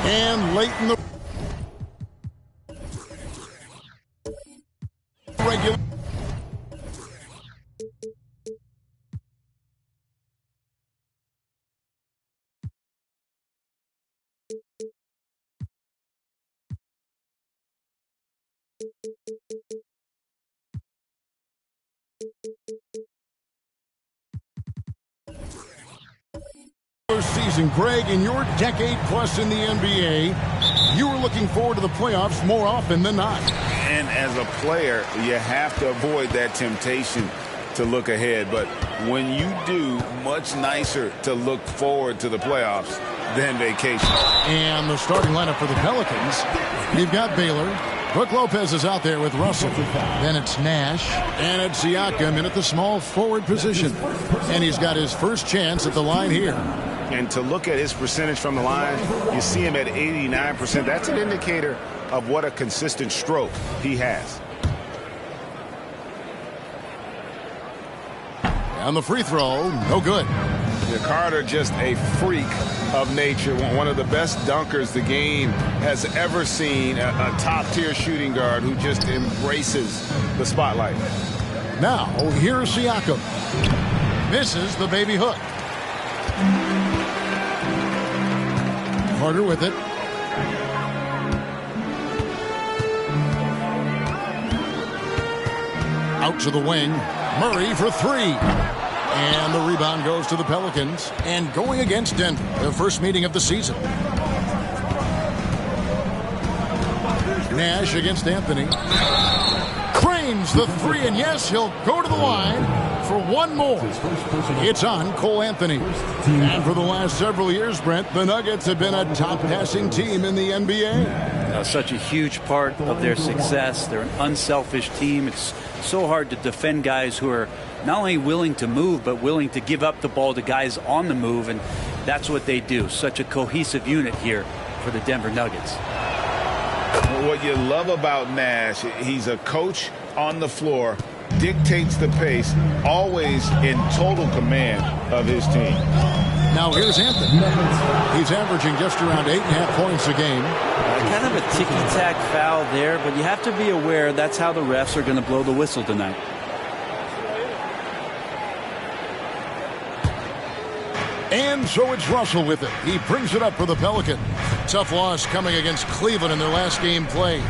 And late in the regular. Season, Greg, in your decade plus in the NBA, you were looking forward to the playoffs more often than not. And as a player, you have to avoid that temptation to look ahead. But when you do, much nicer to look forward to the playoffs than vacation. And the starting lineup for the Pelicans, you've got Baylor. Brook Lopez is out there with Russell. Then it's Nash. And it's Siakam in at the small forward position. And he's got his first chance at the line here. And to look at his percentage from the line, you see him at 89%. That's an indicator of what a consistent stroke he has. And the free throw, no good. Carter, just a freak of nature. One of the best dunkers the game has ever seen. A top-tier shooting guard who just embraces the spotlight. Now, here's Siakam. Misses the baby hook. Carter with it. Out to the wing. Murray for three. And the rebound goes to the Pelicans. And going against Denver, their first meeting of the season. Nash against Anthony. Cranes the three, and yes, he'll go to the line for one more. It's on Cole Anthony. And for the last several years, Brent, the Nuggets have been a top passing team in the NBA. Such a huge part of their success. They're an unselfish team. It's so hard to defend guys who are not only willing to move, but willing to give up the ball to guys on the move, and that's what they do. Such a cohesive unit here for the Denver Nuggets. What you love about Nash, he's a coach on the floor, dictates the pace, always in total command of his team. Now here's Anthony. He's averaging just around 8.5 points a game. Kind of a ticky-tack foul there, but you have to be aware that's how the refs are going to blow the whistle tonight. And so it's Russell with it. He brings it up for the Pelicans. Tough loss coming against Cleveland in their last game played.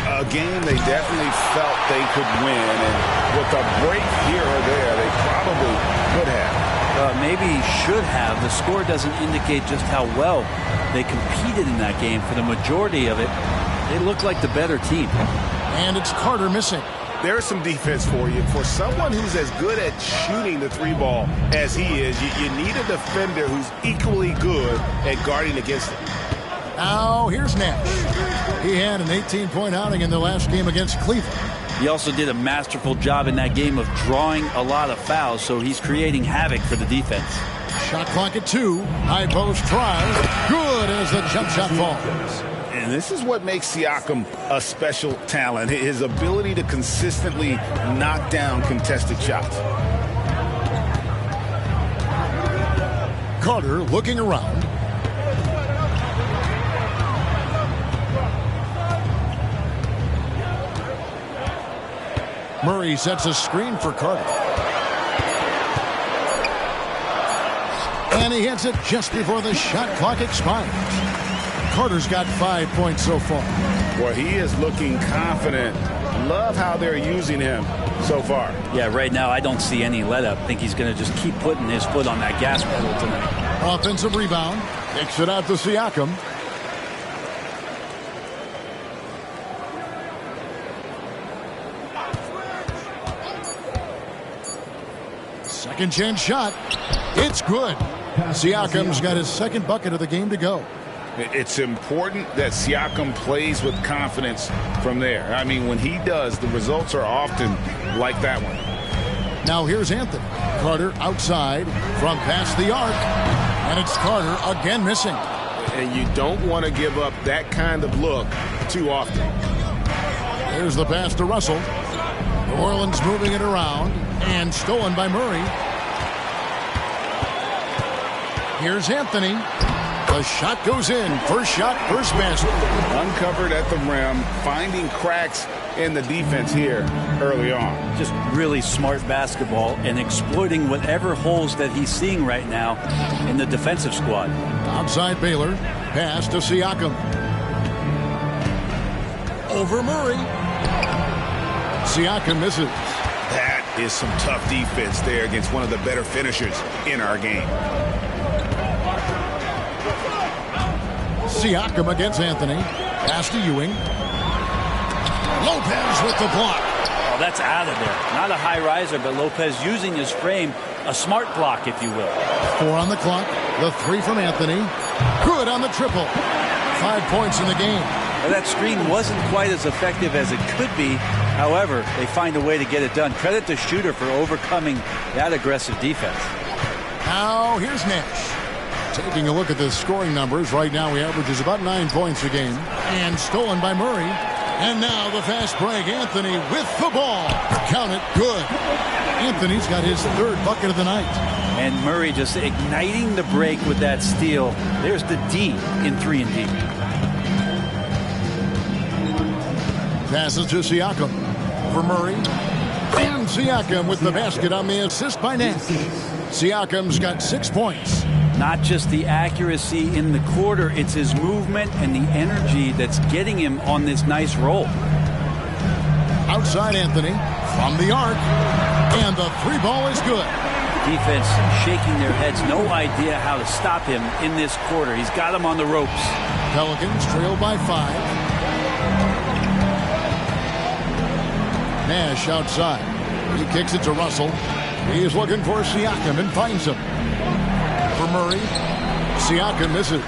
A game they definitely felt they could win, and with a break here or there, they probably could have. Maybe should have. The score doesn't indicate just how well they competed in that game. For the majority of it, they looked like the better team. And it's Carter missing. There's some defense for you. For someone who's as good at shooting the three ball as he is, you need a defender who's equally good at guarding against it. Now here's Nash. He had an 18-point outing in the last game against Cleveland. He also did a masterful job in that game of drawing a lot of fouls, so he's creating havoc for the defense. Shot clock at 2. High post tries. Good as the jump shot falls. And this is what makes Siakam a special talent, his ability to consistently knock down contested shots. Carter looking around. Murray sets a screen for Carter. And he hits it just before the shot clock expires. Carter's got 5 points so far. Well, he is looking confident. Love how they're using him so far. Yeah, right now I don't see any let up. I think he's going to just keep putting his foot on that gas pedal tonight. Offensive rebound. Kicks it out to Siakam. Second chance shot. It's good. Siakam's got his second bucket of the game to go. It's important that Siakam plays with confidence from there. I mean, when he does, the results are often like that one. Now here's Anthony. Carter outside from past the arc. And it's Carter again missing. And you don't want to give up that kind of look too often. Here's the pass to Russell. New Orleans moving it around. And stolen by Murray. Here's Anthony. The shot goes in. First shot, first basket. Uncovered at the rim, finding cracks in the defense here early on. Just really smart basketball and exploiting whatever holes that he's seeing right now in the defensive squad. Outside Baylor. Pass to Siakam. Over Murray. Siakam misses. That is some tough defense there against one of the better finishers in our game. Siakam against Anthony. Pass to Ewing. Lopez with the block. Oh, that's out of there. Not a high riser, but Lopez using his frame. A smart block, if you will. 4 on the clock. The 3 from Anthony. Good on the triple. 5 points in the game. Well, that screen wasn't quite as effective as it could be. However, they find a way to get it done. Credit the shooter for overcoming that aggressive defense. Now here's Nash. Taking a look at the scoring numbers. Right now he averages about 9 points a game. And stolen by Murray. And now the fast break. Anthony with the ball. Count it. Good. Anthony's got his 3rd bucket of the night. And Murray just igniting the break with that steal. There's the D in 3-and-D. Passes to Siakam for Murray. And Siakam with the basket on the assist by Nash. Siakam's got 6 points. Not just the accuracy in the quarter, it's his movement and the energy that's getting him on this nice roll. Outside Anthony from the arc. And the 3 ball is good. Defense shaking their heads. No idea how to stop him in this quarter. He's got him on the ropes. Pelicans trail by 5. Nash outside. He kicks it to Russell. He is looking for Siakam and finds him. For Murray. Siakam misses.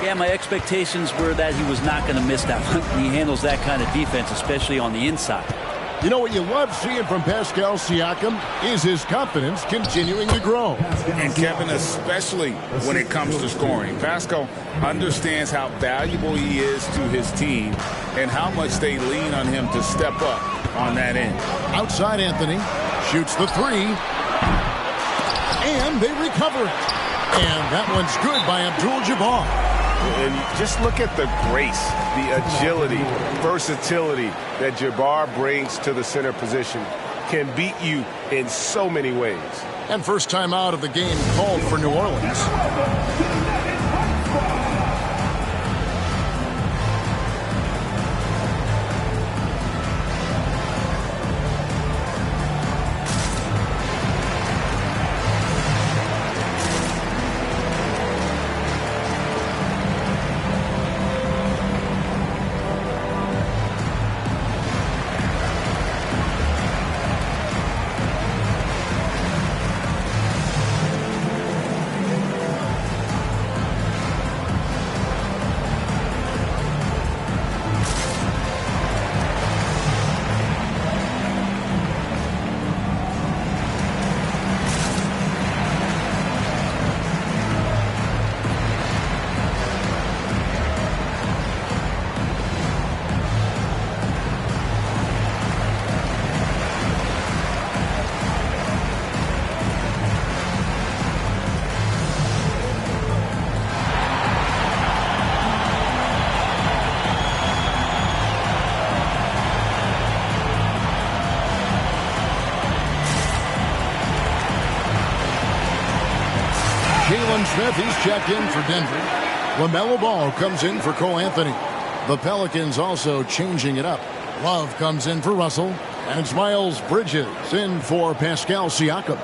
Yeah, my expectations were that he was not going to miss that one. He handles that kind of defense, especially on the inside. You know what you love seeing from Pascal Siakam is his confidence continuing to grow. And Kevin, especially when it comes to scoring. Pascal understands how valuable he is to his team and how much they lean on him to step up on that end. Outside Anthony shoots the 3. And they recover it. And that one's good by Abdul-Jabbar. And just look at the grace, the agility, versatility that Jabbar brings to the center position. Can beat you in so many ways. And first time out of the game called for New Orleans. Smith, he's checked in for Denver. LaMelo Ball comes in for Cole Anthony. The Pelicans also changing it up. Love comes in for Russell. And it's Miles Bridges in for Pascal Siakam.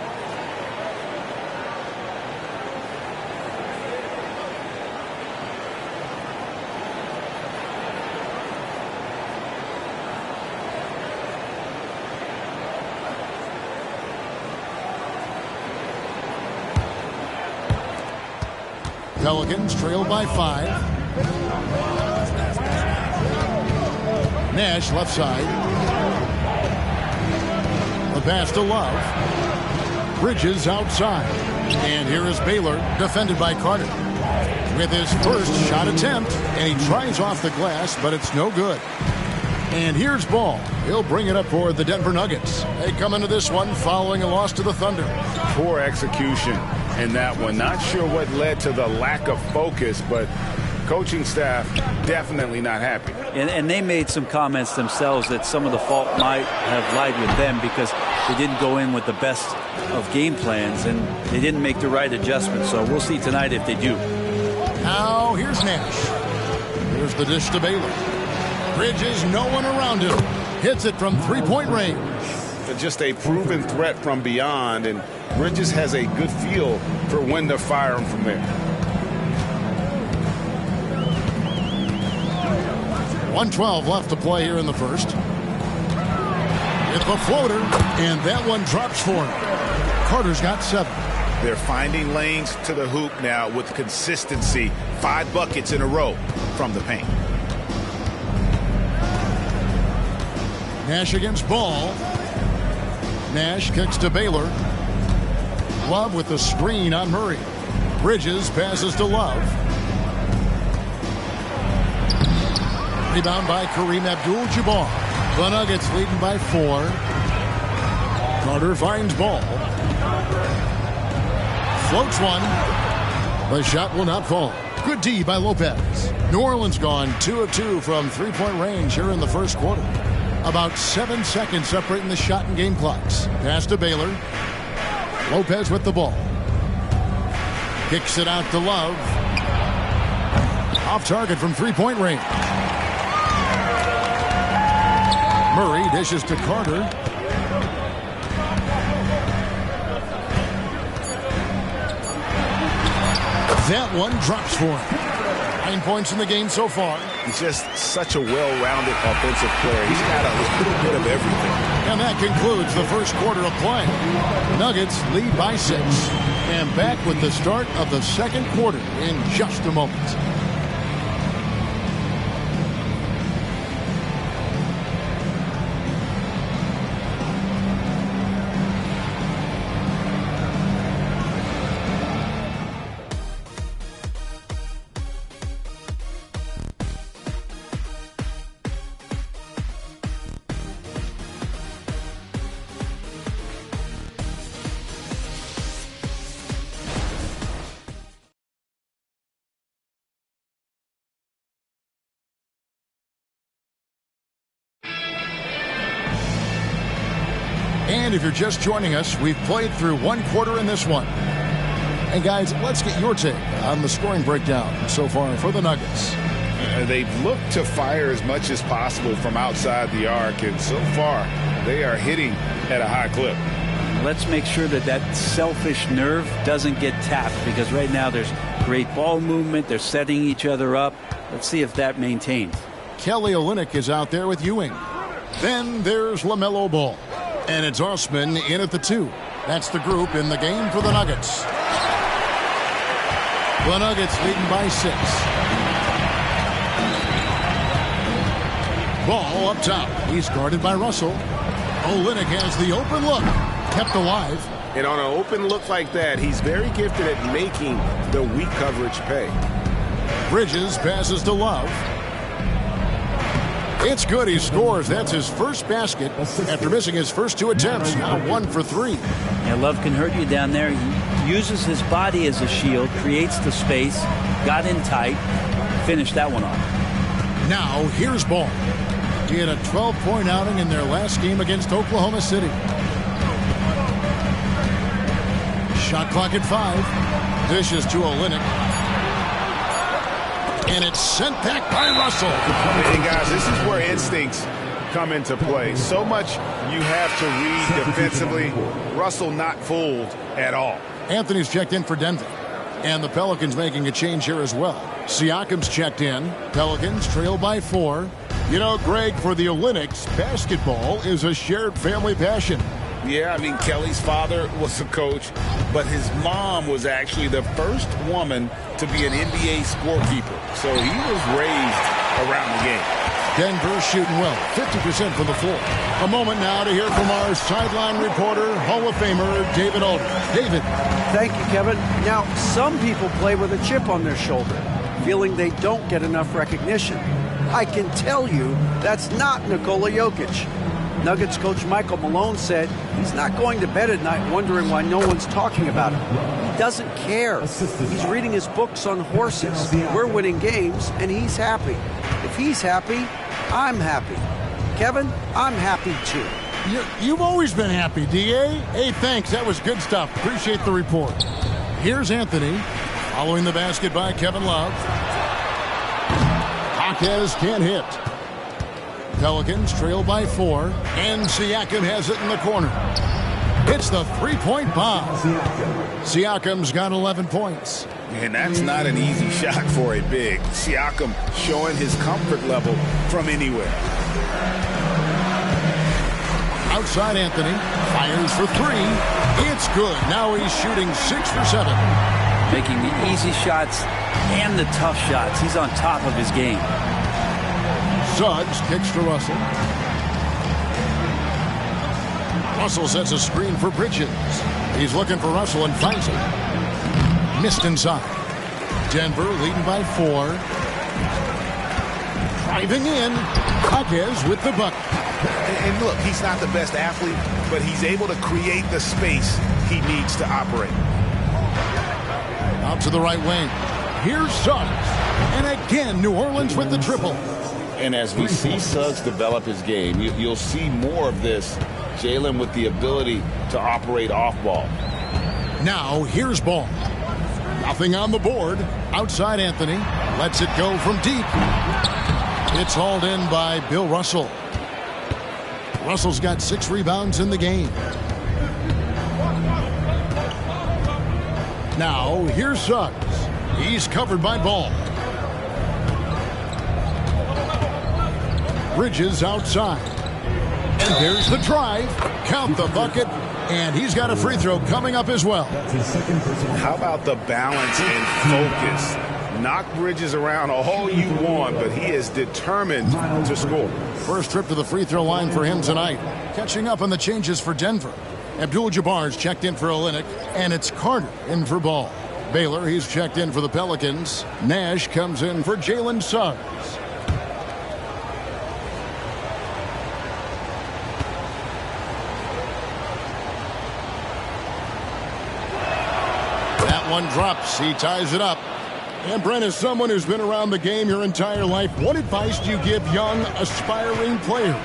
Pelicans trail by 5. Nash left side. The pass to Love. Bridges outside. And here is Baylor, defended by Carter. With his first shot attempt, and he tries off the glass, but it's no good. And here's Ball. He'll bring it up for the Denver Nuggets. They come into this one following a loss to the Thunder. Poor execution in that one. Not sure what led to the lack of focus, but coaching staff definitely not happy. And they made some comments themselves that some of the fault might have lied with them because they didn't go in with the best of game plans and they didn't make the right adjustments. So we'll see tonight if they do. Now here's Nash. Here's the dish to Baylor. Bridges, no one around him. Hits it from three-point range. Just a proven threat from beyond, and Bridges has a good feel for when to fire him from there. 1:12 left to play here in the first. It's a floater, and that one drops for him. Carter's got 7. They're finding lanes to the hoop now with consistency. 5 buckets in a row from the paint. Nash against Ball. Nash kicks to Baylor. Love with the screen on Murray. Bridges passes to Love. Rebound by Kareem Abdul-Jabbar. The Nuggets leading by 4. Carter finds Ball. Floats one. The shot will not fall. Good D by Lopez. New Orleans gone 2 of 2 from three-point range here in the first quarter. About 7 seconds separating the shot and game clocks. Pass to Baylor. Lopez with the ball. Kicks it out to Love. Off target from three-point range. Murray dishes to Carter. That one drops for him. 9 points in the game so far. He's just such a well-rounded offensive player. He's got a little bit of everything. And that concludes the first quarter of play. Nuggets lead by 6. And back with the start of the second quarter in just a moment. And if you're just joining us, we've played through one quarter in this one. And guys, let's get your take on the scoring breakdown so far for the Nuggets. They've looked to fire as much as possible from outside the arc, and so far they are hitting at a high clip. Let's make sure that selfish nerve doesn't get tapped, because right now there's great ball movement. They're setting each other up. Let's see if that maintains. Kelly Olynyk is out there with Ewing. Then there's LaMelo Ball. And it's Osman in at the 2. That's the group in the game for the Nuggets. The Nuggets leading by 6. Ball up top. He's guarded by Russell. Olynyk has the open look. Kept alive. And on an open look like that, he's very gifted at making the weak coverage pay. Bridges passes to Love. It's good. He scores. That's his first basket after missing his first 2 attempts. Now 1 for 3. Yeah, Love can hurt you down there. He uses his body as a shield, creates the space, got in tight, finished that one off. Now here's Ball. He had a 12-point outing in their last game against Oklahoma City. Shot clock at 5. Dishes to Olynyk. And it's sent back by Russell. Hey, guys, this is where instincts come into play. So much you have to read defensively. Russell not fooled at all. Anthony's checked in for Denver. And the Pelicans making a change here as well. Siakam's checked in. Pelicans trail by 4. You know, Greg, for the Olynyks, basketball is a shared family passion. Yeah, I mean, Kelly's father was a coach, but his mom was actually the first woman to be an NBA scorekeeper. So he was raised around the game. Denver shooting well, 50% from the floor. A moment now to hear from our sideline reporter, Hall of Famer David Aldridge. David. Thank you, Kevin. Now, some people play with a chip on their shoulder, feeling they don't get enough recognition. I can tell you that's not Nikola Jokic. Nuggets coach Michael Malone said he's not going to bed at night wondering why no one's talking about him. He doesn't care. He's reading his books on horses. We're winning games, and he's happy. If he's happy, I'm happy. Kevin, I'm happy too. You've always been happy, D.A. Hey, thanks. That was good stuff. Appreciate the report. Here's Anthony, following the basket by Kevin Love. Hawkes can't hit. Pelicans trail by 4, and Siakam has it in the corner. It's the 3-point bomb. Siakam's got 11 points. And that's not an easy shot for a big. Siakam showing his comfort level from anywhere. Outside Anthony, fires for 3. It's good. Now he's shooting 6 for 7. Making the easy shots and the tough shots. He's on top of his game. Suggs kicks to Russell. Russell sets a screen for Bridges. He's looking for Russell and finds him. Missed inside. Denver leading by 4. Driving in. Hawkes with the bucket. And look, he's not the best athlete, but he's able to create the space he needs to operate. Out to the right wing. Here's Suggs. And again, New Orleans with the triple. And as we see Suggs develop his game, you'll see more of this. Jalen with the ability to operate off ball. Now here's Ball. Nothing on the board. Outside Anthony. Lets it go from deep. It's hauled in by Bill Russell. Russell's got 6 rebounds in the game. Now here's Suggs. He's covered by Ball. Bridges outside. And there's the drive. Count the bucket. And he's got a free throw coming up as well. How about the balance and focus? Knock Bridges around all you want, but he is determined to score. First trip to the free throw line for him tonight. Catching up on the changes for Denver. Abdul-Jabbar's checked in for Olynyk, and it's Carter in for Ball. Baylor, he's checked in for the Pelicans. Nash comes in for Jalen Suggs. One drops. He ties it up. And Brent, as someone who's been around the game your entire life, what advice do you give young, aspiring players?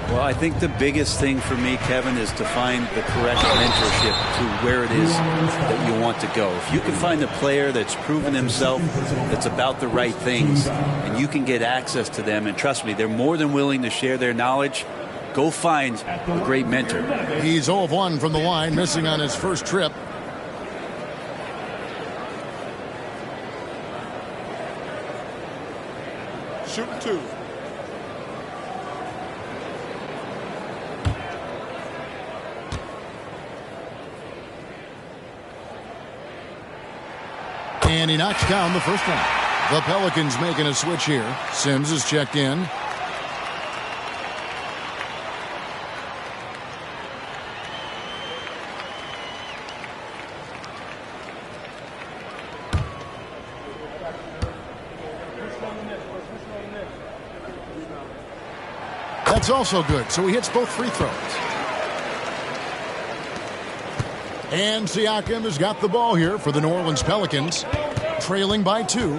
Well, I think the biggest thing for me, Kevin, is to find the correct mentorship to where it is that you want to go. If you can find a player that's proven himself, that's about the right things, and you can get access to them, and trust me, they're more than willing to share their knowledge, go find a great mentor. He's 0 of 1 from the line, missing on his first trip. Shoot 2. And he knocks down the first one. The Pelicans making a switch here. Sims is checked in. That's also good, so he hits both free throws. And Siakam has got the ball here for the New Orleans Pelicans, trailing by 2.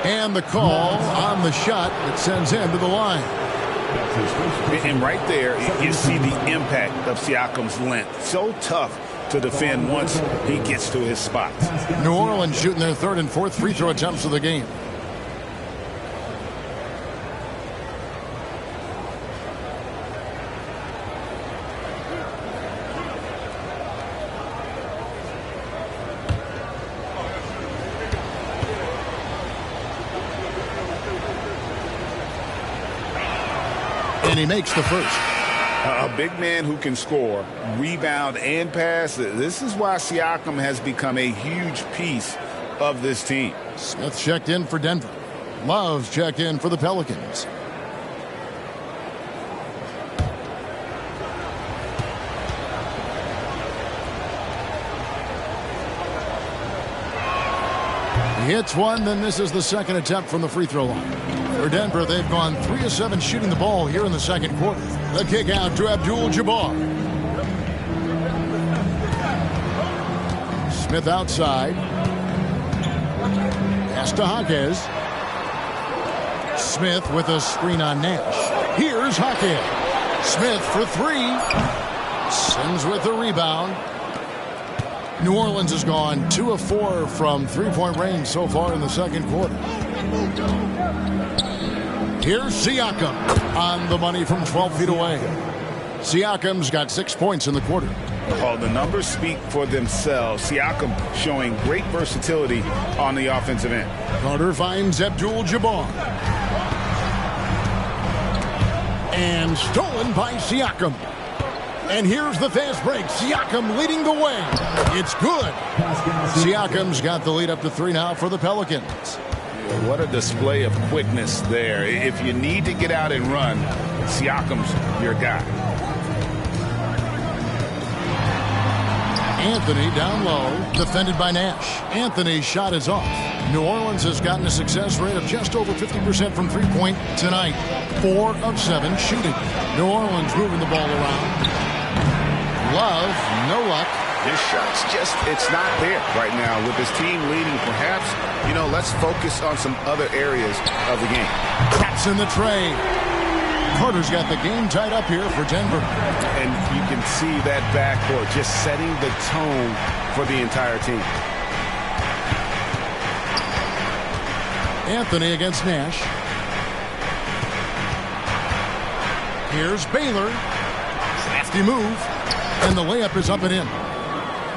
And the call on the shot that sends him to the line. And right there, you see the impact of Siakam's length. So tough to defend once he gets to his spots. New Orleans shooting their 3rd and 4th free throw attempts of the game. And he makes the first. A big man who can score, rebound, and pass. This is why Siakam has become a huge piece of this team. Smith checked in for Denver. Love's checked in for the Pelicans. He hits one, then this is the second attempt from the free throw line. For Denver, they've gone 3 of 7 shooting the ball here in the second quarter. The kick out to Abdul-Jabbar. Smith outside. Pass to Jaquez. Smith with a screen on Nash. Here's Jaquez. Smith for 3. Sims with the rebound. New Orleans has gone 2 of 4 from three-point range so far in the second quarter. Here's Siakam on the money from 12 feet away. Siakam's got 6 points in the quarter. Oh, the numbers speak for themselves. Siakam showing great versatility on the offensive end. Carter finds Abdul-Jabbar. And stolen by Siakam. And here's the fast break. Siakam leading the way. It's good. Siakam's got the lead up to 3 now for the Pelicans. What a display of quickness there. If you need to get out and run, Siakam's your guy. Anthony down low, defended by Nash. Anthony's shot is off. New Orleans has gotten a success rate of just over 50% from three-point tonight. 4 of 7 shooting. New Orleans moving the ball around. Love, no luck. His shot's it's not there right now. With his team leading, perhaps, let's focus on some other areas of the game. Traps in the tray. Carter's got the game tied up here for Denver. And you can see that backcourt just setting the tone for the entire team. Anthony against Nash. Here's Baylor. Crafty move. And the layup is up and in.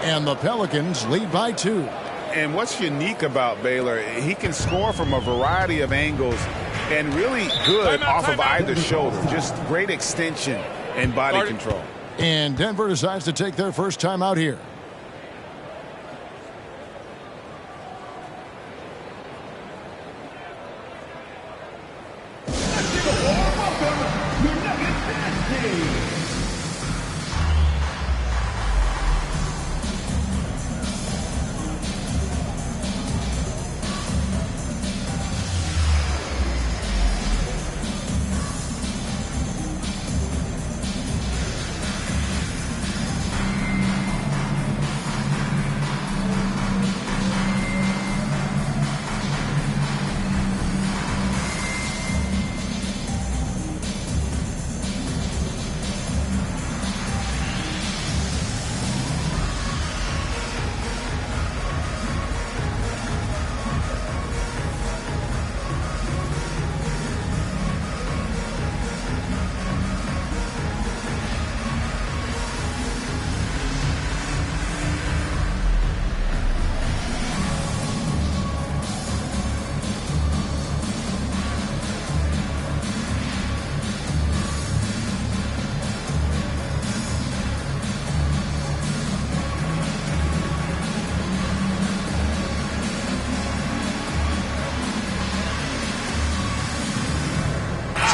And the Pelicans lead by 2. And what's unique about Baylor, he can score from a variety of angles and really good off of either shoulder. Just great extension and body control. And Denver decides to take their first time out here.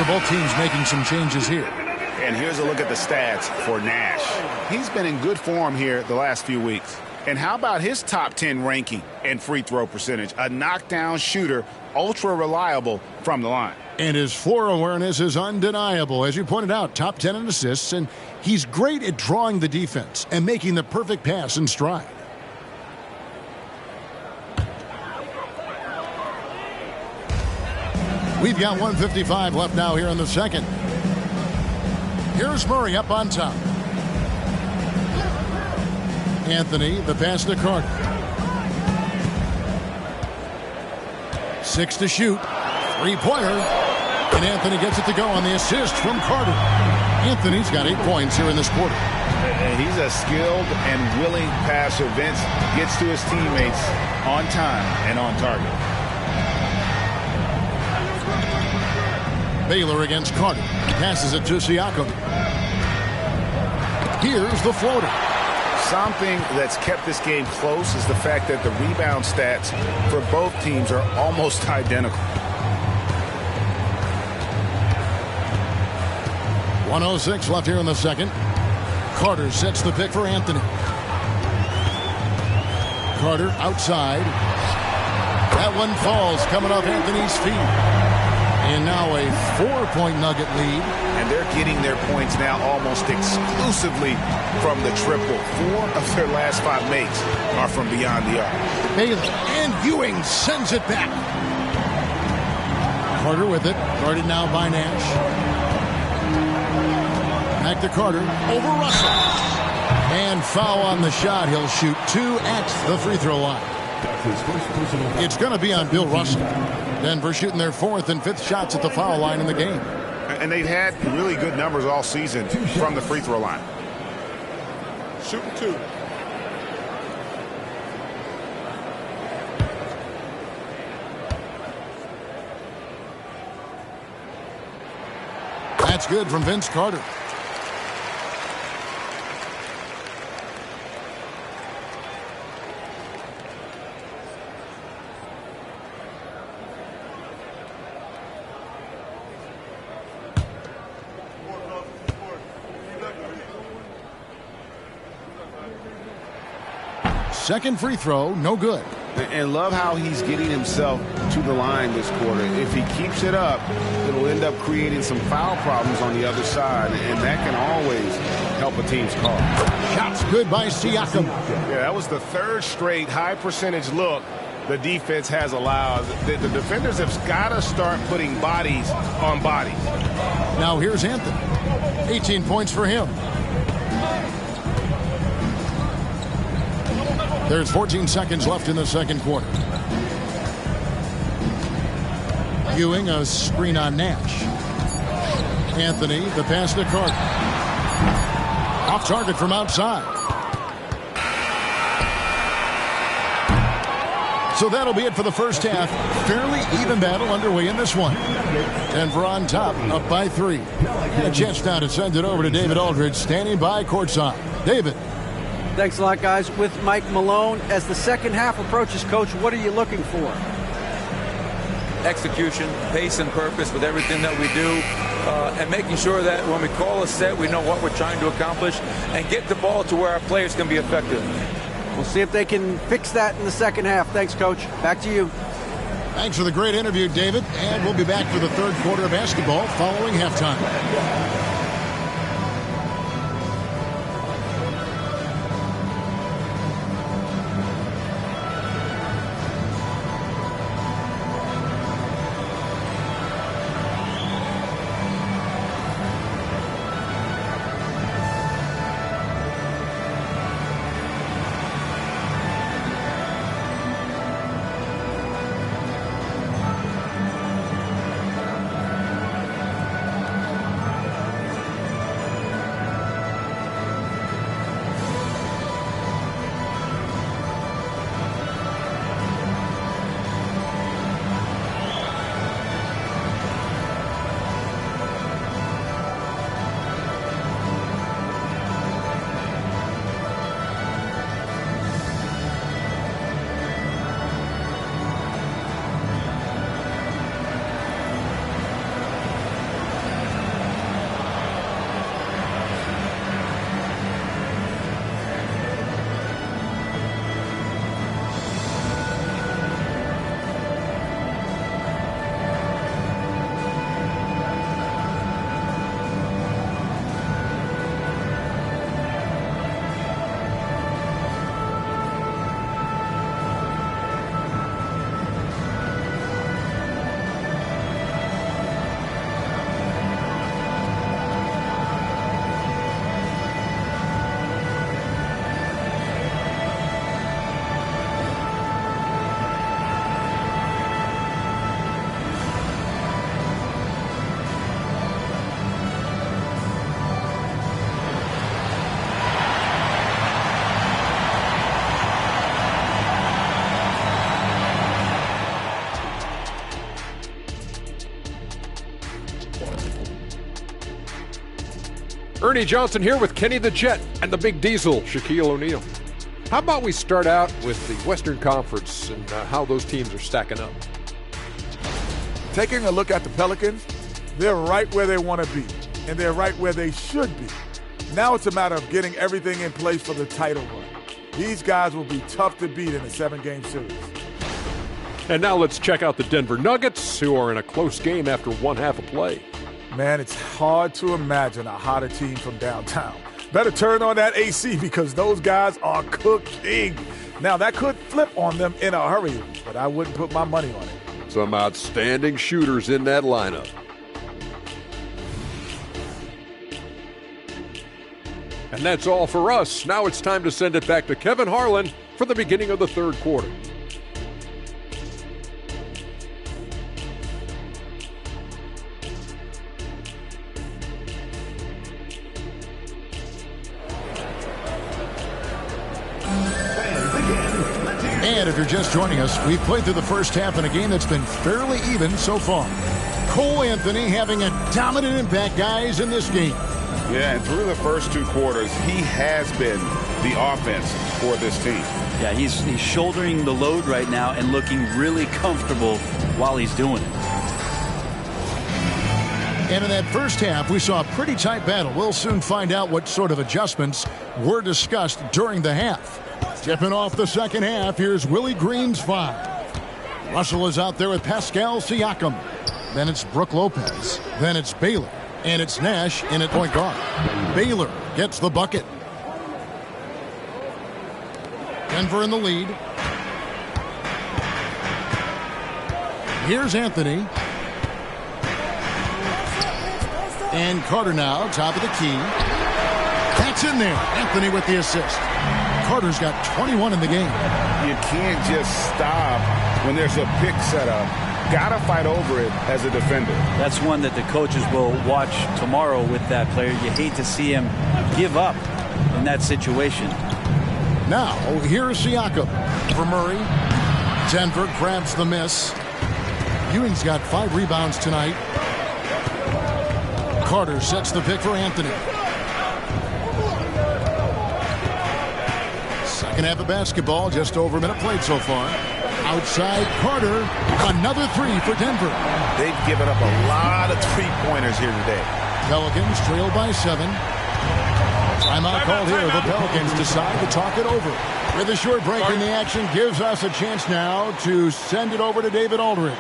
both teams making some changes here. And here's a look at the stats for Nash. He's been in good form here the last few weeks. And how about his top 10 ranking and free throw percentage? A knockdown shooter, ultra reliable from the line. And his floor awareness is undeniable. As you pointed out, top 10 in assists, and he's great at drawing the defense and making the perfect pass in stride. We've got 1:55 left now here in the second. Here's Murray up on top. Anthony, the pass to Carter. 6 to shoot. Three-pointer. And Anthony gets it to go on the assist from Carter. Anthony's got 8 points here in this quarter. He's a skilled and willing passer. Vince gets to his teammates on time and on target. Baylor against Carter. Passes it to Siakam. Here's the floater. Something that's kept this game close is the fact that the rebound stats for both teams are almost identical. 1:06 left here in the second. Carter sets the pick for Anthony. Carter outside. That one falls, coming off Anthony's feet. And now a 4-point Nugget lead. And they're getting their points now almost exclusively from the triple. 4 of their last 5 makes are from beyond the arc. Baylor and Ewing sends it back. Carter with it. Guarded now by Nash. Back to Carter. Over Russell. And foul on the shot. He'll shoot 2 at the free throw line. It's going to be on Bill Russell. Denver shooting their 4th and 5th shots at the foul line in the game. And they've had really good numbers all season from the free throw line. Shooting 2. That's good from Vince Carter. Second free throw, no good. And love how he's getting himself to the line this quarter. If he keeps it up, it'll end up creating some foul problems on the other side, and that can always help a team's call. Shots good by Siakam. Yeah, that was the 3rd straight high percentage look the defense has allowed. The defenders have got to start putting bodies on bodies. Now here's Anthony. 18 points for him. There's 14 seconds left in the second quarter. Ewing, a screen on Nash. Anthony, the pass to Carter. Off target from outside. So that'll be it for the first half. Fairly even battle underway in this one. Denver on top, up by 3. A chance now to send it over to David Aldridge, standing by courtside. David. Thanks a lot, guys. With Mike Malone, as the second half approaches, Coach, what are you looking for? Execution, pace and purpose with everything that we do, and making sure that when we call a set, we know what we're trying to accomplish and get the ball to where our players can be effective. We'll see if they can fix that in the second half. Thanks, Coach. Back to you. Thanks for the great interview, David. And we'll be back for the third quarter of basketball following halftime. Ernie Johnson here with Kenny the Jet and the Big Diesel, Shaquille O'Neal. How about we start out with the Western Conference and how those teams are stacking up? Taking a look at the Pelicans, they're right where they want to be, and they're right where they should be. Now it's a matter of getting everything in place for the title run. These guys will be tough to beat in a 7-game series. And now let's check out the Denver Nuggets, who are in a close game after one half of play. Man, it's hard to imagine a hotter team from downtown. Better turn on that AC because those guys are cooking. Now, that could flip on them in a hurry, but I wouldn't put my money on it. Some outstanding shooters in that lineup. And that's all for us. Now it's time to send it back to Kevin Harlan for the beginning of the third quarter. And if you're just joining us, we've played through the first half in a game that's been fairly even so far. Cole Anthony having a dominant impact, guys, in this game. Yeah, and through the first 2 quarters, he has been the offense for this team. Yeah, he's shouldering the load right now and looking really comfortable while he's doing it. And in that first half, we saw a pretty tight battle. We'll soon find out what sort of adjustments were discussed during the half. Tipping off the second half, here's Willie Green's 5. Russell is out there with Pascal Siakam. Then it's Brook Lopez. Then it's Baylor. And it's Nash in at point guard. Baylor gets the bucket. Denver in the lead. Here's Anthony. And Carter now, top of the key. That's in there. Anthony with the assist. Carter's got 21 in the game. You can't just stop when there's a pick set up. Gotta fight over it as a defender. That's one that the coaches will watch tomorrow with that player. You hate to see him give up in that situation. Now, here's Siakam for Murray. Denver grabs the miss. Ewing's got 5 rebounds tonight. Carter sets the pick for Anthony. Second half of basketball, just over a minute played so far. Outside Carter, another 3 for Denver. They've given up a lot of 3-pointers here today. Pelicans trail by 7. Timeout called here. The Pelicans decide to talk it over. With a short break in the action, gives us a chance now to send it over to David Aldridge.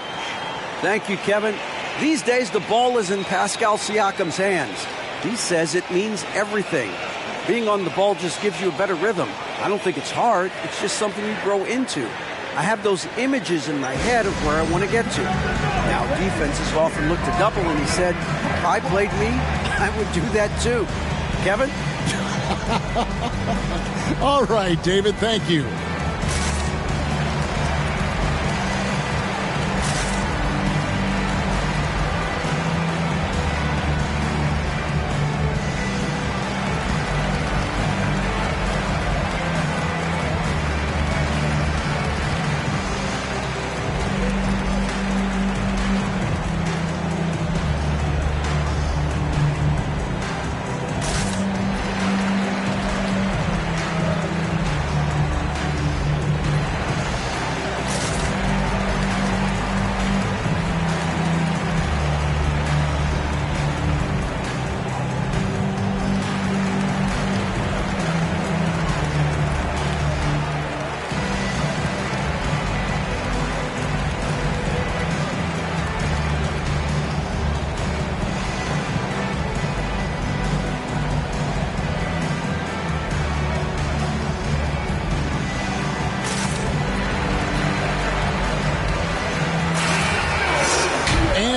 Thank you, Kevin. These days, the ball is in Pascal Siakam's hands. He says it means everything. Being on the ball just gives you a better rhythm. I don't think it's hard. It's just something you grow into. I have those images in my head of where I want to get to. Now, defenses often look to double, and he said, if I played me, I would do that too. Kevin? All right, David, thank you.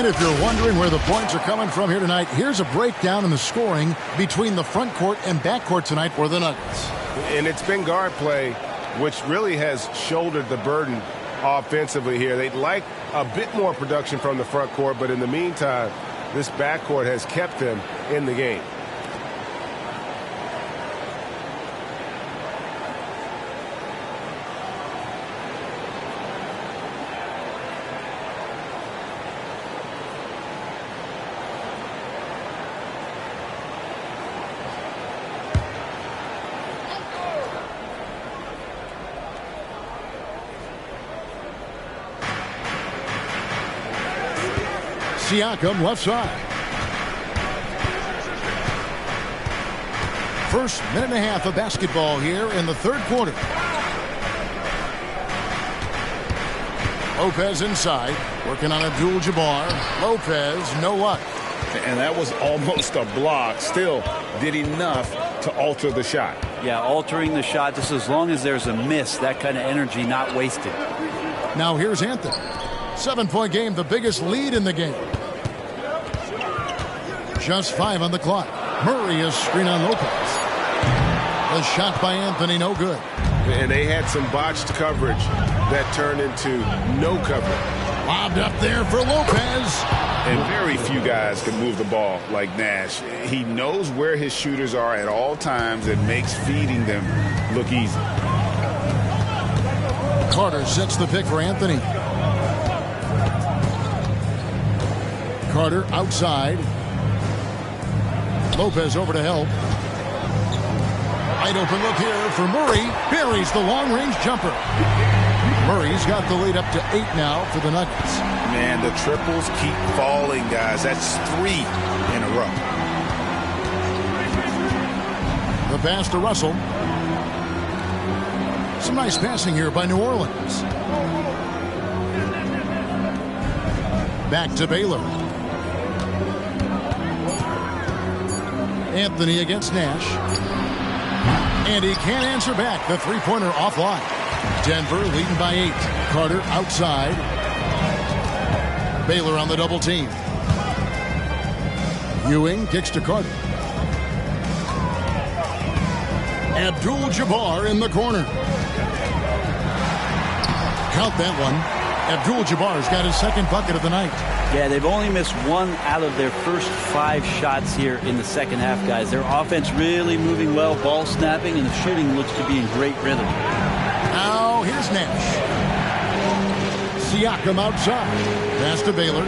If you're wondering where the points are coming from here tonight, here's a breakdown in the scoring between the front court and back court tonight for the Nuggets. And it's been guard play, which really has shouldered the burden offensively here. They'd like a bit more production from the front court, but in the meantime, this back court has kept them in the game. Siakam left side. First minute and a half of basketball here in the third quarter. Lopez inside, working on Abdul-Jabbar. Lopez, no luck. And that was almost a block. Still did enough to alter the shot. Yeah, altering the shot, just as long as there's a miss, that kind of energy not wasted. Now here's Anthony. 7-point game, the biggest lead in the game. Just 5 on the clock. Murray is screen on Lopez. The shot by Anthony, no good. And they had some botched coverage that turned into no coverage. Lobbed up there for Lopez. And very few guys can move the ball like Nash. He knows where his shooters are at all times and makes feeding them look easy. Carter sets the pick for Anthony. Carter outside. Lopez over to help. Wide open look here for Murray. Buries the long-range jumper. Murray's got the lead up to 8 now for the Nuggets. Man, the triples keep falling, guys. That's 3 in a row. The pass to Russell. Some nice passing here by New Orleans. Back to Baylor. Anthony against Nash. And he can't answer back. The three-pointer offline. Denver leading by 8. Carter outside. Baylor on the double team. Ewing kicks to Carter. Abdul-Jabbar in the corner. Count that one. Abdul-Jabbar's got his second bucket of the night. Yeah, they've only missed 1 out of their first 5 shots here in the second half, guys. Their offense really moving well, ball snapping, and the shooting looks to be in great rhythm. Now here's Nash. Siakam outside. Pass to Baylor.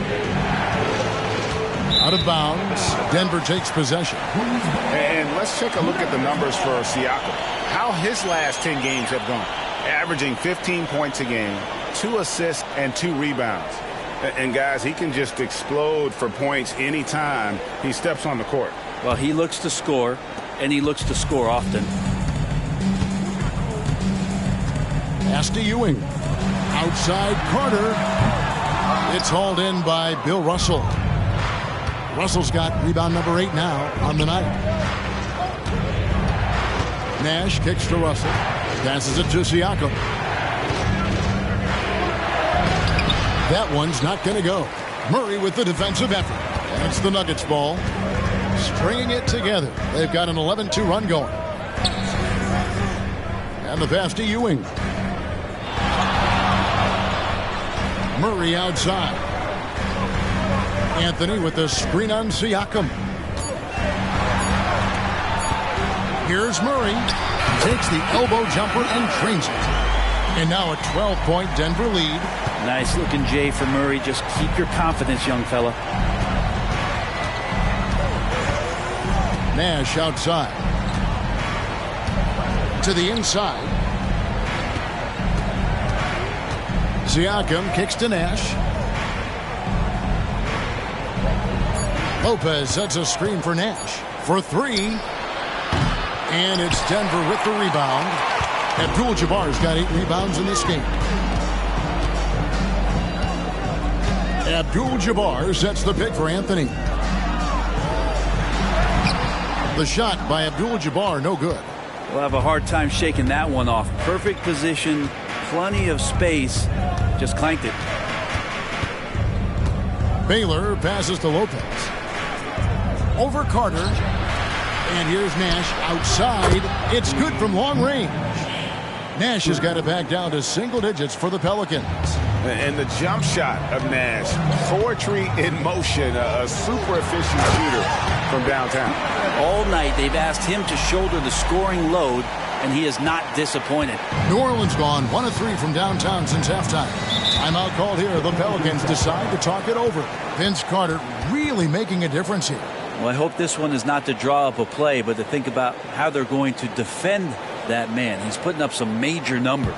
Out of bounds. Denver takes possession. And let's take a look at the numbers for Siakam. How his last 10 games have gone. Averaging 15 points a game, 2 assists, and 2 rebounds. And guys, he can just explode for points anytime he steps on the court. Well, he looks to score, and he looks to score often. Pass to Ewing. Outside Carter. It's hauled in by Bill Russell. Russell's got rebound number 8 now on the night. Nash kicks to Russell. Passes it to Siakam. That one's not going to go. Murray with the defensive effort. That's the Nuggets ball. Stringing it together. They've got an 11-2 run going. And the pass to Ewing. Murray outside. Anthony with the screen on Siakam. Here's Murray. Takes the elbow jumper and trains it. And now a 12-point Denver lead. Nice looking J for Murray. Just keep your confidence, young fella. Nash outside. To the inside. Siakam kicks to Nash. Lopez sets a screen for Nash. For 3. And it's Denver with the rebound. Abdul-Jabbar's got 8 rebounds in this game. Abdul-Jabbar sets the pick for Anthony. The shot by Abdul-Jabbar, no good. We'll have a hard time shaking that one off. Perfect position, plenty of space. Just clanked it. Baylor passes to Lopez. Over Carter. And here's Nash outside. It's good from long range. Nash has got it back down to single digits for the Pelicans. And the jump shot of Nash. Poetry in motion. A super efficient shooter from downtown. All night they've asked him to shoulder the scoring load, and he is not disappointed. New Orleans gone 1 of 3 from downtown since halftime. Timeout called here. The Pelicans decide to talk it over. Vince Carter really making a difference here. Well, I hope this one is not to draw up a play, but to think about how they're going to defend that man. He's putting up some major numbers.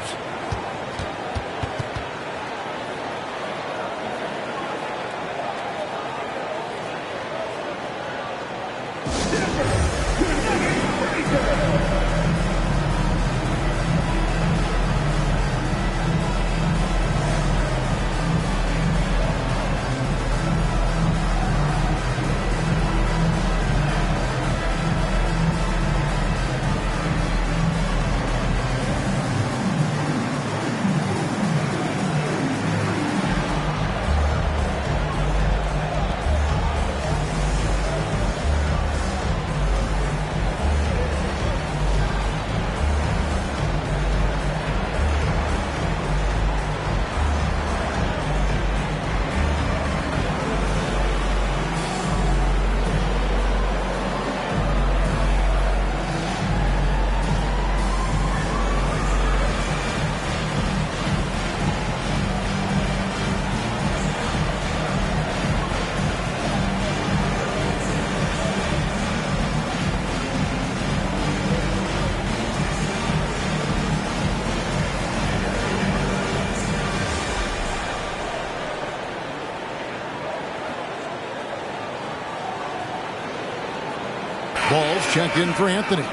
Ball's checked in for Anthony.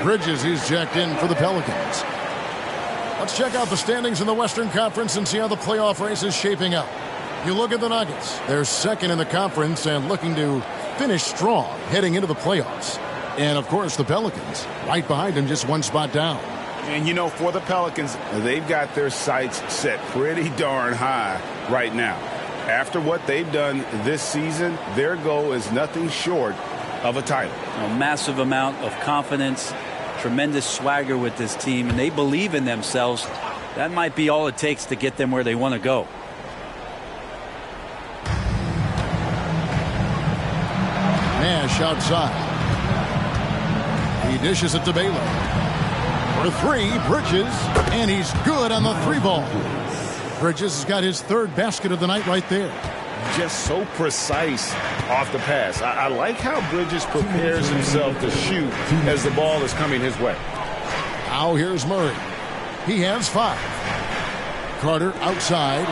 Bridges is checked in for the Pelicans. Let's check out the standings in the Western Conference and see how the playoff race is shaping up. You look at the Nuggets. They're second in the conference and looking to finish strong heading into the playoffs. And, of course, the Pelicans right behind them, just one spot down. And, you know, for the Pelicans, they've got their sights set pretty darn high right now. After what they've done this season, their goal is nothing short of a title. A massive amount of confidence, tremendous swagger with this team, and they believe in themselves. That might be all it takes to get them where they want to go. Nash outside. He dishes it to Baylor. For three, Bridges, and he's good on the three ball. Bridges has got his third basket of the night right there. Just so precise off the pass. I like how Bridges prepares himself to shoot as the ball is coming his way. Now here's Murray. He has 5. Carter outside.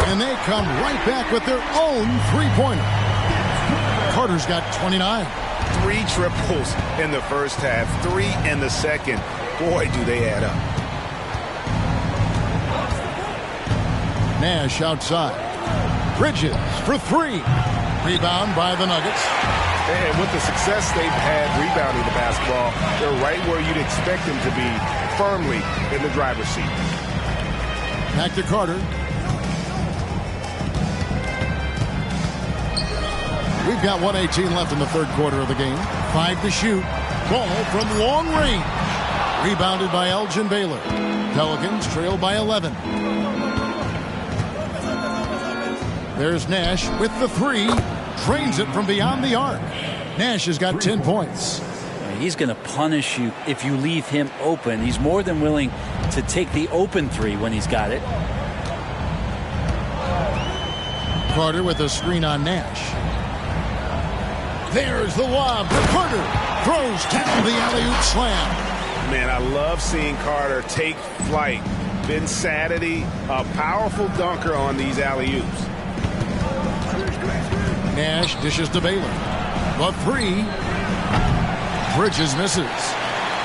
And they come right back with their own three-pointer. Carter's got 29. 3 triples in the first half, 3 in the second. Boy, do they add up. Nash outside. Bridges for 3. Rebound by the Nuggets. And with the success they've had rebounding the basketball, they're right where you'd expect them to be, firmly in the driver's seat. Back to Carter. We've got 1:18 left in the third quarter of the game. 5 to shoot. Ball from long range. Rebounded by Elgin Baylor. Pelicans trail by 11. There's Nash with the 3. Drains it from beyond the arc. Nash has got 10 points. He's going to punish you if you leave him open. He's more than willing to take the open 3 when he's got it. Carter with a screen on Nash. There's the lob for Carter. Throws down the alley-oop slam. Man, I love seeing Carter take flight. Insanity, a powerful dunker on these alley-oops. Nash dishes to Baylor. The 3. Bridges misses.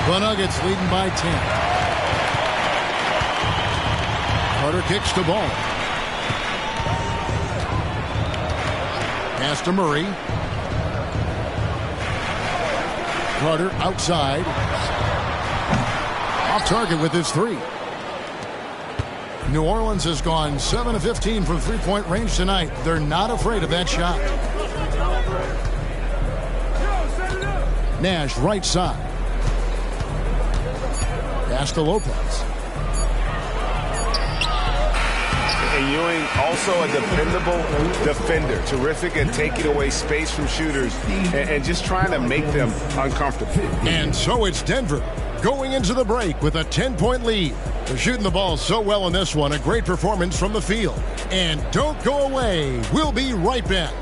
The Nuggets leading by 10. Carter kicks the ball. Pass to Murray. Carter outside. Off target with his 3. New Orleans has gone 7 of 15 from three-point range tonight. They're not afraid of that shot. Nash right side. Pass to Lopez. And Ewing also a dependable defender. Terrific at taking away space from shooters and just trying to make them uncomfortable. And so it's Denver going into the break with a 10-point lead. They're shooting the ball so well in this one. A great performance from the field. And don't go away. We'll be right back.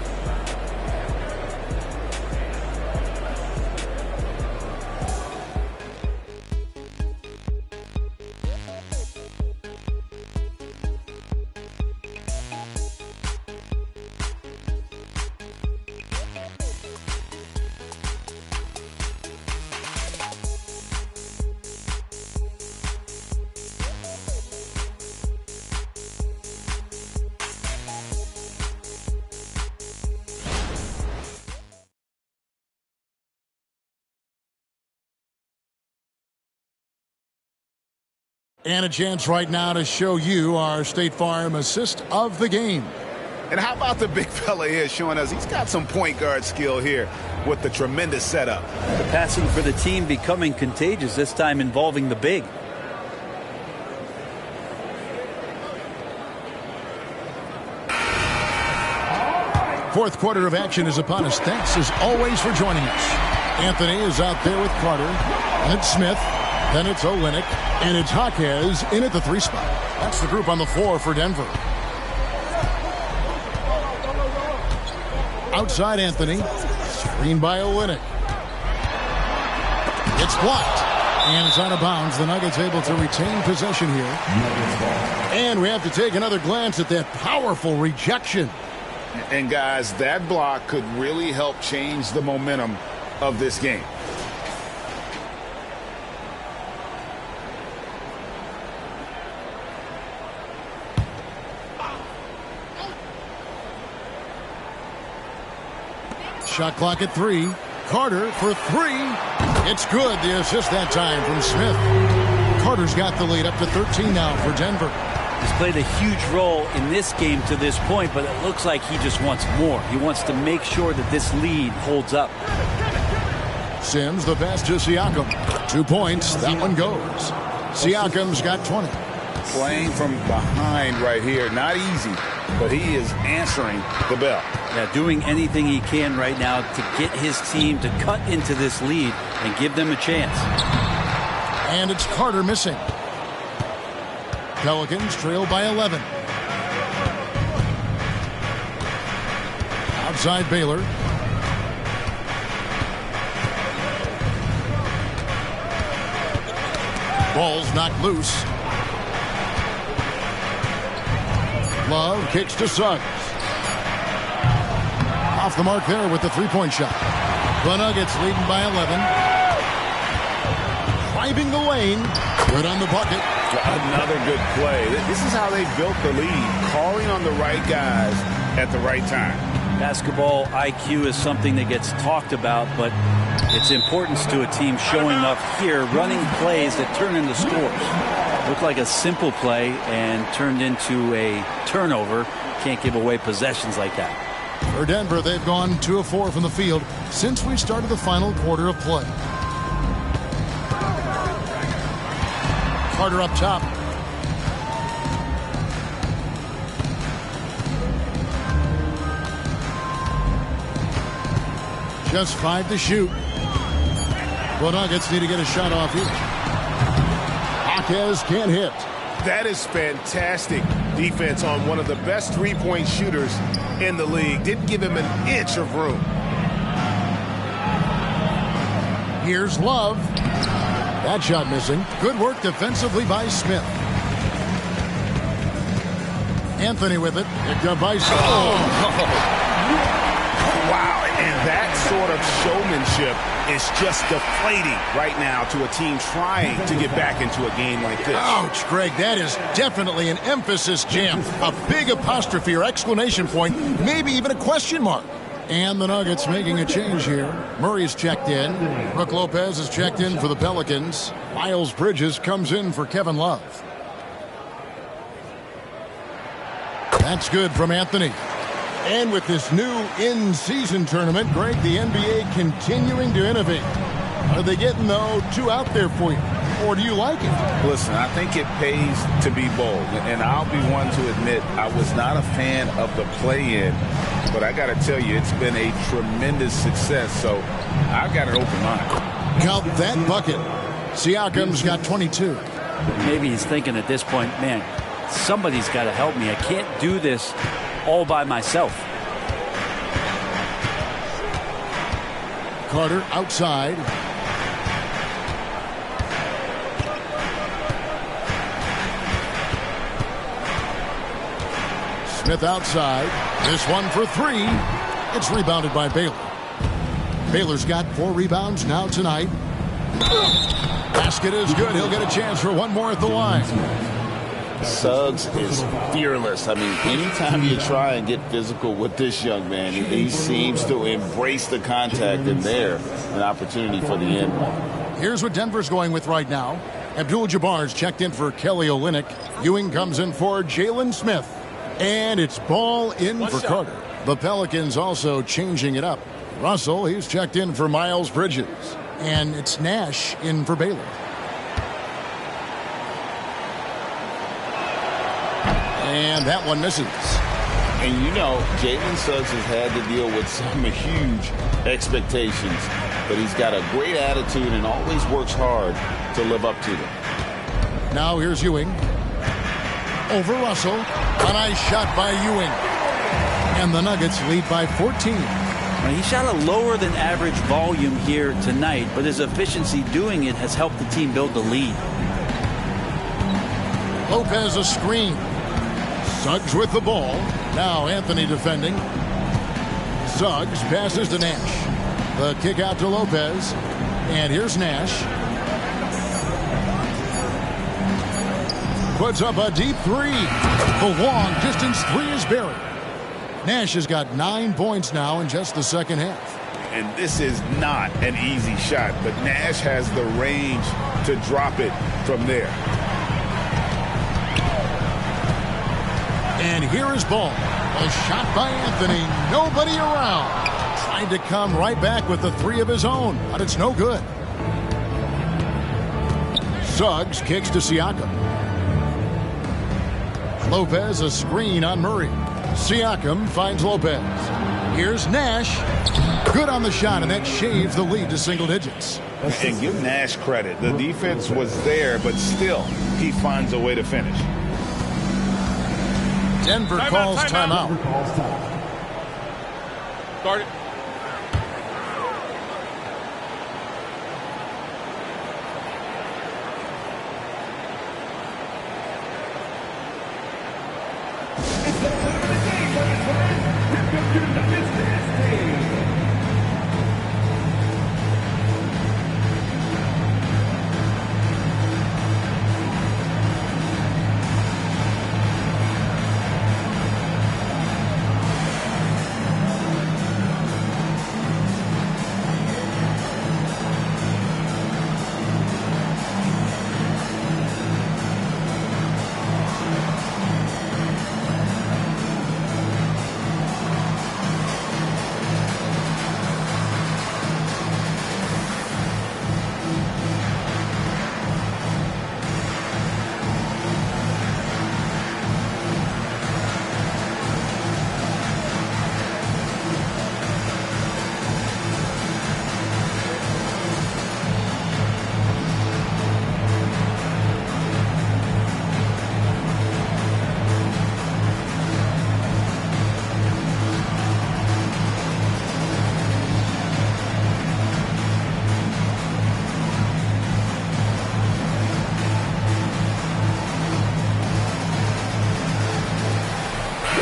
And a chance right now to show you our State Farm assist of the game. And how about the big fella here showing us he's got some point guard skill here with the tremendous setup. The passing for the team becoming contagious, this time involving the big. Fourth quarter of action is upon us. Thanks as always for joining us. Anthony is out there with Carter. And it's Smith. Then it's Olynyk. And it's Jaquez in at the 3 spot. That's the group on the floor for Denver. Outside Anthony. Screen by Olynyk. It's blocked. And it's out of bounds. The Nuggets able to retain possession here. And we have to take another glance at that powerful rejection. And guys, that block could really help change the momentum of this game. Shot clock at 3. Carter for 3. It's good. The assist that time from Smith. Carter's got the lead up to 13 now for Denver. He's played a huge role in this game to this point, but it looks like he just wants more. He wants to make sure that this lead holds up. Sims, the pass to Siakam. 2 points. That one goes. Siakam's got 20. Playing from behind right here. Not easy, but he is answering the bell. Yeah, doing anything he can right now to get his team to cut into this lead and give them a chance. And it's Carter missing. Pelicans trail by 11. Outside Baylor. Ball's knocked loose. Love kicks to Suggs. Off the mark there with the 3-point shot. The Nuggets leading by 11. Driving the lane. Good on the bucket. Another good play. This is how they built the lead. Calling on the right guys at the right time. Basketball IQ is something that gets talked about, but its importance to a team showing up here, running plays that turn into scores. Looked like a simple play and turned into a turnover. Can't give away possessions like that. For Denver, they've gone 2 of 4 from the field since we started the final quarter of play. Carter up top. Just 5 to shoot. The Nuggets need to get a shot off here. Jaquez can't hit. That is fantastic defense on one of the best 3-point shooters in the league. Didn't give him an inch of room. Here's Love. That shot missing. Good work defensively by Smith. Anthony with it. Picked up by Smith. Wow, and that sort of showmanship is just deflating right now to a team trying to get back into a game like this. Ouch, Greg, that is definitely an emphasis jam. A big apostrophe or exclamation point, maybe even a question mark. And the Nuggets making a change here. Murray's checked in. Brook Lopez is checked in for the Pelicans. Miles Bridges comes in for Kevin Love. That's good from Anthony. And with this new in-season tournament, Greg, the NBA continuing to innovate. Are they getting, though, too out there for you? Or do you like it? Listen, I think it pays to be bold. And I'll be one to admit I was not a fan of the play-in. But I got to tell you, it's been a tremendous success. So I've got an open mind. Count that bucket. Siakam's got 22. Maybe he's thinking at this point, man, somebody's got to help me. I can't do this all by myself. Carter outside. Smith outside. This one for 3. It's rebounded by Baylor. Baylor's got 4 rebounds now tonight. Basket is good. He'll get a chance for one more at the line. Suggs is fearless. I mean, anytime you try and get physical with this young man, he seems to embrace the contact, and there, an opportunity for the end one. Here's what Denver's going with right now. Abdul-Jabbar's checked in for Kelly Olynyk. Ewing comes in for Jalen Smith. And it's ball in for Carter. The Pelicans also changing it up. Russell, he's checked in for Miles Bridges. And it's Nash in for Baylor. And that one misses. And you know, Jalen Suggs has had to deal with some huge expectations, but he's got a great attitude and always works hard to live up to them. Now here's Ewing. Over Russell. A nice shot by Ewing. And the Nuggets lead by 14. Well, he shot a lower than average volume here tonight, but his efficiency doing it has helped the team build the lead. Lopez a screen. Suggs with the ball. Now Anthony defending. Suggs passes to Nash. The kick out to Lopez. And here's Nash. Puts up a deep three. The long distance three is buried. Nash has got 9 points now in just the second half. And this is not an easy shot, but Nash has the range to drop it from there. And here is ball. A shot by Anthony. Nobody around. Tried to come right back with the three of his own, but it's no good. Suggs kicks to Siakam. Lopez a screen on Murray. Siakam finds Lopez. Here's Nash. Good on the shot, and that shaves the lead to single digits. And give Nash credit. The defense was there, but still, he finds a way to finish. Denver calls timeout. Start it.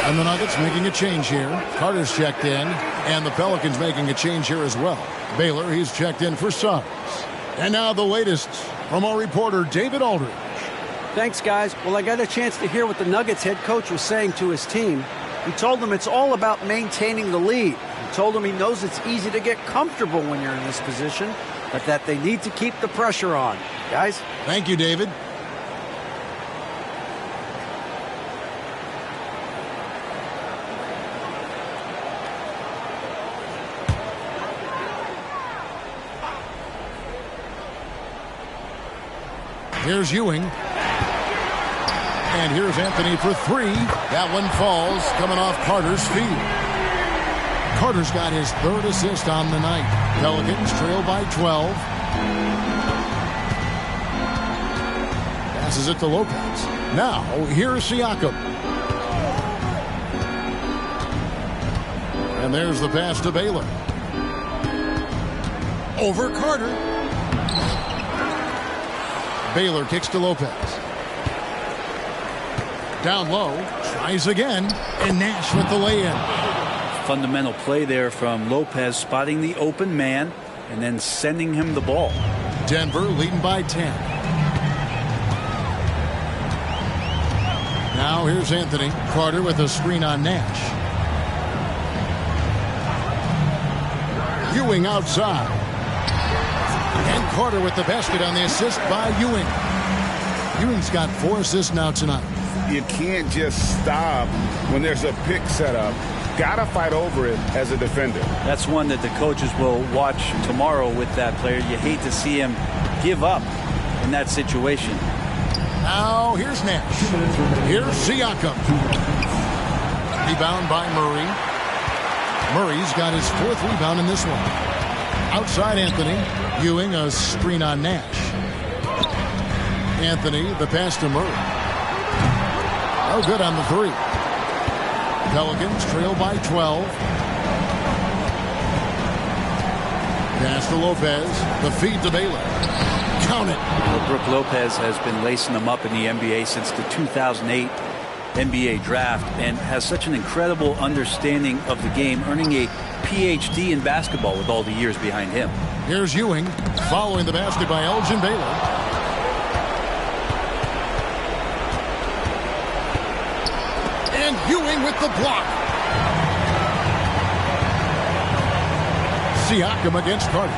And the Nuggets making a change here. Carter's checked in, and the Pelicans making a change here as well. Baylor, he's checked in for Suggs. And now the latest from our reporter, David Aldridge. Thanks, guys. Well, I got a chance to hear what the Nuggets head coach was saying to his team. He told them it's all about maintaining the lead. He told them he knows it's easy to get comfortable when you're in this position, but that they need to keep the pressure on. Guys? Thank you, David. Here's Ewing. And here's Anthony for three. That one falls, coming off Carter's feet. Carter's got his third assist on the night. Pelicans trail by 12. Passes it to Lopez. Now, here's Siakam. And there's the pass to Baylor. Over Carter. Baylor kicks to Lopez. Down low, tries again, and Nash with the lay-in. Fundamental play there from Lopez, spotting the open man and then sending him the ball. Denver leading by 10. Now here's Anthony. Carter with a screen on Nash. Ewing outside. And Carter with the basket on the assist by Ewing. Ewing's got 4 assists now tonight. You can't just stop when there's a pick set up. Gotta fight over it as a defender. That's one that the coaches will watch tomorrow with that player. You hate to see him give up in that situation. Now here's Nash. Here's Siakam. Rebound by Murray. Murray's got his 4th rebound in this one. Outside Anthony. Ewing a screen on Nash. Anthony, the pass to Murray. Oh, good on the 3. Pelicans trail by 12. Pass to Lopez. The feed to Baylor. Count it. Well, Brook Lopez has been lacing them up in the NBA since the 2008 NBA draft and has such an incredible understanding of the game, earning a PhD in basketball with all the years behind him. Here's Ewing following the basket by Elgin Baylor. And Ewing with the block. Siakam against Carter.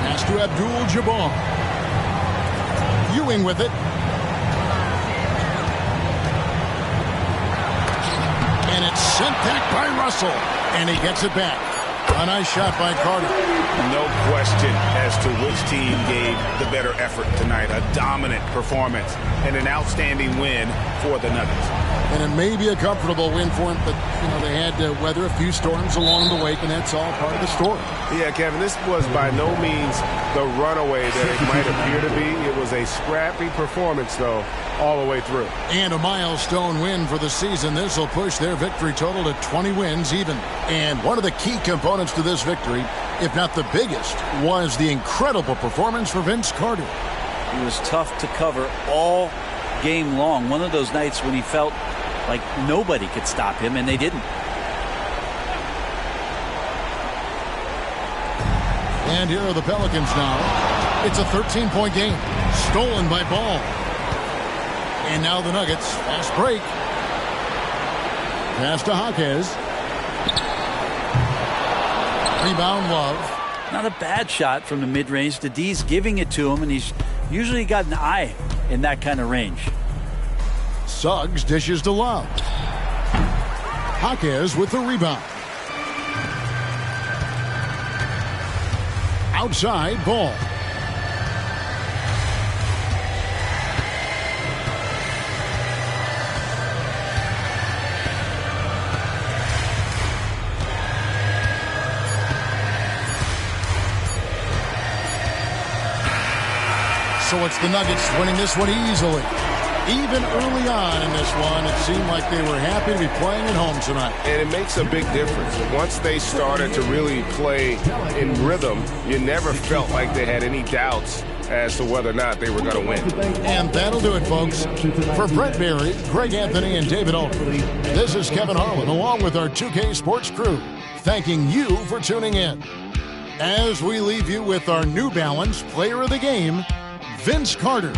Pass to Abdul-Jabbar. Ewing with it. And it's sent back by Russell. And he gets it back. A nice shot by Carter. No question as to which team gave the better effort tonight. A dominant performance and an outstanding win for the Nuggets. And it may be a comfortable win for them, but they had to weather a few storms along the way, and that's all part of the story. Yeah, Kevin, this was by no means the runaway that it might appear to be. It was a scrappy performance, though, all the way through. And a milestone win for the season. This will push their victory total to 20 wins even. And one of the key components to this victory, if not the biggest, was the incredible performance for Vince Carter. He was tough to cover all game long. One of those nights when he felt like nobody could stop him, and they didn't. And here are the Pelicans now. It's a 13-point game. Stolen by Ball. And now the Nuggets. Fast break. Pass to Jaquez. Rebound Love. Not a bad shot from the mid-range. The D's giving it to him, and he's usually got an eye in that kind of range. Suggs dishes to Love. Jaquez with the rebound. Outside Ball. So it's the Nuggets winning this one easily. Even early on in this one, it seemed like they were happy to be playing at home tonight. And it makes a big difference. Once they started to really play in rhythm, you never felt like they had any doubts as to whether or not they were going to win. And that'll do it, folks. For Brett Berry, Greg Anthony, and David Aldridge, this is Kevin Harlan, along with our 2K Sports crew, thanking you for tuning in. As we leave you with our New Balance Player of the Game, Vince Carter.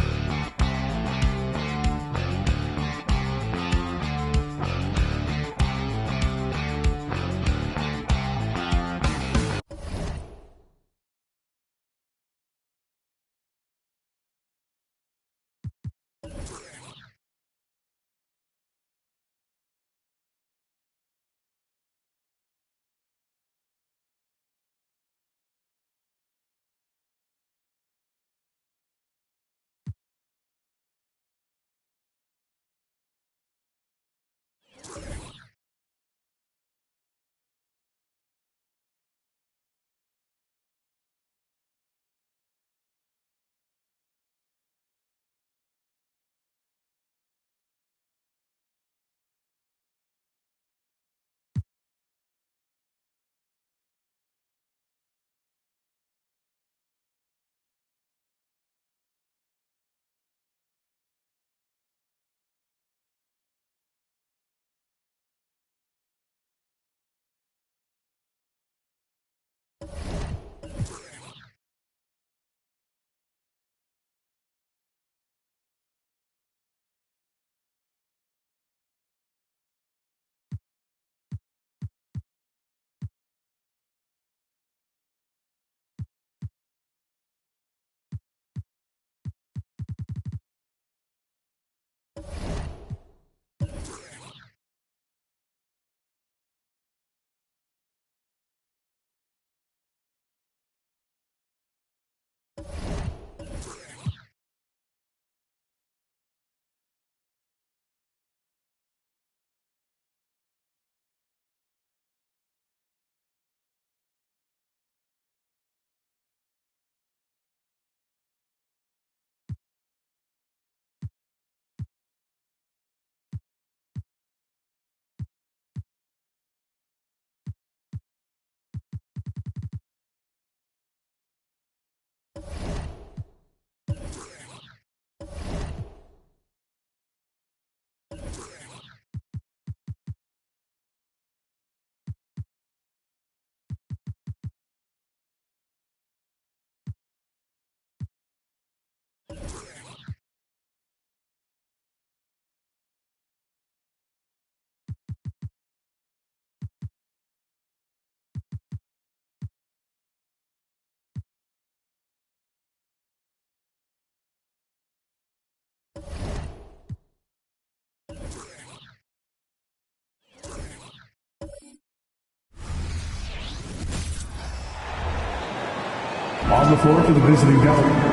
On the floor for the visiting Pelicans.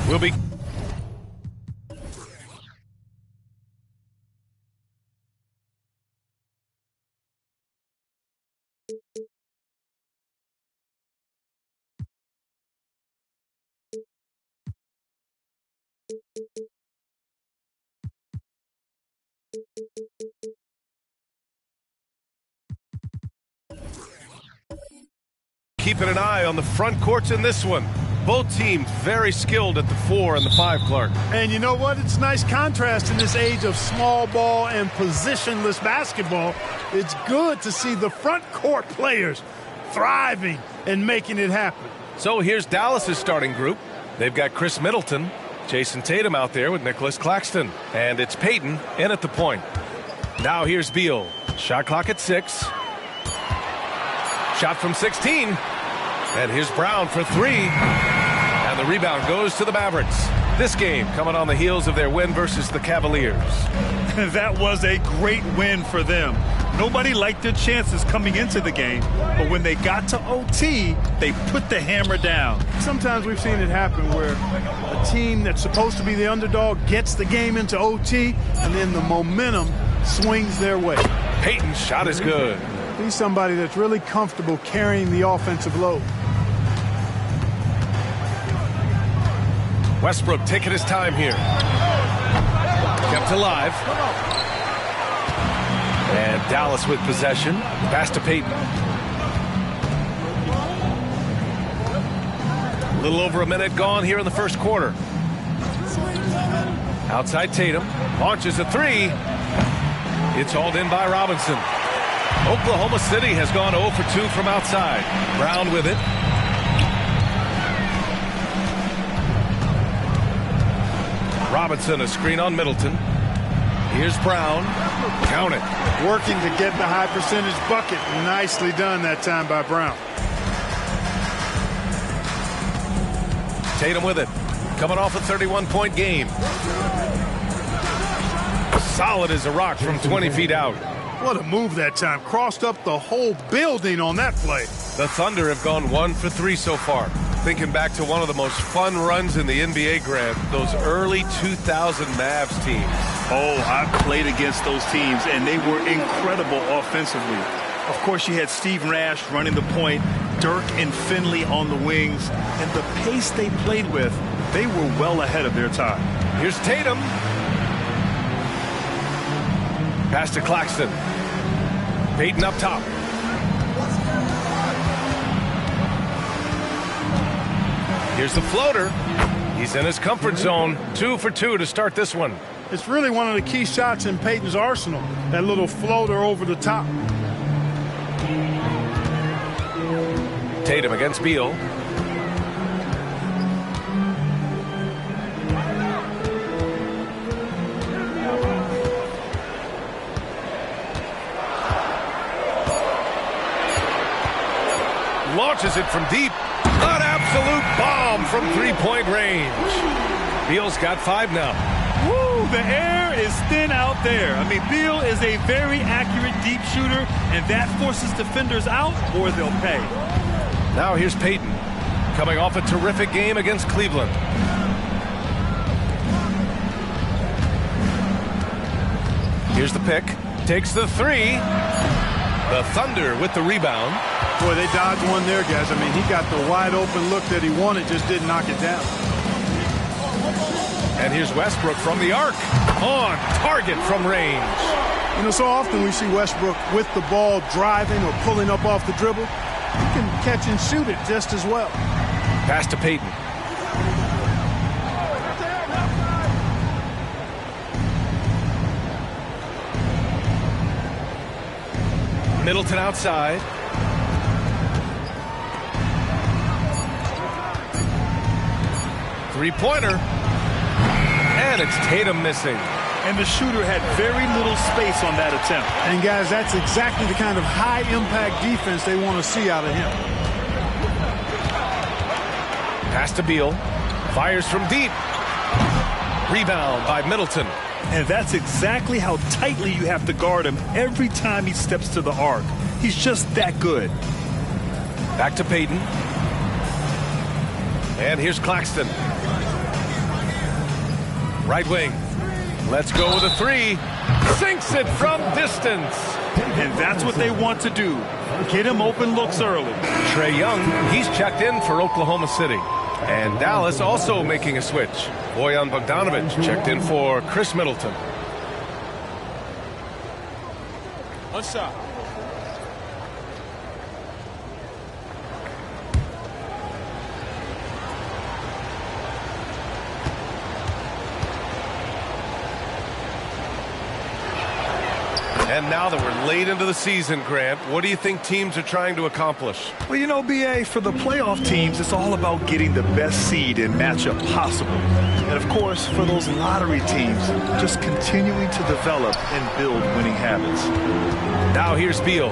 Will be. Keeping an eye on the front courts in this one. Both teams very skilled at the 4 and the 5, Clark. And you know what? It's nice contrast in this age of small ball and positionless basketball. It's good to see the front court players thriving and making it happen. So here's Dallas's starting group. They've got Chris Middleton, Jason Tatum out there with Nicholas Claxton. And it's Payton in at the point. Now here's Beal. Shot clock at 6. Shot from 16. And here's Brown for 3. And the rebound goes to the Mavericks. This game coming on the heels of their win versus the Cavaliers. That was a great win for them. Nobody liked their chances coming into the game, but when they got to OT, they put the hammer down. Sometimes we've seen it happen where a team that's supposed to be the underdog gets the game into OT, and then the momentum swings their way. Payton's shot is good. He's somebody that's really comfortable carrying the offensive load. Westbrook taking his time here. Kept alive. And Dallas with possession. Pass to Payton. A little over a minute gone here in the first quarter. Outside Tatum. Launches a 3. It's hauled in by Robinson. Oklahoma City has gone 0 for 2 from outside. Brown with it. Robinson, a screen on Middleton. Here's Brown. Count it. Working to get the high percentage bucket. Nicely done that time by Brown. Tatum with it. Coming off a 31-point game. Solid as a rock from 20 feet out. What a move that time. Crossed up the whole building on that play. The Thunder have gone 1 for 3 so far. Thinking back to one of the most fun runs in the NBA, Grant, those early 2000 Mavs teams. Oh, I've played against those teams, and they were incredible offensively. Of course, you had Steve Nash running the point, Dirk and Finley on the wings, and the pace they played with, they were well ahead of their time. Here's Tatum. Pass to Claxton. Payton up top. Here's the floater. He's in his comfort zone. 2 for 2 to start this one. It's really one of the key shots in Payton's arsenal. That little floater over the top. Tatum against Beal. Launches it from deep. An absolute bomb from three-point range. Beal's got 5 now. Woo, the air is thin out there. I mean, Beal is a very accurate deep shooter, and that forces defenders out or they'll pay. Now here's Payton, coming off a terrific game against Cleveland. Here's the pick. Takes the 3. The Thunder with the rebound. Boy, they dodged one there, guys. I mean, he got the wide open look that he wanted, just didn't knock it down. And here's Westbrook from the arc. On target from range. You know, so often we see Westbrook with the ball driving or pulling up off the dribble. He can catch and shoot it just as well. Pass to Payton. Middleton outside. Three-pointer. And it's Tatum missing. And the shooter had very little space on that attempt. And, guys, that's exactly the kind of high-impact defense they want to see out of him. Pass to Beal. Fires from deep. Rebound by Middleton. And that's exactly how tightly you have to guard him every time he steps to the arc. He's just that good. Back to Payton. And here's Claxton. Right wing. Let's go with a three. Sinks it from distance. And that's what they want to do. Get him open looks early. Trae Young, he's checked in for Oklahoma City. And Dallas also making a switch. Bojan Bogdanovic checked in for Chris Middleton. What's up? And now that we're late into the season, Grant, what do you think teams are trying to accomplish? Well, you know, B.A., for the playoff teams, it's all about getting the best seed and matchup possible. And, of course, for those lottery teams, just continuing to develop and build winning habits. Now here's Beal,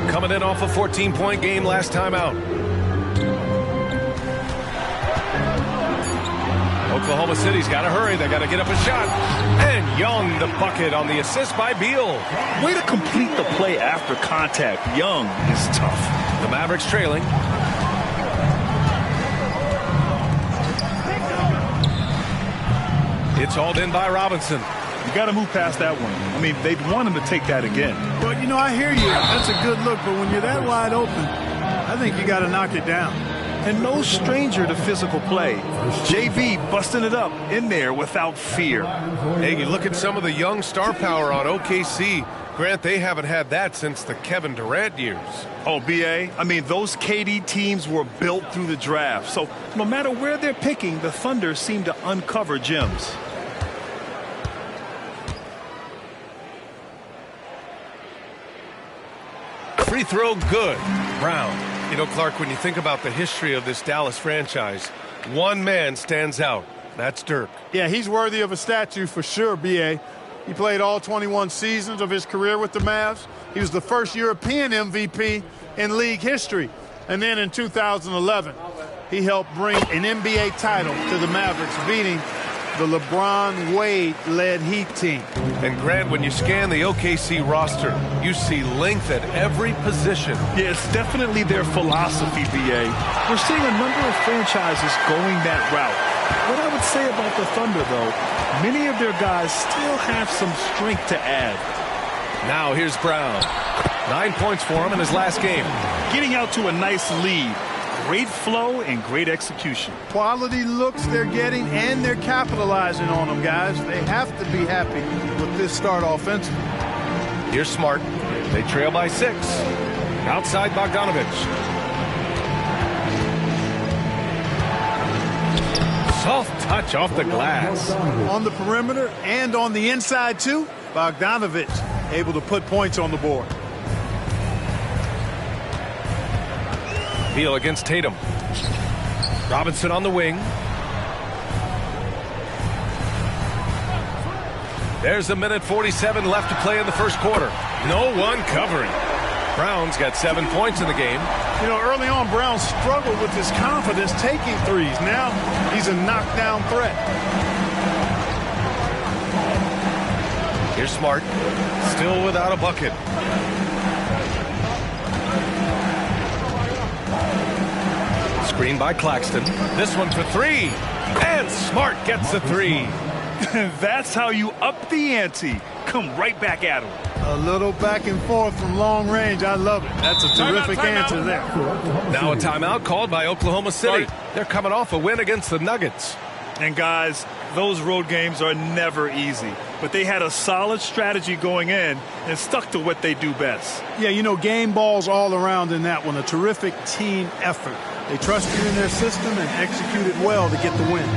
coming in off a 14-point game last time out. Oklahoma City's got to hurry. They got to get up a shot. And Young, the bucket on the assist by Beal. Way to complete the play after contact. Young is tough. The Mavericks trailing. It's hauled in by Robinson. You got to move past that one. I mean, they'd want him to take that again. Well, you know, I hear you. That's a good look, but when you're that wide open, I think you got to knock it down. And no stranger to physical play. JV busting it up in there without fear. Hey, you look at some of the young star power on OKC. Grant, they haven't had that since the Kevin Durant years. Oh, B.A., I mean, those KD teams were built through the draft. So no matter where they're picking, the Thunder seem to uncover gems. Free throw good. Brown. You know, Clark, when you think about the history of this Dallas franchise, one man stands out. That's Dirk. Yeah, he's worthy of a statue for sure, B.A. He played all 21 seasons of his career with the Mavs. He was the first European MVP in league history. And then in 2011, he helped bring an NBA title to the Mavericks, beating the LeBron Wade-led Heat team. And Grant, when you scan the OKC roster, you see length at every position. Yeah, it's definitely their philosophy, B.A. We're seeing a number of franchises going that route. What I would say about the Thunder, though, many of their guys still have some strength to add. Now here's Brown. 9 points for him in his last game. Getting out to a nice lead. Great flow and great execution. Quality looks they're getting, and they're capitalizing on them, guys. They have to be happy with this start offensively. Here's Smart. They trail by 6. Outside Bogdanovic. Soft touch off the glass. On the perimeter and on the inside, too. Bogdanovic able to put points on the board. Beal against Tatum. Robinson on the wing. There's a minute 47 left to play in the first quarter. No one covering. Brown's got 7 points in the game. You know, early on, Brown struggled with his confidence taking threes. Now he's a knockdown threat. Here's Smart. Still without a bucket. Screen by Claxton. This one for 3. And Smart gets the 3. That's how you up the ante. Come right back at him. A little back and forth from long range. I love it. That's a terrific answer there. Now a timeout called by Oklahoma City. They're coming off a win against the Nuggets. And guys, those road games are never easy. But they had a solid strategy going in and stuck to what they do best. Yeah, you know, game balls all around in that one. A terrific team effort. They trusted in their system and executed well to get the win.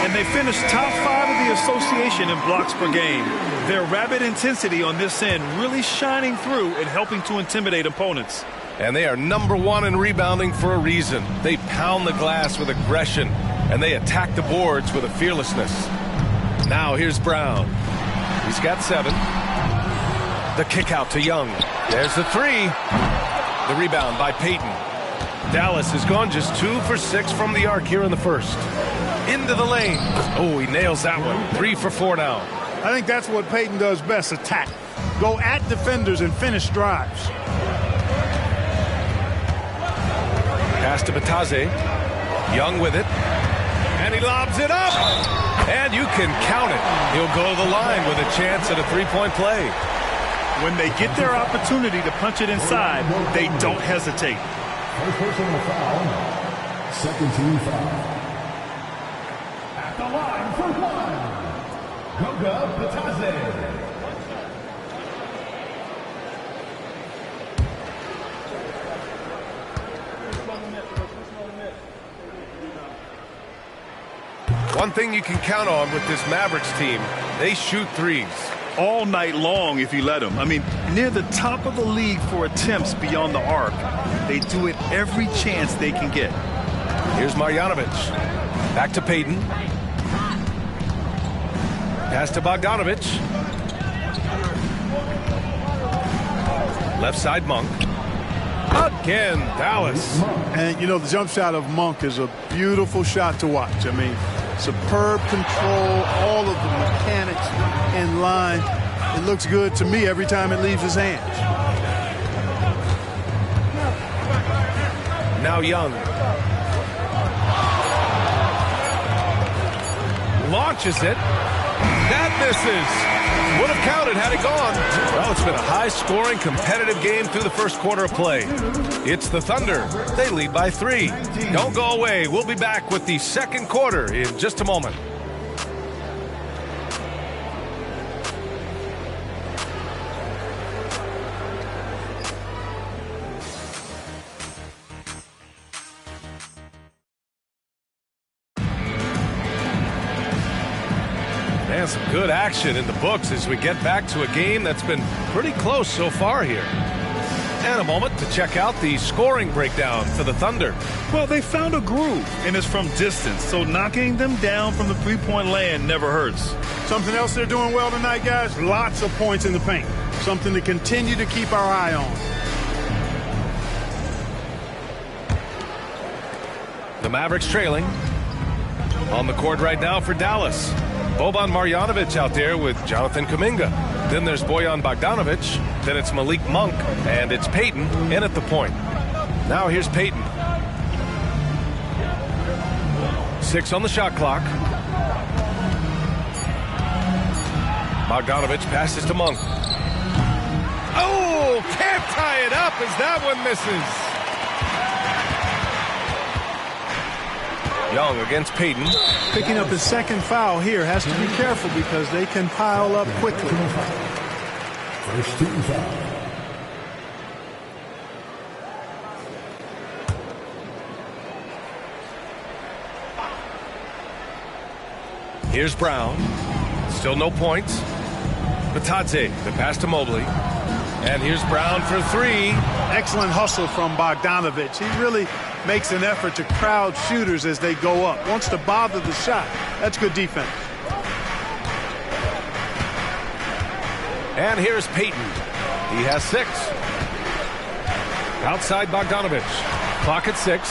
And they finished top 5 of the association in blocks per game. Their rapid intensity on this end really shining through and helping to intimidate opponents. And they are number 1 in rebounding for a reason. They pound the glass with aggression, and they attack the boards with a fearlessness. Now here's Brown. He's got 7. The kick out to Young. There's the 3. The rebound by Payton. Dallas has gone just 2 for 6 from the arc here in the first. Into the lane. Oh, he nails that one. 3 for 4 now. I think that's what Payton does best, attack. Go at defenders and finish drives. Pass to Bataze. Young with it. And he lobs it up. And you can count it. He'll go to the line with a chance at a 3-point play. When they get their opportunity to punch it inside, they don't hesitate. First personal foul. Second team foul. At the line for 1. Goga Bataze. One thing you can count on with this Mavericks team, they shoot threes. All night long if you let them. I mean, near the top of the league for attempts beyond the arc. They do it every chance they can get. Here's Marjanovic. Back to Payton. Pass to Bogdanovic. Left side Monk. Again, Dallas. And, you know, the jump shot of Monk is a beautiful shot to watch. I mean, superb control, all of the mechanics in line. It looks good to me every time it leaves his hands. Now Young. Launches it. That misses. Would have counted had it gone. Well, it's been a high-scoring, competitive game through the first quarter of play. It's the Thunder. They lead by 3. Don't go away. We'll be back with the second quarter in just a moment. And some good action in the books as we get back to a game that's been pretty close so far here. And a moment to check out the scoring breakdown for the Thunder. Well, they found a groove, and it's from distance, so knocking them down from the three-point land never hurts. Something else they're doing well tonight, guys, lots of points in the paint. Something to continue to keep our eye on. The Mavericks trailing. On the court right now for Dallas. Boban Marjanovic out there with Jonathan Kuminga. Then there's Bojan Bogdanovic. Then it's Malik Monk. And it's Payton in at the point. Now here's Payton. 6 on the shot clock. Bogdanovic passes to Monk. Oh, can't tie it up as that one misses. Young against Payton. Picking up his second foul here. Has to be careful because they can pile up quickly. First team foul. Here's Brown. Still no points. Bataze, the pass to Mobley. And here's Brown for 3. Excellent hustle from Bogdanovic. He really makes an effort to crowd shooters as they go up. Wants to bother the shot. That's good defense. And here's Payton. He has 6. Outside Bogdanovic. Clock at 6.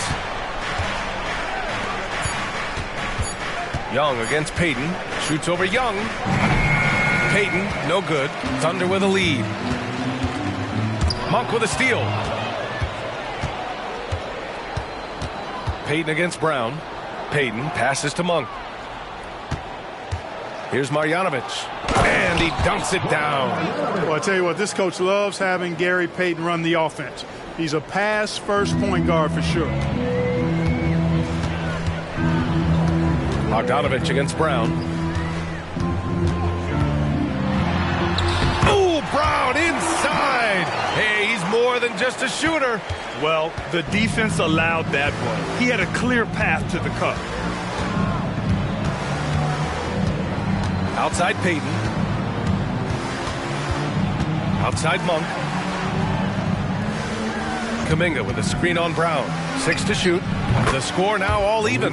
Young against Payton. Shoots over Young. Payton, no good. Thunder with a lead. Monk with a steal. Payton against Brown. Payton passes to Monk. Here's Marjanovic. And he dunks it down. Well, I tell you what, this coach loves having Gary Payton run the offense. He's a pass-first point guard for sure. Bogdanovic against Brown. Oh, Brown inside. Hey, he's more than just a shooter. Well, the defense allowed that one. He had a clear path to the cup. Outside Payton. Outside Monk. Kuminga with a screen on Brown. 6 to shoot. The score now all even.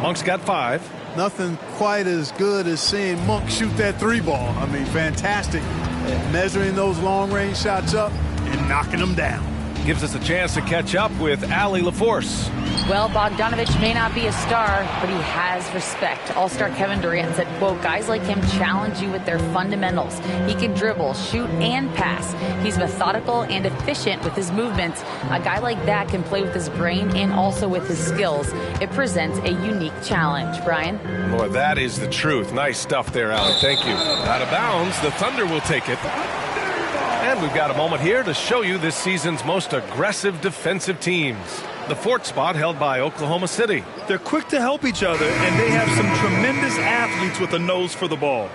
Monk's got 5. Nothing quite as good as seeing Monk shoot that 3 ball. I mean, fantastic at measuring those long-range shots up and knocking them down. Gives us a chance to catch up with Allie LaForce. Well, Bogdanovich may not be a star, but he has respect. All-star Kevin Durant said, quote, guys like him challenge you with their fundamentals. He can dribble, shoot, and pass. He's methodical and efficient with his movements. A guy like that can play with his brain and also with his skills. It presents a unique challenge. Brian? Boy, that is the truth. Nice stuff there, Allie. Thank you. Out of bounds, the Thunder will take it. And we've got a moment here to show you this season's most aggressive defensive teams. The 4th spot held by Oklahoma City. They're quick to help each other, and they have some tremendous athletes with a nose for the ball.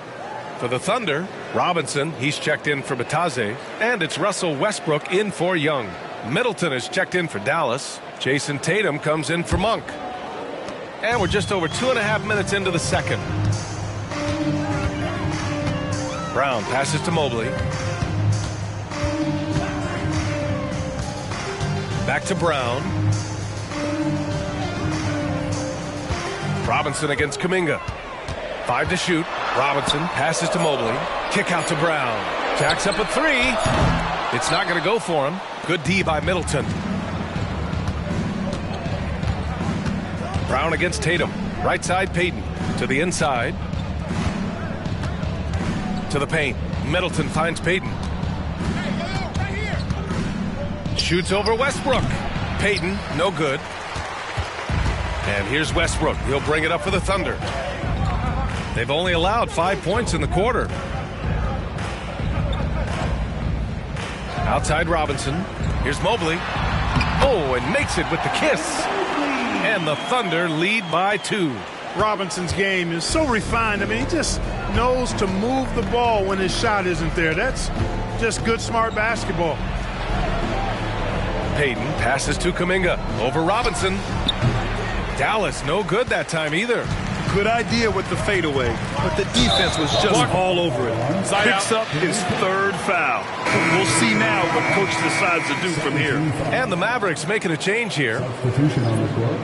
For the Thunder, Robinson, he's checked in for Batase, and it's Russell Westbrook in for Young. Middleton is checked in for Dallas. Jason Tatum comes in for Monk. And we're just over 2.5 minutes into the second. Brown passes to Mobley. Back to Brown. Robinson against Kuminga. 5 to shoot. Robinson passes to Mobley. Kick out to Brown. Jacks up a 3. It's not going to go for him. Good D by Middleton. Brown against Tatum. Right side Payton. To the inside. To the paint. Middleton finds Payton. Shoots over Westbrook. Payton, no good. And here's Westbrook. He'll bring it up for the Thunder. They've only allowed 5 points in the quarter. Outside Robinson. Here's Mobley. Oh, and makes it with the kiss. And the Thunder lead by 2. Robinson's game is so refined. I mean, he just knows to move the ball when his shot isn't there. That's just good, smart basketball. Payton passes to Kuminga. Over Robinson. Dallas no good that time either. Good idea with the fadeaway, but the defense was just all over it. Picks up his 3rd foul. We'll see now what coach decides to do from here. And the Mavericks making a change here. Substitution on the court.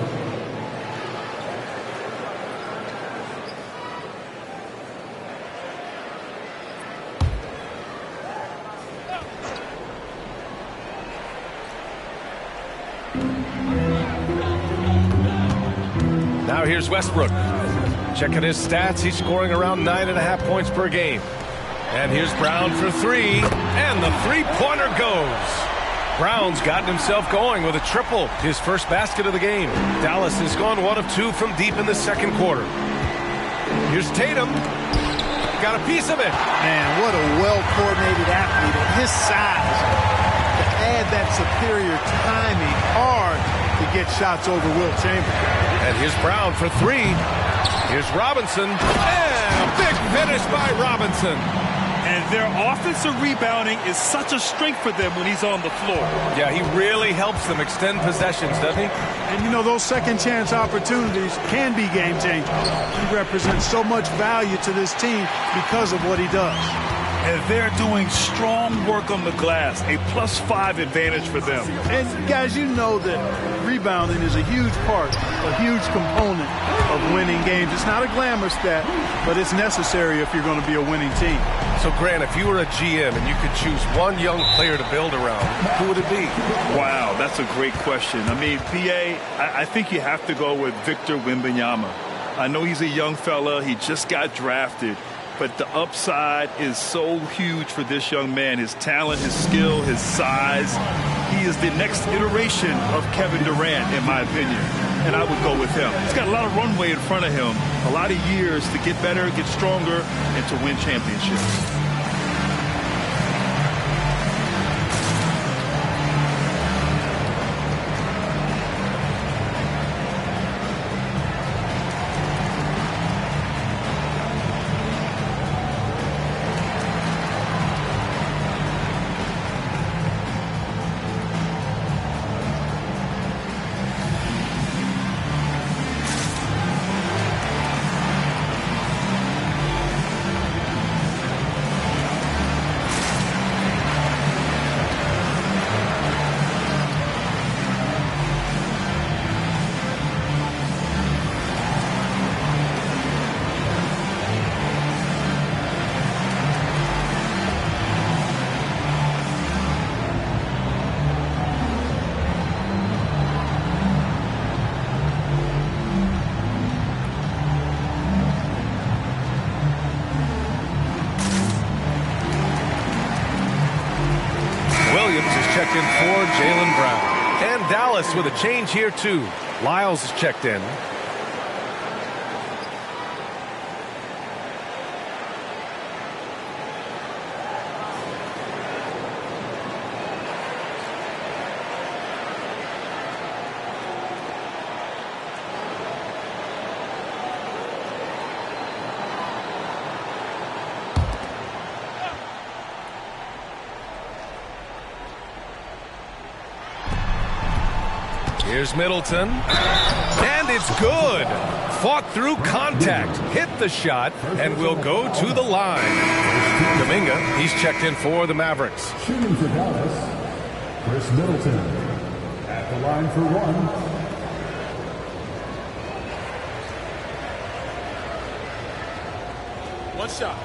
Now here's Westbrook. Checking his stats, he's scoring around 9.5 points per game. And here's Brown for 3, and the 3-pointer goes. Brown's gotten himself going with a triple, his first basket of the game. Dallas has gone 1 of 2 from deep in the second quarter. Here's Tatum. Got a piece of it. Man, what a well-coordinated athlete at his size. To add that superior timing, hard to get shots over Wilt Chamberlain. And here's Brown for 3. Here's Robinson. And a big finish by Robinson. And their offensive rebounding is such a strength for them when he's on the floor. Yeah, he really helps them extend possessions, doesn't he? And, you know, those second-chance opportunities can be game-changers. He represents so much value to this team because of what he does. And they're doing strong work on the glass, a +5 advantage for them. And, guys, you know that rebounding is a huge part, a huge component of winning games. It's not a glamour stat, but it's necessary if you're going to be a winning team. So, Grant, if you were a GM and you could choose one young player to build around, who would it be? Wow, that's a great question. I mean, B.A., I think you have to go with Victor Wembanyama. I know he's a young fella. He just got drafted. But the upside is so huge for this young man. His talent, his skill, his size. He is the next iteration of Kevin Durant, in my opinion. And I would go with him. He's got a lot of runway in front of him. A lot of years to get better, get stronger, and to win championships. Dallas with a change here, too. Lyles is checked in. Here's Middleton, and it's good. Fought through contact, hit the shot, and will go to the line. Kuminga, he's checked in for the Mavericks. Shooting for Dallas, Chris Middleton. At the line for one. One shot.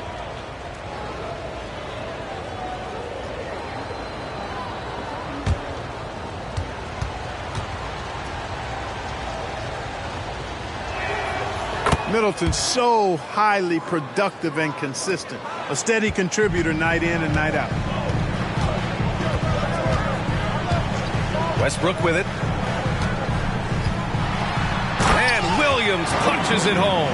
Middleton's so highly productive and consistent. A steady contributor night in and night out. Westbrook with it. And Williams punches it home.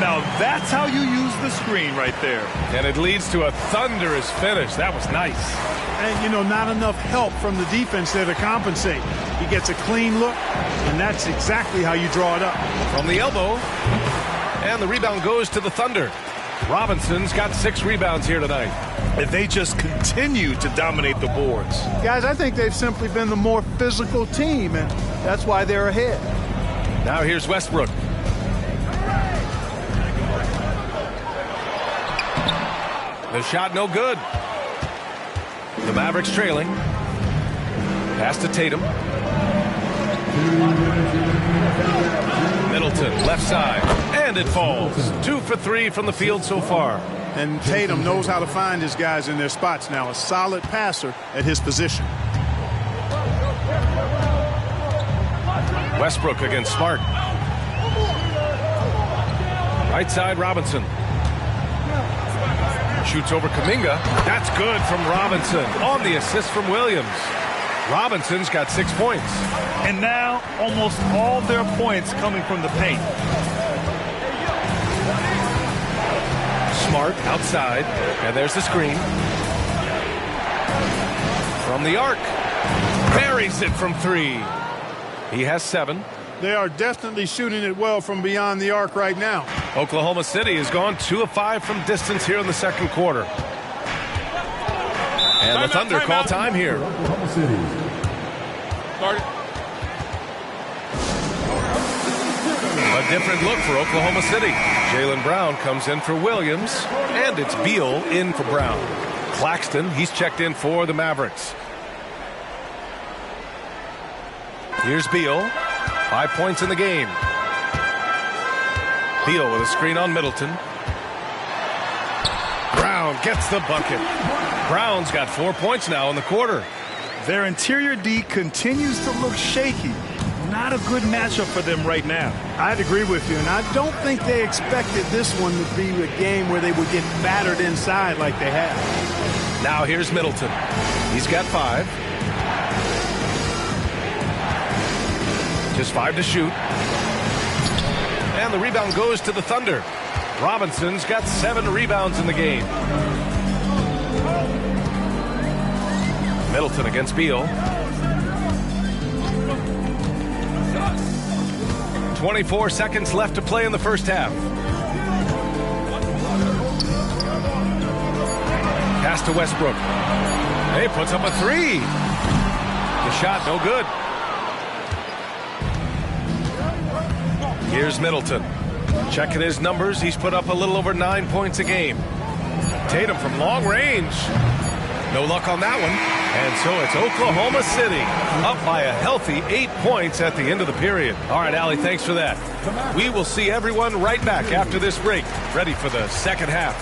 Now that's how you use the screen right there. And it leads to a thunderous finish. That was nice. And, you know, not enough help from the defense there to compensate. He gets a clean look, and that's exactly how you draw it up. From the elbow. And the rebound goes to the Thunder. Robinson's got 6 rebounds here tonight. And they just continue to dominate the boards. Guys, I think they've simply been the more physical team, and that's why they're ahead. Now here's Westbrook. The shot no good. The Mavericks trailing. Pass to Tatum. Middleton, left side, and it falls. 2 for 3 from the field so far. And Tatum knows how to find his guys in their spots now. A solid passer at his position. Westbrook against Smart. Right side, Robinson. Shoots over Kuminga. That's good from Robinson on the assist from Williams. Robinson's got 6 points. And now almost all their points coming from the paint. Smart outside. And there's the screen. From the arc. Buries it from 3. He has 7. They are definitely shooting it well from beyond the arc right now. Oklahoma City has gone 2 of 5 from distance here in the second quarter. And the Thunder call time here. Oklahoma City. A different look for Oklahoma City. Jaylen Brown comes in for Williams, and it's Beal in for Brown. Claxton, he's checked in for the Mavericks. Here's Beal. 5 points in the game. Beal with a screen on Middleton. Brown gets the bucket. Brown's got 4 points now in the quarter. Their interior D continues to look shaky. Not a good matchup for them right now. I'd agree with you, and I don't think they expected this one to be a game where they would get battered inside like they have. Now here's Middleton. He's got 5. Just 5 to shoot. And the rebound goes to the Thunder. Robinson's got 7 rebounds in the game. Middleton against Beal. 24 seconds left to play in the first half. Pass to Westbrook. He puts up a 3. The shot no good. Here's Middleton. Checking his numbers, he's put up a little over 9 points a game. Tatum from long range. No luck on that one. And so it's Oklahoma City up by a healthy 8 points at the end of the period. All right, Allie, thanks for that. We will see everyone right back after this break, ready for the second half.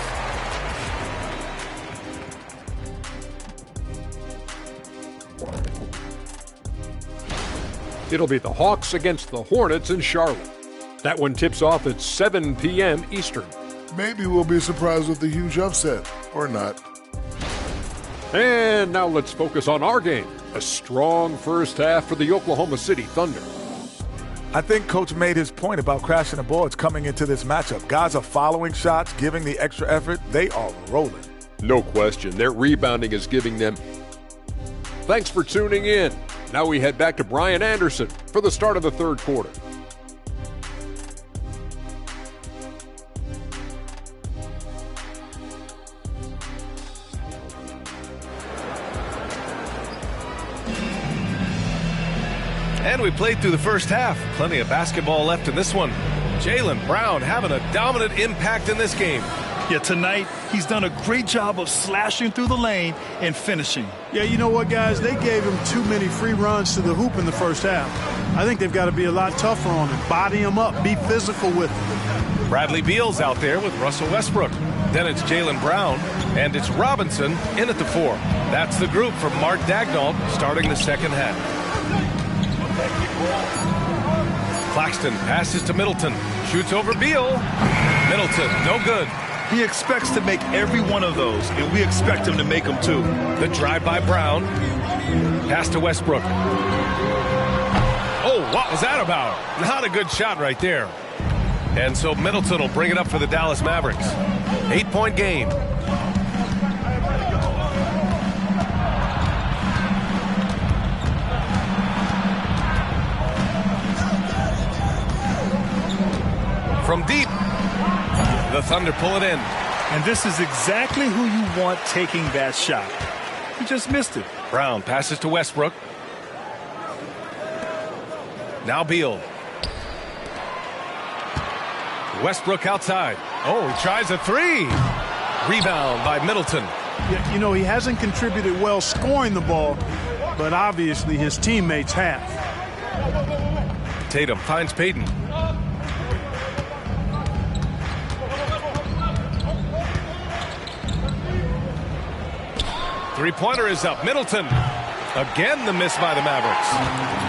It'll be the Hawks against the Hornets in Charlotte. That one tips off at 7 p.m. Eastern. Maybe we'll be surprised with a huge upset, or not. And now let's focus on our game. A strong first half for the Oklahoma City Thunder. I think Coach made his point about crashing the boards coming into this matchup. Guys are following shots, giving the extra effort. They are rolling. No question. Their rebounding is giving them. Thanks for tuning in. Now we head back to Brian Anderson for the start of the third quarter. And we played through the first half. Plenty of basketball left in this one. Jaylen Brown having a dominant impact in this game. Yeah, tonight he's done a great job of slashing through the lane and finishing. Yeah, you know what, guys? They gave him too many free runs to the hoop in the first half. I think they've got to be a lot tougher on him. Body him up. Be physical with him. Bradley Beal's out there with Russell Westbrook. Then it's Jaylen Brown, and it's Robinson in at the 4. That's the group for Mark Daigneault starting the second half. Claxton passes to Middleton. Shoots over Beal. Middleton, no good. He expects to make every one of those, and we expect him to make them too. The drive by Brown. Pass to Westbrook. Oh, what was that about? Not a good shot right there. And so Middleton will bring it up for the Dallas Mavericks. 8-point game. From deep, the Thunder pull it in. And this is exactly who you want taking that shot. He just missed it. Brown passes to Westbrook. Now Beal. Westbrook outside. Oh, he tries a 3. Rebound by Middleton. Yeah, you know, he hasn't contributed well scoring the ball, but obviously his teammates have. Tatum finds Payton. Three-pointer is up. Middleton. Again, the miss by the Mavericks.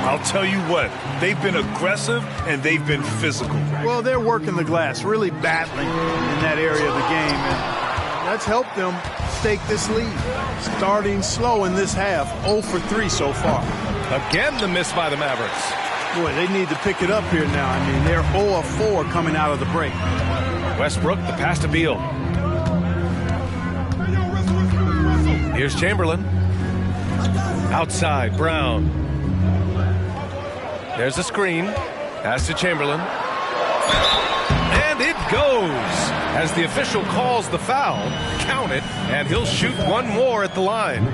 I'll tell you what, they've been aggressive and they've been physical. Well, they're working the glass, really battling in that area of the game, and that's helped them stake this lead. Starting slow in this half, 0 for 3 so far. Again, the miss by the Mavericks. Boy, they need to pick it up here now. I mean, they're 0 of 4 coming out of the break. Westbrook, the pass to Beal. Here's Chamberlain. Outside, Brown. There's a screen. Pass to Chamberlain. And it goes. As the official calls the foul, count it, and he'll shoot one more at the line.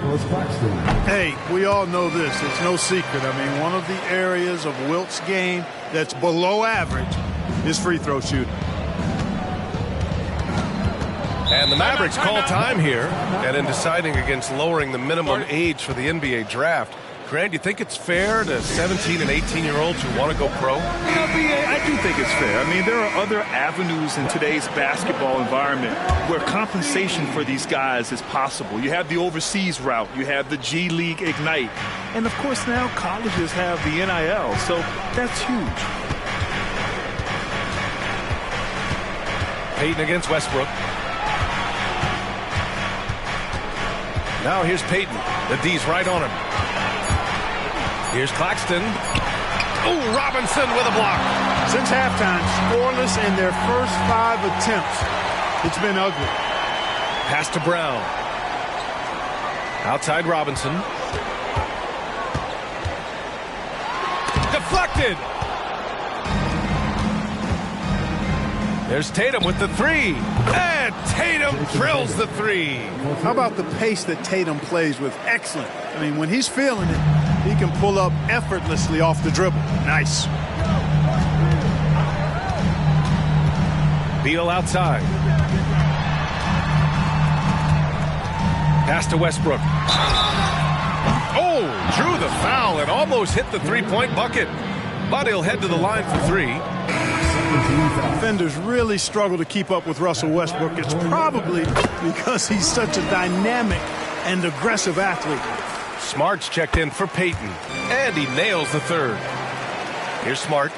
Hey, we all know this. It's no secret. I mean, one of the areas of Wilt's game that's below average is free throw shooting. And the Mavericks call time here. And in deciding against lowering the minimum age for the NBA draft, Grant, do you think it's fair to 17 and 18-year-olds who want to go pro? Yeah, I do think it's fair. I mean, there are other avenues in today's basketball environment where compensation for these guys is possible. You have the overseas route. You have the G League Ignite. And, of course, now colleges have the NIL. So that's huge. Payton against Westbrook. Now here's Payton. The D's right on him. Here's Claxton. Oh, Robinson with a block. Since halftime, scoreless in their first 5 attempts. It's been ugly. Pass to Brown. Outside Robinson. Deflected. There's Tatum with the 3. And Tatum drills the 3. How about the pace that Tatum plays with? Excellent. I mean, when he's feeling it, he can pull up effortlessly off the dribble. Nice. Beal outside. Pass to Westbrook. Oh, drew the foul and almost hit the three-point bucket. But he'll head to the line for 3. Defenders really struggle to keep up with Russell Westbrook. It's probably because he's such a dynamic and aggressive athlete. Smart's checked in for Payton, and he nails the 3rd. Here's Smart.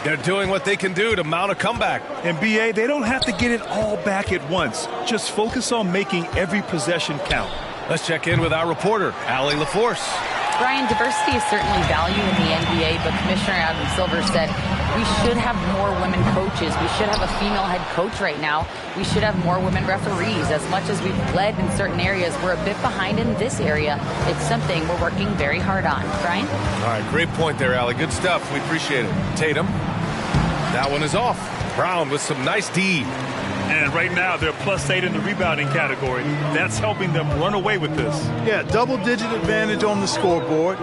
They're doing what they can do to mount a comeback. And BA, they don't have to get it all back at once. Just focus on making every possession count. Let's check in with our reporter, Allie LaForce. Brian, diversity is certainly valued in the NBA, but Commissioner Adam Silver said we should have more women coaches. We should have a female head coach right now. We should have more women referees. As much as we've led in certain areas, we're a bit behind in this area. It's something we're working very hard on. Brian? All right, great point there, Allie. Good stuff. We appreciate it. Tatum. That one is off. Brown with some nice D. And right now, they're +8 in the rebounding category. That's helping them run away with this. Yeah, double-digit advantage on the scoreboard.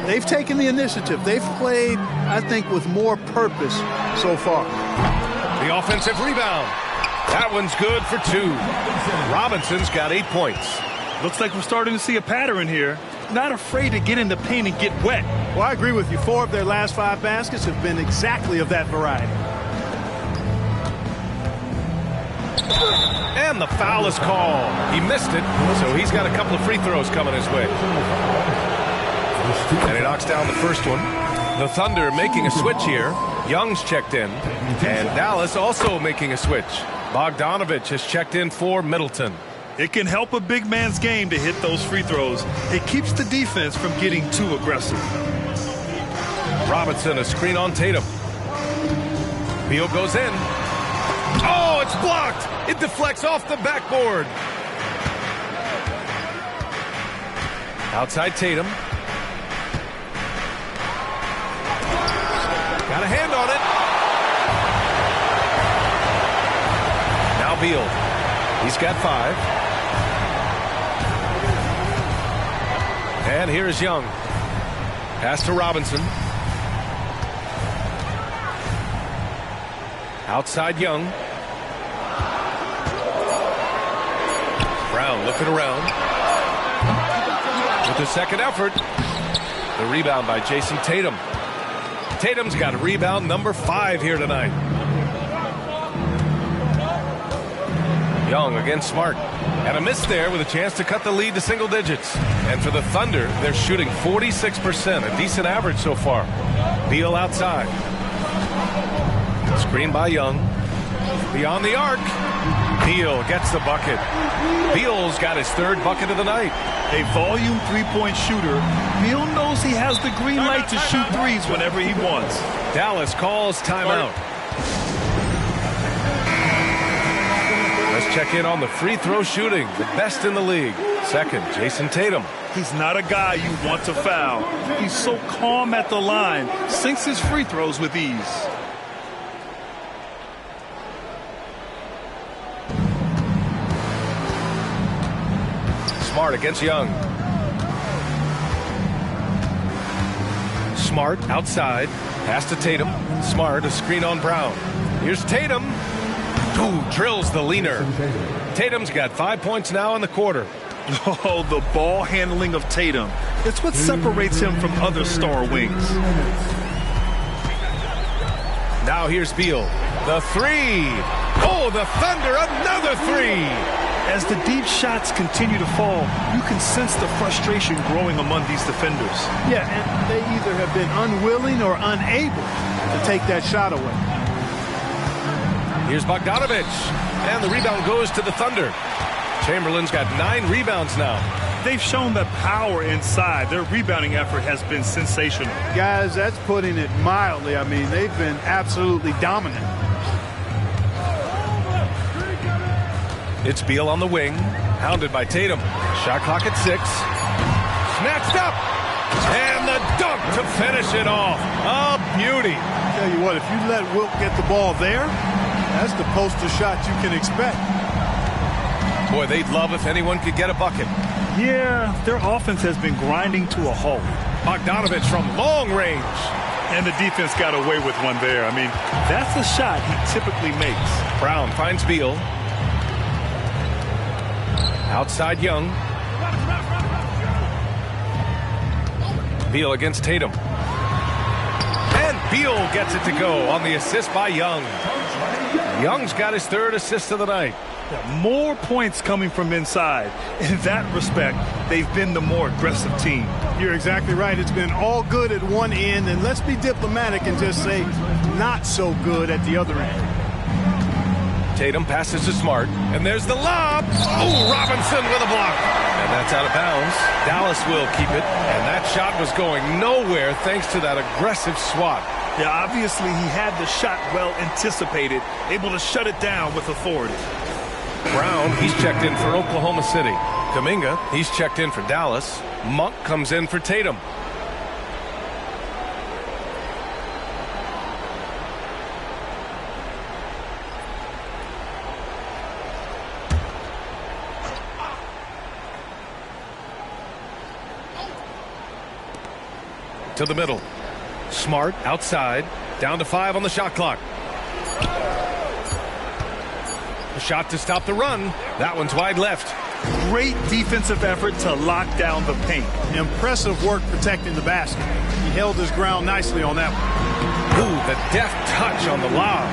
They've taken the initiative. They've played, I think, with more purpose so far. The offensive rebound. That one's good for 2. Robinson's got 8 points. Looks like we're starting to see a pattern here. Not afraid to get in the paint and get wet. Well, I agree with you. 4 of their last 5 baskets have been exactly of that variety. And the foul is called. He missed it, so he's got a couple of free throws coming his way. And he knocks down the first one. The Thunder making a switch here. Young's checked in. And Dallas also making a switch. Bogdanovich has checked in for Middleton. It can help a big man's game to hit those free throws. It keeps the defense from getting too aggressive. Robinson, a screen on Tatum. Beal goes in. Oh, it's blocked. It deflects off the backboard. Outside Tatum. Got a hand on it. Now Beal. He's got 5. And here's Young. Pass to Robinson. Outside Young. Brown looking around. With the second effort. The rebound by Jason Tatum. Tatum's got rebound number 5 here tonight. Young against Smart. And a miss there with a chance to cut the lead to single digits. And for the Thunder, they're shooting 46%, a decent average so far. Beal outside. Screen by Young. Beyond the arc. Beal gets the bucket. Beal's got his 3rd bucket of the night. A volume 3-point shooter. Beal knows he has the green light to shoot threes whenever he wants. Dallas calls timeout. Let's check in on the free throw shooting. The best in the league. Second, Jason Tatum. He's not a guy you want to foul. He's so calm at the line. Sinks his free throws with ease. Smart against Young. Smart outside. Pass to Tatum. Smart, a screen on Brown. Here's Tatum. Ooh, drills the leaner. Tatum's got 5 points now in the quarter. Oh, the ball handling of Tatum. It's what separates him from other star wings. Now here's Beal. The 3. Oh, the Thunder, another 3. As the deep shots continue to fall, you can sense the frustration growing among these defenders. Yeah, and they either have been unwilling or unable to take that shot away. Here's Bogdanovich. And the rebound goes to the Thunder. Chamberlain's got 9 rebounds now. They've shown that power inside. Their rebounding effort has been sensational. Guys, that's putting it mildly. I mean, they've been absolutely dominant. It's Beal on the wing, hounded by Tatum. Shot clock at 6. Snatched up. And the dunk to finish it off. A beauty. I'll tell you what, if you let Wilt get the ball there, that's the poster shot you can expect. Boy, they'd love if anyone could get a bucket. Yeah, their offense has been grinding to a halt. Bogdanovich from long range. And the defense got away with one there. I mean, that's a shot he typically makes. Brown finds Beal. Outside Young. Beal against Tatum. And Beal gets it to go on the assist by Young. Young's got his 3rd assist of the night. More points coming from inside. In that respect, they've been the more aggressive team. You're exactly right. It's been all good at one end, and let's be diplomatic and just say not so good at the other end. Tatum passes to Smart, and there's the lob. Oh, Robinson with a block. And that's out of bounds. Dallas will keep it, and that shot was going nowhere thanks to that aggressive swat. Yeah, obviously he had the shot well anticipated, able to shut it down with authority. Brown, he's checked in for Oklahoma City. Kuminga, he's checked in for Dallas. Monk comes in for Tatum. To the middle. Smart outside. Down to 5 on the shot clock. A shot to stop the run. That one's wide left. Great defensive effort to lock down the paint. Impressive work protecting the basket. He held his ground nicely on that one. Ooh, the deft touch on the lob.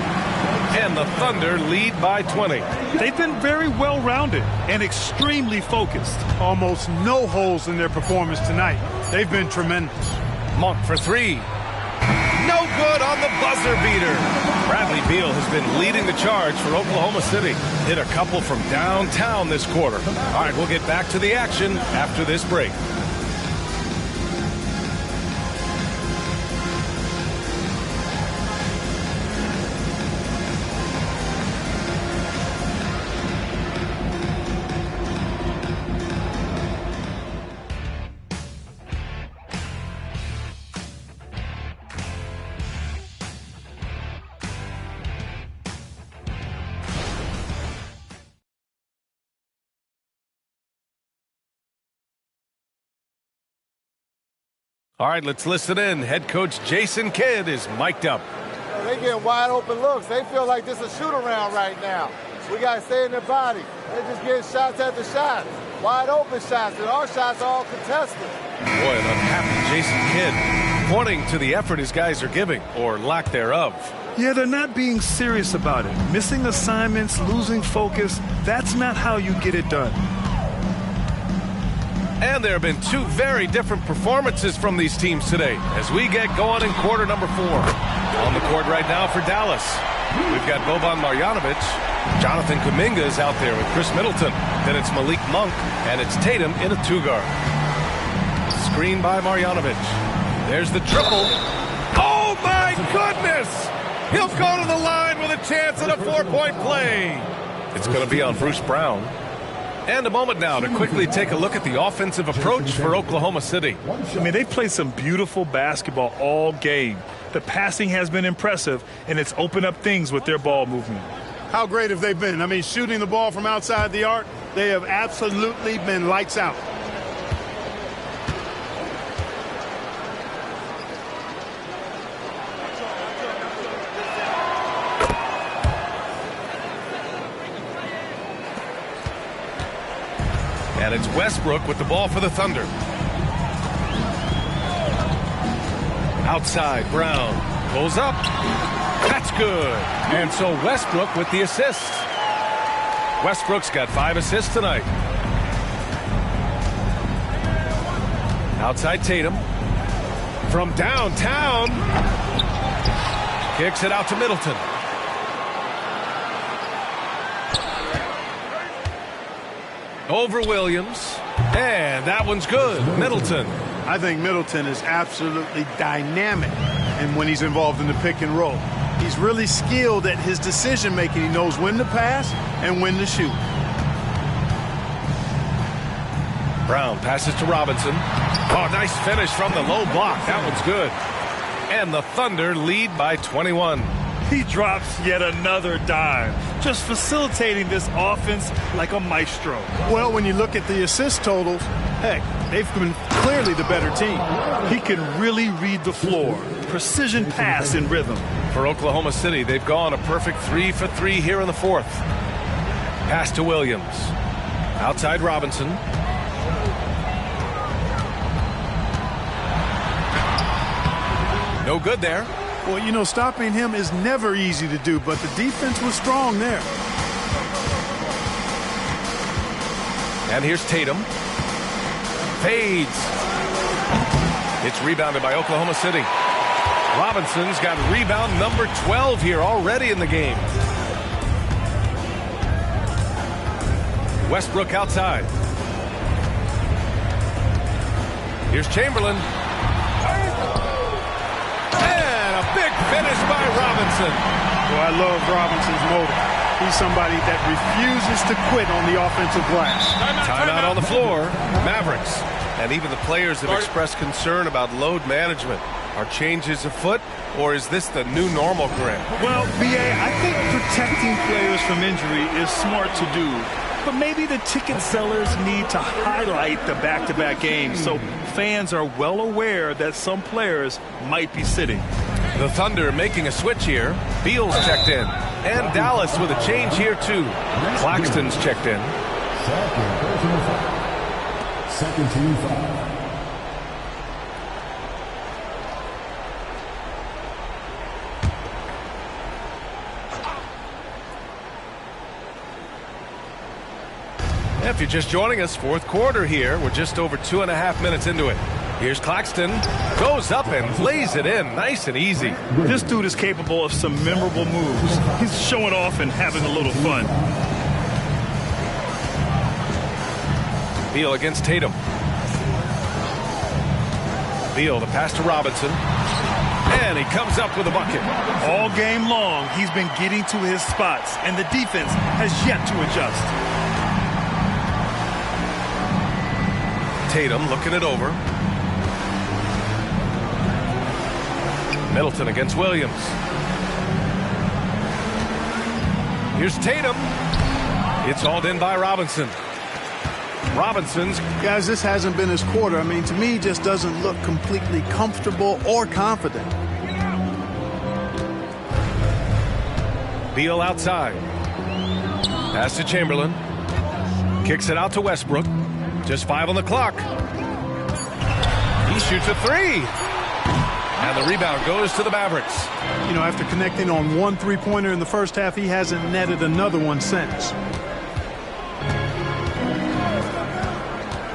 And the Thunder lead by 20. They've been very well-rounded and extremely focused. Almost no holes in their performance tonight. They've been tremendous. Monk for 3. No good on the buzzer beater. Bradley Beal has been leading the charge for Oklahoma City. Hit a couple from downtown this quarter. All right, we'll get back to the action after this break. All right, let's listen in. Head coach Jason Kidd is mic'd up. They getting wide open looks. They feel like this is a shoot around right now. We got to stay in their body. They're just getting shots after shots. Wide open shots, and our shots are all contested. Boy, an unhappy Jason Kidd pointing to the effort his guys are giving, or lack thereof. Yeah, they're not being serious about it. Missing assignments, losing focus, that's not how you get it done. And there have been 2 very different performances from these teams today as we get going in quarter number 4. On the court right now for Dallas, we've got Boban Marjanovic. Jonathan Kuminga is out there with Chris Middleton. Then it's Malik Monk, and it's Tatum in a 2-guard. Screen by Marjanovic. There's the triple. Oh, my goodness! He'll go to the line with a chance at a 4-point play. It's going to be on Bruce Brown. And a moment now to quickly take a look at the offensive approach for Oklahoma City. I mean, they've played some beautiful basketball all game. The passing has been impressive, and it's opened up things with their ball movement. How great have they been? I mean, shooting the ball from outside the arc, they have absolutely been lights out. And it's Westbrook with the ball for the Thunder. Outside, Brown pulls up. That's good. And so Westbrook with the assist. Westbrook's got 5 assists tonight. Outside Tatum. From downtown. Kicks it out to Middleton. Over Williams, and that one's good. Middleton. I think Middleton is absolutely dynamic, and when he's involved in the pick and roll, he's really skilled at his decision making. He knows when to pass and when to shoot. Brown passes to Robinson. Oh, nice finish from the low block. That one's good. And the Thunder lead by 21. He drops yet another dime, just facilitating this offense like a maestro. Well, when you look at the assist totals, heck, they've been clearly the better team. He can really read the floor. Precision pass in rhythm. For Oklahoma City, they've gone a perfect 3 for 3 here in the 4th. Pass to Williams. Outside Robinson. No good there. Well, you know, stopping him is never easy to do, but the defense was strong there. And here's Tatum. Fades. It's rebounded by Oklahoma City. Robinson's got rebound number 12 here already in the game. Westbrook outside. Here's Chamberlain. And a big finish by Robinson. Well, I love Robinson's motive. He's somebody that refuses to quit on the offensive glass. Timeout on the floor. Mavericks. And even the players have expressed concern about load management. Are changes afoot, or is this the new normal, Grant? Well, B.A., I think protecting players from injury is smart to do. But maybe the ticket sellers need to highlight the back-to-back games so fans are well aware that some players might be sitting. The Thunder making a switch here. Beal's checked in. And Dallas with a change here, too. Claxton's checked in. Second team foul. If you're just joining us, fourth quarter here. We're just over 2.5 minutes into it. Here's Claxton. Goes up and lays it in. Nice and easy. This dude is capable of some memorable moves. He's showing off and having a little fun. Beal against Tatum. Beal, the pass to Robinson. And he comes up with a bucket. All game long, he's been getting to his spots, and the defense has yet to adjust. Tatum looking it over. Middleton against Williams. Here's Tatum. It's hauled in by Robinson. Robinson's. Guys, this hasn't been his quarter. I mean, to me, he just doesn't look completely comfortable or confident. Beal outside. Pass to Chamberlain. Kicks it out to Westbrook. Just 5 on the clock. He shoots a 3. And the rebound goes to the Mavericks. You know, after connecting on one three-pointer in the first half, he hasn't netted another one since.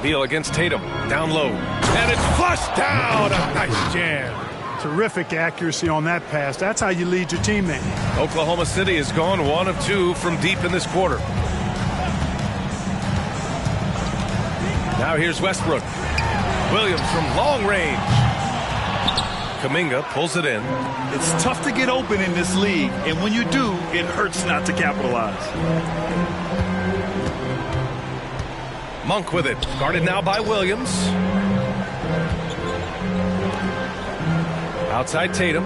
Beal against Tatum. Down low. And it's flushed down. A nice jam. Terrific accuracy on that pass. That's how you lead your teammate. Oklahoma City has gone 1 of 2 from deep in this quarter. Now here's Westbrook. Williams from long range. Kuminga pulls it in. It's tough to get open in this league, and when you do, it hurts not to capitalize. Monk with it. Guarded now by Williams. Outside Tatum.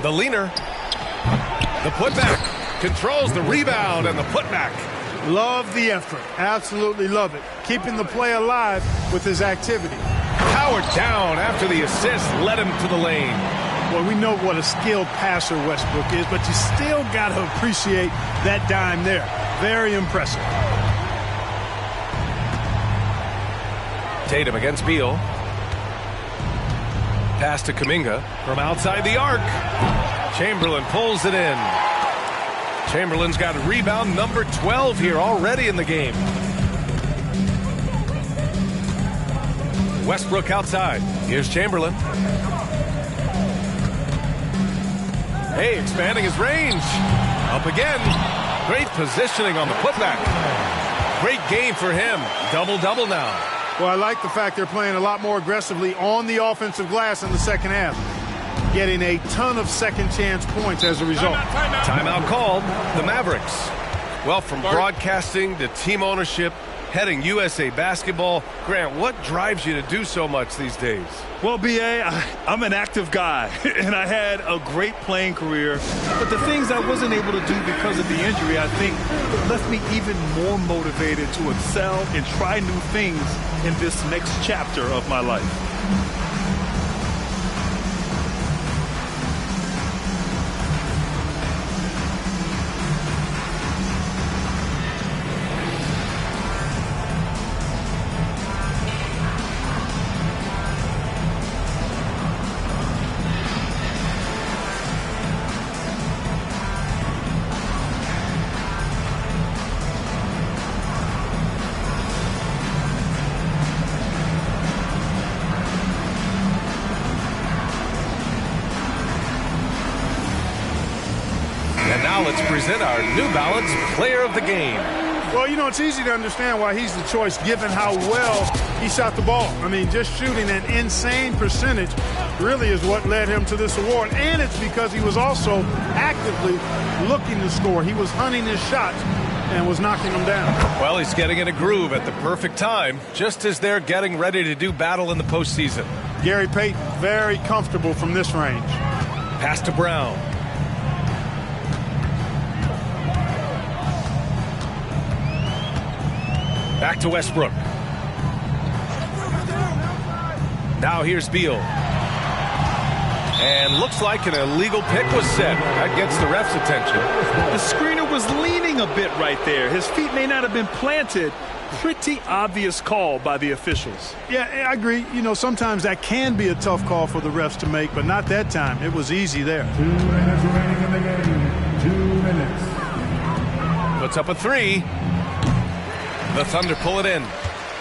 The leaner. The putback. Controls the rebound and the putback. Love the effort. Absolutely love it. Keeping the play alive with his activity. Powered down after the assist led him to the lane. Well, we know what a skilled passer Westbrook is, but you still got to appreciate that dime there. Very impressive. Tatum against Beal. Pass to Kuminga from outside the arc. Chamberlain pulls it in. Chamberlain's got rebound number 12 here already in the game. Westbrook outside. Here's Chamberlain. Hey, expanding his range. Up again. Great positioning on the putback. Great game for him. Double-double now. Well, I like the fact they're playing a lot more aggressively on the offensive glass in the second half. Getting a ton of second chance points as a result. Timeout called. The Mavericks. Well, from broadcasting to team ownership, heading USA Basketball, Grant, what drives you to do so much these days? Well, B.A., I'm an active guy, and I had a great playing career. But the things I wasn't able to do because of the injury, I think, left me even more motivated to excel and try new things in this next chapter of my life. Let's present our New Balance Player of the Game. Well, you know, it's easy to understand why he's the choice given how well he shot the ball. I mean, just shooting an insane percentage really is what led him to this award. And it's because he was also actively looking to score. He was hunting his shots and was knocking them down. Well, he's getting in a groove at the perfect time, just as they're getting ready to do battle in the postseason. Gary Payton, very comfortable from this range. Pass to Brown. Back to Westbrook. Now here's Beal. And looks like an illegal pick was set. That gets the ref's attention. The screener was leaning a bit right there. His feet may not have been planted. Pretty obvious call by the officials. Yeah, I agree. You know, sometimes that can be a tough call for the refs to make, but not that time. It was easy there. 2 minutes remaining in the game. 2 minutes. Puts up a three. The Thunder pull it in.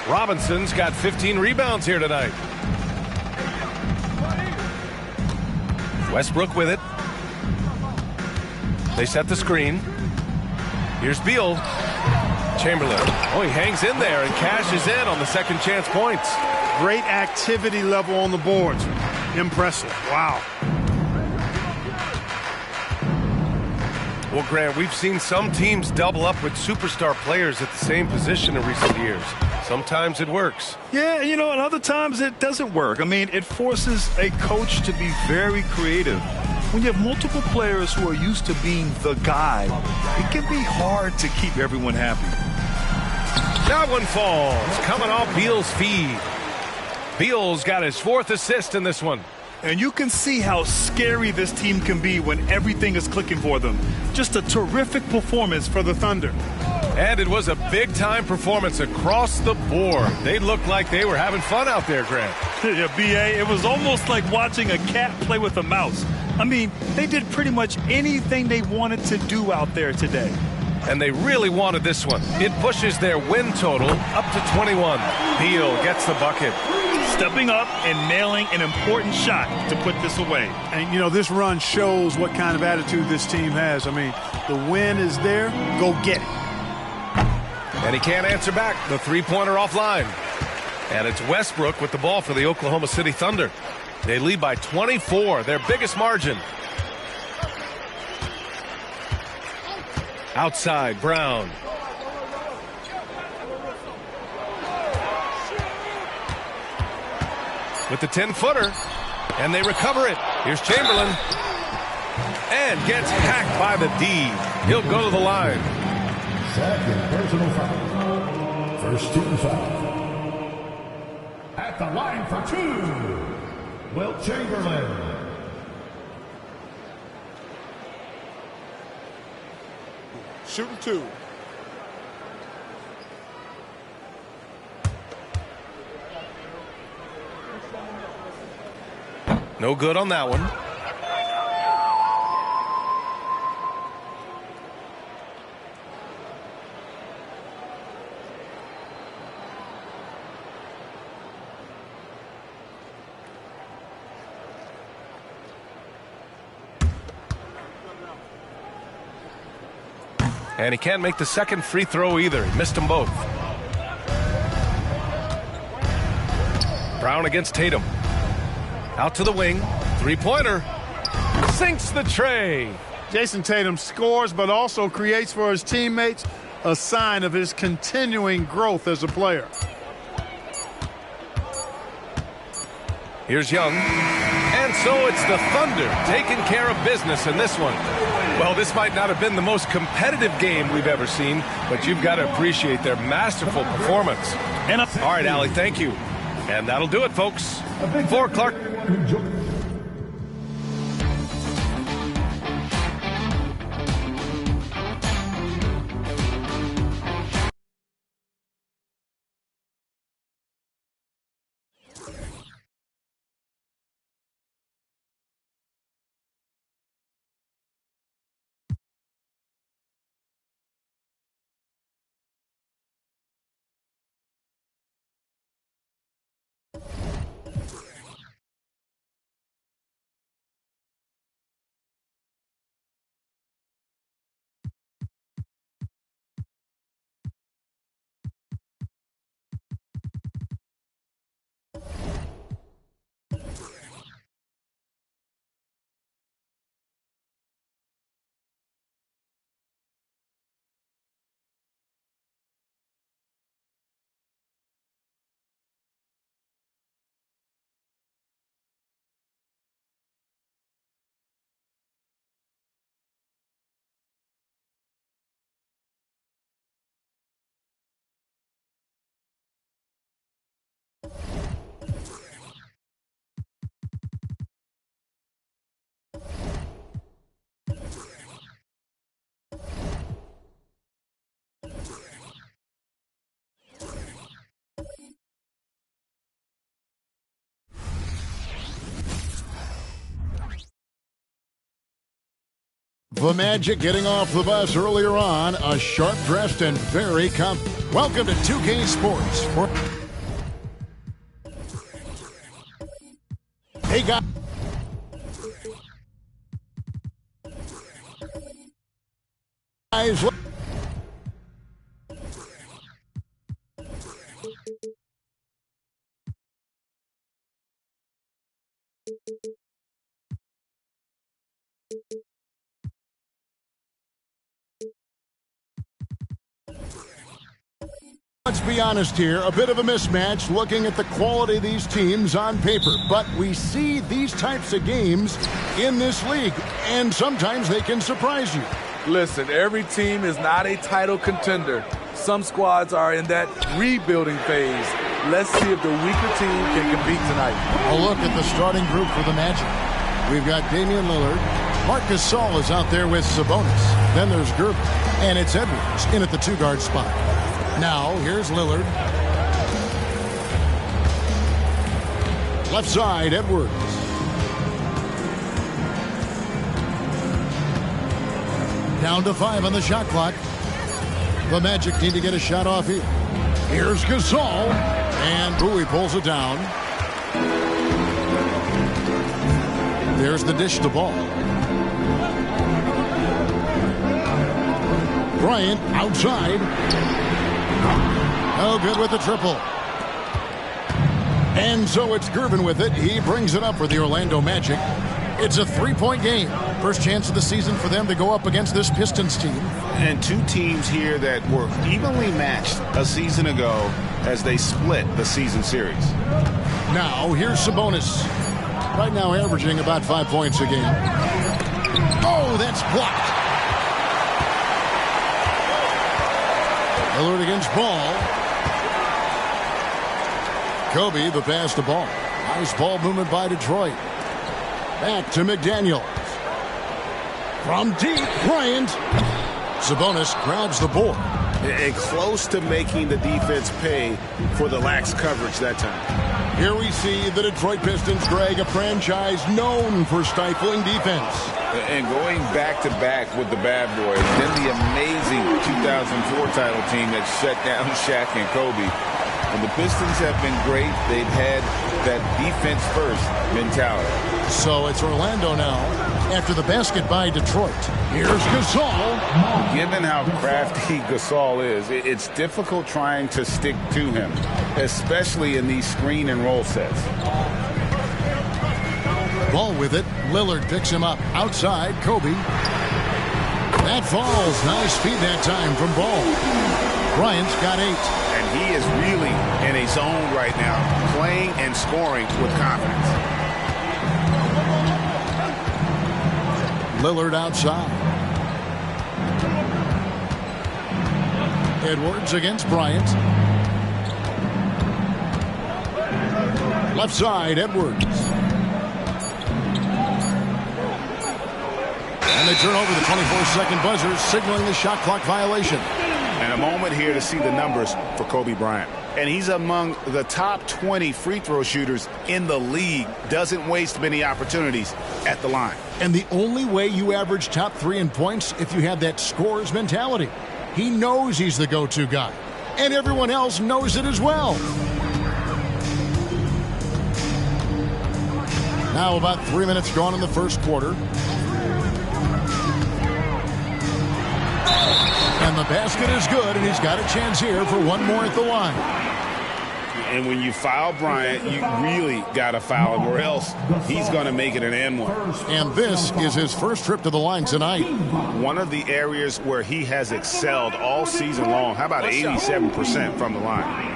Robinson's got 15 rebounds here tonight. Westbrook with it. They set the screen. Here's Beal. Chamberlain. Oh, he hangs in there and cashes in on the second chance points. Great activity level on the boards. Impressive. Wow. Well, Grant, we've seen some teams double up with superstar players at the same position in recent years. Sometimes it works. Yeah, you know, and other times it doesn't work. I mean, it forces a coach to be very creative. When you have multiple players who are used to being the guy, it can be hard to keep everyone happy. That one falls, coming off Beal's feed. Beal's got his 4th assist in this one. And you can see how scary this team can be when everything is clicking for them. Just a terrific performance for the Thunder. And it was a big-time performance across the board. They looked like they were having fun out there, Grant. Yeah, B.A., it was almost like watching a cat play with a mouse. I mean, they did pretty much anything they wanted to do out there today. And they really wanted this one. It pushes their win total up to 21. Beal gets the bucket. Stepping up and nailing an important shot to put this away. And, you know, this run shows what kind of attitude this team has. I mean, the win is there. Go get it. And he can't answer back. The three-pointer offline. And it's Westbrook with the ball for the Oklahoma City Thunder. They lead by 24, their biggest margin. Outside, Brown. With the 10-footer, and they recover it. Here's Chamberlain. And gets hacked by the D. He'll go to the line. Second personal foul. First team foul. At the line for 2, Wilt Chamberlain. Shooting 2. No good on that one. And he can't make the second free throw either. He missed them both. Brown against Tatum. Out to the wing. Three-pointer. Sinks the tray. Jason Tatum scores, but also creates for his teammates a sign of his continuing growth as a player. Here's Young. And so it's the Thunder taking care of business in this one. Well, this might not have been the most competitive game we've ever seen, but you've got to appreciate their masterful performance. All right, Allie, thank you. And that'll do it, folks. For Clark. The Magic getting off the bus earlier on. A sharp-dressed and very confident. Welcome to 2K Sports. Hey, guys. Let's be honest here, a bit of a mismatch looking at the quality of these teams on paper. But we see these types of games in this league, and sometimes they can surprise you. Listen, every team is not a title contender. Some squads are in that rebuilding phase. Let's see if the weaker team can compete tonight. A look at the starting group for the Magic. We've got Damian Lillard. Marc Gasol is out there with Sabonis. Then there's Gerber. And it's Edwards in at the two-guard spot. Now, here's Lillard. Left side, Edwards. Down to 5 on the shot clock. The Magic need to get a shot off here. Here's Gasol. And Bowie pulls it down. There's the dish to ball. Bryant outside. Oh, good with the triple. And so it's Gervin with it. He brings it up for the Orlando Magic. It's a three-point game. First chance of the season for them to go up against this Pistons team. And two teams here that were evenly matched a season ago as they split the season series. Now, here's Sabonis. Right now averaging about 5 points a game. Oh, that's blocked. Lillard against Ball. Kobe, the pass to Ball. Nice ball movement by Detroit. Back to McDaniels. From deep, Bryant. Sabonis grabs the board. And close to making the defense pay for the lax coverage that time. Here we see the Detroit Pistons, Greg, a franchise known for stifling defense. And going back-to-back with the bad boys, then the amazing 2004 title team that shut down Shaq and Kobe. And the Pistons have been great. They've had that defense-first mentality. So it's Orlando now after the basket by Detroit. Here's Gasol. Given how crafty Gasol is, it's difficult trying to stick to him, especially in these screen and roll sets. Ball with it. Lillard picks him up. Outside, Kobe. That falls. Nice feed that time from Ball. Bryant's got 8. And he is really in a zone right now, playing and scoring with confidence. Lillard outside. Edwards against Bryant. Left side, Edwards. And they turn over the 24-second buzzer, signaling the shot clock violation. And a moment here to see the numbers for Kobe Bryant. And he's among the top 20 free throw shooters in the league. Doesn't waste many opportunities at the line. And the only way you average top 3 in points if you have that scorer's mentality. He knows he's the go-to guy. And everyone else knows it as well. Now about 3 minutes gone in the first quarter. And the basket is good, and he's got a chance here for one more at the line. And when you foul Bryant, you really got to foul him, or else he's going to make it an and-one. And this is his first trip to the line tonight. One of the areas where he has excelled all season long. How about 87% from the line?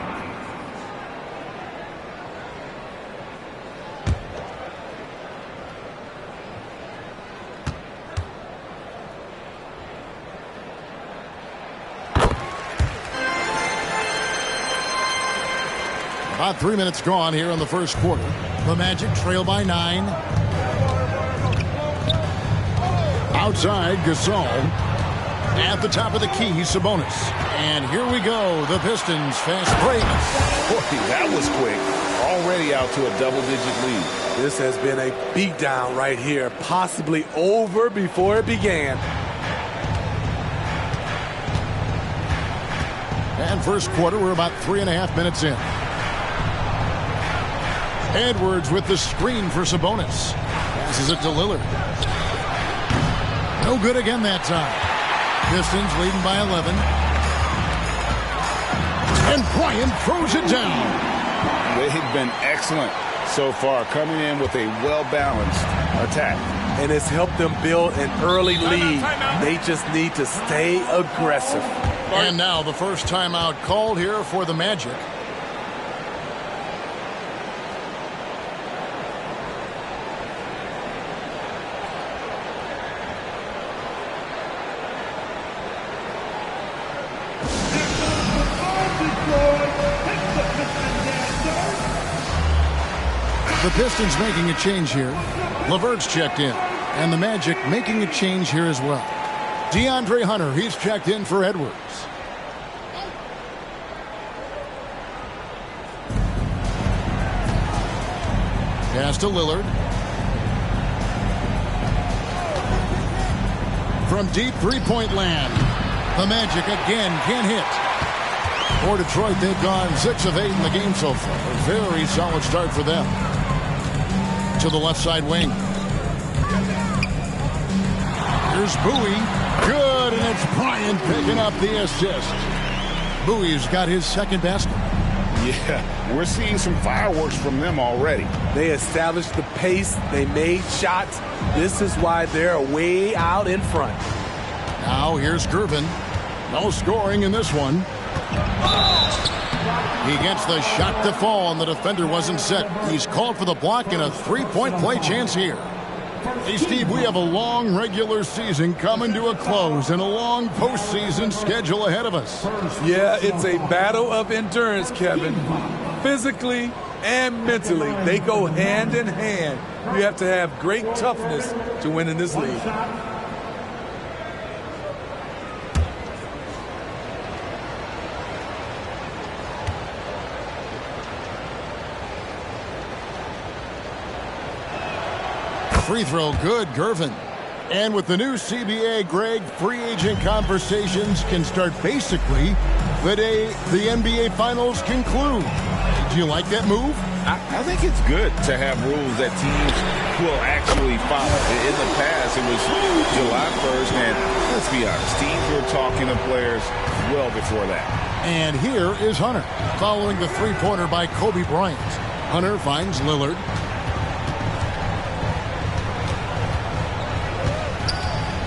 About 3 minutes gone here in the first quarter. The Magic trail by 9. Outside, Gasol. At the top of the key, Sabonis. And here we go, the Pistons fast break. Boy, that was quick. Already out to a double-digit lead. This has been a beatdown right here, possibly over before it began. And first quarter, we're about 3.5 minutes in. Edwards with the screen for Sabonis. Passes it to Lillard. No good again that time. Pistons leading by 11. And Bryant throws it down. They've been excellent so far, coming in with a well-balanced attack. And it's helped them build an early lead. They just need to stay aggressive. And now the first timeout called here for the Magic. The Pistons making a change here. LeVert's checked in. And the Magic making a change here as well. DeAndre Hunter, he's checked in for Edwards. Pass to Lillard. From deep three-point land. The Magic again can't hit. For Detroit, they've gone 6 of 8 in the game so far. A very solid start for them. To the left side wing. Here's Bowie. Good, and it's Bryant picking up the assist. Bowie's got his second basket. Yeah, we're seeing some fireworks from them already. They established the pace. They made shots. This is why they're way out in front. Now here's Gervin. No scoring in this one. He gets the shot to fall, and the defender wasn't set. He's called for the block and a three-point play chance here. Hey, Steve, we have a long regular season coming to a close and a long postseason schedule ahead of us. Yeah, it's a battle of endurance, Kevin. Physically and mentally, they go hand in hand. You have to have great toughness to win in this league. Free throw good, Gervin. And with the new CBA, Greg, free agent conversations can start basically the day the NBA Finals conclude. Do you like that move? I think it's good to have rules that teams will actually follow. In the past, it was July 1st, and let's be honest, teams were talking to players well before that. And here is Hunter, following the three-pointer by Kobe Bryant. Hunter finds Lillard.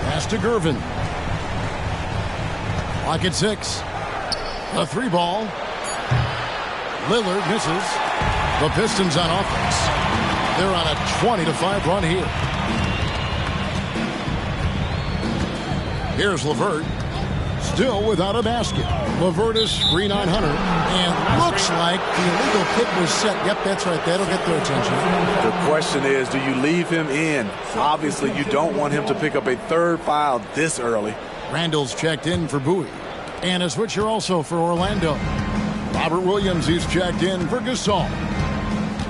Pass to Gervin. Clock at 6. A three ball. Lillard misses. The Pistons on offense. They're on a 20-5 run here. Here's LeVert. Still without a basket. LeVert is screen on Hunter. And looks like the illegal kick was set. Yep, that's right. That'll get their attention. The question is, do you leave him in? Obviously, you don't want him to pick up a third foul this early. Randall's checked in for Bowie. And a switcher also for Orlando. Robert Williams, he's checked in for Gasol.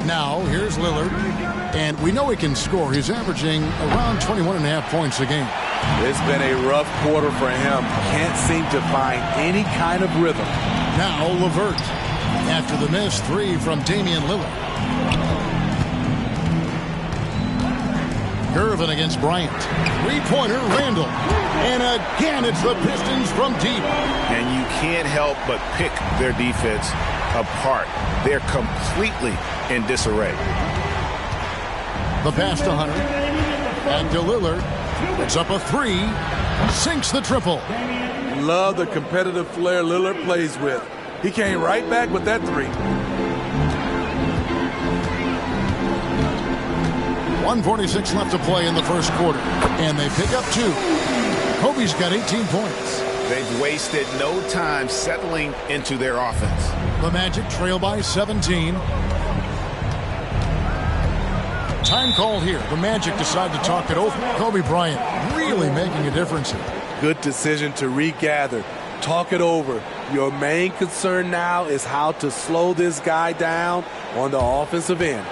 Now, here's Lillard. And we know he can score. He's averaging around 21.5 points a game. It's been a rough quarter for him. Can't seem to find any kind of rhythm. Now LeVert. After the missed three from Damian Lillard. Gervin against Bryant. Three-pointer, Randall. And again, it's the Pistons from deep. And you can't help but pick their defense apart. They're completely in disarray. The pass to Hunter. And to Lillard. It's up a three. Sinks the triple. Love the competitive flair Lillard plays with. He came right back with that three. 1:46 left to play in the first quarter. And they pick up 2. Kobe's got 18 points. They've wasted no time settling into their offense. The Magic trail by 17. Time called here. The Magic decide to talk it over. Kobe Bryant really making a difference here. Good decision to regather. Talk it over. Your main concern now is how to slow this guy down on the offensive end.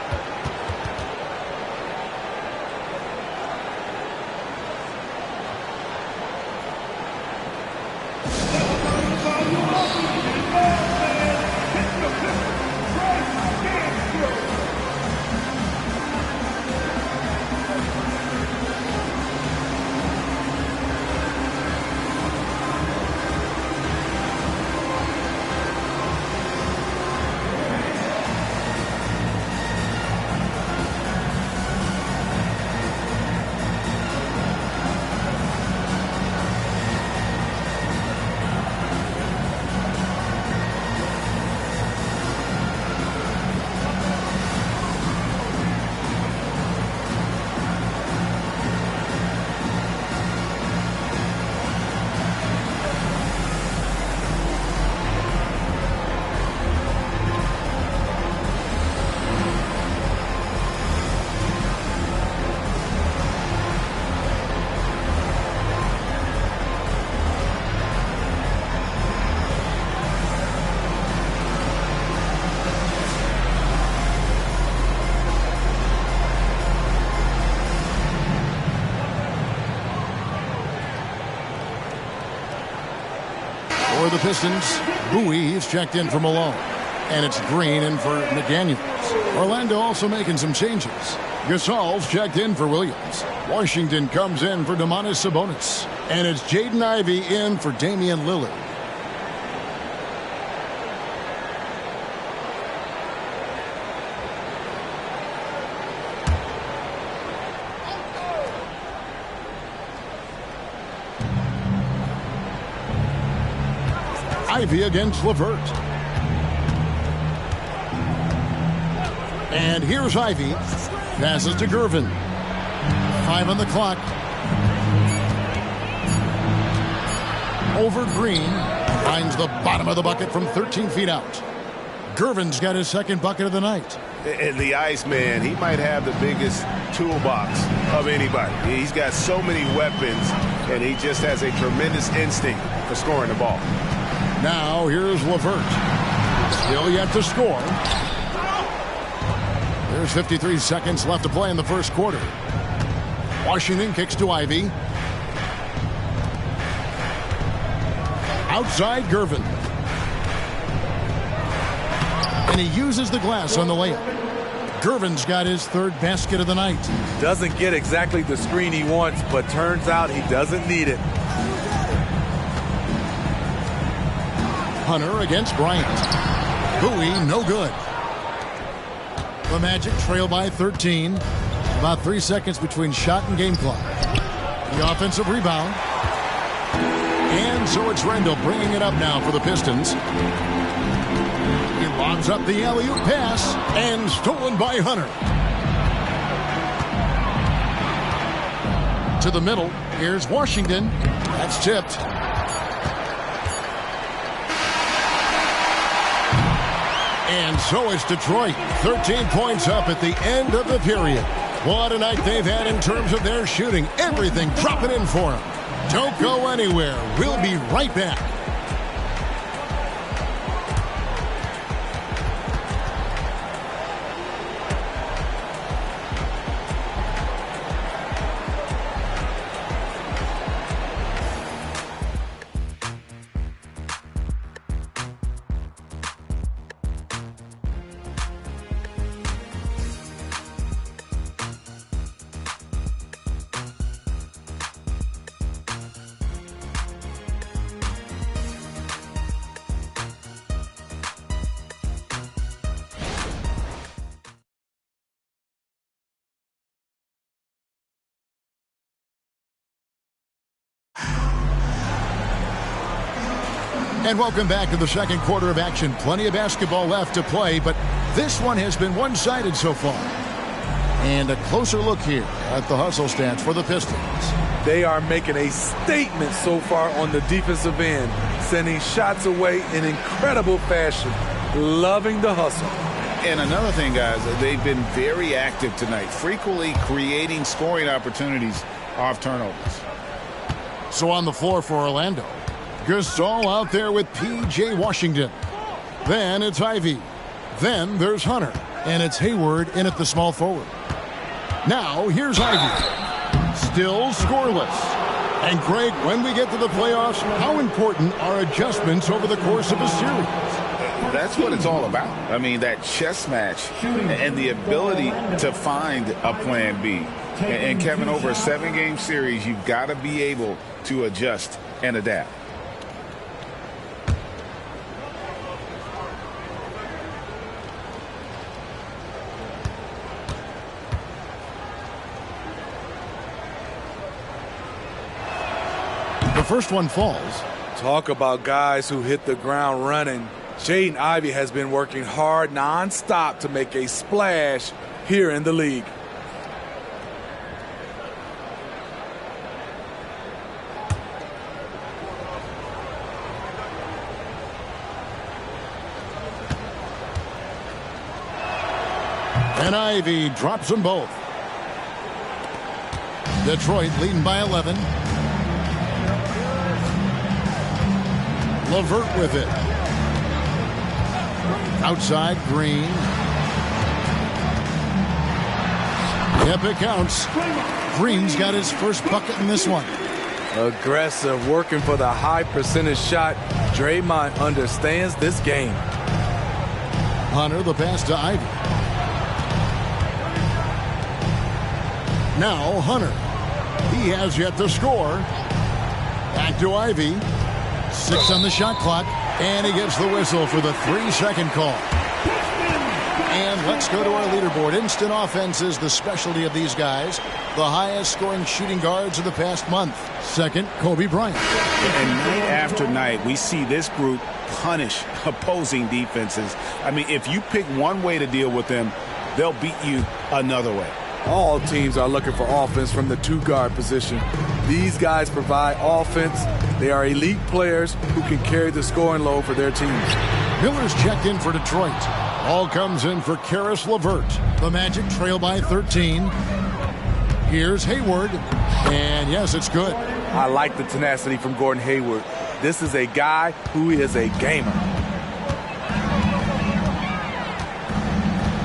For the Pistons, Bowie is checked in for Malone. And it's Green in for McDaniels. Orlando also making some changes. Gasol's checked in for Williams. Washington comes in for Domantas Sabonis. And it's Jaden Ivey in for Damian Lillard. Ivey against LeVert. And here's Ivey. Passes to Gervin. 5 on the clock. Over Green. Finds the bottom of the bucket from 13 feet out. Gervin's got his second bucket of the night. And the Iceman, he might have the biggest toolbox of anybody. He's got so many weapons, and he just has a tremendous instinct for scoring the ball. Now here's LeVert. Still yet to score. There's 53 seconds left to play in the first quarter. Washington kicks to Ivey. Outside Gervin. And he uses the glass on the layup. Gervin's got his third basket of the night. Doesn't get exactly the screen he wants, but turns out he doesn't need it. Hunter against Bryant. Bowie, no good. The Magic trail by 13. About 3 seconds between shot and game clock. The offensive rebound. And so it's Randall bringing it up now for the Pistons. He lobs up the alley-oop pass and stolen by Hunter. To the middle. Here's Washington. That's tipped. And so it's Detroit. 13 points up at the end of the period. What a night they've had in terms of their shooting. Everything dropping in for them. Don't go anywhere. We'll be right back. And welcome back to the second quarter of action. Plenty of basketball left to play, but this one has been one-sided so far. And a closer look here at the hustle stats for the Pistons. They are making a statement so far on the defensive end, sending shots away in incredible fashion. Loving the hustle. And another thing, guys, they've been very active tonight, frequently creating scoring opportunities off turnovers. So on the floor for Orlando, Gasol out there with P.J. Washington. Then it's Ivey. Then there's Hunter. And it's Hayward in at the small forward. Now here's Ivey. Still scoreless. And Greg, when we get to the playoffs, how important are adjustments over the course of a series? That's what it's all about. I mean, that chess match and the ability to find a plan B. And Kevin, over a 7-game series, you've got to be able to adjust and adapt. The first one falls. Talk about guys who hit the ground running. Jaden Ivey has been working hard nonstop to make a splash here in the league. And Ivey drops them both. Detroit leading by 11. LeVert with it. Outside, Green. Yep, it counts. Green's got his first bucket in this one. Aggressive, working for the high percentage shot. Draymond understands this game. Hunter, the pass to Ivey. Now Hunter. He has yet to score. Back to Ivey. 6 on the shot clock. And he gets the whistle for the 3-second call. And let's go to our leaderboard. Instant offense is the specialty of these guys. The highest scoring shooting guards of the past month. Second, Kobe Bryant. And night after night, we see this group punish opposing defenses. I mean, if you pick one way to deal with them, they'll beat you another way. All teams are looking for offense from the 2-guard position. These guys provide offense. They are elite players who can carry the scoring load for their teams. Miller's checked in for Detroit. All comes in for Karis LeVert. The Magic trail by 13. Here's Hayward. And yes, it's good. I like the tenacity from Gordon Hayward. This is a guy who is a gamer.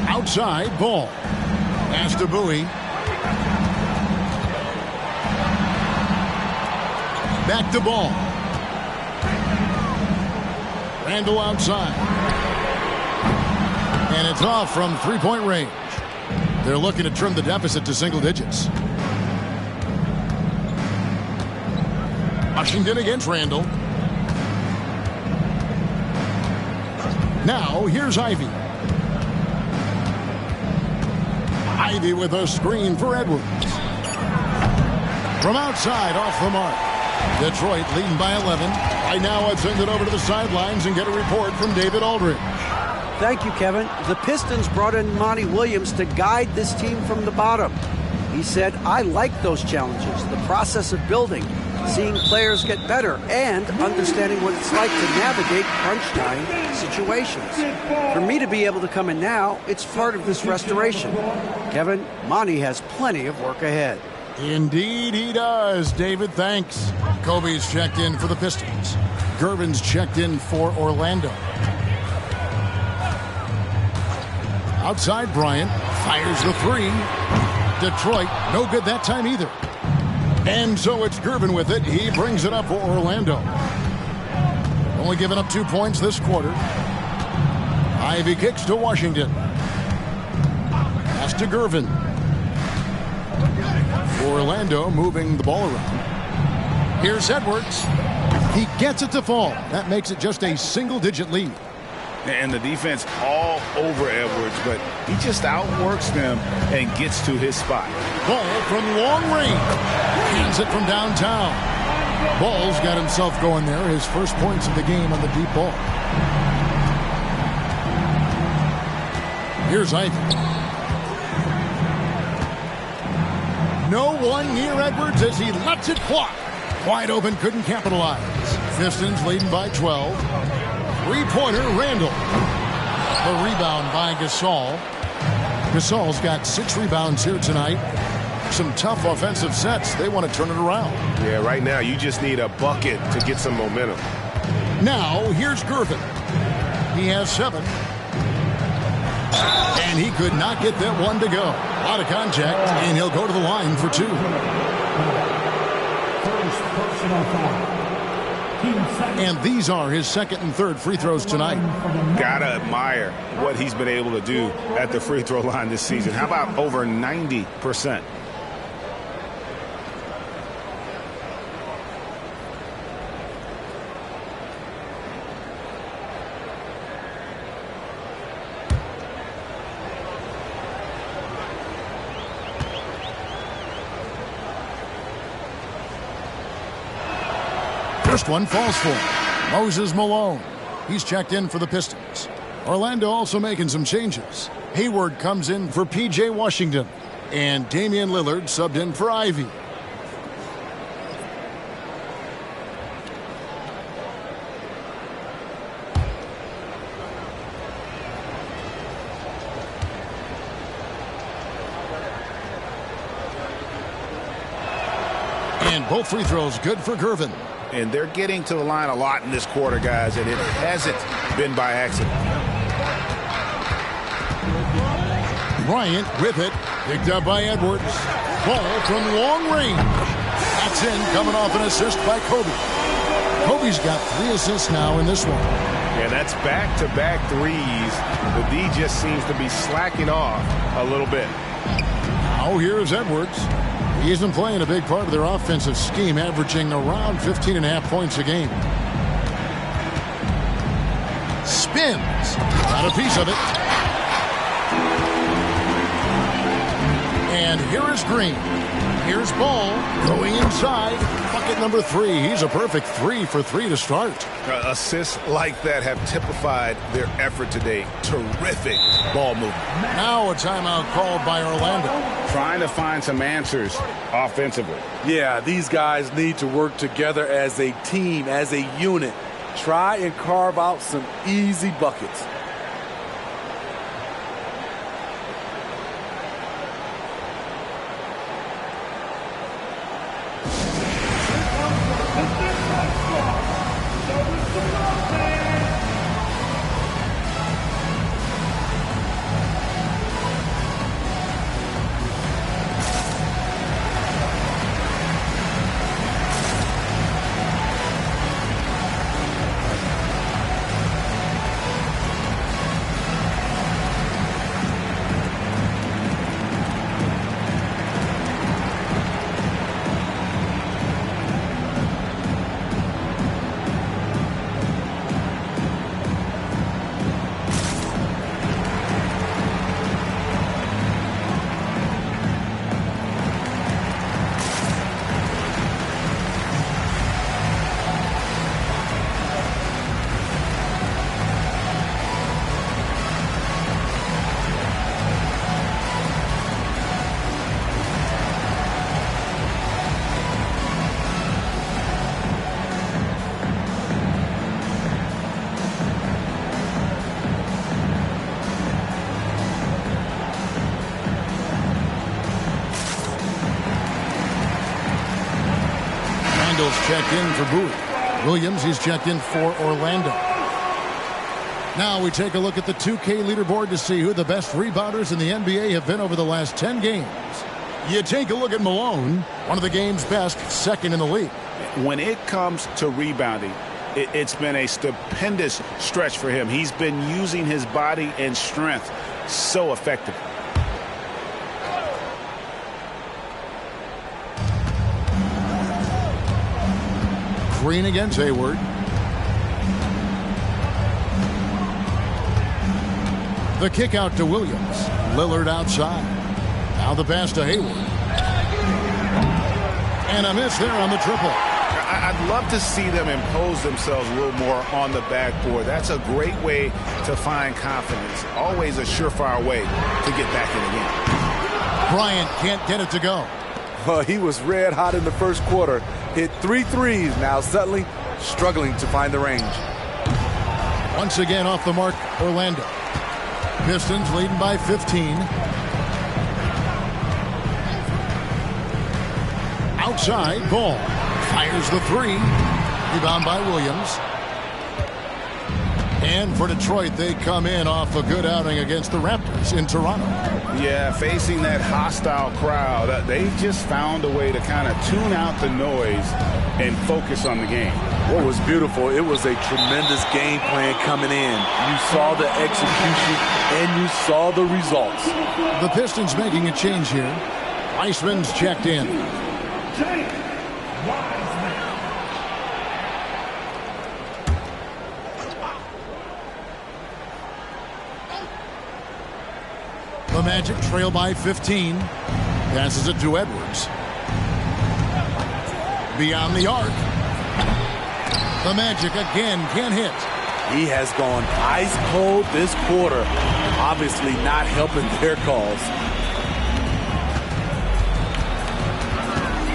Outside, Ball. Pass to Bowie. Back to Ball. Randall outside. And it's off from 3-point range. They're looking to trim the deficit to single digits. Washington against Randall. Now, here's Ivey. Ivey with a screen for Edwards. From outside, off the mark. Detroit leading by 11. Right now, let's send it over to the sidelines and get a report from David Aldridge. Thank you, Kevin. The Pistons brought in Monty Williams to guide this team from the bottom. He said, I like those challenges, the process of building, seeing players get better, and understanding what it's like to navigate crunch time situations. For me to be able to come in now, it's part of this restoration. Kevin, Monty has plenty of work ahead. Indeed he does, David. Thanks. Kobe's checked in for the Pistons. Gervin's checked in for Orlando. Outside, Bryant fires the 3. Detroit, no good that time either. And so it's Gervin with it. He brings it up for Orlando. Only giving up 2 points this quarter. Ivey kicks to Washington. Pass to Gervin. Orlando moving the ball around. Here's Edwards. He gets it to fall. That makes it just a single-digit lead. And the defense all over Edwards, but he just outworks them and gets to his spot. Ball from long range. Hands it from downtown. Ball's got himself going there. His first points of the game on the deep ball. Here's Ivey. No one near Edwards as he lets it fly. Wide open, couldn't capitalize. Pistons leading by 12. Three-pointer, Randall. The rebound by Gasol. Gasol's got 6 rebounds here tonight. Some tough offensive sets. They want to turn it around. Yeah, right now you just need a bucket to get some momentum. Now, here's Gervin. He has 7. And he could not get that one to go. A lot of contact, and he'll go to the line for 2. Personal foul. And these are his second and third free throws tonight. Gotta admire what he's been able to do at the free throw line this season. How about over 90%? First one falls for Moses Malone. He's checked in for the Pistons. Orlando also making some changes. Hayward comes in for P.J. Washington. And Damian Lillard subbed in for Ivy. And both free throws good for Gervin. And they're getting to the line a lot in this quarter, guys, and it hasn't been by accident. Bryant with it. Picked up by Edwards. Ball from long range. That's in, coming off an assist by Kobe. Kobe's got 3 assists now in this one. Yeah, that's back-to-back threes. The D just seems to be slacking off a little bit. Now here's Edwards. He's been playing a big part of their offensive scheme, averaging around 15.5 points a game. Spins. Got a piece of it. And here is Green. Here's Ball going inside. Bucket number 3. He's a perfect 3 for 3 to start. Assists like that have typified their effort today. Terrific ball movement. Now a timeout called by Orlando. Trying to find some answers offensively. Yeah, these guys need to work together as a team, as a unit. Try and carve out some easy buckets. Checked in for Bowie. Williams, he's checked in for Orlando. Now we take a look at the 2K leaderboard to see who the best rebounders in the NBA have been over the last 10 games. You take a look at Malone, one of the game's best, second in the league. When it comes to rebounding, it's been a stupendous stretch for him. He's been using his body and strength so effectively. Green against Hayward. The kick out to Williams. Lillard outside. Now the pass to Hayward. And a miss there on the triple. I'd love to see them impose themselves a little more on the backboard. That's a great way to find confidence. Always a surefire way to get back in the game. Bryant can't get it to go. Well, he was red hot in the first quarter. Hit 3 threes. Now suddenly struggling to find the range. Once again off the mark, Orlando. Pistons leading by 15. Outside, Ball fires the 3. Rebound by Williams. And for Detroit, they come in off a good outing against the Raptors in Toronto. Yeah, facing that hostile crowd, they've just found a way to kind of tune out the noise and focus on the game. What was beautiful, it was a tremendous game plan coming in. You saw the execution and you saw the results. The Pistons making a change here. Iceman's checked in. The Magic trail by 15. Passes it to Edwards. Beyond the arc. The Magic again can't hit. He has gone ice cold this quarter. Obviously not helping their cause.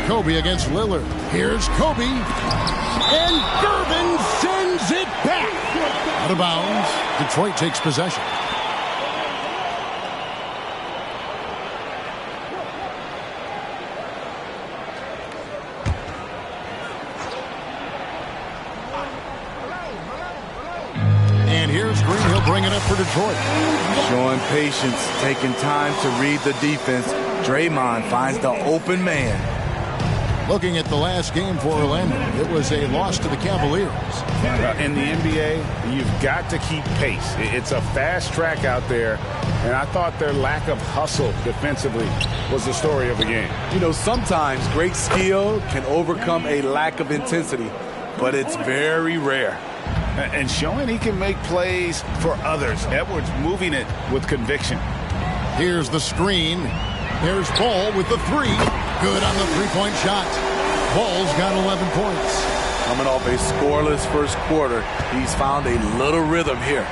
Kobe against Lillard. Here's Kobe. And Gervin sends it back. Out of bounds. Detroit takes possession. And here's Green. He'll bring it up for Detroit. Showing patience, taking time to read the defense. Draymond finds the open man. Looking at the last game for Orlando, it was a loss to the Cavaliers. In the NBA, you've got to keep pace. It's a fast track out there, and I thought their lack of hustle defensively was the story of the game. You know, sometimes great skill can overcome a lack of intensity, but it's very rare. And showing he can make plays for others. Edwards moving it with conviction. Here's the screen. There's Ball with the three. Good on the three-point shot. Ball's got 11 points. Coming off a scoreless first quarter, he's found a little rhythm here.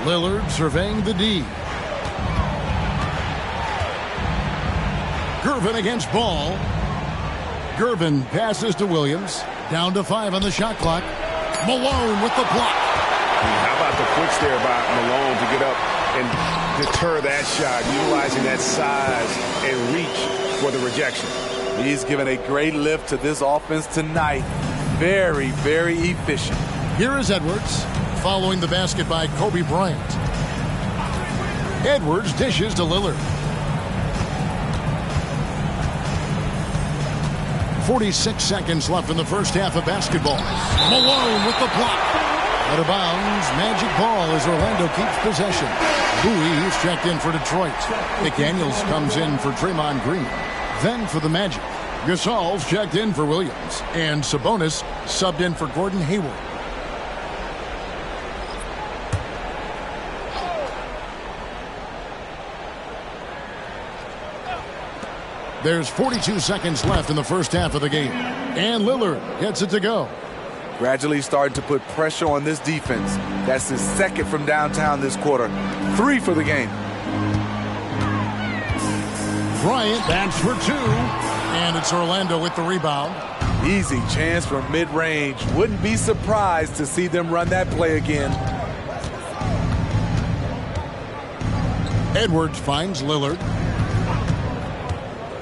Lillard surveying the D. Gervin against Ball. Gervin passes to Williams. Down to 5 on the shot clock. Malone with the block. How about the push there by Malone to get up and deter that shot, utilizing that size and reach for the rejection. He's given a great lift to this offense tonight. Very, very efficient. Here is Edwards, following the basket by Kobe Bryant. Edwards dishes to Lillard. 46 seconds left in the first half of basketball. Malone with the block. Out of bounds, Magic ball as Orlando keeps possession. Bowie is checked in for Detroit. McDaniels comes in for Draymond Green. Then for the Magic, Gasol's checked in for Williams. And Sabonis subbed in for Gordon Hayward. There's 42 seconds left in the first half of the game. And Lillard gets it to go. Gradually starting to put pressure on this defense. That's his second from downtown this quarter. 3 for the game. Bryant bats for 2. And it's Orlando with the rebound. Easy chance from mid-range. Wouldn't be surprised to see them run that play again. Edwards finds Lillard.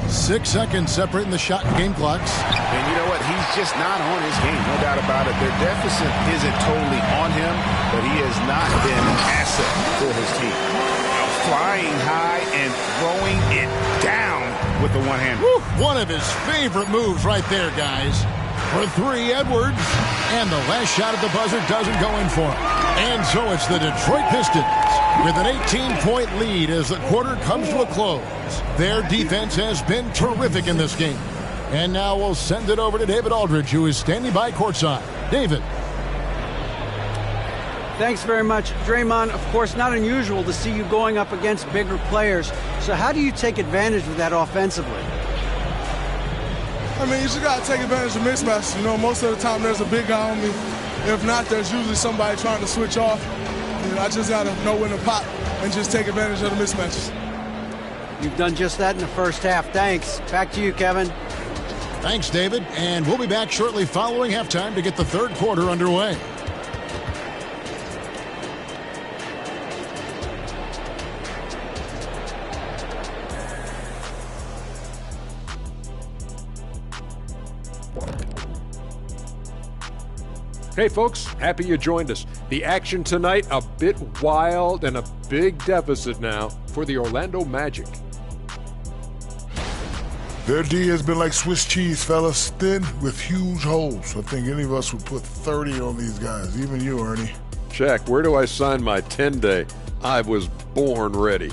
6 seconds separating the shot and game clocks. And you know what? He's just not on his game, no doubt about it. Their deficit isn't totally on him, but he has not been an asset for his team. Flying high and throwing it down with the one-hander. One of his favorite moves right there, guys. For 3, Edwards. And the last shot at the buzzer doesn't go in for him. And so it's the Detroit Pistons with an 18-point lead as the quarter comes to a close. Their defense has been terrific in this game. And now we'll send it over to David Aldridge, who is standing by courtside. David. Thanks very much. Draymond, of course, not unusual to see you going up against bigger players. So how do you take advantage of that offensively? I mean, you just got to take advantage of mismatches. You know, most of the time there's a big guy on me. If not, there's usually somebody trying to switch off. And I just got to know when to pop and just take advantage of the mismatches. You've done just that in the first half. Thanks. Back to you, Kevin. Thanks, David. And we'll be back shortly following halftime to get the third quarter underway. Hey folks, happy you joined us. The action tonight, a bit wild and a big deficit now for the Orlando Magic. Their D has been like Swiss cheese, fellas, thin with huge holes. I think any of us would put 30 on these guys, even you, Ernie. Check, where do I sign my 10-day? I was born ready.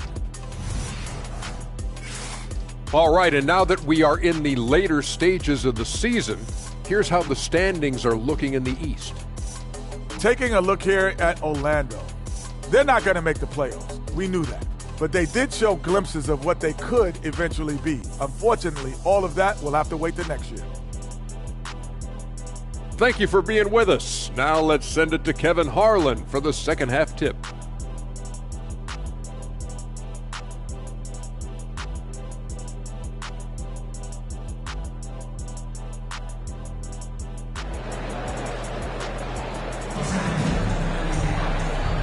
All right, and now that we are in the later stages of the season, here's how the standings are looking in the East. Taking a look here at Orlando, they're not going to make the playoffs. We knew that. But they did show glimpses of what they could eventually be. Unfortunately, all of that will have to wait till next year. Thank you for being with us. Now let's send it to Kevin Harlan for the second half tip.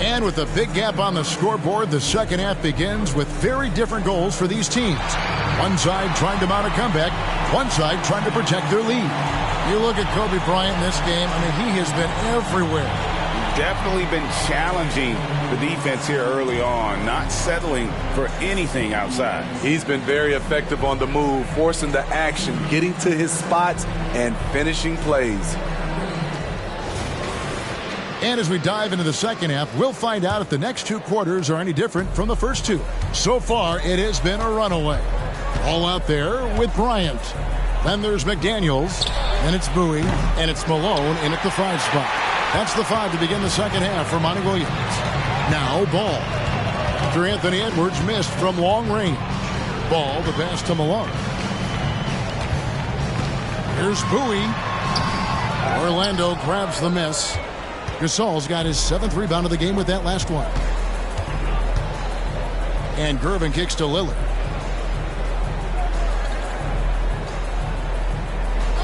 And with a big gap on the scoreboard, the second half begins with very different goals for these teams. One side trying to mount a comeback, one side trying to protect their lead. You look at Kobe Bryant in this game, I mean, he has been everywhere. Definitely been challenging the defense here early on, not settling for anything outside. He's been very effective on the move, forcing the action, getting to his spots, and finishing plays. And as we dive into the second half, we'll find out if the next two quarters are any different from the first two. So far, it has been a runaway. All out there with Bryant. Then there's McDaniels, and it's Bowie, and it's Malone in at the 5 spot. That's the 5 to begin the second half for Monty Williams. Now Ball. After Anthony Edwards missed from long range. Ball, the pass to Malone. Here's Bowie. Orlando grabs the miss. Gasol's got his 7th rebound of the game with that last one. And Gervin kicks to Lillard.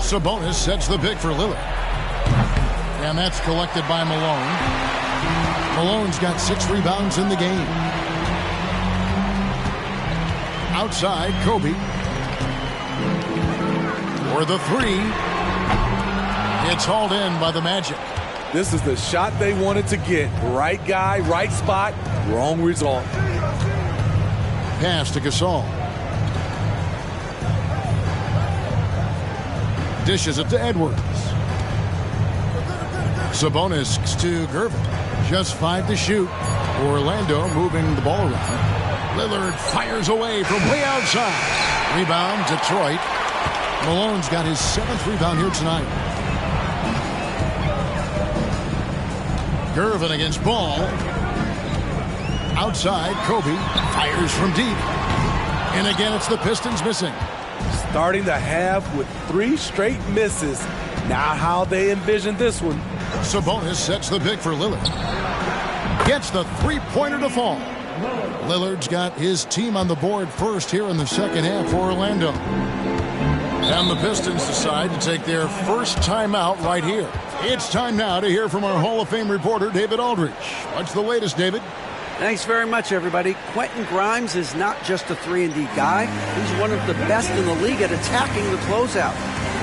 Sabonis sets the pick for Lillard. And that's collected by Malone. Malone's got 6 rebounds in the game. Outside, Kobe. For the 3. It's hauled in by the Magic. This is the shot they wanted to get. Right guy, right spot, wrong result. Pass to Gasol. Dishes it to Edwards. Sabonis to Gervin. Just 5 to shoot. Orlando moving the ball around. Lillard fires away from way outside. Rebound, Detroit. Malone's got his 7th rebound here tonight. Gervin against Ball. Outside, Kobe fires from deep. And again, it's the Pistons missing. Starting the half with 3 straight misses. Not how they envisioned this one. Sabonis sets the pick for Lillard. Gets the 3-pointer to fall. Lillard's got his team on the board first here in the second half for Orlando. And the Pistons decide to take their first timeout right here. It's time now to hear from our Hall of Fame reporter, David Aldridge. What's the latest, David? Thanks very much, everybody. Quentin Grimes is not just a 3-and-D guy. He's one of the best in the league at attacking the closeout.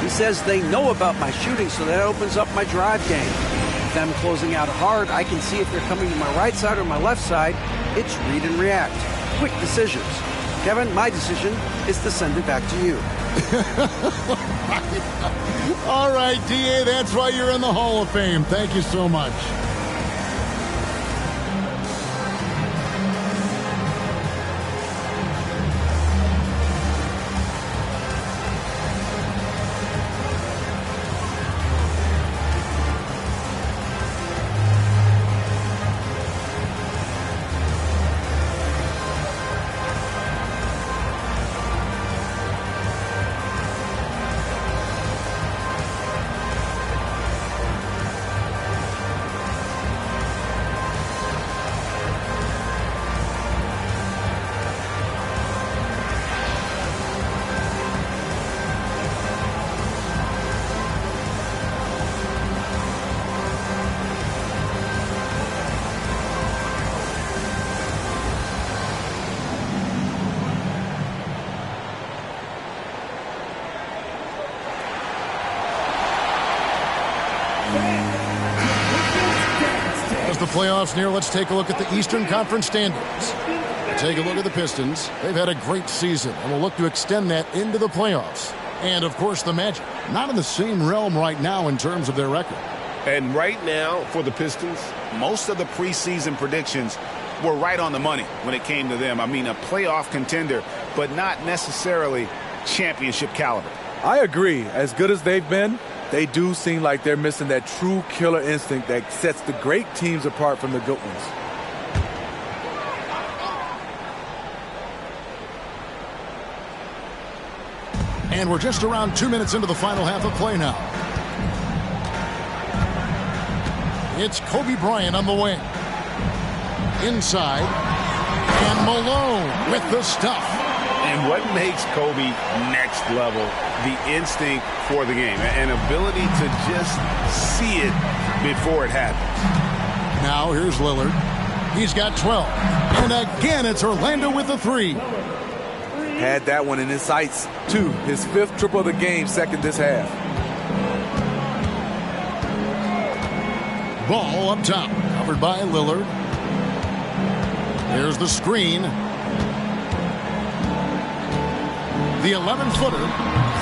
He says they know about my shooting, so that opens up my drive game. If I'm closing out hard, I can see if they're coming to my right side or my left side. It's read and react. Quick decisions. Kevin, my decision is to send it back to you. All right, D.A., that's why you're in the Hall of Fame. Thank you so much. the playoffs near, let's take a look at the Eastern Conference standings. Take a look at the Pistons. They've had a great season and will look to extend that into the playoffs. And, of course, the Magic. Not in the same realm right now in terms of their record. And right now, for the Pistons, most of the preseason predictions were right on the money when it came to them. I mean, a playoff contender, but not necessarily championship caliber. I agree. As good as they've been, they do seem like they're missing that true killer instinct that sets the great teams apart from the good ones. And we're just around 2 minutes into the final half of play now. It's Kobe Bryant on the wing. Inside. And Malone with the stuff. And what makes Kobe next level? The instinct for the game. An ability to just see it before it happens. Now here's Lillard. He's got 12. And again, it's Orlando with the 3. Had that one in his sights, too. His 5th triple of the game, second this half. Ball up top, covered by Lillard. There's the screen. The 11-footer.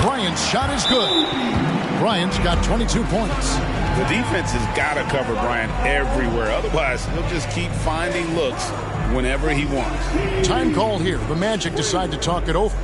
Bryant's shot is good. Bryant's got 22 points. The defense has got to cover Bryant everywhere. Otherwise, he'll just keep finding looks whenever he wants. Time called here. The Magic decide to talk it over.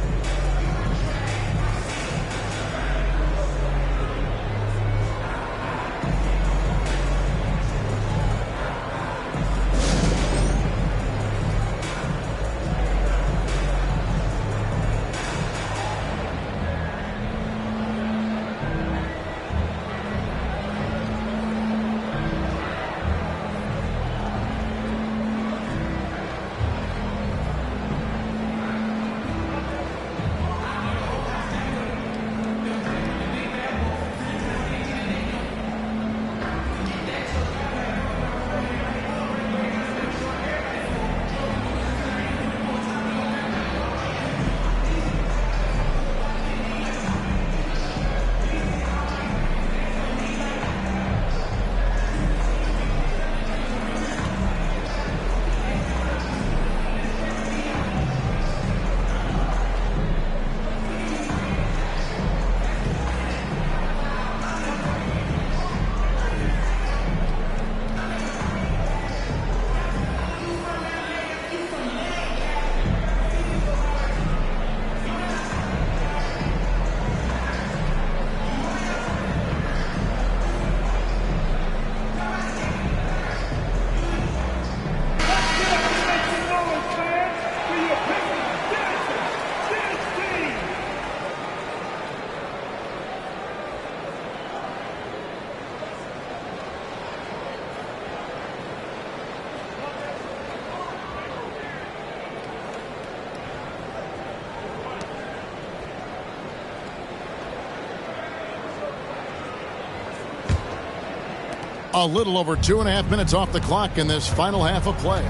A little over 2.5 minutes off the clock in this final half of play.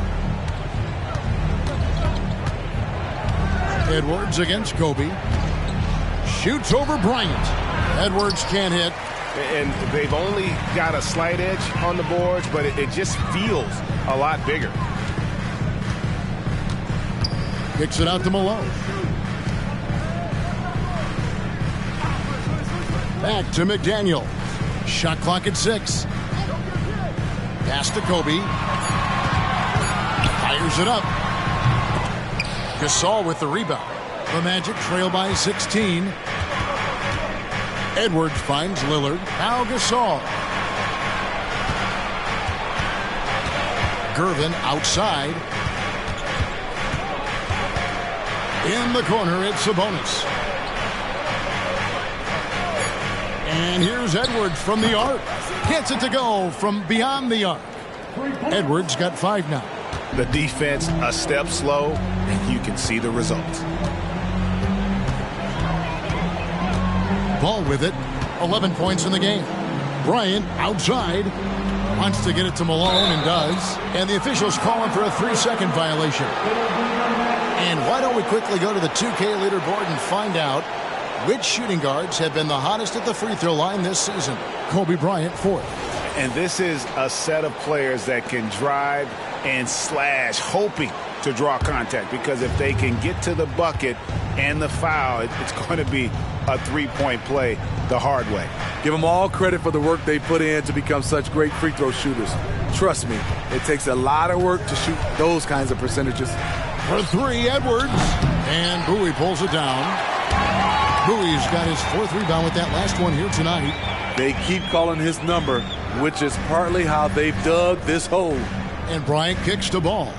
Edwards against Kobe. Shoots over Bryant. Edwards can't hit. And they've only got a slight edge on the boards, but it just feels a lot bigger. Kicks it out to Malone. Back to McDaniel. Shot clock at 6. Pass to Kobe. Fires it up. Gasol with the rebound. The Magic trail by 16. Edwards finds Lillard. Now Gasol. Gervin outside. In the corner, it's Sabonis. And here's Edwards from the arc. Gets it to go from beyond the arc. Edwards got 5 now. The defense a step slow, and you can see the results. Ball with it. 11 points in the game. Bryant outside. Wants to get it to Malone and does. And the officials calling for a 3-second violation. And why don't we quickly go to the 2K leaderboard and find out which shooting guards have been the hottest at the free throw line this season. Kobe Bryant, 4th. And this is a set of players that can drive and slash, hoping to draw contact, because if they can get to the bucket and the foul, it's going to be a three-point play the hard way. Give them all credit for the work they put in to become such great free throw shooters. Trust me, it takes a lot of work to shoot those kinds of percentages. For three, Edwards. And Bowie pulls it down. Bowie's got his fourth rebound with that last one here tonight. They keep calling his number, which is partly how they've dug this hole. And Bryant kicks the ball.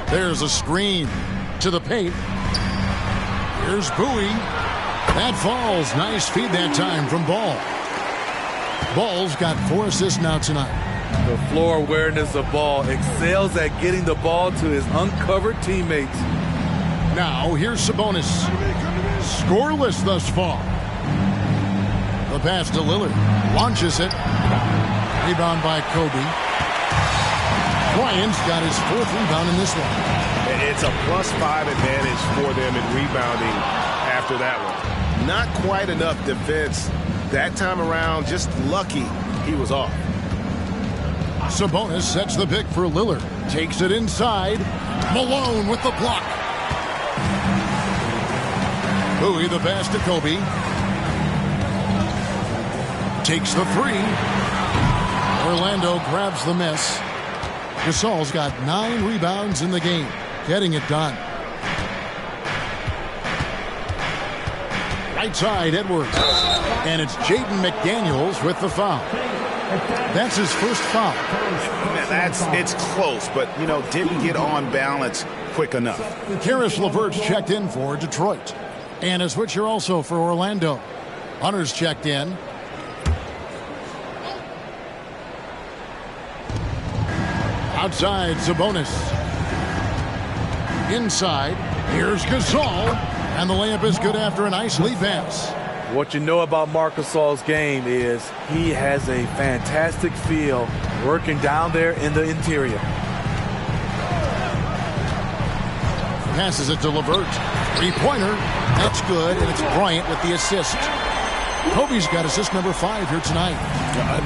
There's a screen to the paint. Here's Bowie. That falls. Nice feed that time from Ball. Ball's got 4 assists now tonight. The floor awareness of Ball excels at getting the ball to his uncovered teammates. Now here's Sabonis. Scoreless thus far. The pass to Lillard. Launches it. Rebound by Kobe. Bryant's got his 4th rebound in this one. It's a +5 advantage for them in rebounding after that one. Not quite enough defense that time around. Just lucky he was off. Sabonis sets the pick for Lillard. Takes it inside. Malone with the block. Bowie the pass to Kobe. Takes the 3. Orlando grabs the miss. Gasol's got 9 rebounds in the game. Getting it done. Right side, Edwards. And it's Jaden McDaniels with the foul. That's his first foul. It's close, but, didn't get on balance quick enough. Karis LeVert's checked in for Detroit. And a switcher also for Orlando. Hunter's checked in. Outside, Sabonis. Inside, here's Gasol. And the layup is good after a nice lead pass. What you know about Marc Gasol's game is he has a fantastic feel working down there in the interior. Passes it to LeVert. 3-pointer. That's good, and it's Bryant with the assist. Kobe's got assist number 5 here tonight.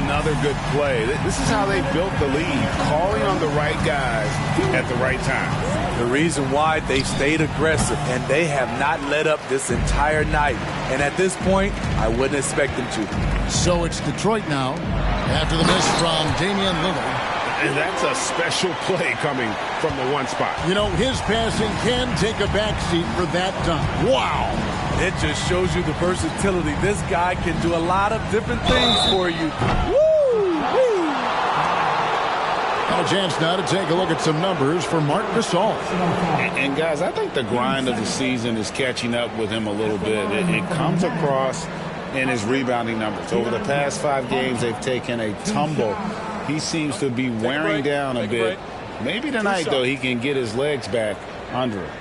Another good play. This is how they built the lead, calling on the right guys at the right time. The reason why they stayed aggressive, and they have not let up this entire night. And at this point, I wouldn't expect them to. So it's Detroit now, after the miss from Damian Lillard. And that's a special play coming from the one spot. His passing can take a backseat for that dunk. Wow. It just shows you the versatility. This guy can do a lot of different things for you. Woo! Got a chance now to take a look at some numbers for Marc Gasol. And guys, I think the grind of the season is catching up with him a little bit. It comes across in his rebounding numbers. Over the past 5 games, they've taken a tumble. He seems to be wearing down a bit. Maybe tonight, though, he can get his legs back under it.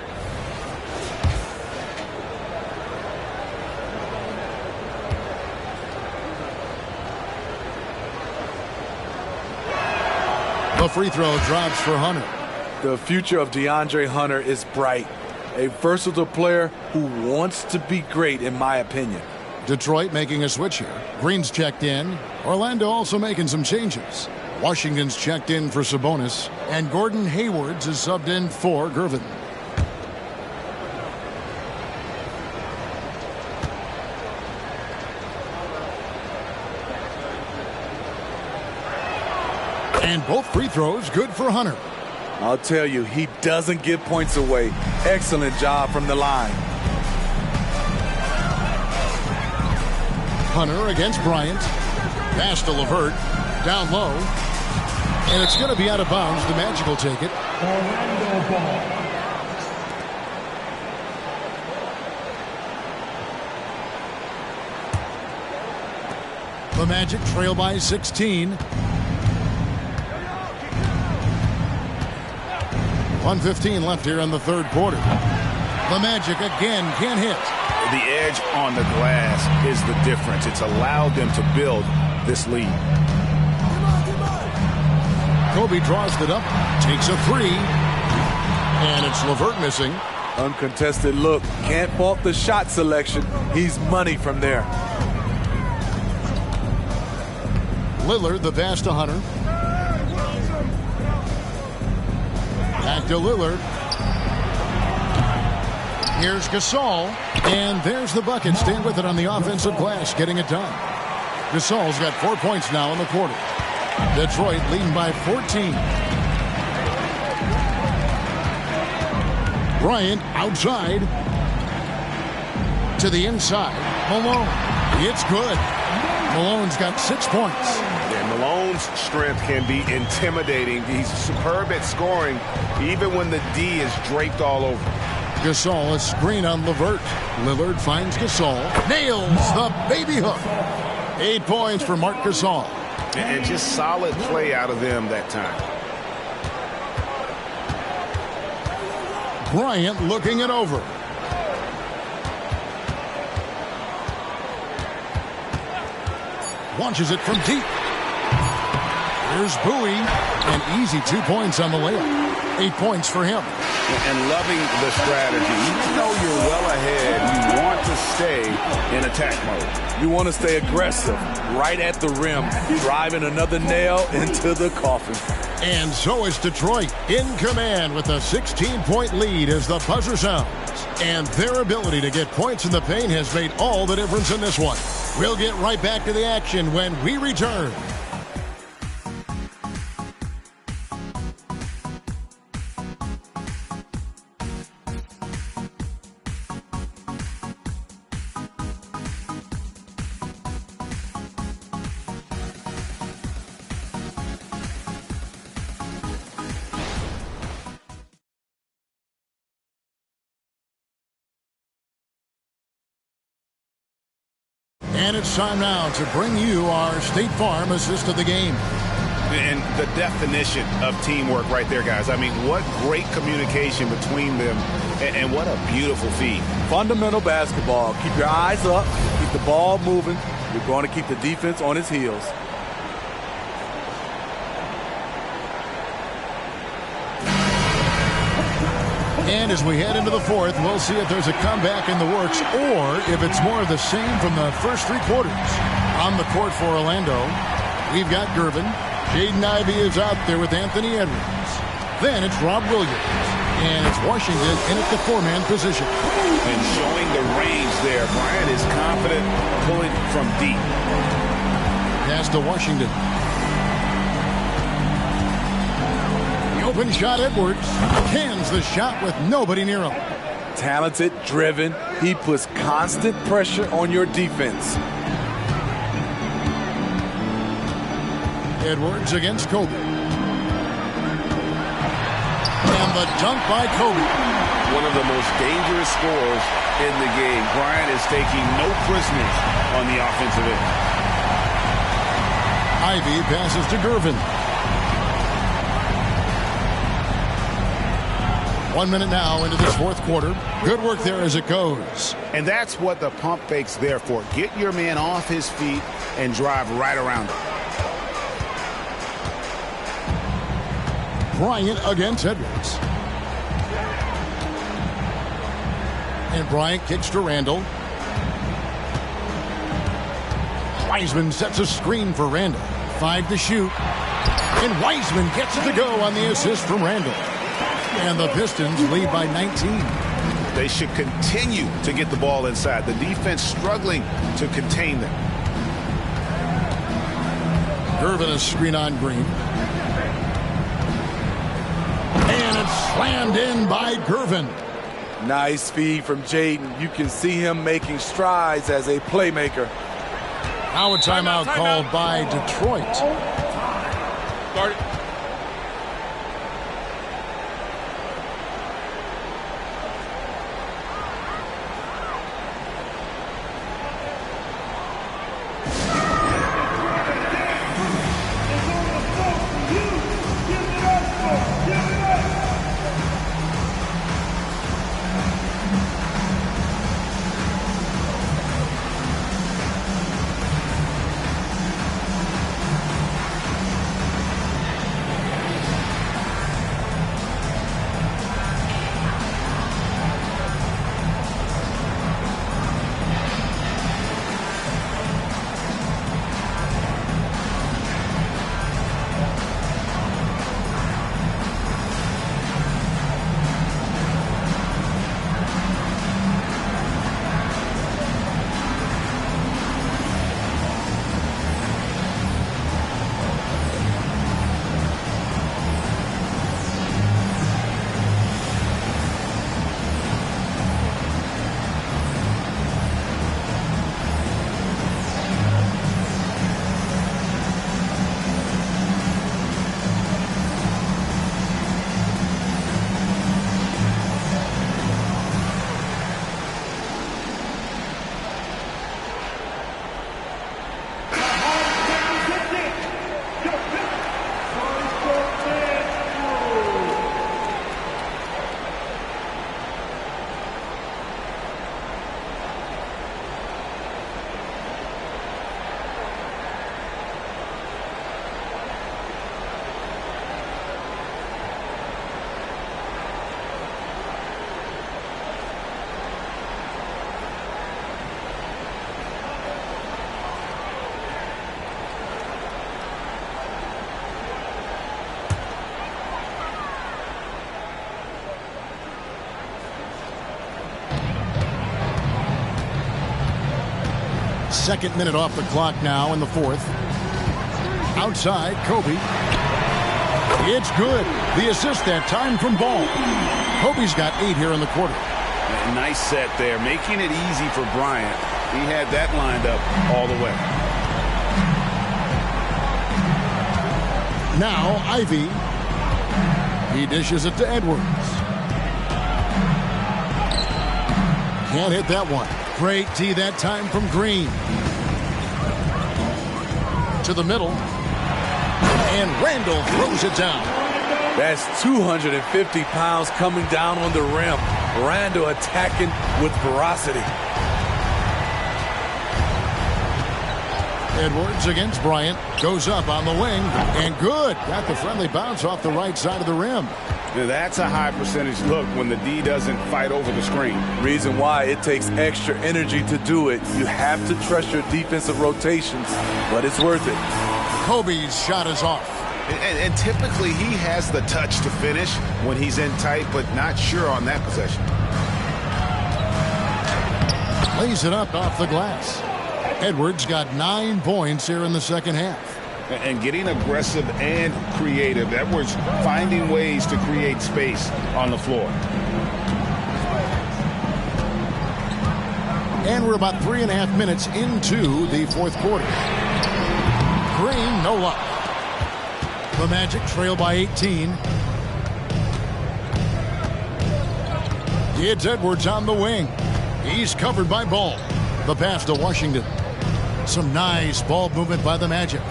The free throw drops for Hunter. The future of DeAndre Hunter is bright. A versatile player who wants to be great, in my opinion. Detroit making a switch here. Green's checked in. Orlando also making some changes. Washington's checked in for Sabonis. And Gordon Hayward's is subbed in for Gervin. And both free throws good for Hunter. I'll tell you, he doesn't give points away. Excellent job from the line. Hunter against Bryant. Pass to LeVert. Down low. And it's going to be out of bounds. The Magic will take it. Orlando ball. The Magic trail by 16. 1:15 left here in the third quarter. The Magic again can't hit. The edge on the glass is the difference. It's allowed them to build this lead. Kobe draws it up, takes a 3, and it's LeVert missing. Uncontested look. Can't fault the shot selection. He's money from there. Lillard, the pass to Hunter. Back to Lillard. Here's Gasol. And there's the bucket. Stand with it on the offensive glass, getting it done. Gasol's got 4 points now in the quarter. Detroit leading by 14. Bryant outside. To the inside. Malone. It's good. Malone's got 6 points. Yeah, Malone's strength can be intimidating. He's superb at scoring, even when the D is draped all over. Gasol, a screen on LeVert. Lillard finds Gasol. Nails the baby hook. 8 points for Marc Gasol. And just solid play out of them that time. Bryant looking it over. Launches it from deep. Here's Bowie. An easy 2 points on the layup. 8 points for him. And loving the strategy. You know you're well ahead. You want to stay in attack mode. You want to stay aggressive, right at the rim, driving another nail into the coffin. And so is Detroit in command with a 16-point lead as the buzzer sounds. And their ability to get points in the paint has made all the difference in this one. We'll get right back to the action when we return. And it's time now to bring you our State Farm assist of the game. And the definition of teamwork right there, guys. I mean, what great communication between them, and what a beautiful feed. Fundamental basketball. Keep your eyes up. Keep the ball moving. You're going to keep the defense on its heels. And as we head into the fourth, we'll see if there's a comeback in the works or if it's more of the same from the first 3 quarters. On the court for Orlando, we've got Gervin. Jaden Ivey is out there with Anthony Edwards. Then it's Rob Williams. And it's Washington in at the 4-man position. And showing the range there. Bryant is confident pulling from deep. Pass to Washington. Open shot, Edwards cans the shot with nobody near him. Talented, driven. He puts constant pressure on your defense. Edwards against Kobe. And the dunk by Kobe. One of the most dangerous scorers in the game. Bryant is taking no prisoners on the offensive end. Ivey passes to Gervin. 1 minute now into this fourth quarter. Good work there as it goes. And that's what the pump fake's there for. Get your man off his feet and drive right around him. Bryant against Edwards. And Bryant kicks to Randall. Wiseman sets a screen for Randall. 5 to shoot. And Wiseman gets it to go on the assist from Randall. And the Pistons lead by 19. They should continue to get the ball inside. The defense struggling to contain them. Gervin a screen on Green. And it's slammed in by Gervin. Nice feed from Jaden. You can see him making strides as a playmaker. Now a timeout called by Detroit. Start it. Second minute off the clock now in the fourth. Outside, Kobe. It's good. The assist that time from Ball. Kobe's got 8 here in the quarter. Nice set there, making it easy for Bryant. He had that lined up all the way. Now, Ivy. He dishes it to Edwards. Can't hit that one. Great tee that time from Green. To the middle. And Randall throws it down. That's 250 pounds coming down on the rim. Randall attacking with ferocity. Edwards against Bryant. Goes up on the wing. And good. Got the friendly bounce off the right side of the rim. That's a high percentage look when the D doesn't fight over the screen. Reason why it takes extra energy to do it. You have to trust your defensive rotations, but it's worth it. Kobe's shot is off. And typically he has the touch to finish when he's in tight, but not sure on that possession. Lays it up off the glass. Edwards got 9 points here in the second half. And getting aggressive and creative. Edwards finding ways to create space on the floor. And we're about 3.5 minutes into the fourth quarter. Green, no luck. The Magic trail by 18. It's Edwards on the wing. He's covered by Ball. The pass to Washington. Some nice ball movement by the Magic.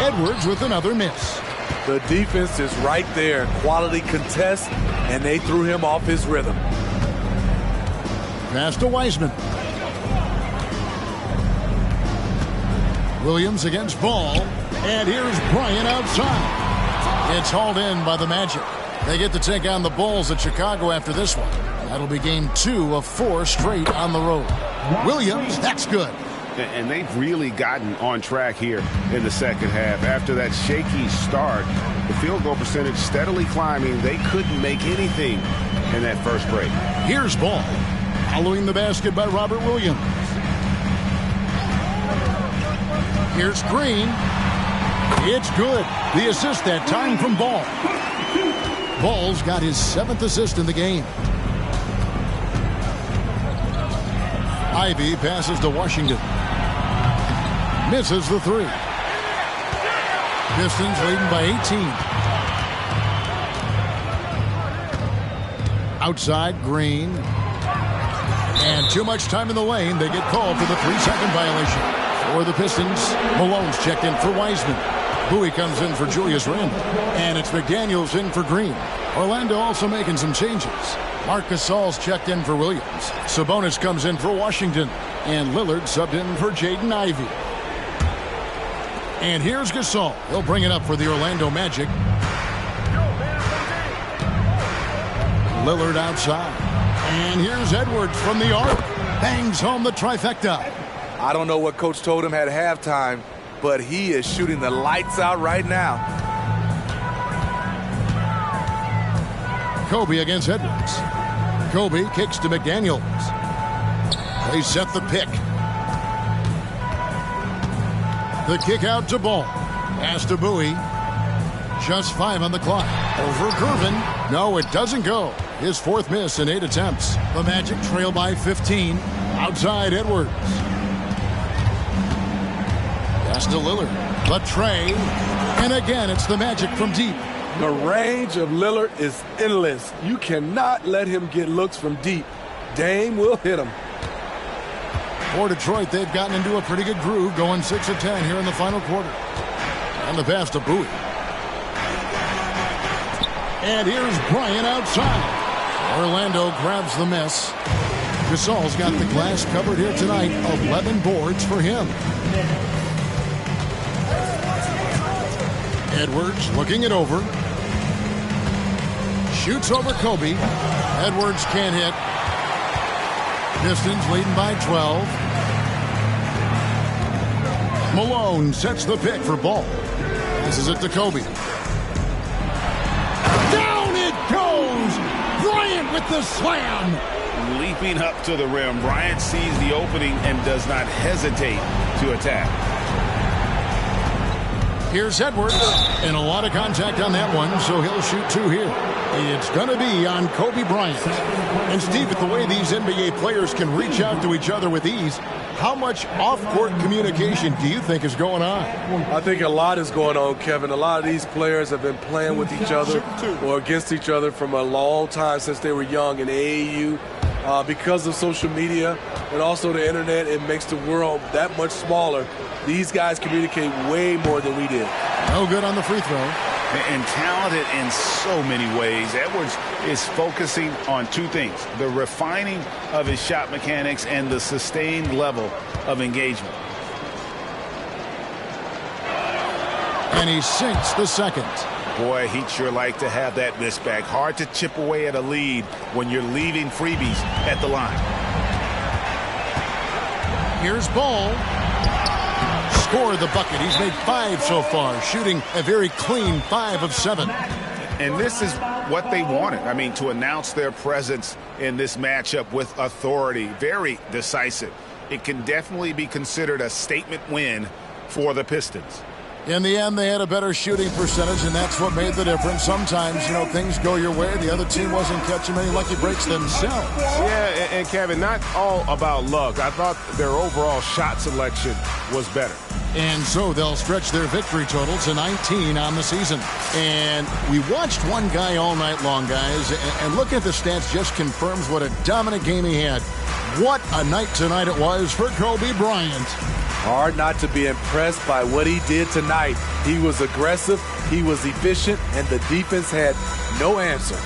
Edwards with another miss. The defense is right there. Quality contest, and they threw him off his rhythm. Pass to Wiseman. Williams against Ball. And here's Bryant outside. It's hauled in by the Magic. They get to take on the Bulls at Chicago after this one. That'll be game 2 of 4 straight on the road. Williams, that's good. And they've really gotten on track here in the second half. After that shaky start, the field goal percentage steadily climbing. They couldn't make anything in that first break. Here's Ball. Following the basket by Robert Williams. Here's Green. It's good. The assist that time from Ball. Ball's got his 7th assist in the game. Ivy passes to Washington. Misses the 3. Pistons leading by 18. Outside, Green. And too much time in the lane. They get called for the 3-second violation. For the Pistons, Malone's checked in for Wiseman. Bowie comes in for Julius Randle. And it's McDaniels in for Green. Orlando also making some changes. Marc Gasol's checked in for Williams. Sabonis comes in for Washington. And Lillard subbed in for Jaden Ivey. And here's Gasol. He'll bring it up for the Orlando Magic. Lillard outside. And here's Edwards from the arc. Bangs home the trifecta. I don't know what Coach told him at halftime, but he is shooting the lights out right now. Kobe against Edwards. Kobe kicks to McDaniels. They set the pick. The kick out to Ball. Pass to Bowie. Just 5 on the clock. Over Gervin. No, it doesn't go. His 4th miss in 8 attempts. The Magic trail by 15. Outside Edwards. Pass to Lillard. The tray. And again, it's the Magic from deep. The range of Lillard is endless. You cannot let him get looks from deep. Dame will hit him. For Detroit, they've gotten into a pretty good groove, going 6 of 10 here in the final quarter. And the pass to Bowie. And here's Bryant outside. Orlando grabs the miss. Gasol's got the glass covered here tonight. 11 boards for him. Edwards looking it over. Shoots over Kobe. Edwards can't hit. Pistons leading by 12. Malone sets the pick for Ball. This is it to Kobe. Down it goes! Bryant with the slam! leaping up to the rim. Bryant sees the opening and does not hesitate to attack. Here's Edwards, and a lot of contact on that one, so he'll shoot 2 here. It's going to be on Kobe Bryant. And Steve, with the way these NBA players can reach out to each other with ease, how much off-court communication do you think is going on? I think a lot is going on, Kevin. A lot of these players have been playing with each other or against each other from a long time since they were young in AAU. Because of social media and also the internet, it makes the world that much smaller. These guys communicate way more than we did. No good on the free throw. And talented in so many ways. Edwards is focusing on 2 things: the refining of his shot mechanics and the sustained level of engagement. And he sinks the second. Boy, he'd sure like to have that miss back. Hard to chip away at a lead when you're leaving freebies at the line. Here's Ball. Score the bucket. He's made 5 so far, shooting a very clean 5 of 7. And this is what they wanted. I mean, to announce their presence in this matchup with authority. Very decisive. It can definitely be considered a statement win for the Pistons. In the end, they had a better shooting percentage, and that's what made the difference. Sometimes, things go your way. The other team wasn't catching many lucky breaks themselves. Yeah, and Kevin, not all about luck. I thought their overall shot selection was better. And so they'll stretch their victory total to 19 on the season. And we watched one guy all night long, guys, and looking at the stats just confirms what a dominant game he had. What a night tonight it was for Kobe Bryant. Hard not to be impressed by what he did tonight. He was aggressive, he was efficient, and the defense had no answer.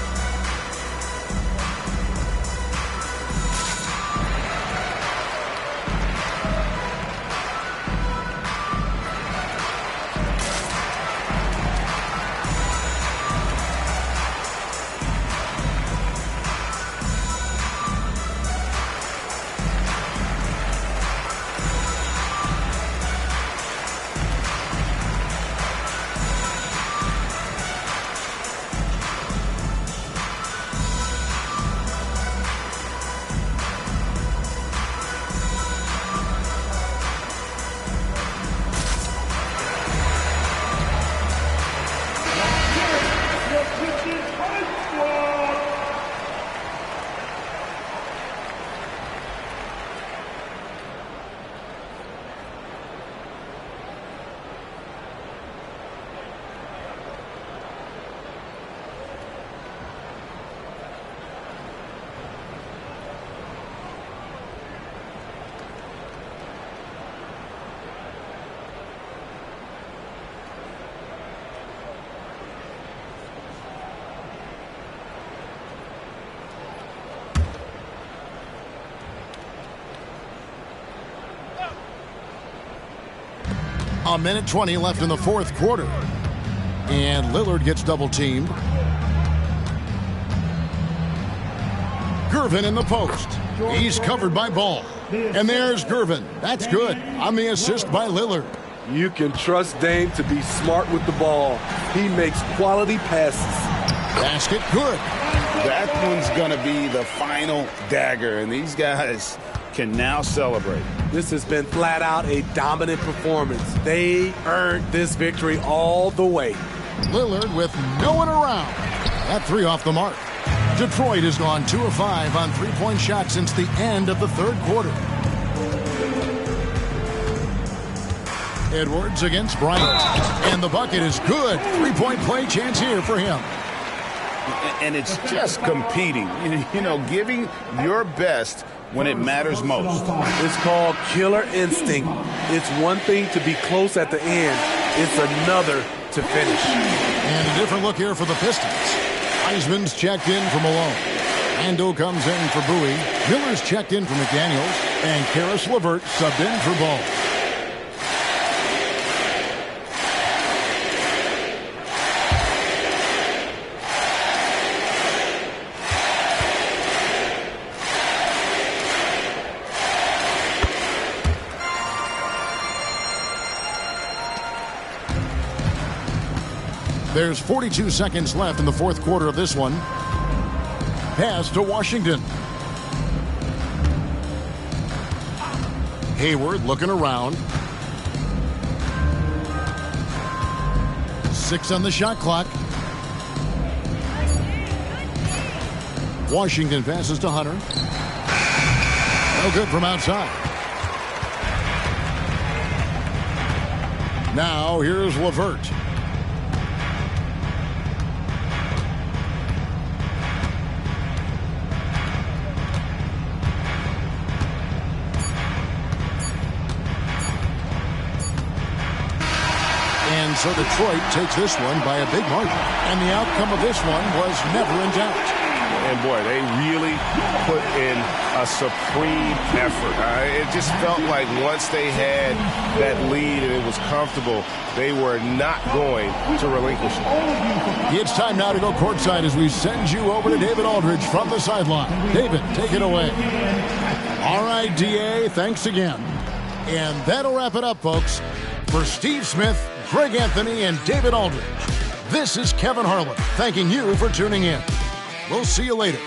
A minute 20 left in the 4th quarter. And Lillard gets double-teamed. Gervin in the post. He's covered by Ball. And there's Gervin. That's good on the assist by Lillard. You can trust Dame to be smart with the ball. He makes quality passes. Basket good. That one's going to be the final dagger, and these guys can now celebrate. This has been flat out a dominant performance. They earned this victory all the way. Lillard with no one around. That 3 off the mark. Detroit has gone 2 of 5 on 3-point shots since the end of the 3rd quarter. Edwards against Bryant. And the bucket is good. 3-point play chance here for him. And it's just competing, giving your best when it matters most. It's called killer instinct. It's one thing to be close at the end. It's another to finish. And a different look here for the Pistons. Heisman's checked in for Malone. Ando comes in for Bowie. Miller's checked in for McDaniels. And Karis LeVert subbed in for Ball. There's 42 seconds left in the 4th quarter of this one. Pass to Washington. Hayward looking around. 6 on the shot clock. Washington passes to Hunter. No good from outside. Now here's LeVert. And so Detroit takes this one by a big margin. And the outcome of this one was never in doubt. And boy, they really put in a supreme effort. It just felt like once they had that lead and it was comfortable, they were not going to relinquish it. It's time now to go courtside as we send you over to David Aldridge from the sideline. David, take it away. All right, DA, thanks again. And that'll wrap it up, folks. For Steve Smith, Greg Anthony, and David Aldridge, this is Kevin Harlan thanking you for tuning in. We'll see you later.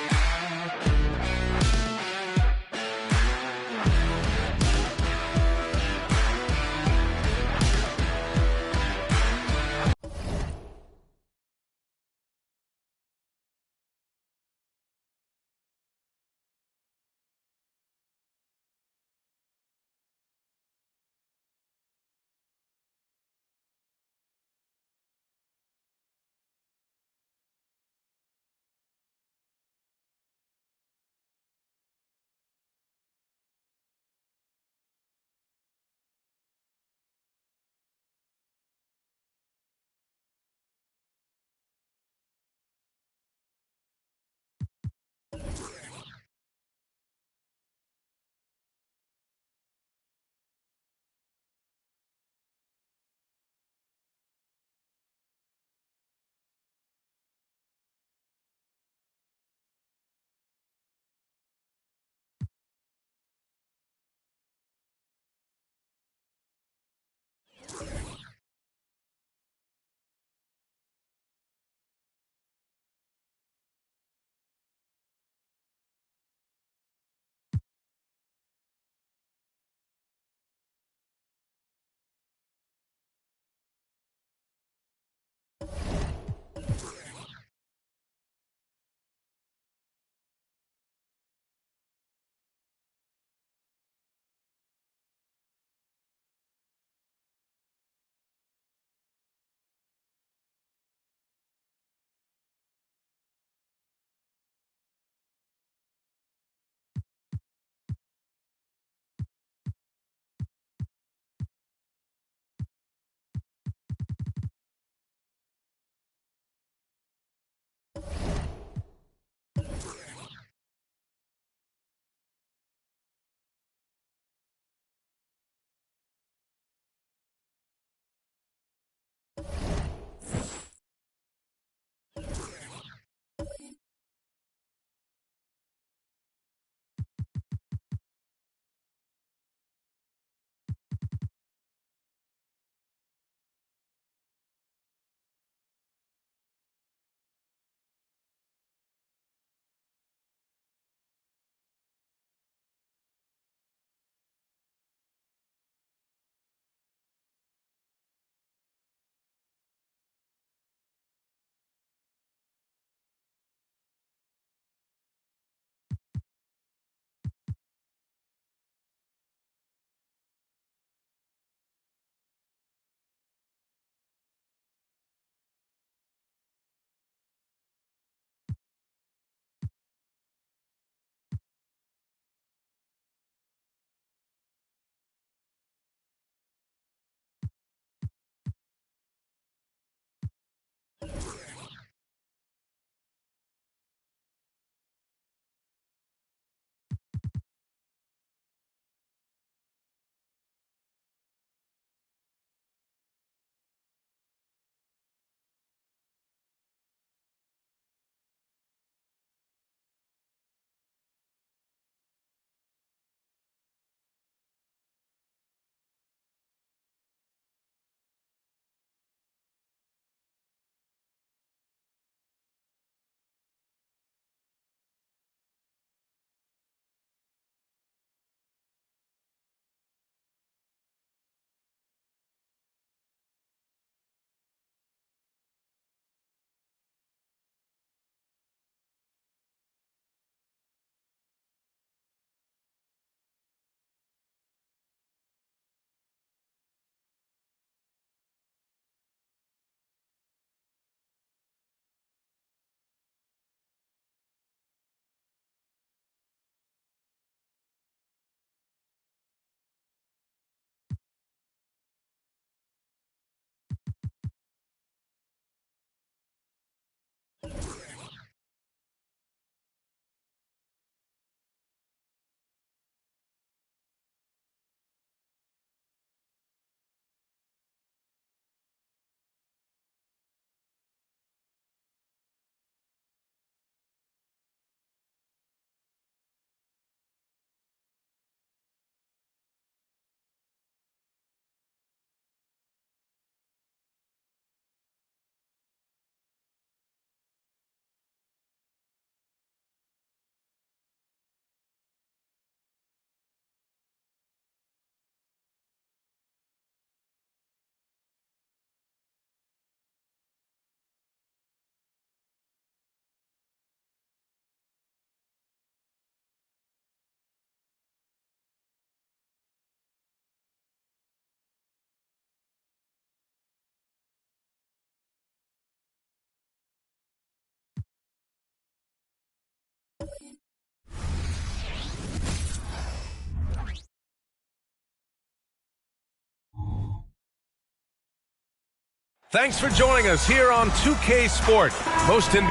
Thanks for joining us here on 2K Sport. Most NBA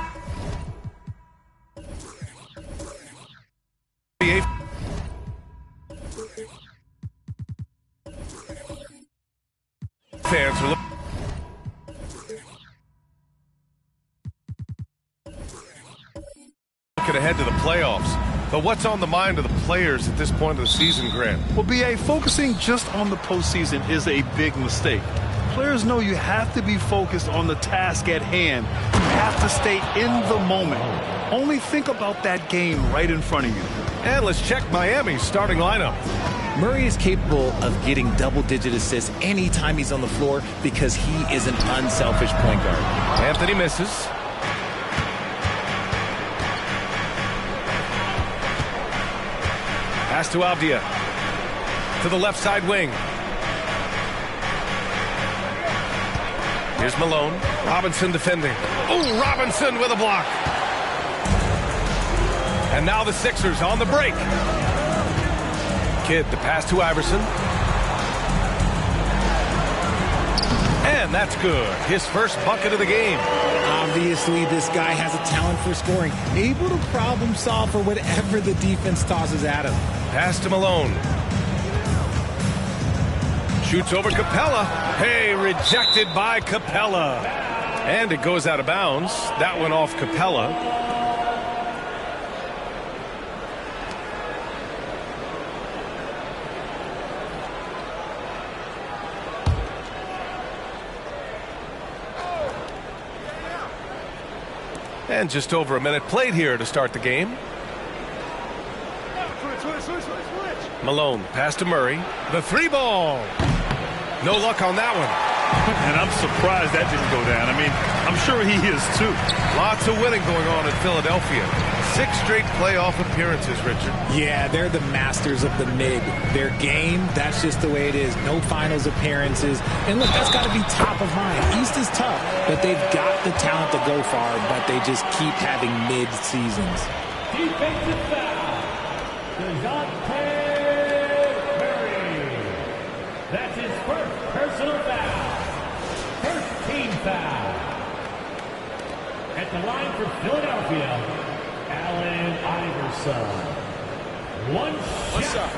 fans are looking ahead to the playoffs. But what's on the mind of the players at this point of the season, Grant? Well, B.A., focusing just on the postseason is a big mistake. Players know you have to be focused on the task at hand. You have to stay in the moment. Only think about that game right in front of you. And let's check Miami's starting lineup. Murray is capable of getting double-digit assists anytime he's on the floor because he is an unselfish point guard. Anthony misses. Pass to Avdia. To the left side wing. Here's Malone. Robinson defending. Oh, Robinson with a block. And now the Sixers on the break. Kidd, the pass to Iverson. And that's good. His first bucket of the game. Obviously, this guy has a talent for scoring. Able to problem solve for whatever the defense tosses at him. Pass to Malone. Shoots over Capella. Hey, rejected by Capella. And it goes out of bounds. That went off Capella. And just over a minute played here to start the game. Malone, pass to Murray. The three ball. No luck on that one. And I'm surprised that didn't go down. I mean, I'm sure he is too. Lots of winning going on in Philadelphia. 6 straight playoff appearances, Richard. Yeah, they're the masters of the mid. Their game, that's just the way it is. No finals appearances. And look, that's got to be top of mind. East is tough, but they've got the talent to go far, but they just keep having mid seasons. Defensive foul. DeJounte Murray. That's his first personal foul. First team foul. At the line for Philadelphia, Allen Iverson. One shot.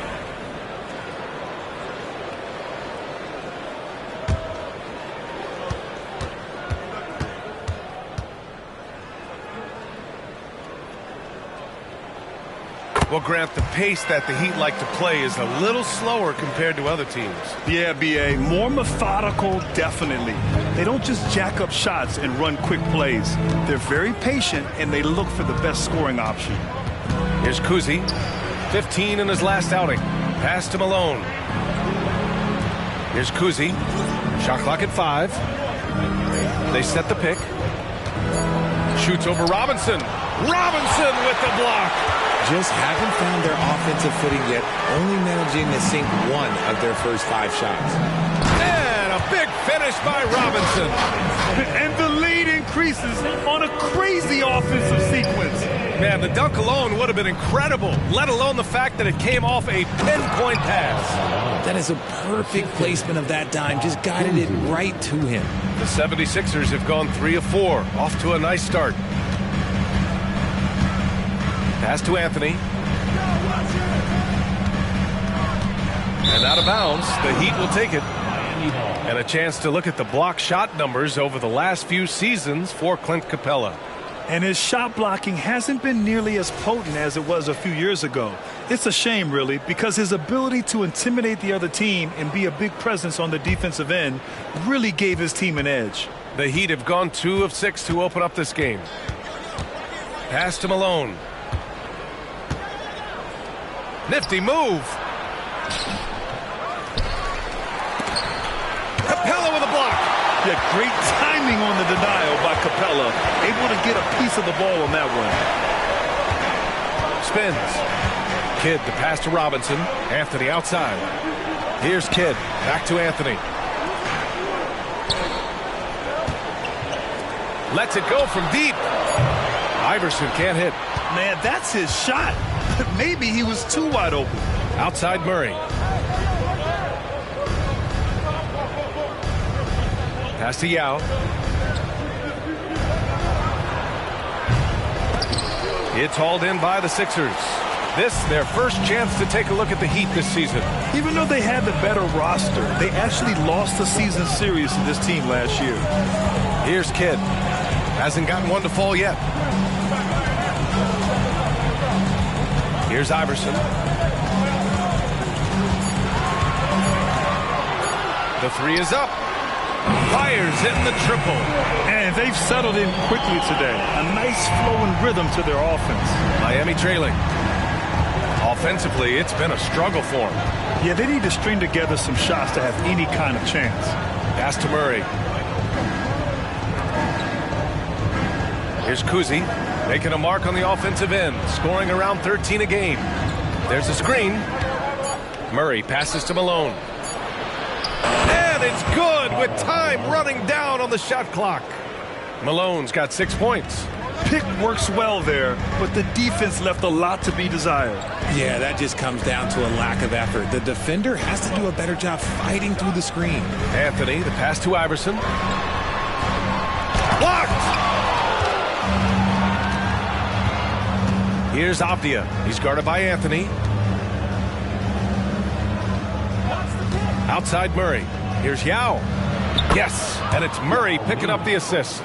Well, Grant, the pace that the Heat like to play is a little slower compared to other teams. Yeah, B.A., more methodical, definitely. They don't just jack up shots and run quick plays. They're very patient, and they look for the best scoring option. Here's Kuzi, 15 in his last outing. Pass to Malone. Here's Kuzi, shot clock at 5. They set the pick. Shoots over Robinson. Robinson with the block. Just haven't found their offensive footing yet, only managing to sink 1 of their first 5 shots. And a big finish by Robinson. And the lead increases on a crazy offensive sequence. Man, the dunk alone would have been incredible, let alone the fact that it came off a pinpoint pass. That is a perfect placement of that dime, just guided it right to him. The 76ers have gone 3 of 4, off to a nice start. Pass to Anthony. And out of bounds, the Heat will take it. And a chance to look at the block shot numbers over the last few seasons for Clint Capella. And his shot blocking hasn't been nearly as potent as it was a few years ago. It's a shame, really, because his ability to intimidate the other team and be a big presence on the defensive end really gave his team an edge. The Heat have gone 2 of 6 to open up this game. Pass to Malone. Nifty move. Capella with a block. Yeah, great timing on the denial by Capella. Able to get a piece of the ball on that one. Spins. Kidd, the pass to Robinson. Anthony outside. Here's Kidd. Back to Anthony. Lets it go from deep. Iverson can't hit. Man, that's his shot. Maybe he was too wide open. Outside Murray. Pass to Yao. It's hauled in by the Sixers. This, their first chance to take a look at the Heat this season. Even though they had the better roster, they actually lost the season series to this team last year. Here's Kidd. Hasn't gotten one to fall yet. Here's Iverson. The three is up. Fires in the triple. And they've settled in quickly today. A nice flowing rhythm to their offense. Miami trailing. Offensively, it's been a struggle for them. Yeah, they need to string together some shots to have any kind of chance. Pass to Murray. Here's Kuzi, making a mark on the offensive end, scoring around 13 a game. There's a screen. Murray passes to Malone. And it's good with time running down on the shot clock. Malone's got 6 points. Pick works well there, but the defense left a lot to be desired. Yeah, that just comes down to a lack of effort. The defender has to do a better job fighting through the screen. Anthony, the pass to Iverson. Blocked! Here's Avdia. He's guarded by Anthony. Outside Murray. Here's Yao. Yes, and it's Murray picking up the assist.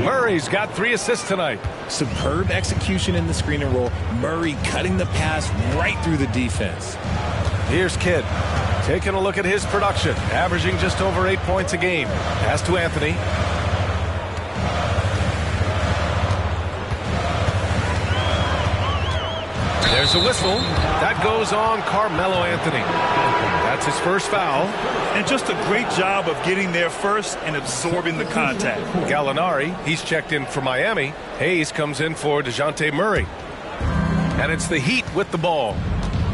Murray's got 3 assists tonight. Superb execution in the screen and roll. Murray cutting the pass right through the defense. Here's Kidd. Taking a look at his production. Averaging just over 8 points a game. Pass to Anthony. There's a whistle. That goes on Carmelo Anthony. That's his first foul. And just a great job of getting there first and absorbing the contact. Gallinari, he's checked in for Miami. Hayes comes in for DeJounte Murray. And it's the Heat with the ball.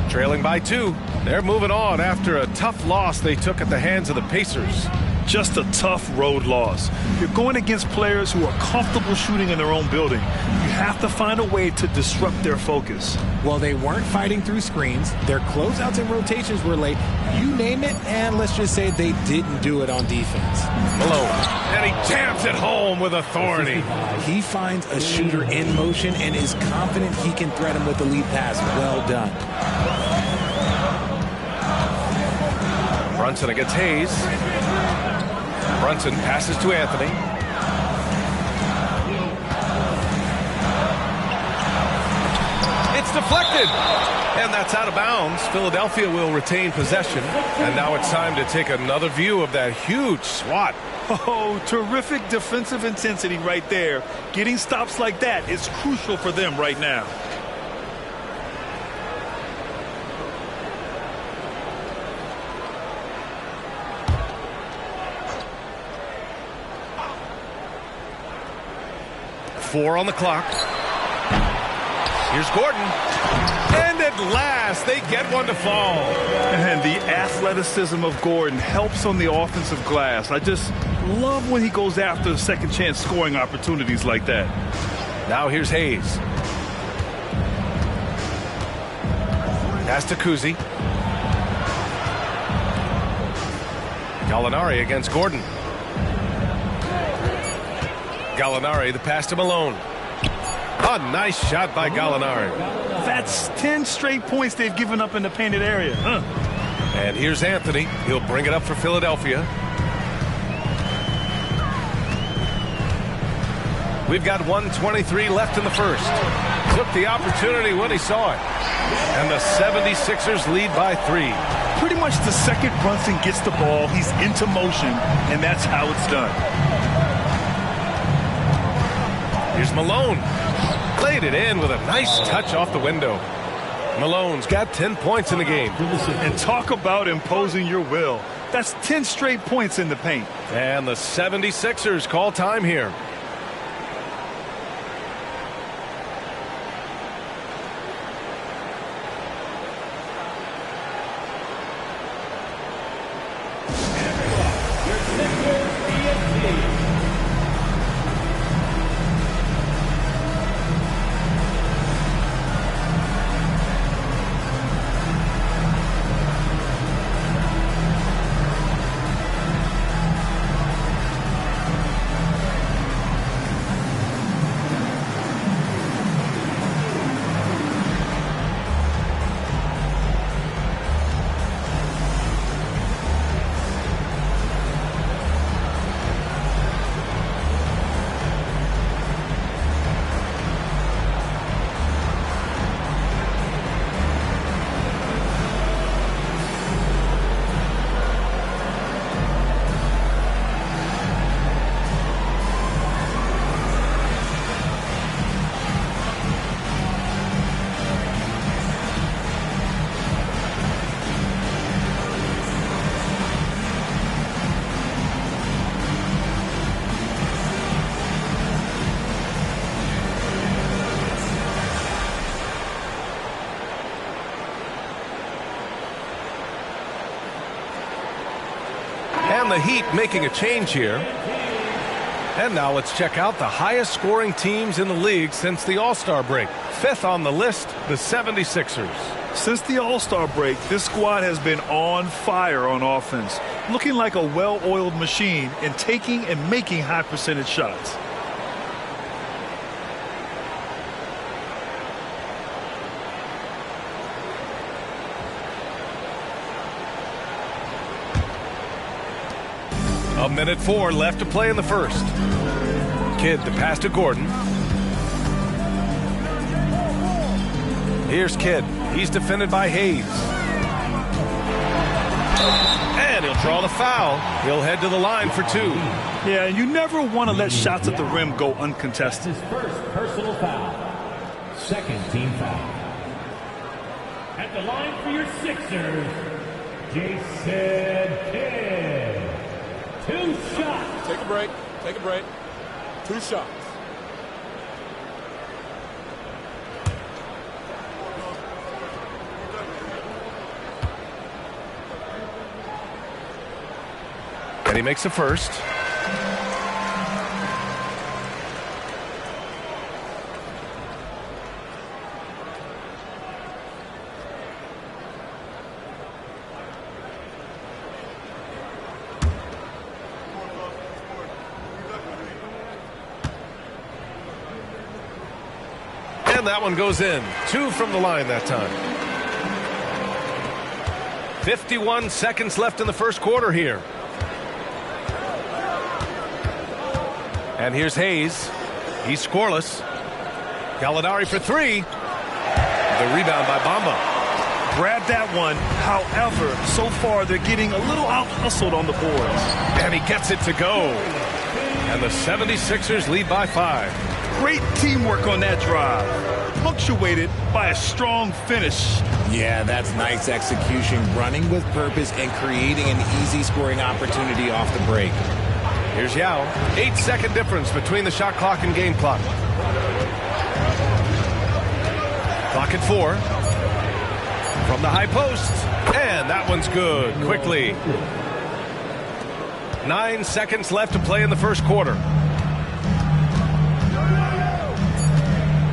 Trailing by 2. They're moving on after a tough loss they took at the hands of the Pacers. Just a tough road loss. You're going against players who are comfortable shooting in their own building. You have to find a way to disrupt their focus. Well, they weren't fighting through screens. Their closeouts and rotations were late. You name it, and let's just say they didn't do it on defense. Malone, and he jams it home with authority. He finds a shooter in motion and is confident he can threat him with the lead pass. Well done. Brunson against Hayes. Brunson passes to Anthony. It's deflected. And that's out of bounds. Philadelphia will retain possession. And now it's time to take another view of that huge swat. Oh, terrific defensive intensity right there. Getting stops like that is crucial for them right now. Four on the clock. Here's Gordon. And at last, they get one to fall. And the athleticism of Gordon helps on the offensive glass. I just love when he goes after second chance scoring opportunities like that. Now here's Hayes. Pass to Kuzi. Gallinari against Gordon. Gallinari, the pass to Malone. A nice shot by Gallinari. That's 10 straight points they've given up in the painted area. And here's Anthony. He'll bring it up for Philadelphia. We've got 1:23 left in the first. Took the opportunity when he saw it. And the 76ers lead by 3. Pretty much the second Brunson gets the ball, he's into motion, and that's how it's done. Here's Malone. Played it in with a nice touch off the window. Malone's got 10 points in the game. And talk about imposing your will. That's 10 straight points in the paint. And the 76ers call time here. And the Heat making a change here. And now let's check out the highest scoring teams in the league since the All-Star break. 5th on the list, the 76ers. Since the All-Star break, this squad has been on fire on offense, looking like a well-oiled machine and taking and making high percentage shots. A minute 4 left to play in the first. Kidd the pass to Gordon. Here's Kidd. He's defended by Hayes. And he'll draw the foul. He'll head to the line for 2. Yeah, and you never want to let shots at the rim go uncontested. His first personal foul. Second team foul. At the line for your Sixers, Jason Kidd. 2 shots. Take a break. Take a break. 2 shots. And he makes the first. And that one goes in. 2 from the line that time. 51 seconds left in the first quarter here. And here's Hayes. He's scoreless. Gallinari for 3. The rebound by Bamba. Grab that one. However, so far they're getting a little out-hustled on the boards. And he gets it to go. And the 76ers lead by 5. Great teamwork on that drive. Punctuated by a strong finish. Yeah, that's nice execution. Running with purpose and creating an easy scoring opportunity off the break. Here's Yao. 8-second difference between the shot clock and game clock. Clock at 4. From the high post. And that one's good. Quickly. 9 seconds left to play in the first quarter.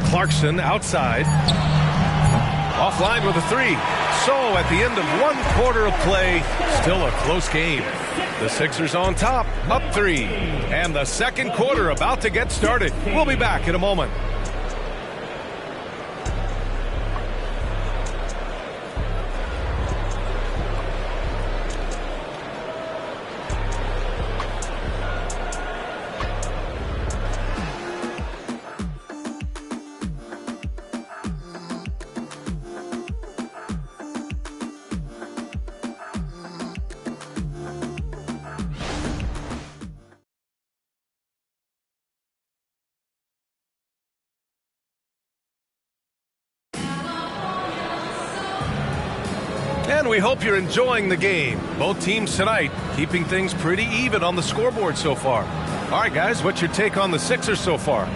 Clarkson outside. Offline with a 3. So at the end of 1 quarter of play, still a close game. The Sixers on top, up 3. And the second quarter about to get started. We'll be back in a moment. And we hope you're enjoying the game. Both teams tonight keeping things pretty even on the scoreboard so far. All right, guys, what's your take on the Sixers so far?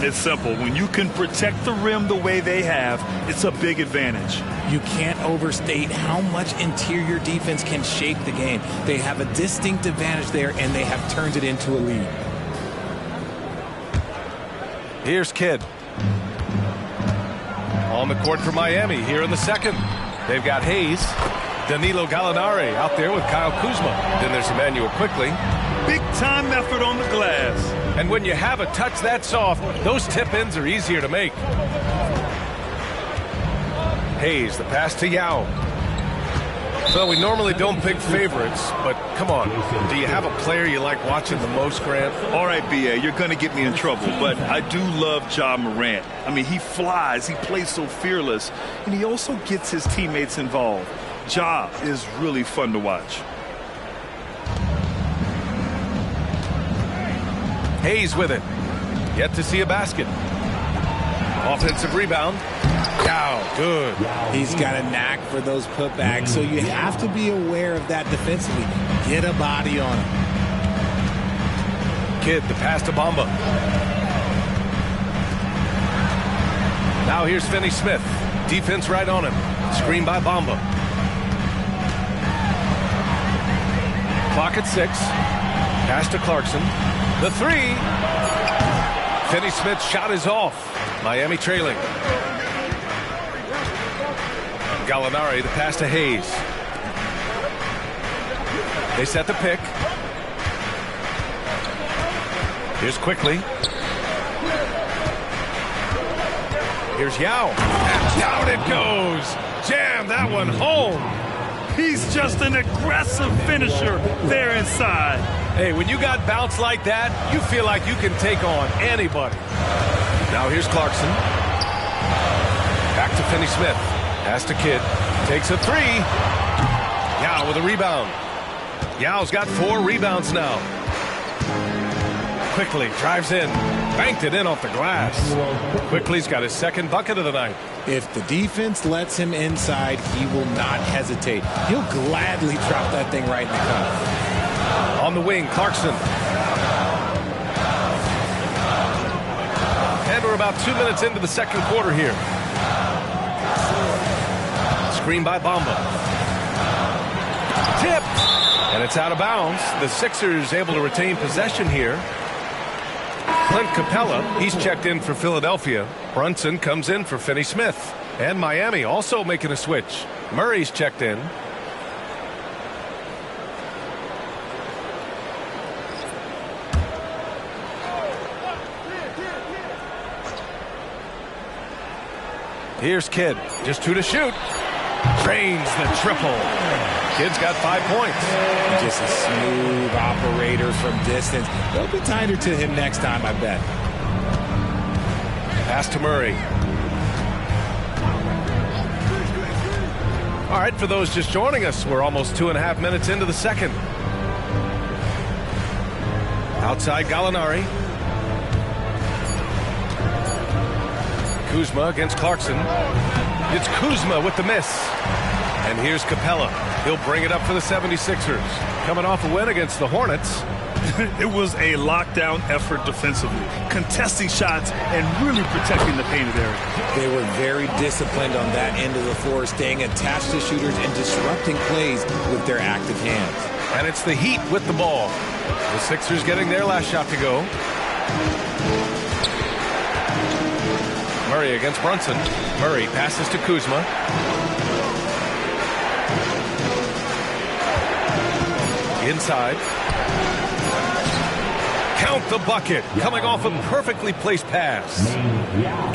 It's simple. When you can protect the rim the way they have, it's a big advantage. You can't overstate how much interior defense can shape the game. They have a distinct advantage there, and they have turned it into a lead. Here's Kidd. On the court for Miami here in the second. They've got Hayes, Danilo Gallinari out there with Kyle Kuzma. Then there's Emmanuel Quickly. Big time effort on the glass. And when you have a touch that soft, those tip-ins are easier to make. Hayes, the pass to Yao. Well, we normally don't pick favorites, but come on. Do you have a player you like watching the most, Grant? All right, B.A., you're going to get me in trouble, but I do love Ja Morant. I mean, he flies, he plays so fearless, and he also gets his teammates involved. Ja is really fun to watch. Hayes with it. Yet to see a basket. Offensive rebound. Wow, good. He's got a knack for those putbacks, so you have to be aware of that defensively. Get a body on him. Kidd, the pass to Bamba. Now here's Finney Smith. Defense right on him. Screen by Bamba. Clock at 6. Pass to Clarkson. The 3. Finney-Smith's shot is off. Miami trailing. Gallinari, the pass to Hayes. They set the pick. Here's Quickly. Here's Yao. And down it goes. Jam that one home. He's just an aggressive finisher there inside. Hey, when you got bounce like that, you feel like you can take on anybody. Now here's Clarkson. Back to Finney-Smith. Pass to Kidd. Takes a 3. Yao with a rebound. Yao's got 4 rebounds now. Quickly drives in. Banked it in off the glass. Quickly's got his second bucket of the night. If the defense lets him inside, he will not hesitate. He'll gladly drop that thing right in the cup. On the wing, Clarkson. And we're about 2 minutes into the second quarter here. Screen by Bamba. Tipped. And it's out of bounds. The Sixers able to retain possession here. Clint Capella, he's checked in for Philadelphia. Brunson comes in for Finney-Smith. And Miami also making a switch. Murray's checked in. Here's Kidd. Just 2 to shoot. Drains the triple. Kidd's got 5 points. Just a smooth operator from distance. They'll be tighter to him next time, I bet. Pass to Murray. All right, for those just joining us, we're almost 2.5 minutes into the second. Outside Gallinari. Kuzma against Clarkson. It's Kuzma with the miss. And here's Capella. He'll bring it up for the 76ers. Coming off a win against the Hornets. It was a lockdown effort defensively, contesting shots and really protecting the painted area. They were very disciplined on that end of the floor, staying attached to shooters and disrupting plays with their active hands. And it's the Heat with the ball. The Sixers getting their last shot to go. Murray against Brunson. Murray passes to Kuzma. Inside. Count the bucket. Coming off a perfectly placed pass.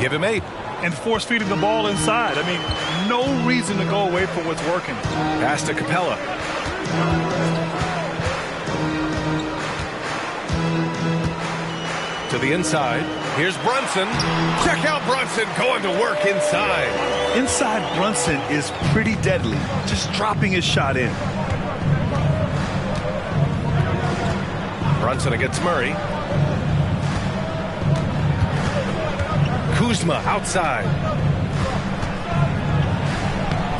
Give him 8. And force feeding the ball inside. I mean, no reason to go away from what's working. Pass to Capella. To the inside. Here's Brunson. Check out Brunson going to work inside. Inside Brunson is pretty deadly. Just dropping his shot in. Brunson against Murray. Kuzma outside.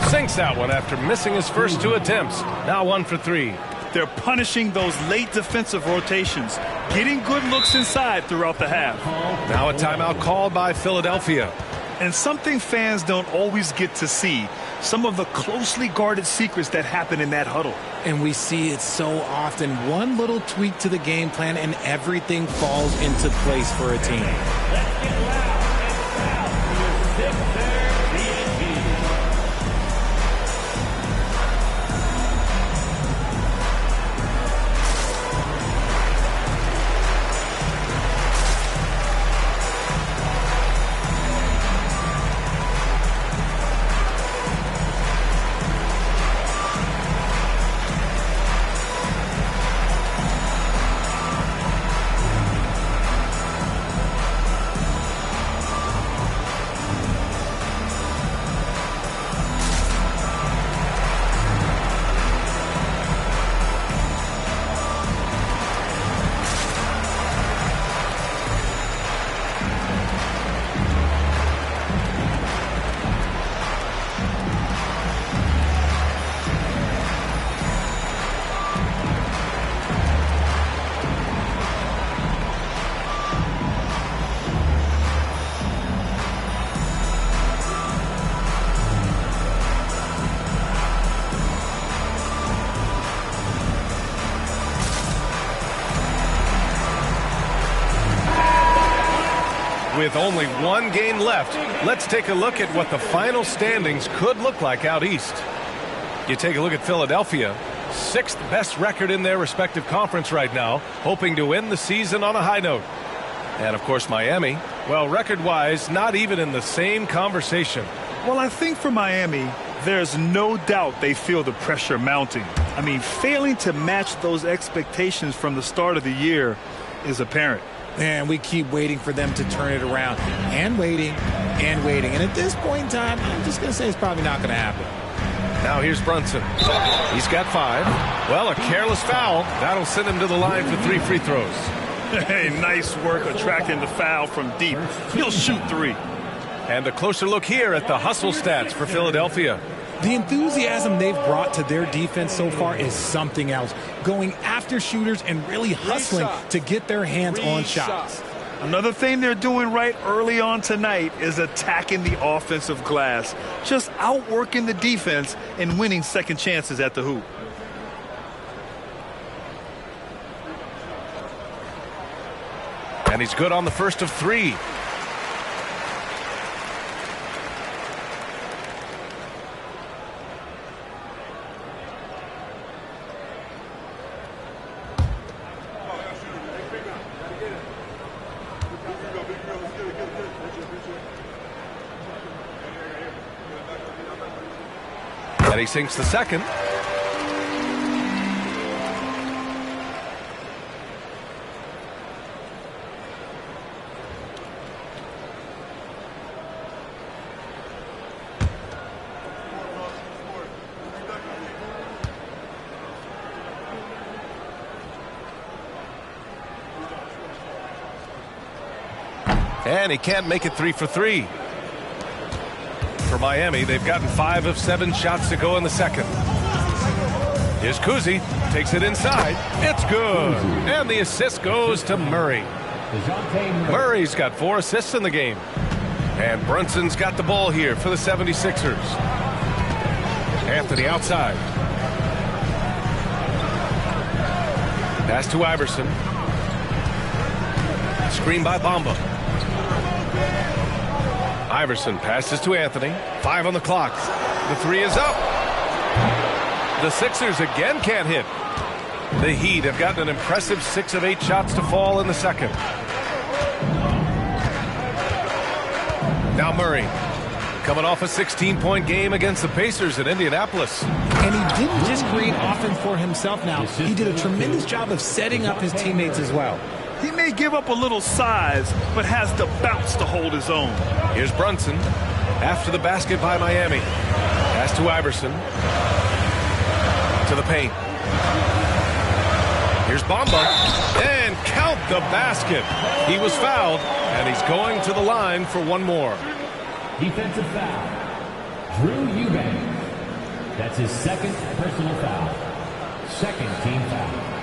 Sinks that one after missing his first 2 attempts. Now 1 for 3. They're punishing those late defensive rotations, getting good looks inside throughout the half. Now a timeout called by Philadelphia. And something fans don't always get to see, some of the closely guarded secrets that happen in that huddle. And we see it so often. One little tweak to the game plan and everything falls into place for a team. With only one game left, let's take a look at what the final standings could look like out east. You take a look at Philadelphia, 6th best record in their respective conference right now, hoping to end the season on a high note. And of course Miami, well, record-wise, not even in the same conversation. Well, I think for Miami, there's no doubt they feel the pressure mounting. I mean, failing to match those expectations from the start of the year is apparent. And we keep waiting for them to turn it around and waiting and waiting. And at this point in time, I'm just going to say it's probably not going to happen. Now here's Brunson. He's got 5. Well, a careless foul. That'll send him to the line for 3 free throws. Hey, nice work attracting the foul from deep. He'll shoot 3. And a closer look here at the hustle stats for Philadelphia. The enthusiasm they've brought to their defense so far is something else. Going after shooters and really hustling to get their hands on shots. Another thing they're doing right early on tonight is attacking the offensive glass. Just outworking the defense and winning second chances at the hoop. And he's good on the first of 3. And he sinks the second. And he can't make it 3 for 3. For Miami, they've gotten 5 of 7 shots to go in the second. Here's Kuzi, takes it inside. It's good. And the assist goes to Murray. Murray's got 4 assists in the game. And Brunson's got the ball here for the 76ers. Anthony outside. Pass to Iverson. Screen by Bamba. Iverson passes to Anthony. 5 on the clock. The 3 is up. The Sixers again can't hit. The Heat have gotten an impressive 6 of 8 shots to fall in the second. Now Murray, coming off a 16-point game against the Pacers in Indianapolis. And he didn't just create offense for himself now. He did a tremendous job of setting up his teammates as well. He may give up a little size, but has the bounce to hold his own. Here's Brunson. After the basket by Miami. Pass to Iverson. To the paint. Here's Bamba. And count the basket. He was fouled, and he's going to the line for one more. Defensive foul. Drew Eubanks. That's his second personal foul. Second team foul.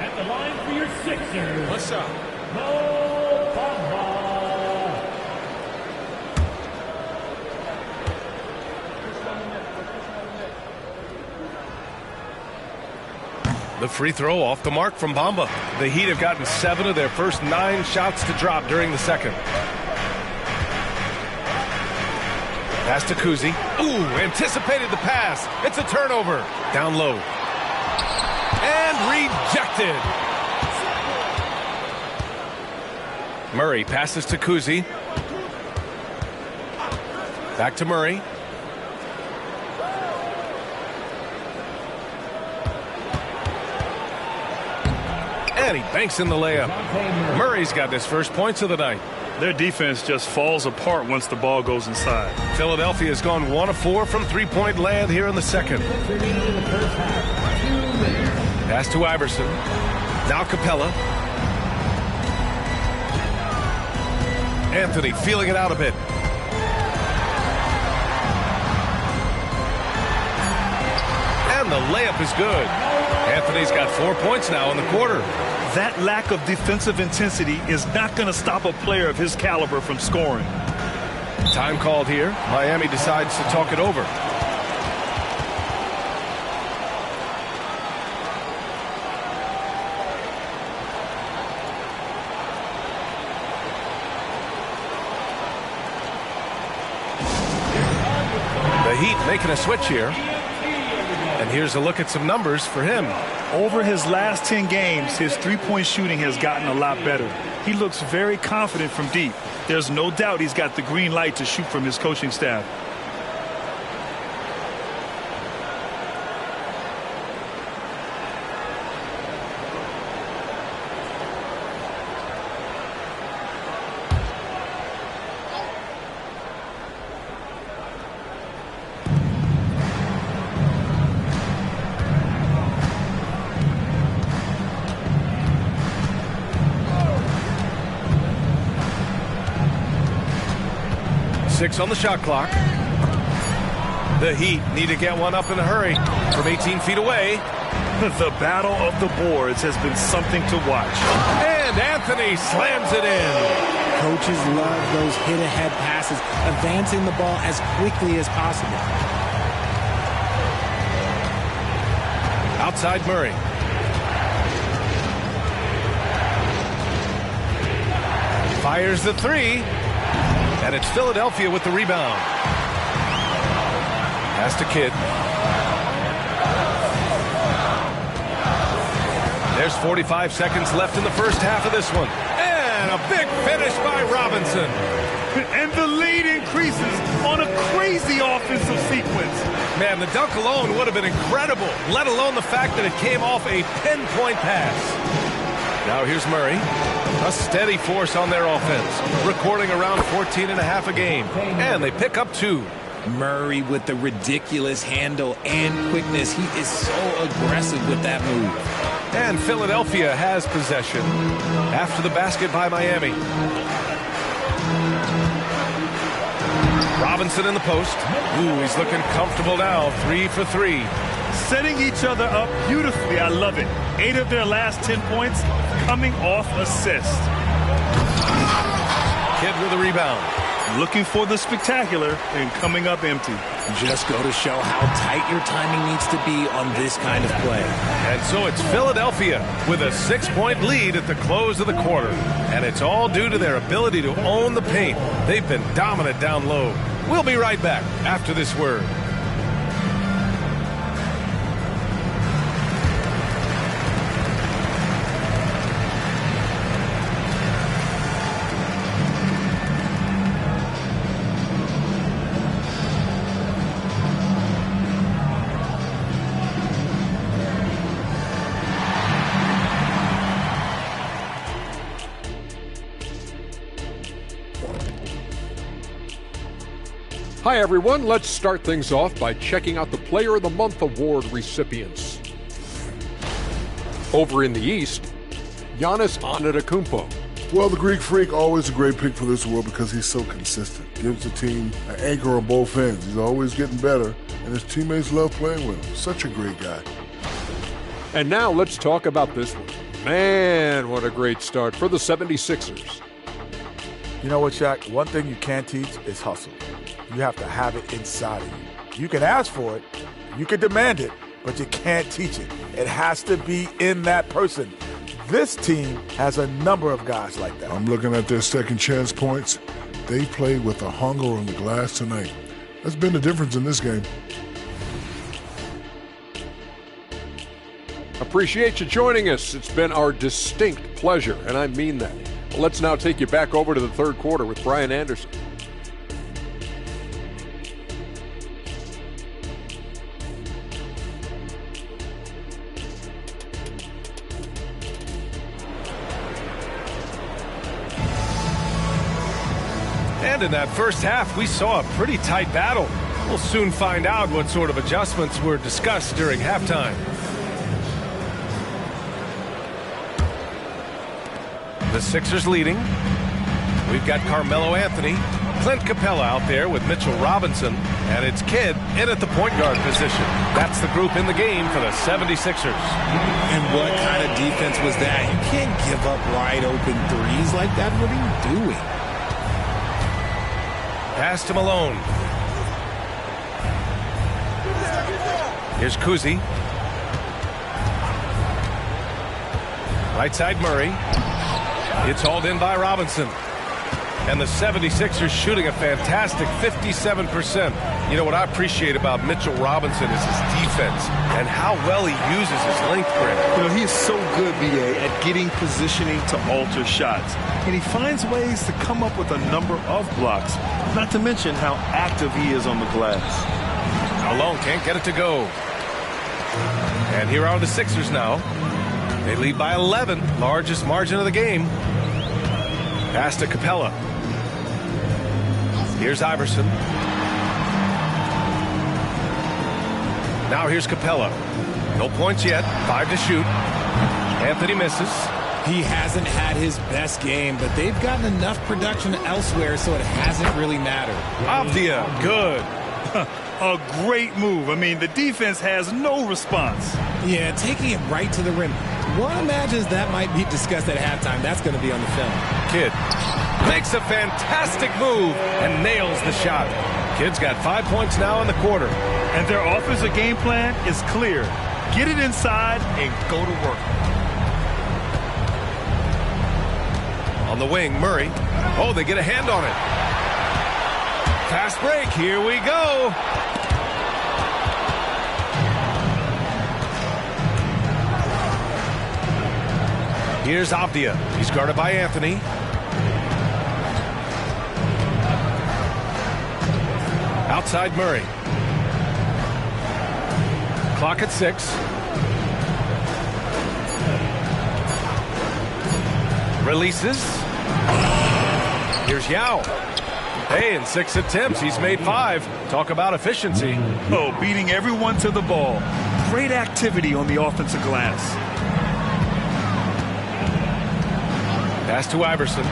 At the line for your Sixers. What's up? Mo Bamba. The free throw off the mark from Bamba. The Heat have gotten 7 of their first 9 shots to drop during the second. Pass to Kuzi. Ooh, anticipated the pass. It's a turnover. Down low. And rejected. Murray passes to Kuzi. Back to Murray. And he banks in the layup. Murray's got his first points of the night. Their defense just falls apart once the ball goes inside. Philadelphia has gone 1 of 4 from three-point land here in the second. Pass to Iverson. Now Capella. Anthony feeling it out a bit. And the layup is good. Anthony's got 4 points now in the quarter. That lack of defensive intensity is not going to stop a player of his caliber from scoring. Time called here. Miami decides to talk it over. making a switch here. And here's a look at some numbers for him. Over his last 10 games, his three-point shooting has gotten a lot better. He looks very confident from deep. There's no doubt he's got the green light to shoot from his coaching staff. Six on the shot clock. The Heat need to get one up in a hurry from 18 feet away. The battle of the boards has been something to watch. And Anthony slams it in. Coaches love those hit-ahead passes, advancing the ball as quickly as possible. Outside Murray. Fires the three. And it's Philadelphia with the rebound. Pass to Kidd. There's 45 seconds left in the first half of this one. And a big finish by Robinson. And the lead increases on a crazy offensive sequence. Man, the dunk alone would have been incredible, let alone the fact that it came off a pinpoint pass. Now here's Murray. A steady force on their offense, recording around 14.5 a game. And they pick up 2. Murray with the ridiculous handle and quickness. He is so aggressive with that move. And Philadelphia has possession after the basket by Miami. Robinson in the post. Ooh, he's looking comfortable now. 3 for 3. Setting each other up beautifully. I love it. 8 of their last 10 points coming off assists. Kidd with a rebound. Looking for the spectacular and coming up empty. Just go to show how tight your timing needs to be on this kind of play. And so it's Philadelphia with a 6-point lead at the close of the quarter. And it's all due to their ability to own the paint. They've been dominant down low. We'll be right back after this word. Hi, everyone. Let's start things off by checking out the Player of the Month award recipients. Over in the East, Giannis Antetokounmpo. Well, the Greek Freak, always a great pick for this award because he's so consistent. Gives the team an anchor on both ends. He's always getting better, and his teammates love playing with him. Such a great guy. And now let's talk about this one. Man, what a great start for the 76ers. You know what, Shaq? One thing you can't teach is hustle. You have to have it inside of you. You can ask for it, you can demand it, but you can't teach it. It has to be in that person. This team has a number of guys like that. I'm looking at their second chance points. They played with a hunger on the glass tonight. That's been the difference in this game. Appreciate you joining us. It's been our distinct pleasure, and I mean that. Well, let's now take you back over to the third quarter with Brian Anderson. And in that first half, we saw a pretty tight battle. We'll soon find out what sort of adjustments were discussed during halftime. The Sixers leading. We've got Carmelo Anthony, Clint Capella out there with Mitchell Robinson, and it's Kidd in at the point guard position. That's the group in the game for the 76ers. And what kind of defense was that? You can't give up wide open threes like that. What are you doing? Pass to Malone. Here's Kuzi. Right side Murray. It's hauled in by Robinson. And the 76ers shooting a fantastic 57%. You know, what I appreciate about Mitchell Robinson is his defense and how well he uses his length, Grant. You know, he is so good, BA, at getting positioning to alter shots. And he finds ways to come up with a number of blocks, not to mention how active he is on the glass. Malone can't get it to go. And here are the Sixers now. They lead by 11, largest margin of the game. Pass to Capella. Here's Iverson. Now here's Capella. No points yet. 5 to shoot. Anthony misses. He hasn't had his best game, but they've gotten enough production elsewhere, so it hasn't really mattered. Avdia, good. A great move. I mean, the defense has no response. Yeah, taking it right to the rim. One imagines that might be discussed at halftime. That's going to be on the film. Kidd makes a fantastic move and nails the shot. Kidd's got 5 points now in the quarter. And their offensive game plan is clear. Get it inside and go to work. On the wing, Murray. Oh, they get a hand on it. Fast break. Here we go. Here's Avdia. He's guarded by Anthony. Outside Murray. Clock at 6. Releases. Here's Yao. Hey, in 6 attempts, he's made 5. Talk about efficiency. Oh, beating everyone to the ball. Great activity on the offensive glass. Pass to Iverson.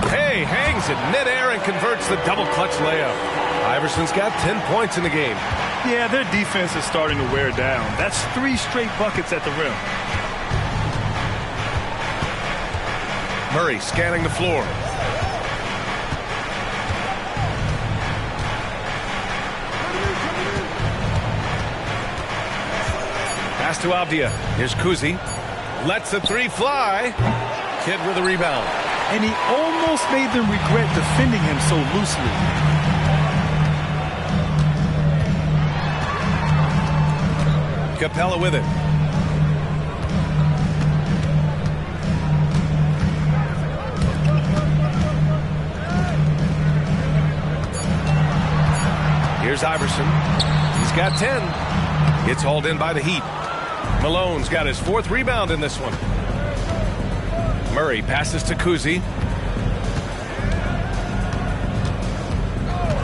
Hey, hangs in midair and converts the double clutch layup. Iverson's got 10 points in the game. Yeah, their defense is starting to wear down. That's 3 straight buckets at the rim. Murray scanning the floor. Pass to Avdia. Here's Kuzi. Lets the 3 fly. Kidd with a rebound. And he almost made them regret defending him so loosely. Capella with it. Here's Iverson. He's got 10. It's hauled in by the Heat. Malone's got his 4th rebound in this one. Murray passes to Kuzi.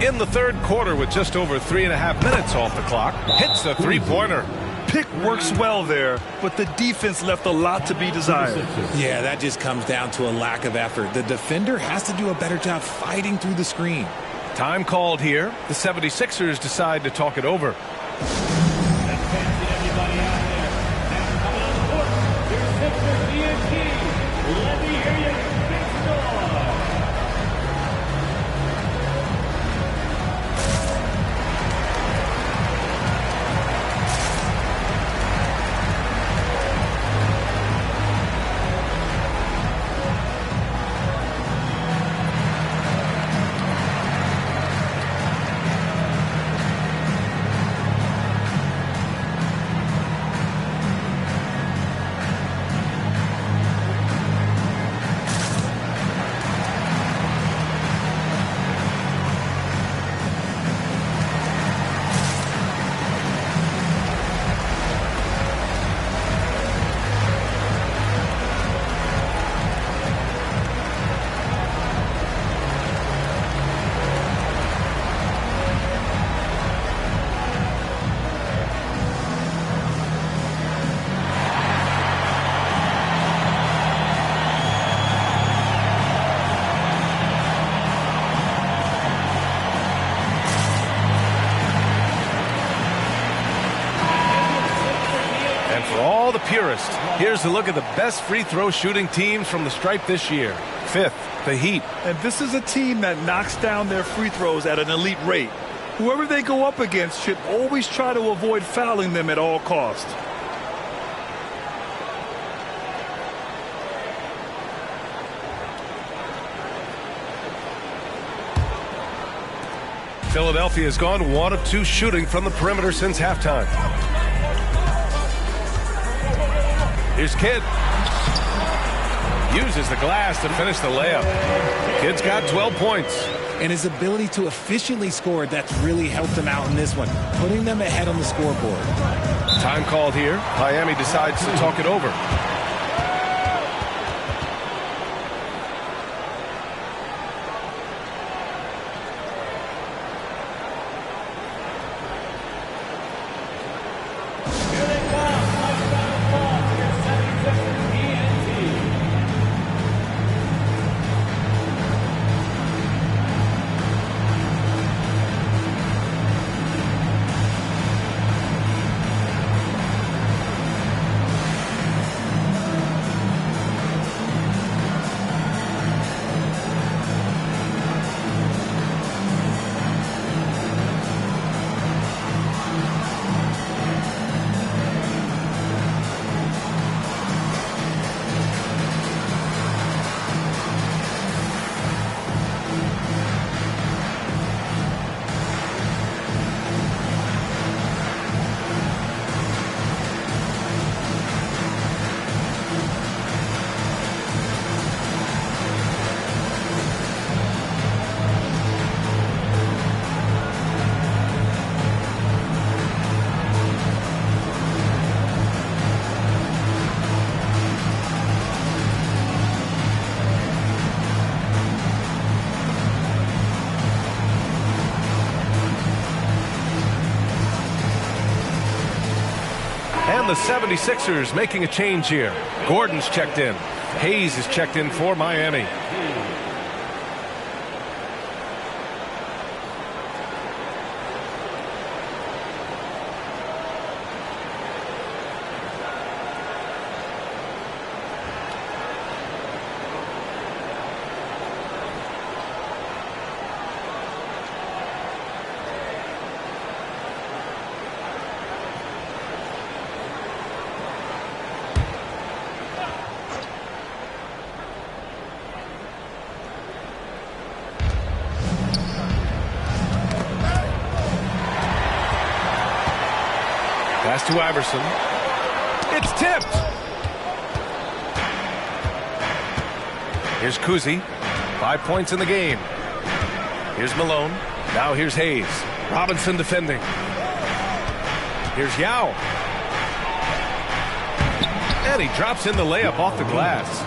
In the 3rd quarter with just over 3.5 minutes off the clock. Hits the 3-pointer. Pick works well there, but the defense left a lot to be desired. Yeah, that just comes down to a lack of effort. The defender has to do a better job fighting through the screen. Time called here. The 76ers decide to talk it over. Purist. Here's a look at the best free throw shooting teams from the stripe this year. 5th, the Heat. And this is a team that knocks down their free throws at an elite rate. Whoever they go up against should always try to avoid fouling them at all costs. Philadelphia has gone 1 of 2 shooting from the perimeter since halftime. Here's Kidd. Uses the glass to finish the layup. Kidd's got 12 points. And his ability to efficiently score, that's really helped him out in this one, putting them ahead on the scoreboard. Time called here. Miami decides to talk it over. And the 76ers making a change here. Gordon's checked in. Hayes is checked in for Miami. Pass to Iverson. It's tipped. Here's Kuzi. 5 points in the game. Here's Malone. Now here's Hayes. Robinson defending. Here's Yao. And he drops in the layup off the glass.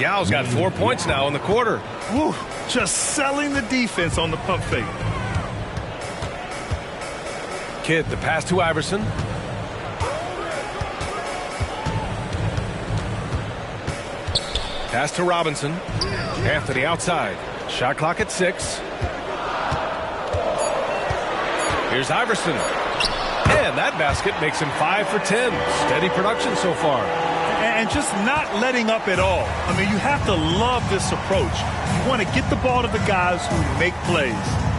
Yao's got 4 points now in the quarter. Whew, just selling the defense on the pump fake. Kidd, the pass to Iverson. Pass to Robinson. Anthony outside. Shot clock at 6. Here's Iverson. And that basket makes him 5 for 10. Steady production so far. And just not letting up at all. I mean, you have to love this approach. You want to get the ball to the guys who make plays.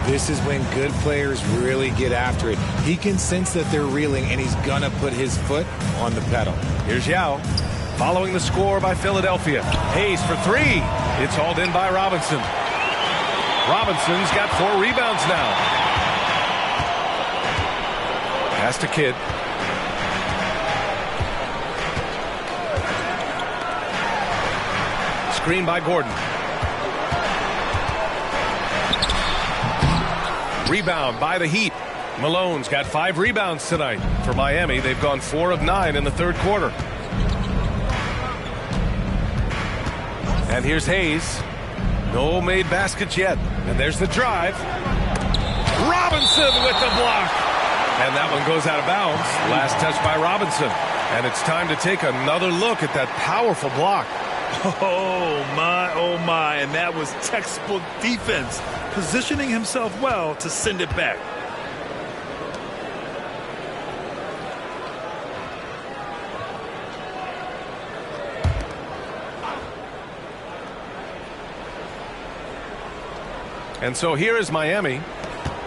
This is when good players really get after it. He can sense that they're reeling, and he's going to put his foot on the pedal. Here's Yao. Following the score by Philadelphia. Hayes for 3. It's hauled in by Robinson. Robinson's got 4 rebounds now. Pass to Kidd. Screen by Gordon. Rebound by the Heat. Malone's got 5 rebounds tonight. For Miami, they've gone 4 of 9 in the third quarter. And here's Hayes. No made baskets yet. And there's the drive. Robinson with the block. And that one goes out of bounds. Last touch by Robinson. And it's time to take another look at that powerful block. Oh, my, oh, my. And that was textbook defense. Positioning himself well to send it back. And so here is Miami.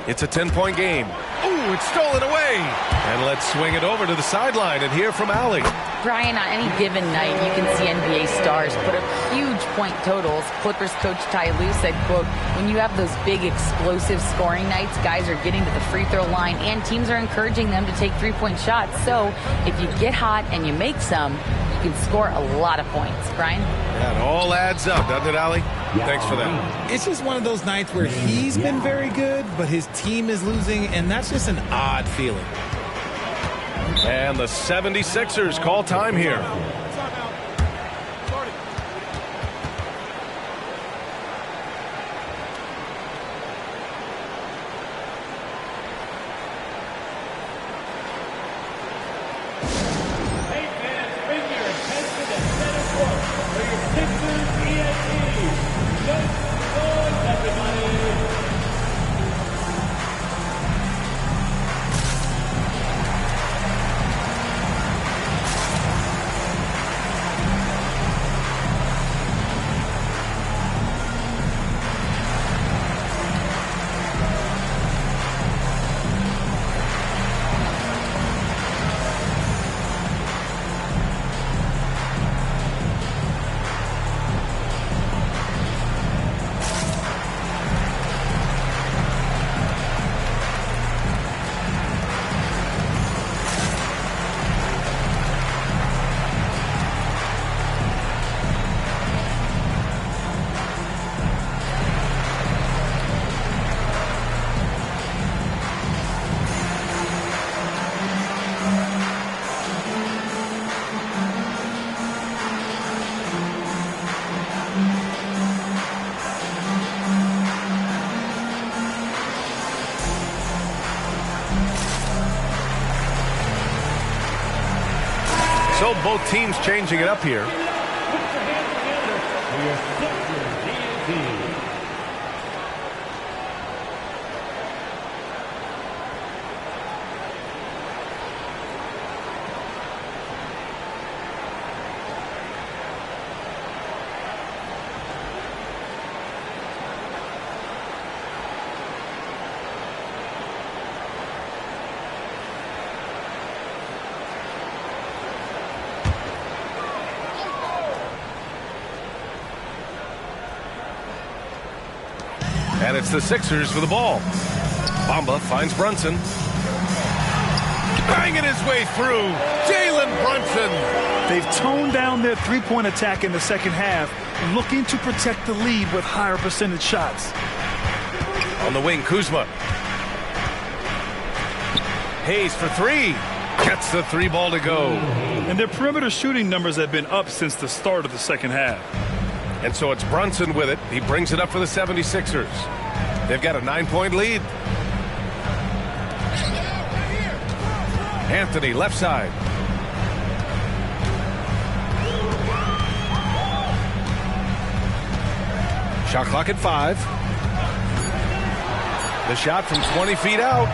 It's a 10-point game. Ooh, it's stolen away. And let's swing it over to the sideline and hear from Allie. Brian, on any given night, you can see NBA stars put up huge point totals. Clippers coach Ty Lue said, quote, when you have those big explosive scoring nights, guys are getting to the free throw line and teams are encouraging them to take three-point shots. So if you get hot and you make some, you can score a lot of points. Brian? Yeah, it all adds up, doesn't it, Allie? Thanks for that. It's just one of those nights where he's been very good, but his team is losing, and that's just an odd feeling. And the 76ers call time here. So both teams changing it up here. And it's the Sixers for the ball. Bamba finds Brunson. Banging his way through. Jalen Brunson. They've toned down their three-point attack in the second half, looking to protect the lead with higher percentage shots. On the wing, Kuzma. Hayes for three. Gets the three ball to go. And their perimeter shooting numbers have been up since the start of the second half. And so it's Brunson with it. He brings it up for the 76ers. They've got a 9-point lead. Anthony, left side. Shot clock at 5. The shot from 20 feet out.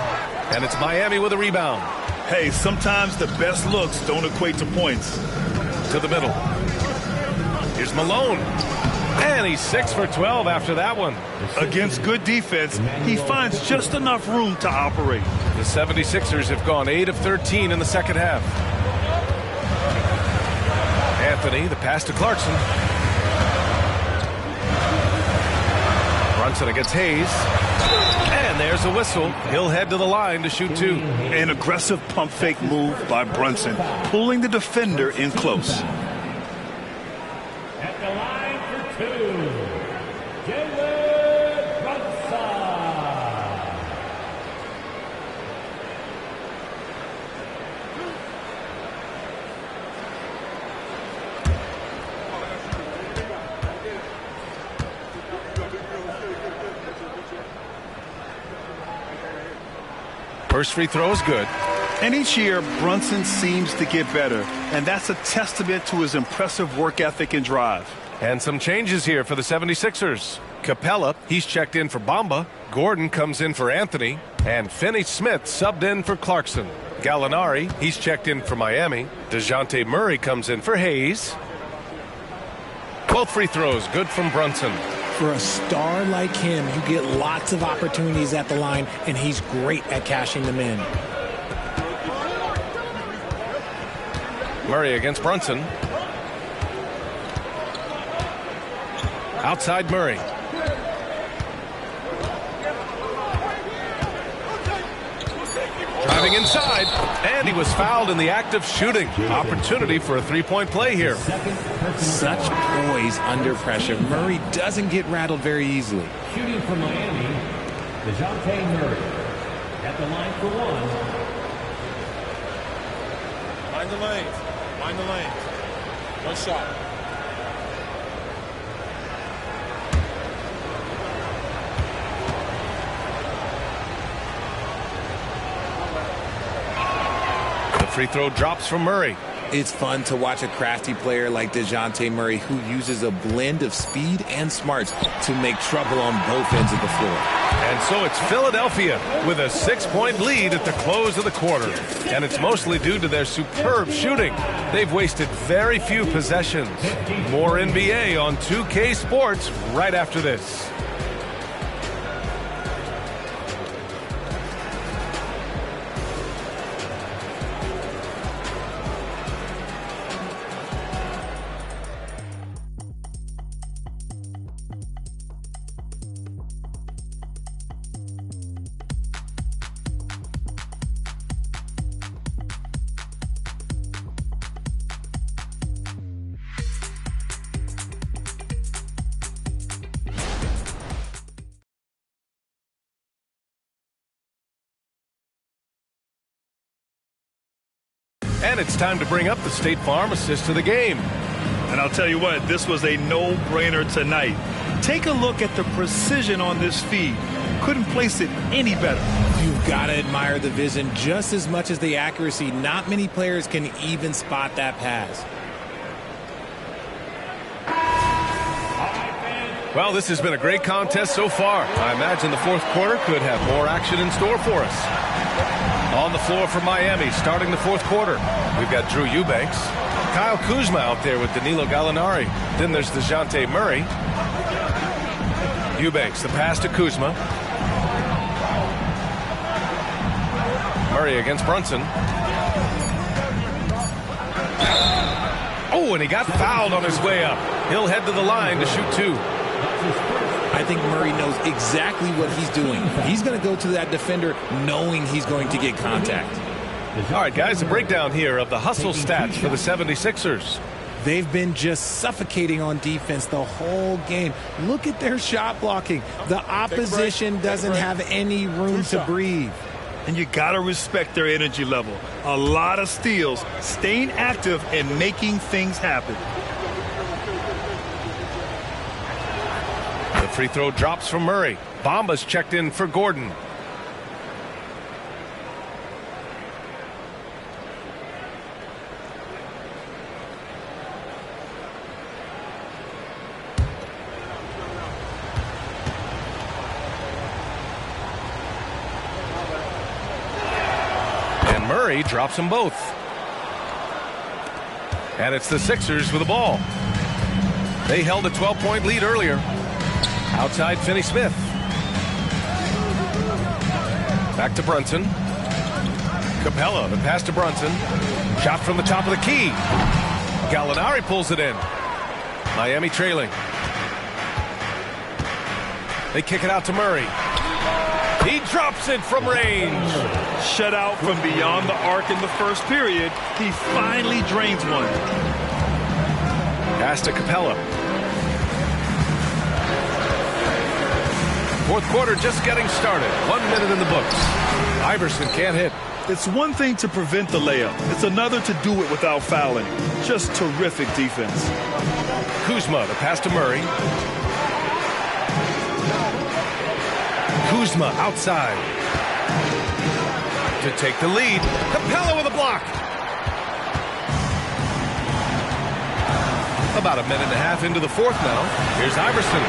And it's Miami with a rebound. Hey, sometimes the best looks don't equate to points. To the middle. Here's Malone. And he's 6 for 12 after that one. Against good defense, he finds just enough room to operate. The 76ers have gone 8 of 13 in the second half. Anthony, the pass to Clarkson. Brunson against Hayes. And there's a whistle. He'll head to the line to shoot 2. An aggressive pump fake move by Brunson, pulling the defender in close. At the line for 2, Jalen Brunson. First free throw is good. And each year, Brunson seems to get better, and that's a testament to his impressive work ethic and drive. And some changes here for the 76ers. Capella, he's checked in for Bamba. Gordon comes in for Anthony. And Finney-Smith subbed in for Clarkson. Gallinari, he's checked in for Miami. DeJounte Murray comes in for Hayes. Both free throws good from Brunson. For a star like him, you get lots of opportunities at the line, and he's great at cashing them in. Murray against Brunson. Outside Murray. Driving inside, and he was fouled in the act of shooting. Opportunity for a three-point play here. Such poise under pressure. Murray doesn't get rattled very easily. Shooting for Miami, DeJounte Murray. At the line for one. Mind the lanes. Mind the lanes. One shot. Free throw drops from Murray. It's fun to watch a crafty player like DeJounte Murray who uses a blend of speed and smarts to make trouble on both ends of the floor. And so it's Philadelphia with a 6-point lead at the close of the quarter. And it's mostly due to their superb shooting. They've wasted very few possessions. More NBA on 2K Sports right after this. And it's time to bring up the State Farm assist to the game. And I'll tell you what, this was a no-brainer tonight. Take a look at the precision on this feed. Couldn't place it any better. You've got to admire the vision just as much as the accuracy. Not many players can even spot that pass. Well, this has been a great contest so far. I imagine the fourth quarter could have more action in store for us. On the floor for Miami, starting the fourth quarter, we've got Drew Eubanks, Kyle Kuzma out there with Danilo Gallinari. Then there's DeJounte Murray. Eubanks, the pass to Kuzma. Murray against Brunson. Oh, and he got fouled on his way up. He'll head to the line to shoot two. I think Murray knows exactly what he's doing. He's going to go to that defender knowing he's going to get contact. All right, guys, a breakdown here of the hustle stats for the 76ers. They've been just suffocating on defense the whole game. Look at their shot blocking. The opposition doesn't have any room to breathe. And you got to respect their energy level. A lot of steals, staying active and making things happen. The free throw drops from Murray. Bamba's checked in for Gordon. And Murray drops them both. And it's the Sixers with the ball. They held a 12-point lead earlier. Outside Finney-Smith. Back to Brunson. Capella, the pass to Brunson. Shot from the top of the key. Gallinari pulls it in. Miami trailing. They kick it out to Murray. He drops it from range. Shut out from beyond the arc in the first period. He finally drains one. Pass to Capella. Fourth quarter just getting started. 1 minute in the books. Iverson can't hit. It's one thing to prevent the layup. It's another to do it without fouling. Just terrific defense. Kuzma, the pass to Murray. Kuzma outside. To take the lead. Capella with a block. About a minute and a half into the fourth now. Here's Iverson.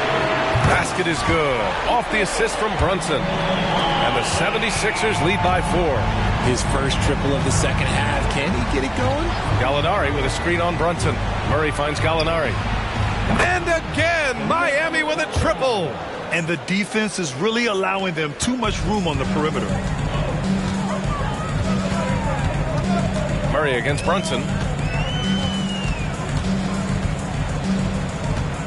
Basket is good. Off the assist from Brunson. And the 76ers lead by 4. His first triple of the second half. Can he get it going? Gallinari with a screen on Brunson. Murray finds Gallinari. And again, Miami with a triple. And the defense is really allowing them too much room on the perimeter. Murray against Brunson.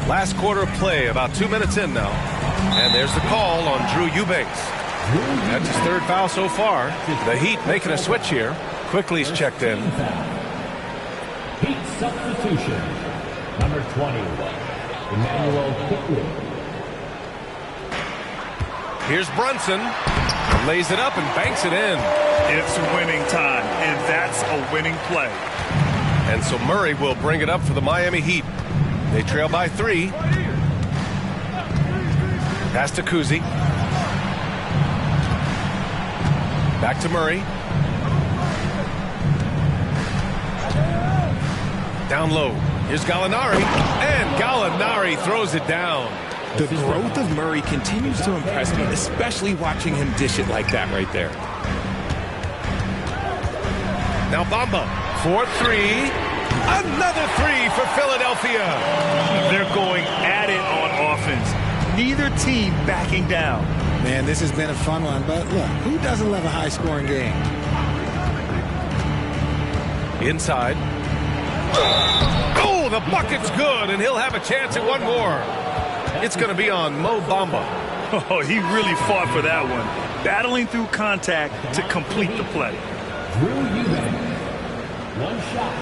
Last quarter of play, about 2 minutes in now. And there's the call on Drew Eubanks. That's his third foul so far. The Heat making a switch here. Quickly's checked in. Heat substitution. Number 20, Emmanuel Quickly. Here's Brunson. Lays it up and banks it in. It's winning time, and that's a winning play. And so Murray will bring it up for the Miami Heat. They trail by 3. Pass to Kuzi. Back to Murray. Down low. Here's Gallinari. And Gallinari throws it down. The growth of Murray continues to impress me, especially watching him dish it like that right there. Now Bamba for 3. Another 3 for Philadelphia. They're going at it on offense. Neither team backing down. Man, this has been a fun one, but look, who doesn't love a high-scoring game? Inside. Oh, the bucket's good, and he'll have a chance at one more. It's going to be on Mo Bamba. Oh, he really fought for that one. Battling through contact to complete the play. Drew Eubanks. One shot.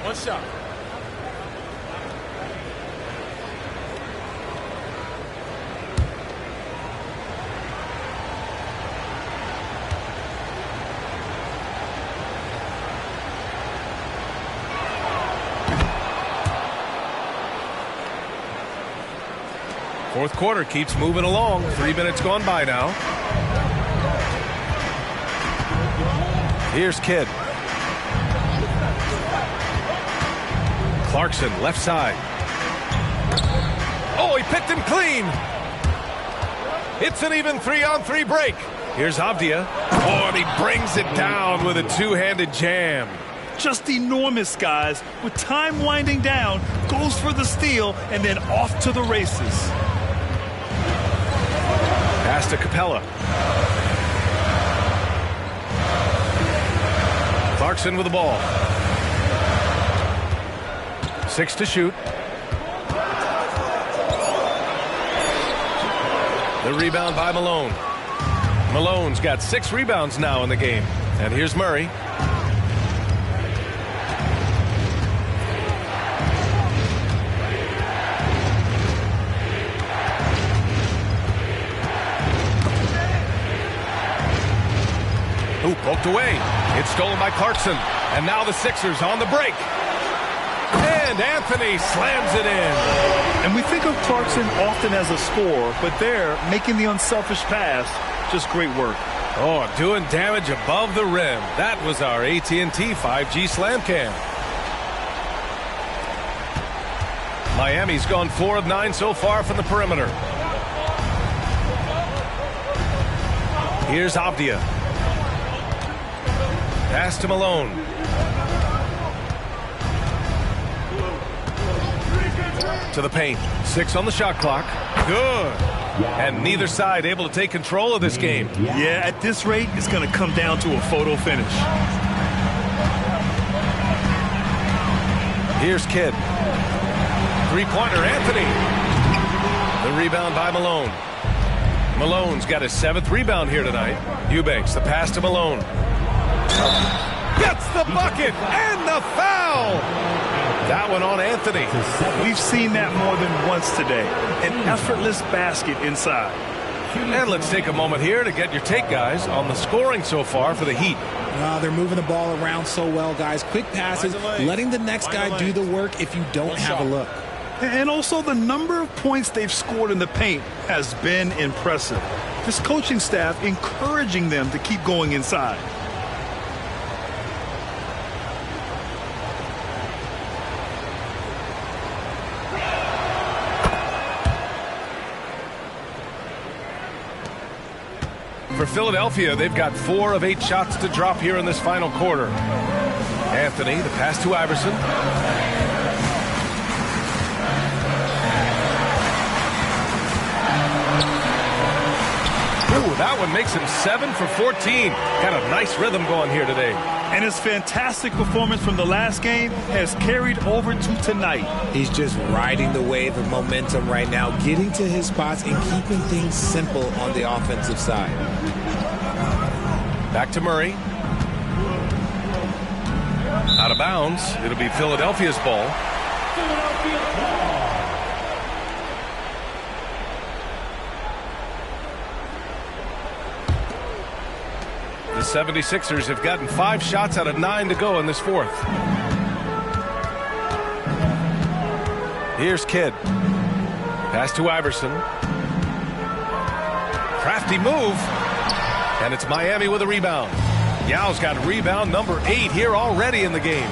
One shot. Fourth quarter keeps moving along. 3 minutes gone by now. Here's Kidd. Clarkson, left side. Oh, he picked him clean. It's an even 3-on-3 break. Here's Avdia. Oh, and he brings it down with a two-handed jam. Just enormous, guys. With time winding down, goes for the steal, and then off to the races. Pass to Capella. Clarkson with the ball. 6 to shoot. The rebound by Malone. Malone's got 6 rebounds now in the game. And here's Murray. Ooh, poked away. It's stolen by Clarkson. And now the Sixers on the break. And Anthony slams it in. And we think of Clarkson often as a scorer, but there, making the unselfish pass, just great work. Oh, doing damage above the rim. That was our AT&T 5G Slam Cam. Miami's gone 4 of 9 so far from the perimeter. Here's Avdia. Pass to Malone. To the paint. 6 on the shot clock. Good. And neither side able to take control of this game. Yeah, at this rate, it's going to come down to a photo finish. Here's Kidd. Three-pointer, Anthony. The rebound by Malone. Malone's got his 7th rebound here tonight. Eubanks, the pass to Malone. Gets the bucket and the foul. That one on Anthony. We've seen that more than once today. An effortless basket inside. And let's take a moment here to get your take, guys, on the scoring so far for the Heat. They're moving the ball around so well, guys. Quick passes, letting the next guy do the work if you don't have a look. And also the number of points they've scored in the paint has been impressive. This coaching staff encouraging them to keep going inside. For Philadelphia, they've got 4 of 8 shots to drop here in this final quarter. Anthony, the pass to Iverson. Ooh, that one makes him 7 for 14. Got a nice rhythm going here today. And his fantastic performance from the last game has carried over to tonight. He's just riding the wave of momentum right now, getting to his spots and keeping things simple on the offensive side. Back to Murray. Out of bounds. It'll be Philadelphia's ball. Philadelphia ball. The 76ers have gotten 5 shots out of 9 to go in this fourth. Here's Kidd. Pass to Iverson. Crafty move. And it's Miami with a rebound. Yao's got rebound number 8 here already in the game.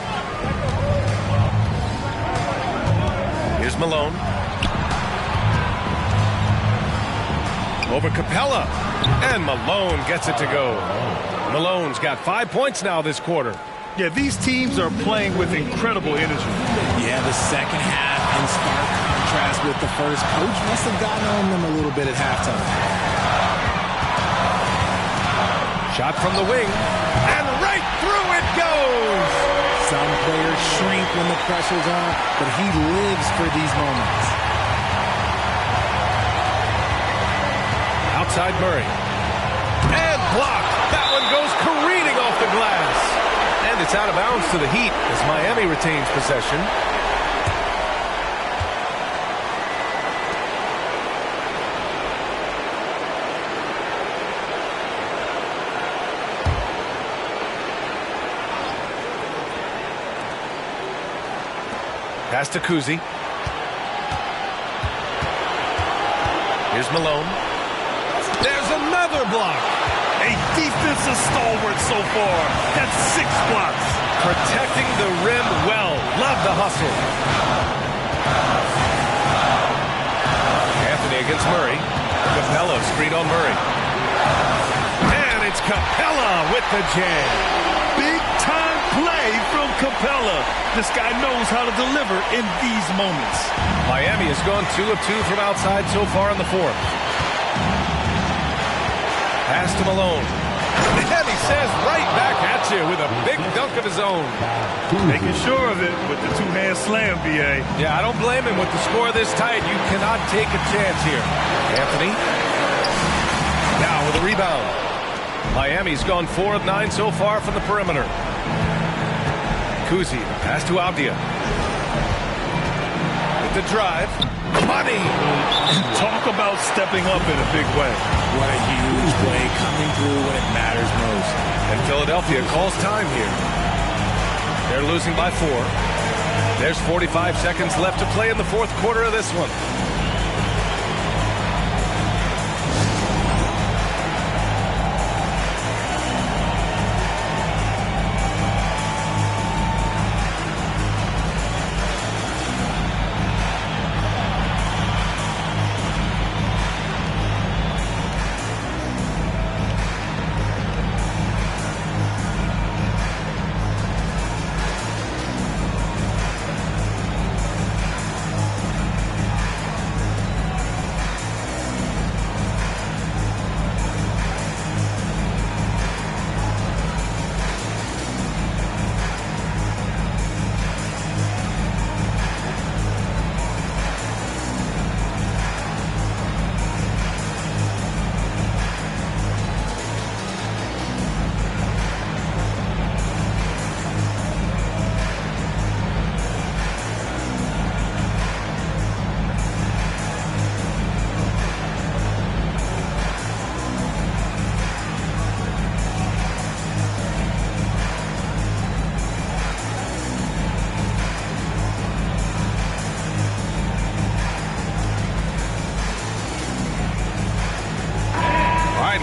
Here's Malone. Over Capella. And Malone gets it to go. Malone's got 5 points now this quarter. Yeah, these teams are playing with incredible energy. Yeah, the second half in stark contrast with the first. Coach must have gotten on them a little bit at halftime. Shot from the wing. And right through it goes. Some players shrink when the pressure's on, but he lives for these moments. Outside Murray. And blocked. That one goes careening off the glass. And it's out of bounds to the Heat as Miami retains possession. Pass to Kuzi. Here's Malone. There's another block. A defensive stalwart so far. That's 6 blocks. Protecting the rim well. Love the hustle. Anthony against Murray. Capella screen on Murray. And it's Capella with the jam. Big time play from Capella. This guy knows how to deliver in these moments. Miami has gone 2 of 2 from outside so far in the fourth. Pass to Malone. And he says right back at you with a big dunk of his own. Making sure of it with the 2-hand slam, B.A. Yeah, I don't blame him with the score this tight. You cannot take a chance here. Anthony. Now with a rebound. Miami's gone 4 of 9 so far from the perimeter. Kuzi, pass to Avdia. With the drive. Money! Talk about stepping up in a big way. What a huge play coming through when it matters most. And Philadelphia calls time here. They're losing by 4. There's 45 seconds left to play in the fourth quarter of this one.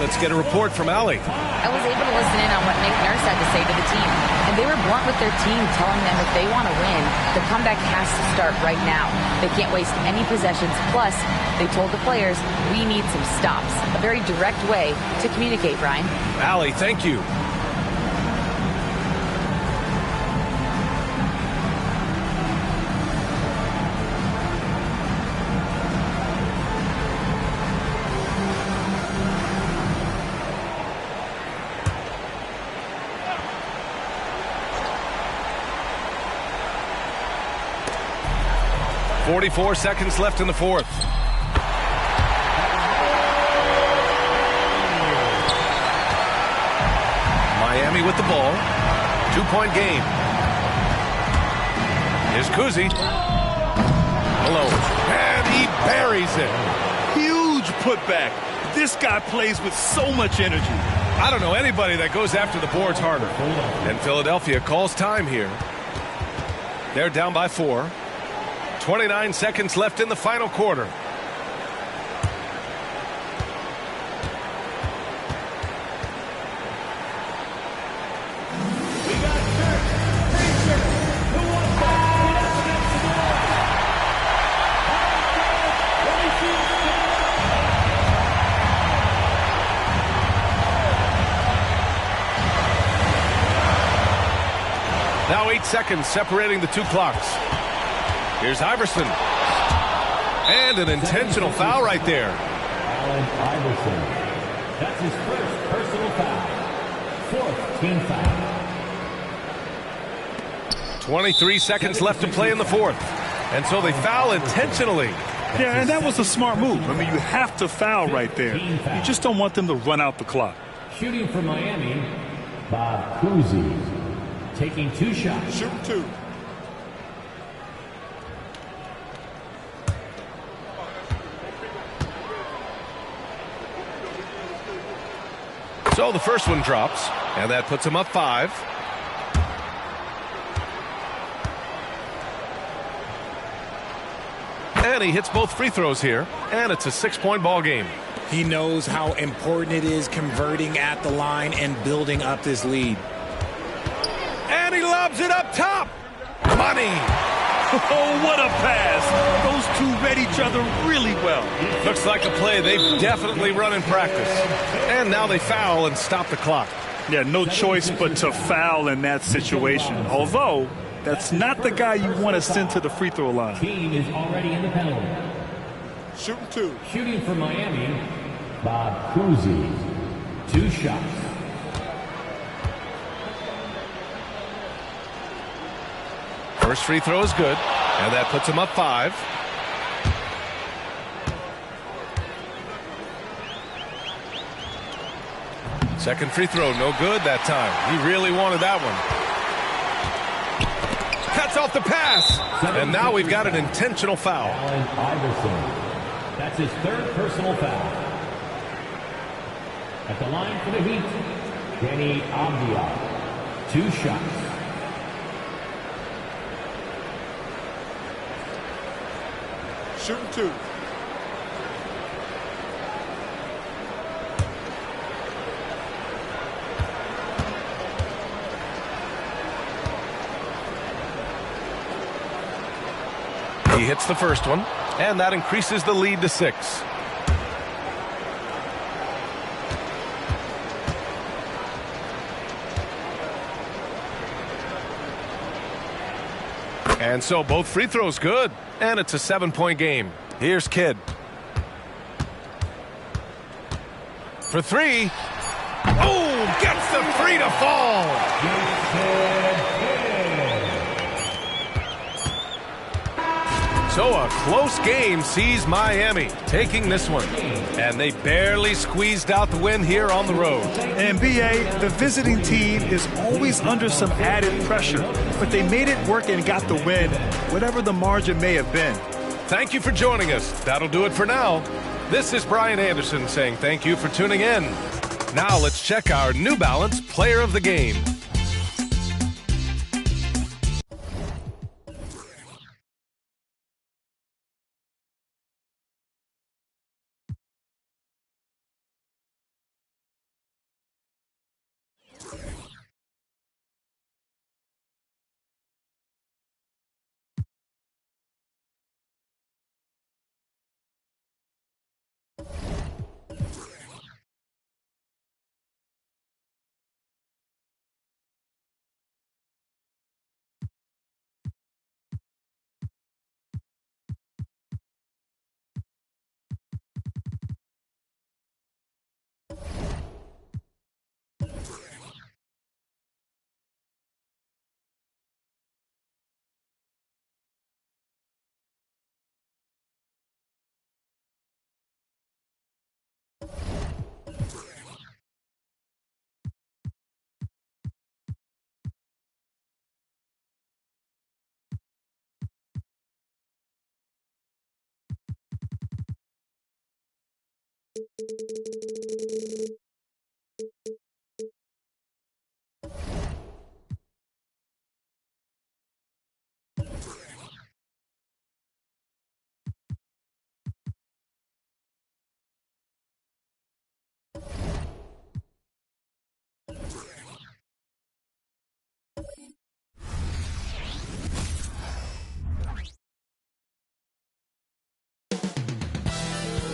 Let's get a report from Allie. I was able to listen in on what Nick Nurse had to say to the team. And they were blunt with their team, telling them if they want to win, the comeback has to start right now. They can't waste any possessions. Plus, they told the players, we need some stops. A very direct way to communicate, Brian. Allie, thank you. .44 seconds left in the fourth. Miami with the ball. 2-point game. Here's Kuzi. Malone. And he buries it. Huge putback. This guy plays with so much energy. I don't know anybody that goes after the boards harder. And Philadelphia calls time here. They're down by 4. 29 seconds left in the final quarter. Now 8 seconds separating the two clocks. Here's Iverson. And an intentional foul right there. Allen Iverson. That's his first personal foul. 4th team foul. 23 seconds left to play in the fourth. And so they foul intentionally. Yeah, and that was a smart move. I mean, you have to foul right there. You just don't want them to run out the clock. Shooting for Miami, Bob Cousy. Taking 2 shots. Shoot 2. So the first one drops, and that puts him up 5. And he hits both free throws here, and it's a 6-point ball game. He knows how important it is converting at the line and building up this lead. And he lobs it up top. Money. Oh, what a pass. Those two read each other really well. Looks like a play they've definitely run in practice. And now they foul and stop the clock. Yeah, no choice but to foul in that situation. Although, that's not the guy you want to send to the free throw line. Team is already in the penalty. Shooting 2. Shooting for Miami, Bob Cousy. 2 shots. First free throw is good, and that puts him up 5. Second free throw, no good that time. He really wanted that one. Cuts off the pass, and now we've got an intentional foul. Allen Iverson. That's his 3rd personal foul. At the line for the Heat, Danny Avdia. 2 shots. Shooting 2. He hits the first one, and that increases the lead to 6. And so both free throws good, and it's a 7-point game. Here's Kidd. For 3. Oh, gets the 3 to fall. So a close game sees Miami taking this one. And they barely squeezed out the win here on the road. And BA, the visiting team is always under some added pressure, but they made it work and got the win, whatever the margin may have been. Thank you for joining us. That'll do it for now. This is Brian Anderson saying thank you for tuning in. Now let's check our New Balance Player of the Game.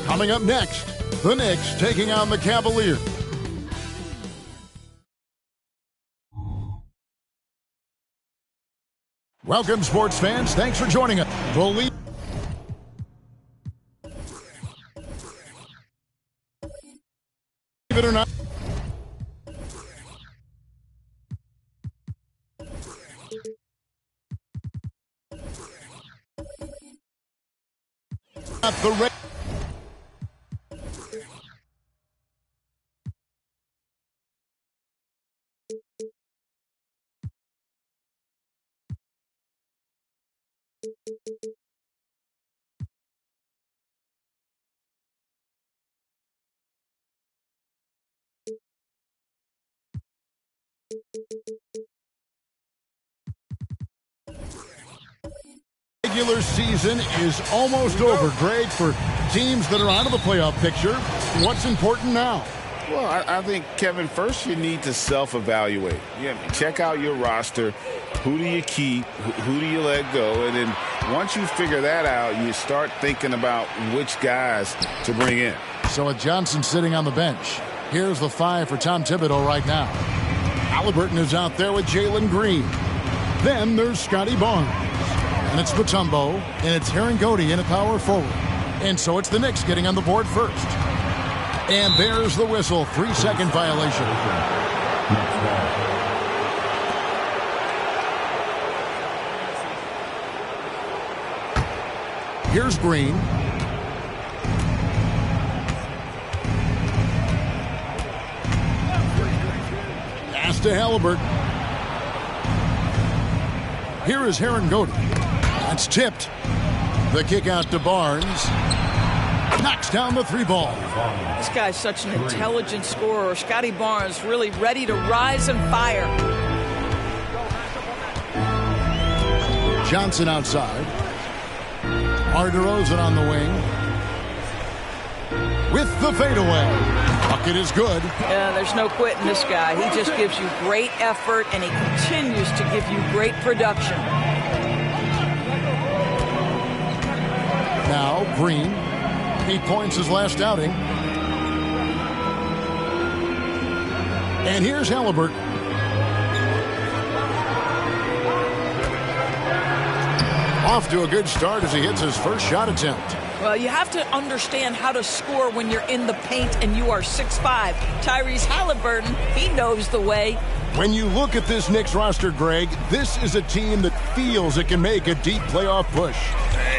Coming up next, the Knicks taking on the Cavaliers. Welcome, sports fans. Thanks for joining us. Believe it or not. At the rate. Regular season is almost over, Greg, for teams that are out of the playoff picture. What's important now? Well, I think, Kevin, first you need to self-evaluate. Check out your roster. Who do you keep? Who do you let go? And then once you figure that out, you start thinking about which guys to bring in. So with Johnson sitting on the bench, here's the 5 for Tom Thibodeau right now. Halliburton is out there with Jalen Green. Then there's Scotty Barnes. And it's Mutombo, and it's Herringody in a power forward. And so it's the Knicks getting on the board first. And there's the whistle, 3-second violation. Here's Green. Pass to Halliburton. Here is Herringody. That's tipped. The kick out to Barnes. Knocks down the 3 ball. This guy's such an intelligent scorer. Scotty Barnes really ready to rise and fire. Johnson outside. DeRozan on the wing. With the fadeaway. Bucket is good. Yeah, there's no quitting this guy. He just gives you great effort, and he continues to give you great production. Now, Green. 8 points his last outing. And here's Halliburton. Off to a good start as he hits his first shot attempt. Well, you have to understand how to score when you're in the paint and you are 6'5". Tyrese Halliburton, he knows the way. When you look at this Knicks roster, Greg, this is a team that feels it can make a deep playoff push.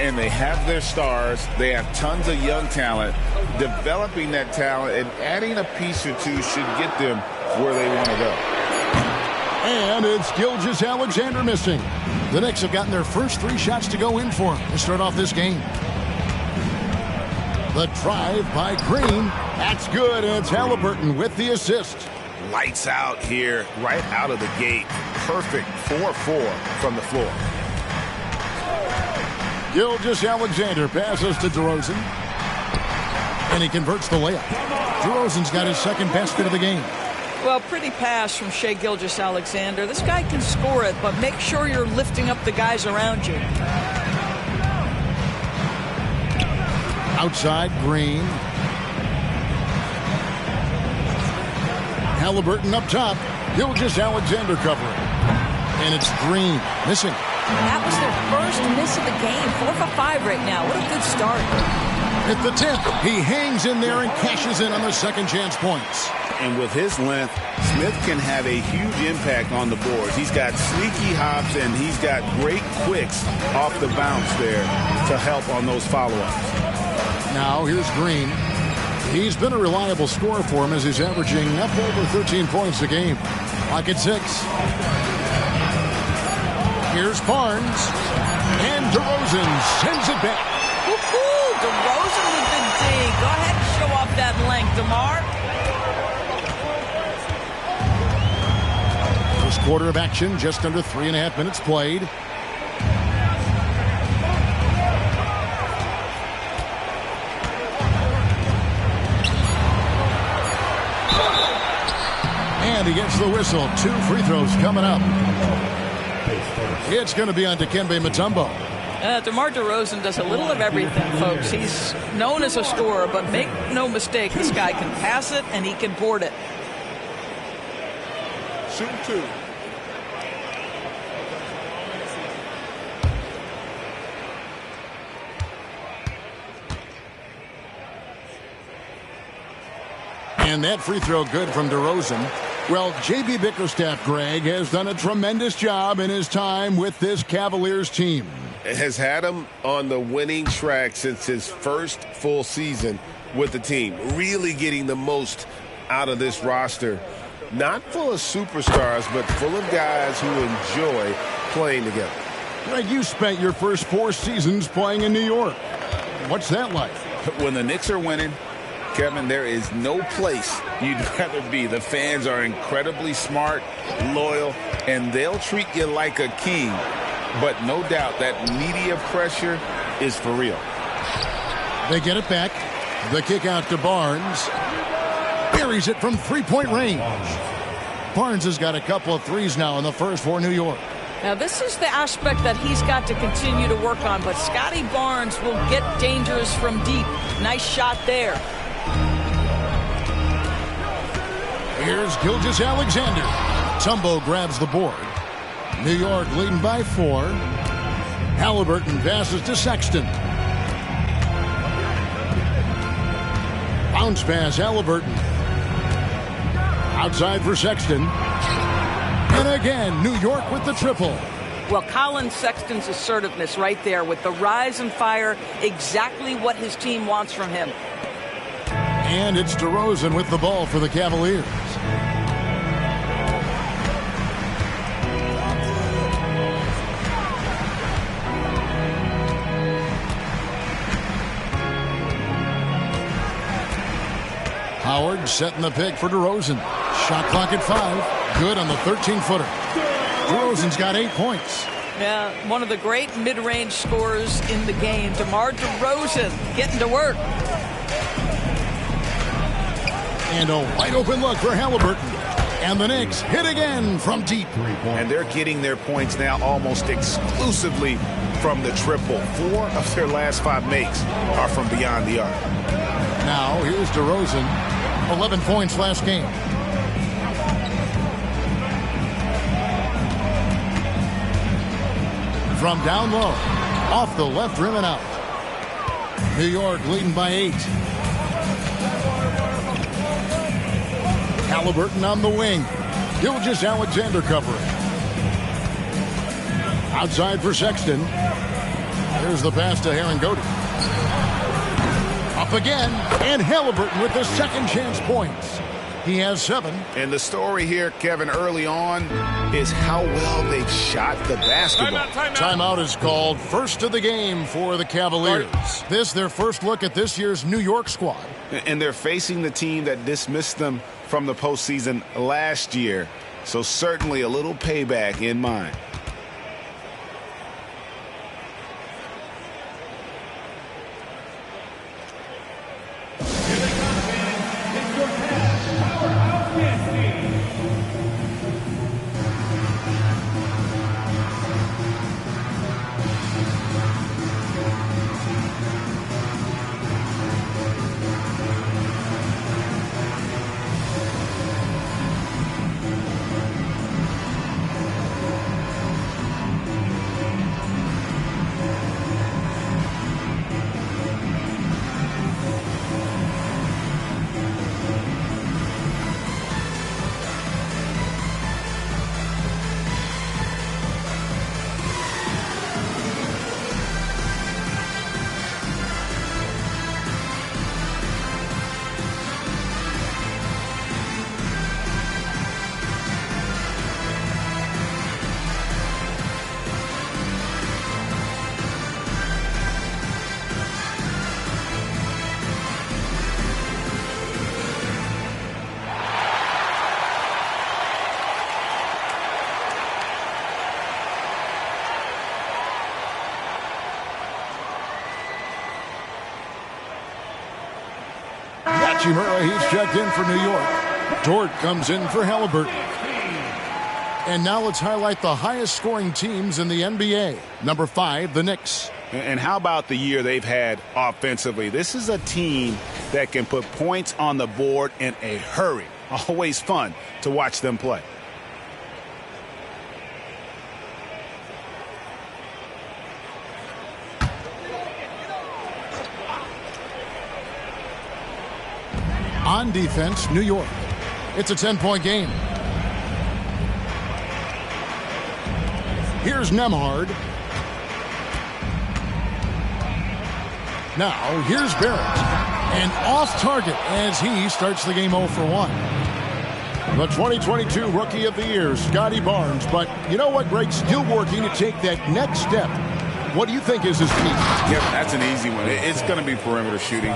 And they have their stars. They have tons of young talent. Developing that talent and adding a piece or two should get them where they want to go. And it's Gilgeous-Alexander missing. The Knicks have gotten their first 3 shots to go in for him to start off this game. The drive by Green. That's good, and it's Halliburton with the assist. Lights out here, right out of the gate. Perfect 4-4 from the floor. Gilgeous-Alexander passes to DeRozan. And he converts the layup. DeRozan's got his second basket of the game. Well, pretty pass from Shai Gilgeous-Alexander. This guy can score it, but make sure you're lifting up the guys around you. Outside, Green. Halliburton up top. Gilgeous-Alexander covering. And it's Green missing. That was their first miss of the game. 4 for 5 right now. What a good start. At the 10th, he hangs in there and cashes in on the second chance points. And with his length, Smith can have a huge impact on the boards. He's got sneaky hops, and he's got great quicks off the bounce there to help on those follow-ups. Now, here's Green. He's been a reliable scorer for him as he's averaging up over 13 points a game. Like at 6. Here's Barnes. And DeRozan sends it back. Woo-hoo! DeRozan with the D. Go ahead and show off that length, DeMar. First quarter of action, just under 3.5 minutes played. And he gets the whistle. 2 free throws coming up. It's going to be on Dikembe Mutombo. DeMar DeRozan does a little of everything, folks. He's known as a scorer, but make no mistake, this guy can pass it and he can board it. Shoot 2. And that free throw good from DeRozan. Well, J.B. Bickerstaff, Greg, has done a tremendous job in his time with this Cavaliers team. Has had him on the winning track since his first full season with the team. Really getting the most out of this roster. Not full of superstars, but full of guys who enjoy playing together. Greg, you spent your first 4 seasons playing in New York. What's that like? When the Knicks are winning, Kevin, there is no place you'd rather be. The fans are incredibly smart, loyal, and they'll treat you like a king. But no doubt that media pressure is for real. They get it back. The kick out to Barnes. Buries it from 3-point range. Barnes has got a couple of threes now in the first for New York. Now, this is the aspect that he's got to continue to work on, but Scotty Barnes will get dangerous from deep. Nice shot there. Here's Gilgeous-Alexander. Tumbo grabs the board. New York leading by 4. Halliburton passes to Sexton. Bounce pass, Halliburton. Outside for Sexton. And again, New York with the triple. Well, Colin Sexton's assertiveness right there with the rise and fire, exactly what his team wants from him. And it's DeRozan with the ball for the Cavaliers. Howard setting the pick for DeRozan. Shot clock at 5. Good on the 13-footer. DeRozan's got 8 points. Yeah, one of the great mid-range scorers in the game. DeMar DeRozan getting to work. And a wide-open look for Halliburton. And the Knicks hit again from deep. And they're getting their points now almost exclusively from the triple. 4 of their last 5 makes are from beyond the arc. Now, here's DeRozan. 11 points last game. From down low. Off the left rim and out. New York leading by 8. Halliburton on the wing. Gilgeous-Alexander covering. Outside for Sexton. Here's the pass to Herangodi. Up again, and Halliburton with the second chance points. He has 7. And the story here, Kevin, early on is how well they've shot the basketball. Timeout is called. First of the game for the Cavaliers. This their first look at this year's New York squad. And they're facing the team that dismissed them from the postseason last year. So certainly a little payback in mind. Hachimura, he's checked in for New York. Dort comes in for Halliburton. And now let's highlight the highest scoring teams in the NBA. Number 5, the Knicks. And how about the year they've had offensively? This is a team that can put points on the board in a hurry. Always fun to watch them play. On defense, New York. It's a 10-point game. Here's Nembhard. Now, here's Barrett. And off target as he starts the game 0 for 1. The 2022 Rookie of the Year, Scotty Barnes. But you know what, Greg? Still working to take that next step. What do you think is his key? Yeah, that's an easy one. It's going to be perimeter shooting.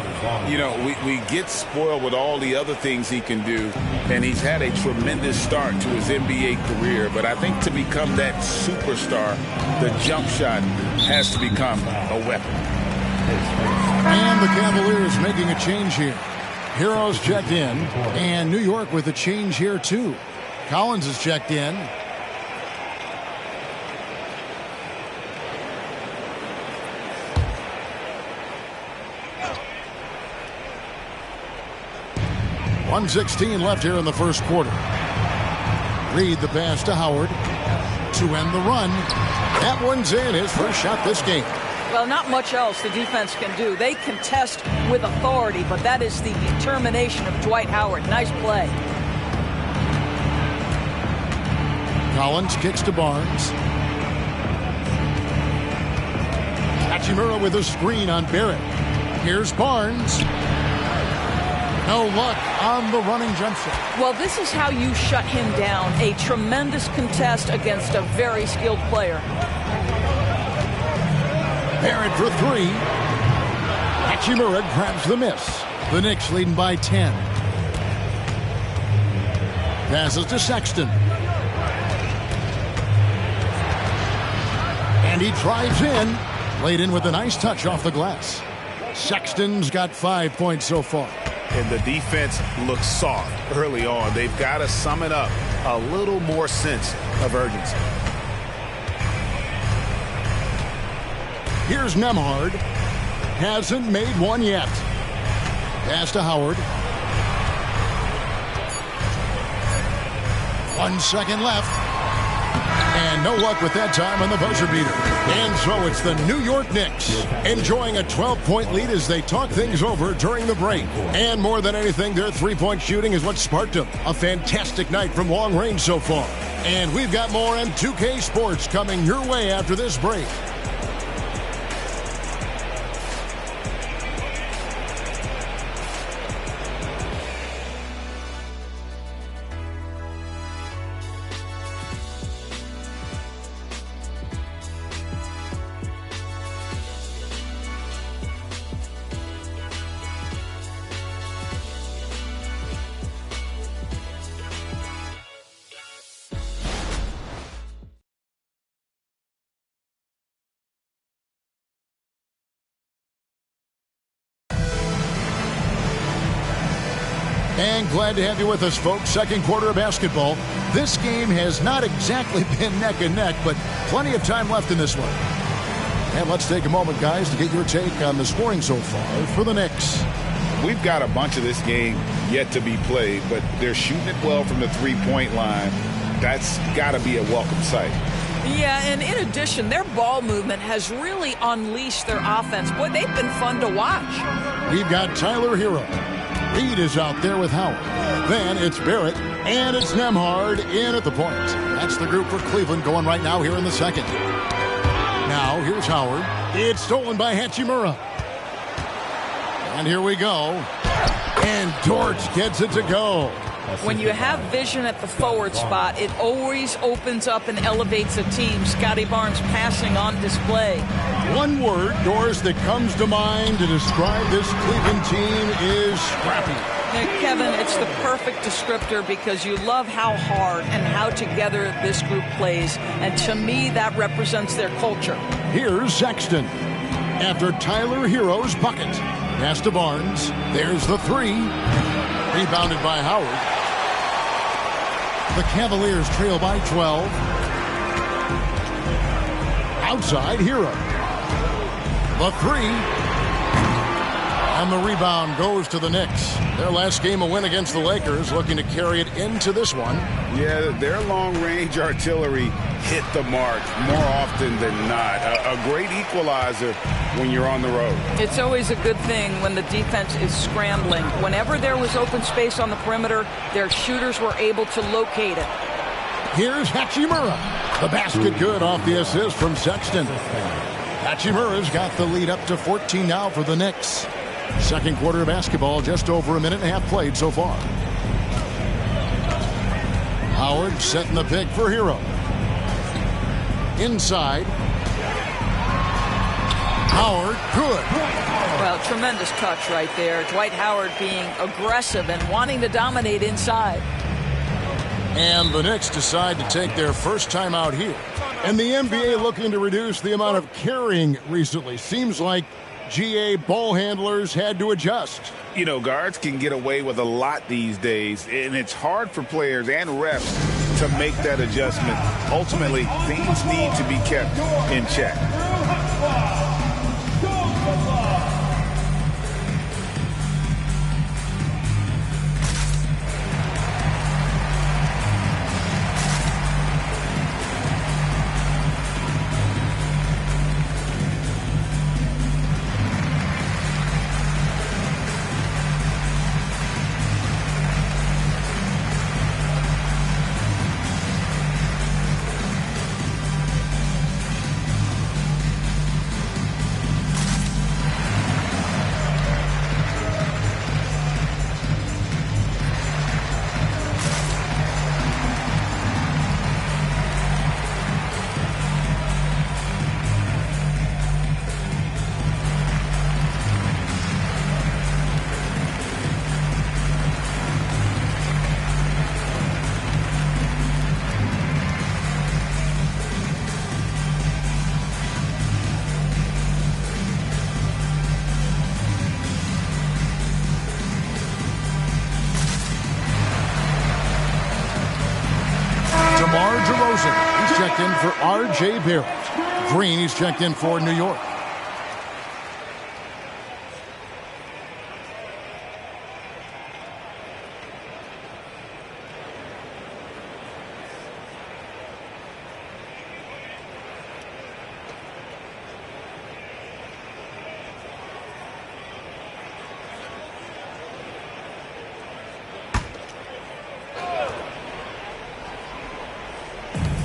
You know, we get spoiled with all the other things he can do, and he's had a tremendous start to his NBA career. But I think to become that superstar, the jump shot has to become a weapon. And the Cavaliers making a change here. Heroes checked in, and New York with a change here too. Collins is checked in. .116 left here in the first quarter. Reed the pass to Howard to end the run. That one's in, his first shot this game. Well, not much else the defense can do. They contest with authority, but that is the determination of Dwight Howard. Nice play. Collins kicks to Barnes. Hachimura with a screen on Barrett. Here's Barnes. No luck on the running jump shot. Well, this is how you shut him down. A tremendous contest against a very skilled player. Barrett for 3. Hachimura grabs the miss. The Knicks leading by 10. Passes to Sexton. And he drives in. Laid in with a nice touch off the glass. Sexton's got 5 points so far. And the defense looks soft early on. They've got to sum it up. A little more sense of urgency. Here's Nembhard. Hasn't made one yet. Pass to Howard. 1 second left. And no luck with that time on the buzzer beater. And so it's the New York Knicks enjoying a 12-point lead as they talk things over during the break. And more than anything, their three-point shooting is what sparked them. A fantastic night from long range so far. And we've got more M2K Sports coming your way after this break. And glad to have you with us, folks. Second quarter of basketball. This game has not exactly been neck and neck, but plenty of time left in this one. And let's take a moment, guys, to get your take on the scoring so far for the Knicks. We've got a bunch of this game yet to be played, but they're shooting it well from the three-point line. That's got to be a welcome sight. Yeah, and in addition, their ball movement has really unleashed their offense. Boy, they've been fun to watch. We've got Tyler Hero. Reed is out there with Howard. Then it's Barrett, and it's Nembhard in at the point. That's the group for Cleveland going right now here in the second. Now, here's Howard. It's stolen by Hachimura. And here we go. And Dort gets it to go. When you have vision at the forward spot, it always opens up and elevates a team. Scotty Barnes passing on display. One word, Doris, that comes to mind to describe this Cleveland team is scrappy. Kevin, it's the perfect descriptor because you love how hard and how together this group plays. And to me, that represents their culture. Here's Sexton. After Tyler Hero's bucket. Pass to Barnes. There's the 3. Rebounded by Howard. The Cavaliers trail by 12. Outside, Hero. The three. And the rebound goes to the Knicks. Their last game, a win against the Lakers, looking to carry it into this one. Yeah, their long-range artillery hit the mark more often than not. A great equalizer when you're on the road. It's always a good thing when the defense is scrambling. Whenever there was open space on the perimeter, their shooters were able to locate it. Here's Hachimura. The basket good off the assist from Sexton. Hachimura's got the lead up to 14 now for the Knicks. Second quarter of basketball, just over a minute and a half played so far. Howard setting the pick for Hero. Inside. Howard, good. Well, tremendous touch right there. Dwight Howard being aggressive and wanting to dominate inside. And the Knicks decide to take their first time out here. And the NBA looking to reduce the amount of carrying recently. Seems like GA ball handlers had to adjust. You know, guards can get away with a lot these days, and it's hard for players and refs to make that adjustment. Ultimately, things need to be kept in check. He's checked in for R.J. Barrett. Green, he's checked in for New York.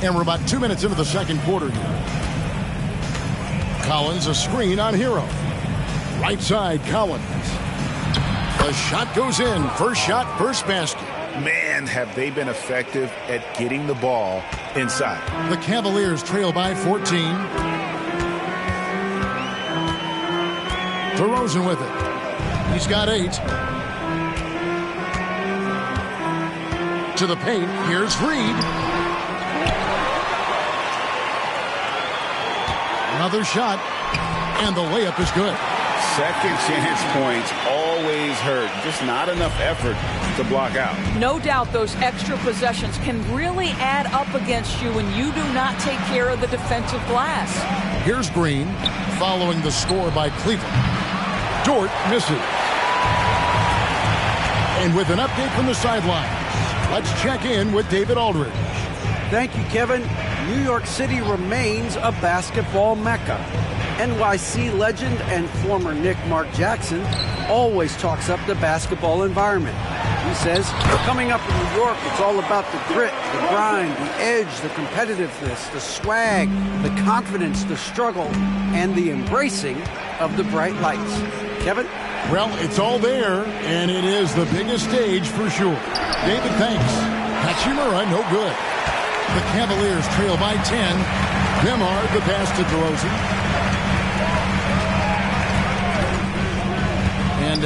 And we're about 2 minutes into the second quarter here. Collins, a screen on Hero. Right side, Collins. The shot goes in. First shot, first basket. Man, have they been effective at getting the ball inside. The Cavaliers trail by 14. DeRozan with it. He's got 8. To the paint. Here's Reed. Another shot, and the layup is good. Second chance points always hurt. Just not enough effort to block out. No doubt those extra possessions can really add up against you when you do not take care of the defensive glass. Here's Green, following the score by Cleveland. Dort misses. And with an update from the sidelines, let's check in with David Aldridge. Thank you, Kevin. New York City remains a basketball mecca. NYC legend and former Knick Mark Jackson always talks up the basketball environment. He says, coming up in New York, it's all about the grit, the grind, the edge, the competitiveness, the swag, the confidence, the struggle, and the embracing of the bright lights. Kevin? Well, it's all there, and it is the biggest stage for sure. David, thanks. Hachimura, no good. The Cavaliers trail by 10. Nemhard, the pass to DeRozan. And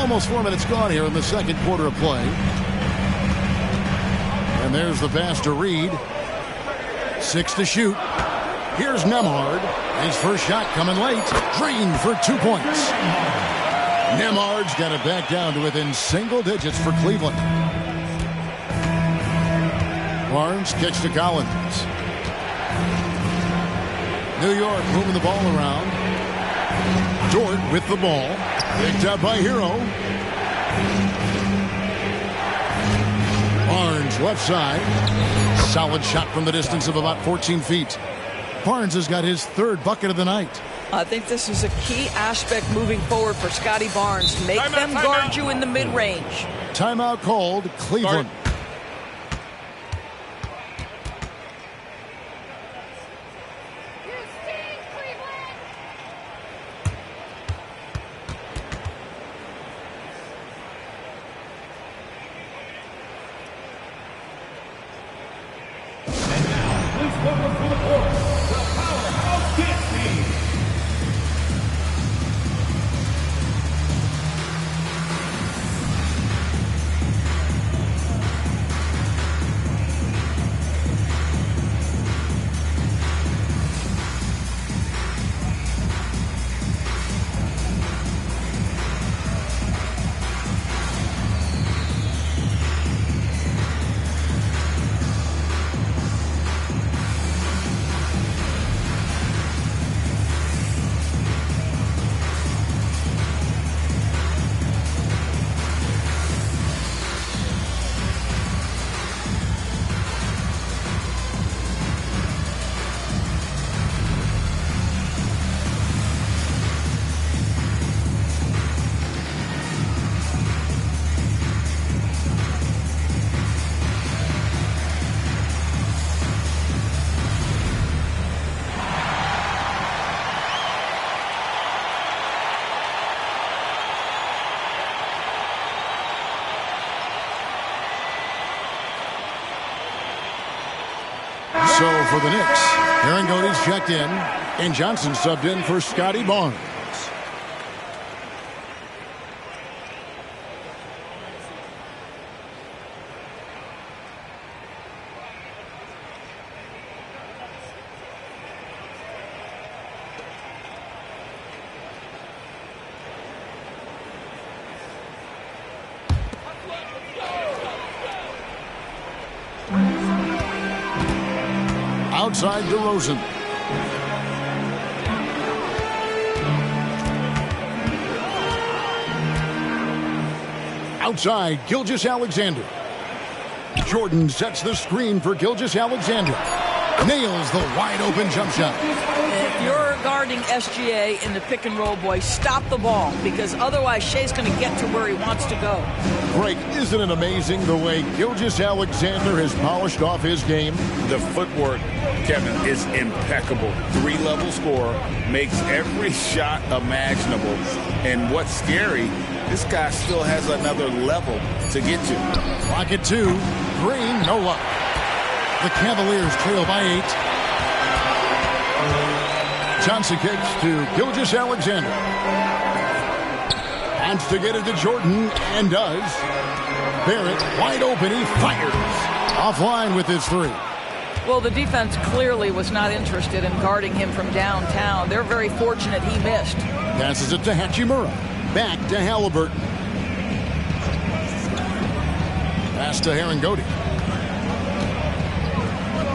almost 4 minutes gone here in the second quarter of play. And there's the pass to Reed. 6 to shoot. Here's Nemhard. His first shot coming late. Green for 2 points. Nemhard's got it back down to within single digits for Cleveland. Barnes kicks to Collins. New York moving the ball around. Dort with the ball. Picked up by Hero. Barnes left side. Solid shot from the distance of about 14 feet. Barnes has got his third bucket of the night. I think this is a key aspect moving forward for Scotty Barnes. Make them guard you in the mid-range. Timeout called, Cleveland. So for the Knicks, Aaron Godey's checked in, and Johnson subbed in for Scotty Barnes. Outside DeRozan. Outside Gilgeous-Alexander. Jordan sets the screen for Gilgeous-Alexander. Nails the wide open jump shot. If you're guarding SGA in the pick and roll, boy, stop the ball, because otherwise Shea's going to get to where he wants to go. Greg, isn't it amazing the way Gilgeous-Alexander has polished off his game? The footwork, Kevin, is impeccable. 3-level scorer, makes every shot imaginable. And what's scary, this guy still has another level to get to. Clock at 2. Green, no luck. The Cavaliers trail by 8. Johnson kicks to Gilgeous-Alexander. Wants to get it to Jordan, and does. Barrett, wide open, he fires. Offline with his 3. Well, the defense clearly was not interested in guarding him from downtown. They're very fortunate he missed. Passes it to Hachimura. Back to Halliburton. Pass to Aaron Godey.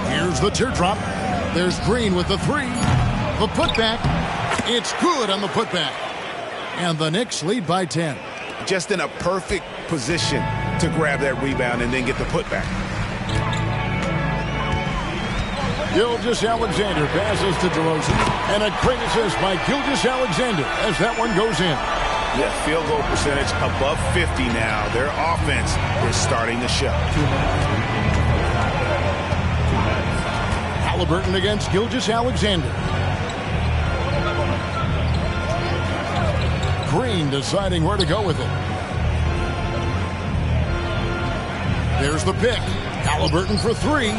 Here's the teardrop. There's Green with the 3. The putback. It's good on the putback. And the Knicks lead by 10. Just in a perfect position to grab that rebound and then get the putback. Gilgeous-Alexander passes to DeRozan. And a great assist by Gilgeous-Alexander as that one goes in. Yeah, field goal percentage above 50 now. Their offense is starting to show. Halliburton against Gilgeous-Alexander. Green deciding where to go with it. There's the pick. Halliburton for 3.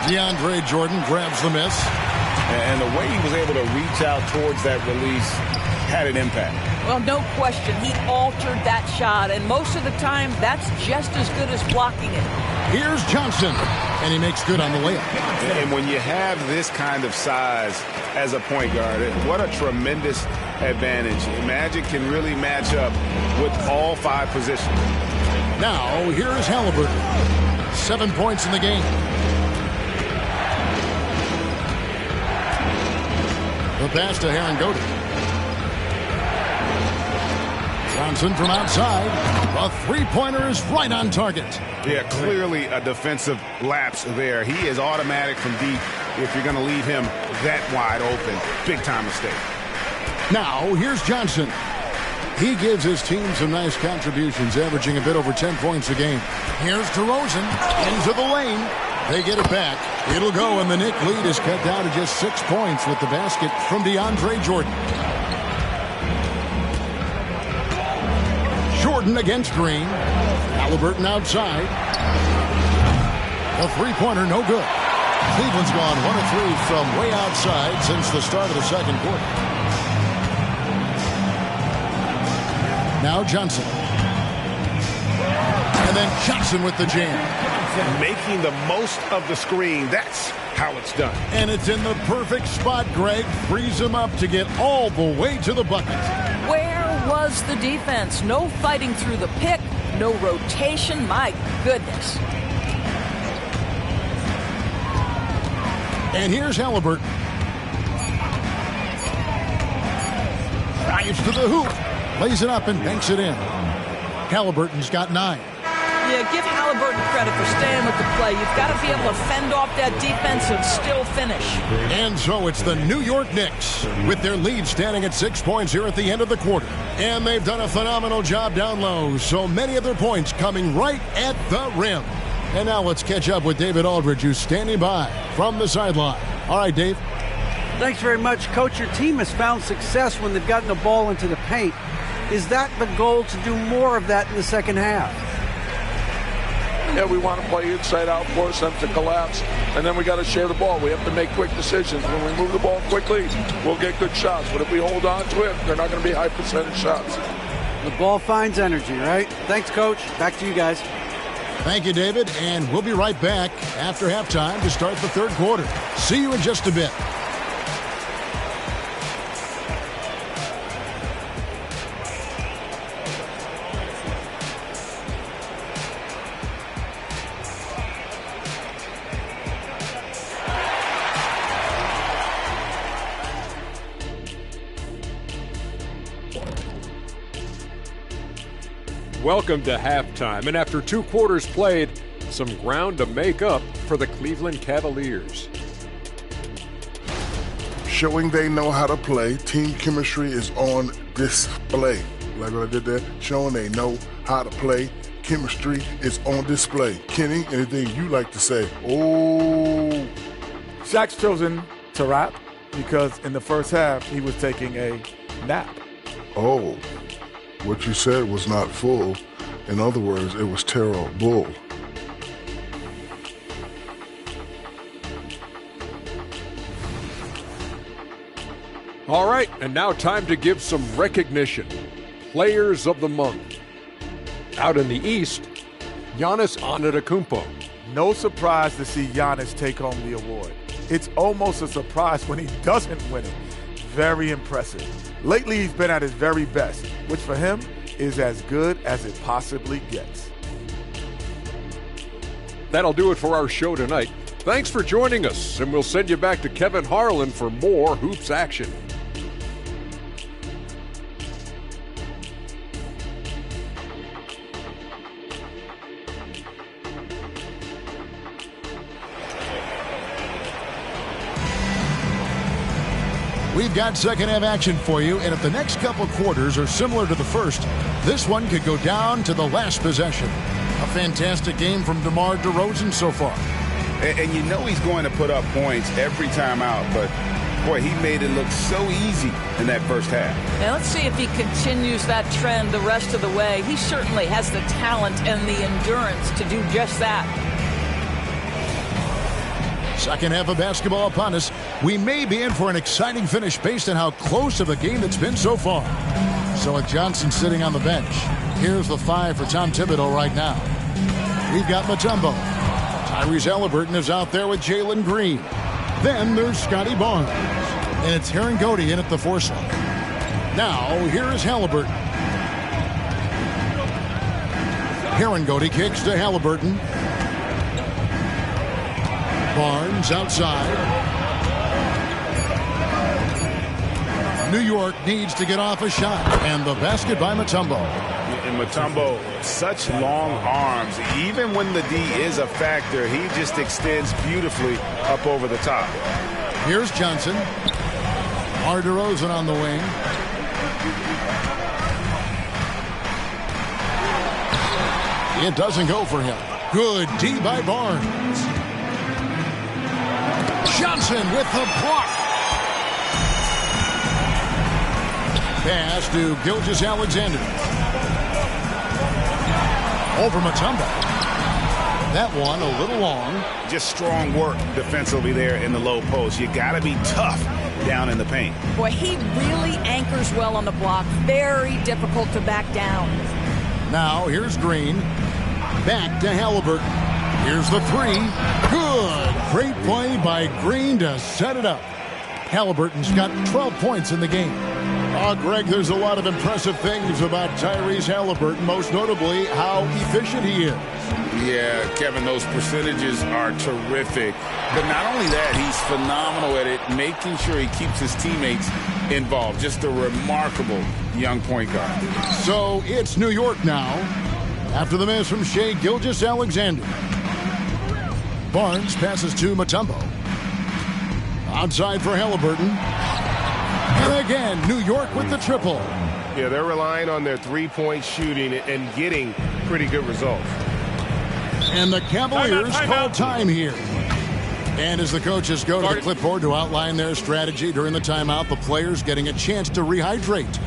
DeAndre Jordan grabs the miss. And the way he was able to reach out towards that release had an impact. Well, no question. He altered that shot, and most of the time, that's just as good as blocking it. Here's Johnson, and he makes good on the layup. And when you have this kind of size as a point guard, what a tremendous advantage. Magic can really match up with all 5 positions. Now, here's Halliburton. 7 points in the game. The pass to Herringody. Johnson from outside. A three-pointer is right on target. Yeah, clearly a defensive lapse there. He is automatic from deep if you're going to leave him that wide open. Big-time mistake. Now, here's Johnson. He gives his team some nice contributions, averaging a bit over 10 points a game. Here's DeRozan into the lane. They get it back. It'll go, and the Knick lead is cut down to just 6 points with the basket from DeAndre Jordan. Jordan against Green. Halliburton outside. A three-pointer, no good. Cleveland's gone 1 of 3 from way outside since the start of the second quarter. Now Johnson. And then Johnson with the jam. Making the most of the screen. That's how it's done. And it's in the perfect spot. Greg frees him up to get all the way to the bucket. Where was the defense? No fighting through the pick, no rotation. My goodness. And here's Halliburton. Drives to the hoop. Lays it up and banks it in. Halliburton's got 9. Yeah, give Halliburton credit for staying with the play. You've got to be able to fend off that defense and still finish. And so it's the New York Knicks with their lead standing at 6 points here at the end of the quarter. And they've done a phenomenal job down low. So many of their points coming right at the rim. And now let's catch up with David Aldridge, who's standing by from the sideline. All right, Dave. Thanks very much, Coach. Your team has found success when they've gotten the ball into the paint. Is that the goal, to do more of that in the second half? Yeah, we want to play inside out, force them to collapse, and then we got to share the ball. We have to make quick decisions. When we move the ball quickly, we'll get good shots. But if we hold on to it, they're not going to be high percentage shots. The ball finds energy, right? Thanks, Coach. Back to you guys. Thank you, David. And we'll be right back after halftime to start the third quarter. See you in just a bit. Welcome to halftime, and after 2 quarters played, some ground to make up for the Cleveland Cavaliers. Showing they know how to play. Team chemistry is on display. Like what I did there, showing they know how to play. Chemistry is on display. Kenny, anything you like to say? Oh. Shaq's chosen to rap because in the first half he was taking a nap. Oh. What you said was not full. In other words, it was terrible. All right, and now time to give some recognition. Players of the Month. Out in the East, Giannis Antetokounmpo. No surprise to see Giannis take home the award. It's almost a surprise when he doesn't win it. Very impressive. Lately, he's been at his very best, which for him is as good as it possibly gets. That'll do it for our show tonight. Thanks for joining us, and we'll send you back to Kevin Harlan for more Hoops action. We've got second half action for you, and if the next couple quarters are similar to the first, this one could go down to the last possession. A fantastic game from DeMar DeRozan so far. And you know he's going to put up points every time out, but boy, he made it look so easy in that first half. Now let's see if he continues that trend the rest of the way. He certainly has the talent and the endurance to do just that. Second half of basketball upon us. We may be in for an exciting finish based on how close of a game it's been so far. So with Johnson sitting on the bench, here's the 5 for Tom Thibodeau right now. We've got Mutombo. Tyrese Halliburton is out there with Jalen Green. Then there's Scotty Barnes. And it's Herringody in at the 4 slot. Now, here is Halliburton. Herringody kicks to Halliburton. Barnes outside. New York needs to get off a shot. And the basket by Mutombo. And Mutombo, such long arms. Even when the D is a factor, he just extends beautifully up over the top. Here's Johnson. DeMar DeRozan on the wing. It doesn't go for him. Good D by Barnes. Johnson with the block. Pass to Gilgeous-Alexander. Over Mutombo. That one a little long. Just strong work defensively there in the low post. You got to be tough down in the paint. Boy, he really anchors well on the block. Very difficult to back down. Now here's Green. Back to Halliburton. Here's the three. Good. Great play by Green to set it up. Halliburton's got 12 points in the game. Greg, there's a lot of impressive things about Tyrese Halliburton, most notably how efficient he is. Yeah, Kevin, those percentages are terrific. But not only that, he's phenomenal at it, making sure he keeps his teammates involved. Just a remarkable young point guard. So it's New York now. After the miss from Shai Gilgeous-Alexander. Barnes passes to Mutombo. Outside for Halliburton. And again, New York with the triple. Yeah, they're relying on their three-point shooting and getting pretty good results. And the Cavaliers call time here. And as the coaches go to the clipboard to outline their strategy during the timeout, the players getting a chance to rehydrate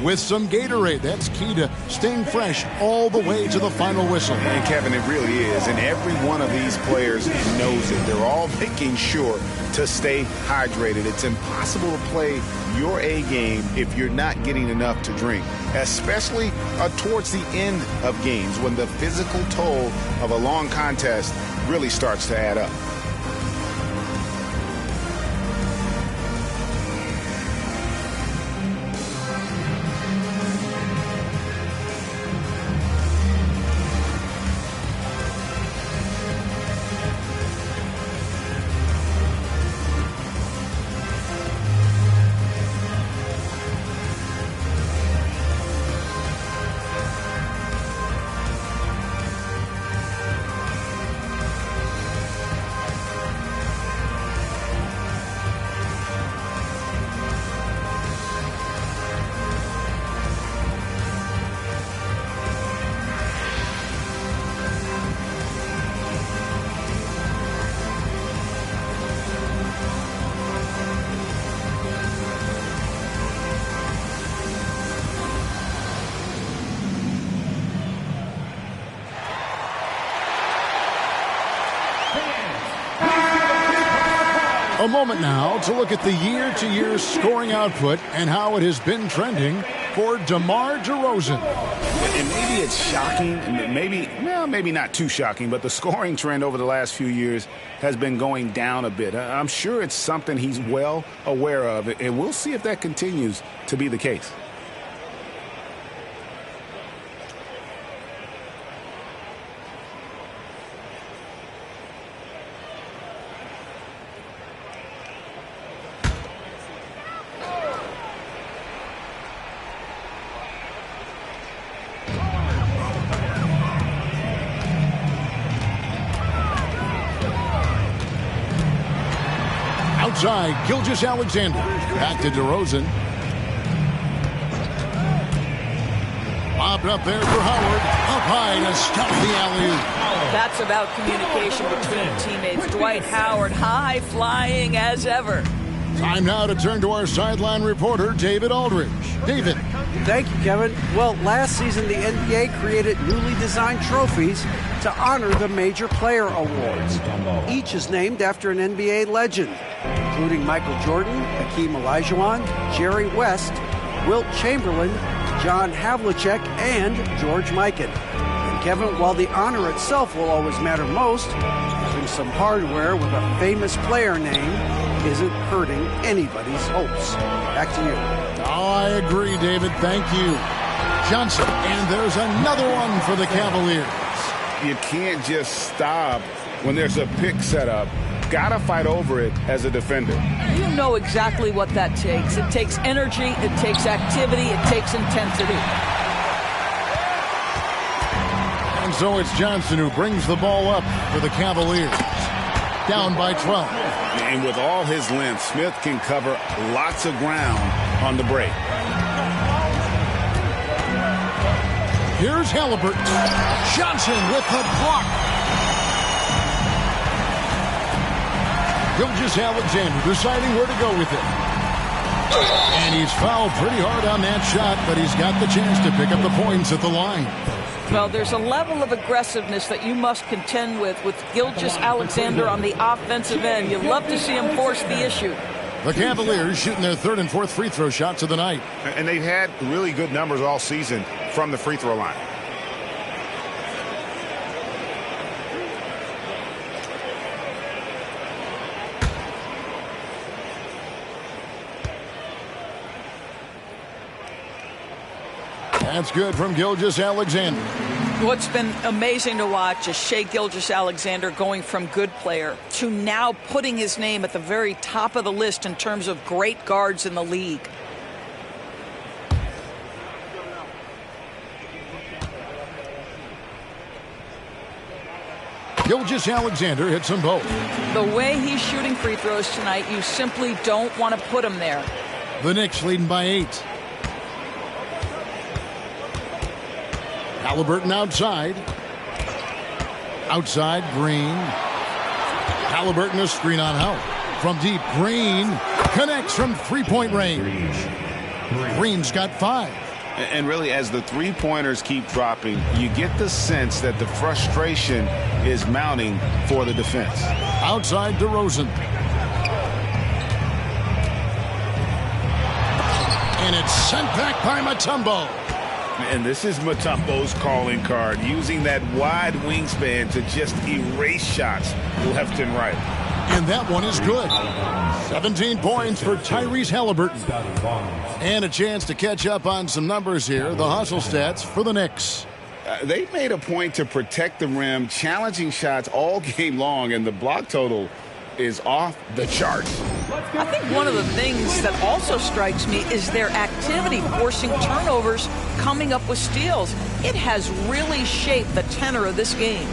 with some Gatorade. That's key to staying fresh all the way to the final whistle. And Kevin, it really is. And every one of these players knows it. They're all making sure to stay hydrated. It's impossible to play your A game if you're not getting enough to drink, especially towards the end of games when the physical toll of a long contest really starts to add up. A moment now to look at the year-to-year scoring output and how it has been trending for DeMar DeRozan. And maybe it's shocking, maybe not too shocking, but the scoring trend over the last few years has been going down a bit. I'm sure it's something he's well aware of, and we'll see if that continues to be the case. Outside, Gilgeous-Alexander. Back to DeRozan. Lobbed up there for Howard. Up high to stop the alley-oop. That's about communication between teammates. Dwight Howard, high flying as ever. Time now to turn to our sideline reporter, David Aldridge. David. Thank you, Kevin. Well, last season the NBA created newly designed trophies to honor the major player awards. Each is named after an NBA legend, including Michael Jordan, Hakeem Olajuwon, Jerry West, Wilt Chamberlain, John Havlicek, and George Mikan. And Kevin, while the honor itself will always matter most, having some hardware with a famous player name isn't hurting anybody's hopes. Back to you. I agree, David. Thank you. Johnson, and there's another one for the Cavaliers. You can't just stop when there's a pick set up You've got to fight over it as a defender. You know exactly what that takes. It takes energy, it takes activity, it takes intensity. And so it's Johnson who brings the ball up for the Cavaliers. Down by 12. And with all his length, Smith can cover lots of ground on the break. Here's Halliburton. Johnson with the block. Gilgeous-Alexander deciding where to go with it. And he's fouled pretty hard on that shot, but he's got the chance to pick up the points at the line. Well, there's a level of aggressiveness that you must contend with Gilgeous-Alexander on the offensive end. You love to see him force the issue. The Cavaliers shooting their third and fourth free throw shots of the night. And they've had really good numbers all season from the free throw line. That's good from Gilgeous-Alexander. What's been amazing to watch is Shai Gilgeous-Alexander going from good player to now putting his name at the very top of the list in terms of great guards in the league. Gilgeous-Alexander hits them both. The way he's shooting free throws tonight, you simply don't want to put him there. The Knicks leading by 8. Halliburton outside. Outside, Green. Halliburton a screen on Howard. From deep, Green connects from three-point range. Green's got 5. And really, as the three-pointers keep dropping, you get the sense that the frustration is mounting for the defense. Outside, DeRozan. And it's sent back by Mutombo. And this is Mutombo's calling card, using that wide wingspan to just erase shots left and right. And that one is good. 17 points for Tyrese Halliburton. And a chance to catch up on some numbers here. The hustle stats for the Knicks. They made a point to protect the rim, challenging shots all game long, and the block total is off the charts. I think one of the things that also strikes me is their activity, forcing turnovers, coming up with steals. It has really shaped the tenor of this game.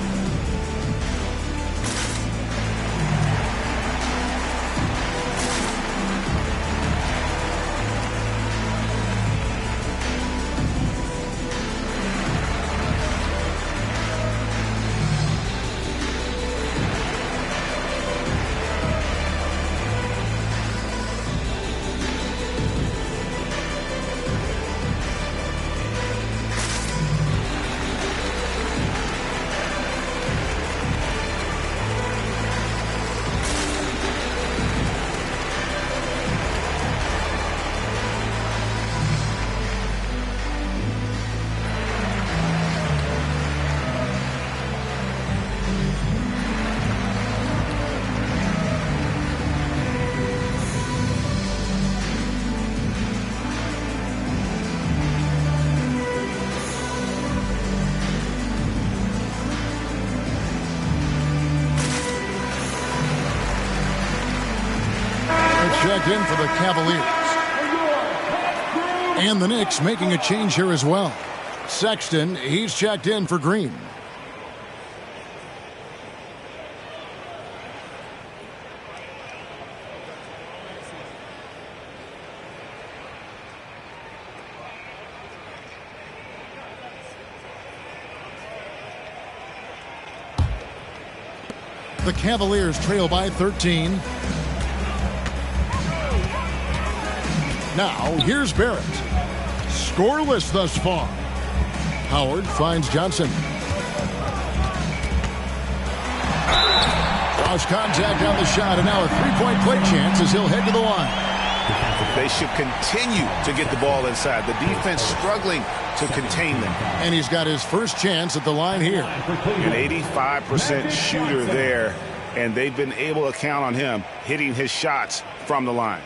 Checked in for the Cavaliers. And the Knicks making a change here as well. Sexton, he's checked in for Green. The Cavaliers trail by 13. Now, here's Barrett. Scoreless thus far. Howard finds Johnson. Cross contact on the shot, and now a three-point play chance as he'll head to the line. They should continue to get the ball inside. The defense struggling to contain them. And he's got his first chance at the line here. An 85% shooter there, and they've been able to count on him hitting his shots from the line.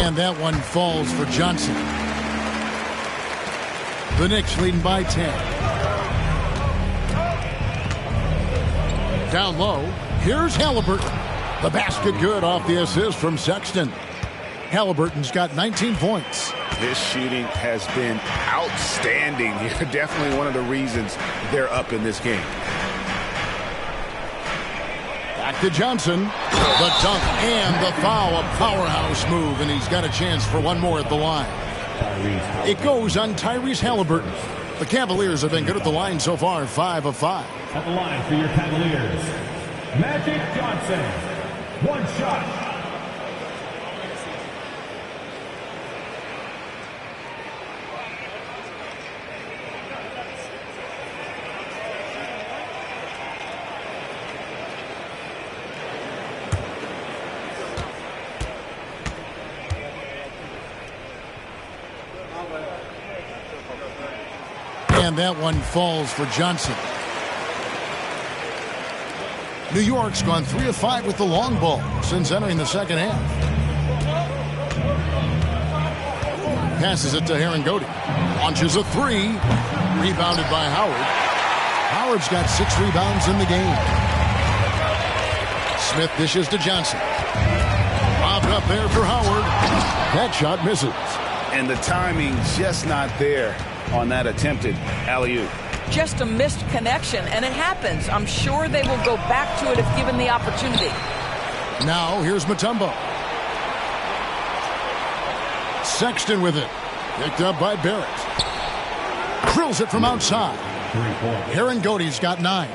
And that one falls for Johnson. The Knicks leading by 10. Down low, here's Halliburton. The basket good off the assist from Sexton. Halliburton's got 19 points. His shooting has been outstanding. Definitely one of the reasons they're up in this game. Back to Johnson. The dunk and the foul. A powerhouse move, and he's got a chance for one more at the line. It goes on Tyrese Halliburton. The Cavaliers have been good at the line so far, 5 of 5. At the line for your Cavaliers, Magic Johnson. One shot. And that one falls for Johnson. New York's gone 3 of 5 with the long ball since entering the second half. Passes it to Herringody. Launches a 3. Rebounded by Howard. Howard's got 6 rebounds in the game. Smith dishes to Johnson. Lobbed up there for Howard. That shot misses. And the timing just not there on that attempted alley-oop. Just a missed connection, and it happens. I'm sure they will go back to it if given the opportunity. Now here's Mutombo. Sexton with it. Picked up by Barrett. Drills it from outside. Herringody's got 9.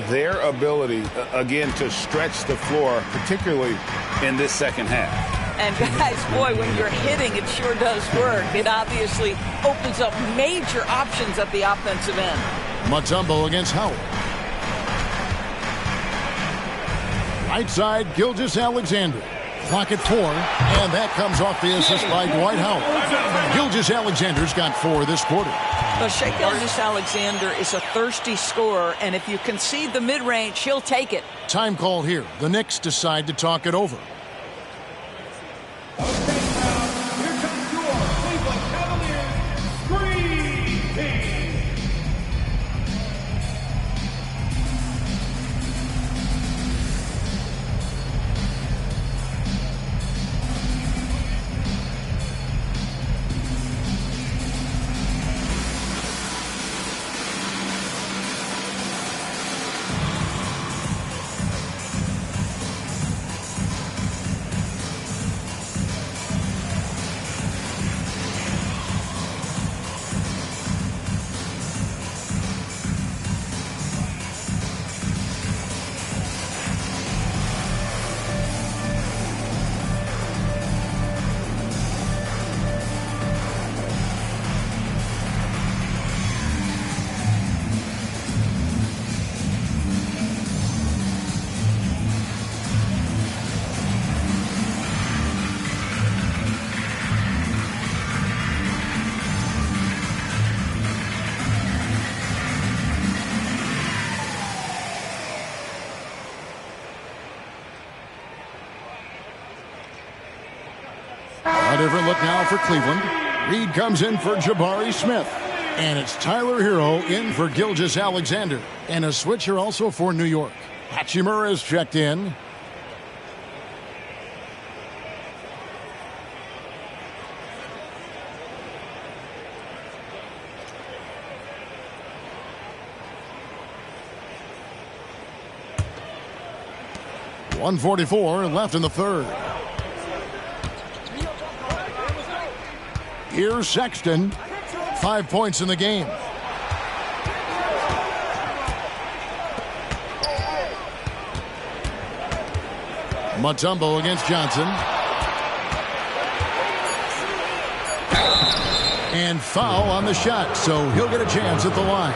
Their ability, again, to stretch the floor, particularly in this second half. And guys, boy, when you're hitting, it sure does work. It obviously opens up major options at the offensive end. Mutombo against Howard. Right side, Gilgeous-Alexander. Clock at 4, and that comes off the assist by Dwight Howard. Gilgeous-Alexander's got 4 this quarter. But Shai Gilgeous-Alexander is a thirsty scorer, and if you concede the mid-range, he'll take it. Time call here. The Knicks decide to talk it over. A different look now for Cleveland. Reed comes in for Jabari Smith. And it's Tyler Hero in for Gilgeous-Alexander. And a switcher also for New York. Hachimura is checked in. .144 left in the third. Here's Sexton. 5 points in the game. Mutombo against Johnson. And foul on the shot, so he'll get a chance at the line.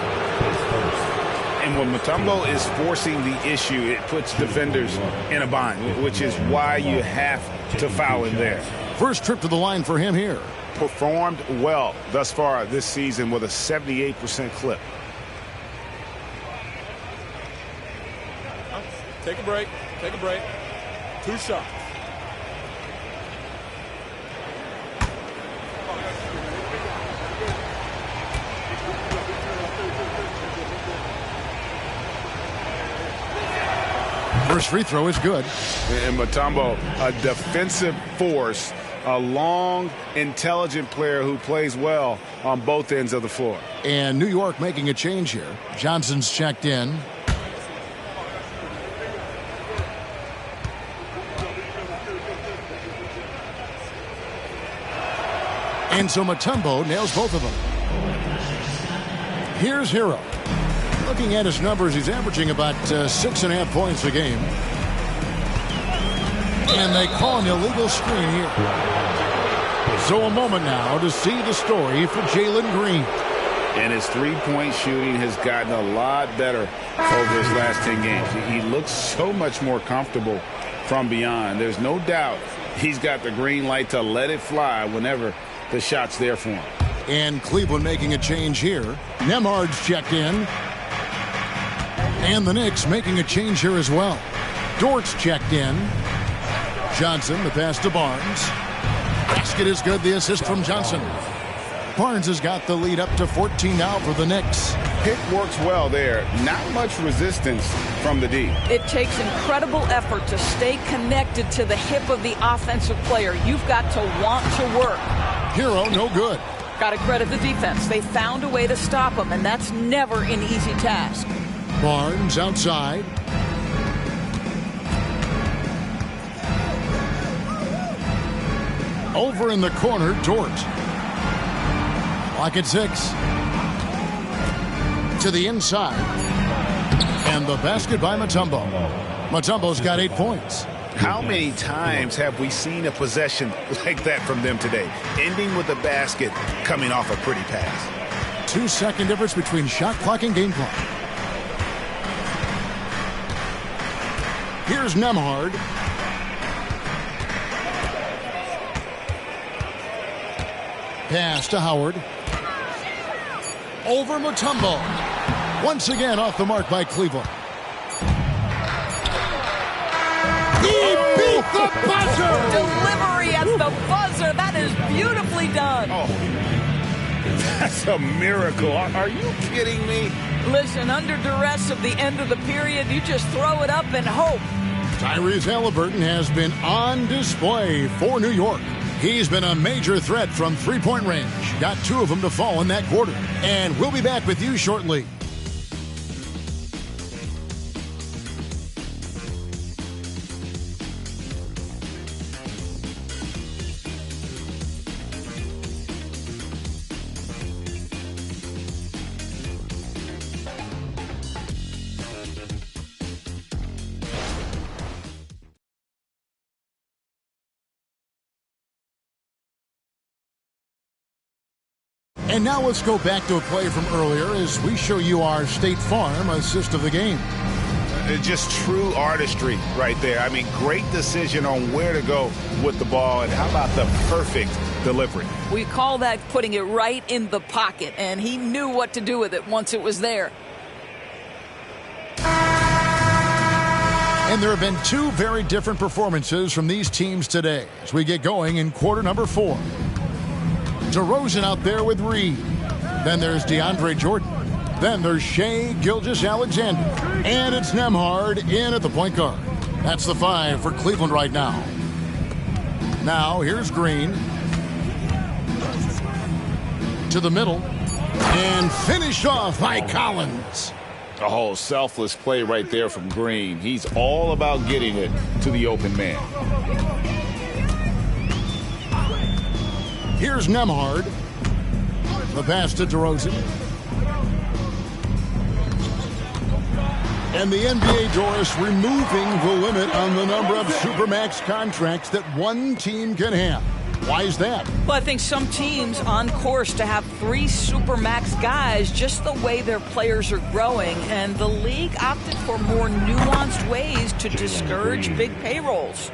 And when Mutombo is forcing the issue, it puts defenders in a bind, which is why you have to foul him there. First trip to the line for him here. Performed well thus far this season with a 78% clip. Take a break. Take a break. 2 shots. First free throw is good. And Mutombo, a defensive force, a long, intelligent player who plays well on both ends of the floor. And New York making a change here. Johnson's checked in. And so Mutombo nails both of them. Here's Hero. Looking at his numbers, he's averaging about 6.5 points a game. And they call an illegal screen here. So a moment now to see the story for Jalen Green. And his three-point shooting has gotten a lot better over his last 10 games. He looks so much more comfortable from beyond. There's no doubt he's got the green light to let it fly whenever the shot's there for him. And Cleveland making a change here. Nembhard's checked in. And the Knicks making a change here as well. Dort's checked in. Johnson, the pass to Barnes. Basket is good, the assist from Johnson. Barnes has got the lead up to 14 now for the Knicks. Pick works well there. Not much resistance from the D. It takes incredible effort to stay connected to the hip of the offensive player. You've got to want to work. Hero, no good. Got to credit the defense. They found a way to stop him, and that's never an easy task. Barnes outside. Over in the corner, Dort. Clock at 6. To the inside. And the basket by Mutombo. Mutombo's got 8 points. How many times have we seen a possession like that from them today? Ending with a basket, coming off a pretty pass. 2-second difference between shot clock and game clock. Here's Nembhard. Pass to Howard. Over Mutombo. Once again off the mark by Cleveland. He beat the buzzer! Delivery at the buzzer. That is beautifully done. Oh, that's a miracle. Are you kidding me? Listen, under duress of the end of the period, you just throw it up and hope. Tyrese Halliburton has been on display for New York. He's been a major threat from three-point range. Got 2 of them to fall in that quarter. And we'll be back with you shortly. And now let's go back to a play from earlier as we show you our State Farm assist of the game. Just true artistry right there. I mean, great decision on where to go with the ball, and how about the perfect delivery? We call that putting it right in the pocket, and he knew what to do with it once it was there. And there have been 2 very different performances from these teams today as we get going in quarter number 4. DeRozan out there with Reed. Then there's DeAndre Jordan. Then there's Shai Gilgeous-Alexander. And it's Nembhard in at the point guard. That's the 5 for Cleveland right now. Now here's Green. To the middle. And finished off by Collins. A whole selfless play right there from Green. He's all about getting it to the open man. Here's Nembhard. The pass to DeRozan. And the NBA, Doris, removing the limit on the number of Supermax contracts that one team can have. Why is that? Well, I think some teams on course to have 3 Supermax guys, just the way their players are growing, and the league opted for more nuanced ways to discourage big payrolls.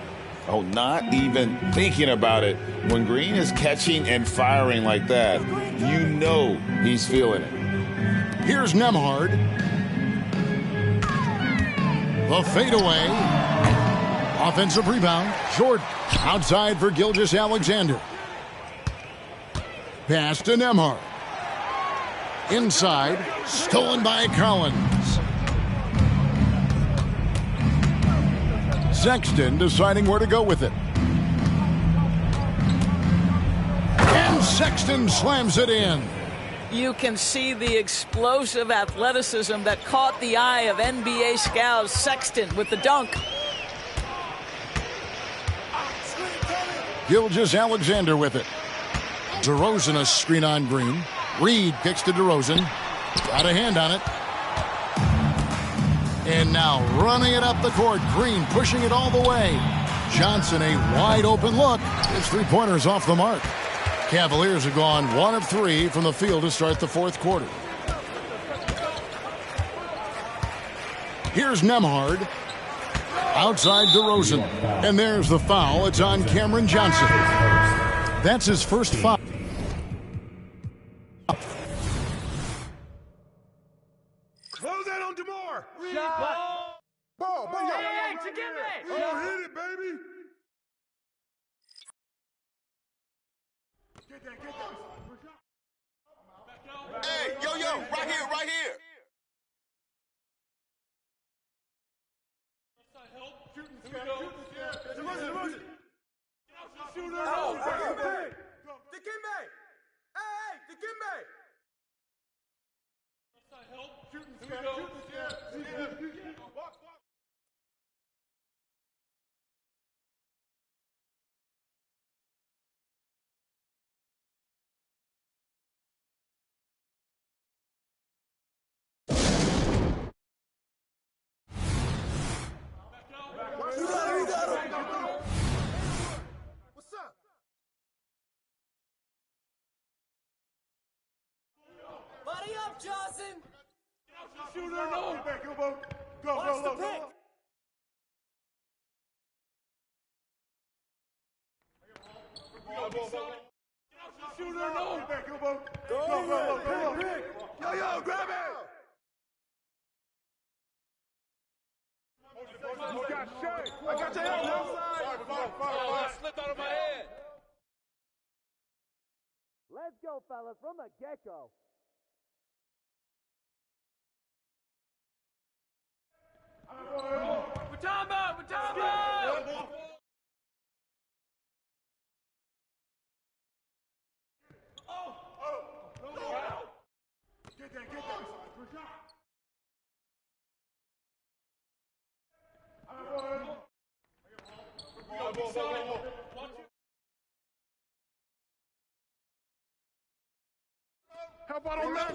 Oh, not even thinking about it. When Green is catching and firing like that, you know he's feeling it. Here's Nembhard. The fadeaway. Offensive rebound. Jordan outside for Gilgeous-Alexander. Pass to Nembhard. Inside. Stolen by Collins. Sexton deciding where to go with it. And Sexton slams it in. You can see the explosive athleticism that caught the eye of NBA scouts. Sexton with the dunk. Gilgeous-Alexander with it. DeRozan a screen on Green. Reed kicks to DeRozan. Got a hand on it. And now running it up the court. Green pushing it all the way. Johnson a wide open look. His three-pointer's off the mark. Cavaliers have gone 1 of 3 from the field to start the fourth quarter. Here's Nembhard. Outside DeRozan. And there's the foul. It's on Cameron Johnson. That's his first foul. Close that on DeMar. Ball, Hey, to get me. Oh, hit it, baby. Get that. Hey, yo, right here. Shooter. Dikembe. Hey, Dikembe. What's up? Buddy up, Johnson! Shooter, no! Go, Watch the pick! Shooter, no! Go, Yo, grab it! I got your help now. Slipped out of my head. Let's go, fellas, from the get-go. Matamba! Get that. Help out on that.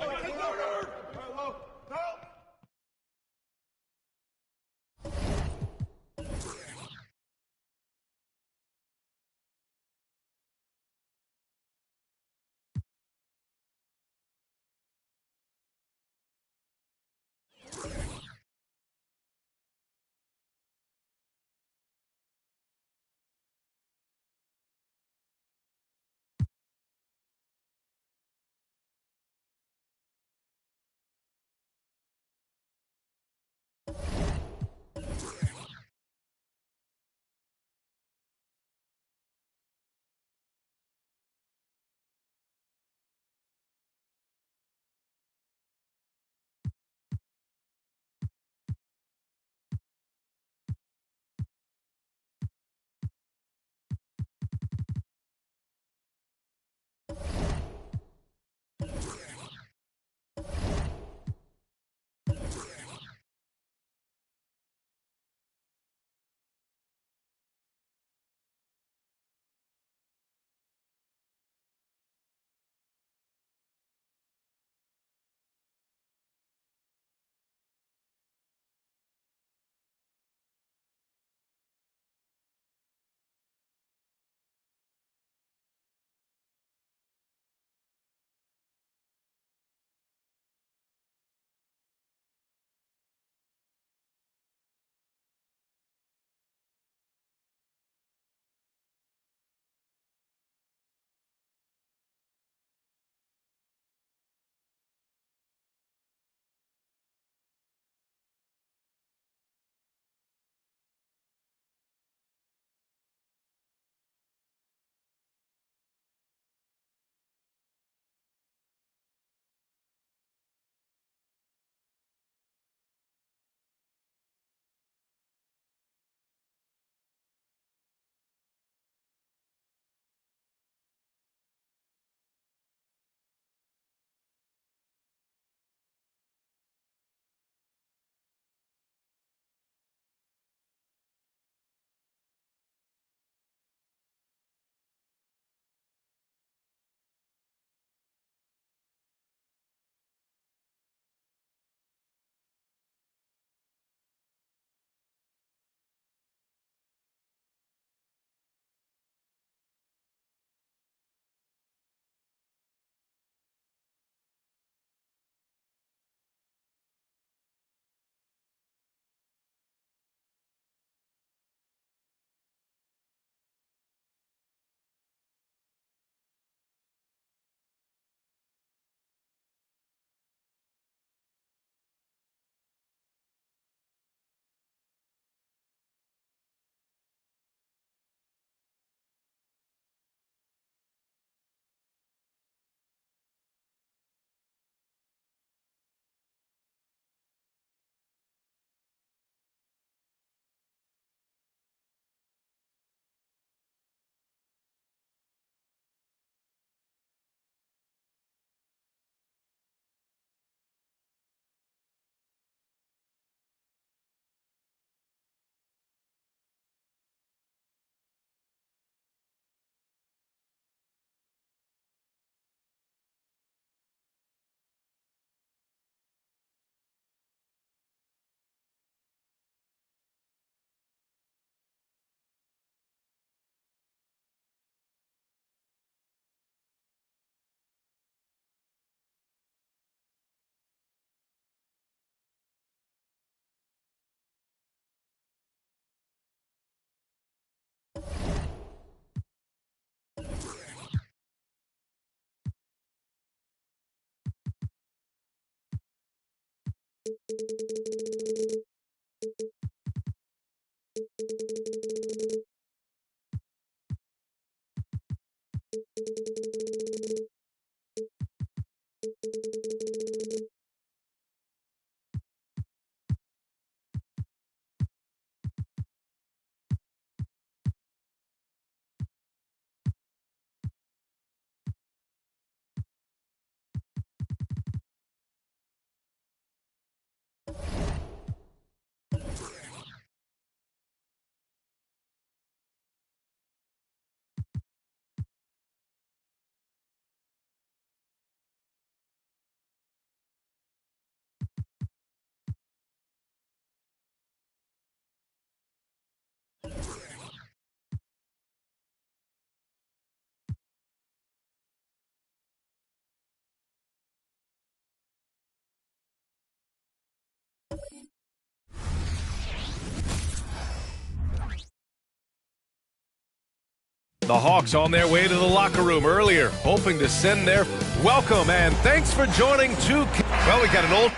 The Hawks on their way to the locker room earlier, hoping to send their welcome and thanks for joining well, we got an old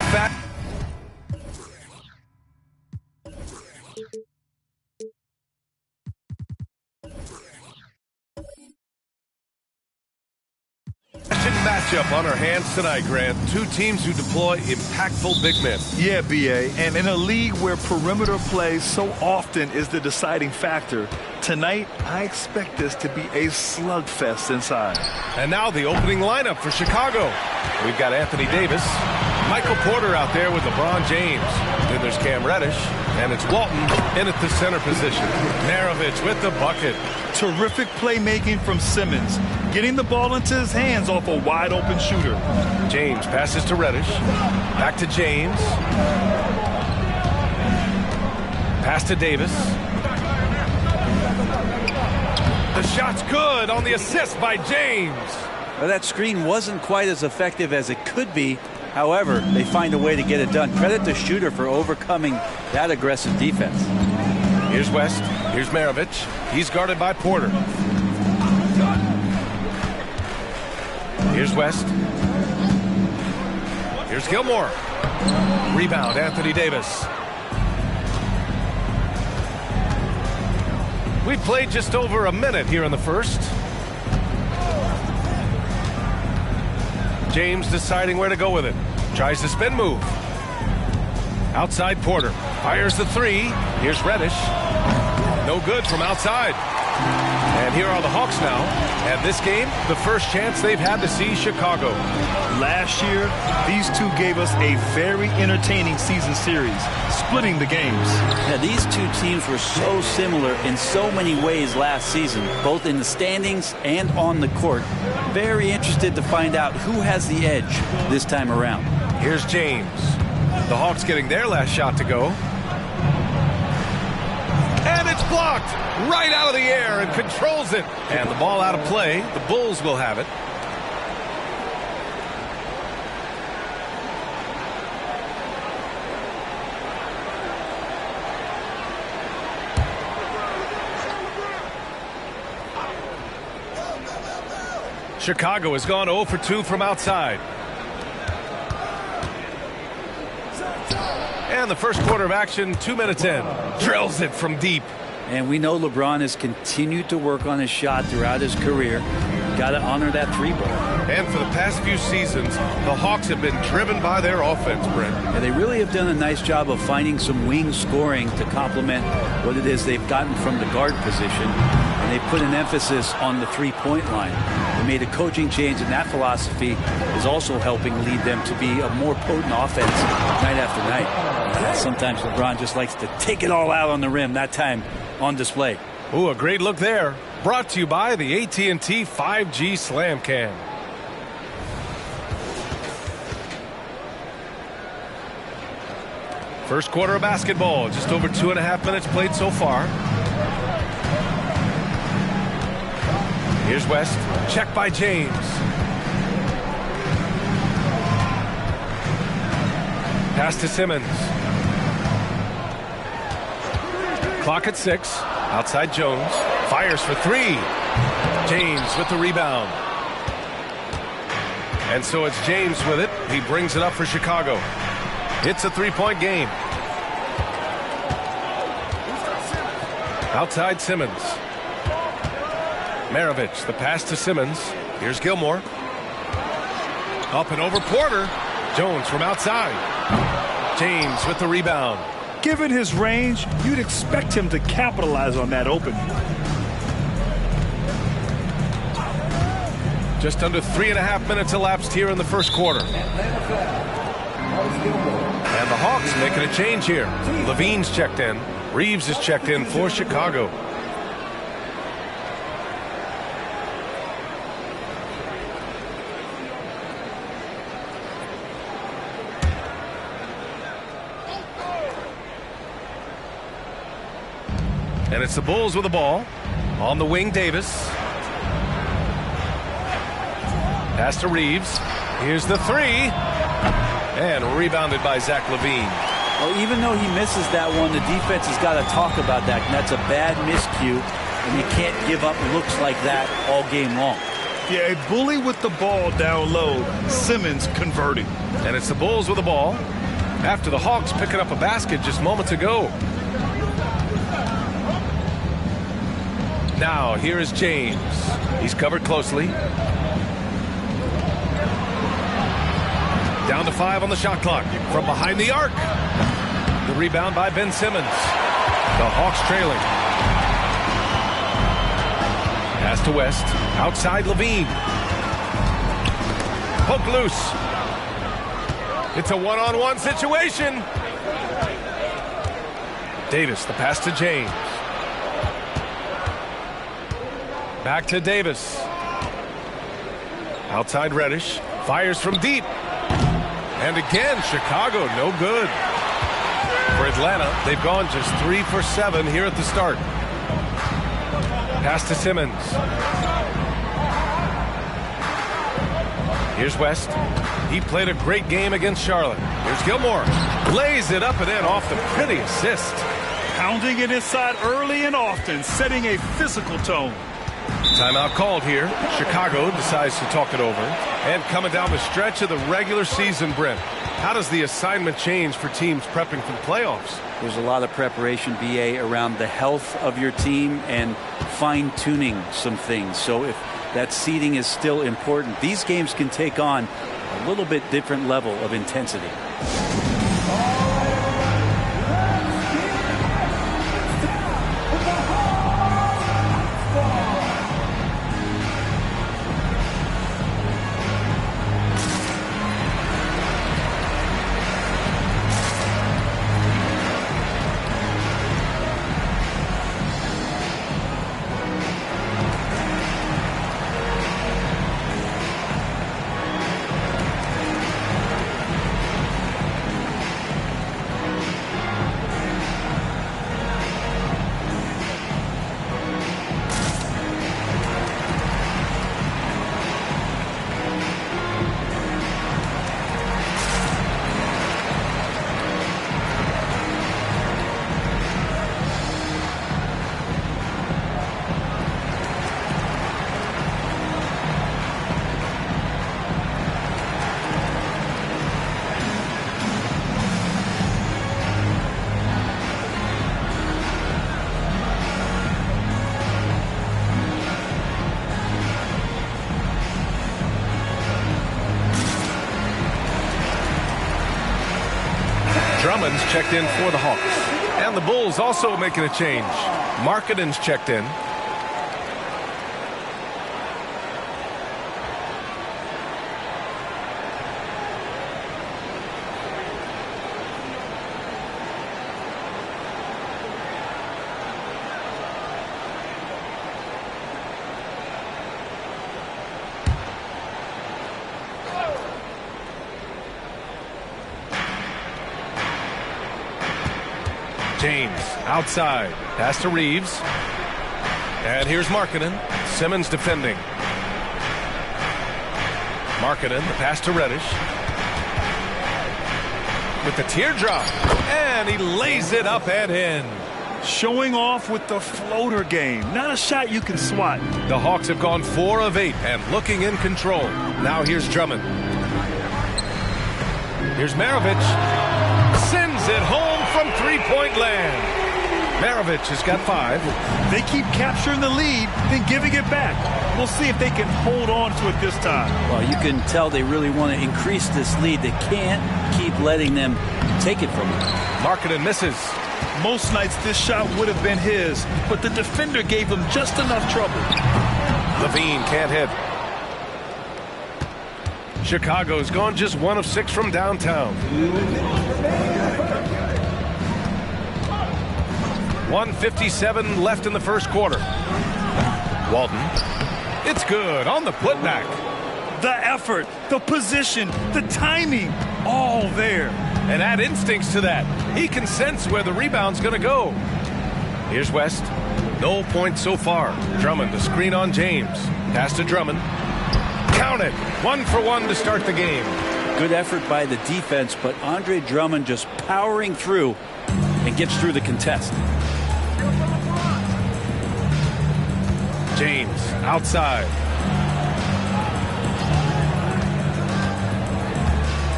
fat matchup on our hands tonight, Grant. Two teams who deploy impactful big men. Yeah, B.A., and in a league where perimeter play so often is the deciding factor, tonight I expect this to be a slugfest inside. And now the opening lineup for Chicago. We've got Anthony Davis, Michael Porter out there with LeBron James. Then there's Cam Reddish, and it's Walton in at the center position. Maravich with the bucket. Terrific playmaking from Simmons, getting the ball into his hands off a wide-open shooter. James passes to Reddish. Back to James. Pass to Davis. The shot's good on the assist by James. Well, that screen wasn't quite as effective as it could be. However, they find a way to get it done. Credit the shooter for overcoming that aggressive defense. Here's West. Here's Maravich. He's guarded by Porter. Here's West. Here's Gilmore. Rebound, Anthony Davis. We played just over a minute here in the first. James deciding where to go with it. Tries the spin move. Outside Porter. Fires the three. Here's Reddish. No good from outside. And here are the Hawks now. And this game, the first chance they've had to see Chicago. Last year, these two gave us a very entertaining season series, splitting the games. Yeah, these two teams were so similar in so many ways last season, both in the standings and on the court. Very interested to find out who has the edge this time around. Here's James. The Hawks getting their last shot to go. And it's blocked right out of the air and controls it. And the ball out of play. The Bulls will have it. Chicago has gone 0 for 2 from outside. And the first quarter of action, 2 minutes in. Drills it from deep. And we know LeBron has continued to work on his shot throughout his career. Got to honor that three ball. And for the past few seasons, the Hawks have been driven by their offense, Brent. And they really have done a nice job of finding some wing scoring to complement what it is they've gotten from the guard position. And they put an emphasis on the three-point line. They made a coaching change, and that philosophy is also helping lead them to be a more potent offense night after night. Sometimes LeBron just likes to take it all out on the rim, that time on display. Ooh, a great look there. Brought to you by the AT&T 5G Slam Cam. First quarter of basketball, just over 2.5 minutes played so far. Here's West, checked by James. Pass to Simmons. Clock at 6. Outside Jones. Fires for 3. James with the rebound. And so it's James with it. He brings it up for Chicago. It's a 3-point game. Outside Simmons. Maravich, the pass to Simmons. Here's Gilmore. Up and over Porter. Jones from outside. James with the rebound. Given his range, you'd expect him to capitalize on that opening. Just under 3.5 minutes elapsed here in the first quarter. And the Hawks making a change here. Levine's checked in. Reeves is checked in for Chicago. And it's the Bulls with the ball. On the wing, Davis. Pass to Reeves. Here's the 3. And rebounded by Zach LaVine. Well, even though he misses that one, the defense has got to talk about that. And that's a bad miscue. And you can't give up looks like that all game long. Yeah, a bully with the ball down low. Simmons converting. And it's the Bulls with the ball. After the Hawks picking up a basket just moments ago. Now, here is James. He's covered closely. Down to 5 on the shot clock. From behind the arc. The rebound by Ben Simmons. The Hawks trailing. Pass to West. Outside Levine. Poke loose. It's a one-on-one situation. Davis, the pass to James. Back to Davis. Outside Reddish. Fires from deep. And again, Chicago, no good. For Atlanta, they've gone just 3 for 7 here at the start. Pass to Simmons. Here's West. He played a great game against Charlotte. Here's Gilmore. Lays it up and in off the pretty assist. Pounding it inside early and often, setting a physical tone. Timeout called here. Chicago decides to talk it over. And coming down the stretch of the regular season, Brent, how does the assignment change for teams prepping for the playoffs? There's a lot of preparation, BA, around the health of your team and fine-tuning some things. So if that seeding is still important, these games can take on a little bit different level of intensity. Drummond's checked in for the Hawks. And the Bulls also making a change. Markkanen's checked in. James outside. Pass to Reeves. And here's Markkanen. Simmons defending. Markkanen, the pass to Reddish. With the teardrop. And he lays it up and in. Showing off with the floater game. Not a shot you can swat. The Hawks have gone 4 of 8 and looking in control. Now here's Drummond. Here's Maravich. Sends it home from three-point land. Maravich has got 5. They keep capturing the lead, then giving it back. We'll see if they can hold on to it this time. Well, you can tell they really want to increase this lead. They can't keep letting them take it from them. Markkanen misses. Most nights this shot would have been his, but the defender gave him just enough trouble. Levine can't hit. Chicago's gone just 1 of 6 from downtown. 1:57 left in the first quarter. Walton. It's good on the putback. The effort, the position, the timing, all there. And add instincts to that. He can sense where the rebound's going to go. Here's West. No points so far. Drummond, the screen on James. Pass to Drummond. Count it. 1 for 1 to start the game. Good effort by the defense, but Andre Drummond just powering through and gets through the contest. James outside.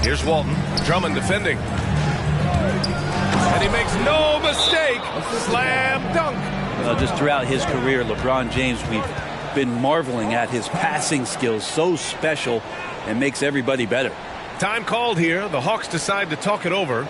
Here's Walton. Drummond defending. And he makes no mistake. Slam dunk. Just throughout his career, LeBron James, we've been marveling at his passing skills. So special and makes everybody better. Time called here. The Hawks decide to talk it over.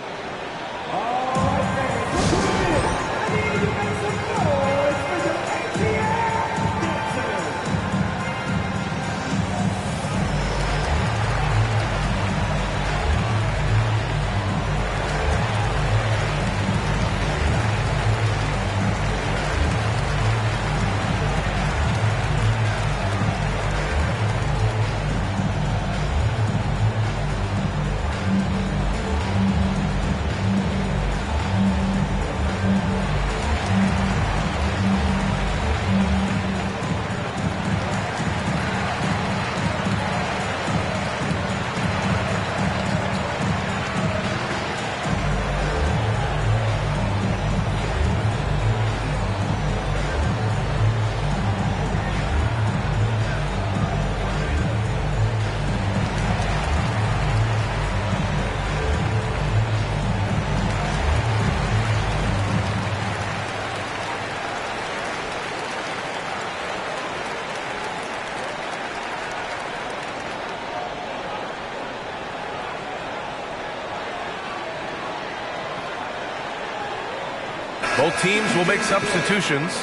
Both teams will make substitutions.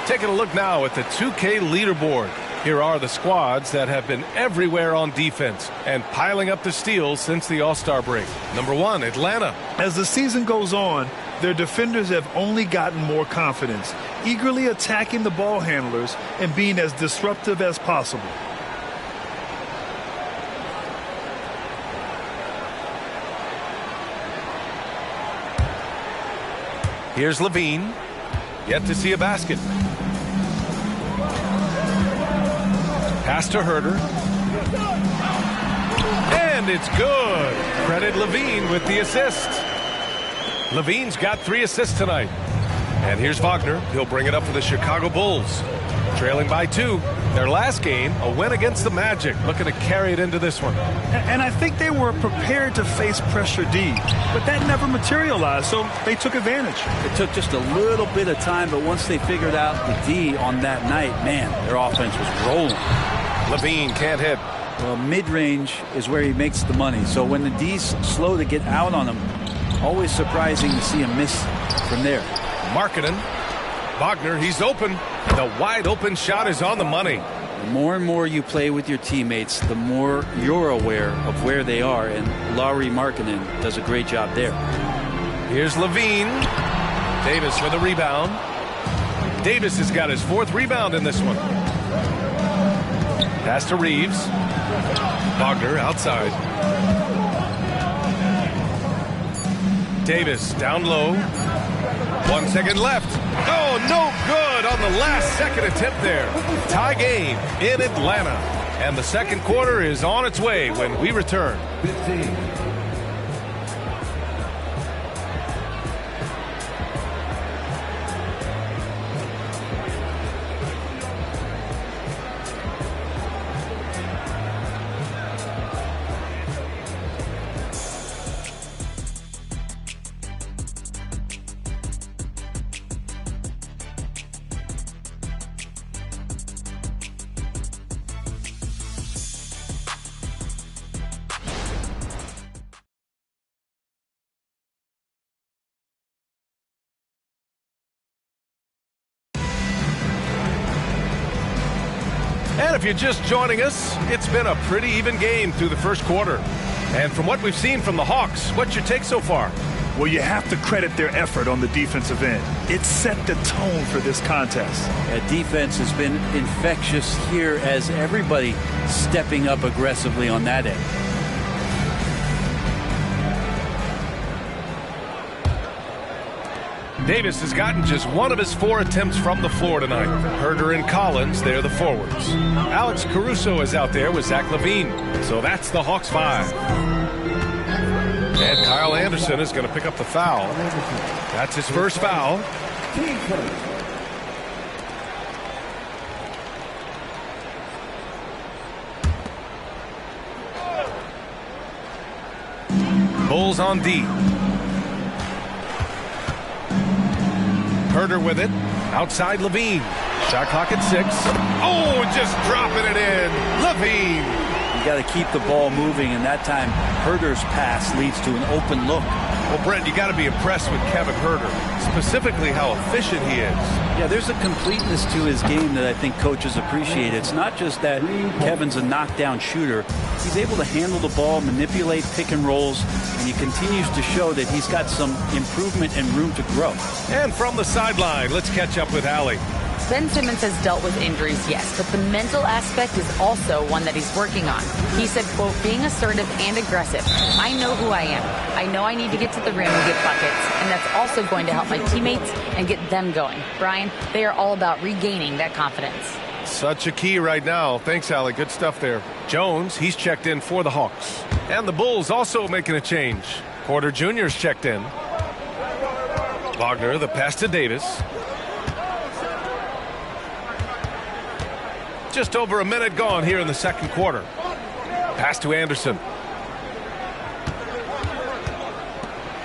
Taking a look now at the 2K leaderboard. Here are the squads that have been everywhere on defense and piling up the steals since the All-Star break. Number 1, Atlanta. As the season goes on, their defenders have only gotten more confidence, eagerly attacking the ball handlers and being as disruptive as possible. Here's Levine. Yet to see a basket. Pass to Herter. And it's good. Credit Levine with the assist. Levine's got 3 assists tonight. And here's Wagner. He'll bring it up for the Chicago Bulls. Trailing by 2. Their last game, a win against the Magic. Looking to carry it into this one. And I think they were prepared to face pressure D, but that never materialized, so they took advantage. It took just a little bit of time, but once they figured out the D on that night, man, their offense was rolling. Levine can't hit. Well, mid-range is where he makes the money. So when the D's slow to get out on him, always surprising to see him miss from there. Markkanen. Wagner, he's open. The wide open shot is on the money. The more and more you play with your teammates, the more you're aware of where they are, and Lauri Markkanen does a great job there. Here's Levine. Davis for the rebound. Davis has got his 4th rebound in this one. Pass to Reeves. Wagner outside. Davis down low. 1 second left. Oh, no good on the last second attempt there. Tie game in Atlanta. And the second quarter is on its way when we return. 15. And if you're just joining us, it's been a pretty even game through the first quarter. And from what we've seen from the Hawks, what's your take so far? Well, you have to credit their effort on the defensive end. It set the tone for this contest. Defense has been infectious here as everybody stepping up aggressively on that end. Davis has gotten just one of his 4 attempts from the floor tonight. Herder and Collins, they're the forwards. Alex Caruso is out there with Zach LaVine. So that's the Hawks 5. And Kyle Anderson is going to pick up the foul. That's his first foul. Bulls on D. Herder with it. Outside LaVine. Shot clock at 6. Oh, just dropping it in. LaVine. You got to keep the ball moving, and that time Herder's pass leads to an open look. Well, Brent, you got to be impressed with Kevin Herder, specifically how efficient he is. Yeah, there's a completeness to his game that I think coaches appreciate. It's not just that Kevin's a knockdown shooter. He's able to handle the ball, manipulate pick and rolls, and he continues to show that he's got some improvement and room to grow. And from the sideline, let's catch up with Allie. Ben Simmons has dealt with injuries, yes, but the mental aspect is also one that he's working on. He said, quote, being assertive and aggressive. I know who I am. I know I need to get to the rim and get buckets, and that's also going to help my teammates and get them going. Brian, they are all about regaining that confidence. Such a key right now. Thanks, Allie. Good stuff there. Jones, he's checked in for the Hawks. And the Bulls also making a change. Porter Jr.'s checked in. Wagner, the pass to Davis. Just over a minute gone here in the second quarter. Pass to Anderson.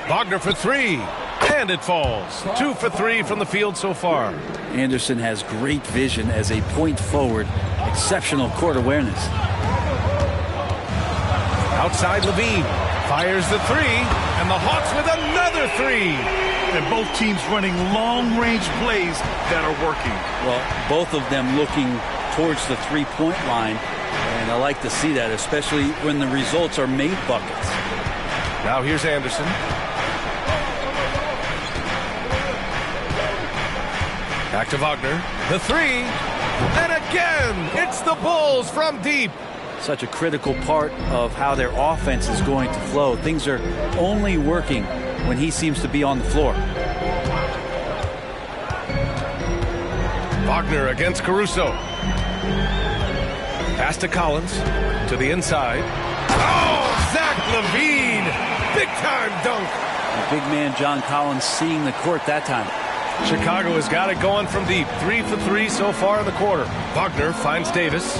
Wagner for 3. And it falls. 2 for 3 from the field so far. Anderson has great vision as a point forward. Exceptional court awareness. Outside LaVine. Fires the 3. And the Hawks with another 3. And both teams running long-range plays that are working. Well, both of them looking towards the three-point line, and I like to see that, especially when the results are made buckets. Now here's Anderson. Back to Wagner. The 3. And again, it's the Bulls from deep. Such a critical part of how their offense is going to flow. Things are only working when he seems to be on the floor. Wagner against Caruso. Pass to Collins. To the inside. Oh, Zach LaVine. Big-time dunk. The big man John Collins seeing the court that time. Chicago has got it going from deep. 3 for 3 so far in the quarter. Wagner finds Davis.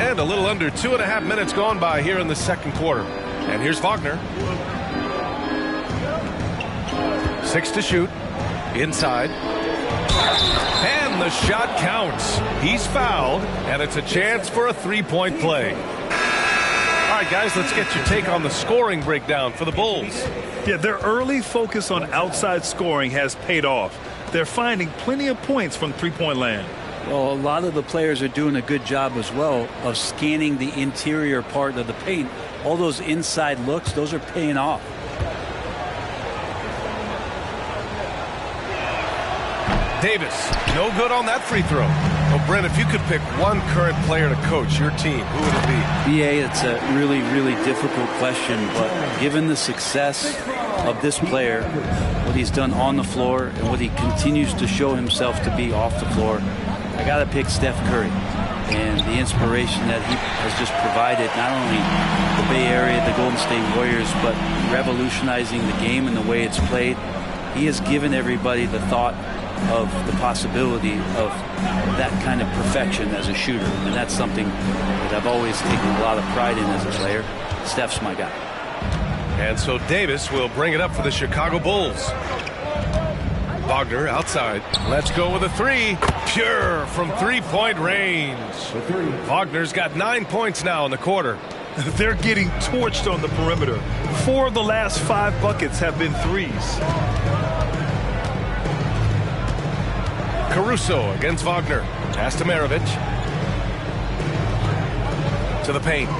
And a little under 2.5 minutes gone by here in the second quarter. And here's Wagner. 6 to shoot. Inside. And the shot counts. He's fouled, and it's a chance for a three-point play. All right, guys, let's get your take on the scoring breakdown for the Bulls. Yeah, their early focus on outside scoring has paid off. They're finding plenty of points from three-point land. Well, a lot of the players are doing a good job as well of scanning the interior part of the paint. All those inside looks, those are paying off. Davis, no good on that free throw. Well, Brent, if you could pick one current player to coach your team, who would it be? BA, it's a really, really difficult question, but given the success of this player, what he's done on the floor and what he continues to show himself to be off the floor, I got to pick Steph Curry. And the inspiration that he has just provided, not only the Bay Area, the Golden State Warriors, but revolutionizing the game and the way it's played. He has given everybody the thought of the possibility of that kind of perfection as a shooter. And that's something that I've always taken a lot of pride in as a player. Steph's my guy. And so Davis will bring it up for the Chicago Bulls. Wagner outside. Let's go with a 3. Pure from three-point range. Wagner's got 9 points now in the quarter. They're getting torched on the perimeter. 4 of the last 5 buckets have been threes. Caruso against Wagner. Pass to Maravich. To the paint.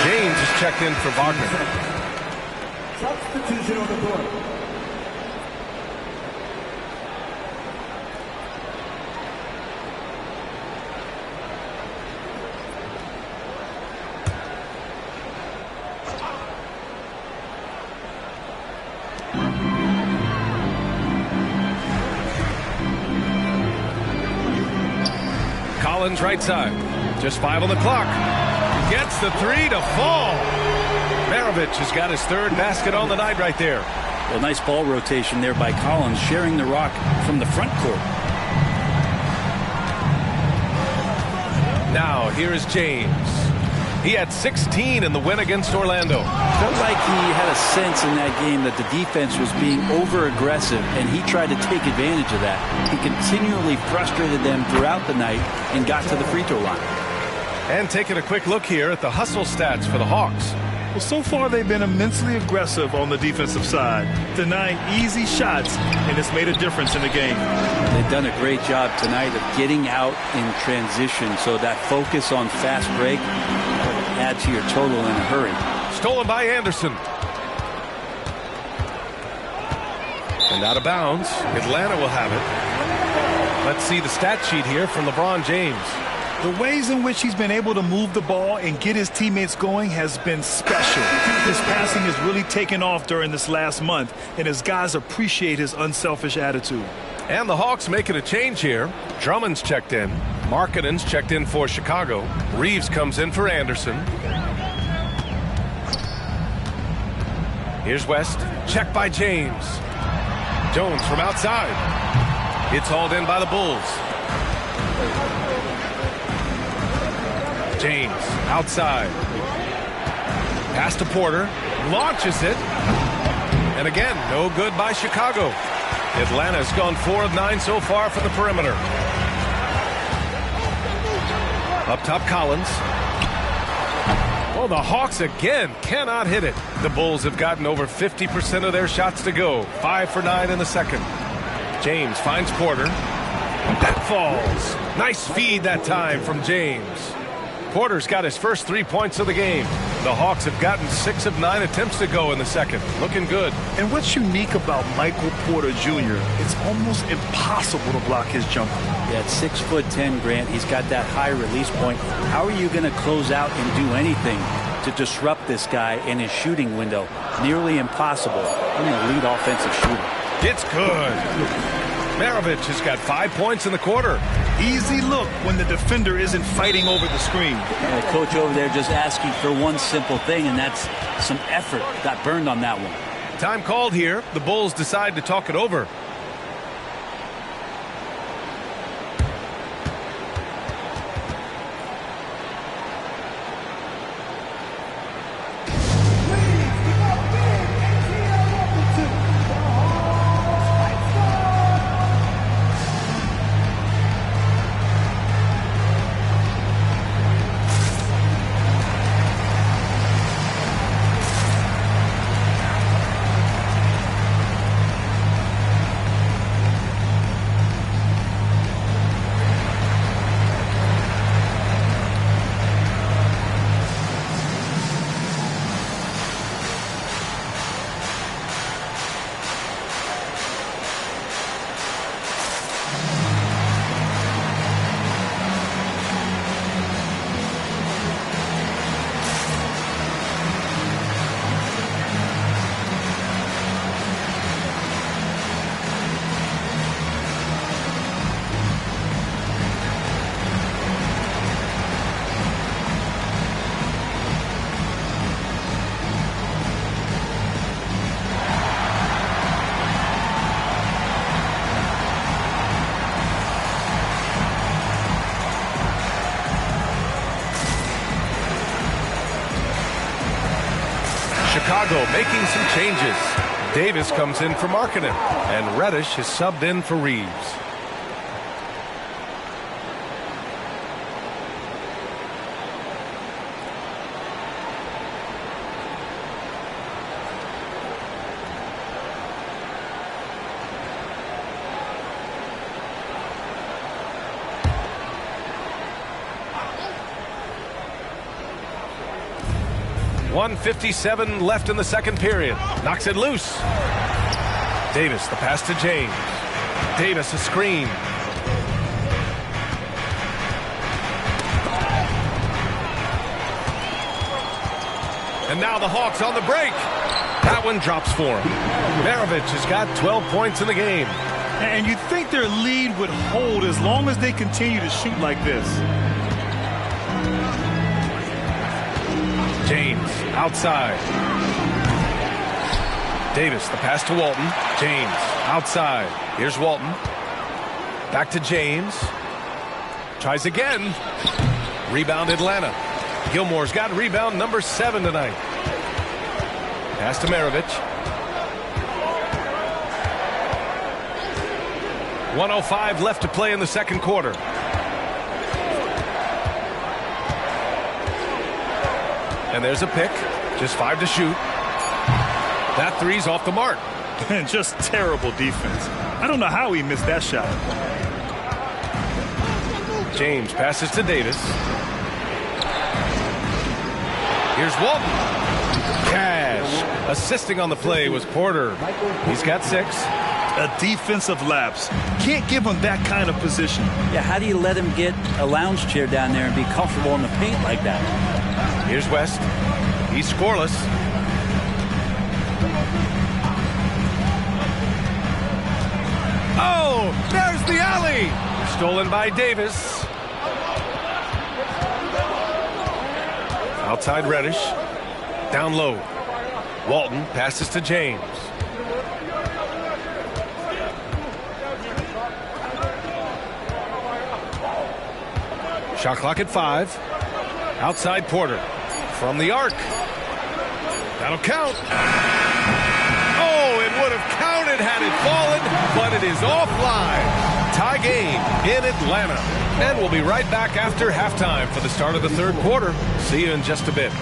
James is checked in for Wagner. Substitution on the court. Collins right side. Just 5 on the clock. Gets the 3 to fall. Maravich has got his 3rd basket on the night right there. Well, nice ball rotation there by Collins, sharing the rock from the front court. Now, here is James. He had 16 in the win against Orlando. Felt like he had a sense in that game that the defense was being over-aggressive, and he tried to take advantage of that. He continually frustrated them throughout the night and got to the free throw line. And taking a quick look here at the hustle stats for the Hawks. Well, so far they've been immensely aggressive on the defensive side, denying easy shots, and it's made a difference in the game. They've done a great job tonight of getting out in transition, so that focus on fast break add to your total in a hurry. Stolen by Anderson. And out of bounds. Atlanta will have it. Let's see the stat sheet here from LeBron James. The ways in which he's been able to move the ball and get his teammates going has been special. His passing has really taken off during this last month, and his guys appreciate his unselfish attitude. And the Hawks making a change here. Drummond's checked in. Markkanen's checked in for Chicago. Reeves comes in for Anderson. Here's West. Checked by James. Jones from outside. It's hauled in by the Bulls. James outside. Pass to Porter. Launches it. And again, no good by Chicago. Atlanta's gone 4 of 9 so far from the perimeter. Up top, Collins. Oh, the Hawks again cannot hit it. The Bulls have gotten over 50% of their shots to go. 5 for 9 in the second. James finds Porter. That falls. Nice feed that time from James. Porter's got his first 3 points of the game. The Hawks have gotten 6 of 9 attempts to go in the second. Looking good. And what's unique about Michael Porter Jr., it's almost impossible to block his jumper. Yeah, at 6'10", Grant, he's got that high release point. How are you going to close out and do anything to disrupt this guy in his shooting window? Nearly impossible. I'm the lead offensive shooter. It's good. Maravich has got 5 points in the quarter. Easy look when the defender isn't fighting over the screen. The coach over there just asking for one simple thing, and that's some effort. Got burned on that one. Time called here. The Bulls decide to talk it over. Chicago making some changes. Davis comes in for Markkanen, and Reddish is subbed in for Reeves. 1:57 left in the second period. Knocks it loose. Davis, the pass to James. Davis, a screen. And now the Hawks on the break. That one drops for him. Maravich has got 12 points in the game. And you'd think their lead would hold as long as they continue to shoot like this. James, outside. Davis, the pass to Walton. James, outside. Here's Walton. Back to James. Tries again. Rebound Atlanta. Gilmore's got rebound number 7 tonight. Pass to Maravich. 1:05 left to play in the second quarter. And there's a pick. Just 5 to shoot. That three's off the mark. And just terrible defense. I don't know how he missed that shot. James passes to Davis. Here's Walton. Cash. Assisting on the play was Porter. He's got 6. A defensive lapse. Can't give him that kind of position. Yeah, how do you let him get a lounge chair down there and be comfortable in the paint like that? Here's West. He's scoreless. Oh, there's the alley. Stolen by Davis. Outside Reddish. Down low. Walton passes to James. Shot clock at 5. Outside Porter. From the arc. That'll count. Oh, it would have counted had it fallen, but it is offline. Tie game in Atlanta. And we'll be right back after halftime for the start of the third quarter. See you in just a bit.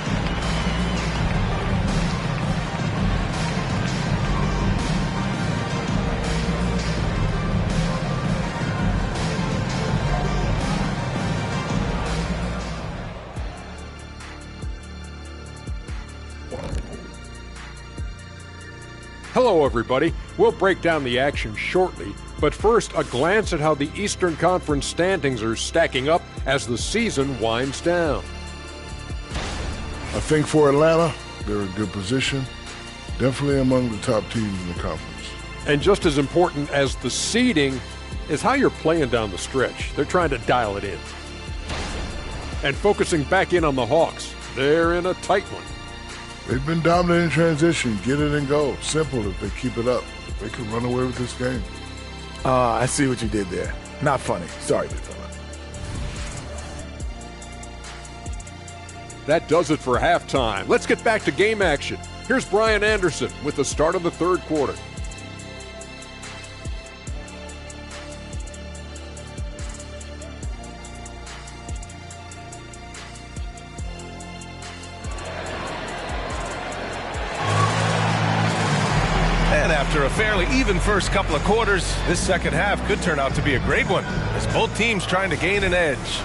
Hello, everybody. We'll break down the action shortly, but first, a glance at how the Eastern Conference standings are stacking up as the season winds down. I think for Atlanta, they're in good position. Definitely among the top teams in the conference. And just as important as the seeding is how you're playing down the stretch. They're trying to dial it in. And focusing back in on the Hawks, they're in a tight one. They've been dominant in transition. Get it and go. Simple if they keep it up. They could run away with this game. I see what you did there. Not funny. Sorry, big fella. That does it for halftime. Let's get back to game action. Here's Brian Anderson with the start of the third quarter. After a fairly even first couple of quarters, this second half could turn out to be a great one as both teams trying to gain an edge.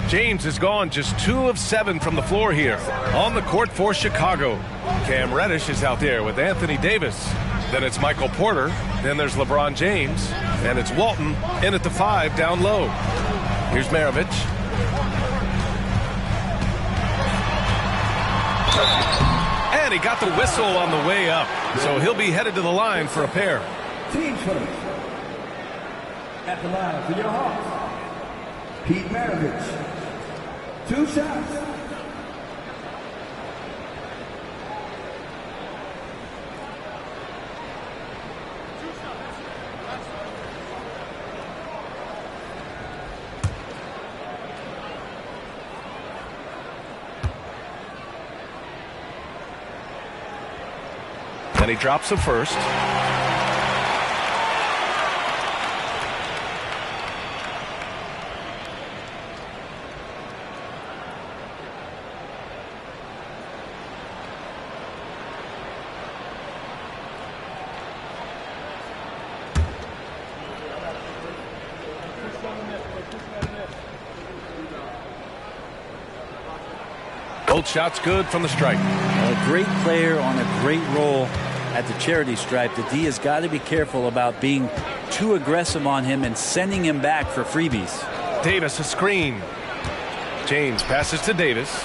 James has gone just 2 of 7 from the floor here on the court for Chicago. Cam Reddish is out there with Anthony Davis. Then it's Michael Porter. Then there's LeBron James. And it's Walton in at the 5 down low. Here's Maravich. And he got the whistle on the way up. So he'll be headed to the line for a pair. Team first. At the line for your Hawks, Pete Maravich. 2 shots. And he drops the first. Both shots good from the stripe. A great player on a great roll at the charity stripe. The D has got to be careful about being too aggressive on him and sending him back for freebies. Davis a screen. James passes to Davis.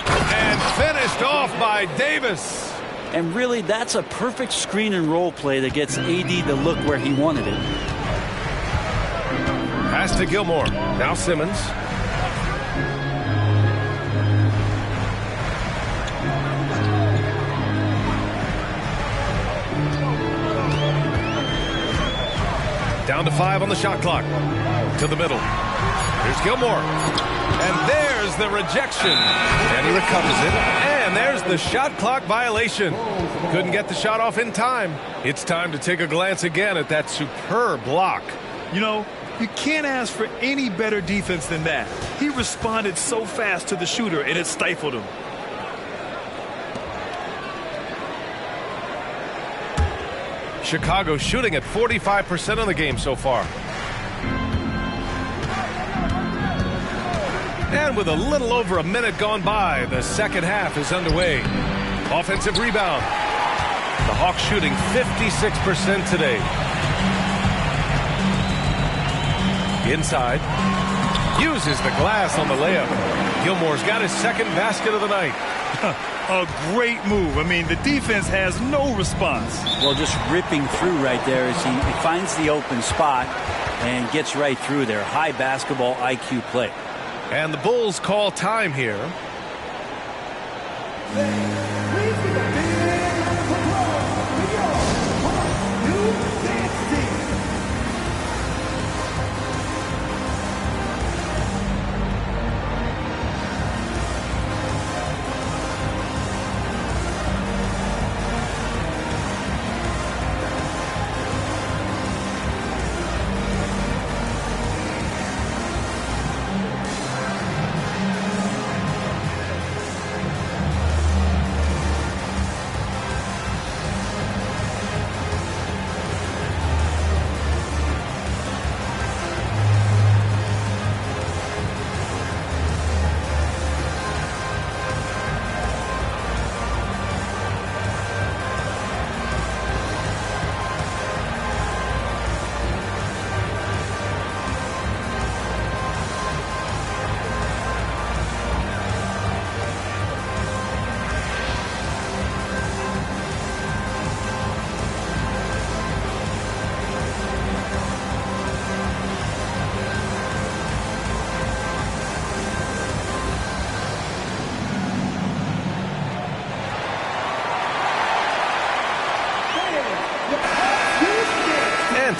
And finished off by Davis. And really, that's a perfect screen and roll play that gets AD to look where he wanted it. Pass to Gilmore. Now Simmons. Down to 5 on the shot clock. To the middle. Here's Gilmore. And there's the rejection. And he recovers it. And there's the shot clock violation. Couldn't get the shot off in time. It's time to take a glance again at that superb block. You know, you can't ask for any better defense than that. He responded so fast to the shooter, and it stifled him. Chicago shooting at 45% of the game so far. And with a little over a minute gone by, the second half is underway. Offensive rebound. The Hawks shooting 56% today. Inside. Uses the glass on the layup. Gilmore's got his second basket of the night. A great move. I mean, the defense has no response. Well, just ripping through right there as he finds the open spot and gets right through there. High basketball IQ play. And the Bulls call time here.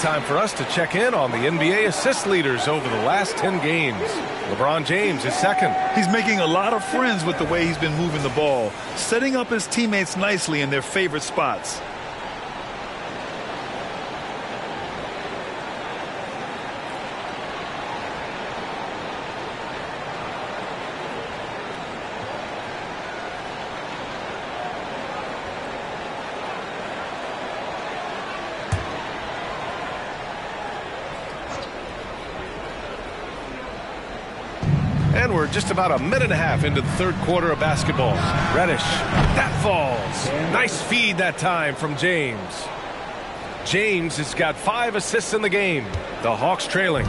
Time for us to check in on the NBA assist leaders over the last 10 games. LeBron James is second. He's making a lot of friends with the way he's been moving the ball, setting up his teammates nicely in their favorite spots. And we're just about a minute and a half into the third quarter of basketball. Reddish, that falls. Nice feed that time from James. James has got 5 assists in the game. The Hawks trailing.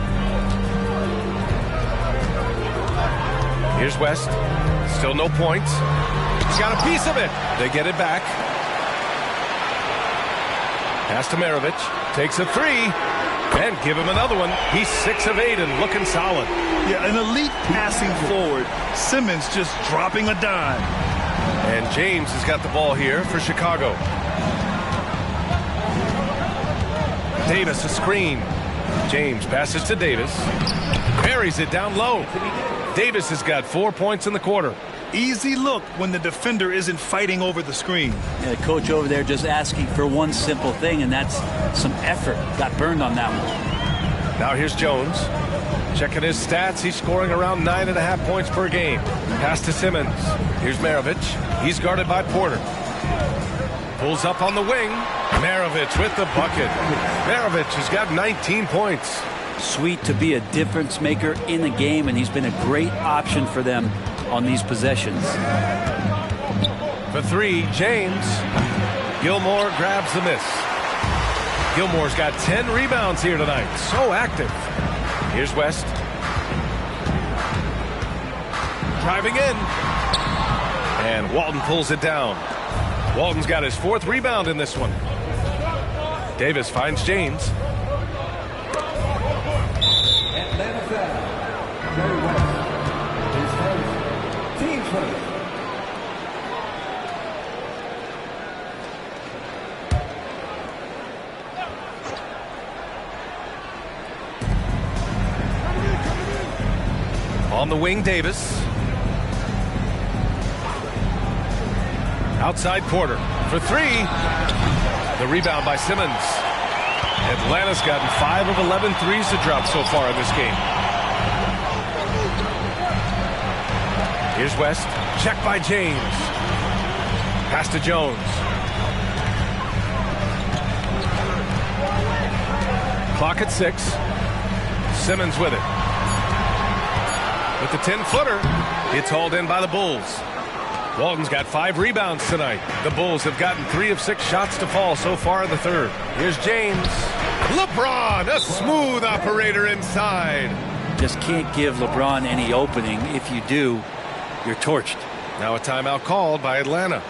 Here's West. Still no points. He's got a piece of it. They get it back. Pass to Maravich. Takes a 3. And give him another one. He's 6 of 8 and looking solid. Yeah, an elite passing forward. Simmons just dropping a dime. And James has got the ball here for Chicago. Davis a screen. James passes to Davis. Buries it down low. Davis has got 4 points in the quarter. Easy look when the defender isn't fighting over the screen. Yeah, the coach over there just asking for one simple thing, and that's some effort. Got burned on that one. Now here's Jones. Checking his stats, he's scoring around 9.5 points per game. Pass to Simmons. Here's Maravich. He's guarded by Porter. Pulls up on the wing. Maravich with the bucket. Maravich has got 19 points. Sweet to be a difference maker in the game, and he's been a great option for them on these possessions. For three, James. Gilmore grabs the miss. Gilmore's got 10 rebounds here tonight. So active. Here's West. Driving in. And Walton pulls it down. Walton's got his 4th rebound in this one. Davis finds James. Atlanta foul. Jerry West. His first. Team first. On the wing, Davis. Outside Porter for three. The rebound by Simmons. Atlanta's gotten 5 of 11 threes to drop so far in this game. Here's West. Check by James. Pass to Jones. Clock at 6. Simmons with it. With the 10-footer, it's hauled in by the Bulls. Walton's got 5 rebounds tonight. The Bulls have gotten 3 of 6 shots to fall so far in the third. Here's James. LeBron, a smooth operator inside. Just can't give LeBron any opening. If you do, you're torched. Now a timeout called by Atlanta.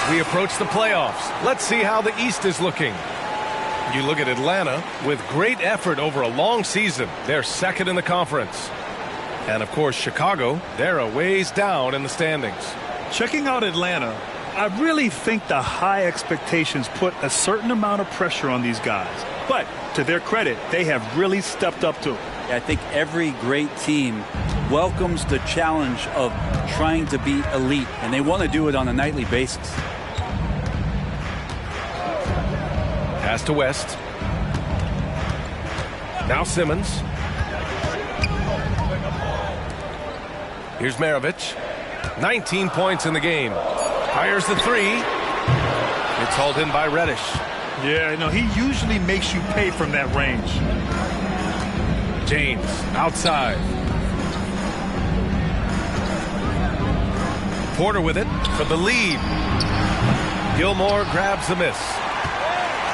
We approach the playoffs. Let's see how the East is looking. You look at Atlanta with great effort over a long season. They're second in the conference. And of course, Chicago, they're a ways down in the standings. Checking out Atlanta, I really think the high expectations put a certain amount of pressure on these guys. But to their credit, they have really stepped up to it. I think every great team welcomes the challenge of trying to be elite, and they want to do it on a nightly basis. Pass to West. Now Simmons. Here's Maravich. 19 points in the game. Fires the three. It's hauled in by Reddish. Yeah, he usually makes you pay from that range. James outside. Porter with it for the lead. Gilmore grabs the miss.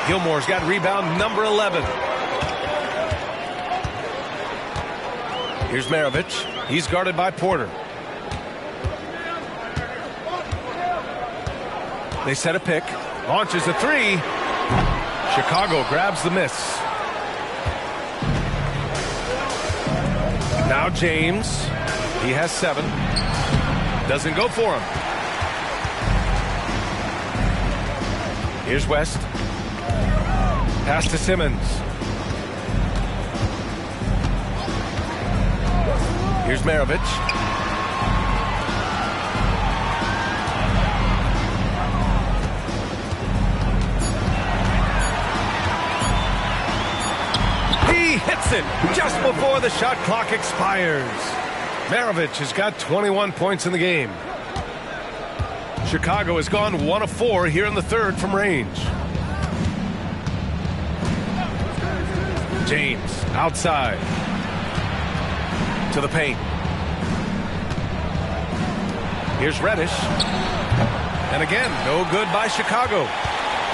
Gilmore's got rebound number 11. Here's Maravich. He's guarded by Porter. They set a pick. Launches a three. Chicago grabs the miss. Now James. He has 7. Doesn't go for him. Here's West. Pass to Simmons. Here's Maravich. He hits it just before the shot clock expires. Maravich has got 21 points in the game. Chicago has gone 1 of 4 here in the third from range. James outside to the paint. Here's Reddish. And again, no good by Chicago.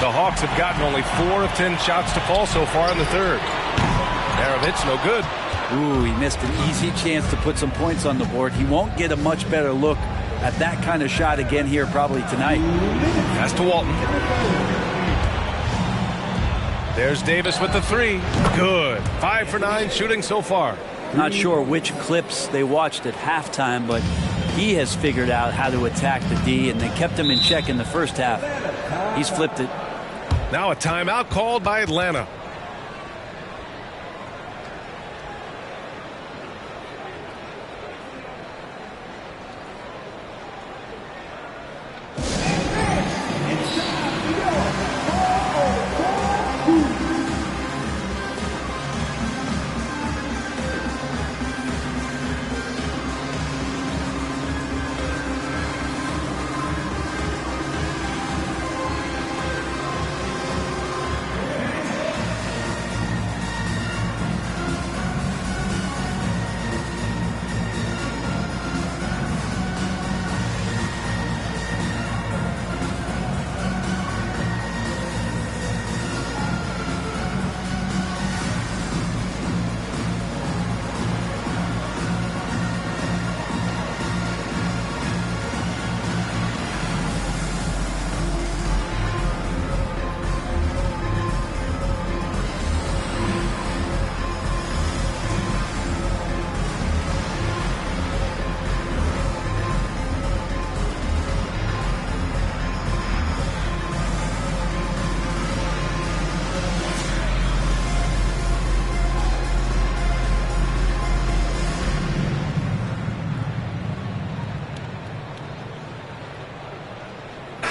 The Hawks have gotten only 4 of 10 shots to fall so far in the third. Maravich, no good. Ooh, he missed an easy chance to put some points on the board. He won't get a much better look at that kind of shot again here probably tonight. Pass to Walton. There's Davis with the 3. Good. 5 for 9 shooting so far. Not sure which clips they watched at halftime, but he has figured out how to attack the D, and they kept him in check in the first half. He's flipped it. Now a timeout called by Atlanta.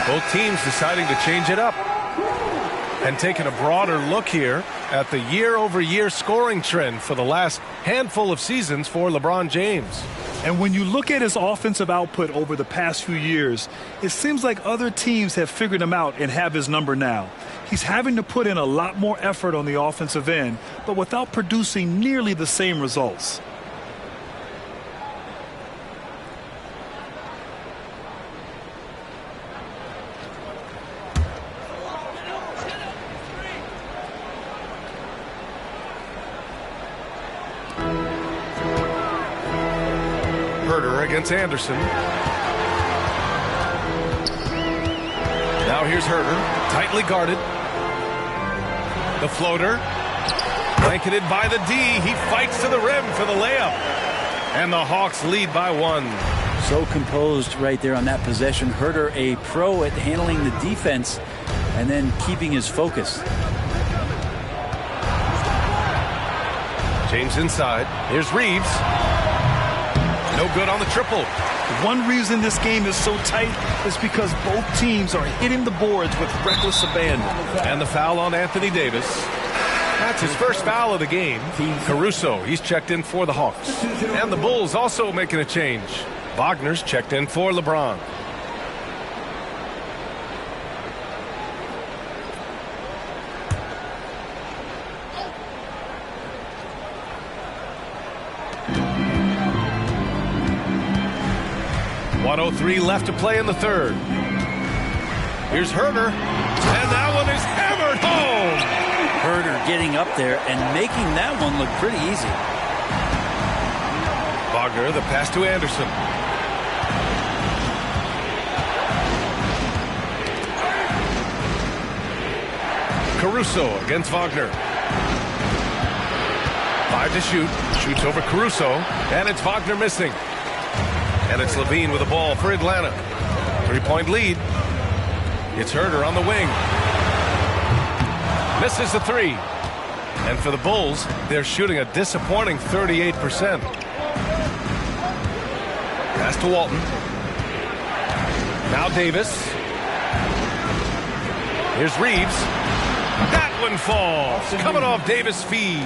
Both teams deciding to change it up and taking a broader look here at the year-over-year scoring trend for the last handful of seasons for LeBron James. And when you look at his offensive output over the past few years, it seems like other teams have figured him out and have his number now. He's having to put in a lot more effort on the offensive end, but without producing nearly the same results. Against Anderson. Now here's Herter, tightly guarded. The floater, blanketed by the D. He fights to the rim for the layup. And the Hawks lead by 1. So composed right there on that possession. Herter, a pro at handling the defense and then keeping his focus. James inside. Here's Reeves. No good on the triple. One reason this game is so tight is because both teams are hitting the boards with reckless abandon. And the foul on Anthony Davis. That's his first foul of the game. Caruso, he's checked in for the Hawks. And the Bulls also making a change. Wagner's checked in for LeBron. .103 left to play in the third. Here's Herter, and that one is hammered home. Herter getting up there and making that one look pretty easy. Wagner, the pass to Anderson. Caruso against Wagner. 5 to shoot. Shoots over Caruso, and it's Wagner missing. And it's Levine with the ball for Atlanta. 3-point lead. It's Herter on the wing. Misses the 3. And for the Bulls, they're shooting a disappointing 38%. Pass to Walton. Now Davis. Here's Reeves. That one falls. Coming off Davis' feed.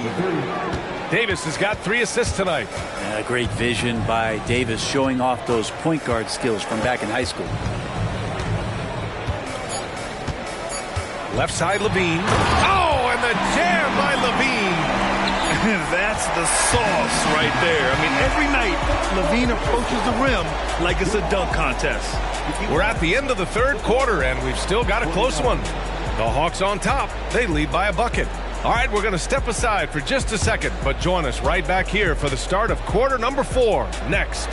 Davis has got 3 assists tonight. A great vision by Davis, showing off those point guard skills from back in high school. Left side, Levine. Oh, and the jam by Levine. That's the sauce right there. I mean, every night, LaVine approaches the rim like it's a dunk contest. We're at the end of the third quarter, and we've still got a close one. The Hawks on top. They lead by a bucket. All right, we're going to step aside for just a second, but join us right back here for the start of quarter number 4 next.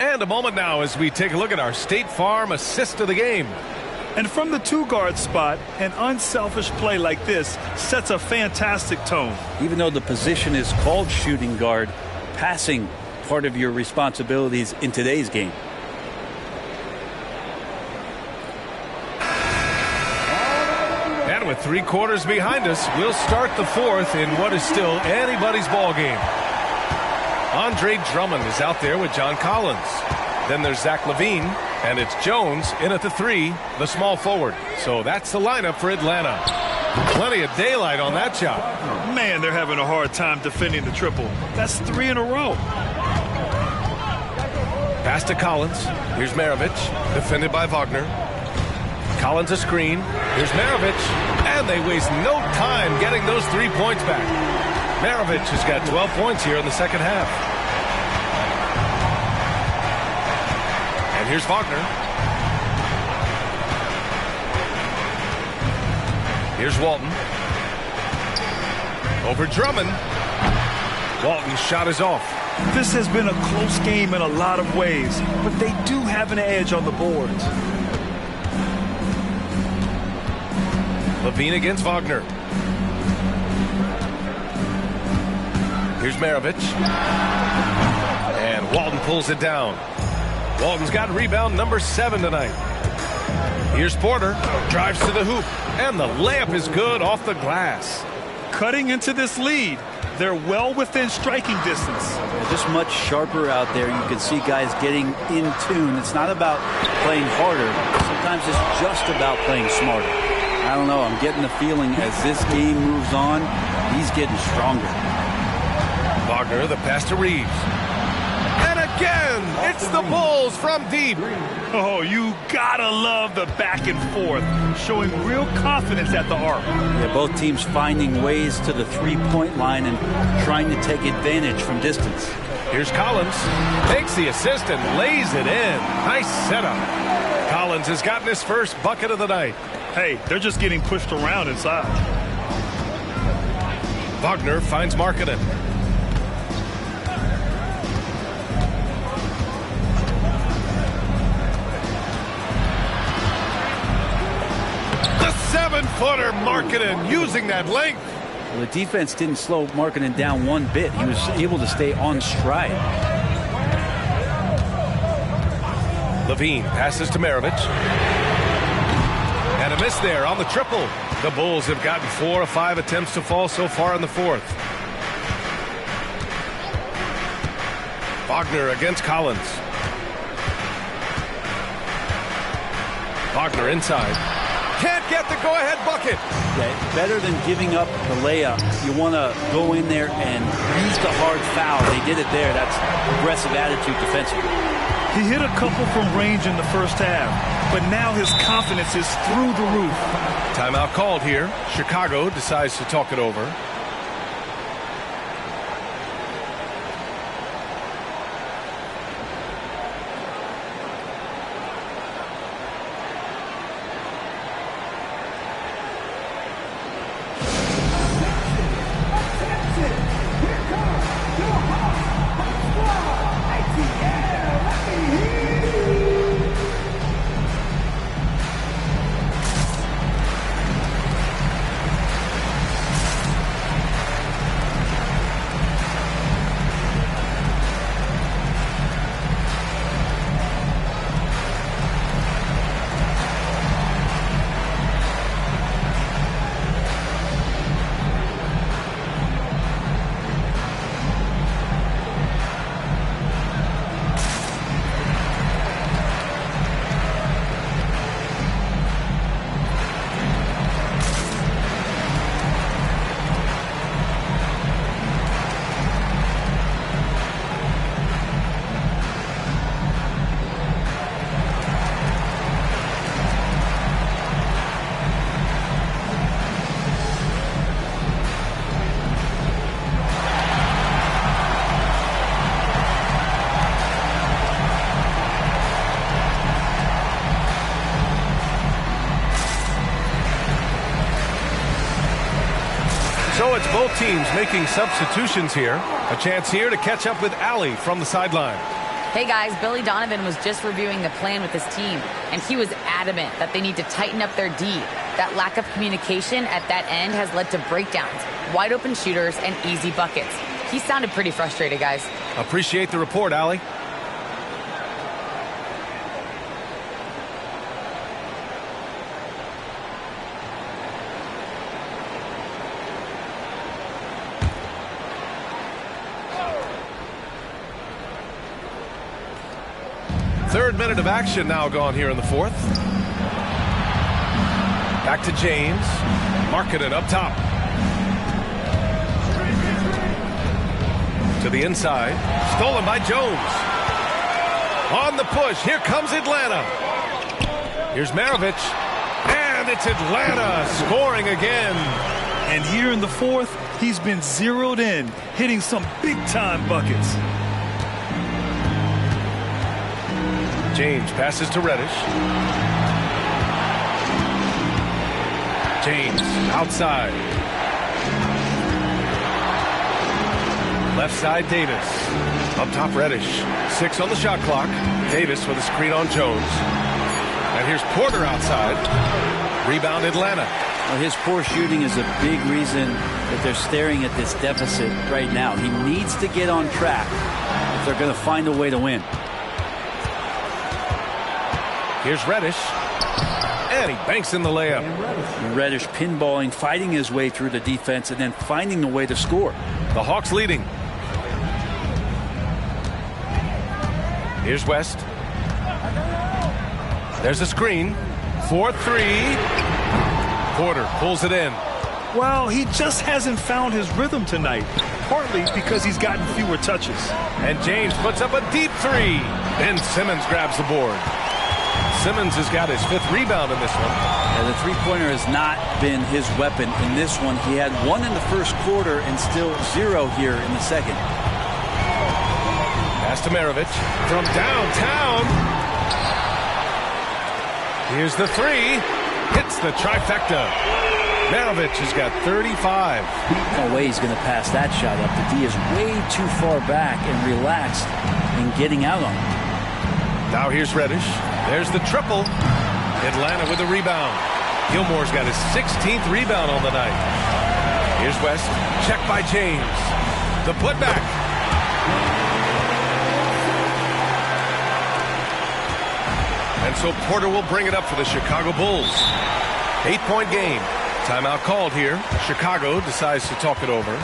And a moment now as we take a look at our State Farm assist of the game. And from the 2-guard spot, an unselfish play like this sets a fantastic tone. Even though the position is called shooting guard, passing part of your responsibilities in today's game. And with 3 quarters behind us, we'll start the 4th in what is still anybody's ball game. Andre Drummond is out there with John Collins. Then there's Zach LaVine, and it's Jones in at the 3, the small forward. So that's the lineup for Atlanta. Plenty of daylight on that shot. Man, they're having a hard time defending the triple. That's 3 in a row. Pass to Collins. Here's Maravich, defended by Wagner. Collins a screen. Here's Maravich, and they waste no time getting those 3 points back. Maravich has got 12 points here in the second half. And here's Wagner. Here's Walton. Over Drummond. Walton's shot is off. This has been a close game in a lot of ways, but they do have an edge on the boards. LaVine against Wagner. Here's Maravich. And Walton pulls it down. Walton's got rebound number 7 tonight. Here's Porter. Drives to the hoop. And the layup is good off the glass. Cutting into this lead. They're well within striking distance. Just much sharper out there. You can see guys getting in tune. It's not about playing harder. Sometimes it's just about playing smarter. I don't know. I'm getting the feeling as this game moves on, he's getting stronger. Wagner, the pass to Reeves. And again, it's the Bulls from deep. Oh, you gotta love the back and forth, showing real confidence at the arc. Yeah, both teams finding ways to the three-point line and trying to take advantage from distance. Here's Collins, takes the assist and lays it in. Nice setup. Collins has gotten his first bucket of the night. Hey, they're just getting pushed around inside. Wagner finds Markkanen. The 7-footer Markkanen using that length. Well, the defense didn't slow Markkanen down one bit. He was able to stay on stride. LaVine passes to Maravich. And a miss there on the triple. The Bulls have gotten 4 of 5 attempts to fall so far in the fourth. Wagner against Collins. Wagner inside. Can't get the go-ahead bucket. Yeah, better than giving up the layup. You want to go in there and use the hard foul. They did it there. That's aggressive attitude defensively. He hit a couple from range in the first half, but now his confidence is through the roof. Timeout called here. Chicago decides to talk it over. So it's both teams making substitutions here. A chance here to catch up with Allie from the sideline. Hey guys, Billy Donovan was just reviewing the plan with his team, and he was adamant that they need to tighten up their D. That lack of communication at that end has led to breakdowns, wide open shooters, and easy buckets. He sounded pretty frustrated, guys. Appreciate the report, Allie. Third minute of action now gone here in the fourth. Back to James. Marketed up top. To the inside. Stolen by Jones. On the push. Here comes Atlanta. Here's Maravich. And it's Atlanta scoring again. And here in the fourth, he's been zeroed in, hitting some big-time buckets. James passes to Reddish. James outside. Left side Davis. Up top Reddish. 6 on the shot clock. Davis with a screen on Jones. And here's Porter outside. Rebound Atlanta. Well, his poor shooting is a big reason that they're staring at this deficit right now. He needs to get on track if they're going to find a way to win. Here's Reddish. And he banks in the layup. Reddish pinballing, fighting his way through the defense, and then finding the way to score. The Hawks leading. Here's West. There's a screen. 4-3. Porter pulls it in. Well, he just hasn't found his rhythm tonight, partly because he's gotten fewer touches. And James puts up a deep three. Ben Simmons grabs the board. Simmons has got his 5th rebound in this one. Yeah, the three-pointer has not been his weapon in this one. He had 1 in the first quarter and still 0 here in the second. Pass to Maravich from downtown. Here's the 3. Hits the trifecta. Maravich has got 35. No way he's going to pass that shot up. The D is way too far back and relaxed in getting out on it. Now here's Reddish. There's the triple. Atlanta with a rebound. Gilmore's got his 16th rebound on the night. Here's West. Check by James. The putback. And so Porter will bring it up for the Chicago Bulls. 8-point game. Timeout called here. Chicago decides to talk it over.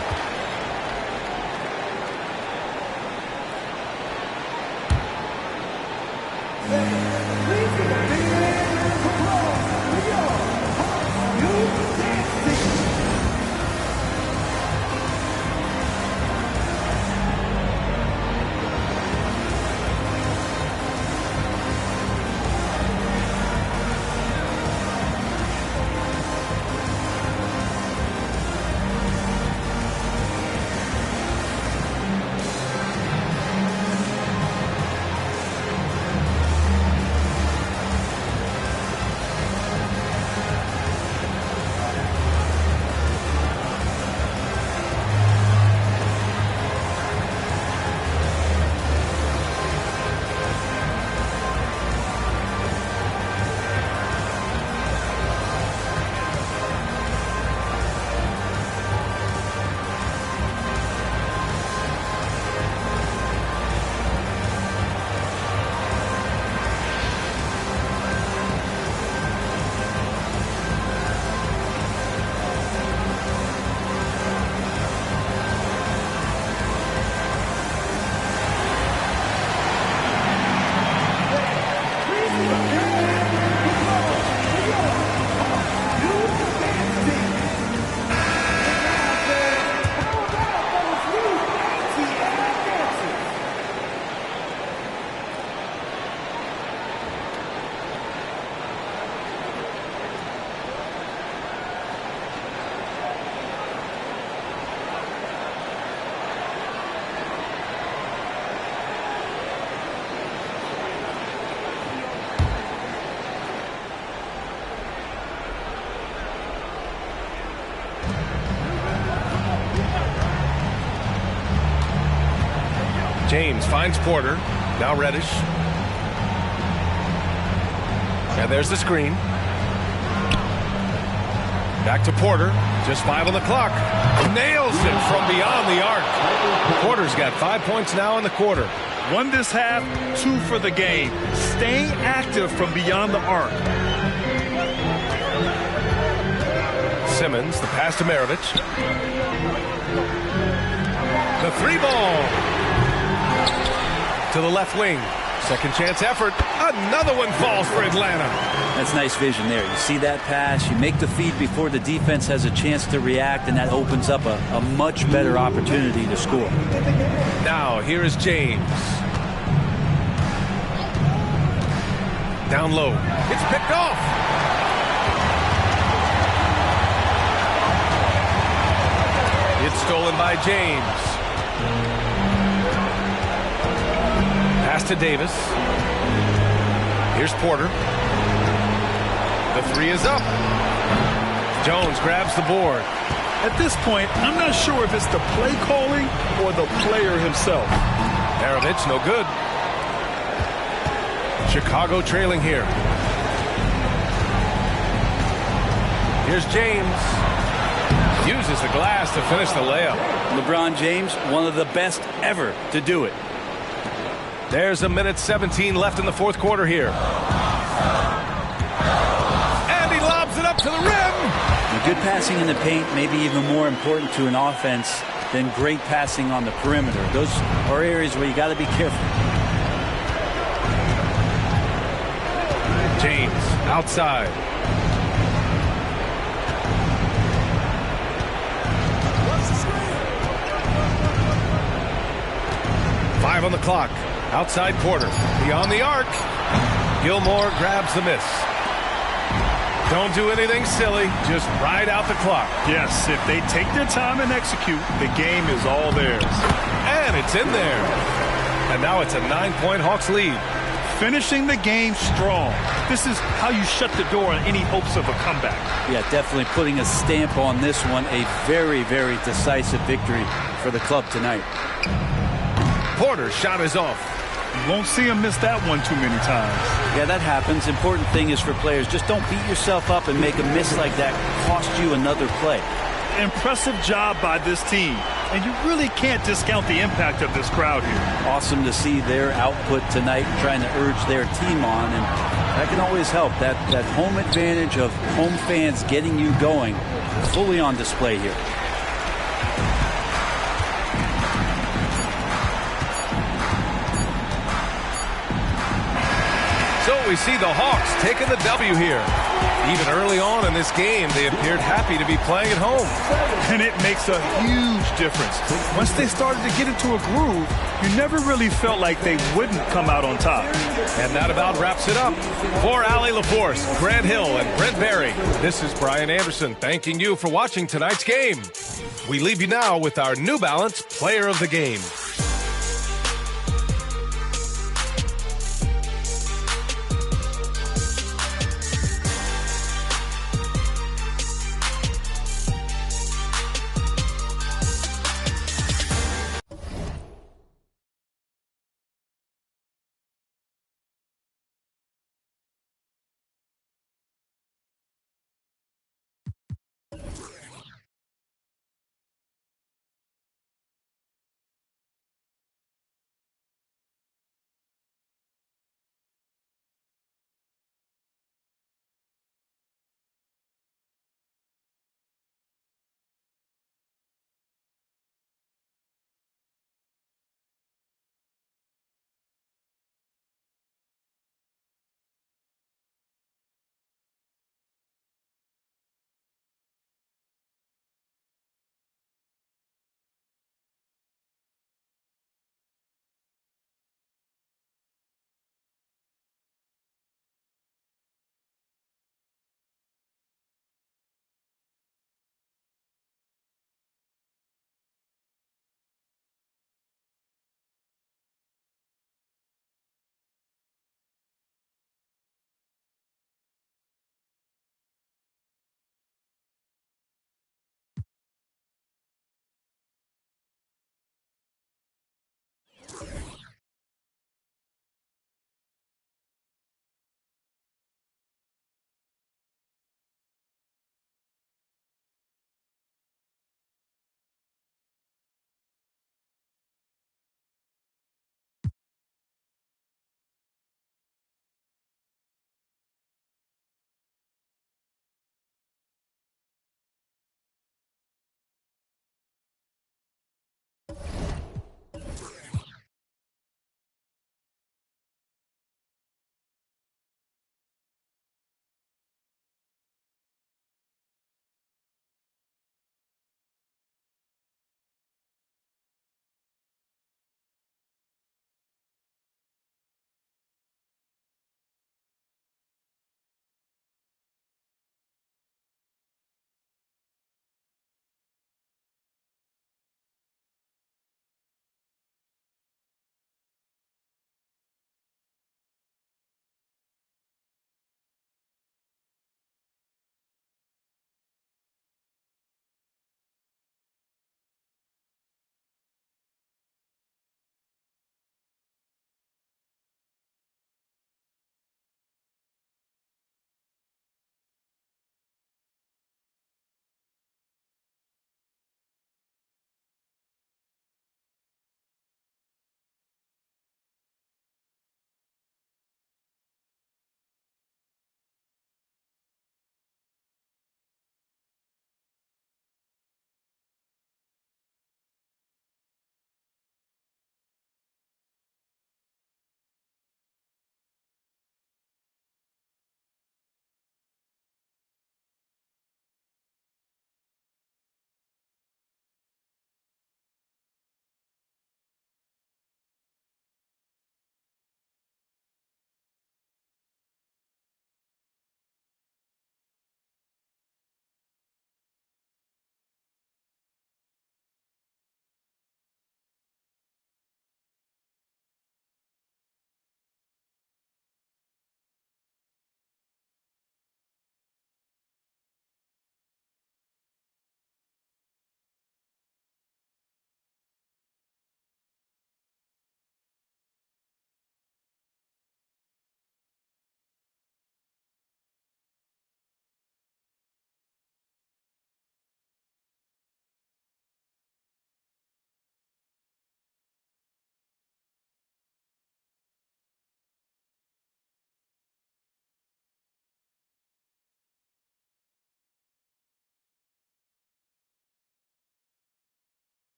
James finds Porter. Now Reddish. And there's the screen. Back to Porter. Just 5 on the clock. Nails it from beyond the arc. Porter's got 5 points now in the quarter. 1 this half, 2 for the game. Staying active from beyond the arc. Simmons, the pass to Maravich. The 3-ball. To the left wing. Second chance effort. Another one falls for Atlanta. That's nice vision there. You see that pass, you make the feed before the defense has a chance to react, and that opens up a much better opportunity to score. Now, here is James. Down low. It's picked off. It's stolen by James. Pass to Davis. Here's Porter. The 3 is up. Jones grabs the board. At this point, I'm not sure if it's the play calling or the player himself. Maravich, no good. Chicago trailing here. Here's James. Uses the glass to finish the layup. LeBron James, one of the best ever to do it. There's a minute 17 left in the fourth quarter here. And he lobs it up to the rim. Good passing in the paint may be even more important to an offense than great passing on the perimeter. Those are areas where you got to be careful. James outside. Five on the clock. Outside Porter. Beyond the arc. Gilmore grabs the miss. Don't do anything silly. Just ride out the clock. Yes, if they take their time and execute, the game is all theirs. And it's in there. And now it's a 9-point Hawks lead. Finishing the game strong. This is how you shut the door on any hopes of a comeback. Yeah, definitely putting a stamp on this one. A very, very decisive victory for the club tonight. Porter's shot is off. You won't see him miss that one too many times. Yeah, that happens. Important thing is for players, just don't beat yourself up and make a miss like that cost you another play. Impressive job by this team. And you really can't discount the impact of this crowd here. Awesome to see their output tonight, trying to urge their team on, and that can always help. That home advantage of home fans getting you going, fully on display here. So we see the Hawks taking the W here. Even early on in this game, they appeared happy to be playing at home. And it makes a huge difference. Once they started to get into a groove, you never really felt like they wouldn't come out on top. And that about wraps it up. For Allie LaForce, Grant Hill, and Brent Barry, this is Brian Anderson thanking you for watching tonight's game. We leave you now with our New Balance Player of the Game.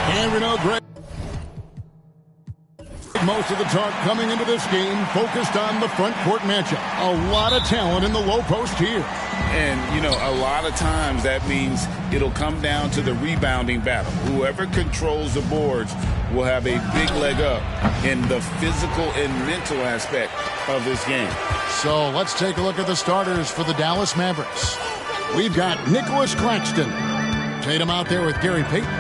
And we know Greg, most of the talk coming into this game focused on the front court matchup. A lot of talent in the low post here. And, you know, a lot of times that means it'll come down to the rebounding battle. Whoever controls the boards will have a big leg up in the physical and mental aspect of this game. So let's take a look at the starters for the Dallas Mavericks. We've got Nicholas Claxton. Tatum out there with Gary Payton.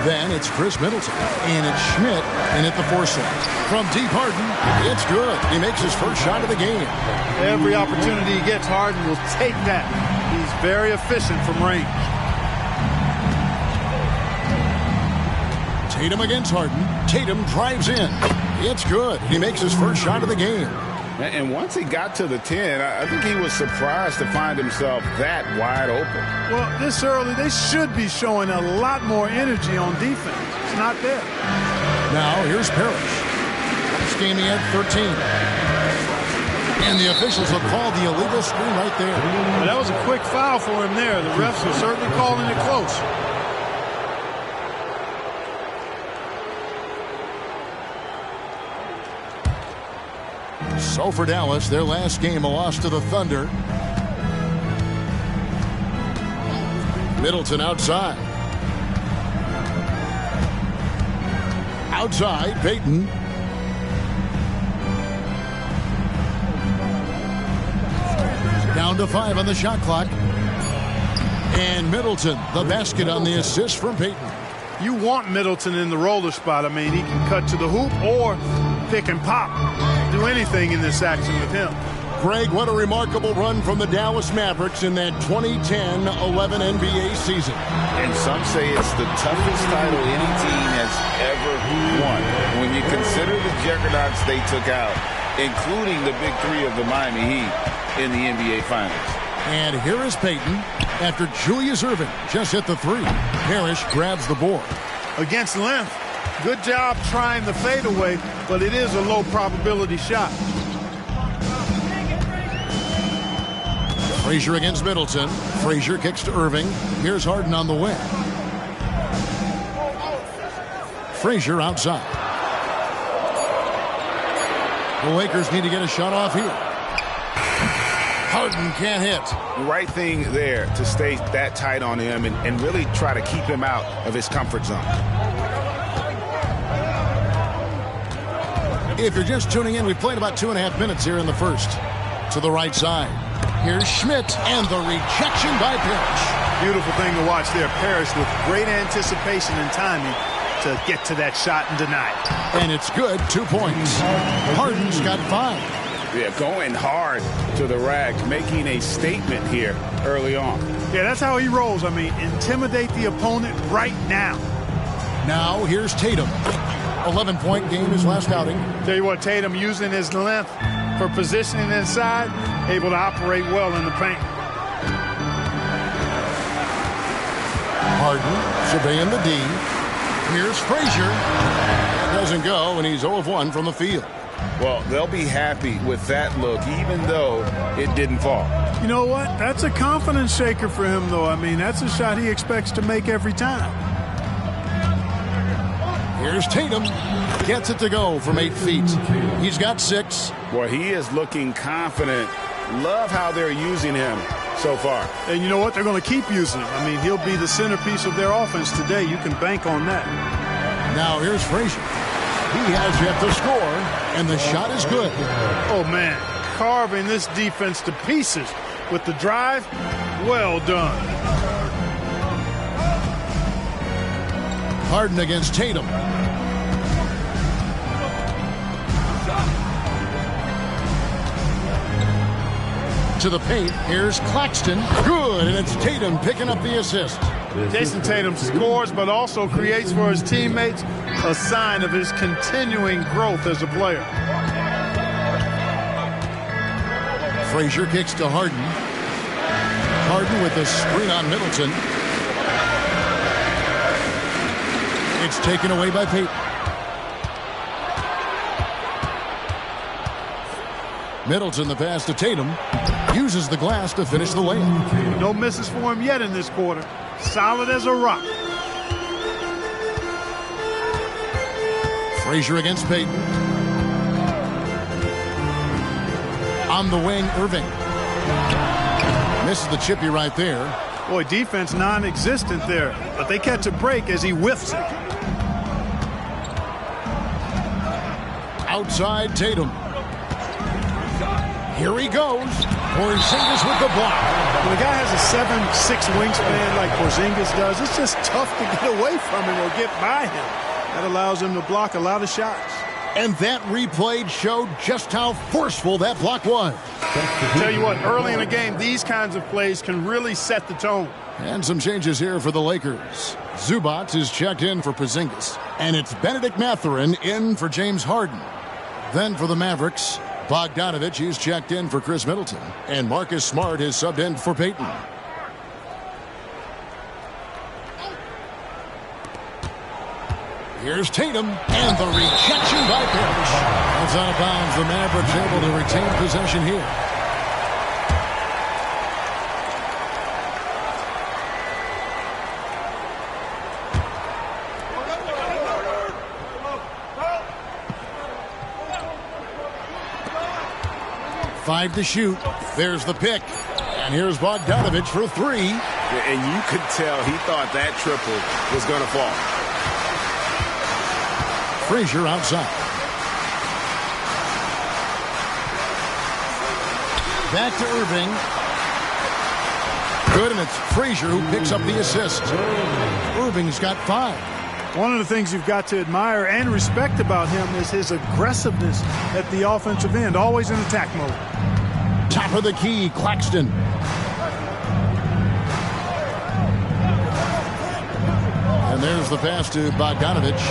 Then it's Chris Middleton. And it's Schmidt in at the 4 slot. From deep, Harden, it's good. He makes his first shot of the game. Every opportunity he gets, Harden will take that. He's very efficient from range. Tatum against Harden. Tatum drives in. It's good. He makes his first shot of the game. And once he got to the 10, I think he was surprised to find himself that wide open. Well, this early, they should be showing a lot more energy on defense. It's not there. Now, here's Parrish. Scheming at 13. And the officials have called the illegal screen right there. Well, that was a quick foul for him there. The refs are certainly calling it close. So for Dallas, their last game, a loss to the Thunder. Middleton outside. Outside, Payton. Down to 5 on the shot clock. And Middleton, the basket on the assist from Payton. You want Middleton in the roller spot. I mean, he can cut to the hoop or pick and pop. Do anything in this action with him. Greg, what a remarkable run from the Dallas Mavericks in that 2010-11 NBA season. And some say it's the toughest title any team has ever won. When you consider the juggernauts they took out, including the big 3 of the Miami Heat in the NBA Finals. And here is Payton after Julius Erving just hit the 3. Parrish grabs the board. Against length. Good job trying the fadeaway, but it is a low probability shot. Frazier against Middleton. Frazier kicks to Erving. Here's Harden on the wing. Frazier outside. The Lakers need to get a shot off here. Harden can't hit. Right thing there to stay that tight on him and really try to keep him out of his comfort zone. If you're just tuning in, we played about 2.5 minutes here in the first. To the right side. Here's Schmidt and the rejection by Parrish. Beautiful thing to watch there. Parrish with great anticipation and timing to get to that shot and deny it. And it's good. 2 points. Harden's got 5. Yeah, going hard to the rack, making a statement here early on. Yeah, that's how he rolls. I mean, intimidate the opponent right now. Now here's Tatum. 11-point game his last outing. Tell you what, Tatum using his length for positioning inside, able to operate well in the paint. Harden surveying the D. Here's Frazier. Doesn't go, and he's 0 of 1 from the field. Well, they'll be happy with that look, even though it didn't fall. You know what? That's a confidence shaker for him, though. I mean, that's a shot he expects to make every time. Here's Tatum. Gets it to go from 8 feet. He's got 6. Boy, he is looking confident. Love how they're using him so far. And you know what? They're going to keep using him. I mean, he'll be the centerpiece of their offense today. You can bank on that. Now here's Frazier. He has yet to score, and the shot is good. Oh, man. Carving this defense to pieces with the drive. Well done. Harden against Tatum. To the paint. Here's Claxton. Good, and it's Tatum picking up the assist. Jason Tatum scores, but also creates for his teammates a sign of his continuing growth as a player. Frazier kicks to Harden. Harden with the screen on Middleton. It's taken away by Payton. Middleton the pass to Tatum. Uses the glass to finish the layup. No misses for him yet in this quarter. Solid as a rock. Frazier against Payton. On the wing, Irving. Misses the chippy right there. Boy, defense non-existent there, but they catch a break as he whiffs it. Outside Tatum. Here he goes. Porzingis with the block. When a guy has a 7'6" wingspan like Porzingis does, it's just tough to get away from him or get by him. That allows him to block a lot of shots. And that replay showed just how forceful that block was. Tell you what, early in the game, these kinds of plays can really set the tone. And some changes here for the Lakers. Zubac is checked in for Porzingis. And it's Benedict Mathurin in for James Harden. Then for the Mavericks, Bogdanovich is checked in for Chris Middleton. And Marcus Smart is subbed in for Payton. Here's Tatum, and the rejection by Parrish. It's out of bounds. The Mavericks able to retain possession here. Five to shoot. There's the pick. And here's Bogdanovich for three. And you could tell he thought that triple was going to fall. Frazier outside. Back to Irving. Good, and it's Frazier who picks up the assist. Irving's got 5. One of the things you've got to admire and respect about him is his aggressiveness at the offensive end, always in attack mode. Top of the key, Claxton. And there's the pass to Bogdanovich.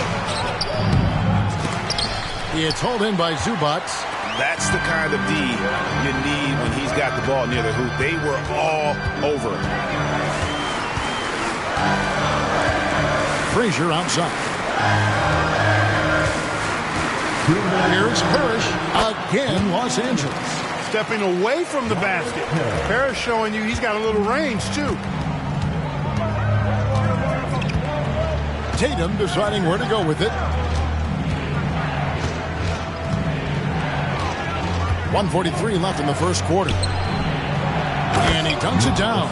It's hauled in by Zubac. That's the kind of D you need when he's got the ball near the hoop. They were all over him. Frazier outside. Here's Parrish again, Los Angeles. Stepping away from the basket. Parrish showing you he's got a little range, too. Tatum deciding where to go with it. 1:43 left in the first quarter. And he dunks it down.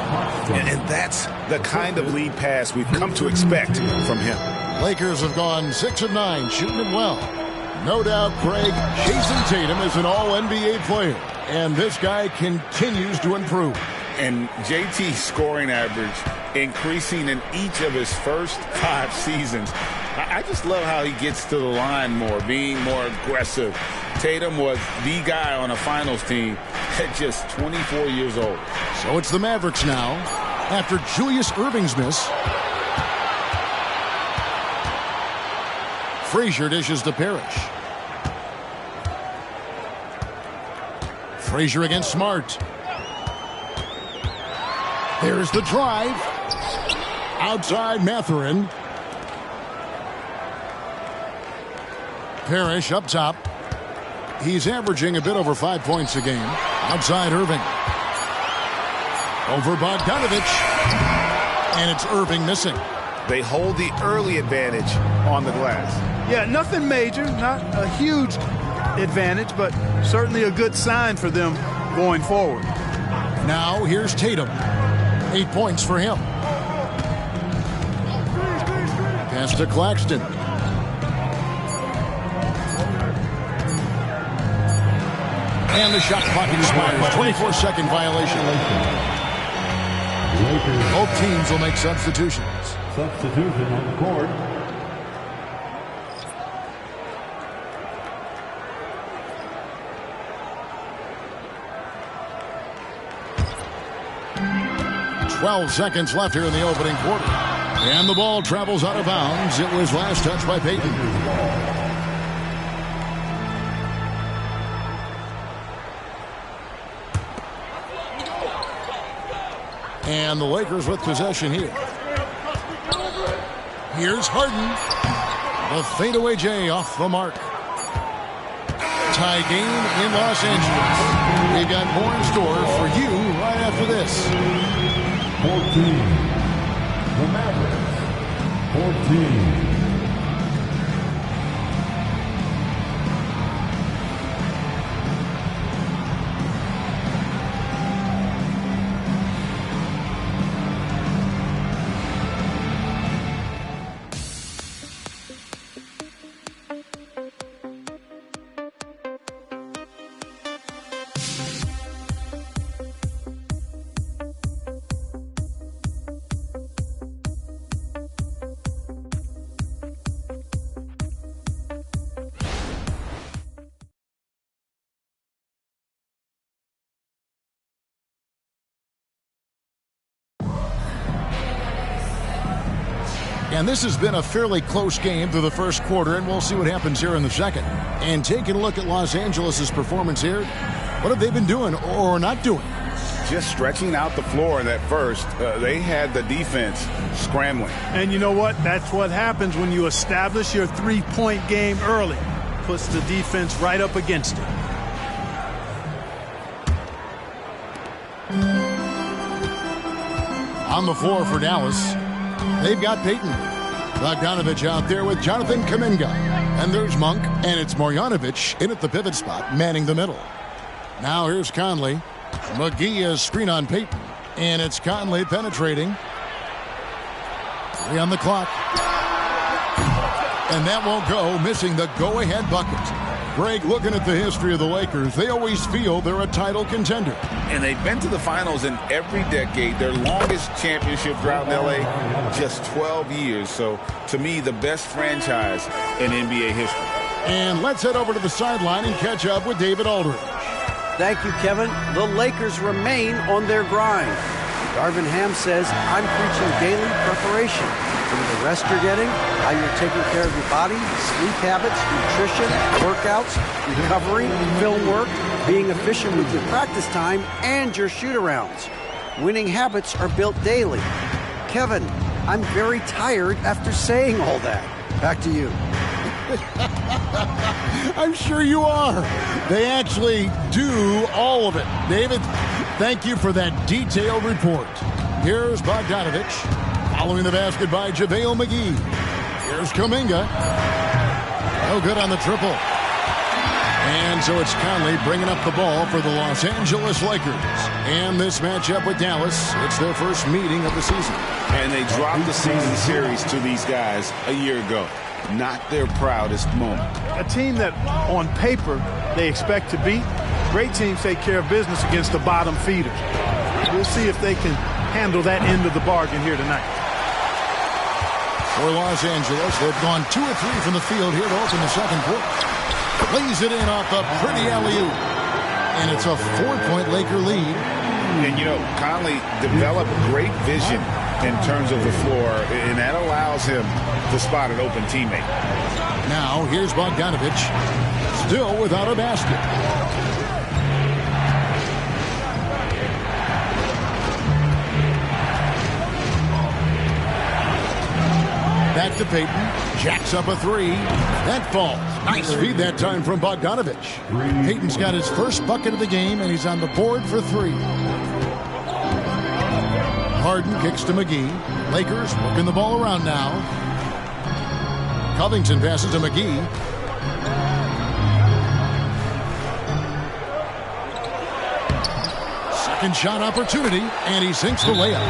And that's the kind of lead pass we've come to expect from him. Lakers have gone 6 of 9, shooting it well. No doubt, Craig, Jason Tatum is an all-NBA player. And this guy continues to improve. And JT's scoring average increasing in each of his first 5 seasons. I just love how he gets to the line more, being more aggressive. Tatum was the guy on a finals team at just 24 years old. So it's the Mavericks now after Julius Irving's miss. Frazier dishes to Parrish. Frazier against Smart. There's the drive. Outside Mathurin. Parrish up top. He's averaging a bit over 5 points a game. Outside Irving. Over Bogdanovich. And it's Irving missing. They hold the early advantage on the glass. Yeah, nothing major, not a huge advantage, but certainly a good sign for them going forward. Now here's Tatum. 8 points for him. Pass to Claxton. And the shot clock expires. 24-second violation. Both teams will make substitutions. Substitution on the court. 12 seconds left here in the opening quarter. And the ball travels out of bounds. It was last touched by Payton. And the Lakers with possession here. Here's Harden. The fadeaway J off the mark. Tie game in Los Angeles. We've got more in store for you right after this. 14. The Mavericks. 14. And this has been a fairly close game through the first quarter, and we'll see what happens here in the second. And taking a look at Los Angeles' performance here, what have they been doing or not doing? Just stretching out the floor in that first. They had the defense scrambling. And you know what? That's what happens when you establish your three-point game early. Puts the defense right up against it. On the floor for Dallas, they've got Payton. Bogdanovich out there with Jonathan Kuminga. And there's Monk, and it's Marjanovic in at the pivot spot, manning the middle. Now here's Conley. McGee is screen on Payton. And it's Conley penetrating. 3 on the clock. And that won't go, missing the go-ahead bucket. Greg, looking at the history of the Lakers, they always feel they're a title contender. And they've been to the finals in every decade. Their longest championship drought in L.A., just 12 years. So, to me, the best franchise in NBA history. And let's head over to the sideline and catch up with David Aldridge. Thank you, Kevin. The Lakers remain on their grind. Darvin Ham says, I'm preaching daily preparation. From the rest you're getting, how you're taking care of your body, sleep habits, nutrition, workouts, recovery, film work, being efficient with your practice time, and your shoot-arounds. Winning habits are built daily. Kevin, I'm very tired after saying all that. Back to you. I'm sure you are. They actually do all of it. David, thank you for that detailed report. Here's Bogdanovich. Following the basket by JaVale McGee. Here's Kuminga. No good on the triple. And so it's Conley bringing up the ball for the Los Angeles Lakers. And this matchup with Dallas, it's their first meeting of the season. And they dropped the season series to these guys a year ago. Not their proudest moment. A team that, on paper, they expect to beat. Great teams take care of business against the bottom feeders. We'll see if they can handle that end of the bargain here tonight. For Los Angeles, they've gone 2 of 3 from the field here to open the second quarter. Lays it in off the pretty alley-oop. And it's a 4-point Laker lead. And, you know, Conley developed great vision in terms of the floor, and that allows him to spot an open teammate. Now, here's Bogdanovich, still without a basket. Back to Payton. Jacks up a 3. That falls. Nice feed that time from Bogdanovich. Payton's got his first bucket of the game, and he's on the board for 3. Harden kicks to McGee. Lakers working the ball around now. Covington passes to McGee. Second shot opportunity, and he sinks the layup.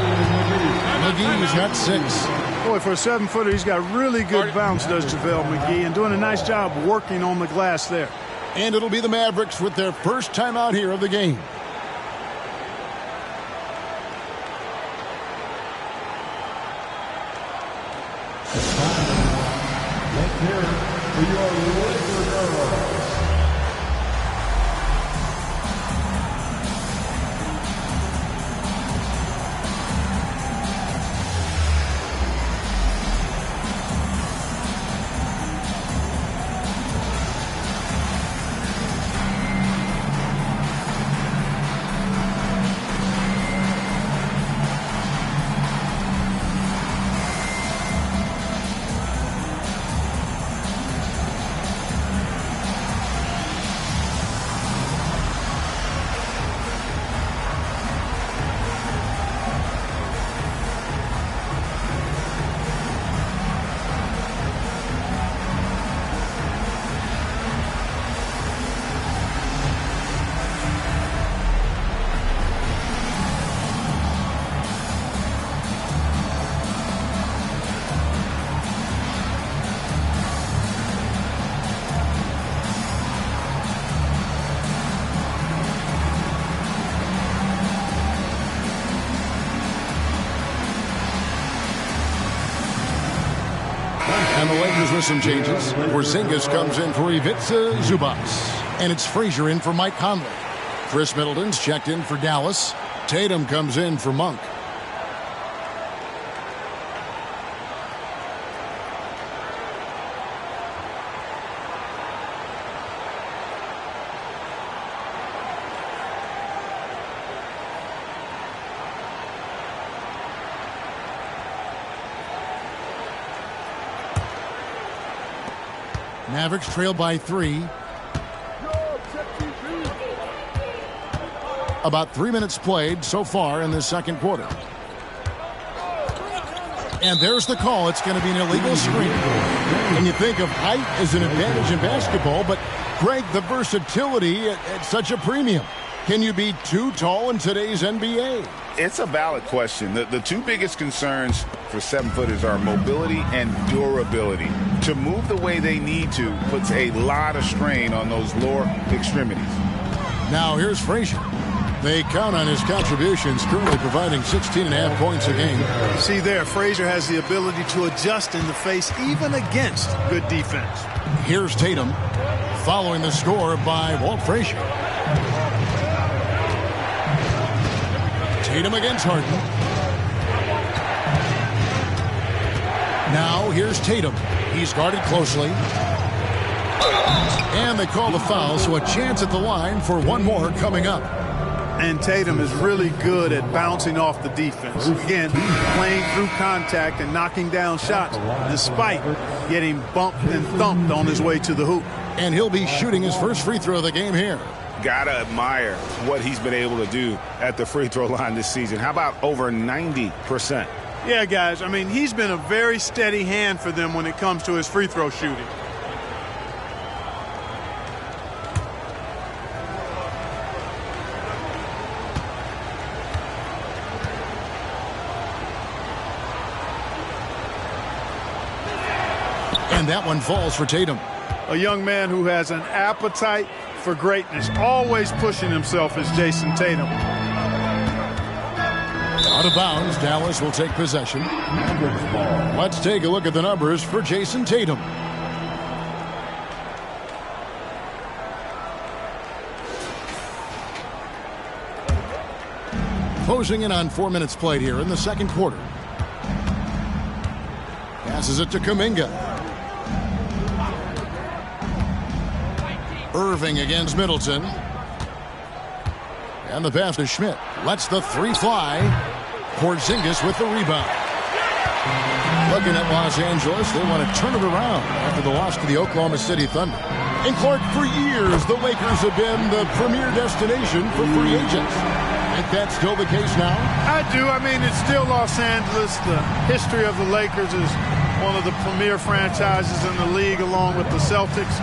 McGee's got 6. Boy, for a 7-footer, he's got really good bounce, does JaVale McGee, and doing a nice job working on the glass there. And it'll be the Mavericks with their first time out here of the game. Let's hear it for your Laker girls. And the Lakers with some changes. Porzingis comes in for Ivica Zubac. And it's Frazier in for Mike Conley. Chris Middleton's checked in for Dallas. Tatum comes in for Monk. Mavericks trail by 3. About 3 minutes played so far in the second quarter. And there's the call. It's going to be an illegal screen. And you think of height as an advantage in basketball, but Greg, the versatility at such a premium. Can you be too tall in today's NBA? It's a valid question. The two biggest concerns for 7-footers are mobility and durability. To move the way they need to puts a lot of strain on those lower extremities. Now here's Frazier. They count on his contributions, currently providing 16.5 points a game. See there, Frazier has the ability to adjust in the face even against good defense. Here's Tatum, following the score by Walt Frazier. Tatum against Harden. Now here's Tatum. He's guarded closely. And they call the foul, so a chance at the line for one more coming up. And Tatum is really good at bouncing off the defense. Again, playing through contact and knocking down shots, despite getting bumped and thumped on his way to the hoop. And he'll be shooting his first free throw of the game here. Gotta admire what he's been able to do at the free throw line this season. How about over 90%? Yeah, guys, I mean, he's been a very steady hand for them when it comes to his free throw shooting. And that one falls for Tatum. A young man who has an appetite for greatness, always pushing himself, is Jason Tatum. Out of bounds, Dallas will take possession. Let's take a look at the numbers for Jason Tatum. Closing in on 4 minutes played here in the second quarter. Passes it to Kuminga. Irving against Middleton. And the pass to Schmidt. Lets the three fly. Porzingis with the rebound. Looking at Los Angeles, they want to turn it around after the loss to the Oklahoma City Thunder. And Clark, for years, the Lakers have been the premier destination for free agents. Think that's still the case now? I do. I mean, it's still Los Angeles. The history of the Lakers is one of the premier franchises in the league, along with the Celtics.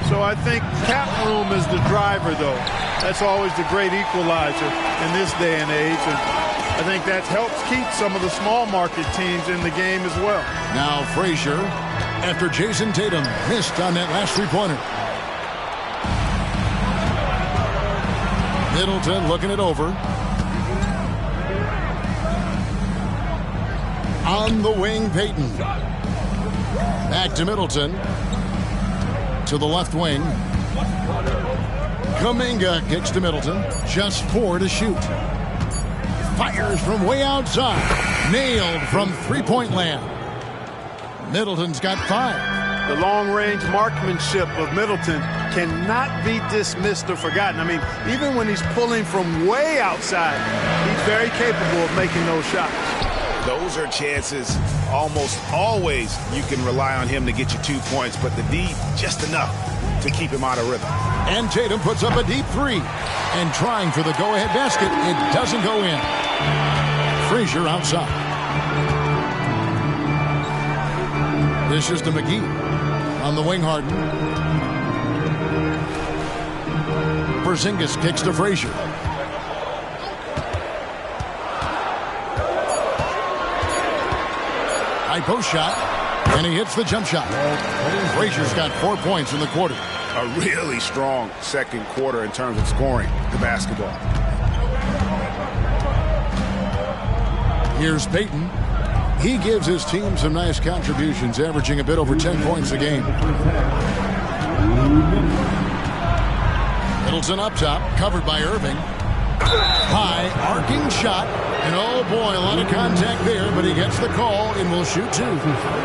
So I think cap room is the driver, though. That's always the great equalizer in this day and age. And I think that helps keep some of the small market teams in the game as well. Now Frazier, after Jason Tatum missed on that last three-pointer. Middleton looking it over. On the wing, Payton. Back to Middleton. To the left wing. Kuminga kicks to Middleton. Just 4 to shoot. Fires from way outside. Nailed from three-point land. Middleton's got 5. The long-range marksmanship of Middleton cannot be dismissed or forgotten. I mean, even when he's pulling from way outside, he's very capable of making those shots. Those are chances almost always you can rely on him to get you 2 points, but the D just enough to keep him out of rhythm. And Tatum puts up a deep 3. And trying for the go-ahead basket, it doesn't go in. Frazier outside. This is to McGee. On the wing, Harden. Porzingis kicks to Frazier. High post shot, and he hits the jump shot. Frazier's got 4 points in the quarter. A really strong second quarter in terms of scoring the basketball. Here's Payton. He gives his team some nice contributions, averaging a bit over 10 points a game. Middleton up top, covered by Irving. High, arcing shot. And oh boy, a lot of contact there, but he gets the call and will shoot two.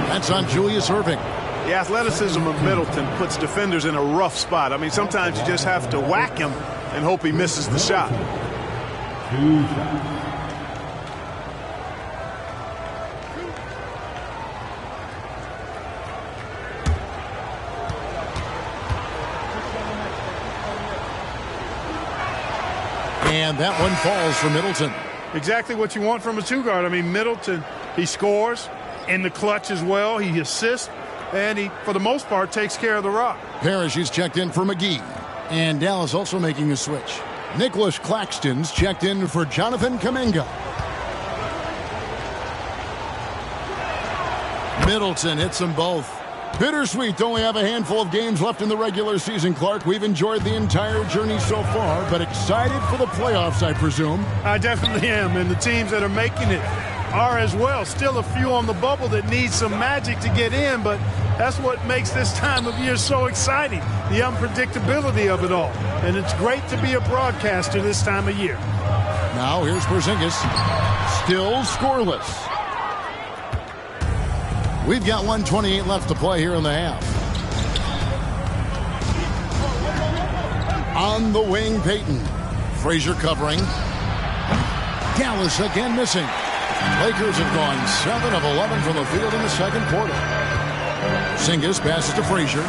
That's on Julius Irving. The athleticism of Middleton puts defenders in a rough spot. I mean, sometimes you just have to whack him and hope he misses the shot. And that one falls for Middleton. Exactly what you want from a two-guard. I mean, Middleton, he scores in the clutch as well. He assists, and he, for the most part, takes care of the rock. Parrish is checked in for McGee. And Dallas also making a switch. Nicholas Claxton's checked in for Jonathan Kuminga. Middleton hits them both. Bittersweet to only have a handful of games left in the regular season, Clark. We've enjoyed the entire journey so far, but excited for the playoffs, I presume. I definitely am, and the teams that are making it are as well. Still a few on the bubble that need some magic to get in, but that's what makes this time of year so exciting, the unpredictability of it all. And it's great to be a broadcaster this time of year. Now here's Porzingis, still scoreless. We've got 1:28 left to play here in the half. On the wing, Payton. Frazier covering. Dallas again missing. Lakers have gone 7 of 11 from the field in the second quarter. Porzingis passes to Frazier.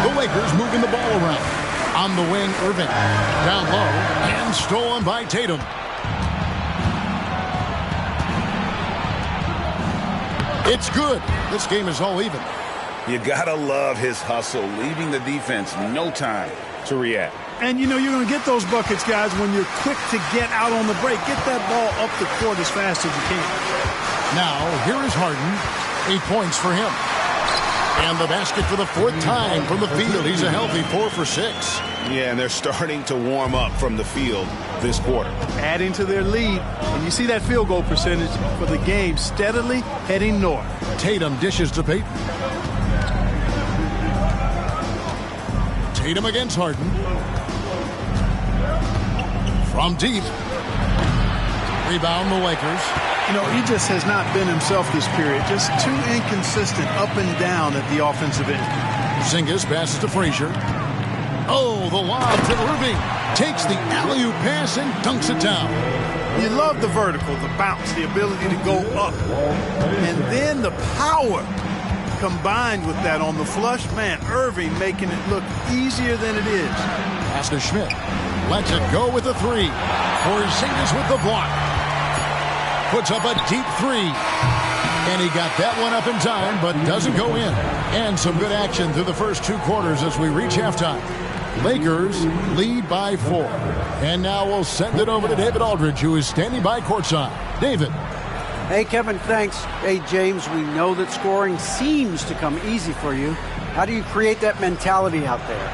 The Lakers moving the ball around. On the wing, Irving. Down low and stolen by Tatum. It's good. This game is all even. You gotta love his hustle, leaving the defense no time to react. And you know you're going to get those buckets, guys, when you're quick to get out on the break. Get that ball up the court as fast as you can. Now, here is Harden. 8 points for him. And the basket for the fourth time from the field. He's a healthy 4 for 6. Yeah, and they're starting to warm up from the field this quarter. Adding to their lead, and you see that field goal percentage for the game steadily heading north. Tatum dishes to Payton. Tatum against Harden. From deep. Rebound the Lakers. You know, he just has not been himself this period. Just too inconsistent up and down at the offensive end. Porzingis passes to Frazier. Oh, the lob to Irving. Takes the alley-oop pass and dunks it down. You love the vertical, the bounce, the ability to go up. And then the power combined with that on the flush. Man, Irving making it look easier than it is. Pass to Schmidt. Lets it go with the three. Porzingis with the block. Puts up a deep three. And he got that one up in time, but doesn't go in. And some good action through the first 2 quarters as we reach halftime. Lakers lead by 4. And now we'll send it over to David Aldridge, who is standing by courtside. David. Hey, Kevin, thanks. Hey, James, we know that scoring seems to come easy for you. How do you create that mentality out there?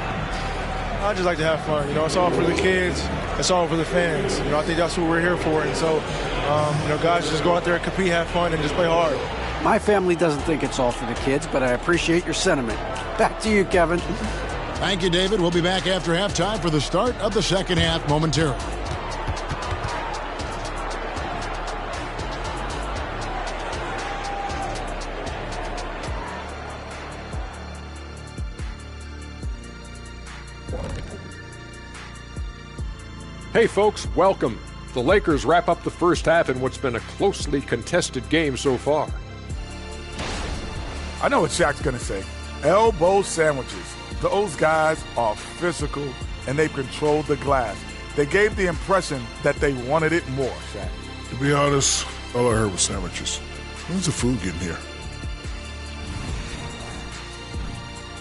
I just like to have fun. You know, it's all for the kids. It's all for the fans. You know, I think that's what we're here for. And so, you know, guys, just go out there and compete, have fun, and just play hard. My family doesn't think it's all for the kids, but I appreciate your sentiment. Back to you, Kevin. Thank you, David. We'll be back after halftime for the start of the second half momentarily. Hey folks, welcome. The Lakers wrap up the first half in what's been a closely contested game so far. I know what Shaq's going to say. Elbow sandwiches. Those guys are physical, and they've controlled the glass. They gave the impression that they wanted it more, Shaq. To be honest, all I heard was sandwiches. When's the food getting here?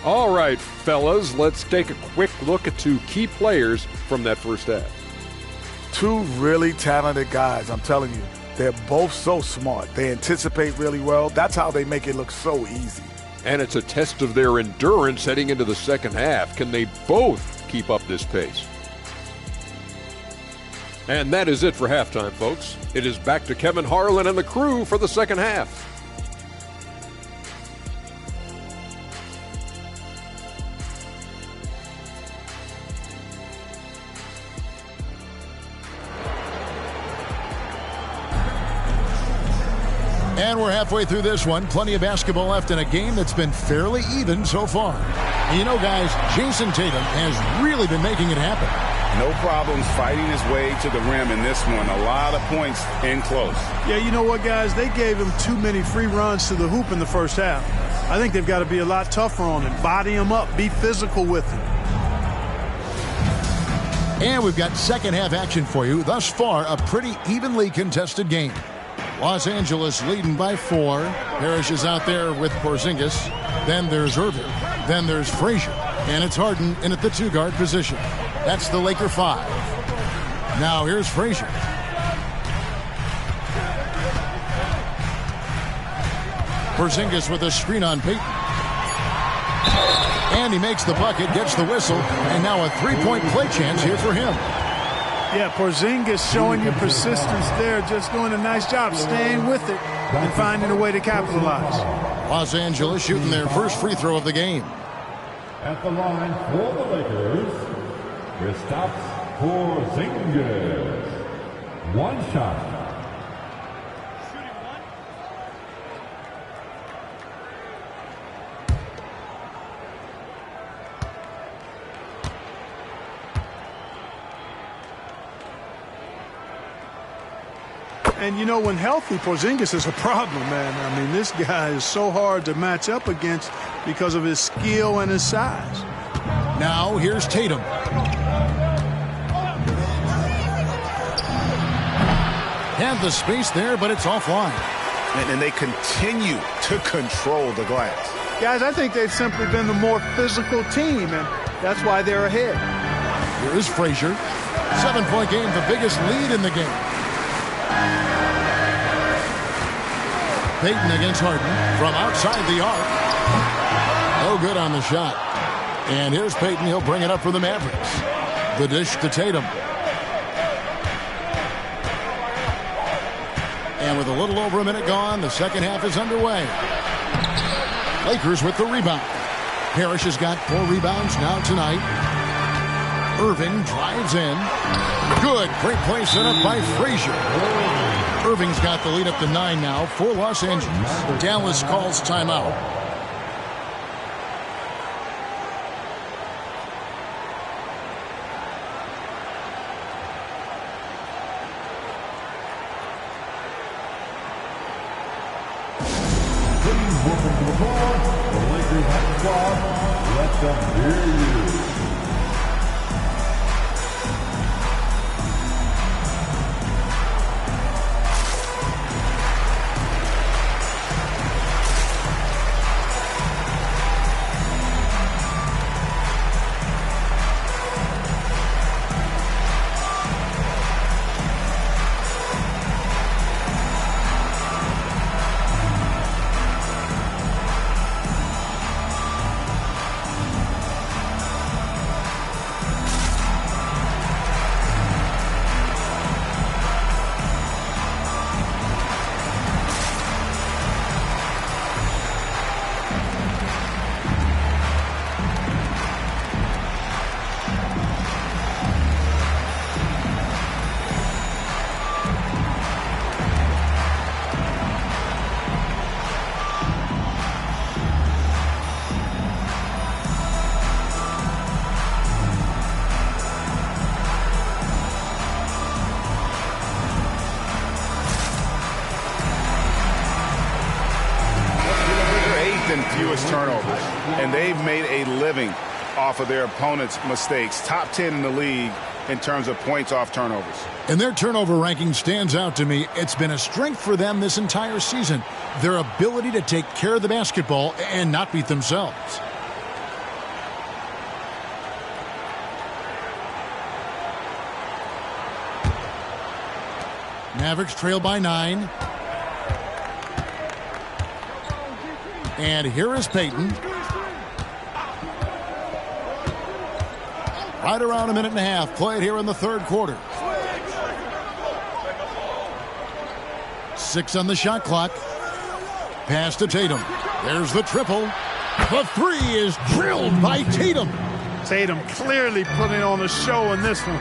All right, fellas, let's take a quick look at 2 key players from that first half. 2 really talented guys, I'm telling you. They're both so smart. They anticipate really well. That's how they make it look so easy. And it's a test of their endurance heading into the second half. Can they both keep up this pace? And that is it for halftime, folks. It is back to Kevin Harlan and the crew for the second half. And we're halfway through this one. Plenty of basketball left in a game that's been fairly even so far. And you know, guys, Jason Tatum has really been making it happen. No problems fighting his way to the rim in this one. A lot of points in close. Yeah, you know what, guys? They gave him too many free runs to the hoop in the first half. I think they've got to be a lot tougher on him. Body him up. Be physical with him. And we've got second half action for you. Thus far, a pretty evenly contested game. Los Angeles leading by 4. Parrish is out there with Porzingis. Then there's Irving. Then there's Frazier. And it's Harden in at the 2-guard position. That's the Laker 5. Now here's Frazier. Porzingis with a screen on Payton. And he makes the bucket, gets the whistle, and now a 3-point play chance here for him. Yeah, Porzingis showing you persistence there, just doing a nice job staying with it and finding a way to capitalize. Los Angeles shooting their first free throw of the game. At the line for the Lakers, Kristaps Porzingis. One shot. And, you know, when healthy, Porzingis is a problem, man. I mean, this guy is so hard to match up against because of his skill and his size. Now, here's Tatum. Had the space there, but it's offline. And they continue to control the glass. Guys, I think they've simply been the more physical team, and that's why they're ahead. Here is Frazier. 7-point game, the biggest lead in the game. Payton against Harden from outside the arc. No good on the shot. And here's Payton. He'll bring it up for the Mavericks. The dish to Tatum. And with a little over a minute gone, the second half is underway. Lakers with the rebound. Parrish has got 4 rebounds now tonight. Irving drives in. Good. Great play set up by Frazier. Irving's got the lead up to 9 now for Los Angeles. Dallas calls timeout. Please welcome to the floor, the Lakers home squad. Let them hear you. Fewest turnovers, and they've made a living off of their opponents' mistakes. Top 10 in the league in terms of points off turnovers. And their turnover ranking stands out to me. It's been a strength for them this entire season. Their ability to take care of the basketball and not beat themselves. Mavericks trail by 9. And here is Payton. Right around a minute and a half played here in the third quarter. 6 on the shot clock. Pass to Tatum. There's the triple. The three is drilled by Tatum. Tatum clearly putting on a show in this one.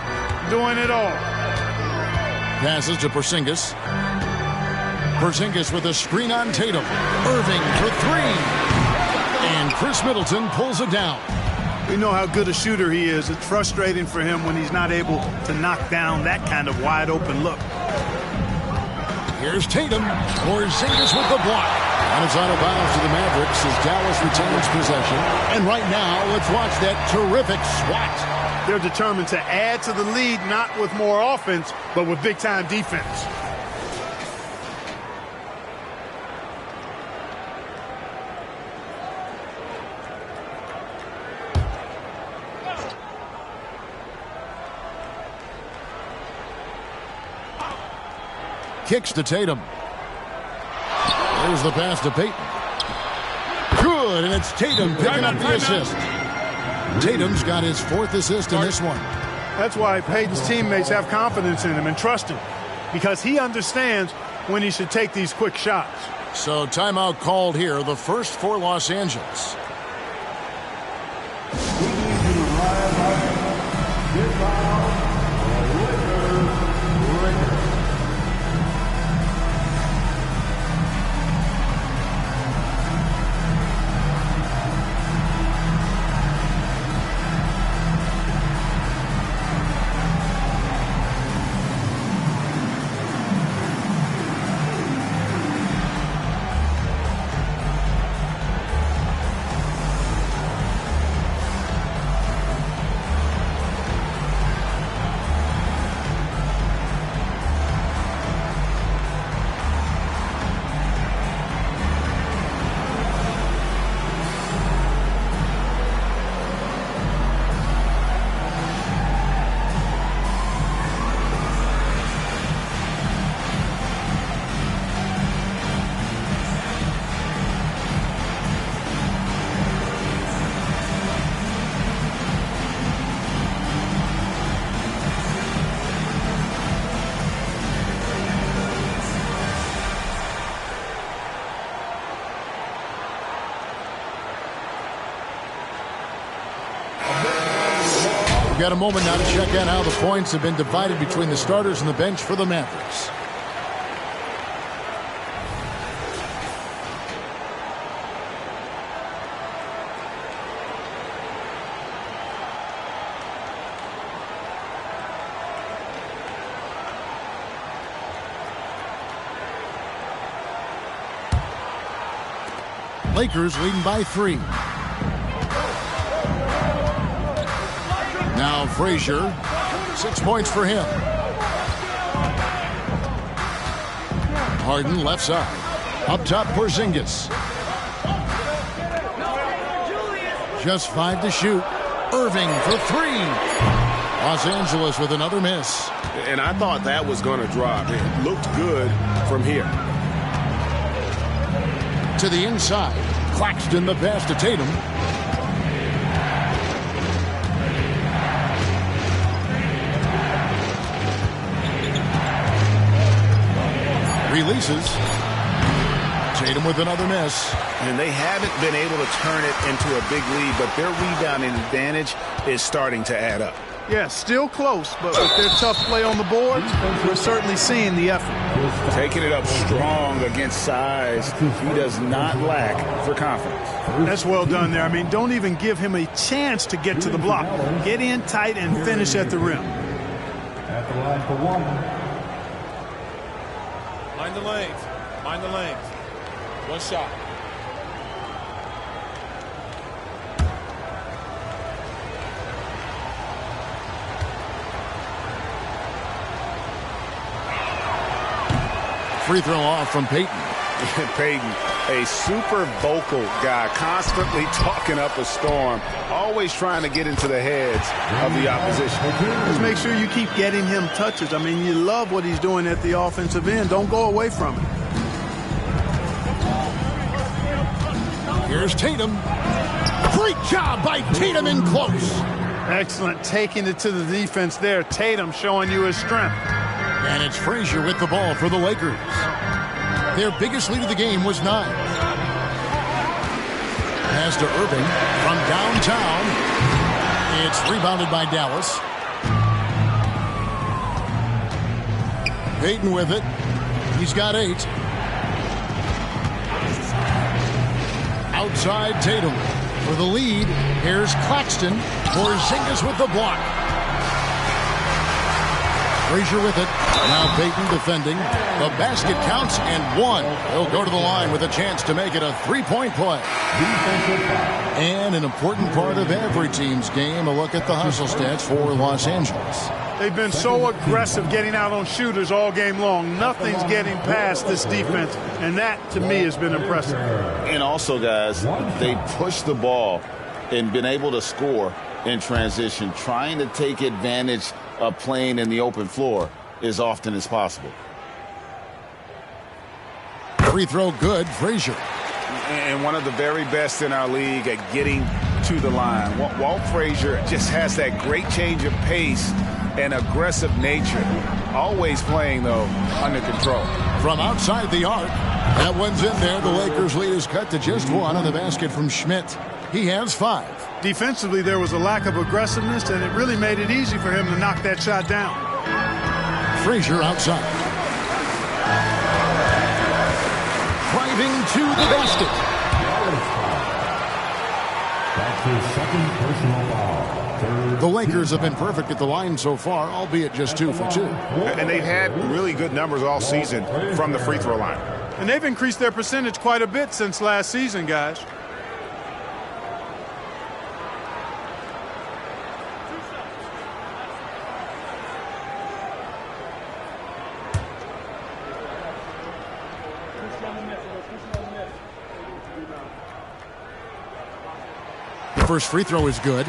Doing it all. Passes to Porzingis. Porzingis with a screen on Tatum. Irving for 3. And Chris Middleton pulls it down. We know how good a shooter he is. It's frustrating for him when he's not able to knock down that kind of wide open look. Here's Tatum. Porzingis with the block. And it's out of bounds to the Mavericks as Dallas retains possession. And right now, let's watch that terrific swat. They're determined to add to the lead, not with more offense, but with big-time defense. Kicks to Tatum. There's the pass to Payton. Good, and it's Tatum picking up the assist. Tatum's got his 4th assist in this one. That's why Payton's teammates have confidence in him and trust him, because he understands when he should take these quick shots. So timeout called here, the first for Los Angeles. We've got a moment now to check out how the points have been divided between the starters and the bench for the Mavericks. Lakers leading by 3. Now Frazier, 6 points for him. Harden left side. Up top, Porzingis. Just 5 to shoot. Irving for 3. Los Angeles with another miss. And I thought that was going to drop. It looked good from here. To the inside. Claxton the pass to Tatum. Releases. Tatum with another miss. And they haven't been able to turn it into a big lead, but their rebounding advantage is starting to add up. Yeah, still close, but with their tough play on the boards, we're certainly seeing the effort. Taking it up strong against size. He does not lack for confidence. That's well done there. I mean, don't even give him a chance to get to the block. Get in tight and finish at the rim. At the line for 1. Mind the lanes. Mind the lanes. 1 shot. Free throw off from Payton. Payton, a super vocal guy, constantly talking up a storm, always trying to get into the heads of the opposition. Just make sure you keep getting him touches. I mean, you love what he's doing at the offensive end. Don't go away from it. Here's Tatum. Great job by Tatum in close. Excellent, taking it to the defense there. Tatum showing you his strength. And it's Frazier with the ball for the Lakers. Their biggest lead of the game was 9. Pass to Irving from downtown. It's rebounded by Dallas. Payton with it. He's got 8. Outside Tatum for the lead. Here's Claxton. Porzingis with the block. Frazier with it. Now Payton defending. The basket counts and 1. He'll go to the line with a chance to make it a 3-point play. And an important part of every team's game, a look at the hustle stats for Los Angeles. They've been so aggressive getting out on shooters all game long. Nothing's getting past this defense, and that, to me, has been impressive. And also, guys, they pushed the ball and been able to score in transition, trying to take advantage of playing in the open floor as often as possible. Free throw good, Frazier. And one of the very best in our league at getting to the line. Walt Frazier just has that great change of pace and aggressive nature. Always playing, though, under control. From outside the arc, that one's in there. The Lakers' lead is cut to just 1 on the basket from Schmidt. He has 5. Defensively, there was a lack of aggressiveness, and it really made it easy for him to knock that shot down. Frazier outside. Driving to the basket. That's his second personal foul. The Lakers have been perfect at the line so far, albeit just 2 for 2. And they've had really good numbers all season from the free throw line. And they've increased their percentage quite a bit since last season, guys. The first free throw is good.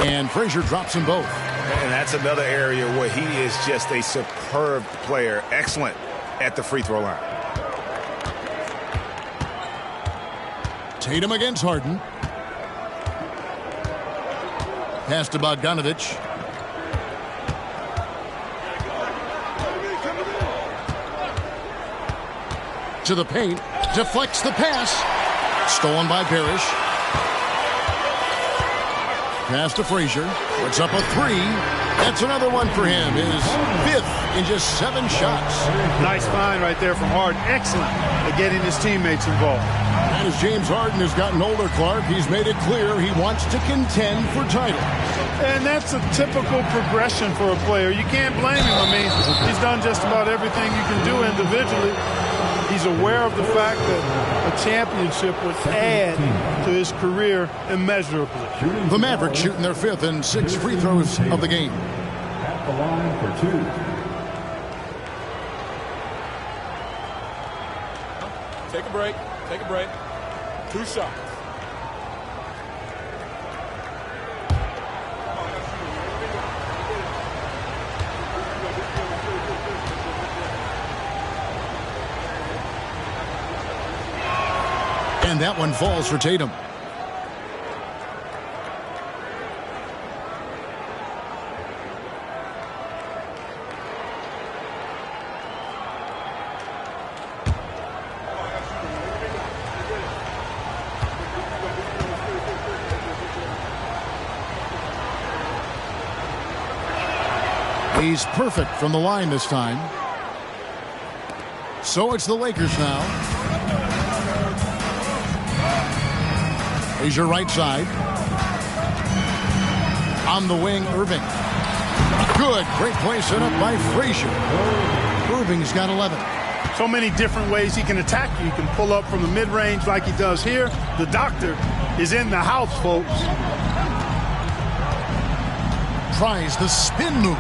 And Frazier drops them both. And that's another area where he is just a superb player. Excellent at the free throw line. Tatum against Harden. Pass to Bogdanovich. To the paint. Deflects the pass. Stolen by Parrish. Pass to Frazier. Puts up a 3. That's another one for him. His 5th in just 7 shots. Nice find right there from Harden. Excellent at getting his teammates involved. And as James Harden has gotten older, Clark, he's made it clear he wants to contend for titles. And that's a typical progression for a player. You can't blame him. I mean, he's done just about everything you can do individually. He's aware of the fact that a championship would add to his career immeasurably. The Mavericks shooting their 5th and 6 free throws of the game. At the line for 2. Take a break. Take a break. 2 shots. And that one falls for Tatum. He's perfect from the line this time. So it's the Lakers now. Here's your right side. On the wing, Irving. Good. Great play set up by Frazier. Irving's got 11. So many different ways he can attack you. He can pull up from the mid-range like he does here. The doctor is in the house, folks. Tries the spin move.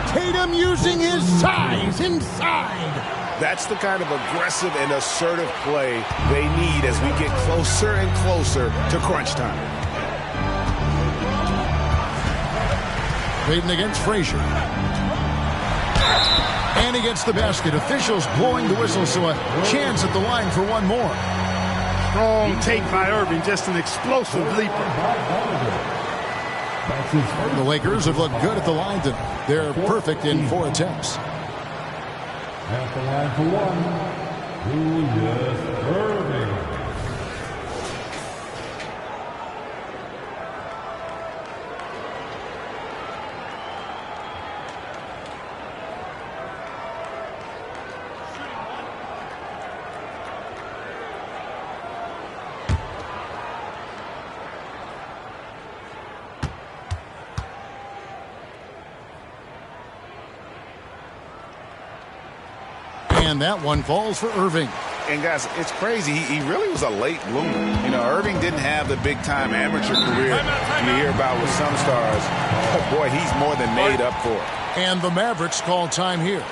Tatum using his size inside. That's the kind of aggressive and assertive play they need as we get closer and closer to crunch time. Payton against Frazier. And he gets the basket. Officials blowing the whistle, so a chance at the line for one more. Strong take by Irving, just an explosive leaper. The Lakers have looked good at the line tonight. They're perfect in 4 attempts. At the line for one, Julius Irving. And that one falls for Irving. And guys, it's crazy. He really was a late bloomer. You know, Irving didn't have the big-time amateur career you hear about with some stars. But boy, he's more than made up for it. And the Mavericks call time here.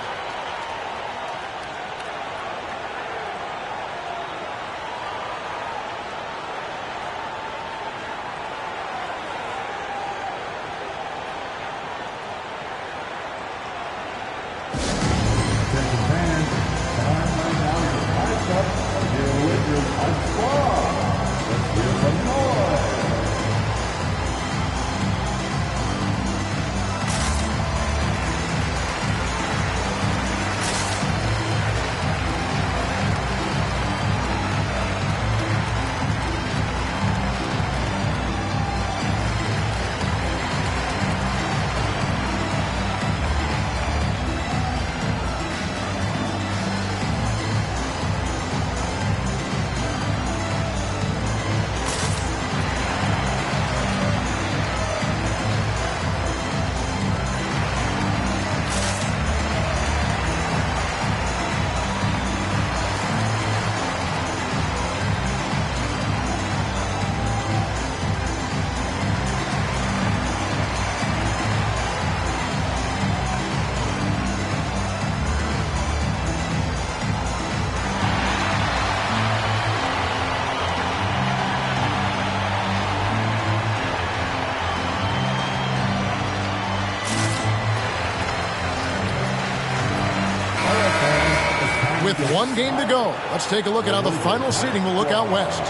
With one game to go, let's take a look at how the final seeding will look out west.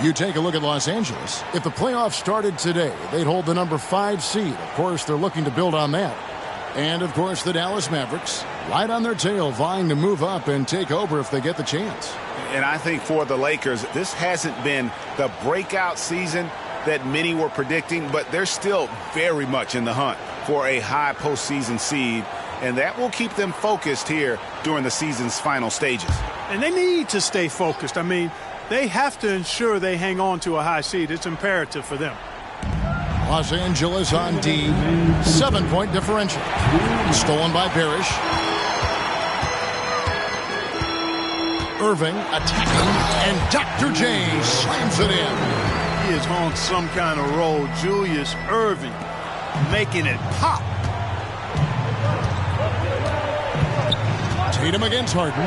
You take a look at Los Angeles. If the playoffs started today, they'd hold the number 5 seed. Of course, they're looking to build on that. And, of course, the Dallas Mavericks, right on their tail, vying to move up and take over if they get the chance. And I think for the Lakers, this hasn't been the breakout season that many were predicting, but they're still very much in the hunt for a high postseason seed. And that will keep them focused here during the season's final stages. And they need to stay focused. I mean, they have to ensure they hang on to a high seed. It's imperative for them. Los Angeles on D. 7-point differential. Stolen by Parrish. Irving attacking, and Dr. J slams it in. He is on some kind of roll. Julius Irving making it pop. Tatum against Harden.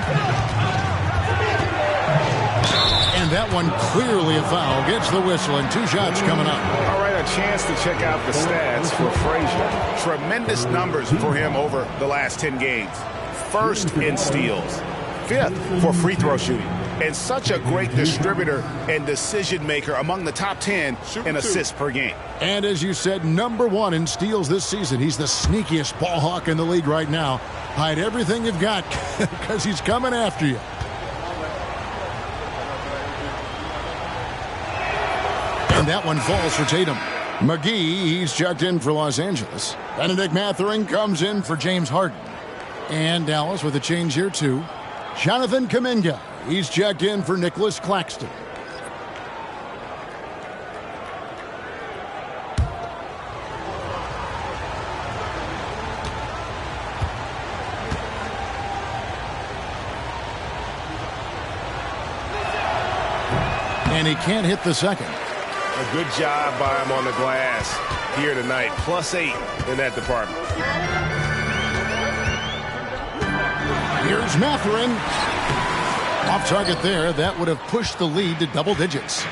And that one clearly a foul. Gets the whistle, and 2 shots coming up. All right, a chance to check out the stats for Frazier. Tremendous numbers for him over the last 10 games. First in steals. 5th for free throw shooting. And such a great distributor and decision maker among the top 10 in assists per game. And as you said, number 1 in steals this season. He's the sneakiest ball hawk in the league right now. Hide everything you've got because he's coming after you. And that one falls for Tatum. McGee, he's checked in for Los Angeles. Benedict Mathurin comes in for James Harden. And Dallas with a change here too. Jonathan Kuminga, he's checked in for Nicholas Claxton. And he can't hit the second. A good job by him on the glass here tonight. +8 in that department. Here's Mathurin. Off target there. That would have pushed the lead to double digits.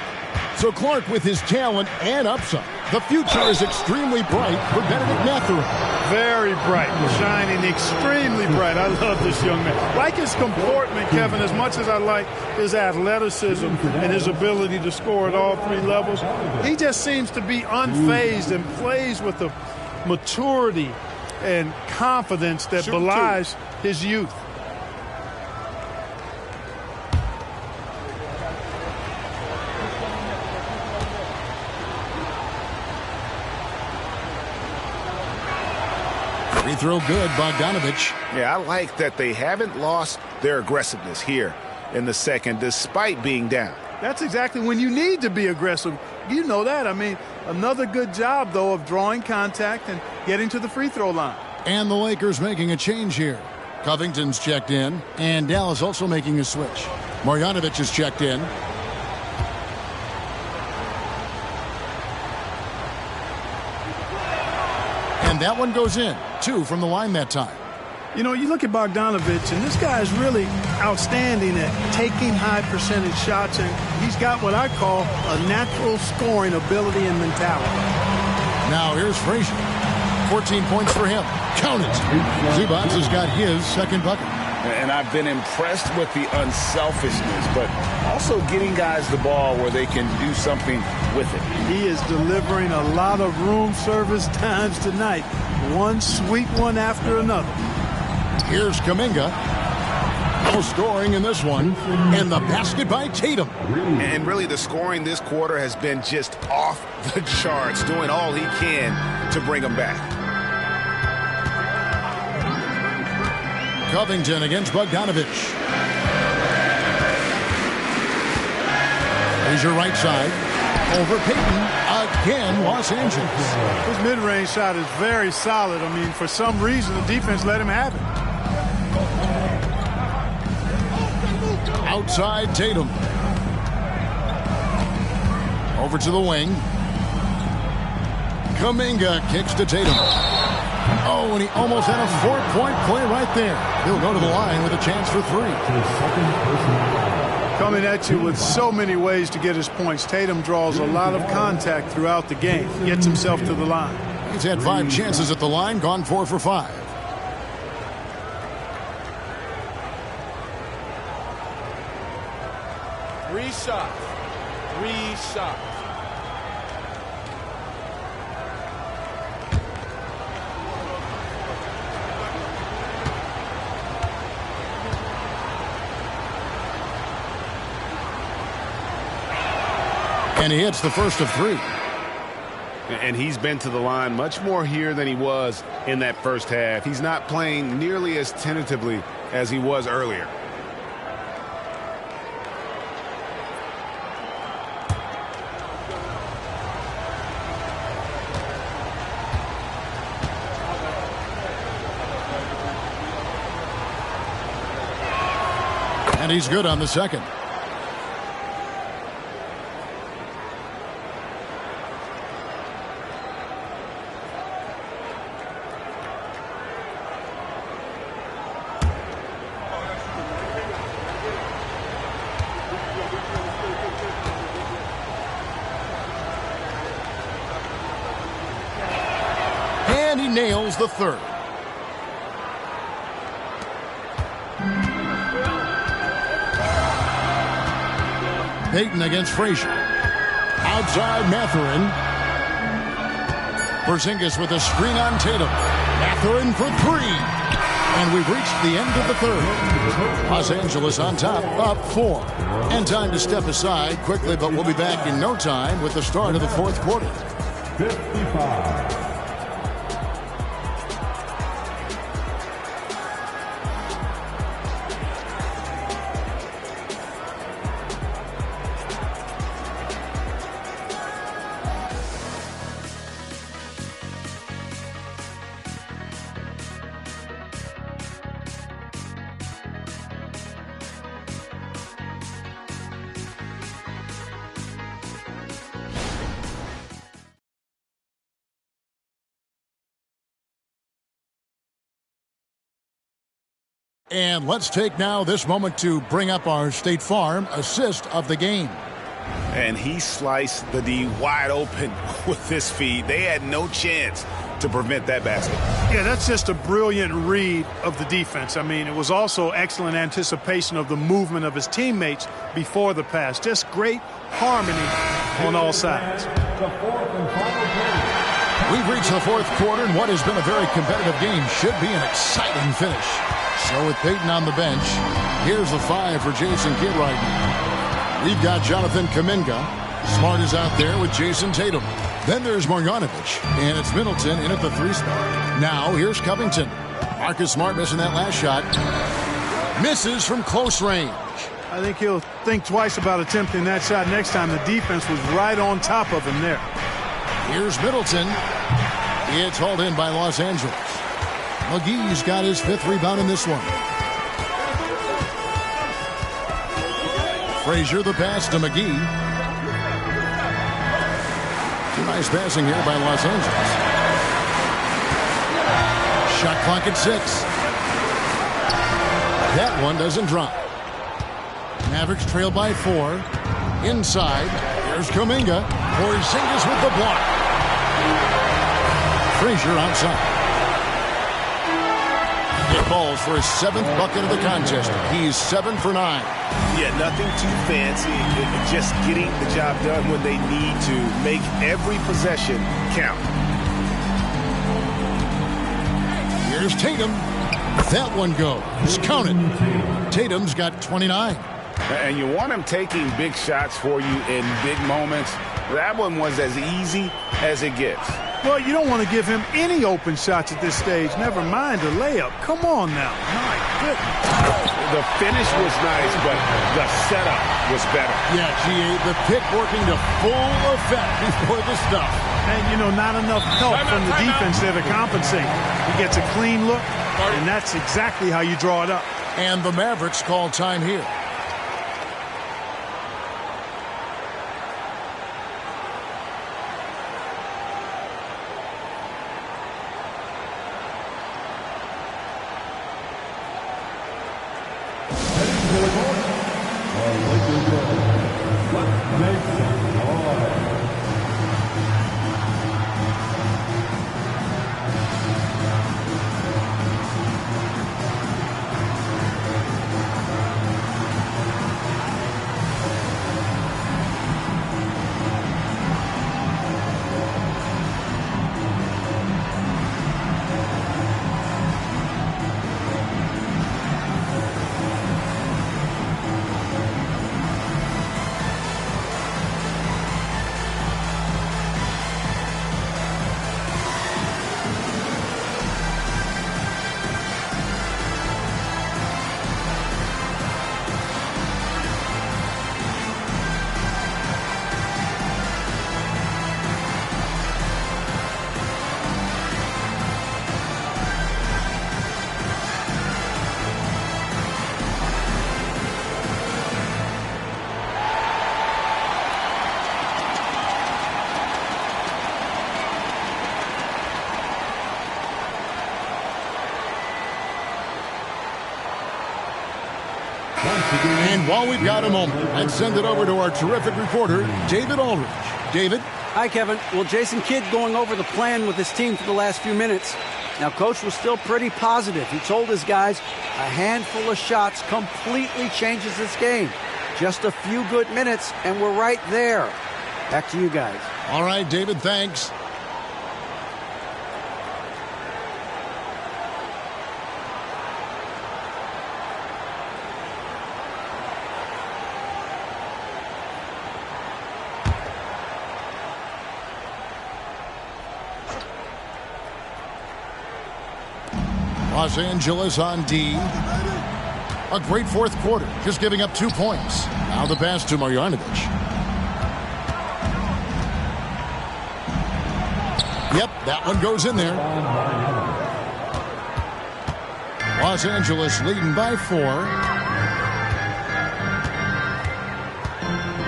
So Clark with his talent and upside The future is extremely bright for Benedict Mathurin. Very bright, shining extremely bright. I love this young man. Like his comportment, Kevin, as much as I like his athleticism and his ability to score at all three levels, he just seems to be unfazed and plays with a maturity and confidence that belies his youth. Free throw good, Bogdanovich. Yeah, I like that they haven't lost their aggressiveness here in the second despite being down. That's exactly when you need to be aggressive. You know that. I mean, another good job, though, of drawing contact and getting to the free throw line. And the Lakers making a change here. Covington's checked in, and Dallas also making a switch. Marjanovic is checked in. And that one goes in. 2 from the line that time. You know, you look at Bogdanovich, and this guy is really outstanding at taking high percentage shots, and he's got what I call a natural scoring ability and mentality. Now here's Frazier. 14 points for him. Count it. Zubac has got his second bucket. And I've been impressed with the unselfishness, but also getting guys the ball where they can do something with it. He is delivering a lot of room service times tonight. One sweet one after another. Here's Kuminga. No scoring in this one. And the basket by Tatum. And really the scoring this quarter has been just off the charts, doing all he can to bring them back. Covington against Bogdanovich. Frazier right side. Over Payton. Again, Los Angeles. His mid-range shot is very solid. I mean, for some reason, the defense let him have it. Outside Tatum. Over to the wing. Kuminga kicks to Tatum. Oh, and he almost had a 4-point play right there. He'll go to the line with a chance for 3. Coming at you with so many ways to get his points. Tatum draws a lot of contact throughout the game. Gets himself to the line. He's had 5 chances at the line, gone 4 for 5. Three shots. And he hits the first of 3. And he's been to the line much more here than he was in that first half. He's not playing nearly as tentatively as he was earlier. And he's good on the second. And he nails the third. Payton against Frazier. Outside Mathurin. Porzingis with a screen on Tatum. Mathurin for 3. And we've reached the end of the third. Los Angeles on top, up 4. And time to step aside quickly, but we'll be back in no time with the start of the fourth quarter. 55. And let's take now this moment to bring up our State Farm assist of the game. And he sliced the D wide open with his feet. They had no chance to prevent that basket. Yeah, that's just a brilliant read of the defense. I mean, it was also excellent anticipation of the movement of his teammates before the pass. Just great harmony on all sides. We've reached the fourth quarter, and what has been a very competitive game should be an exciting finish. So with Peyton on the bench, here's the 5 for Jason Kidd right now. We've got Jonathan Kuminga. Smart is out there with Jason Tatum. Then there's Marjanovic, and it's Middleton in at the 3 spot. Now here's Covington. Marcus Smart missing that last shot. Misses from close range. I think he'll think twice about attempting that shot next time. The defense was right on top of him there. Here's Middleton. It's hauled in by Los Angeles. McGee's got his 5th rebound in this one. Frazier the pass to McGee. Nice passing here by Los Angeles. Shot clock at 6. That one doesn't drop. Mavericks trail by 4. Inside, here's Kuminga. Porzingis with the block. Frazier outside. It falls for his 7th bucket of the contest. He's 7 for 9. Yeah, nothing too fancy. Just getting the job done when they need to. Make every possession count. Here's Tatum. That one goes. Count it. Tatum's got 29. And you want him taking big shots for you in big moments. That one was as easy as it gets. Well, you don't want to give him any open shots at this stage. Never mind a layup. Come on now. My goodness. The finish was nice, but the setup was better. Yeah, GA, the pick working to full effect before the stuff. And, you know, not enough help from the defense there to compensate. He gets a clean look, and that's exactly how you draw it up. And the Mavericks call time here. And while we've got a moment, let's send it over to our terrific reporter, David Aldridge. David? Hi, Kevin. Well, Jason Kidd going over the plan with his team for the last few minutes. Now, Coach was still pretty positive. He told his guys a handful of shots completely changes this game. Just a few good minutes, and we're right there. Back to you guys. All right, David, thanks. Los Angeles on D. A great fourth quarter, just giving up 2 points. Now the pass to Marjanovic. Yep, that one goes in there. Los Angeles leading by 4.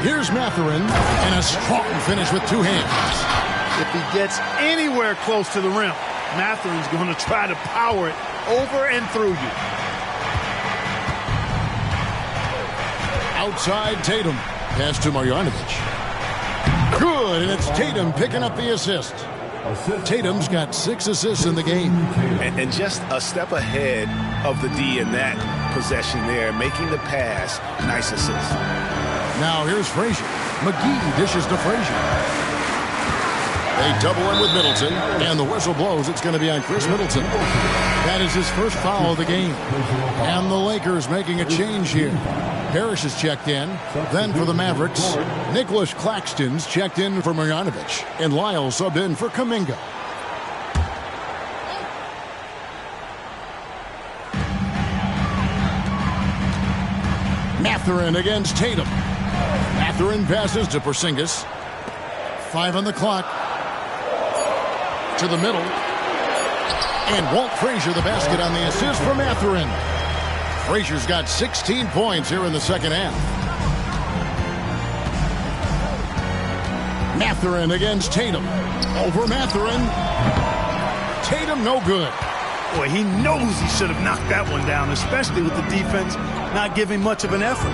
Here's Mathurin, and a strong finish with 2 hands. If he gets anywhere close to the rim, Mathurin's going to try to power it over and through you. Outside Tatum. Pass to Marjanovic. Good, and it's Tatum picking up the assist. Tatum's got 6 assists in the game. And just a step ahead of the D in that possession there, making the pass. Nice assist. Now here's Frazier. McGee dishes to Frazier. They double in with Middleton, and the whistle blows. It's going to be on Chris Middleton. That is his first foul of the game. And the Lakers making a change here. Parrish is checked in. Then for the Mavericks, Nicholas Claxton's checked in for Marjanovic, and Lyle subbed in for Kuminga. Mathurin against Tatum. Mathurin passes to Porzingis. 5 on the clock. To the middle. And Walt Frazier the basket on the assist for Mathurin. Frazier's got 16 points here in the second half. Mathurin against Tatum. Over Mathurin. Tatum no good. Boy, he knows he should have knocked that one down, especially with the defense not giving much of an effort.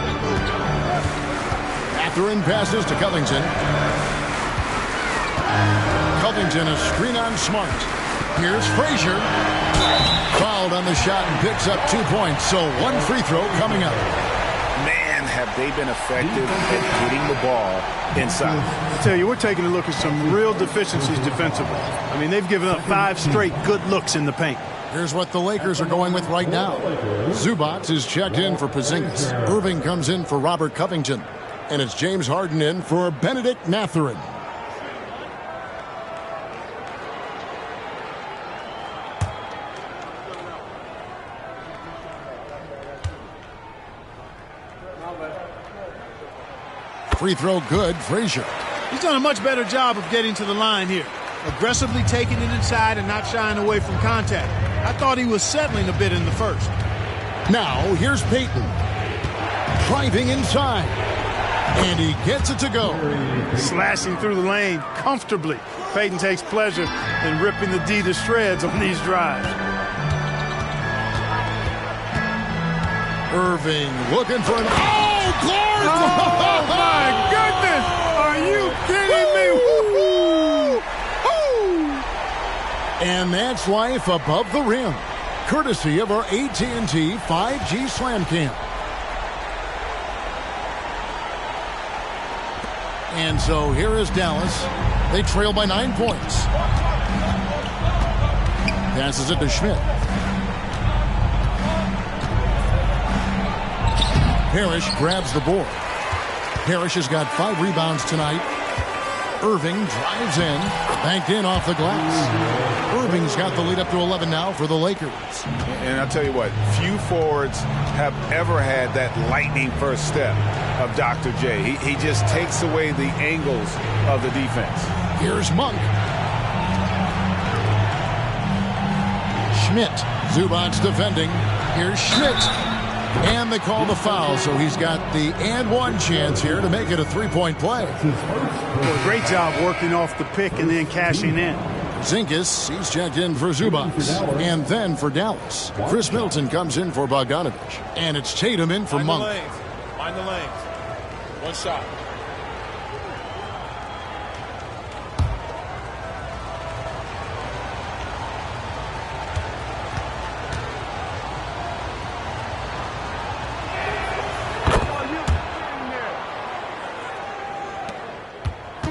Mathurin passes to Covington. Covington a screen on Smart. Here's Frazier. Fouled on the shot and picks up 2 points. So 1 free throw coming up. Man, have they been effective at getting the ball inside. I tell you, we're taking a look at some real deficiencies defensively. I mean, they've given up 5 straight good looks in the paint. Here's what the Lakers are going with right now. Zubac is checked in for Porzingis. Irving comes in for Robert Covington. And it's James Harden in for Benedict Mathurin. Free throw good, Frazier. He's done a much better job of getting to the line here. Aggressively taking it inside and not shying away from contact. I thought he was settling a bit in the first. Now, here's Payton. Driving inside. And he gets it to go. Slashing through the lane comfortably. Payton takes pleasure in ripping the D to shreds on these drives. Irving looking for an... Oh, Clark! Oh, my goodness! Are you kidding me? And that's life above the rim. Courtesy of our AT&T 5G Slam Cam. And so here is Dallas. They trail by 9 points. Passes it to Schmidt. Parrish grabs the board. Parrish has got 5 rebounds tonight. Irving drives in, banked in off the glass. Irving's got the lead up to 11 now for the Lakers. And I'll tell you what, few forwards have ever had that lightning first step of Dr. J. He just takes away the angles of the defense. Here's Monk. Schmidt. Zubac's defending. Here's Schmidt. And they call the foul, so he's got the and one chance here to make it a 3-point play. Well, great job working off the pick and then cashing in. Zinkis, he's checked in for Zubac. And then for Dallas, Chris Middleton comes in for Bogdanovic. And it's Tatum in for Monk. Mind the lanes. One shot.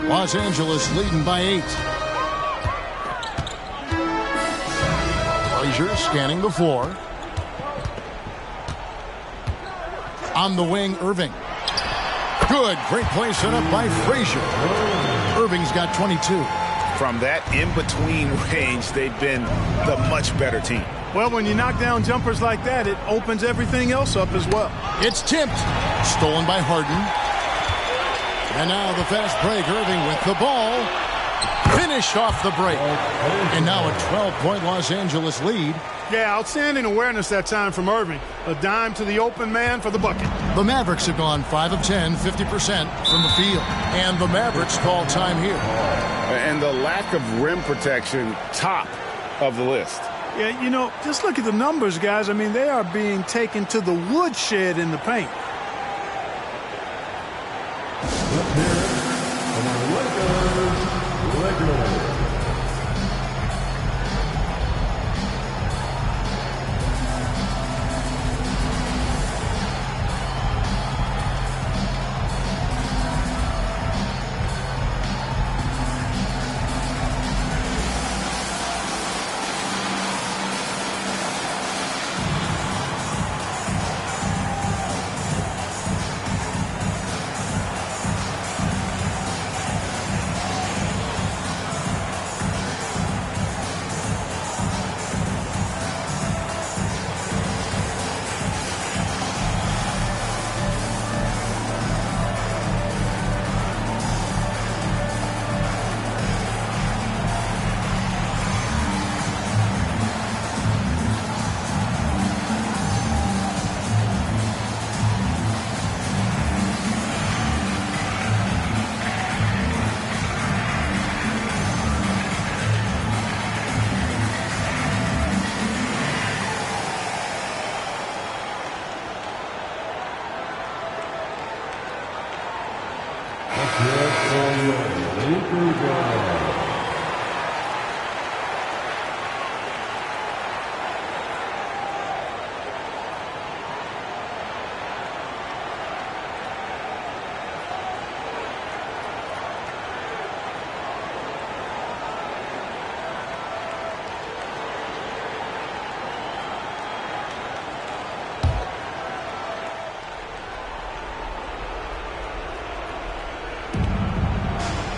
Los Angeles leading by 8. Frazier scanning the floor. On the wing, Irving. Good. Great play set up by Frazier. Irving's got 22. From that in-between range, they've been the much better team. Well, when you knock down jumpers like that, it opens everything else up as well. It's tipped. Stolen by Harden. And now the fast break. Irving with the ball. Finished off the break. And now a 12-point Los Angeles lead. Yeah, outstanding awareness that time from Irving. A dime to the open man for the bucket. The Mavericks have gone 5 of 10, 50% from the field. And the Mavericks call time here. And the lack of rim protection, top of the list. Yeah, you know, just look at the numbers, guys. I mean, they are being taken to the woodshed in the paint.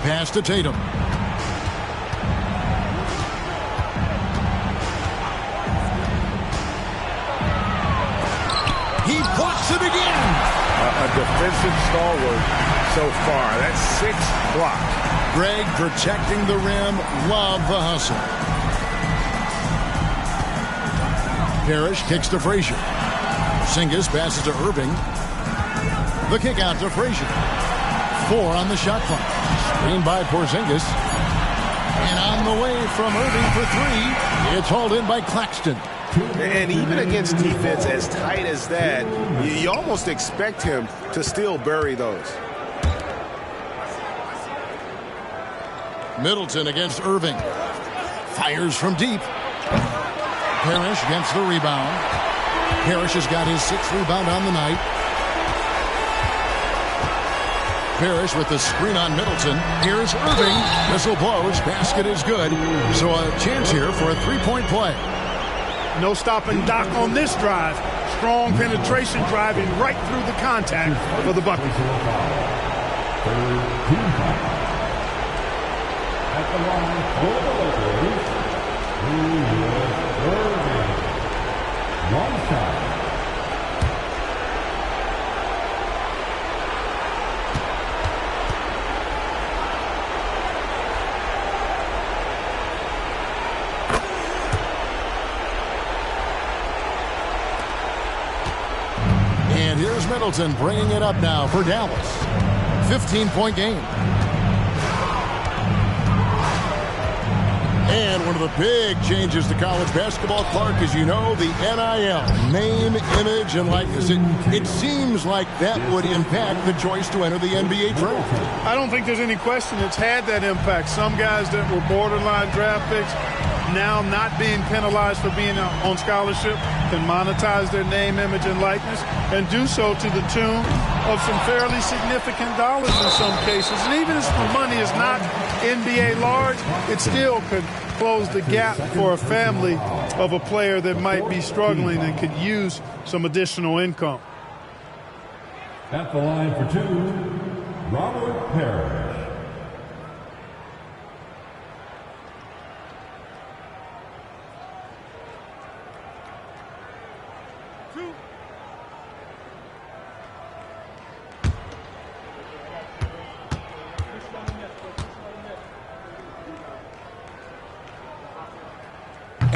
Pass to Tatum. He blocks it again. A defensive stalwart so far. That's 6 blocks. Greg protecting the rim. Love the hustle. Parrish kicks to Frazier. Porzingis passes to Irving. The kick out to Frazier. 4 on the shot clock. Screened by Porzingis. And on the way from Irving for 3. It's hauled in by Claxton. And even against defense as tight as that, you almost expect him to still bury those. Middleton against Irving. Fires from deep. Parrish gets the rebound. Parrish has got his 6th rebound on the night. Parrish with the screen on Middleton. Here's Irving. Whistle blows. Basket is good. So a chance here for a 3-point play. No stopping Doc on this drive. Strong penetration driving right through the contact for the bucket. At the line for the Lakers, one shot. And here's Middleton bringing it up now for Dallas. 15-point game. And one of the big changes to college basketball, Clark, as you know, the NIL, name, image, and likeness. It seems like that would impact the choice to enter the NBA draft. I don't think there's any question it's had that impact. Some guys that were borderline draft picks now not being penalized for being on scholarship can monetize their name, image, and likeness and do so to the tune of some fairly significant dollars in some cases. And even if the money is not NBA large, it still could close the gap for a family of a player that might be struggling and could use some additional income. At the line for 2, Robert Parrish.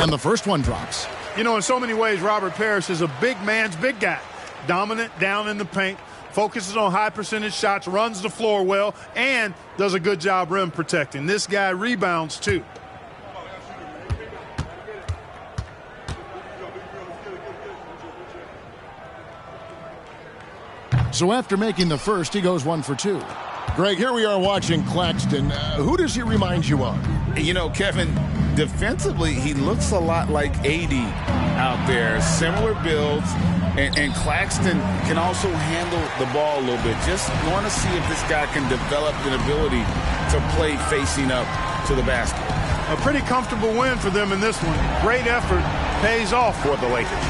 And the first one drops. You know, in so many ways, Robert Parrish is a big man's big guy. Dominant down in the paint, focuses on high percentage shots, runs the floor well, and does a good job rim protecting. This guy rebounds too. So after making the first, he goes 1 for 2. Greg, here we are watching Claxton. Who does he remind you of? You know, Kevin, defensively, he looks a lot like AD out there. Similar builds, and Claxton can also handle the ball a little bit. Just want to see if this guy can develop an ability to play facing up to the basket. A pretty comfortable win for them in this one. Great effort pays off for the Lakers.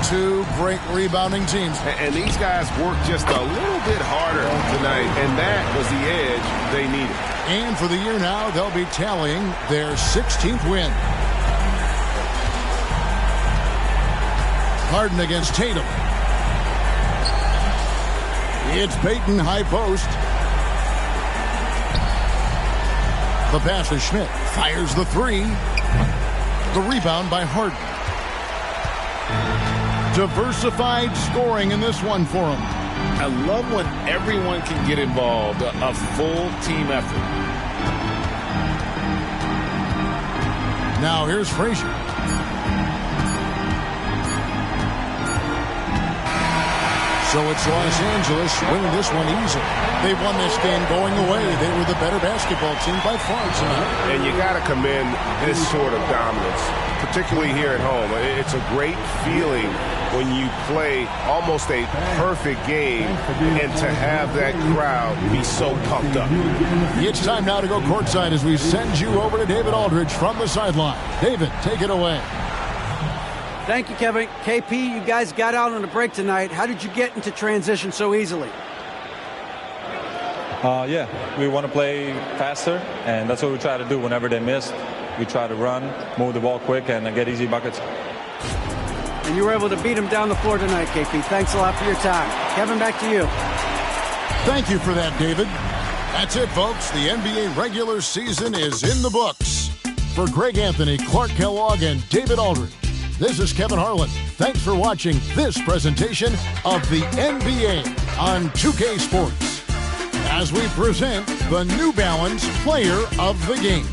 2 great rebounding teams. And these guys worked just a little bit harder tonight, and that was the edge they needed. And for the year now, they'll be tallying their 16th win. Harden against Tatum. It's Payton, high post. The pass to Schmidt. Fires the 3. The rebound by Harden. Diversified scoring in this one for him. I love when everyone can get involved, a full team effort. Now here's Frazier. So it's Los Angeles winning this one easily. They won this game going away. They were the better basketball team by far tonight. And you got to commend this sort of dominance, particularly here at home. It's a great feeling when you play almost a perfect game and to have that crowd be so pumped up. It's time now to go courtside as we send you over to David Aldridge from the sideline. David, take it away. Thank you, Kevin. KP, you guys got out on a break tonight. How did you get into transition so easily? Yeah, we want to play faster, and that's what we try to do whenever they miss. We try to run, move the ball quick, and get easy buckets. And you were able to beat them down the floor tonight, KP. Thanks a lot for your time. Kevin, back to you. Thank you for that, David. That's it, folks. The NBA regular season is in the books. For Greg Anthony, Clark Kellogg, and David Aldridge, this is Kevin Harlan. Thanks for watching this presentation of the NBA on 2K Sports as we present the New Balance Player of the Game.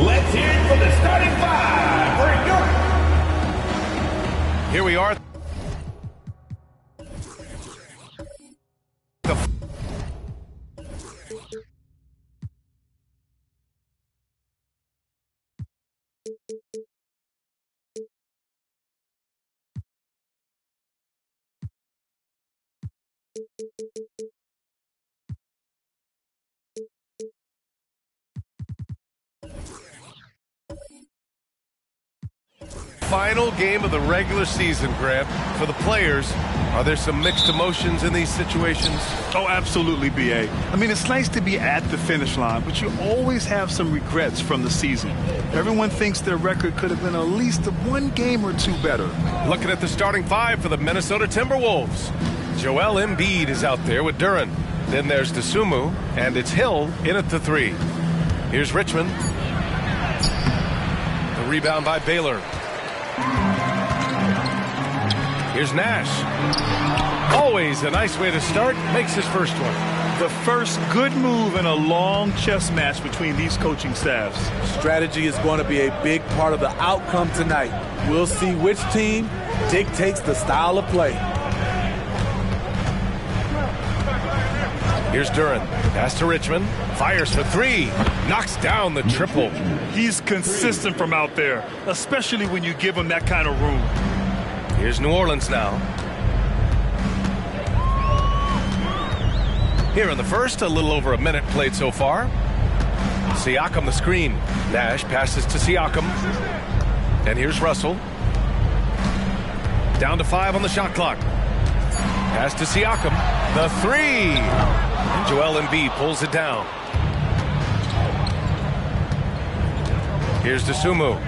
Let's hear it from the starting five for York. Here we are. Final game of the regular season, Grant. For the players, Are there some mixed emotions in these situations? Oh, absolutely, B.A. I mean, it's nice to be at the finish line, but you always have some regrets from the season. Everyone thinks their record could have been at least one game or two better. Looking at the starting five for the Minnesota Timberwolves. Joel Embiid is out there with Duren. Then there's Dosunmu, and it's Hill in at the 3. Here's Richmond. The rebound by Baylor. Here's Nash. Always a nice way to start. Makes his first one. The first good move in a long chess match between these coaching staffs. Strategy is going to be a big part of the outcome tonight. We'll see which team dictates the style of play. Here's Duren. Pass to Richmond. Fires for 3. Knocks down the triple. He's consistent from out there, especially when you give him that kind of room. Here's New Orleans now. Here in the first, a little over a minute played so far. Siakam the screen. Nash passes to Siakam. And here's Russell. Down to 5 on the shot clock. Pass to Siakam. The 3. And Joel Embiid pulls it down. Here's Dosunmu.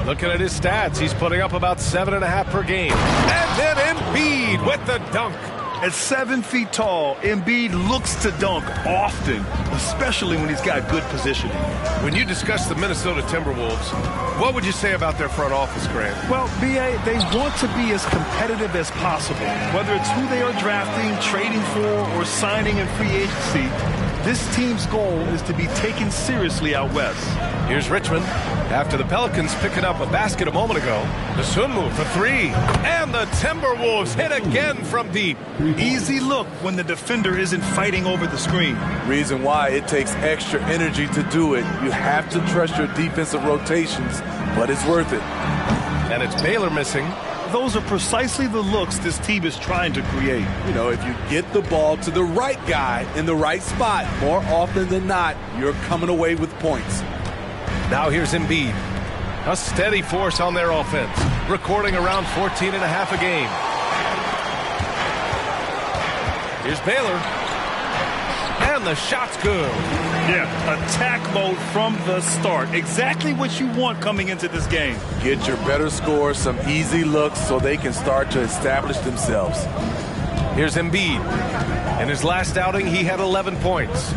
Looking at his stats, he's putting up about 7.5 per game. And then Embiid with the dunk. At 7 feet tall, Embiid looks to dunk often, especially when he's got good positioning. When you discuss the Minnesota Timberwolves, what would you say about their front office, Grant? Well, B.A., they want to be as competitive as possible. Whether it's who they are drafting, trading for, or signing in free agency, this team's goal is to be taken seriously out west. Here's Richmond. After the Pelicans picking up a basket a moment ago, Dosunmu for 3. And the Timberwolves hit again from deep. Easy look when the defender isn't fighting over the screen. Reason why it takes extra energy to do it. You have to trust your defensive rotations, but it's worth it. And it's Baylor missing. Those are precisely the looks this team is trying to create. You know, if you get the ball to the right guy in the right spot, more often than not, you're coming away with points. Now here's Embiid. A steady force on their offense, recording around 14.5 a game. Here's Baylor. And the shot's good. Yeah, attack mode from the start. Exactly what you want coming into this game. Get your better scores some easy looks so they can start to establish themselves. Here's Embiid. In his last outing, he had 11 points.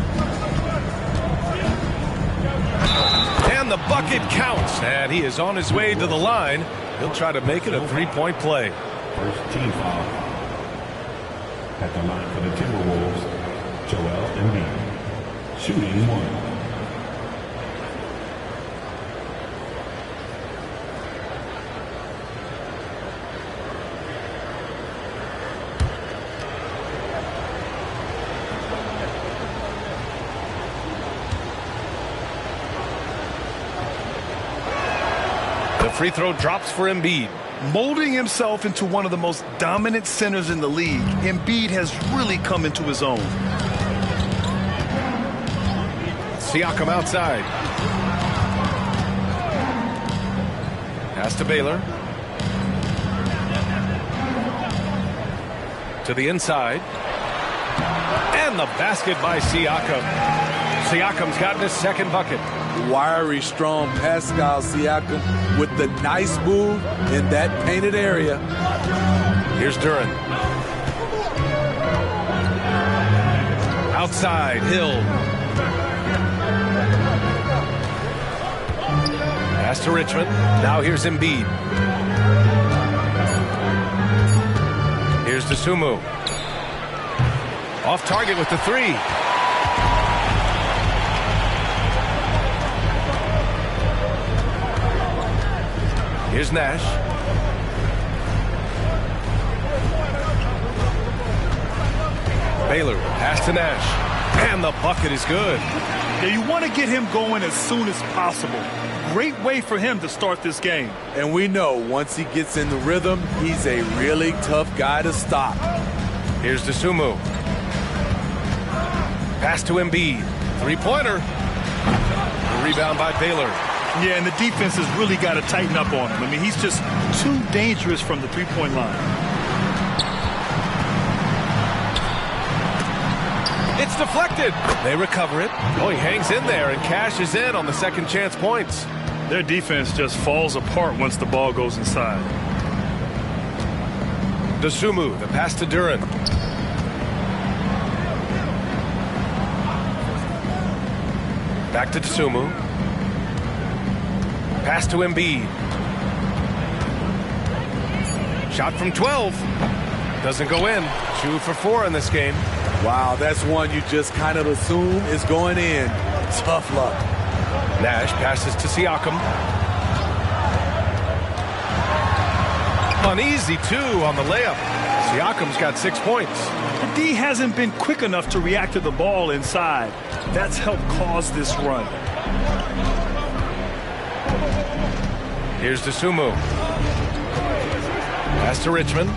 And the bucket counts. And he is on his way to the line. He'll try to make it a 3-point play. First team foul. At the line for the Timberwolves, Joel Embiid. Shooting 1. The free throw drops for Embiid. Molding himself into one of the most dominant centers in the league, Embiid has really come into his own. Siakam outside. Pass to Baylor. To the inside. And the basket by Siakam. Siakam's gotten his second bucket. Wiry, strong Pascal Siakam with the nice move in that painted area. Here's Duren. Outside, Hill. Pass to Richmond. Now here's Embiid. Here's Dosunmu. Off target with the 3. Here's Nash. Baylor, pass to Nash. And the bucket is good. Yeah, you want to get him going as soon as possible. Great way for him to start this game. And we know once he gets in the rhythm, he's a really tough guy to stop. Here's Dosunmu. Pass to Embiid. 3-pointer. Rebound by Baylor. Yeah, and the defense has really got to tighten up on him. I mean, he's just too dangerous from the three-point line. deflected. They recover it. Oh, he hangs in there and cashes in on the second chance points. Their defense just falls apart once the ball goes inside. Dosunmu, the pass to Duran. Back to Dosunmu. Pass to Embiid. Shot from 12. Doesn't go in. 2 for 4 in this game. Wow, that's one you just kind of assume is going in. Tough luck. Nash passes to Siakam. Uneasy, too, on the layup. Siakam's got 6 points. The D hasn't been quick enough to react to the ball inside. That's helped cause this run. Here's Dosunmu. Pass to Richmond.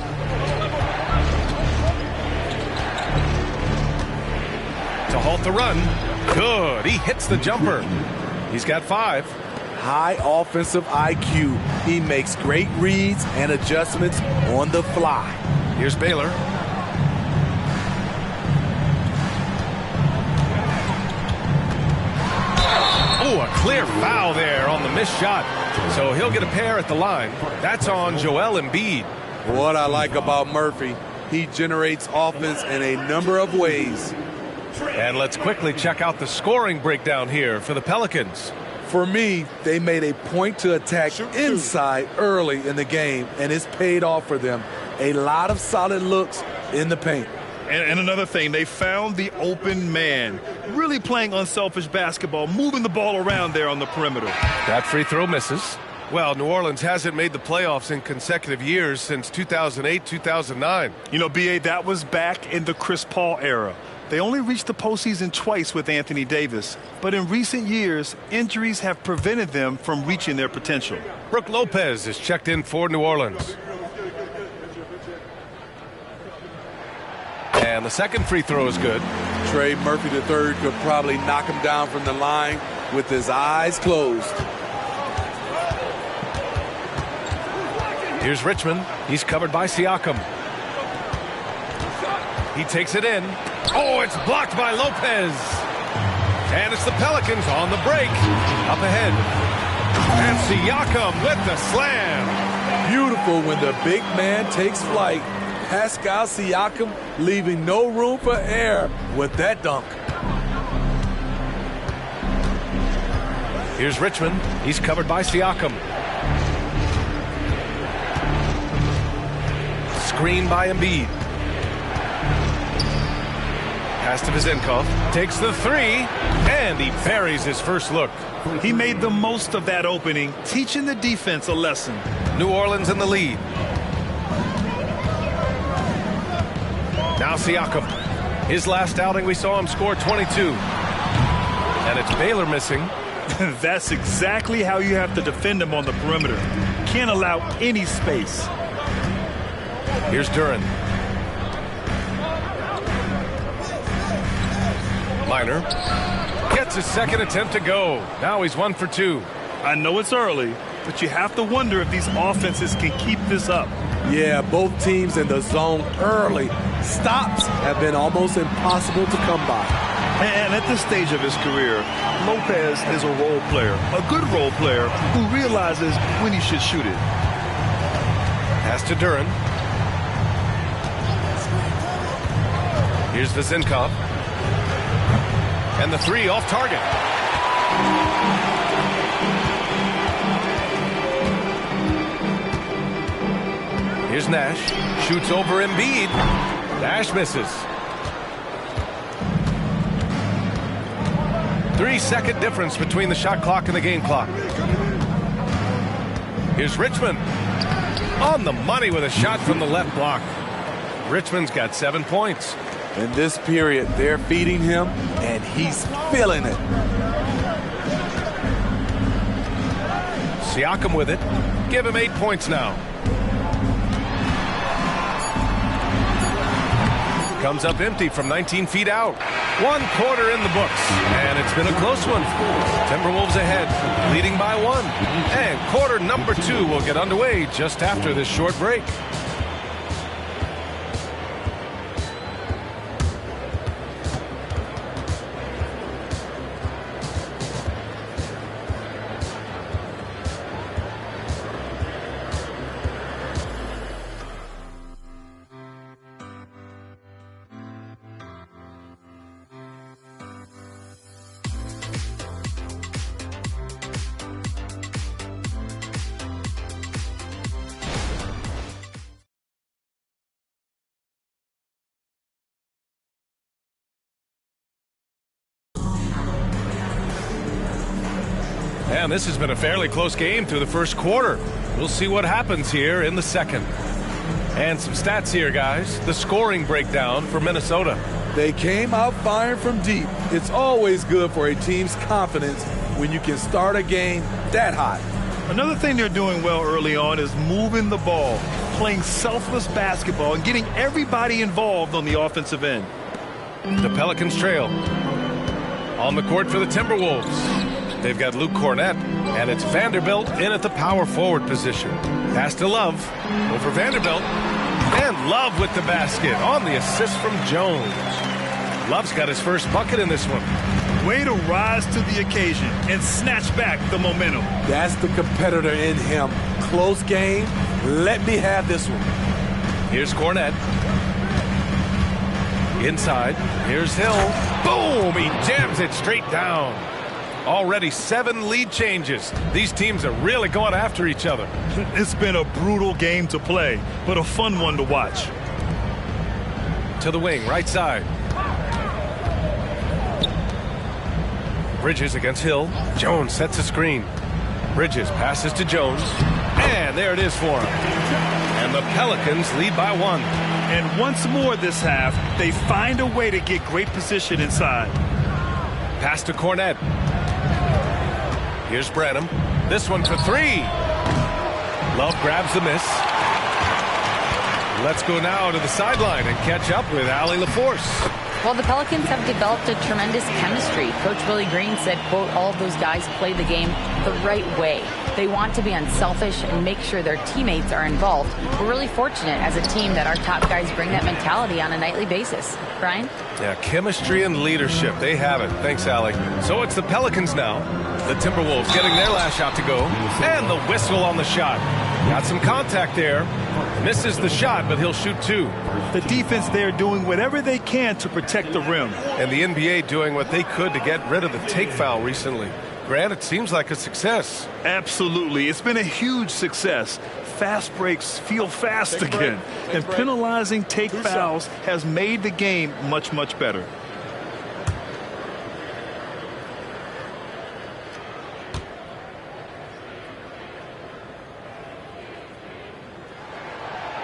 To halt the run. Good. He hits the jumper. He's got 5. High offensive IQ. He makes great reads and adjustments on the fly. Here's Baylor. Oh, a clear foul there on the missed shot. So he'll get a pair at the line. That's on Joel Embiid. What I like about Murphy, he generates offense in a number of ways. And let's quickly check out the scoring breakdown here for the Pelicans. For me, they made a point to attack inside early in the game, and it's paid off for them. A lot of solid looks in the paint. And another thing, they found the open man. Really playing unselfish basketball, moving the ball around there on the perimeter. That free throw misses. Well, New Orleans hasn't made the playoffs in consecutive years since 2008, 2009. You know, B.A., that was back in the Chris Paul era. They only reached the postseason twice with Anthony Davis. But in recent years, injuries have prevented them from reaching their potential. Brook Lopez is checked in for New Orleans. And the second free throw is good. Trey Murphy III could probably knock him down from the line with his eyes closed. Here's Richmond. He's covered by Siakam. He takes it in. Oh, it's blocked by Lopez. And it's the Pelicans on the break. Up ahead. And Siakam with the slam. Beautiful when the big man takes flight. Pascal Siakam leaving no room for error with that dunk. Here's Richmond. He's covered by Siakam. Screen by Embiid. Pass to Vizenkov. Takes the 3, and he buries his first look. He made the most of that opening, teaching the defense a lesson. New Orleans in the lead. Now Siakam. His last outing, we saw him score 22. And it's Baylor missing. That's exactly how you have to defend him on the perimeter. Can't allow any space. Here's Duran. Minor gets his second attempt to go. Now he's 1 for 2. I know it's early, but you have to wonder if these offenses can keep this up. Yeah, both teams in the zone early. Stops have been almost impossible to come by. And at this stage of his career, Lopez is a role player, a good role player who realizes when he should shoot it. Pass to Duran. Here's Vizenkov. And the 3 off target. Here's Nash. Shoots over Embiid. Nash misses. 3-second difference between the shot clock and the game clock. Here's Richmond. On the money with a shot from the left block. Richmond's got 7 points. In this period, they're feeding him, and he's feeling it. Siakam with it. Give him 8 points now. Comes up empty from 19 feet out. 1 quarter in the books, and it's been a close one. Timberwolves ahead, leading by 1. And quarter number 2 will get underway just after this short break. And this has been a fairly close game through the first quarter. We'll see what happens here in the second. And some stats here, guys. The scoring breakdown for Minnesota. They came out firing from deep. It's always good for a team's confidence when you can start a game that hot. Another thing they're doing well early on is moving the ball, playing selfless basketball, and getting everybody involved on the offensive end. The Pelicans trail. On the court for the Timberwolves. They've got Luke Cornett, and it's Vanderbilt in at the power forward position. Pass to Love. Over Vanderbilt. And Love with the basket on the assist from Jones. Love's got his first bucket in this one. Way to rise to the occasion and snatch back the momentum. That's the competitor in him. Close game. Let me have this one. Here's Cornett. Inside. Here's Hill. Boom! He jams it straight down. Already 7 lead changes. These teams are really going after each other. It's been a brutal game to play, but a fun one to watch. To the wing, right side. Bridges against Hill. Jones sets a screen. Bridges passes to Jones. And there it is for him. And the Pelicans lead by 1. And once more this half, they find a way to get great position inside. Pass to Cornett. Here's Branham. This one for 3. Love grabs the miss. Let's go now to the sideline and catch up with Allie LaForce. Well, the Pelicans have developed a tremendous chemistry. Coach Willie Green said, quote, all of those guys play the game the right way. They want to be unselfish and make sure their teammates are involved. We're really fortunate as a team that our top guys bring that mentality on a nightly basis. Brian? Yeah, chemistry and leadership. They have it. Thanks, Allie. So it's the Pelicans now. The Timberwolves getting their last shot to go. And the whistle on the shot. Got some contact there. Misses the shot, but he'll shoot 2. The defense there doing whatever they can to protect the rim. And the NBA doing what they could to get rid of the take foul recently. Grant, it seems like a success. Absolutely. It's been a huge success. Fast breaks feel fast again. And penalizing take fouls has made the game much, much better.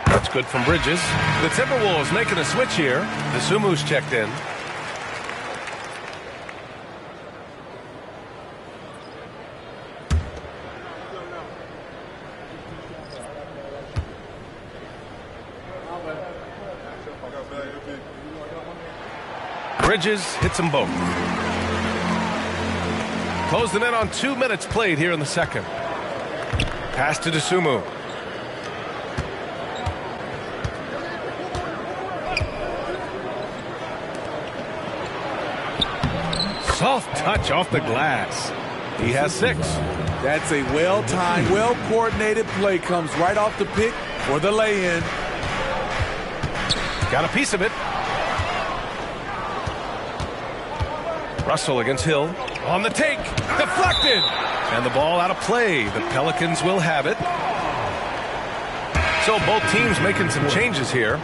That's good from Bridges. The Timberwolves making a switch here. The Sumu's checked in. Bridges hits them both. Closing in on 2 minutes played here in the second. Pass to DeSumo. Soft touch off the glass. He has 6. That's a well-timed, well-coordinated play. Comes right off the pick for the lay-in. Got a piece of it. Russell against Hill. On the take. Deflected. And the ball out of play. The Pelicans will have it. So both teams making some changes here.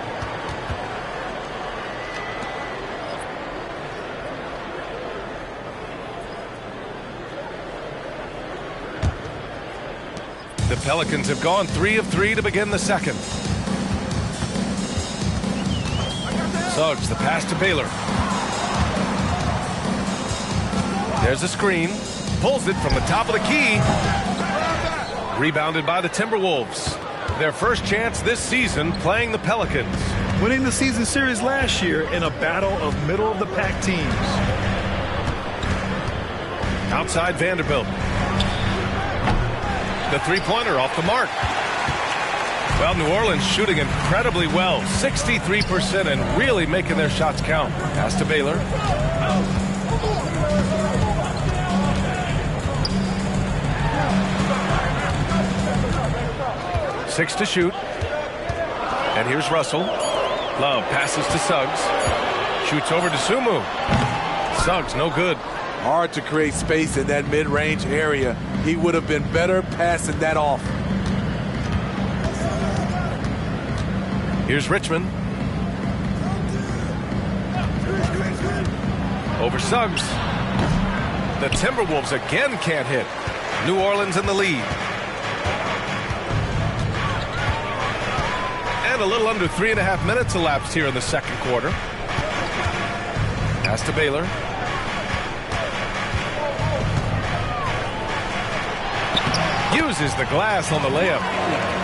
The Pelicans have gone 3 of 3 to begin the second. Suggs, the pass to Baylor. There's a screen. Pulls it from the top of the key. Rebounded by the Timberwolves. Their first chance this season playing the Pelicans. Winning the season series last year in a battle of middle-of-the-pack teams. Outside Vanderbilt. The three-pointer off the mark. Well, New Orleans shooting incredibly well. 63% and really making their shots count. Pass to Baylor. 6 to shoot. And here's Russell. Love passes to Suggs. Shoots over to Sumu. Suggs, no good. Hard to create space in that mid-range area. He would have been better passing that off. Here's Richmond. Over Suggs. The Timberwolves again can't hit. New Orleans in the lead. And a little under 3.5 minutes elapsed here in the second quarter. Pass to Baylor. Uses the glass on the layup.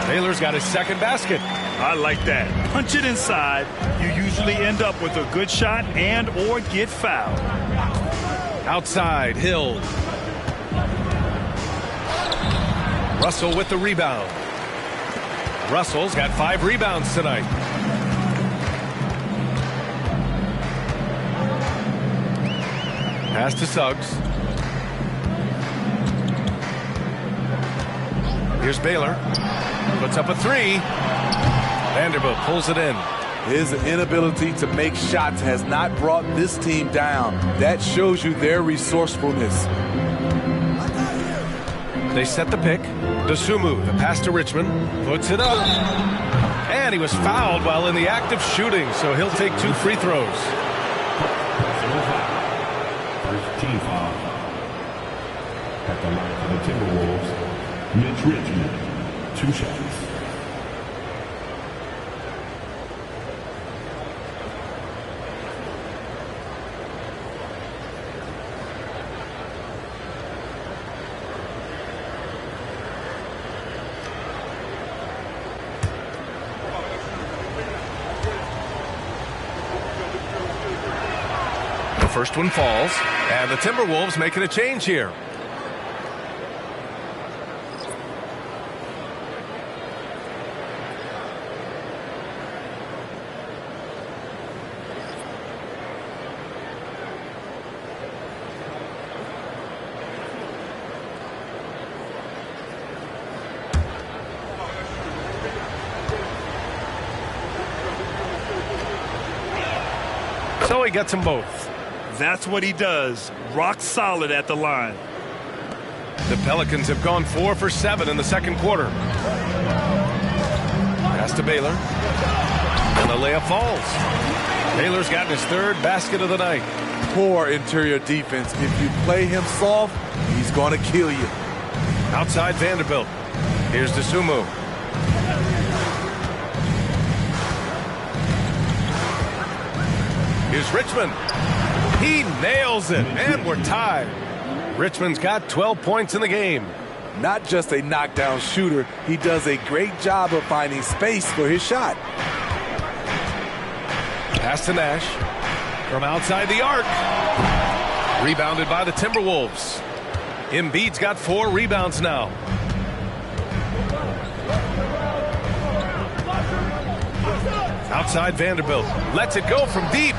Baylor's got his second basket. I like that. Punch it inside. You usually end up with a good shot and or get fouled. Outside, Hill. Russell with the rebound. Russell's got 5 rebounds tonight. Pass to Suggs. Here's Baylor. Puts up a 3. Vanderbilt pulls it in. His inability to make shots has not brought this team down. That shows you their resourcefulness. They set the pick. Dosunmu, the pass to Richmond. Puts it up. And he was fouled while in the act of shooting, so he'll take 2 free throws. First team foul. At the line for the Timberwolves, Mitch Richmond, 2 shots. First one falls, and the Timberwolves making a change here. So he gets them both. That's what he does. Rock solid at the line. The Pelicans have gone 4 for 7 in the second quarter. Pass to Baylor. And the layup falls. Baylor's gotten his 3rd basket of the night. Poor interior defense. If you play him soft, he's going to kill you. Outside Vanderbilt. Here's Dosunmu. Here's Richmond. He nails it, and we're tied. Richmond's got 12 points in the game. Not just a knockdown shooter, he does a great job of finding space for his shot. Pass to Nash. From outside the arc. Rebounded by the Timberwolves. Embiid's got 4 rebounds now. Outside Vanderbilt. Lets it go from deep.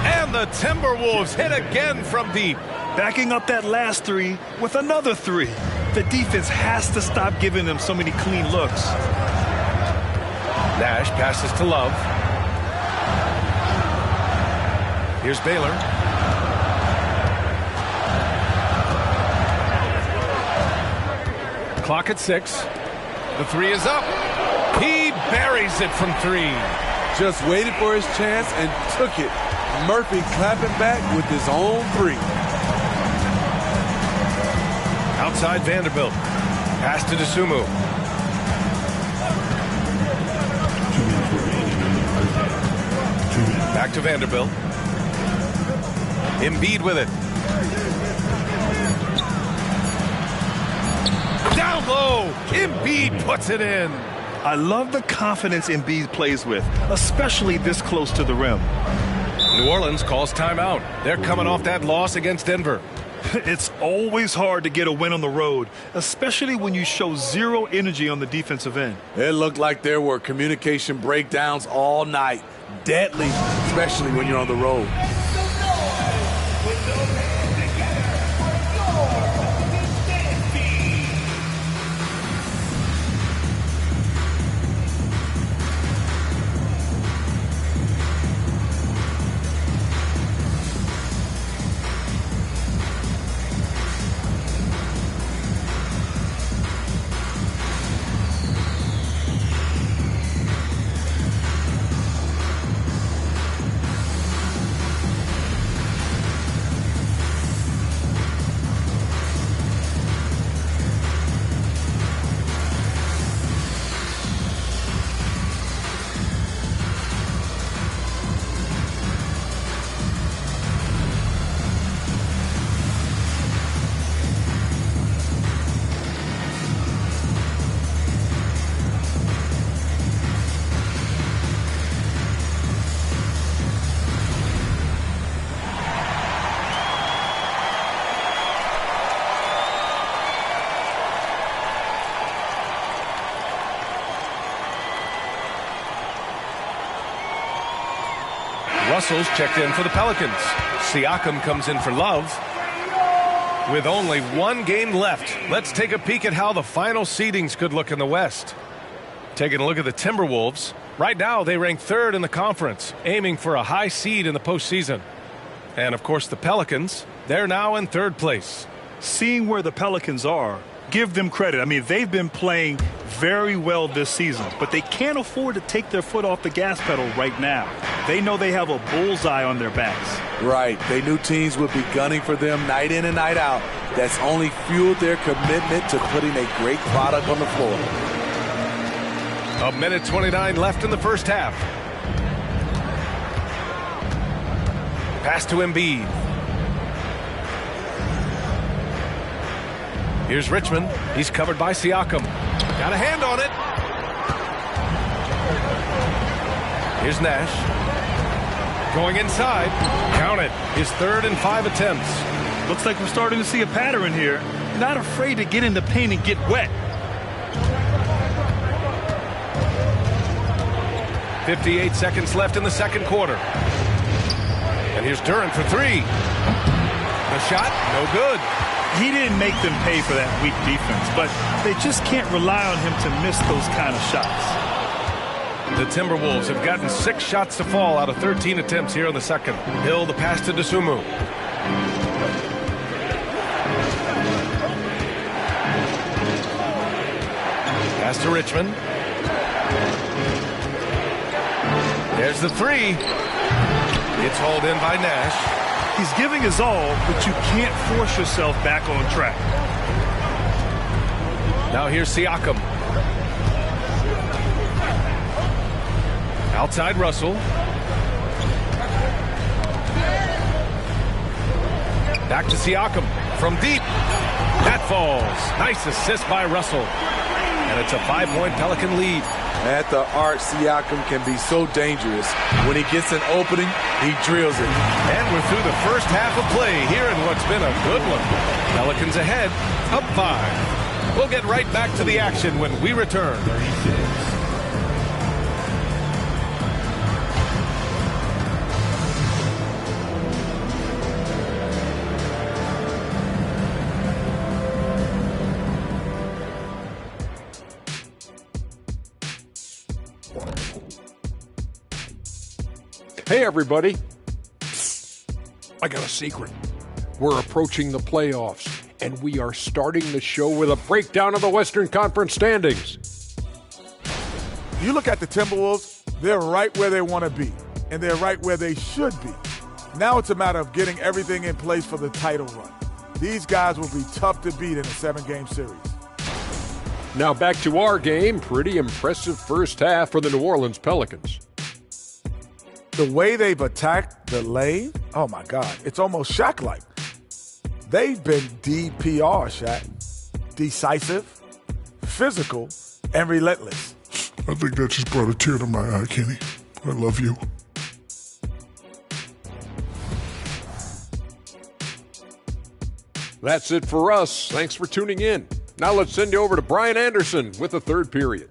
And the Timberwolves hit again from deep. Backing up that last 3 with another 3. The defense has to stop giving them so many clean looks. Nash passes to Love. Here's Baylor. Clock at 6. The 3 is up. He buries it from 3. Just waited for his chance and took it. Murphy clapping back with his own 3. Outside Vanderbilt. Pass to Dosunmu. Back to Vanderbilt. Embiid with it. Down low. Embiid puts it in. I love the confidence Embiid plays with, especially this close to the rim. New Orleans calls timeout. They're coming off that loss against Denver. It's always hard to get a win on the road, especially when you show 0 energy on the defensive end. It looked like there were communication breakdowns all night. Deadly, especially when you're on the road. Russell's checked in for the Pelicans. Siakam comes in for Love. With only one game left, let's take a peek at how the final seedings could look in the West. Taking a look at the Timberwolves. Right now, they rank third in the conference, aiming for a high seed in the postseason. And, of course, the Pelicans, they're now in third place. Seeing where the Pelicans are, give them credit. I mean, they've been playing very well this season, but they can't afford to take their foot off the gas pedal right now. They know they have a bullseye on their backs. Right. They knew teams would be gunning for them night in and night out. That's only fueled their commitment to putting a great product on the floor. A minute 29 left in the first half. Pass to Embiid. Here's Richmond. He's covered by Siakam. Got a hand on it. Here's Nash. Going inside. Count it. His third and 5 attempts. Looks like we're starting to see a pattern here. Not afraid to get in the paint and get wet. 58 seconds left in the second quarter. And here's Duren for 3. The shot, no good. He didn't make them pay for that weak defense, but they just can't rely on him to miss those kind of shots. The Timberwolves have gotten 6 shots to fall out of 13 attempts here in the second. Hill, the pass to Dosunmu. Pass to Richmond. There's the 3. It's hauled in by Nash. He's giving his all, but you can't force yourself back on track. Now here's Siakam. Outside Russell. Back to Siakam from deep. That falls. Nice assist by Russell. And it's a 5-point Pelican lead. At the arc, Siakam can be so dangerous. When he gets an opening, he drills it. And we're through the first half of play here in what's been a good one. Pelicans ahead, up 5. We'll get right back to the action when we return. 36. Hey, everybody. I got a secret. We're approaching the playoffs, and we are starting the show with a breakdown of the Western Conference standings. You look at the Timberwolves, they're right where they want to be, and they're right where they should be. Now it's a matter of getting everything in place for the title run. These guys will be tough to beat in a 7-game series. Now back to our game. Pretty impressive first half for the New Orleans Pelicans. The way they've attacked the lane, oh my God, it's almost Shaq-like. They've been DPR, Shaq. Decisive, physical, and relentless. I think that just brought a tear to my eye, Kenny. I love you. That's it for us. Thanks for tuning in. Now let's send you over to Brian Anderson with the third period.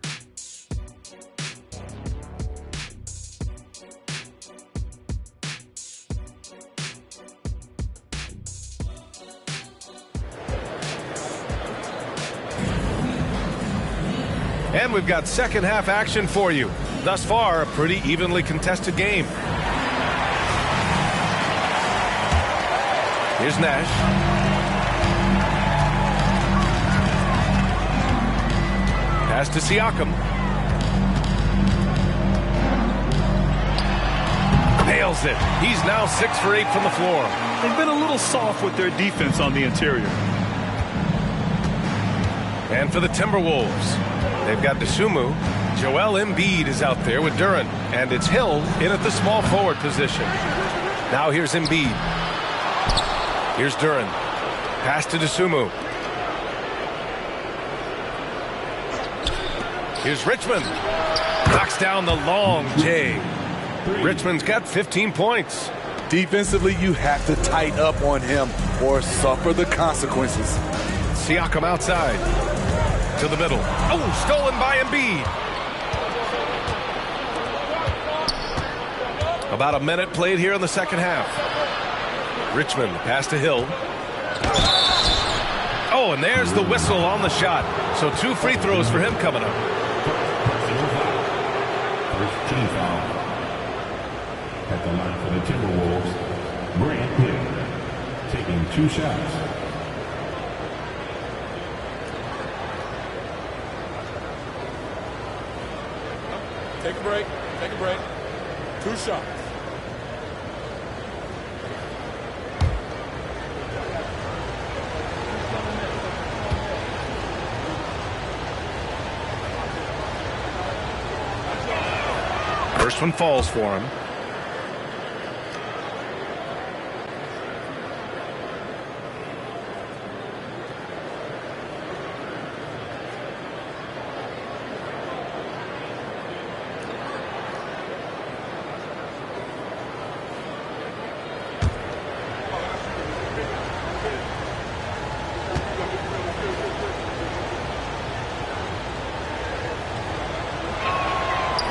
And we've got second half action for you. Thus far, a pretty evenly contested game. Here's Nash. Pass to Siakam. Nails it. He's now 6 for 8 from the floor. They've been a little soft with their defense on the interior. And for the Timberwolves, they've got Dosunmu. Joel Embiid is out there with Duren. And it's Hill in at the small forward position. Now here's Embiid. Here's Duren. Pass to Dosunmu. Here's Richmond. Knocks down the long J. Richmond's got 15 points. Defensively, you have to tighten up on him or suffer the consequences. Siakam outside. To the middle. Oh, stolen by Embiid. A About a minute played here in the second half. Richmond pass to Hill. Oh, and there's the whistle on the shot. So 2 free throws for him coming up. First team foul. At the line for the Timberwolves, Grant Hill, taking 2 shots. Take a break. Take a break. 2 shots. First one falls for him.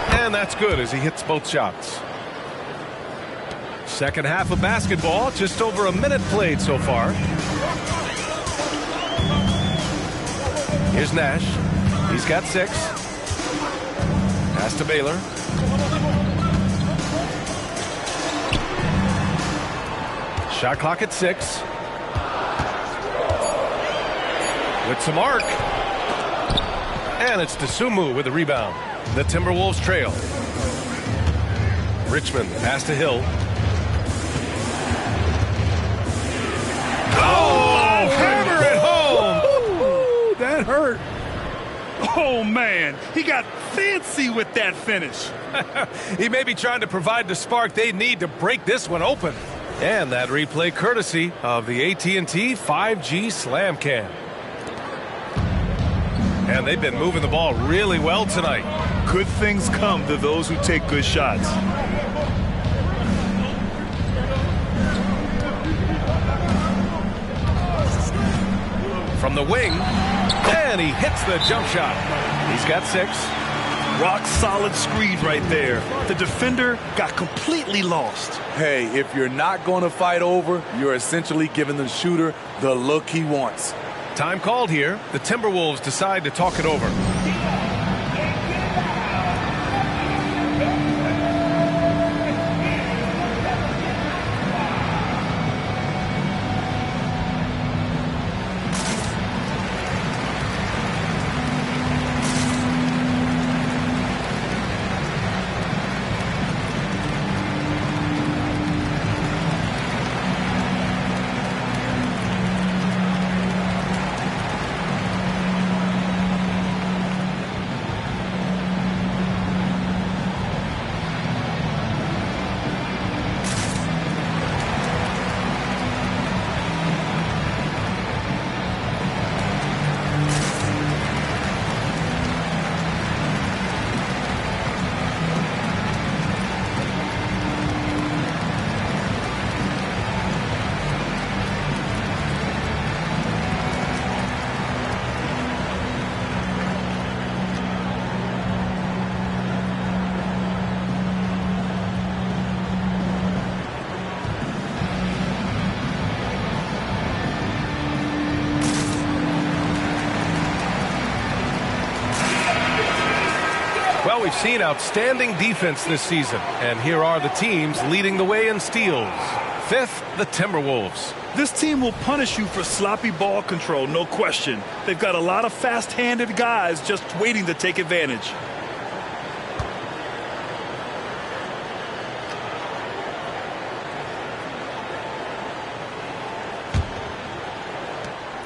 And that's good as he hits both shots. Second half of basketball, just over a minute played so far. Here's Nash. He's got 6. Pass to Baylor. Shot clock at 6. With some arc. And it's Dosunmu with the rebound. The Timberwolves trail. Richmond pass to Hill. Oh, hammer it home. Ooh, that hurt. Oh, man. He got fancy with that finish. He may be trying to provide the spark they need to break this one open. And that replay courtesy of the AT&T 5G Slam Cam. And they've been moving the ball really well tonight. Good things come to those who take good shots. From the wing, and he hits the jump shot. He's got 6. Rock solid screed right there. The defender got completely lost. Hey, if you're not going to fight over, you're essentially giving the shooter the look he wants. Time called here. The Timberwolves decide to talk it over. Well, we've seen outstanding defense this season, and here are the teams leading the way in steals. 5th, the Timberwolves. This team will punish you for sloppy ball control, no question. They've got a lot of fast-handed guys just waiting to take advantage.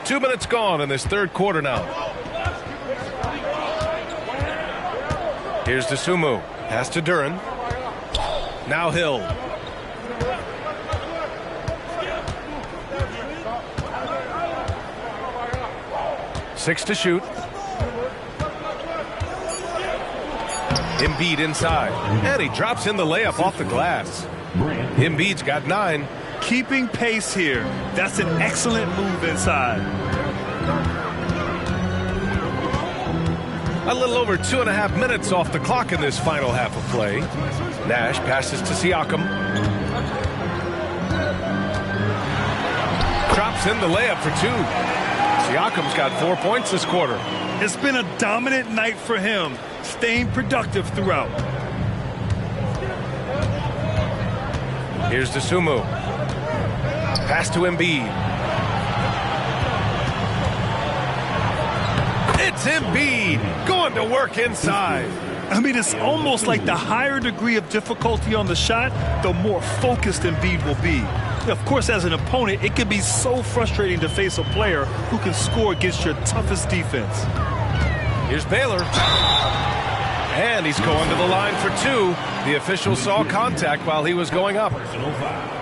Two minutes gone in this third quarter now. Here's Dosunmu. Pass to Duren. Now Hill. Six to shoot. Embiid inside. And he drops in the layup off the glass. Embiid's got 9. Keeping pace here. That's an excellent move inside. A little over 2.5 minutes off the clock in this final half of play. Nash passes to Siakam. Drops in the layup for 2. Siakam's got 4 points this quarter. It's been a dominant night for him, staying productive throughout. Here's Dosunmu. Pass to Embiid. It's Embiid going to work inside. I mean, it's almost like the higher degree of difficulty on the shot, the more focused Embiid will be. Of course, as an opponent, it can be so frustrating to face a player who can score against your toughest defense. Here's Baylor. And he's going to the line for 2. The official saw contact while he was going up. Personal foul.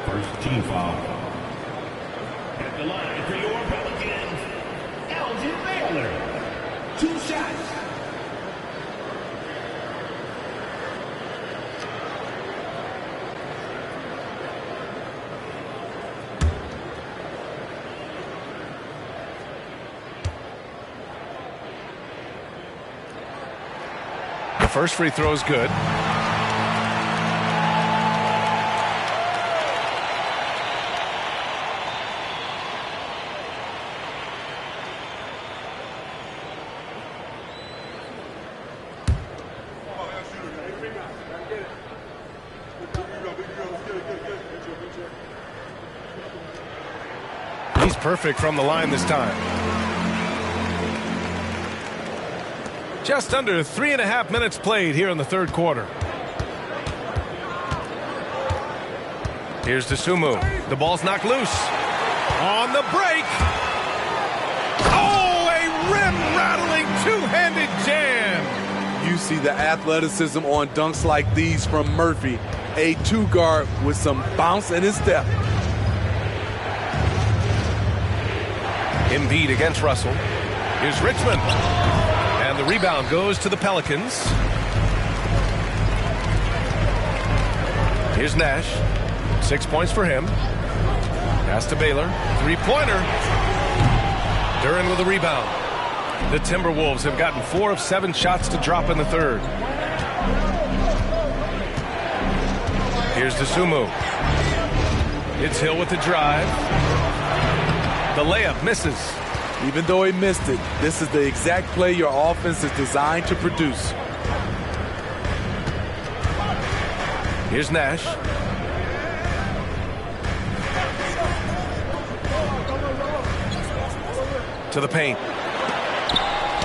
First team foul. At the line for your Pelicans, Elgin Baylor. 2 shots. The first free throw is good. He's perfect from the line this time. Just under 3.5 minutes played here in the third quarter. Here's Dosunmu. The ball's knocked loose. On the break. Oh, a rim-rattling two-handed jam. You see the athleticism on dunks like these from Murphy. A 2-guard with some bounce in his step. Embiid against Russell. Here's Richmond. And the rebound goes to the Pelicans. Here's Nash. 6 points for him. Pass to Baylor. 3-pointer. Duren with a rebound. The Timberwolves have gotten 4 of 7 shots to drop in the third. Here's Dosunmu. It's Hill with the drive. The layup misses. Even though he missed it, this is the exact play your offense is designed to produce. Here's Nash. To the paint.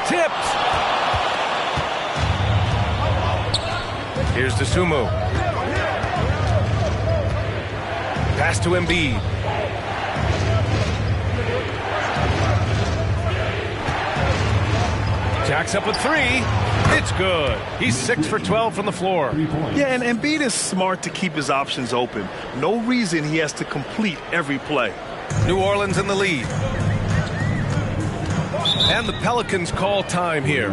Tipped. Here's Dosunmu. Pass to Embiid. Jacks up with 3. It's good. He's 6 for 12 from the floor. Yeah, and Embiid is smart to keep his options open. No reason he has to complete every play. New Orleans in the lead. And the Pelicans call time here.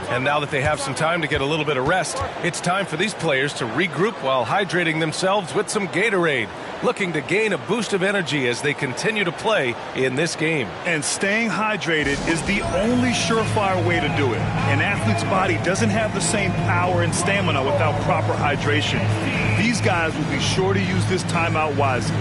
And now that they have some time to get a little bit of rest, it's time for these players to regroup while hydrating themselves with some Gatorade, looking to gain a boost of energy as they continue to play in this game. And staying hydrated is the only surefire way to do it. An athlete's body doesn't have the same power and stamina without proper hydration. These guys will be sure to use this timeout wisely.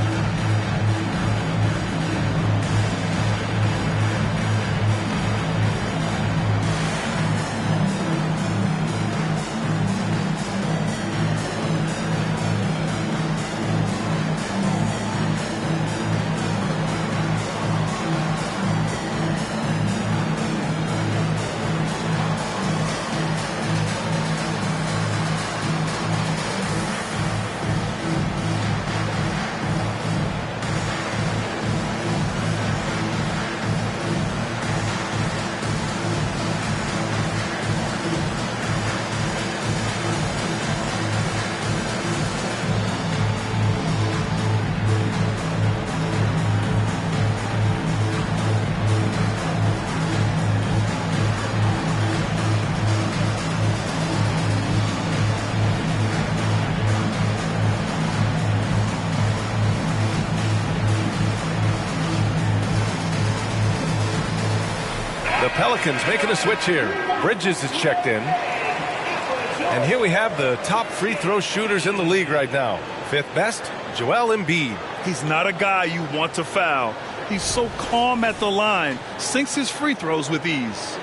Pelicans making a switch here. Bridges is checked in. And here we have the top free throw shooters in the league right now. Fifth best, Joel Embiid. He's not a guy you want to foul. He's so calm at the line, sinks his free throws with ease.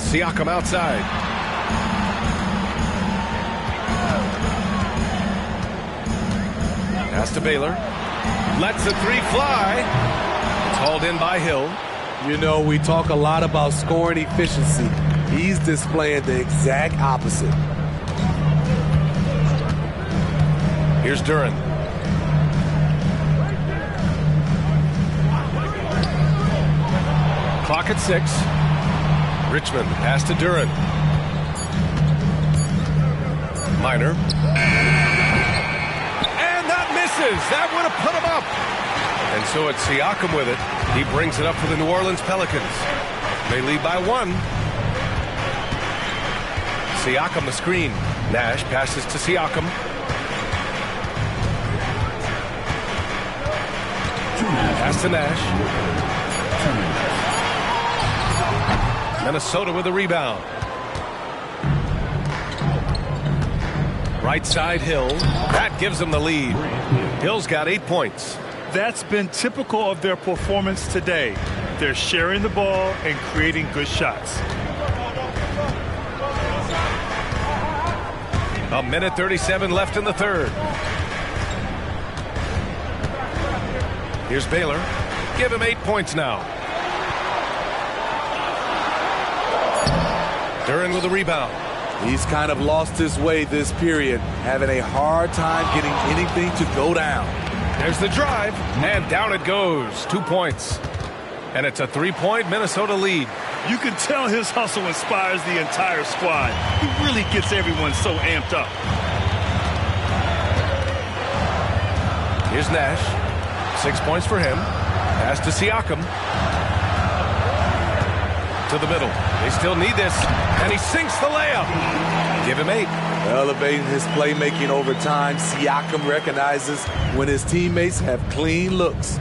Siakam outside. Pass to Baylor. Lets the three fly. It's hauled in by Hill. You know, we talk a lot about scoring efficiency. He's displaying the exact opposite. Here's Duren. Clock at 6. Richmond, pass to Duren. Minor. And that misses. That would have put him up. And so it's Siakam with it. He brings it up for the New Orleans Pelicans. They lead by 1. Siakam the screen. Nash passes to Siakam. Pass to Nash. Minnesota with a rebound. Right side Hill. That gives them the lead. Hill's got 8 points. That's been typical of their performance today. They're sharing the ball and creating good shots. A minute 37 left in the third. Here's Baylor. Give him 8 points now. Duren with a rebound. He's kind of lost his way this period, having a hard time getting anything to go down. There's the drive, and down it goes. 2 points. And it's a 3-point Minnesota lead. You can tell his hustle inspires the entire squad. He really gets everyone so amped up. Here's Nash. 6 points for him. Pass to Siakam. To the middle. They still need this. And he sinks the layup. Give him 8. Elevating his playmaking over time, Siakam recognizes when his teammates have clean looks.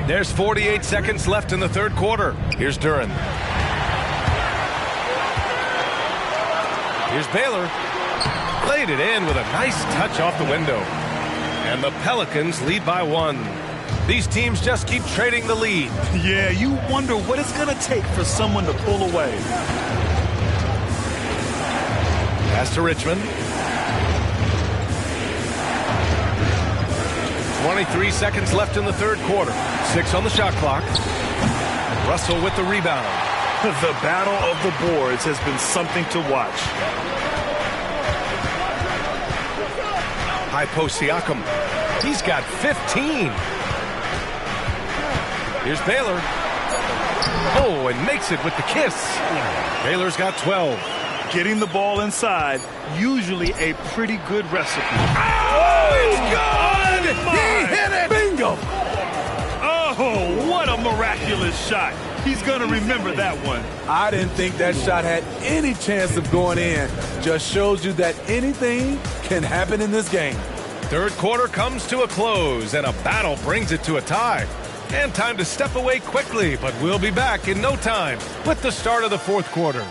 There's 48 seconds left in the third quarter. Here's Duren. Here's Baylor. Laid it in with a nice touch off the window. And the Pelicans lead by 1. These teams just keep trading the lead. Yeah, you wonder what it's going to take for someone to pull away. Pass to Richmond. 23 seconds left in the third quarter. 6 on the shot clock. Russell with the rebound. The battle of the boards has been something to watch. High post Siakam. He's got 15. Here's Baylor. Oh, and makes it with the kiss. Baylor's got 12. Getting the ball inside, usually a pretty good recipe. Oh, it's good! He hit it! Bingo! Oh, what a miraculous shot. He's going to remember that one. I didn't think that shot had any chance of going in. Just shows you that anything can happen in this game. Third quarter comes to a close, and a battle brings it to a tie. And time to step away quickly, but we'll be back in no time with the start of the fourth quarter.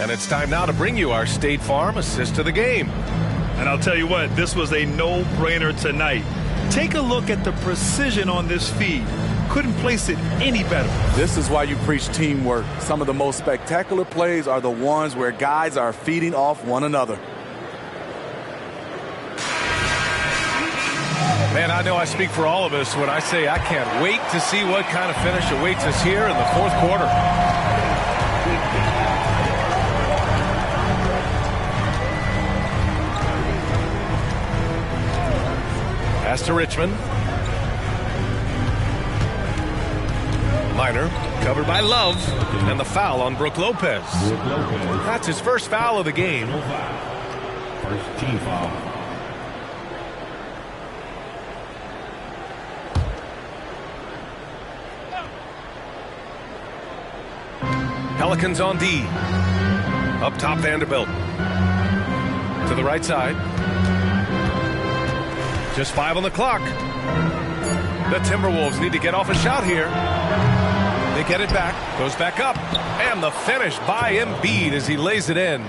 And it's time now to bring you our State Farm assist to the game. And I'll tell you what, this was a no-brainer tonight. Take a look at the precision on this feed. Couldn't place it any better. This is why you preach teamwork. Some of the most spectacular plays are the ones where guys are feeding off one another. Man, I know I speak for all of us when I say I can't wait to see what kind of finish awaits us here in the fourth quarter. Pass to Richmond. Minor, covered by Love, and the foul on Brook Lopez. That's his first foul of the game. First team foul. Pelicans on D. Up top, Vanderbilt. To the right side. Just 5 on the clock. The Timberwolves need to get off a shot here. They get it back. Goes back up. And the finish by Embiid as he lays it in.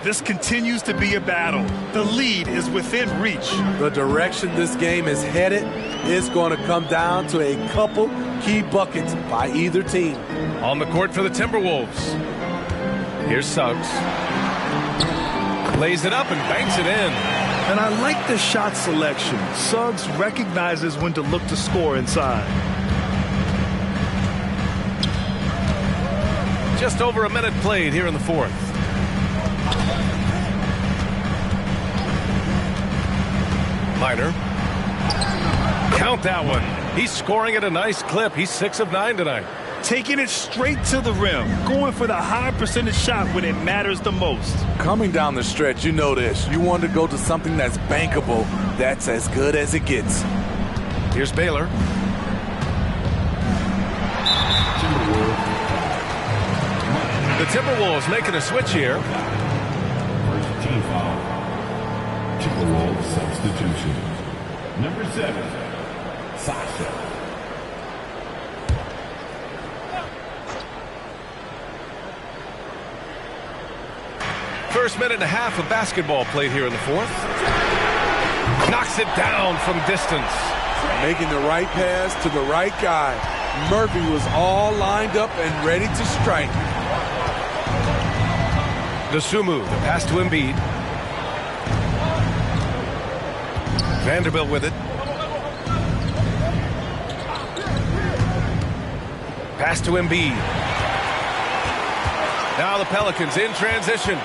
This continues to be a battle. The lead is within reach. The direction this game is headed is going to come down to a couple key buckets by either team. On the court for the Timberwolves. Here's Suggs. Lays it up and banks it in. And I like the shot selection. Suggs recognizes when to look to score inside. Just over a minute played here in the fourth. Minor. Count that one. He's scoring at a nice clip. He's 6 of 9 tonight. Taking it straight to the rim. Going for the high percentage shot when it matters the most. Coming down the stretch, you know this. You want to go to something that's bankable. That's as good as it gets. Here's Baylor. The Timberwolves making a switch here. First team foul. Timberwolves substitution. Number 7, Sasha. First minute and a half of basketball played here in the fourth. Knocks it down from distance. Making the right pass to the right guy. Murphy was all lined up and ready to strike. Dosunmu, the pass to Embiid. Vanderbilt with it. Pass to Embiid. Now the Pelicans in transition.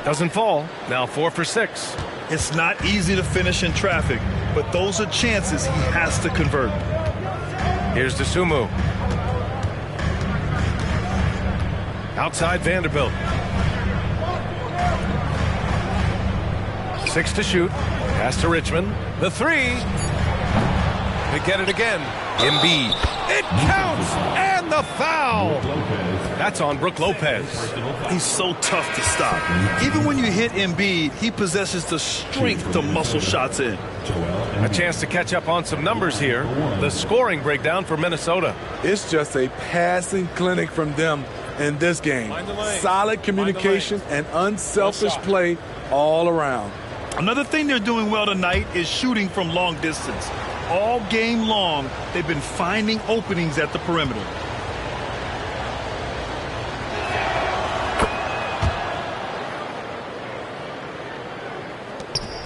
Doesn't fall. Now 4 for 6. It's not easy to finish in traffic, but those are chances he has to convert. Here's Dosunmu. Outside Vanderbilt. 6 to shoot. Pass to Richmond. The 3. They get it again. Embiid. It counts! And the foul! That's on Brook Lopez. He's so tough to stop. Even when you hit Embiid, he possesses the strength to muscle shots in. A chance to catch up on some numbers here. The scoring breakdown for Minnesota. It's just a passing clinic from them in this game. Solid communication and unselfish play all around. Another thing they're doing well tonight is shooting from long distance. All game long, they've been finding openings at the perimeter.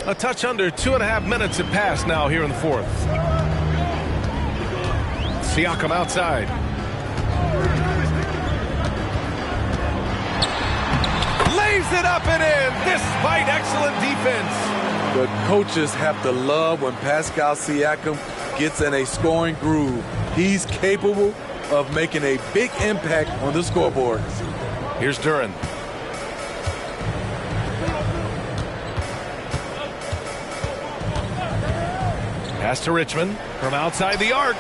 A touch under 2.5 minutes have passed now here in the fourth. Siakam outside. Lays it up and in despite excellent defense. The coaches have to love when Pascal Siakam gets in a scoring groove. He's capable of making a big impact on the scoreboard. Here's Duren. Pass to Richmond from outside the arc.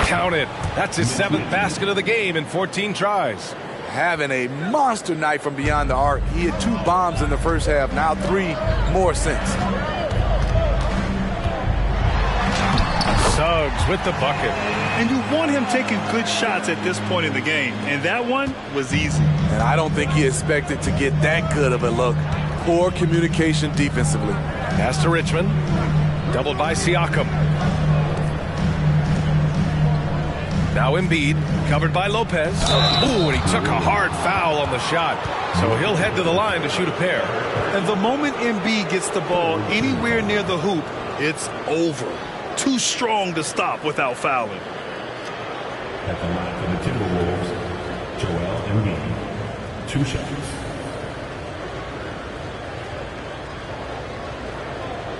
Count it. That's his 7th basket of the game in 14 tries. Having a monster night from beyond the arc. He had 2 bombs in the first half, now 3 more since. Suggs with the bucket. And you want him taking good shots at this point in the game. And that one was easy. And I don't think he expected to get that good of a look. Poor communication defensively. Pass to Richmond. Doubled by Siakam. Now Embiid, covered by Lopez. Ooh, and he took a hard foul on the shot. So he'll head to the line to shoot a pair. And the moment Embiid gets the ball anywhere near the hoop, It's over. Too strong to stop without fouling. At the line for the Timberwolves, Joel Embiid. 2 shots.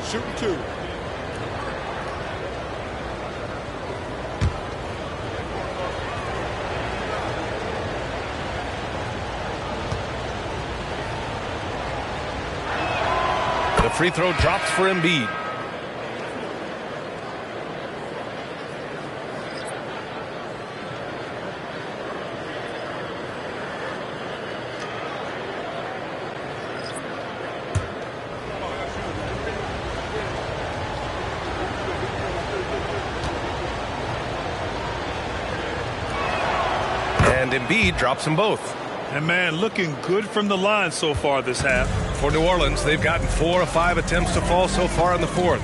Shooting 2. The free throw drops for Embiid. And Embiid drops them both. And man, looking good from the line so far this half. For New Orleans, they've gotten 4 of 5 attempts to fall so far in the 4th.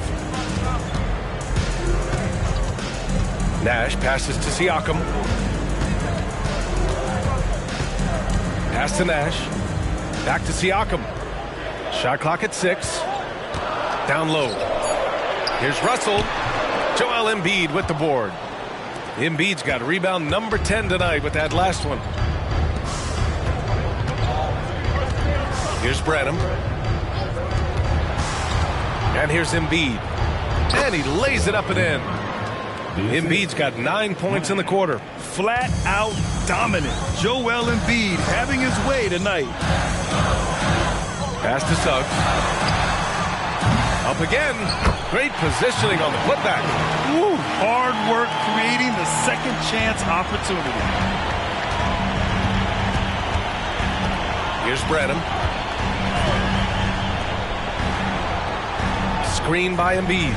Nash passes to Siakam. Pass to Nash. Back to Siakam. Shot clock at 6. Down low. Here's Russell. Joel Embiid with the board. Embiid's got rebound number 10 tonight with that last one. Here's Branham. And here's Embiid. And he lays it up and in. Embiid's got 9 points in the quarter. Flat out dominant. Joel Embiid having his way tonight. Pass to Suggs. Up again. Great positioning on the putback. Woo, hard work creating the second chance opportunity. Here's Branham. Screen by Embiid.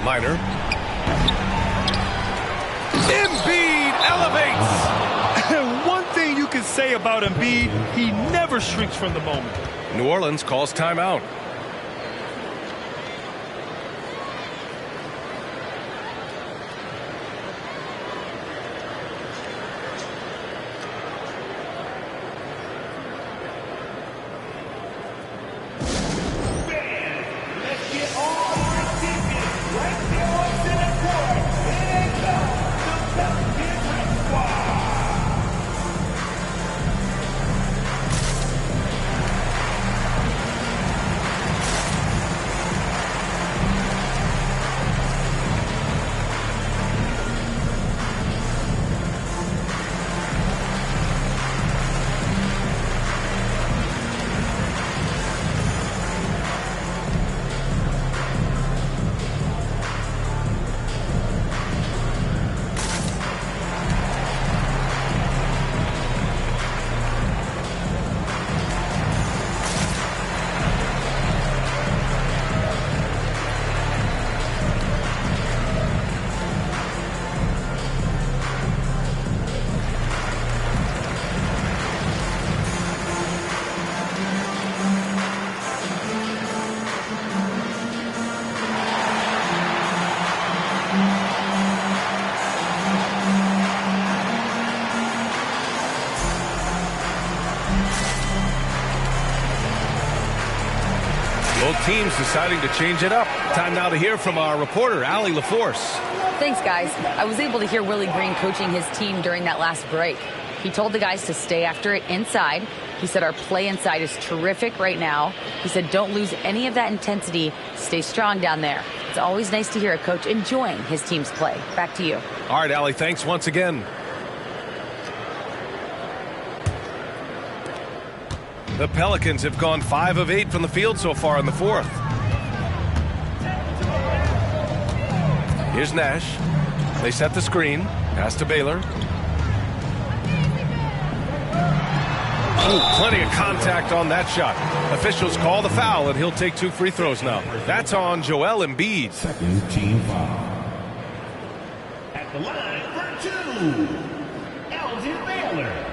Minor. Embiid elevates. And one thing you can say about Embiid, he never shrinks from the moment. New Orleans calls timeout. Both teams deciding to change it up. Time now to hear from our reporter, Allie LaForce. Thanks, guys. I was able to hear Willie Green coaching his team during that last break. He told the guys to stay after it inside. He said our play inside is terrific right now. He said don't lose any of that intensity. Stay strong down there. It's always nice to hear a coach enjoying his team's play. Back to you. All right, Allie, thanks once again. The Pelicans have gone 5 of 8 from the field so far in the 4th. Here's Nash. They set the screen. Pass to Baylor. Ooh, plenty of contact on that shot. Officials call the foul, and he'll take 2 free throws now. That's on Joel Embiid. Second team foul. At the line for 2, Elgin Baylor.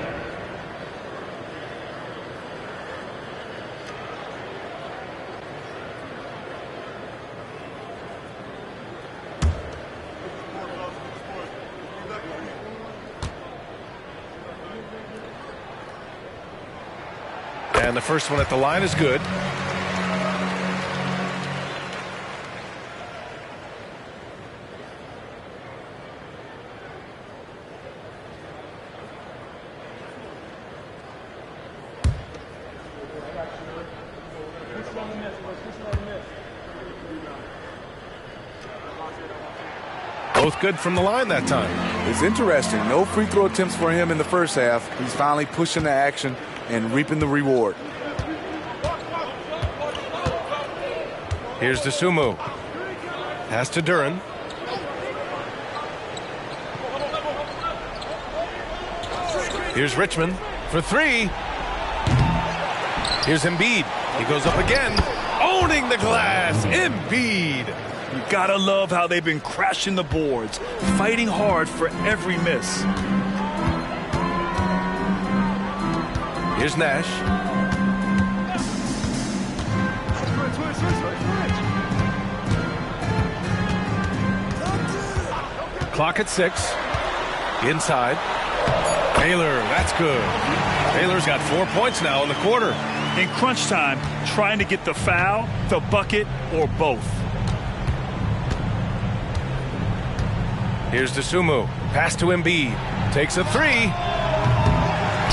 And the first one at the line is good. Both good from the line that time. It's interesting. No free throw attempts for him in the first half. He's finally pushing the action and reaping the reward. Here's DeSumo. Pass to Duran. Here's Richmond for three. Here's Embiid. He goes up again. Owning the glass. Embiid. You gotta love how they've been crashing the boards, fighting hard for every miss. Here's Nash. Clock at 6. Inside. Taylor, that's good. Taylor's got 4 points now in the quarter. In crunch time, trying to get the foul, the bucket, or both. Here's DeSumo. Pass to Embiid. Takes a three.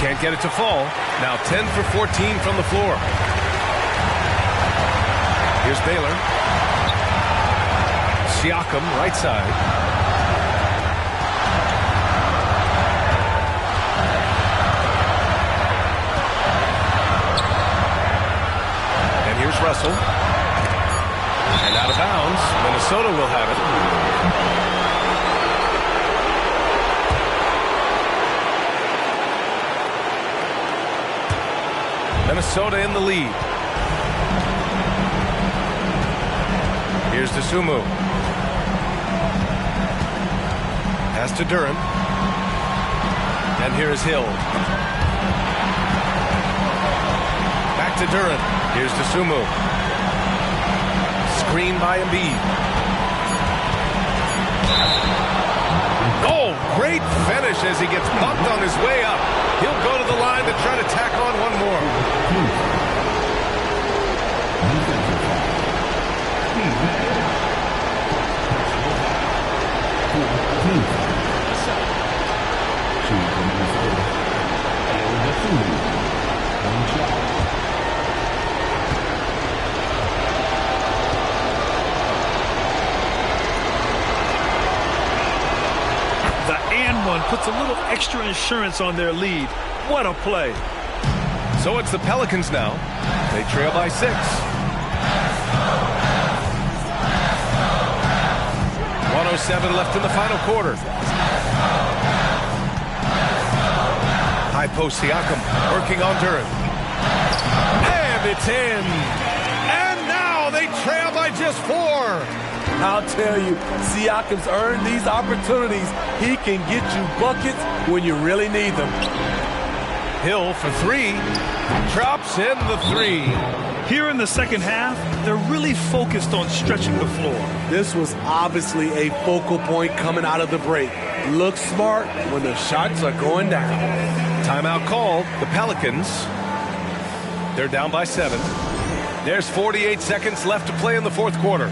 Can't get it to fall. Now 10 for 14 from the floor. Here's Baylor. Siakam, right side. And here's Russell. And out of bounds. Minnesota will have it. Minnesota in the lead. Here's DeSumo. Pass to Duran. And here is Hill. Back to Duran. Here's DeSumo. Screen by Embiid. Oh, great finish as he gets bumped on his way up. He'll go to the line to try to tack on one more. The and one puts a little extra insurance on their lead. What a play. So it's the Pelicans now. They trail by 6. 1:07 left in the final quarter. High post Siakam working on Duran. And it's in. And now they trail by just 4. I'll tell you, Siakam's earned these opportunities. He can get you buckets when you really need them. Hill for 3. Drops in the 3. Here in the second half, they're really focused on stretching the floor. This was obviously a focal point coming out of the break. Look smart when the shots are going down. Timeout called. The Pelicans. They're down by 7. There's 48 seconds left to play in the fourth quarter.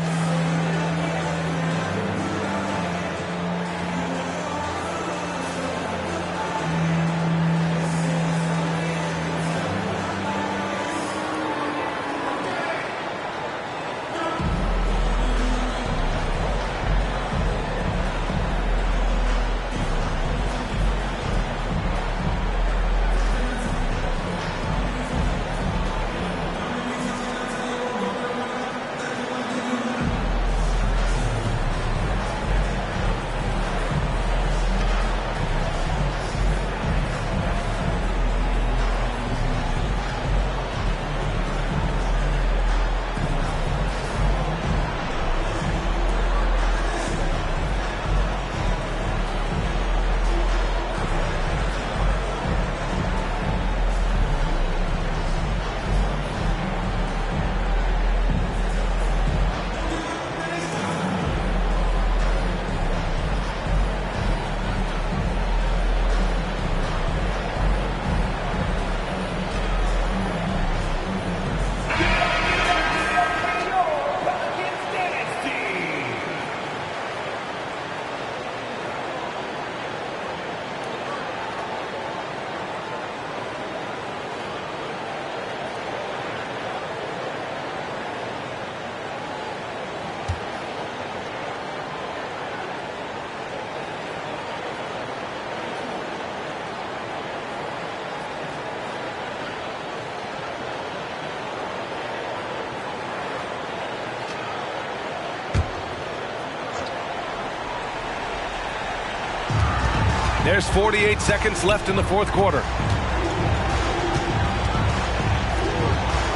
There's 48 seconds left in the fourth quarter.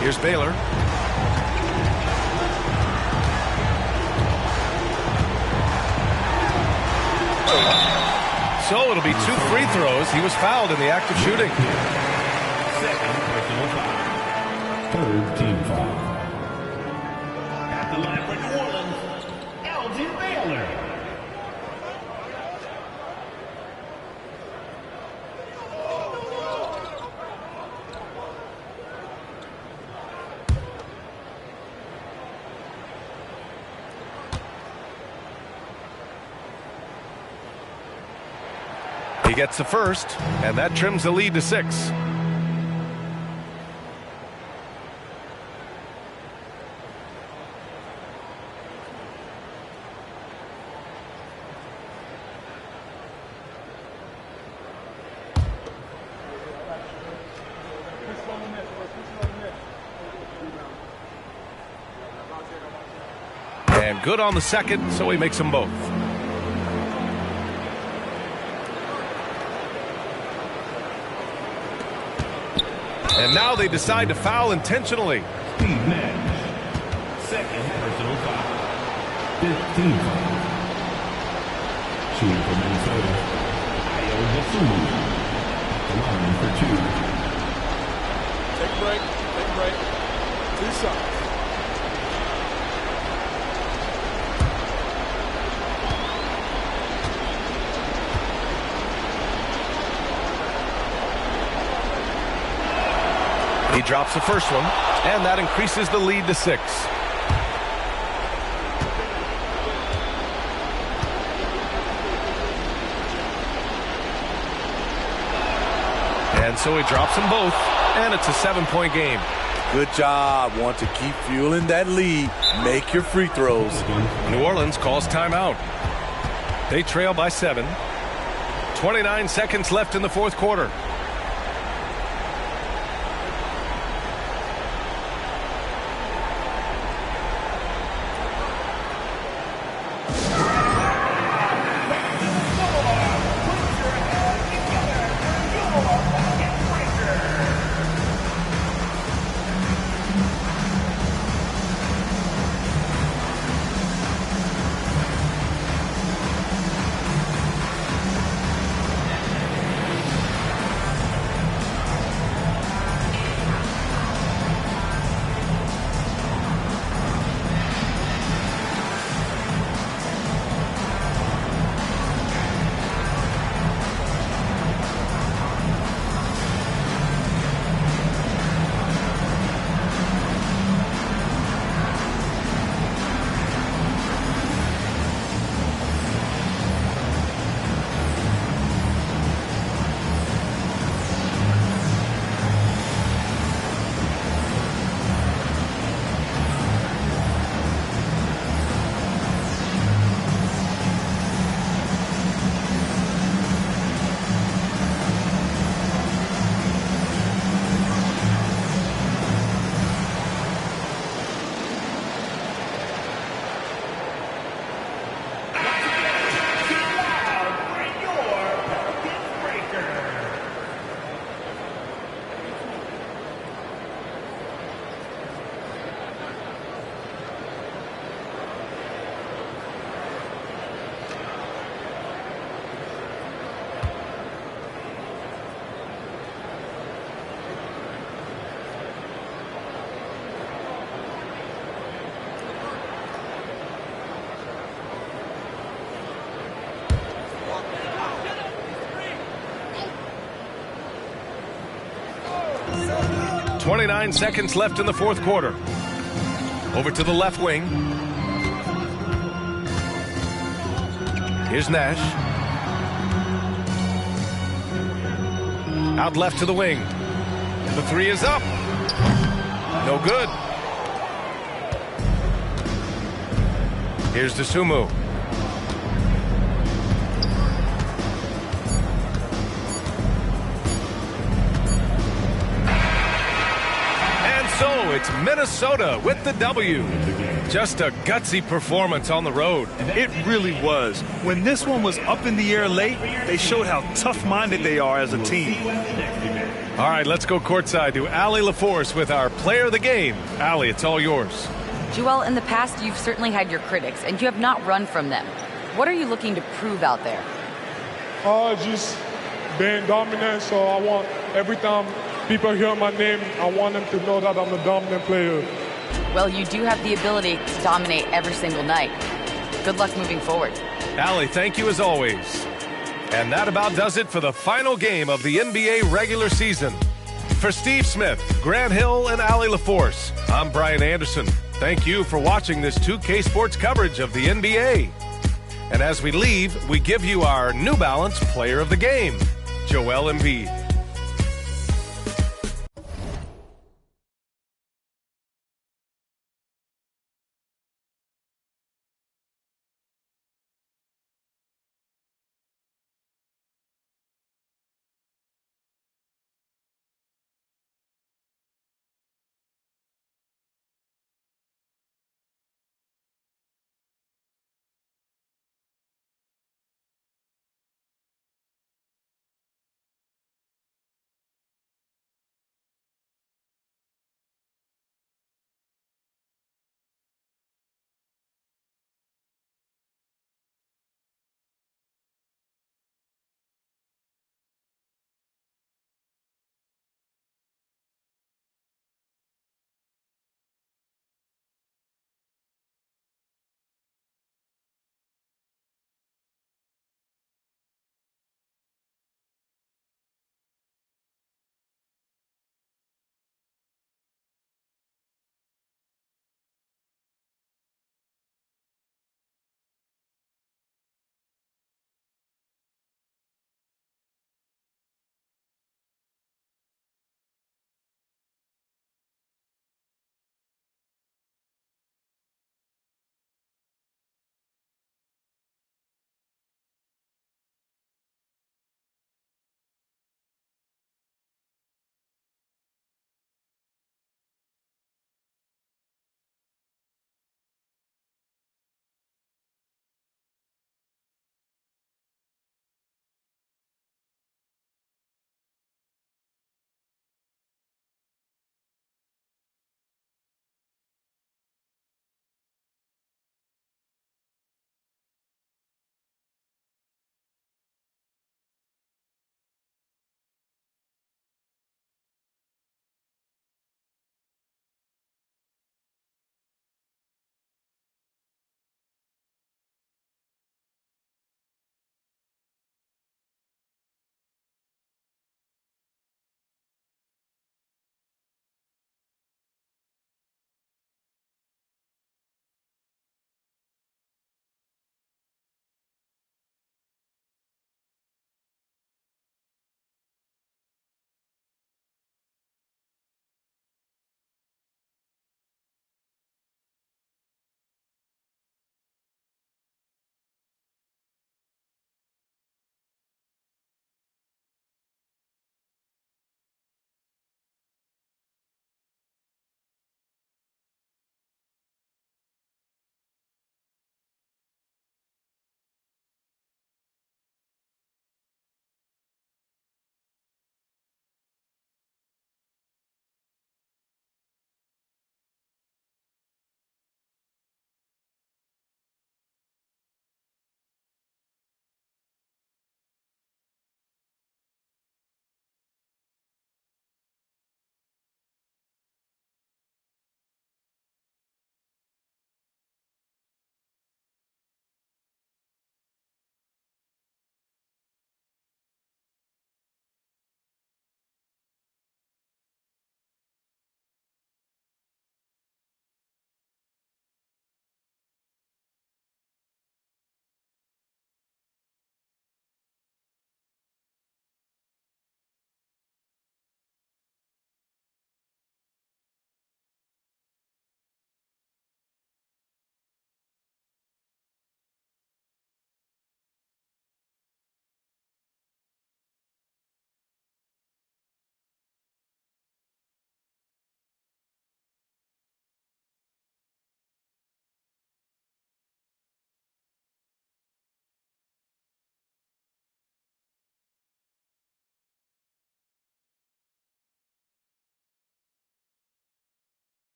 Here's Baylor. So it'll be 2 free throws. He was fouled in the act of shooting. Third team foul. At the line for New Orleans, Elgin Baylor. He gets the first, and that trims the lead to 6. And good on the second, so he makes them both. And now they decide to foul intentionally. Steve Nash. Second personal foul. 15 foul. Shooting for Minnesota. Ayo Dosunmu. The line for 2. Take a break. Take a break. 2 shots. He drops the first one, and that increases the lead to 6. And so he drops them both, and it's a 7-point game. Good job. Want to keep fueling that lead. Make your free throws. New Orleans calls timeout. They trail by 7. 29 seconds left in the fourth quarter. Wow. 29 seconds left in the fourth quarter. Over to the left wing. Here's Nash. Out left to the wing. And the three is up. No good. Here's Dosunmu. And so it's Minnesota with the W. Just a gutsy performance on the road. It really was. When this one was up in the air late, they showed how tough-minded they are as a team. All right, let's go courtside to Allie LaForce with our player of the game. Allie, it's all yours. Joel, in the past, you've certainly had your critics, and you have not run from them. What are you looking to prove out there? Just being dominant, so I want every time people hear my name, I want them to know that I'm a dominant player. Well, you do have the ability to dominate every single night. Good luck moving forward. Allie, thank you as always. And that about does it for the final game of the NBA regular season. For Steve Smith, Grant Hill, and Allie LaForce, I'm Brian Anderson. Thank you for watching this 2K Sports coverage of the NBA. And as we leave, we give you our New Balance Player of the Game, Joel Embiid.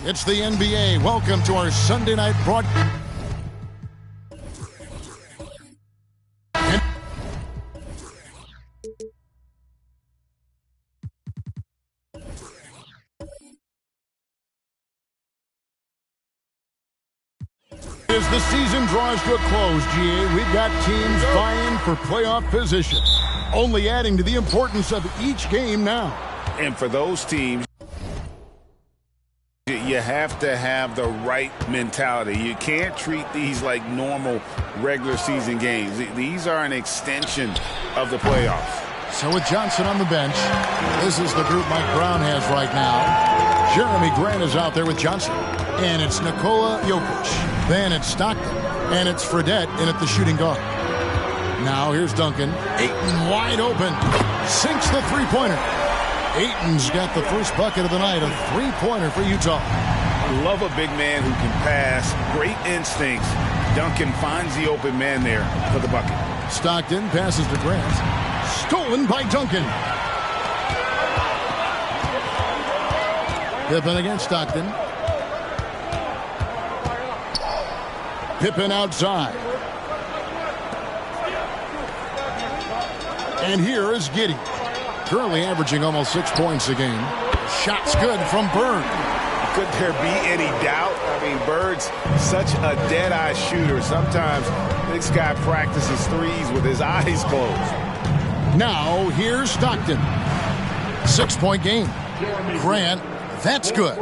It's the NBA. Welcome to our Sunday night broadcast. As the season draws to a close, GA, we've got teams vying for playoff position, only adding to the importance of each game now. And for those teams, you have to have the right mentality. You can't treat these like normal regular season games. These are an extension of the playoffs. So with Johnson on the bench, this is the group Mike Brown has right now. Jeremy Grant is out there with Johnson. And it's Nikola Jokic. Then it's Stockton. And it's Fredette in at the shooting guard. Now here's Duncan. Ayton wide open. Sinks the three-pointer. Ayton's got the first bucket of the night, a three-pointer for Utah. I love a big man who can pass. Great instincts. Duncan finds the open man there for the bucket. Stockton passes to Grant. Stolen by Duncan. Pippen against Stockton. Pippen outside. And here is Giddey. Currently averaging almost 6 points a game. Shot's good from Bird. Could there be any doubt? I mean, Bird's such a dead-eye shooter. Sometimes this guy practices threes with his eyes closed. Now, here's Stockton. 6-point game. Grant, that's good.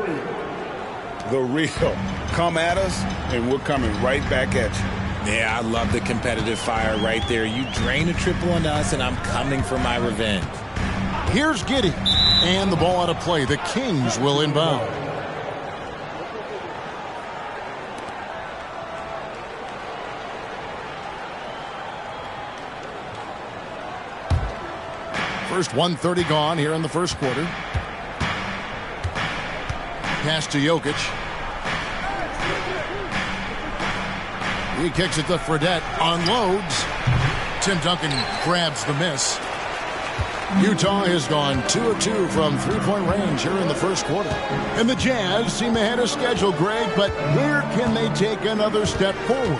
The real. Come at us, and we're coming right back at you. Yeah, I love the competitive fire right there. You drain a triple on us, and I'm coming for my revenge. Here's Giddey. And the ball out of play. The Kings will inbound. First 1:30 gone here in the first quarter. Pass to Jokic. He kicks it to Fredette. Unloads. Tim Duncan grabs the miss. Utah has gone 2 of 2 from three-point range here in the first quarter. And the Jazz seem ahead of schedule, Greg, but where can they take another step forward?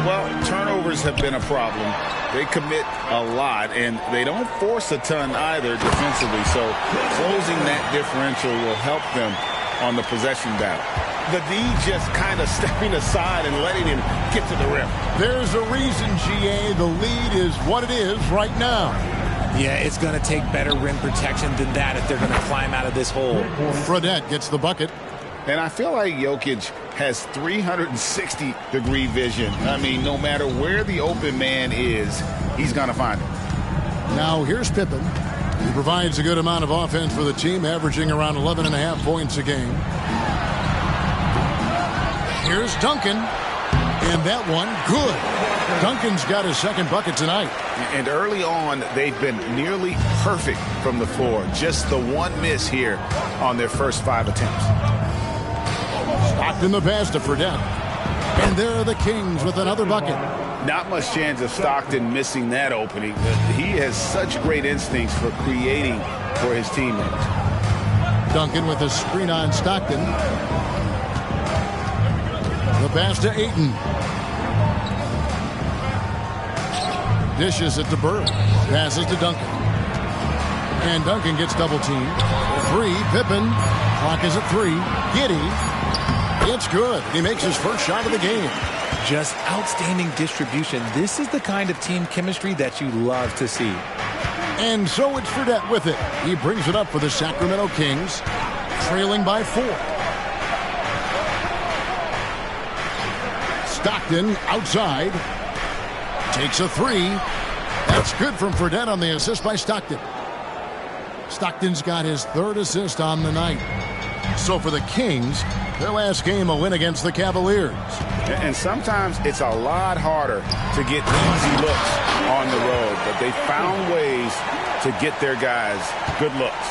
Well, turnovers have been a problem. They commit a lot, and they don't force a ton either defensively. So closing that differential will help them on the possession battle. The D just kind of stepping aside and letting him get to the rim. There's a reason, GA, the lead is what it is right now. Yeah, it's going to take better rim protection than that if they're going to climb out of this hole. Fredette gets the bucket. And I feel like Jokic has 360-degree vision. I mean, no matter where the open man is, he's going to find him. Now here's Pippen. He provides a good amount of offense for the team, averaging around 11.5 points a game. Here's Duncan. And that one, good. Duncan's got his second bucket tonight. And early on, they've been nearly perfect from the floor. Just the one miss here on their first 5 attempts. Stockton the pass to Fredette. And there are the Kings with another bucket. Not much chance of Stockton missing that opening. He has such great instincts for creating for his teammates. Duncan with a screen on Stockton. The pass to Ayton. Dishes it to Bird. Passes to Duncan. And Duncan gets double teamed. 3, Pippen. Clock is at 3. Giddey. It's good. He makes his first shot of the game. Just outstanding distribution. This is the kind of team chemistry that you love to see. And so it's Fredette with it. He brings it up for the Sacramento Kings, trailing by 4. Stockton outside. Takes a 3. That's good from Fredette on the assist by Stockton. Stockton's got his 3rd assist on the night. So for the Kings, their last game a win against the Cavaliers. And sometimes it's a lot harder to get easy looks on the road, but they found ways to get their guys good looks.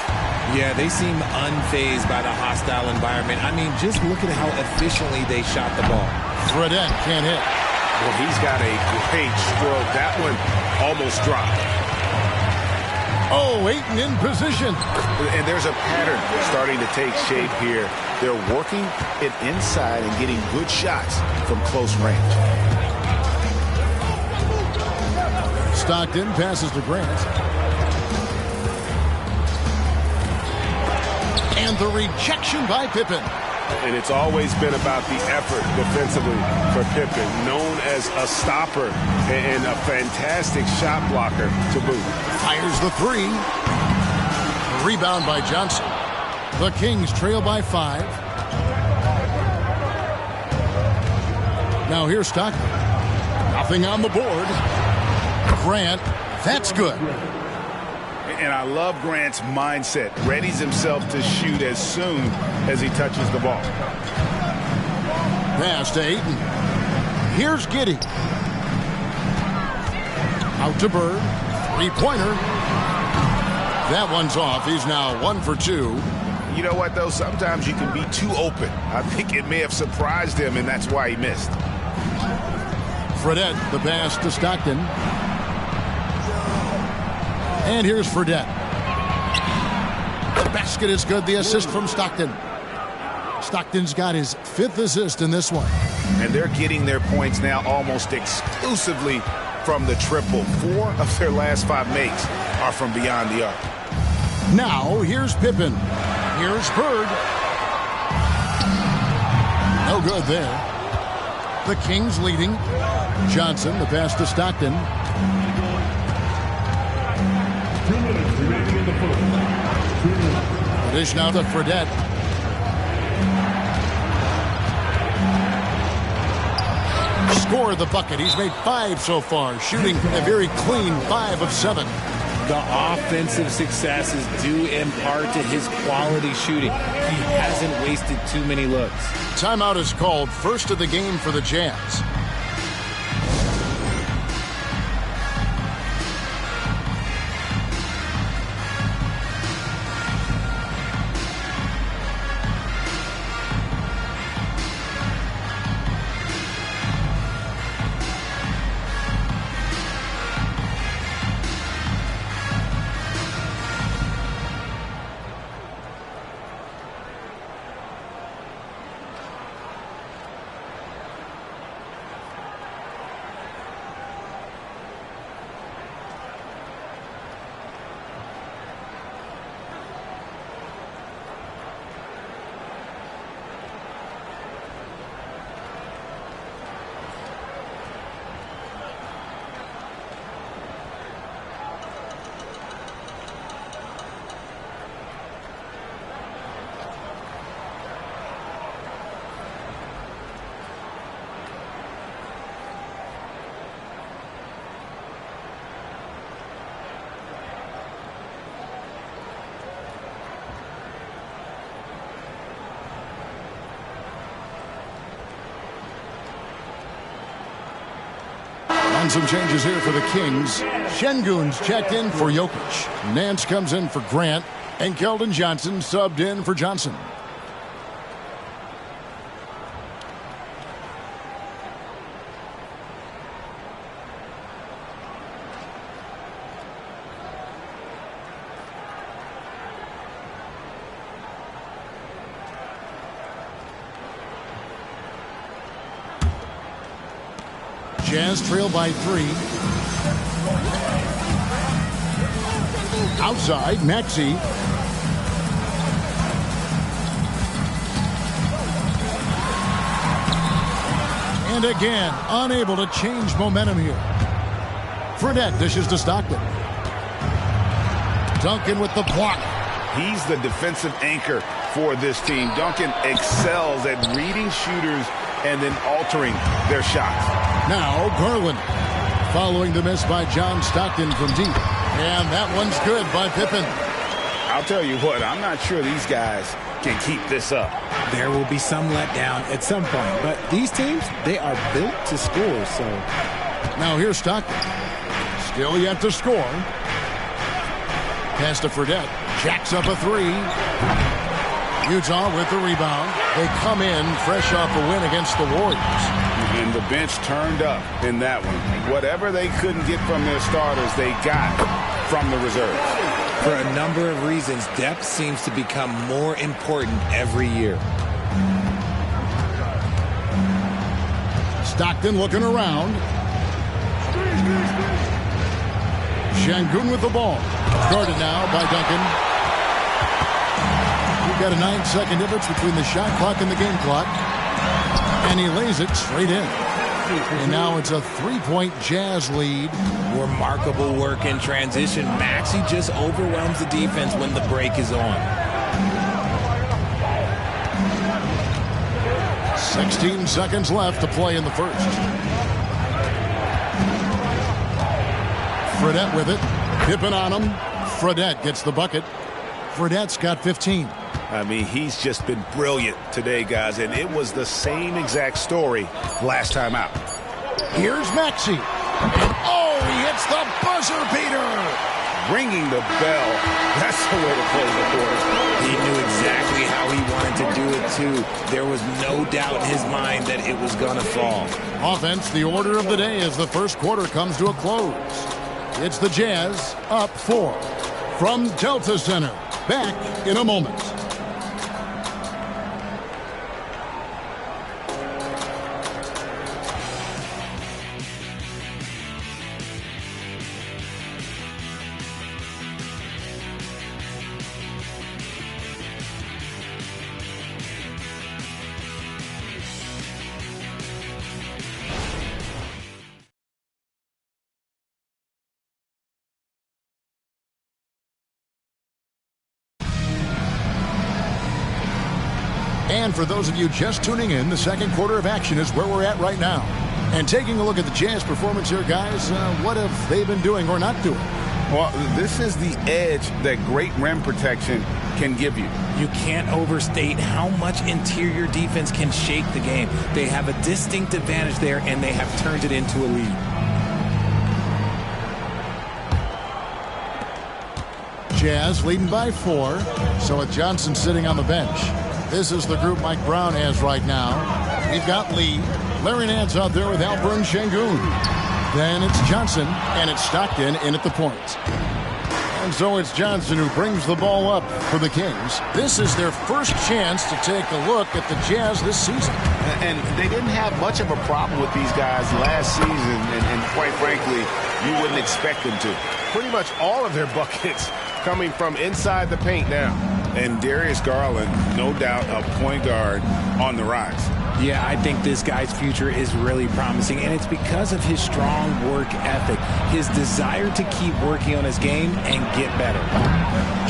Yeah, they seem unfazed by the hostile environment. I mean, just look at how efficiently they shot the ball. Fredette can't hit. Well, he's got a great stroke. That one almost dropped. Oh, Ayton in position. And there's a pattern starting to take shape here They're working it inside and getting good shots from close range. Stockton passes to Grant. And the rejection by Pippen. And it's always been about the effort defensively for Pippen, known as a stopper and a fantastic shot blocker to boot. Fires the three. Rebound by Johnson. The Kings trail by 5. Now here's Stockton. Nothing on the board. Grant, that's good. And I love Grant's mindset. Readies himself to shoot as soon as he touches the ball. Pass to Ayton. Here's Giddey. Out to Bird. Three-pointer. That one's off. He's now 1 for 2. You know what, though? Sometimes you can be too open. I think it may have surprised him, and that's why he missed. Fredette, the pass to Stockton. And here's Fredette. The basket is good. The assist from Stockton. Stockton's got his 5th assist in this one. And they're getting their points now almost exclusively from the triple. 4 of their last 5 makes are from beyond the arc. Now, here's Pippen. Here's Bird. No good there. The Kings leading. Johnson, the pass to Stockton. Dish now to Fredette. Score the bucket. He's made 5 so far, shooting a very clean 5 of 7. The offensive successes due in part to his quality shooting. He hasn't wasted too many looks. Timeout is called. First of the game for the Jazz. And some changes here for the Kings. Şengün's checked in for Jokic. Nance comes in for Grant. And Keldon Johnson subbed in for Johnson. Jazz trail by 3. Outside, Maxey. And again, unable to change momentum here. Fredette dishes to Stockton. Duncan with the block. He's the defensive anchor for this team. Duncan excels at reading shooters and then altering their shots. Now Garland, following the miss by John Stockton from deep. And that one's good by Pippen. I'll tell you what, I'm not sure these guys can keep this up. There will be some letdown at some point, but these teams, they are built to score, so. Now here's Stockton. Still yet to score. Pass to Fredette. Jacks up a 3. Utah with the rebound. They come in fresh off a win against the Warriors. And the bench turned up in that one. Whatever they couldn't get from their starters, they got from the reserves. For a number of reasons, depth seems to become more important every year. Stockton looking around. Şengün with the ball. Guarded now by Duncan. We've got a 9-second difference between the shot clock and the game clock. And he lays it straight in. And now it's a 3-point Jazz lead. Remarkable work in transition. Maxey just overwhelms the defense when the break is on. 16 seconds left to play in the first. Fredette with it. Pippen on him. Fredette gets the bucket. Fredette's got 15. I mean, he's just been brilliant today, guys, and it was the same exact story last time out. Here's Maxey. Oh, he hits the buzzer beater. Ringing the bell. That's the way to close the quarter. He knew exactly how he wanted to do it, too. There was no doubt in his mind that it was going to fall. Offense, the order of the day as the first quarter comes to a close. It's the Jazz up 4 from Delta Center. Back in a moment. And for those of you just tuning in, the second quarter of action is where we're at right now. And taking a look at the Jazz performance here, guys, what have they been doing or not doing? Well, this is the edge that great rim protection can give you. You can't overstate how much interior defense can shake the game. They have a distinct advantage there, and they have turned it into a lead. Jazz leading by 4. So with Johnson sitting on the bench. This is the group Mike Brown has right now. We've got Lee. Larry Nance out there with Alperen Şengün. Then it's Johnson, and it's Stockton in at the point. And so it's Johnson who brings the ball up for the Kings. This is their first chance to take a look at the Jazz this season. And they didn't have much of a problem with these guys last season, and quite frankly, you wouldn't expect them to. Pretty much all of their buckets coming from inside the paint now. And Darius Garland, no doubt a point guard on the rise. Yeah, I think this guy's future is really promising, and it's because of his strong work ethic, his desire to keep working on his game and get better.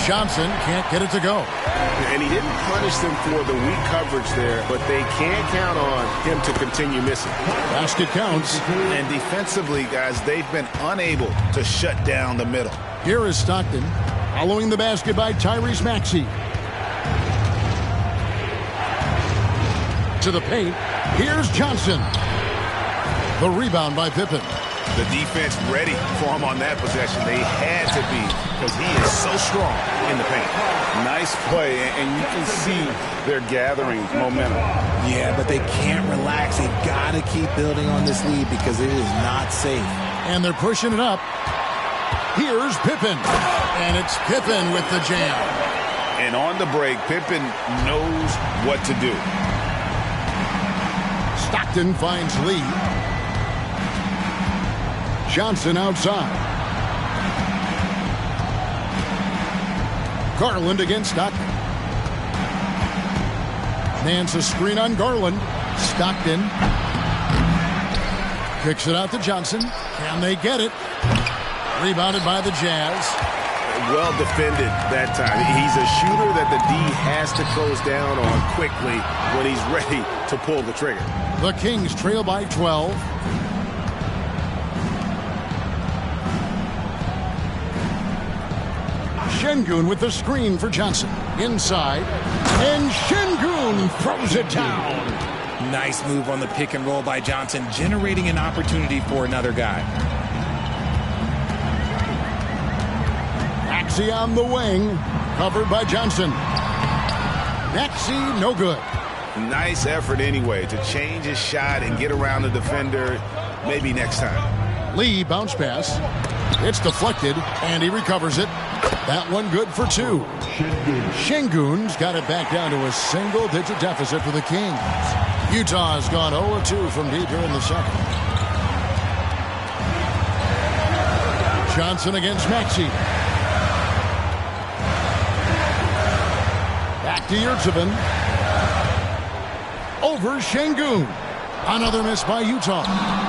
Johnson can't get it to go. And he didn't punish them for the weak coverage there, but they can't count on him to continue missing. Basket counts. And defensively, guys, they've been unable to shut down the middle. Here is Stockton. Following the basket by Tyrese Maxey. To the paint. Here's Johnson. The rebound by Pippen. The defense ready for him on that possession. They had to be because he is so strong in the paint. Nice play, and you can see they're gathering momentum. Yeah, but they can't relax. They've got to keep building on this lead because it is not safe. And they're pushing it up. Here's Pippen. And it's Pippen with the jam. And on the break, Pippen knows what to do. Stockton finds Lee. Johnson outside. Garland against Stockton. Nance a screen on Garland. Stockton. Kicks it out to Johnson. Can they get it? Rebounded by the Jazz. Well defended that time. He's a shooter that the D has to close down on quickly when he's ready to pull the trigger. The Kings trail by 12. Şengün with the screen for Johnson. Inside. And Şengün throws it down. Nice move on the pick and roll by Johnson, generating an opportunity for another guy. Maxey on the wing. Covered by Johnson. Maxey, no good. Nice effort anyway to change his shot and get around the defender. Maybe next time. Lee bounce pass. It's deflected, and he recovers it. That one good for 2. Şengün's got it back down to a single-digit deficit for the Kings. Utah's gone 0-2 from deep here in the second. Johnson against Maxey. Back to Yurtsevin. Over Şengün. Another miss by Utah.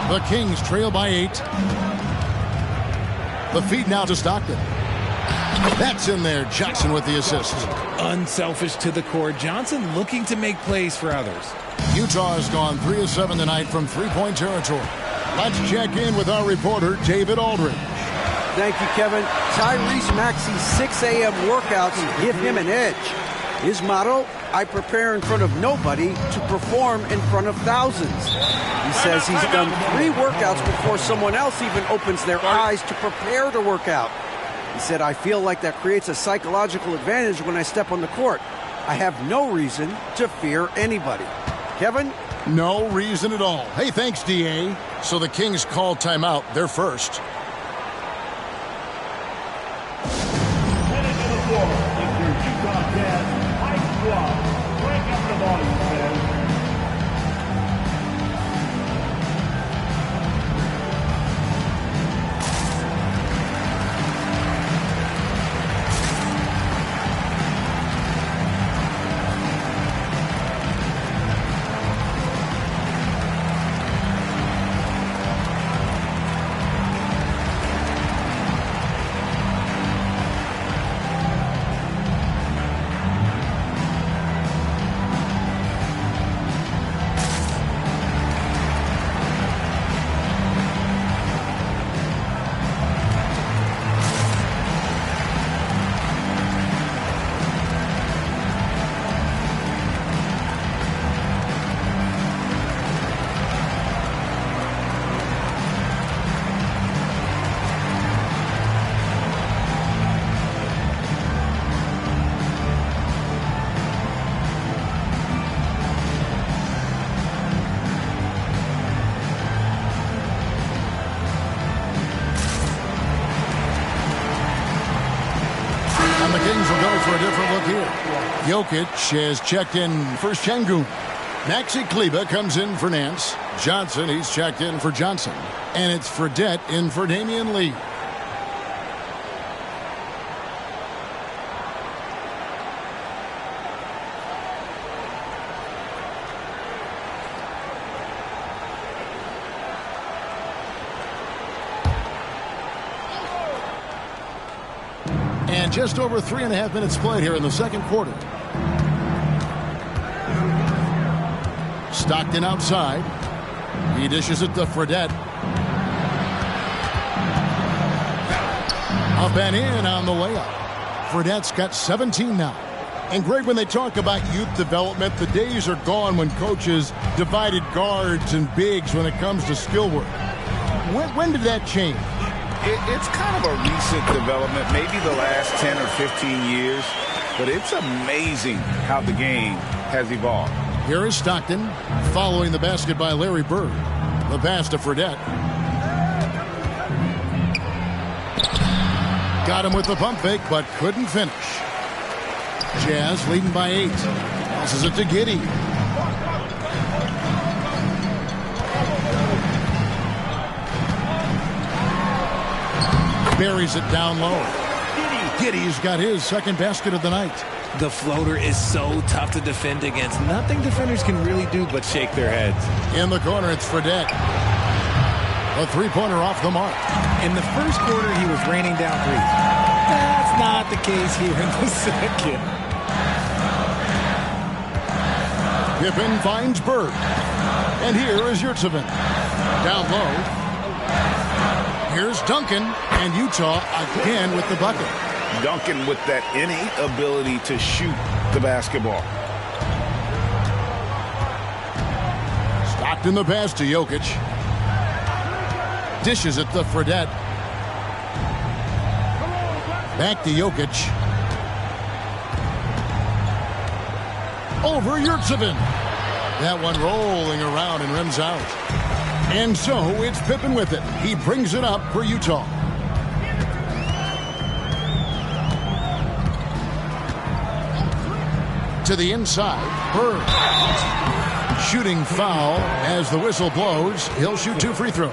The Kings trail by 8. The feed now to Stockton. That's in there. Jackson with the assist. Unselfish to the core. Johnson looking to make plays for others. Utah has gone 3 of 7 tonight from three-point territory. Let's check in with our reporter, David Aldridge. Thank you, Kevin. Tyrese Maxey's 6 a.m. workouts give him an edge. His motto, I prepare in front of nobody to perform in front of thousands. He says he's done 3 workouts before someone else even opens their eyes to prepare to work out. He said, I feel like that creates a psychological advantage when I step on the court. I have no reason to fear anybody. Kevin? No reason at all. Hey, thanks, D.A. So the Kings call timeout. They're first. Heading to the floor is your Utah Jazz high squad. Break up the volume, fans. And the Kings will go for a different look here. Jokic has checked in for Şengün. Maxi Kleber comes in for Nance. Johnson, he's checked in for Johnson. And it's Fredette in for Damian Lee. And just over 3.5 minutes played here in the second quarter. Stockton outside. He dishes it to Fredette. Up and in on the layup. Fredette's got 17 now. And Greg, when they talk about youth development, the days are gone when coaches divided guards and bigs when it comes to skill work. When did that change? It's kind of a recent development, maybe the last 10 or 15 years, but it's amazing how the game has evolved. Here is Stockton following the basket by Larry Bird. The pass to Fredette. Got him with the pump fake, but couldn't finish. Jazz leading by 8. Passes it to Giddey. Buries it down low. Giddey's got his second basket of the night. The floater is so tough to defend against. Nothing defenders can really do but shake their heads. In the corner, it's Fredette. A three-pointer off the mark. In the first quarter, he was raining down threes. That's not the case here in the second. Pippen finds Bird. And here is Yurtsevin. Down low. Here's Duncan, and Utah again with the bucket. Duncan with that innate ability to shoot the basketball. Stockton the pass to Jokic. Dishes it to Fredette. Back to Jokic. Over Yurtsevin. That one rolling around and rims out. And so it's Pippen with it. He brings it up for Utah. To the inside. Bird. shooting foul as the whistle blows. He'll shoot 2 free throws.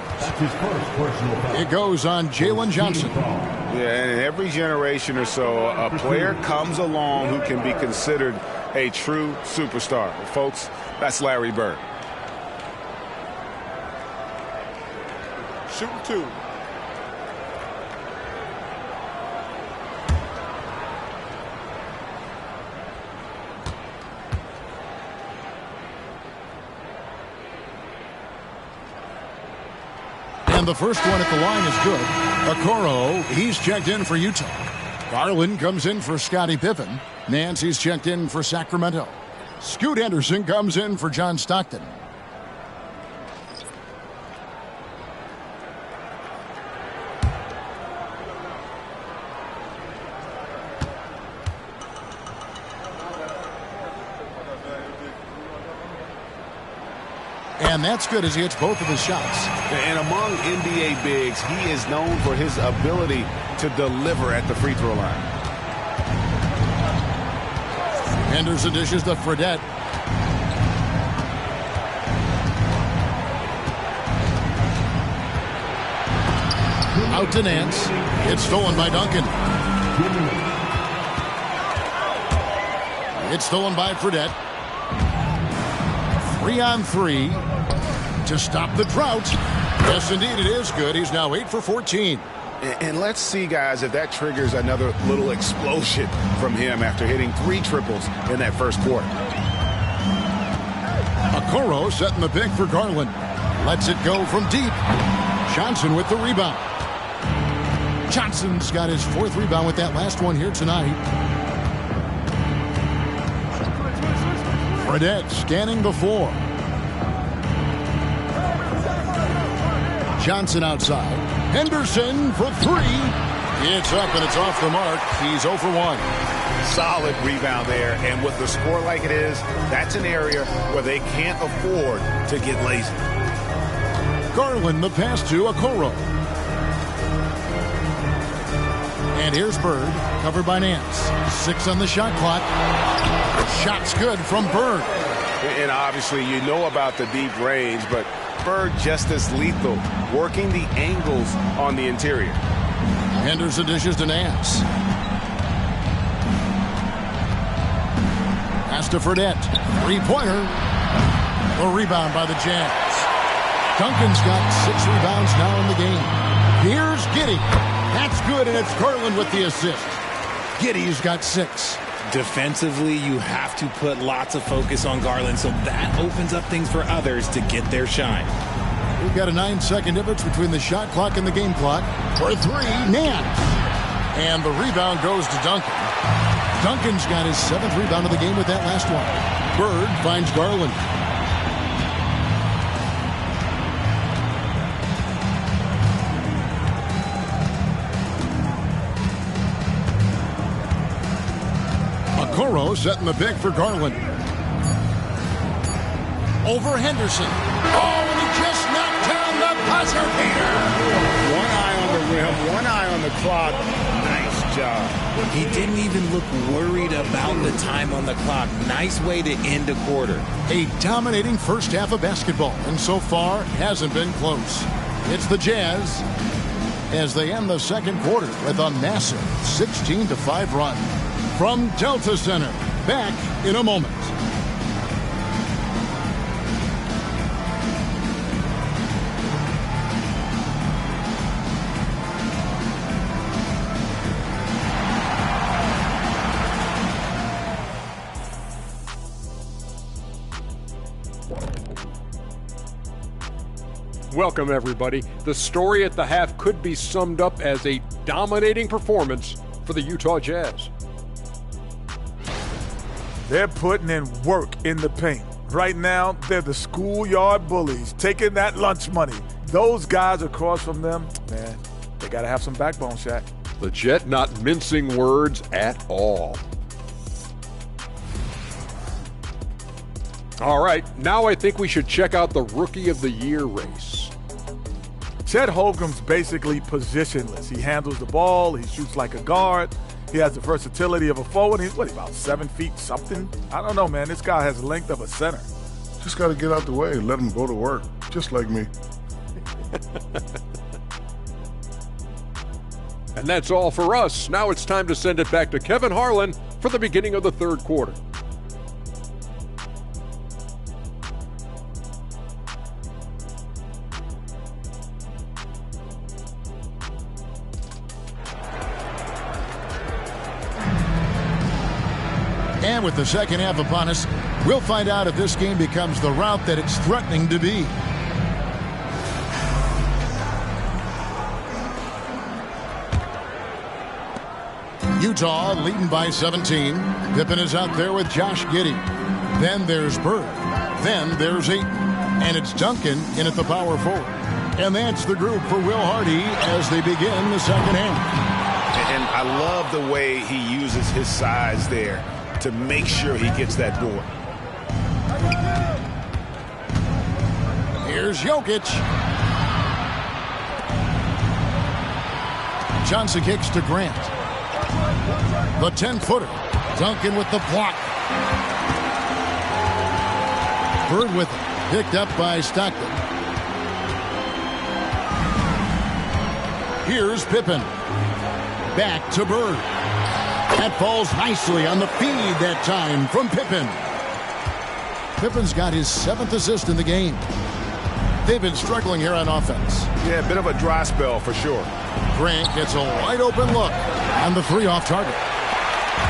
It goes on Jalen Johnson. Yeah, and in every generation or so, a player comes along who can be considered a true superstar. Folks, that's Larry Bird. Shooting 2. And the first one at the line is good. Okoro, he's checked in for Utah. Garland comes in for Scottie Pippen. Nancy's checked in for Sacramento. Scoot Henderson comes in for John Stockton. And that's good as he hits both of his shots. And among NBA bigs, he is known for his ability to deliver at the free throw line. Henderson dishes to Fredette. Out to Nance. It's stolen by Duncan. It's stolen by Fredette. 3-on-3 to stop the drought. Yes, indeed, it is good. He's now 8 for 14. And let's see, guys, if that triggers another little explosion from him after hitting 3 triples in that first quarter. Okoro setting the pick for Garland. Lets it go from deep. Johnson with the rebound. Johnson's got his 4th rebound with that last one here tonight. Fredette scanning the floor. Johnson outside. Henderson for 3. It's up and it's off the mark. He's 0 for 1. Solid rebound there. And with the score like it is, that's an area where they can't afford to get lazy. Garland the pass to Okoro. And here's Bird, covered by Nance. 6 on the shot clock. Shot's good from Bird. And obviously you know about the deep range, but Bird just as lethal, working the angles on the interior. Henderson dishes to Nance. Pass to Fredette. 3-pointer. A rebound by the Jazz. Duncan's got 6 rebounds now in the game. Here's Giddey. That's good, and it's Garland with the assist. Giddey's got 6. Defensively, you have to put lots of focus on Garland, so that opens up things for others to get their shine. We've got a 9-second difference between the shot clock and the game clock. For 3, Nance. And the rebound goes to Duncan. Duncan's got his 7th rebound of the game with that last one. Bird finds Garland. Okoro setting the pick for Garland. Over Henderson. Oh, and he just knocked down the buzzer beater. One eye on the rim, one eye on the clock. Nice job. He didn't even look worried about the time on the clock. Nice way to end a quarter. A dominating first half of basketball, and so far hasn't been close. It's the Jazz as they end the second quarter with a massive 16-5 run. From Delta Center, back in a moment. Welcome, everybody. The story at the half could be summed up as a dominating performance for the Utah Jazz. They're putting in work in the paint. Right now, they're the schoolyard bullies, taking that lunch money. Those guys across from them, man, they got to have some backbone, Shaq. The Jet not mincing words at all. All right, now I think we should check out the Rookie of the Year race. Chet Holmgren's basically positionless. He handles the ball, he shoots like a guard. He has the versatility of a forward. He's about 7 feet something? I don't know, man. This guy has the length of a center. Just got to get out the way and let them go to work, just like me. And that's all for us. Now it's time to send it back to Kevin Harlan for the beginning of the third quarter. And with the second half upon us, we'll find out if this game becomes the rout that it's threatening to be. Utah leading by 17. Pippen is out there with Josh Giddey. Then there's Bird. Then there's Ayton. And it's Duncan in at the power forward. And that's the group for Will Hardy as they begin the second half. And I love the way he uses his size there to make sure he gets that board. Here's Jokic. Johnson kicks to Grant. The 10-footer. Duncan with the block. Bird with it. Picked up by Stockton. Here's Pippen. Back to Bird. That falls nicely on the feed that time from Pippen. Pippen's got his 7th assist in the game. They've been struggling here on offense. Yeah, a bit of a dry spell for sure. Grant gets a wide open look on the 3 off target.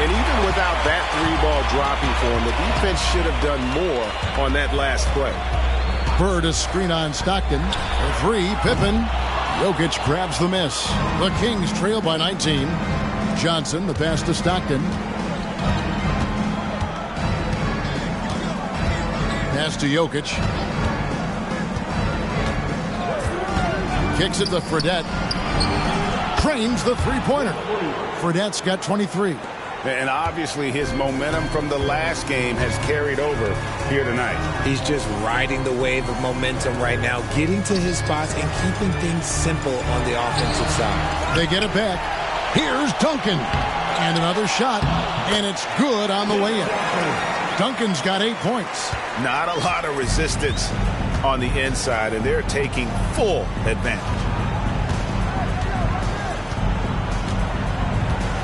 And even without that 3-ball dropping for him, the defense should have done more on that last play. Bird a screen on Stockton. The 3, Pippen. Jokic grabs the miss. The Kings trail by 19. Johnson, the pass to Stockton. Pass to Jokic. Kicks it to Fredette. Trains the three-pointer. Fredette's got 23. And obviously his momentum from the last game has carried over here tonight. He's just riding the wave of momentum right now, getting to his spots and keeping things simple on the offensive side. They get it back. Here's Duncan. And another shot. And it's good on the way in. Duncan's got 8 points. Not a lot of resistance on the inside, and they're taking full advantage.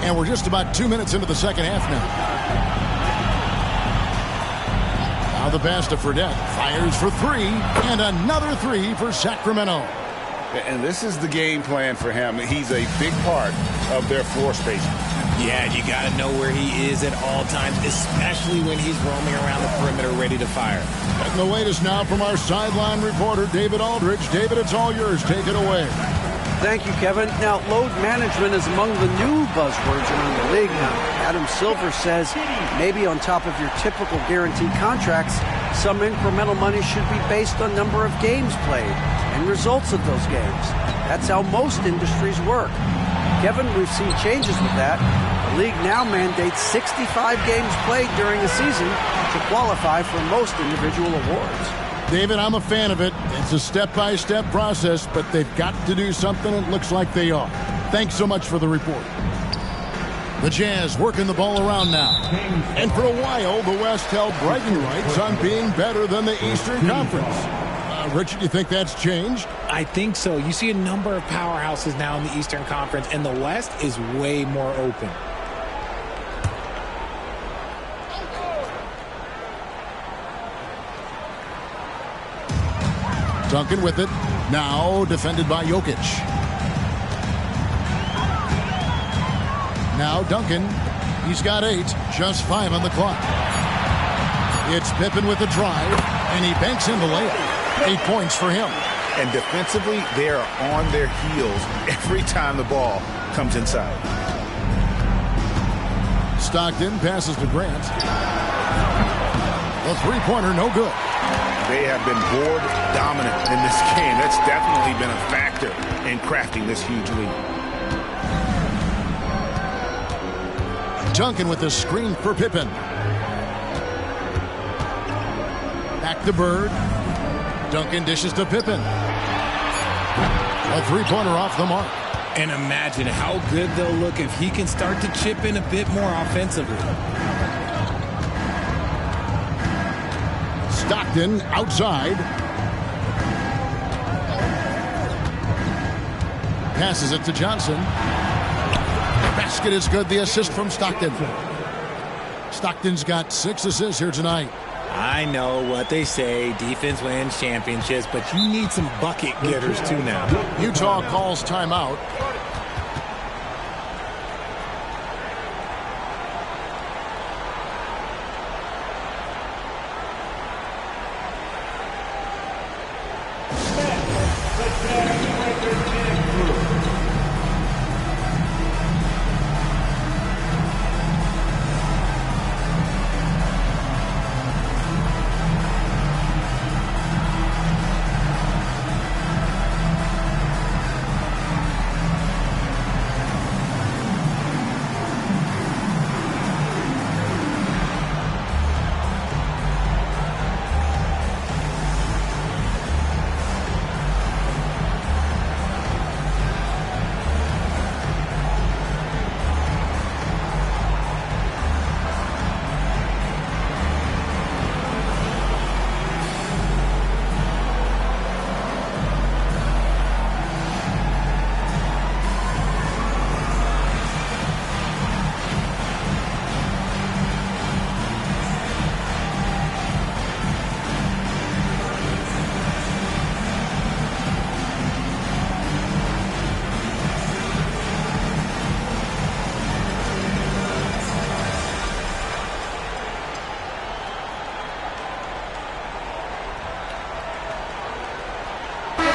And we're just about 2 minutes into the second half now. Now the pass to Fredette. Fires for 3. And another 3 for Sacramento. And this is the game plan for him. He's a big part of their floor spacing. Yeah, you got to know where he is at all times, especially when he's roaming around the perimeter ready to fire. And the latest now from our sideline reporter, David Aldridge. David, it's all yours. Take it away. Thank you, Kevin. Now, load management is among the new buzzwords around the league now. Adam Silver says maybe on top of your typical guaranteed contracts, some incremental money should be based on number of games played and results of those games. That's how most industries work. Kevin, we've seen changes with that. The league now mandates 65 games played during the season to qualify for most individual awards. David, I'm a fan of it. It's a step-by-step process, but they've got to do something. It looks like they are. Thanks so much for the report. The Jazz working the ball around now. And for a while, the West held bragging rights on being better than the Eastern Conference. Richard, you think that's changed? I think so. You see a number of powerhouses now in the Eastern Conference, and the West is way more open. Duncan with it. Now defended by Jokic. Now Duncan. He's got 8. Just 5 on the clock. It's Pippen with the drive, and he banks in the layup. 8 points for him. And defensively, they are on their heels every time the ball comes inside. Stockton passes to Grant. The three-pointer, no good. They have been board dominant in this game. That's definitely been a factor in crafting this huge lead. Duncan with the screen for Pippen. Back to Bird. Duncan dishes to Pippen. A three-pointer off the mark. And imagine how good they'll look if he can start to chip in a bit more offensively. Stockton Stockton outside. Passes it to Johnson. Basket is good. The assist from Stockton. Stockton's got 6 assists here tonight. I know what they say, defense wins championships, but you need some bucket getters too now. Utah calls timeout.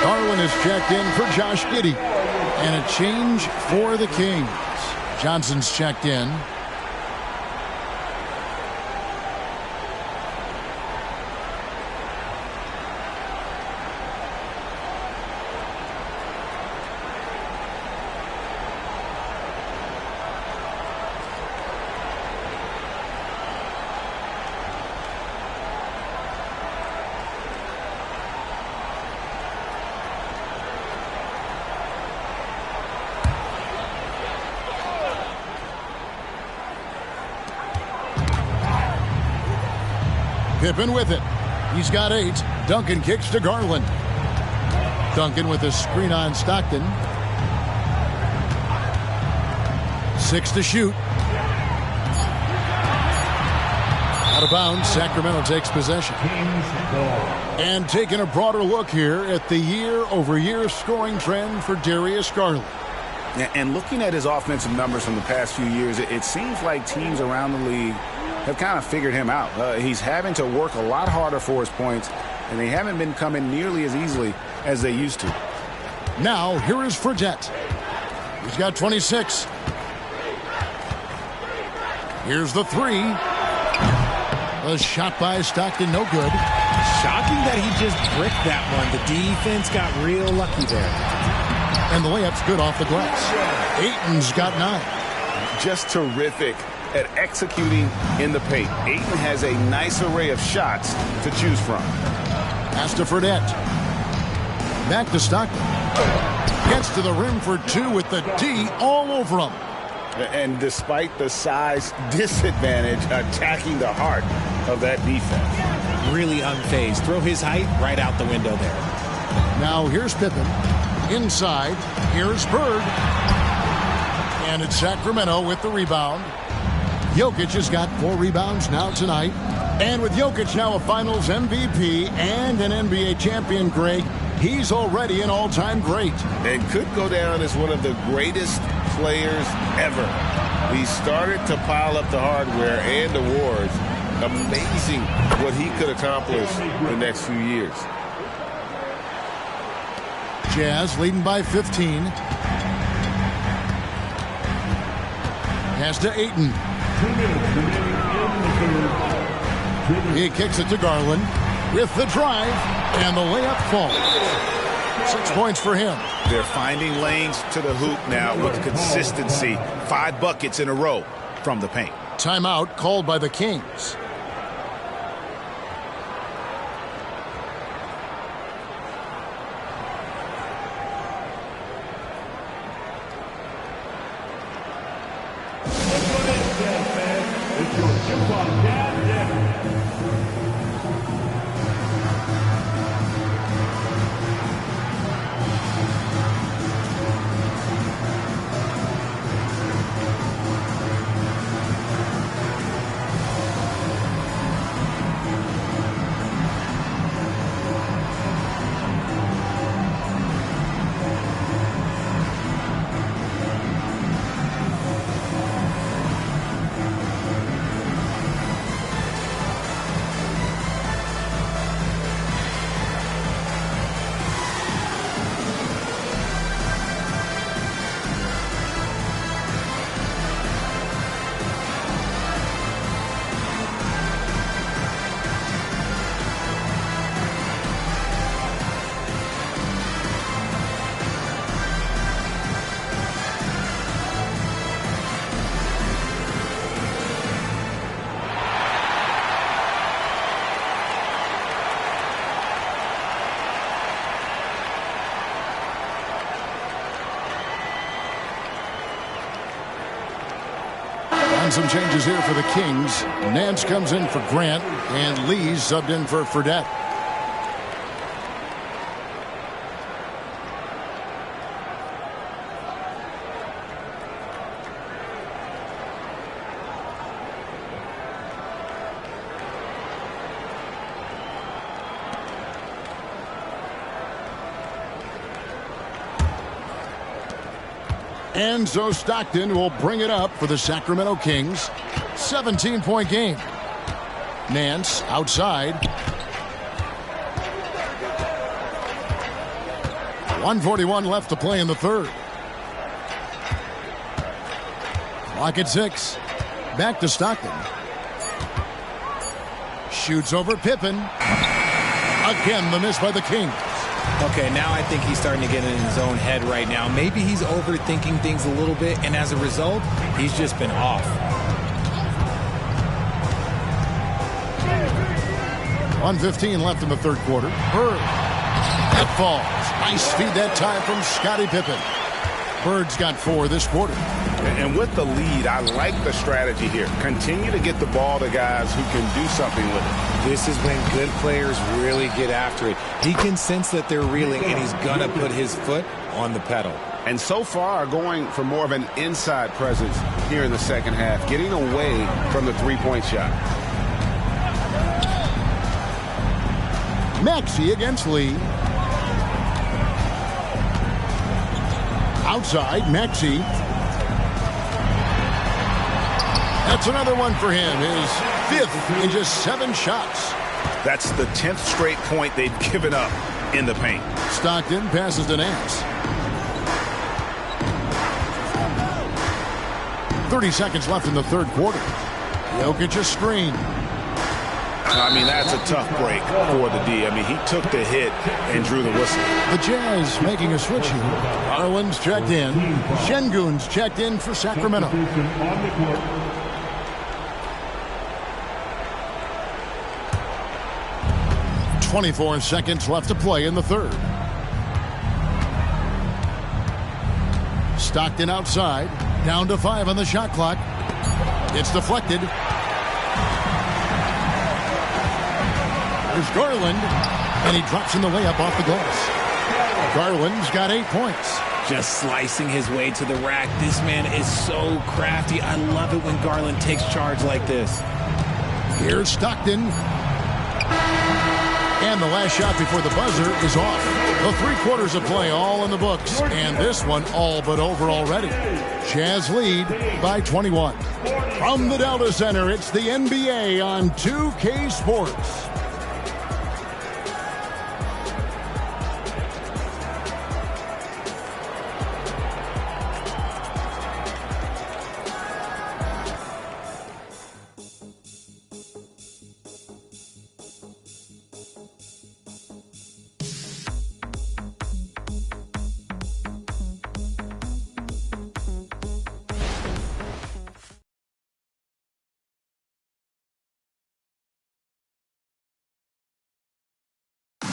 Garland is checked in for Josh Giddey. And a change for the Kings. Johnson's checked in. Pippen with it. He's got 8. Duncan kicks to Garland. Duncan with a screen on Stockton. 6 to shoot. Out of bounds. Sacramento takes possession. And taking a broader look here at the year-over-year scoring trend for Darius Garland. And looking at his offensive numbers from the past few years, it seems like teams around the league have kind of figured him out. He's having to work a lot harder for his points, and they haven't been coming nearly as easily as they used to. Now, here is Fredette. He's got 26. Here's the 3. A shot by Stockton, no good. Shocking that he just bricked that one. The defense got real lucky there. And the layup's good off the glass. Ayton's got 9. Just terrific at executing in the paint. Ayton has a nice array of shots to choose from. Pass to Fredette. Back to Stockton. Gets to the rim for 2 with the D all over him. And despite the size disadvantage, attacking the heart of that defense. Really unfazed. Throw his height right out the window there. Now here's Pippen. Inside. Here's Bird. And it's Sacramento with the rebound. Jokic has got 4 rebounds now tonight. And with Jokic now a Finals MVP and an NBA champion, Greg, he's already an all-time great. And could go down as one of the greatest players ever. He started to pile up the hardware and awards. Amazing what he could accomplish in the next few years. Jazz leading by 15. Pass to Ayton. He kicks it to Garland with the drive, and the layup falls. 6 points for him. They're finding lanes to the hoop now with consistency. 5 buckets in a row from the paint. Timeout called by the Kings. And some changes here for the Kings. Nance comes in for Grant, and Lee's subbed in for Fredette. Enzo Stockton will bring it up for the Sacramento Kings. 17-point game. Nance outside. 1:41 left to play in the third. Clock at 6. Back to Stockton. Shoots over Pippen. Again, the miss by the Kings. Okay, now I think he's starting to get in his own head right now. Maybe he's overthinking things a little bit, and as a result, he's just been off. 1:15 left in the third quarter. Bird. That falls. Nice feed that time from Scottie Pippen. Bird's got 4 this quarter. And with the lead, I like the strategy here. Continue to get the ball to guys who can do something with it. This is when good players really get after it. He can sense that they're reeling, and he's going to put his foot on the pedal. And so far, going for more of an inside presence here in the second half, getting away from the three-point shot. Maxey against Lee. Outside, Maxey. That's another one for him. His 5th in just 7 shots. That's the 10th straight point they've given up in the paint. Stockton passes to Nance. 30 seconds left in the third quarter. Jokic a screen. I mean, that's a tough break for the D. I mean, he took the hit and drew the whistle. The Jazz making a switch here. Garland's checked in. Şengün's checked in for Sacramento. 24 seconds left to play in the third. Stockton outside. Down to 5 on the shot clock. It's deflected. There's Garland, and he drops in the layup off the glass. Garland's got 8 points. Just slicing his way to the rack. This man is so crafty. I love it when Garland takes charge like this. Here's Stockton. And the last shot before the buzzer is off. The 3 quarters of play all in the books, and this one all but over already. Jazz lead by 21. From the Delta Center, it's the NBA on 2K Sports.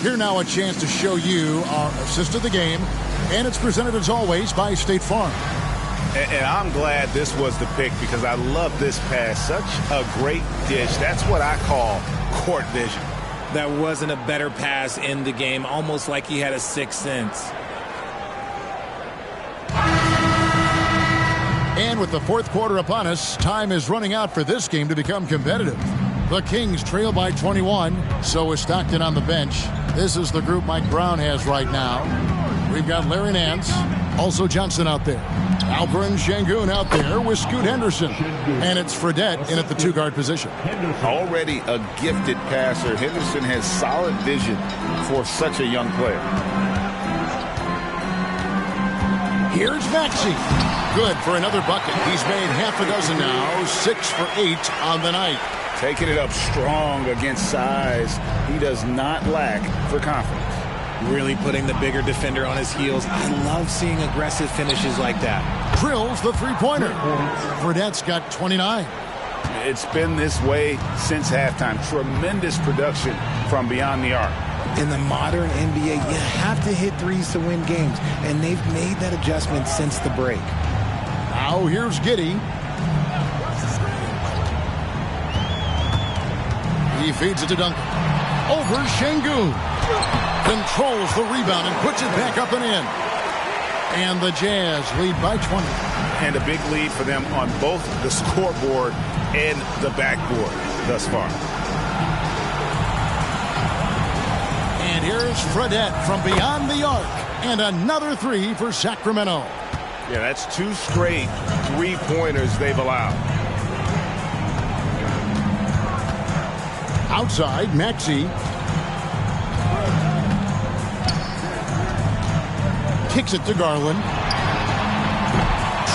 Here now a chance to show you our assist of the game, and it's presented as always by State Farm. And I'm glad this was the pick because I love this pass. Such a great dish. That's what I call court vision. That wasn't a better pass in the game, almost like he had a 6th sense. And with the fourth quarter upon us, time is running out for this game to become competitive. The Kings trail by 21, so is Stockton on the bench. This is the group Mike Brown has right now. We've got Larry Nance, also Johnson out there. Alperen Şengün out there with Scoot Henderson. And it's Fredette in at the 2-guard position. Already a gifted passer, Henderson has solid vision for such a young player. Here's Maxey. Good for another bucket. He's made half a dozen now, 6 for 8 on the night. Taking it up strong against size. He does not lack for confidence. Really putting the bigger defender on his heels. I love seeing aggressive finishes like that. Drills the three-pointer. Fredette's got 29. It's been this way since halftime. Tremendous production from beyond the arc. In the modern NBA, you have to hit threes to win games, and they've made that adjustment since the break. Now here's Giddey. He feeds it to Duncan. Over Şengün. Controls the rebound and puts it back up and in. And the Jazz lead by 20. And a big lead for them on both the scoreboard and the backboard thus far. And here's Fredette from beyond the arc. And another three for Sacramento. Yeah, that's 2 straight three-pointers they've allowed. Outside, Maxey. Kicks it to Garland.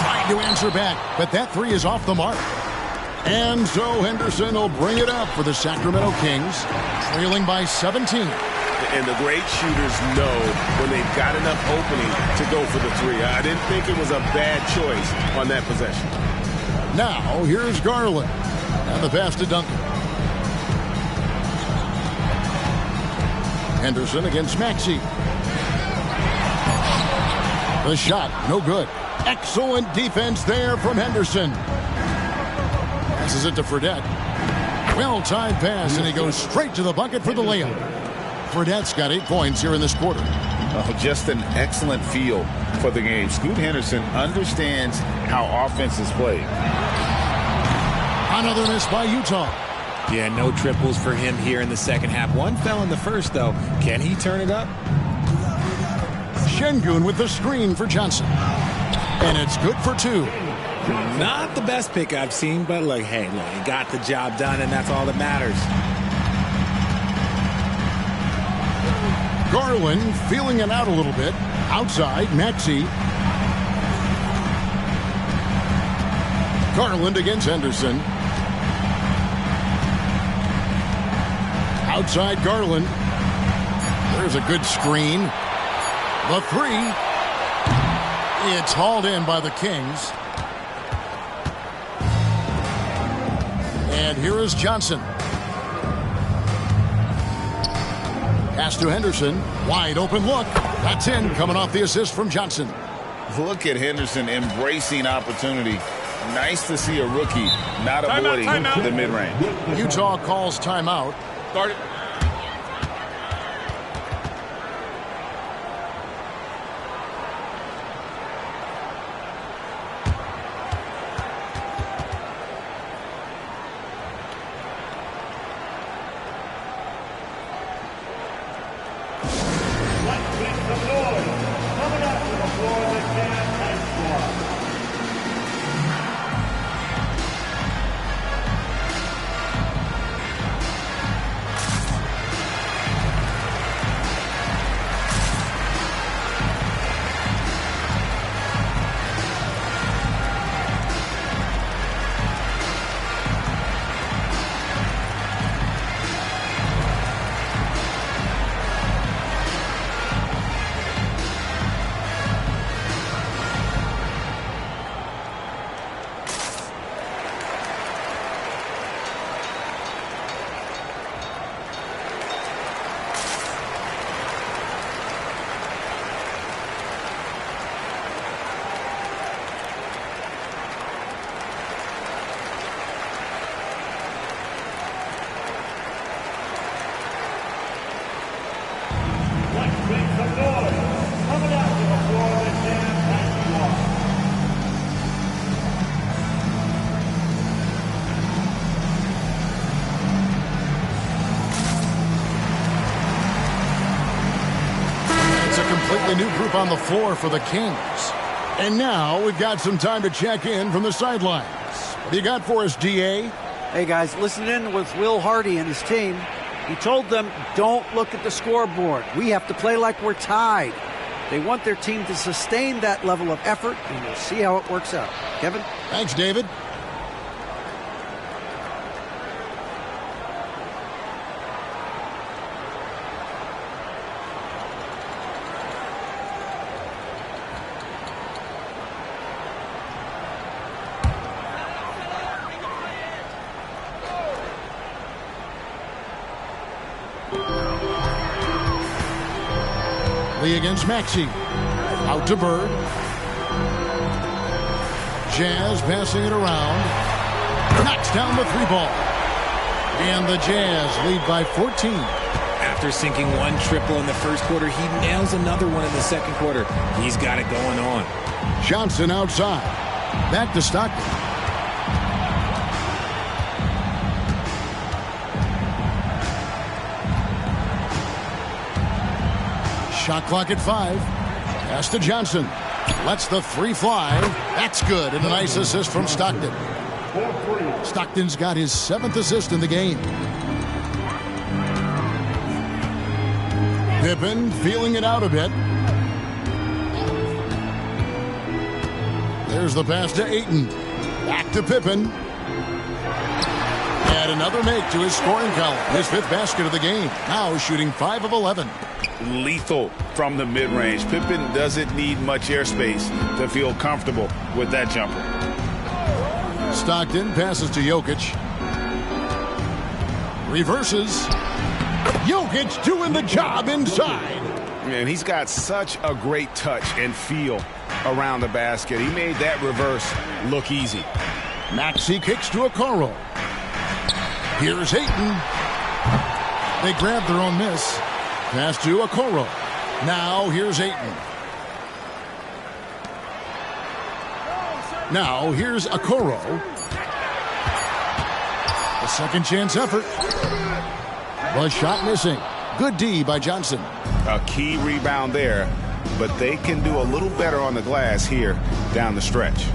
Trying to answer back, but that three is off the mark. And so Henderson will bring it up for the Sacramento Kings, trailing by 17. And the great shooters know when they've got enough opening to go for the three. I didn't think it was a bad choice on that possession. Now, here's Garland. And the pass to Duncan. Henderson against Maxey. The shot, no good. Excellent defense there from Henderson. Passes it to Fredette. Well-timed pass, and he goes straight to the bucket for the layup. Fredette's got 8 points here in this quarter. Oh, just an excellent feel for the game. Scoot Henderson understands how offense is played. Another miss by Utah. Yeah, no triples for him here in the second half. One fell in the first, though. Can he turn it up? Şengün with the screen for Johnson. And it's good for 2. Not the best pick I've seen, but look, hey, look, he got the job done, and that's all that matters. Garland feeling it out a little bit. Outside, Maxey. Garland against Henderson. Outside Garland. There's a good screen. The three. It's hauled in by the Kings. And here is Johnson. Pass to Henderson. Wide open look. That's in, coming off the assist from Johnson. Look at Henderson embracing opportunity. Nice to see a rookie not avoiding the mid-range. Utah calls timeout. Start it. Completely new group on the floor for the Kings. And now we've got some time to check in from the sidelines. What do you got for us, DA? Hey, guys, listen in with Will Hardy and his team. He told them, don't look at the scoreboard. We have to play like we're tied. They want their team to sustain that level of effort, and we'll see how it works out. Kevin? Thanks, David. Lee against Maxey. Out to Bird. Jazz passing it around. Knocks down the 3 ball. And the Jazz lead by 14. After sinking one triple in the first quarter, he nails another one in the second quarter. He's got it going on. Johnson outside. Back to Stockton. Shot clock at 5. Pass to Johnson. Lets the 3 fly. That's good. And a nice assist from Stockton. Stockton's got his 7th assist in the game. Pippen feeling it out a bit. There's the pass to Ayton. Back to Pippen. And another make to his scoring column. His 5th basket of the game. Now shooting 5 of 11. Lethal from the mid-range. Pippen doesn't need much airspace to feel comfortable with that jumper. Stockton passes to Jokic. Reverses. Jokic doing the job inside. And he's got such a great touch and feel around the basket. He made that reverse look easy. Maxey kicks to Okoro. Here's Ayton. They grab their own miss. Pass to Okoro. Now here's Ayton. Now here's Okoro. A second chance effort. The shot missing. Good D by Johnson. A key rebound there, but they can do a little better on the glass here down the stretch.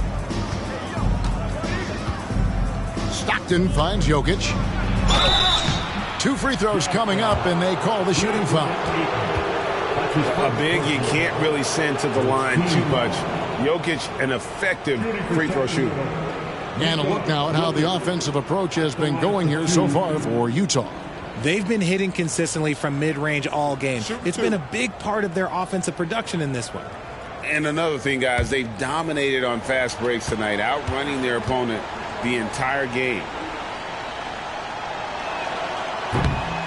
Stockton finds Jokic. 2 free throws coming up, and they call the shooting foul. A big you can't really send to the line too much. Jokic, an effective free throw shooter. And a look now at how the offensive approach has been going here so far for Utah. They've been hitting consistently from mid-range all game. It's been a big part of their offensive production in this one. And another thing, guys, they've dominated on fast breaks tonight, outrunning their opponent the entire game.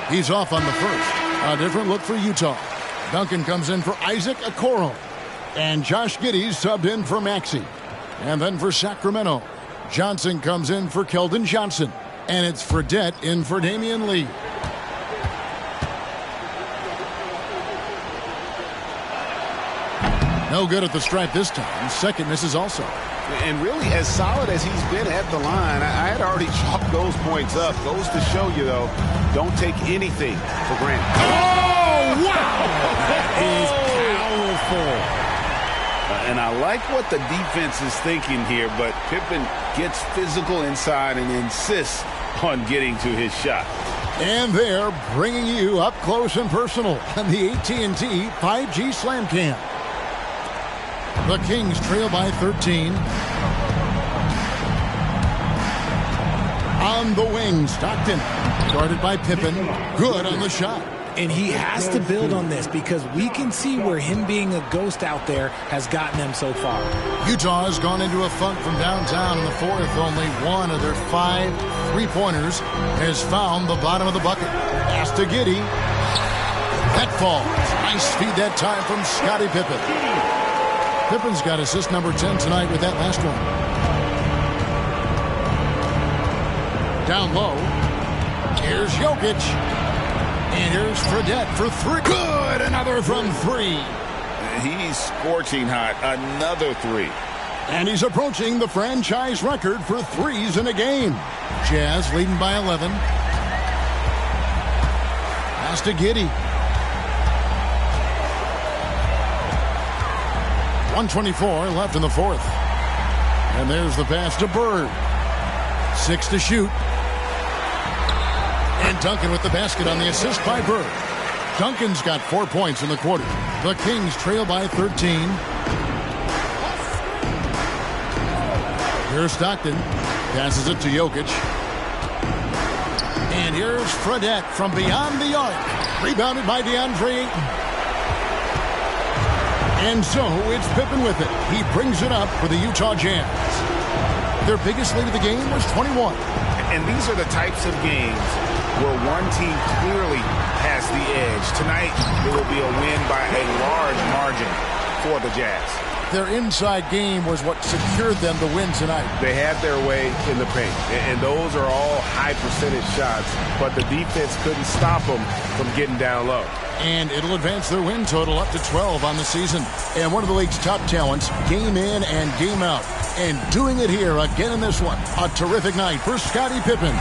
He's off on the first. A different look for Utah. Duncan comes in for Isaac Okoro. And Josh Giddey's subbed in for Maxey. And then for Sacramento, Johnson comes in for Keldon Johnson. And it's Fredette in for Damian Lee. No good at the stripe this time. Second misses also. And really, as solid as he's been at the line, I had already chalked those points up. Goes to show you, though, don't take anything for granted. Oh, wow! That is powerful. And I like what the defense is thinking here, but Pippen gets physical inside and insists on getting to his shot. And they're bringing you up close and personal on the AT&T 5G Slam Cam. The Kings trail by 13. On the wing, Stockton. Guarded by Pippen. Good on the shot. And he has to build on this because we can see where him being a ghost out there has gotten them so far. Utah has gone into a funk from downtown in the fourth. Only one of their 5 3-pointers has found the bottom of the bucket. Pass to Giddey. That falls. Nice feed that time from Scottie Pippen. Pippen's got assist number 10 tonight with that last one. Down low. Here's Jokic. And here's Fredette for 3. Good! Another from 3. He's scorching hot. Another 3. And he's approaching the franchise record for 3s in a game. Jazz leading by 11. Pass to Giddey. 1:24 left in the fourth. And there's the pass to Bird. 6 to shoot. And Duncan with the basket on the assist by Bird. Duncan's got 4 points in the quarter. The Kings trail by 13. Here's Stockton. Passes it to Jokic. And here's Fredette from beyond the arc. Rebounded by DeAndre Ayton. And so it's Pippen with it. He brings it up for the Utah Jazz. Their biggest lead of the game was 21. And these are the types of games where one team clearly has the edge. Tonight, it will be a win by a large margin for the Jazz. their inside game was what secured them the win tonight. They had their way in the paint, and those are all high-percentage shots, but the defense couldn't stop them from getting down low. And it'll advance their win total up to 12 on the season. And one of the league's top talents, game in and game out. And doing it here again in this one. A terrific night for Scottie Pippen.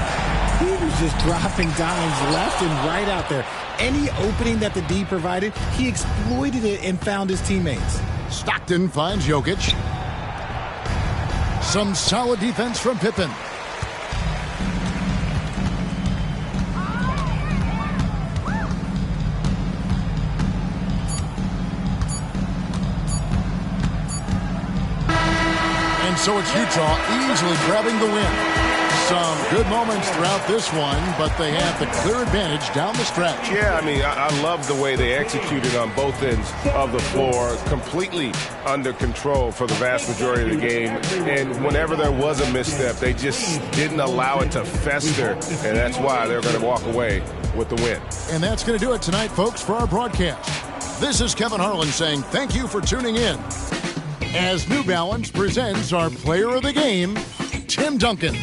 He was just dropping dimes left and right out there. Any opening that the D provided, he exploited it and found his teammates. Stockton finds Jokic. Some solid defense from Pippen. And so it's Utah easily grabbing the win. Some good moments throughout this one, but they have the clear advantage down the stretch. Yeah, I mean, I love the way they executed on both ends of the floor, completely under control for the vast majority of the game. And whenever there was a misstep, they just didn't allow it to fester, and that's why they're going to walk away with the win. And that's going to do it tonight, folks, for our broadcast. This is Kevin Harlan saying thank you for tuning in as New Balance presents our player of the game, Tim Duncan.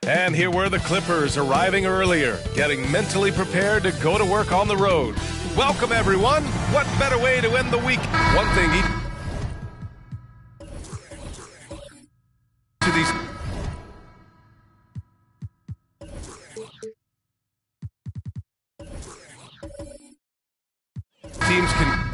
And here were the Clippers arriving earlier, getting mentally prepared to go to work on the road. Welcome, everyone. What better way to end the week? One thing to these teams can.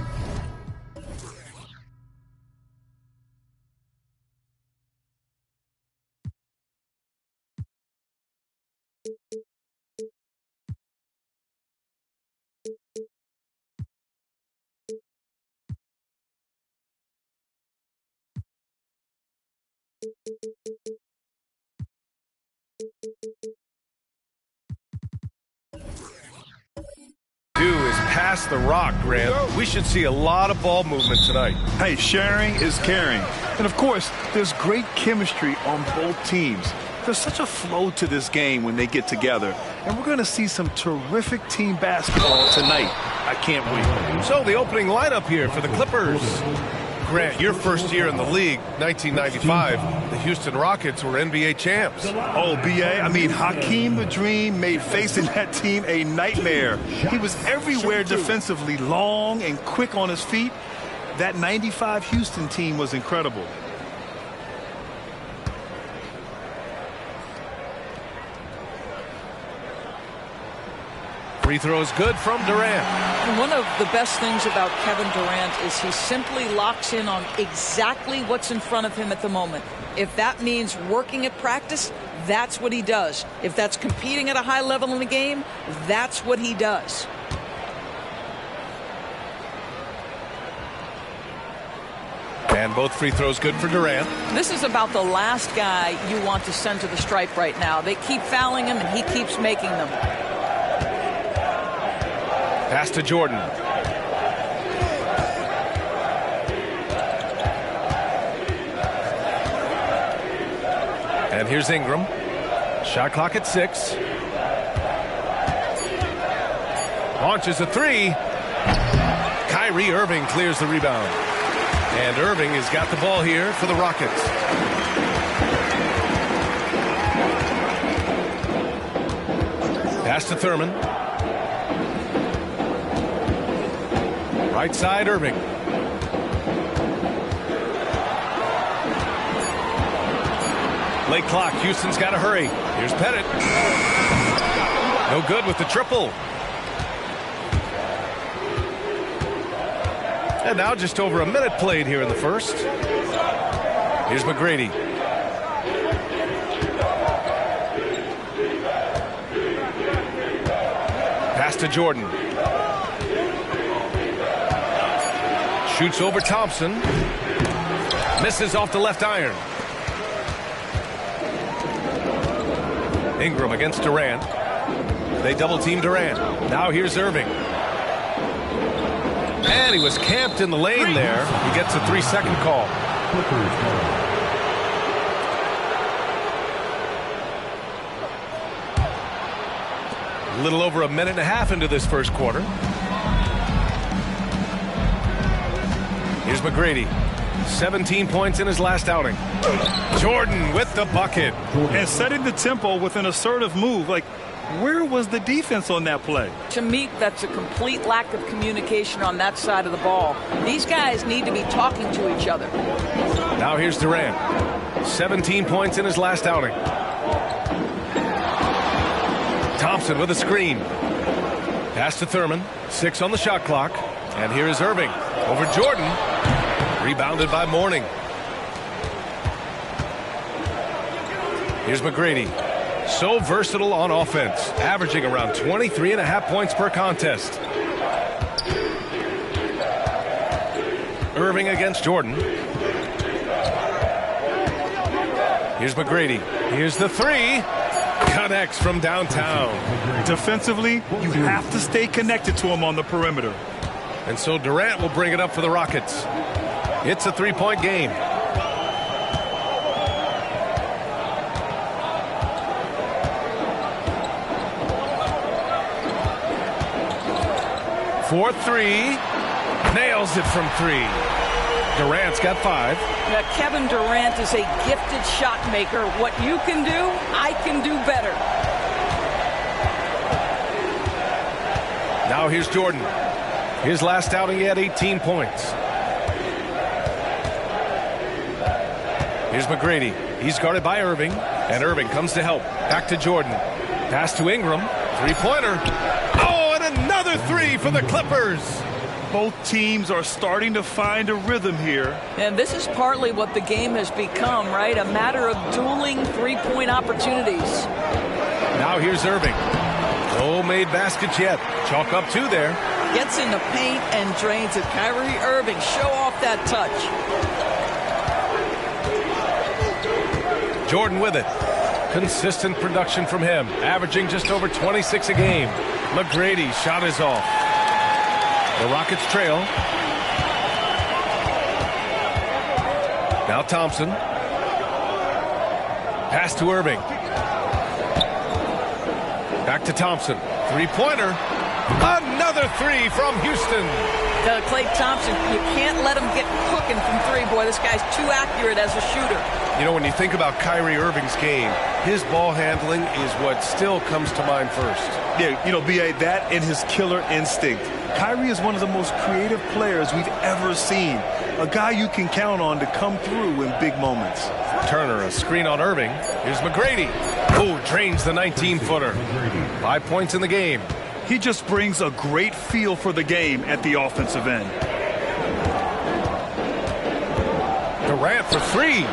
Is pass the rock, Grant. We should see a lot of ball movement tonight. Hey, sharing is caring. And, of course, there's great chemistry on both teams. There's such a flow to this game when they get together. And we're going to see some terrific team basketball tonight. I can't wait. So the opening lineup here for the Clippers. Grant, your first year in the league, 1995, the Houston Rockets were NBA champs. Oh, B.A., I mean, Hakeem the Dream made facing that team a nightmare. He was everywhere defensively, long and quick on his feet. That 95 Houston team was incredible. Free throw is good from Durant. One of the best things about Kevin Durant is he simply locks in on exactly what's in front of him at the moment. If that means working at practice, that's what he does. If that's competing at a high level in the game, that's what he does. And both free throws good for Durant. This is about the last guy you want to send to the stripe right now. They keep fouling him, and he keeps making them. Pass to Jordan. And here's Ingram. Shot clock at 6. Launches a 3. Kyrie Irving clears the rebound. And Irving has got the ball here for the Rockets. Pass to Thurman. Right side, Irving. Late clock. Houston's got to hurry. Here's Pettit. No good with the triple. And now just over a minute played here in the first. Here's McGrady. Pass to Jordan. Shoots over Thompson. Misses off the left iron. Ingram against Durant. They double team Durant. Now here's Irving. And he was camped in the lane there. He gets a 3-second call. A little over a minute and a half into this first quarter. Here's McGrady. 17 points in his last outing. Jordan with the bucket. And setting the tempo with an assertive move. Like, where was the defense on that play? To me, that's a complete lack of communication on that side of the ball. These guys need to be talking to each other. Now here's Durant. 17 points in his last outing. Thompson with a screen. Pass to Thurman. 6 on the shot clock. And here is Irving. Over Jordan. Rebounded by Mourning. Here's McGrady. So versatile on offense. Averaging around 23.5 points per contest. Irving against Jordan. Here's McGrady. Here's the 3. Connects from downtown. Defensively, you have to stay connected to him on the perimeter. And so Durant will bring it up for the Rockets. It's a 3-point game. For 3. Nails it from 3. Durant's got 5. Now, Kevin Durant is a gifted shot maker. What you can do, I can do better. Now here's Jordan. His last outing, he had 18 points. Here's McGrady. He's guarded by Irving, and Irving comes to help. Back to Jordan. Pass to Ingram. 3-pointer. Oh, and another 3 for the Clippers. Both teams are starting to find a rhythm here. And this is partly what the game has become, right? A matter of dueling three-point opportunities. Now here's Irving. No made baskets yet. Chalk up 2 there. Gets in the paint and drains it. Kyrie Irving, show off that touch. Jordan with it. Consistent production from him. Averaging just over 26 a game. McGrady shot is off. The Rockets trail. Now Thompson. Pass to Irving. Back to Thompson. 3-pointer. Another 3 from Houston. Klay Thompson, you can't let him get cooking from three. Boy, this guy's too accurate as a shooter. You know, when you think about Kyrie Irving's game, his ball handling is what still comes to mind first. Yeah, you know, B.A., that and his killer instinct. Kyrie is one of the most creative players we've ever seen. A guy you can count on to come through in big moments. Turner, a screen on Irving. Here's McGrady. Oh, drains the 19-footer. 5 points in the game. He just brings a great feel for the game at the offensive end. Durant for three.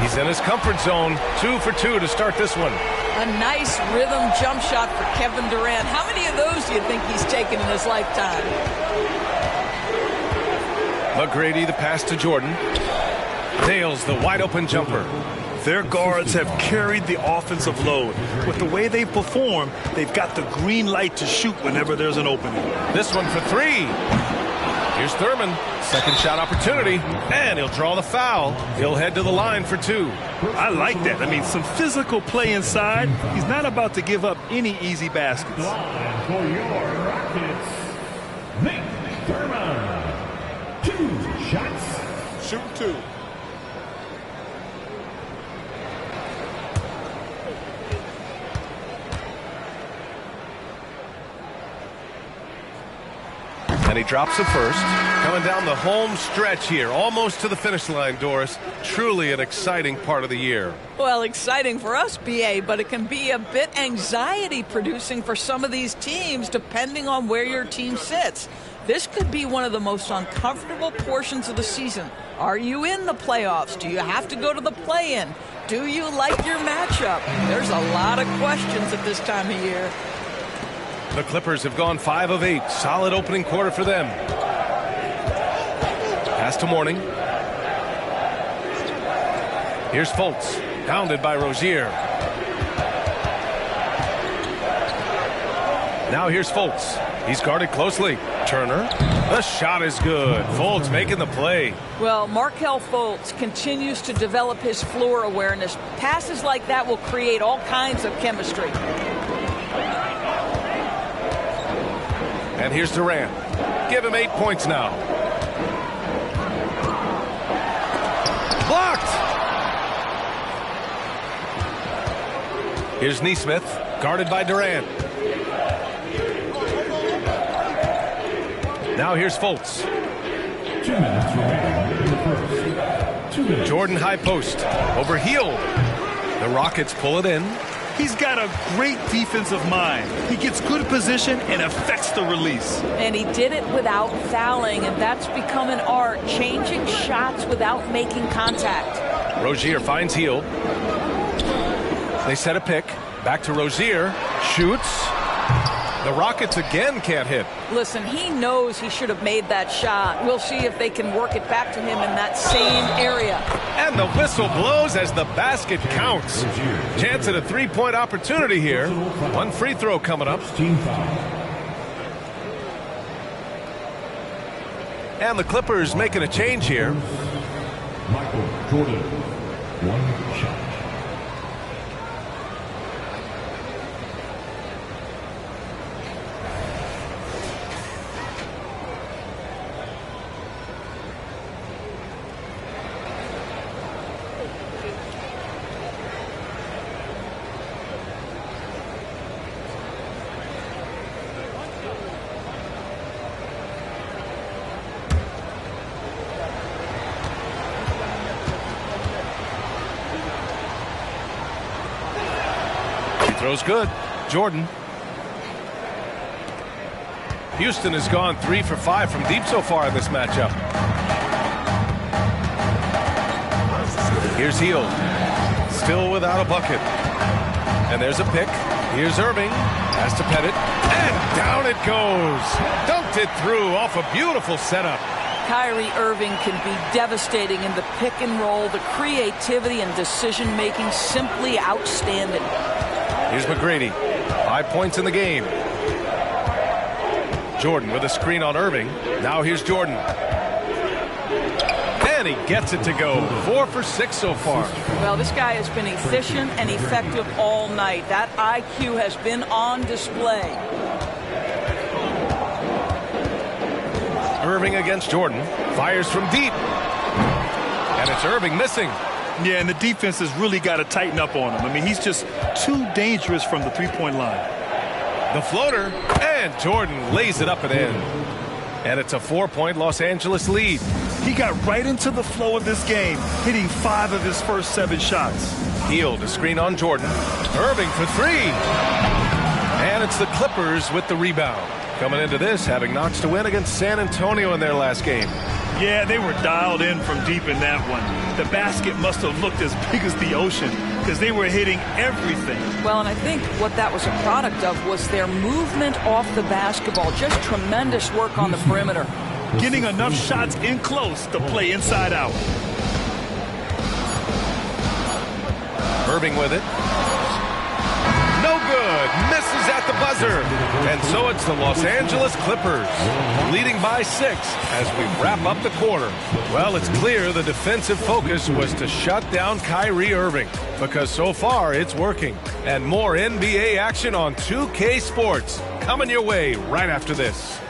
He's in his comfort zone. 2 for 2 to start this one. A nice rhythm jump shot for Kevin Durant. How many of those do you think he's taken in his lifetime? McGrady, the pass to Jordan. Nails the wide-open jumper. Their guards have carried the offensive load. With the way they perform, they've got the green light to shoot whenever there's an opening. This one for three. Here's Thurman. Second shot opportunity. And he'll draw the foul. He'll head to the line for two. I like that. I mean, some physical play inside. He's not about to give up any easy baskets. For your Rockets, Nick Thurman. 2 shots. Shoot 2. And he drops it first. Coming down the home stretch here, almost to the finish line, Doris. Truly an exciting part of the year. Well, exciting for us, B.A., but it can be a bit anxiety-producing for some of these teams, depending on where your team sits. This could be one of the most uncomfortable portions of the season. Are you in the playoffs? Do you have to go to the play-in? Do you like your matchup? There's a lot of questions at this time of year. The Clippers have gone 5 of 8. Solid opening quarter for them. Pass to Mourning. Here's Fultz. Pounded by Rozier. Now here's Fultz. He's guarded closely. Turner. The shot is good. Fultz making the play. Well, Markelle Fultz continues to develop his floor awareness. Passes like that will create all kinds of chemistry. And here's Durant. Give him 8 points now. Blocked! Here's Nesmith, guarded by Durant. Now here's Fultz. 2 minutes remaining in the first. 2 minutes. Jordan high post. Over Hield. The Rockets pull it in. He's got a great defensive mind. He gets good position and affects the release. And he did it without fouling, and that's become an art, changing shots without making contact. Rozier finds Hield. They set a pick. Back to Rozier. Shoots. The Rockets again can't hit. Listen, he knows he should have made that shot. We'll see if they can work it back to him in that same area. And the whistle blows as the basket counts. Chance at a three-point opportunity here. One free throw coming up. And the Clippers making a change here. Michael Jordan, 1 shot. Throws good. Jordan. Houston has gone 3 for 5 from deep so far in this matchup. Here's Hield. Still without a bucket. And there's a pick. Here's Irving. Has to pet it. And down it goes. Dunked it through off a beautiful setup. Kyrie Irving can be devastating in the pick and roll. The creativity and decision-making simply outstanding. Here's McGrady. 5 points in the game. Jordan with a screen on Irving. Now here's Jordan. And he gets it to go. 4 for 6 so far. Well, this guy has been efficient and effective all night. That IQ has been on display. Irving against Jordan. Fires from deep. And it's Irving missing. Yeah, and the defense has really got to tighten up on him. I mean, he's just too dangerous from the three-point line. The floater, and Jordan lays it up and in. And it's a 4-point Los Angeles lead. He got right into the flow of this game, hitting 5 of his first 7 shots. Hield, a screen on Jordan. Irving for 3. And it's the Clippers with the rebound. Coming into this, having notched a win against San Antonio in their last game. Yeah, they were dialed in from deep in that one. The basket must have looked as big as the ocean because they were hitting everything. Well, and I think what that was a product of was their movement off the basketball. Just tremendous work on the perimeter. Getting enough shots in close to play inside out. Irving with it. No good. Misses at the buzzer. And so it's the Los Angeles Clippers leading by 6 as we wrap up the quarter. Well, it's clear the defensive focus was to shut down Kyrie Irving because so far it's working. And more NBA action on 2K Sports coming your way right after this.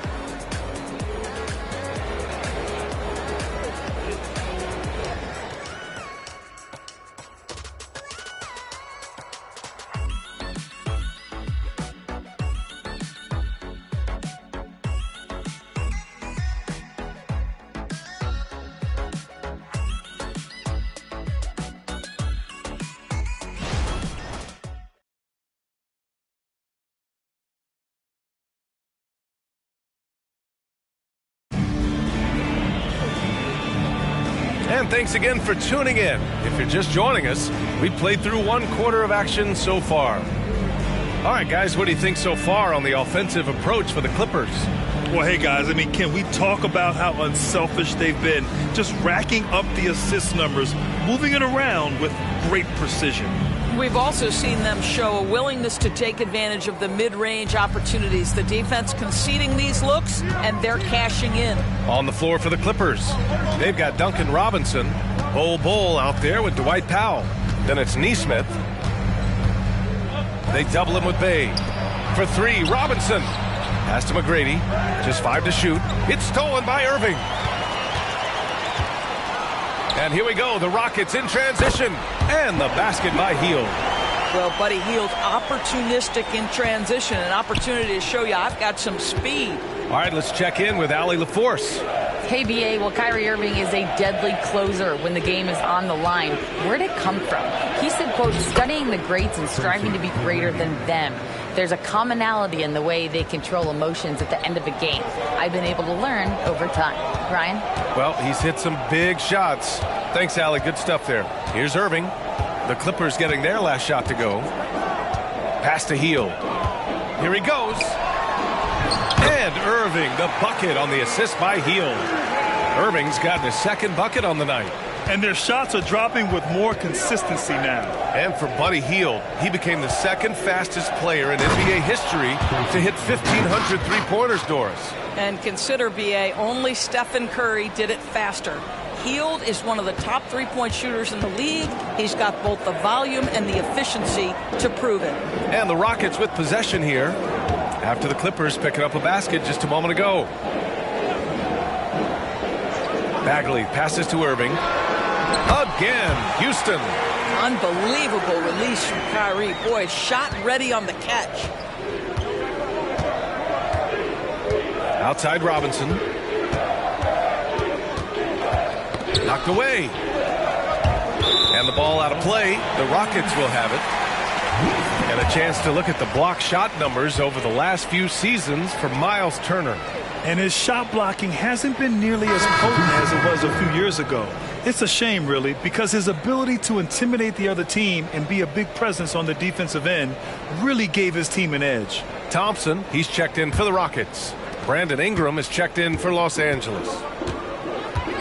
And thanks again for tuning in. If you're just joining us, we played through 1 quarter of action so far. All right, guys, what do you think so far on the offensive approach for the Clippers? Well, hey, guys, I mean, can we talk about how unselfish they've been? Just racking up the assist numbers, moving it around with great precision. We've also seen them show a willingness to take advantage of the mid-range opportunities. The defense conceding these looks, and they're cashing in. On the floor for the Clippers, they've got Duncan Robinson. Bol out there with Dwight Powell. Then it's Nesmith. They double him with Bay. For 3, Robinson. Pass to McGrady. Just 5 to shoot. It's stolen by Irving. And here we go, the Rockets in transition. And the basket by Hield. Well, Buddy Hield, opportunistic in transition. An opportunity to show you I've got some speed. All right, let's check in with Allie LaForce. Hey, BA, well, Kyrie Irving is a deadly closer when the game is on the line. Where'd it come from? He said, quote, studying the greats and striving to be greater than them. There's a commonality in the way they control emotions at the end of a game. I've been able to learn over time. Ryan? Well, he's hit some big shots. Thanks, Allie. Good stuff there. Here's Irving. The Clippers getting their last shot to go. Pass to Hield. Here he goes. And Irving, the bucket on the assist by Hield. Irving's gotten his 2nd bucket on the night. And their shots are dropping with more consistency now. And for Buddy Hield, he became the 2nd fastest player in NBA history to hit 1,500 three-pointers, Doris. And consider, BA, only Stephen Curry did it faster. Hield is one of the top 3-point shooters in the league. He's got both the volume and the efficiency to prove it. And the Rockets with possession here after the Clippers picking up a basket just a moment ago. Bagley passes to Irving. Again, Houston. Unbelievable release from Kyrie. Boy, shot ready on the catch. Outside Robinson. Knocked away. And the ball out of play. The Rockets will have it. And a chance to look at the block shot numbers over the last few seasons for Miles Turner. And his shot blocking hasn't been nearly as potent as it was a few years ago. It's a shame, really, because his ability to intimidate the other team and be a big presence on the defensive end really gave his team an edge. Thompson, he's checked in for the Rockets. Brandon Ingram is checked in for Los Angeles.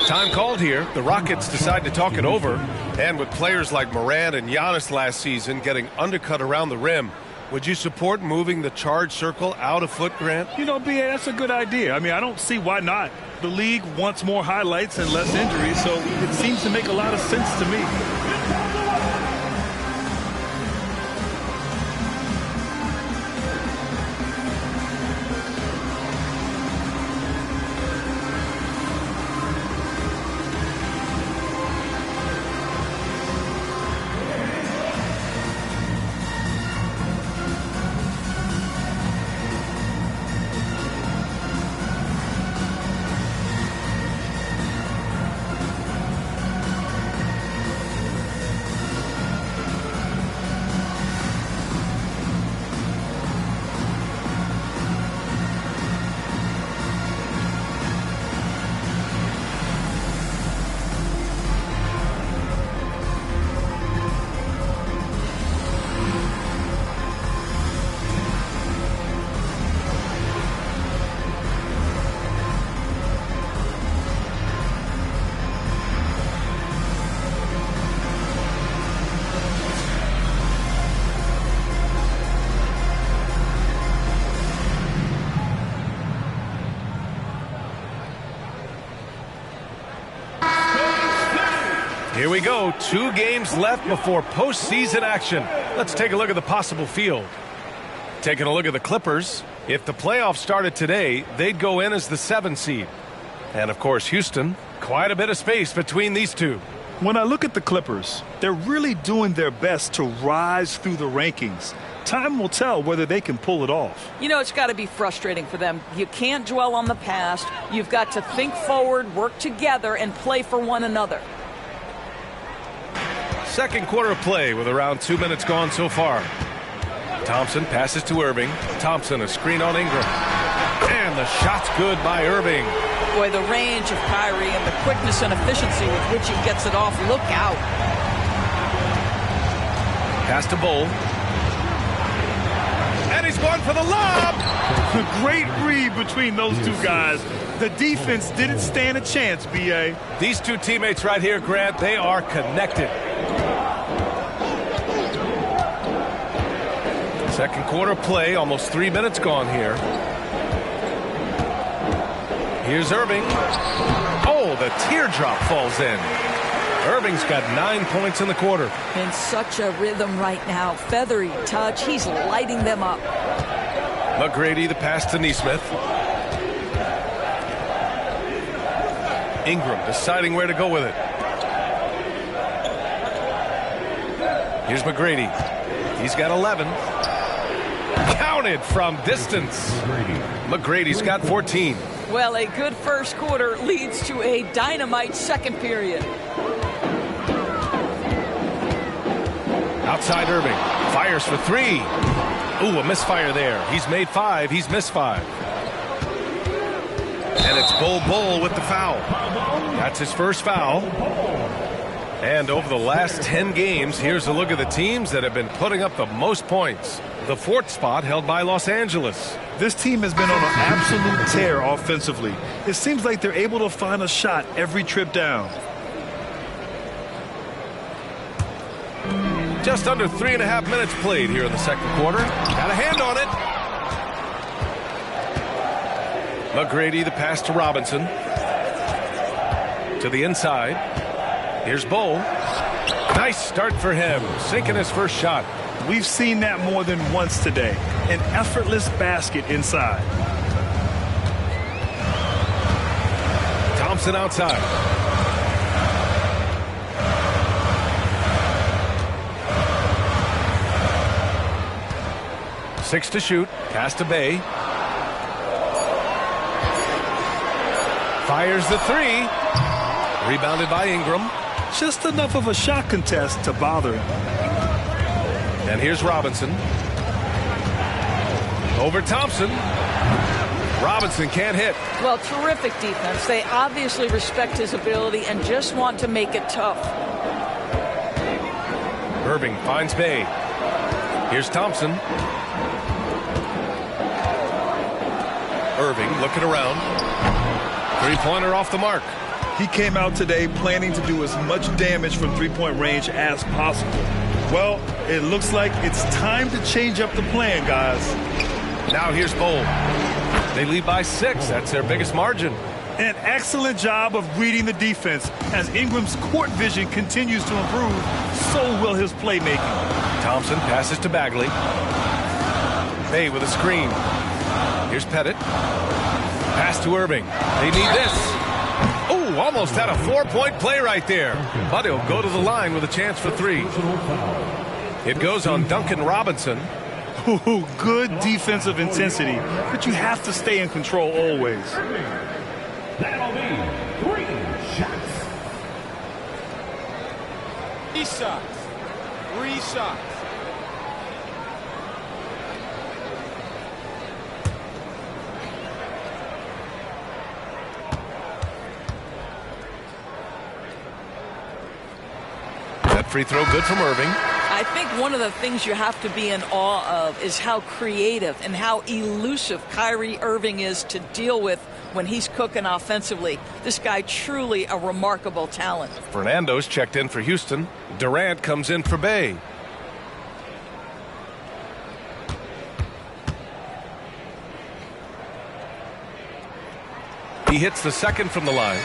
Time called here. The Rockets decide to talk it over. And with players like Morant and Giannis last season getting undercut around the rim, would you support moving the charge circle out of foot, Grant? You know, BA, that's a good idea. I mean, I don't see why not. The league wants more highlights and less injuries, so it seems to make a lot of sense to me. we go. 2 games left before postseason action. Let's take a look at the possible field. Taking a look at the Clippers. If the playoffs started today, they'd go in as the 7 seed. And, of course, Houston. Quite a bit of space between these two. When I look at the Clippers, they're really doing their best to rise through the rankings. Time will tell whether they can pull it off. You know, it's got to be frustrating for them. You can't dwell on the past. You've got to think forward, work together, and play for one another. Second quarter of play with around 2 minutes gone so far. Thompson passes to Irving. Thompson, a screen on Ingram. And the shot's good by Irving. Boy, the range of Kyrie and the quickness and efficiency with which he gets it off. Look out. Pass to Bull. And he's going for the lob. Great read between those two guys. The defense didn't stand a chance, B.A. These two teammates right here, Grant, they are connected. Second quarter play, almost 3 minutes gone here. Here's Irving. Oh, the teardrop falls in. Irving's got 9 points in the quarter. In such a rhythm right now. Feathery touch. He's lighting them up. McGrady, the pass to Nesmith. Ingram deciding where to go with it. Here's McGrady. He's got 11. Counted from distance. McGrady's got 14. Well, a good first quarter leads to a dynamite second period. Outside Irving. Fires for 3. Ooh, a misfire there. He's made 5. He's missed 5. And it's Bull with the foul. That's his first foul. And over the last 10 games, here's a look at the teams that have been putting up the most points. The 4th spot held by Los Angeles. This team has been on an absolute tear offensively. It seems like they're able to find a shot every trip down. Just under 3.5 minutes played here in the second quarter. Got a hand on it. McGrady, the pass to Robinson. To the inside. Here's Bull. Nice start for him. Sinking his first shot. We've seen that more than once today. An effortless basket inside. Thompson outside. Six to shoot. Pass to Bay. Fires the 3. Rebounded by Ingram. Just enough of a shot contest to bother him. And here's Robinson. Over Thompson. Robinson can't hit. Well, terrific defense. They obviously respect his ability and just want to make it tough. Irving finds Bay. Here's Thompson. Irving looking around. 3-pointer off the mark. He came out today planning to do as much damage from 3-point range as possible. Well, it looks like it's time to change up the plan, guys. Now here's Bull. They lead by 6. That's their biggest margin. An excellent job of reading the defense. As Ingram's court vision continues to improve, so will his playmaking. Thompson passes to Bagley. Bay with a screen. Here's Pettit. Pass to Irving. They need this. Oh, almost had a 4-point play right there. But he'll go to the line with a chance for 3. It goes on Duncan Robinson. Ooh, good defensive intensity, but you have to stay in control always. That'll be 3 shots. 3 shots. 3 shots. That free throw good from Irving. I think one of the things you have to be in awe of is how creative and how elusive Kyrie Irving is to deal with when he's cooking offensively. This guy truly a remarkable talent. Fernando's checked in for Houston. Durant comes in for Bay. He hits the second from the line.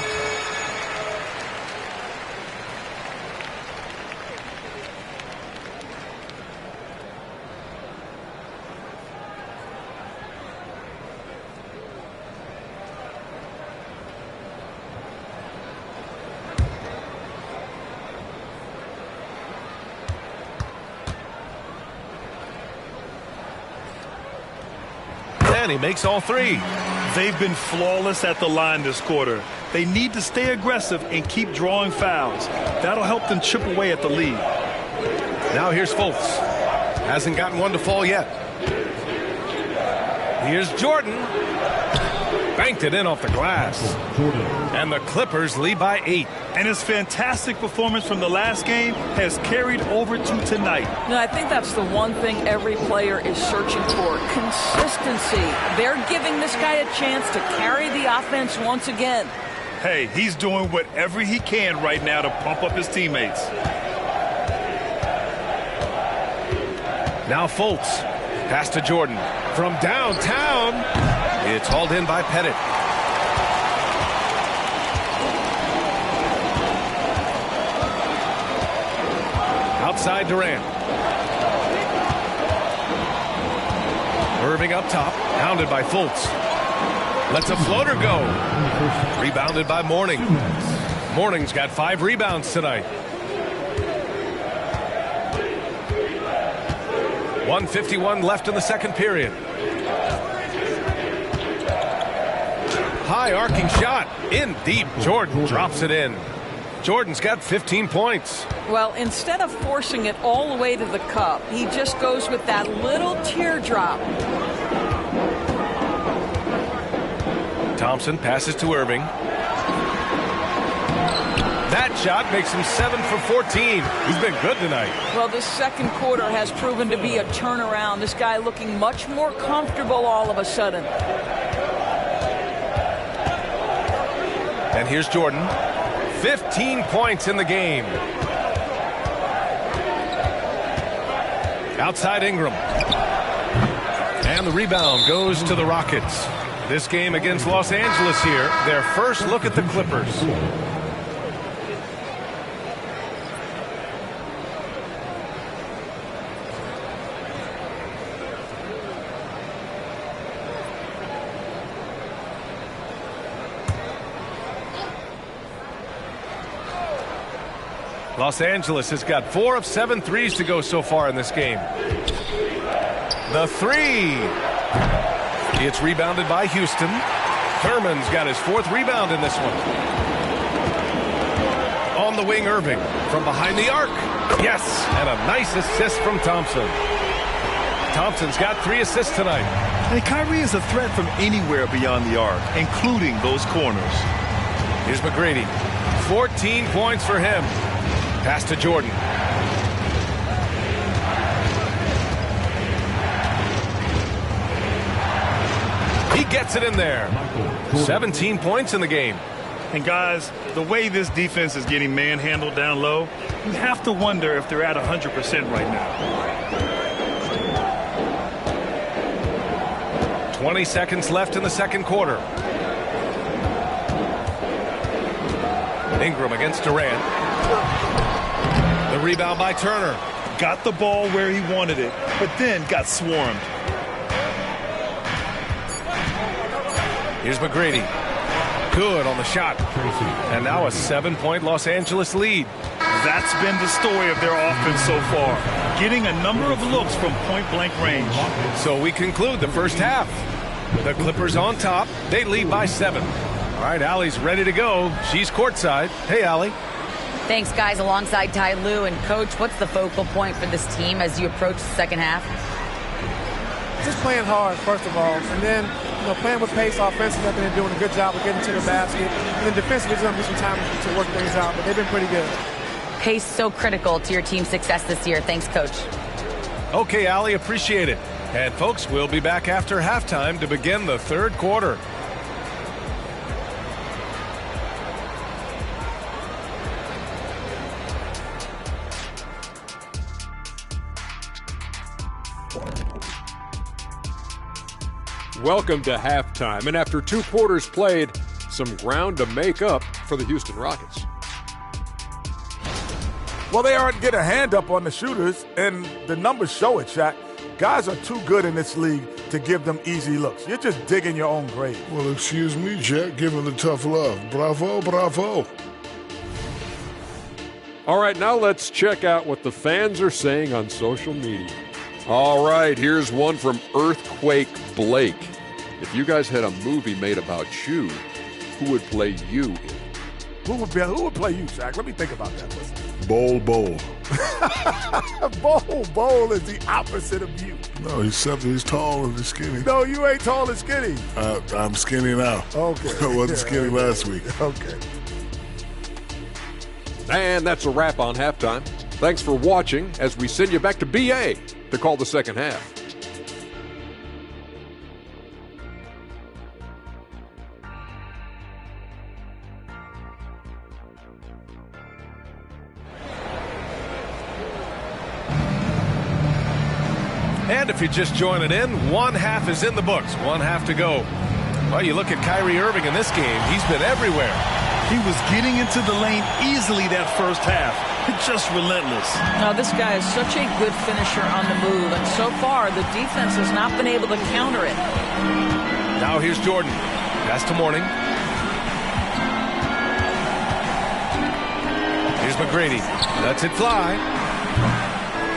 and he makes all three. They've been flawless at the line this quarter. They need to stay aggressive and keep drawing fouls. That'll help them chip away at the lead. Now here's Fultz. Hasn't gotten one to fall yet. Here's Jordan. Banked it in off the glass. And the Clippers lead by 8. And his fantastic performance from the last game has carried over to tonight. No, I think that's the one thing every player is searching for. Consistency. They're giving this guy a chance to carry the offense once again. Hey, he's doing whatever he can right now to pump up his teammates. Now Fultz. Pass to Jordan. From downtown. It's hauled in by Pettit. Outside Durant. Irving up top. Pounded by Fultz. Lets a floater go. Rebounded by Mourning. Mourning's got 5 rebounds tonight. 1:51 left in the second period. High arcing shot. In deep. Jordan drops it in. Jordan's got 15 points. Well, instead of forcing it all the way to the cup, he just goes with that little teardrop. Thompson passes to Irving. That shot makes him 7 for 14. He's been good tonight. Well, this second quarter has proven to be a turnaround. This guy looking much more comfortable all of a sudden. And here's Jordan. 15 points in the game. Outside Ingram. And the rebound goes to the Rockets. This game against Los Angeles here, their first look at the Clippers. Los Angeles has got 4 of 7 threes to go so far in this game. The three. It's rebounded by Houston. Thurman's got his 4th rebound in this one. On the wing, Irving. From behind the arc. Yes, and a nice assist from Thompson. Thompson's got 3 assists tonight. And Kyrie is a threat from anywhere beyond the arc, including those corners. Here's McGrady. 14 points for him. Pass to Jordan. He gets it in there. 17 points in the game. And guys, the way this defense is getting manhandled down low, you have to wonder if they're at 100% right now. 20 seconds left in the second quarter. Ingram against Durant. The rebound by Turner. Got the ball where he wanted it, but then got swarmed. Here's McGrady. Good on the shot. And now a 7-point Los Angeles lead. That's been the story of their offense so far. Getting a number of looks from point-blank range. So we conclude the first half. The Clippers on top. They lead by 7. All right, Allie's ready to go. She's courtside. Hey, Allie. Thanks, guys. Alongside Ty Lue and Coach, what's the focal point for this team as you approach the second half? Just playing hard, first of all, and then playing with pace offensively. They've been doing a good job of getting to the basket, and then defensively, just going to be some time to work things out. But they've been pretty good. Pace so critical to your team's success this year. Thanks, Coach. Okay, Allie, appreciate it. And folks, we'll be back after halftime to begin the third quarter. Welcome to halftime, and after 2 quarters played, some ground to make up for the Houston Rockets. Well, they aren't getting a hand up on the shooters, and the numbers show it, Shaq. Guys are too good in this league to give them easy looks. You're just digging your own grave. Well, excuse me, Jack, giving the tough love. Bravo, bravo. All right, now let's check out what the fans are saying on social media. All right, here's one from Earthquake Blake. If you guys had a movie made about you, who would play you in? Who would play you, Shaq? Let me think about that. Listen. Bowl. Bowl is the opposite of you. No, he's tall and he's skinny. No, you ain't tall and skinny. I'm skinny now. Okay. I wasn't skinny last week. Okay. And that's a wrap on halftime. Thanks for watching as we send you back to BA to call the second half. And if you're just joining in, one half is in the books, one half to go. Well, you look at Kyrie Irving in this game, he's been everywhere. He was getting into the lane easily that first half. Just relentless. Now, this guy is such a good finisher on the move, and so far the defense has not been able to counter it. Now here's Jordan. Pass to Mourning. Here's McGrady. Lets it fly.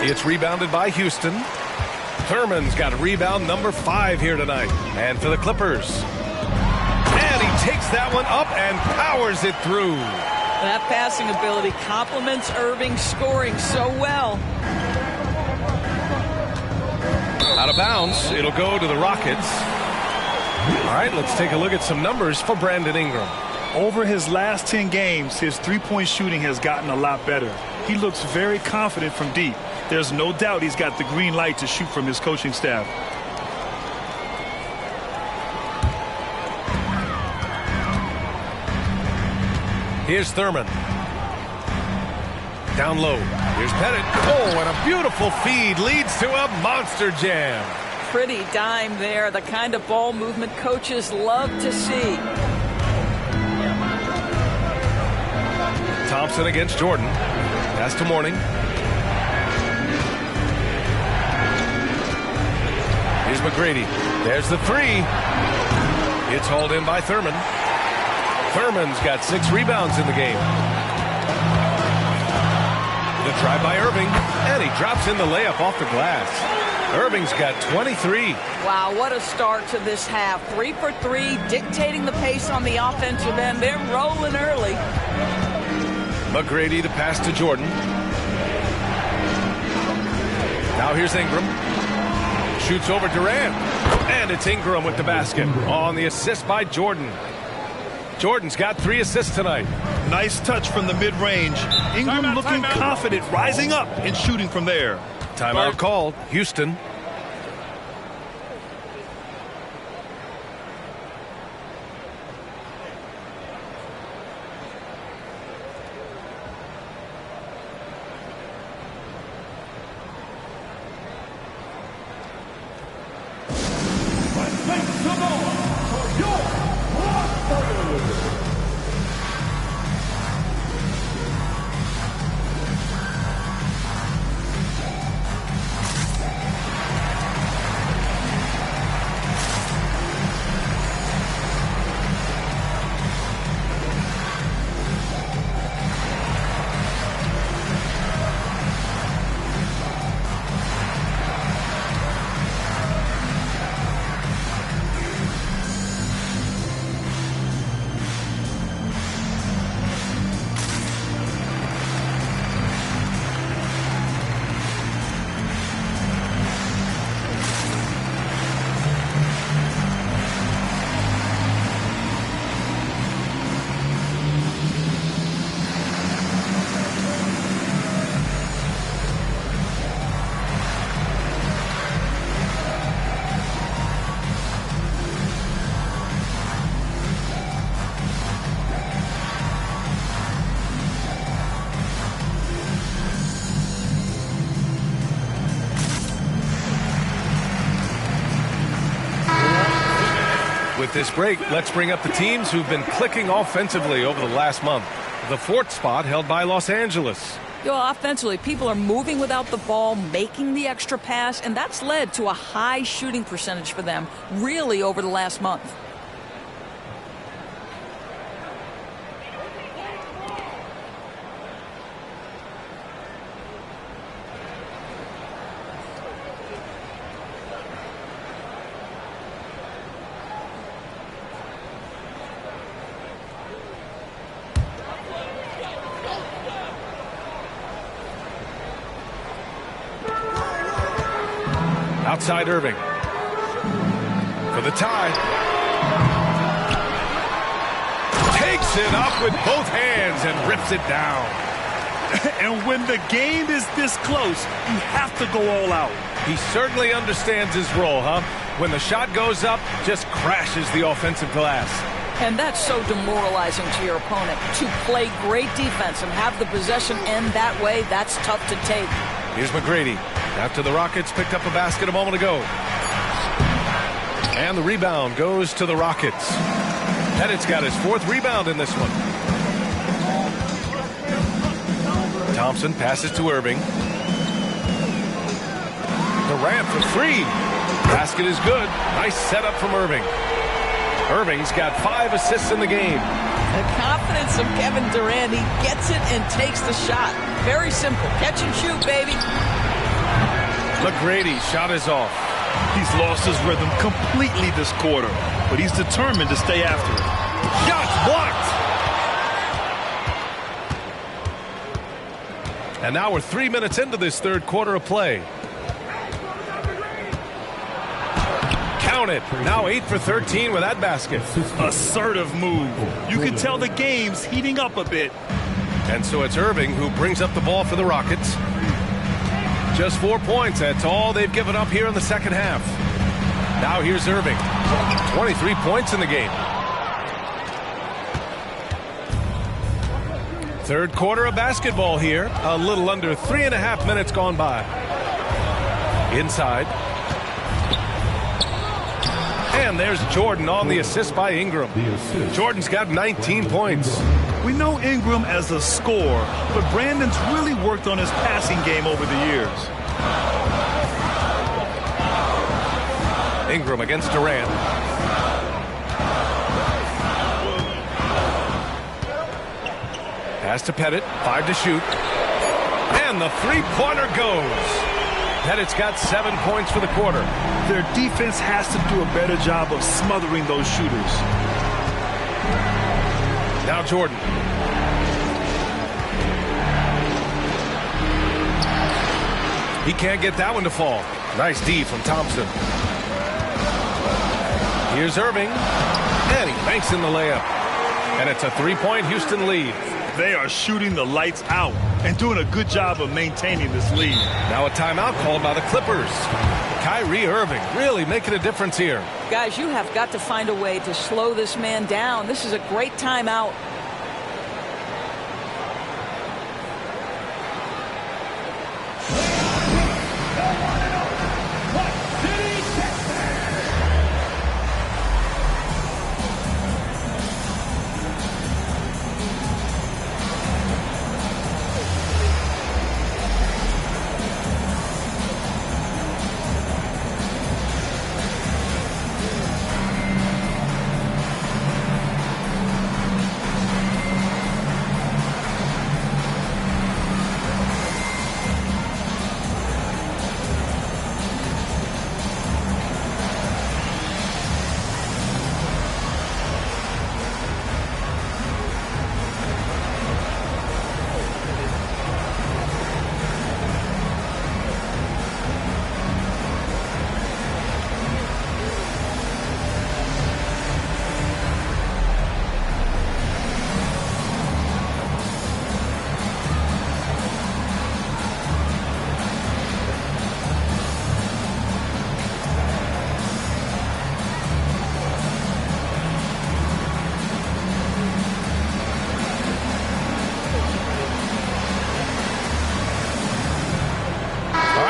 It's rebounded by Houston. Thurman's got a rebound number 5 here tonight. And for the Clippers. And he takes that one up and powers it through. That passing ability complements Irving's scoring so well. Out of bounds. It'll go to the Rockets. All right, let's take a look at some numbers for Brandon Ingram. Over his last 10 games, his three-point shooting has gotten a lot better. He looks very confident from deep. There's no doubt he's got the green light to shoot from his coaching staff. Here's Thurman. Down low. Here's Pettit. Oh, and a beautiful feed leads to a monster jam. Pretty dime there, the kind of ball movement coaches love to see. Thompson against Jordan. Pass to Mourning. Here's McGrady. There's the 3. It's hauled in by Thurman. Thurman's got 6 rebounds in the game. The try by Irving, and he drops in the layup off the glass. Irving's got 23. Wow, what a start to this half. 3 for 3, dictating the pace on the offensive end. They're rolling early. McGrady to pass to Jordan. Now here's Ingram. Shoots over Durant. And it's Ingram with the basket on the assist by Jordan. Jordan's got 3 assists tonight. Nice touch from the mid-range. Ingram looking confident, rising up and shooting from there. Timeout called. Houston. With this break, let's bring up the teams who've been clicking offensively over the last month. The 4th spot held by Los Angeles. Offensively, people are moving without the ball, making the extra pass, and that's led to a high shooting percentage for them, really, over the last month. Outside Irving. For the tie. Takes it up with both hands and rips it down. And when the game is this close, you have to go all out. He certainly understands his role, huh? When the shot goes up, just crashes the offensive glass. And that's so demoralizing to your opponent. To play great defense and have the possession end that way, that's tough to take. Here's McGrady. After the Rockets picked up a basket a moment ago. And the rebound goes to the Rockets. Pettit's got his 4th rebound in this one. Thompson passes to Irving. Durant for 3. Basket is good. Nice setup from Irving. Irving's got 5 assists in the game. The confidence of Kevin Durant. He gets it and takes the shot. Very simple. Catch and shoot, baby. McGrady's shot is off. He's lost his rhythm completely this quarter, but he's determined to stay after it. Shot blocked. And now we're 3 minutes into this 3rd quarter of play. Count it. Now 8 for 13 with that basket. Assertive move. You can tell the game's heating up a bit. And so it's Irving who brings up the ball for the Rockets. Just 4 points. That's all they've given up here in the second half. Now here's Irving. 23 points in the game. 3rd quarter of basketball here. A little under 3.5 minutes gone by. Inside. And there's Jordan on the assist by Ingram. Jordan's got 19 points. We know Ingram as a scorer, but Brandon's really worked on his passing game over the years. Ingram against Durant. Pass to Pettit. 5 to shoot. And the 3-pointer goes. Pettit's got 7 points for the quarter. Their defense has to do a better job of smothering those shooters. Now Jordan. He can't get that one to fall. Nice D from Thompson. Here's Irving. And he banks in the layup. And it's a 3-point Houston lead. They are shooting the lights out and doing a good job of maintaining this lead. Now a timeout called by the Clippers. Kyrie Irving really making a difference here. Guys, you have got to find a way to slow this man down. This is a great timeout.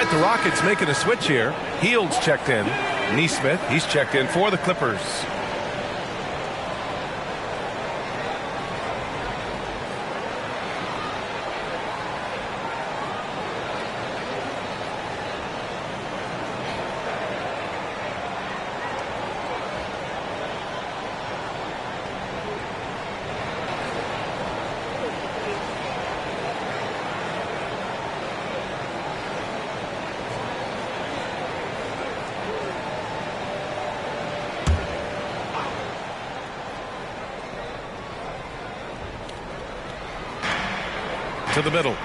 The Rockets making a switch here. Heald's checked in. Nesmith, he's checked in for the Clippers. To the middle.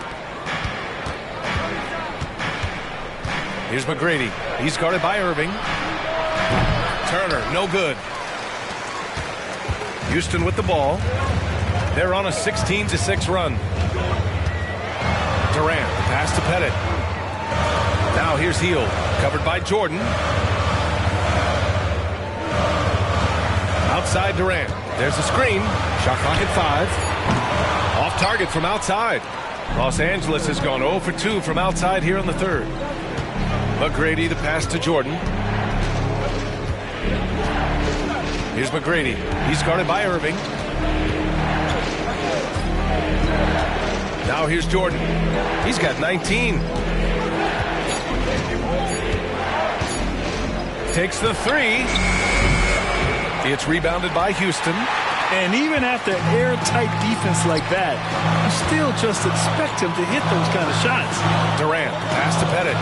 Here's McGrady. He's guarded by Irving. Turner, no good. Houston with the ball. They're on a 16-6 run. Durant, pass to Pettit. Now here's Hield, covered by Jordan. Outside Durant. There's a screen. Shot clock at 5. Off target from outside. Los Angeles has gone 0 for 2 from outside here in the third. McGrady, the pass to Jordan. Here's McGrady. He's guarded by Irving. Now here's Jordan. He's got 19. Takes the 3. It's rebounded by Houston. And even after airtight defense like that, you still just expect him to hit those kind of shots. Durant, pass to Pettit.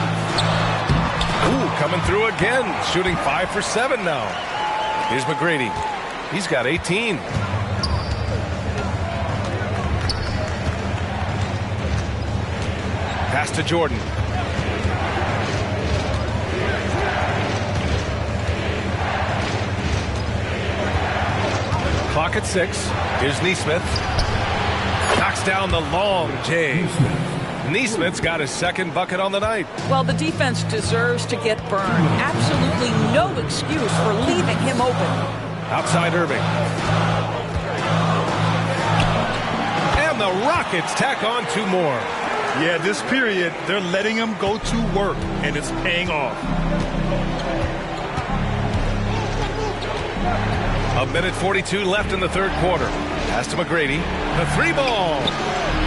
Ooh, coming through again. Shooting 5 for 7 now. Here's McGrady. He's got 18. Pass to Jordan. Clock at 6. Here's Nesmith. Knocks down the long J. Nesmith's got his second bucket on the night. Well, the defense deserves to get burned. Absolutely no excuse for leaving him open. Outside Irving. And the Rockets tack on 2 more. Yeah, this period, they're letting him go to work, and it's paying off. A minute 42 left in the third quarter. Pass to McGrady. The 3 ball.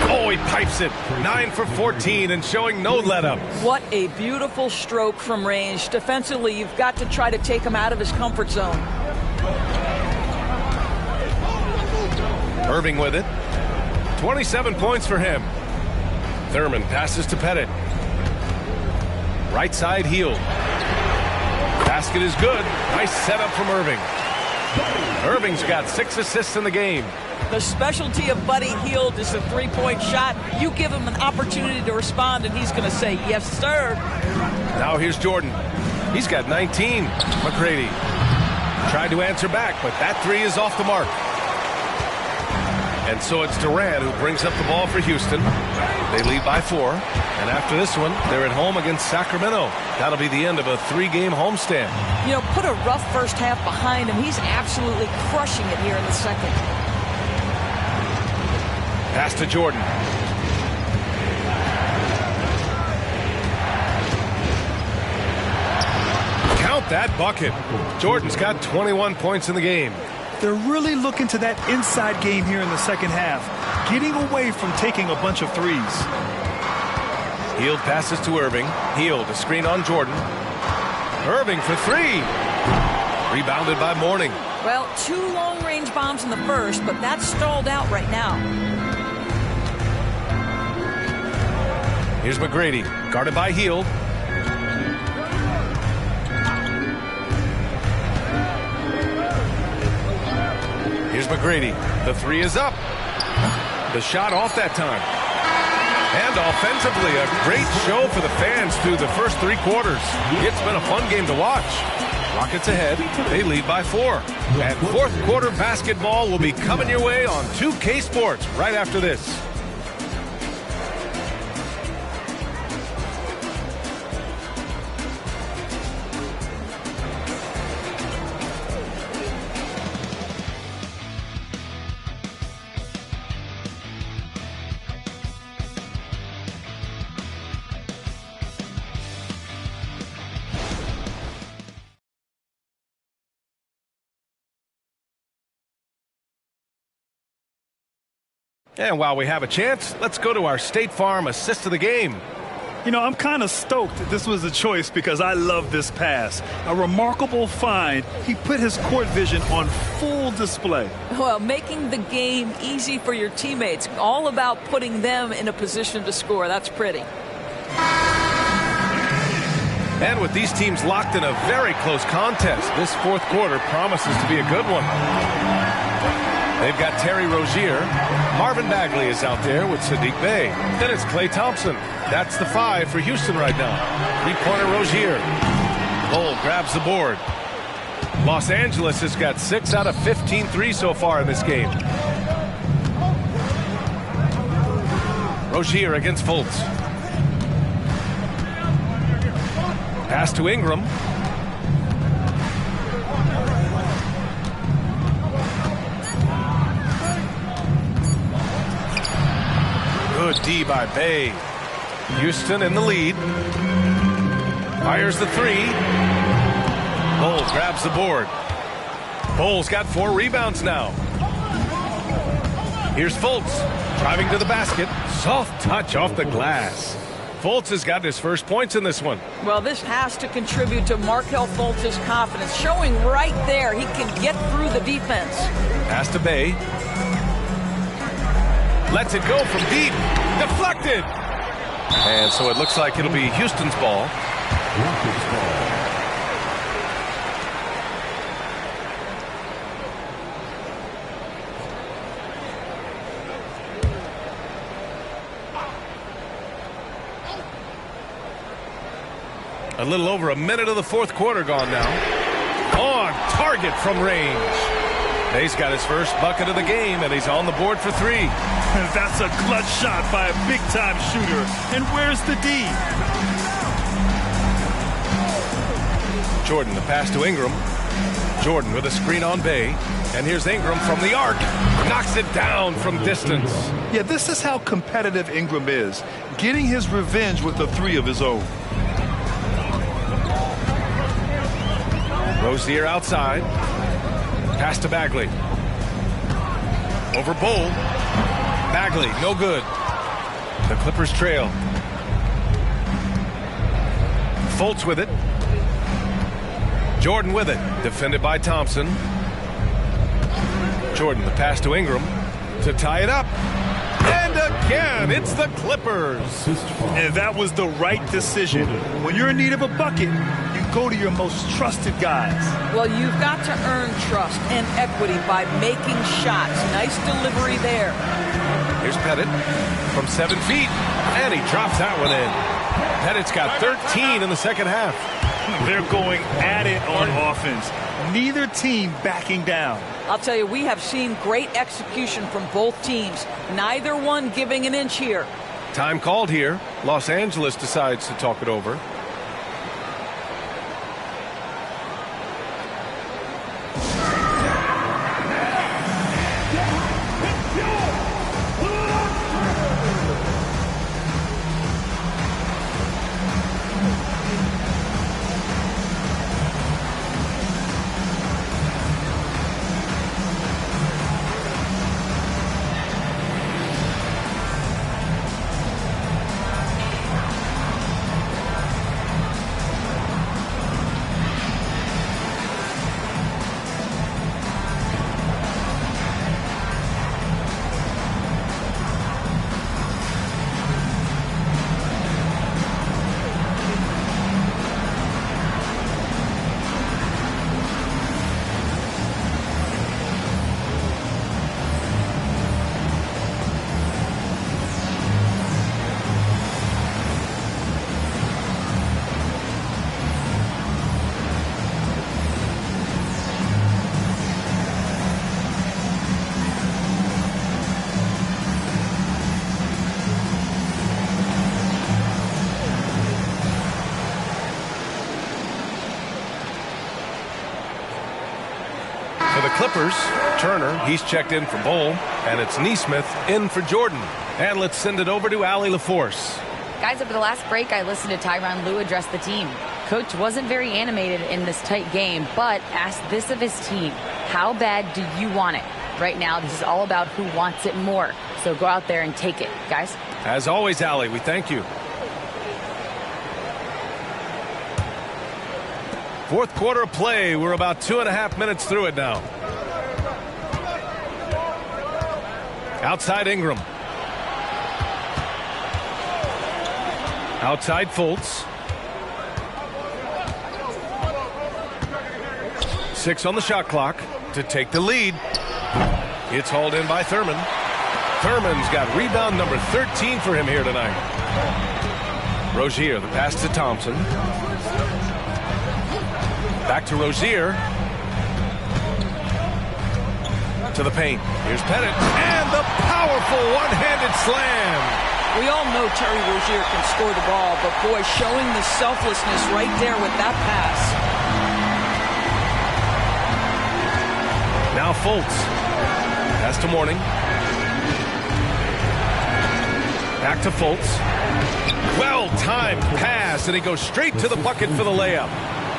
Oh, he pipes it. 9 for 14 and showing no let-up. What a beautiful stroke from range. Defensively, you've got to try to take him out of his comfort zone. Irving with it. 27 points for him. Thurman passes to Pettit. Right side Hield. Basket is good. Nice setup from Irving. Irving's got 6 assists in the game. The specialty of Buddy Hield is a 3-point shot. You give him an opportunity to respond, and he's going to say, yes, sir. Now here's Jordan. He's got 19. McGrady tried to answer back, but that 3 is off the mark. And so it's Durant who brings up the ball for Houston. They lead by 4. And after this one, they're at home against Sacramento. That'll be the end of a 3-game homestand. You know, put a rough first half behind him. He's absolutely crushing it here in the second. Pass to Jordan. Count that bucket. Jordan's got 21 points in the game. They're really looking to that inside game here in the second half, getting away from taking a bunch of threes. Hield passes to Irving. Hield, a screen on Jordan. Irving for 3. Rebounded by Mourning. Well, 2 long-range bombs in the first, but that's stalled out right now. Here's McGrady, guarded by Hield. Here's McGrady. The 3 is up. The shot off that time. And offensively, a great show for the fans through the first 3 quarters. It's been a fun game to watch. Rockets ahead. They lead by 4. And fourth quarter basketball will be coming your way on 2K Sports right after this. And while we have a chance, let's go to our State Farm assist of the game. You know, I'm kind of stoked that this was a choice because I love this pass. A remarkable find. He put his court vision on full display. Well, making the game easy for your teammates. All about putting them in a position to score. That's pretty. And with these teams locked in a very close contest, this fourth quarter promises to be a good one. They've got Terry Rozier. Marvin Bagley is out there with Sadiq Bey. Then it's Klay Thompson. That's the 5 for Houston right now. Three-pointer Rozier. Cole grabs the board. Los Angeles has got 6 out of 15 threes so far in this game. Rozier against Fultz. Pass to Ingram. Good D by Bey. Houston in the lead. Fires the 3. Bowles grabs the board. Bowles got 4 rebounds now. Here's Fultz driving to the basket. Soft touch off the glass. Fultz has got his first points in this one. Well, this has to contribute to Markelle Fultz's confidence, showing right there he can get through the defense. Pass to Bey. Lets it go from deep. Deflected. And so it looks like it'll be Houston's ball. A little over a minute of the fourth quarter gone now. On target from range. Bey's got his first bucket of the game, and he's on the board for 3. That's a clutch shot by a big-time shooter. And where's the D? Jordan, the pass to Ingram. Jordan with a screen on Bey. And here's Ingram from the arc. Knocks it down from distance. Yeah, this is how competitive Ingram is. Getting his revenge with a 3 of his own. Rozier outside. Pass to Bagley. Over Bowl. Bagley, no good. The Clippers trail. Fultz with it. Jordan with it. Defended by Thompson. Jordan, the pass to Ingram to tie it up. And again, it's the Clippers. And that was the right decision. When you're in need of a bucket, you go to your most trusted guys. Well, you've got to earn trust and equity by making shots. Nice delivery there. Here's Pettit from 7 feet, and he drops that one in. Pettit's got 13 in the second half. They're going at it on offense. Neither team backing down. I'll tell you, we have seen great execution from both teams. Neither one giving an inch here. Time called here. Los Angeles decides to talk it over. Clippers, Turner, he's checked in for Bowl, and it's Nesmith in for Jordan. And let's send it over to Allie LaForce. Guys, over the last break, I listened to Tyronn Lue address the team. Coach wasn't very animated in this tight game, but asked this of his team: how bad do you want it? Right now, this is all about who wants it more. So go out there and take it, guys. As always, Allie, we thank you. Fourth quarter of play. We're about 2.5 minutes through it now. Outside Ingram. Outside Fultz. 6 on the shot clock to take the lead. It's hauled in by Thurman. Thurman's got rebound number 13 for him here tonight. Rozier, the pass to Thompson. Back to Rozier. To the paint. Here's Pettit. And the powerful one-handed slam. We all know Terry Rozier can score the ball, but boy, showing the selflessness right there with that pass. Now Fultz. Pass to Mourning. Back to Fultz. Well-timed pass, and he goes straight to the bucket for the layup.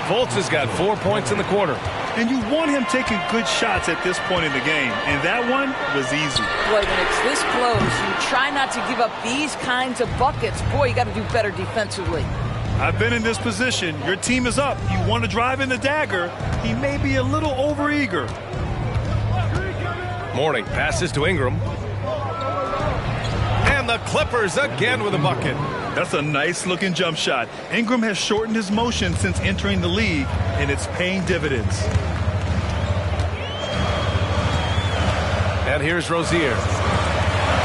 Fultz has got 4 points in the quarter. And you want him taking good shots at this point in the game. And that one was easy. Boy, when it's this close, you try not to give up these kinds of buckets. Boy, you got to do better defensively. I've been in this position. Your team is up. You want to drive in the dagger. He may be a little overeager. Mourning passes to Ingram. And the Clippers again with a bucket. That's a nice-looking jump shot. Ingram has shortened his motion since entering the league, and it's paying dividends. And here's Rozier.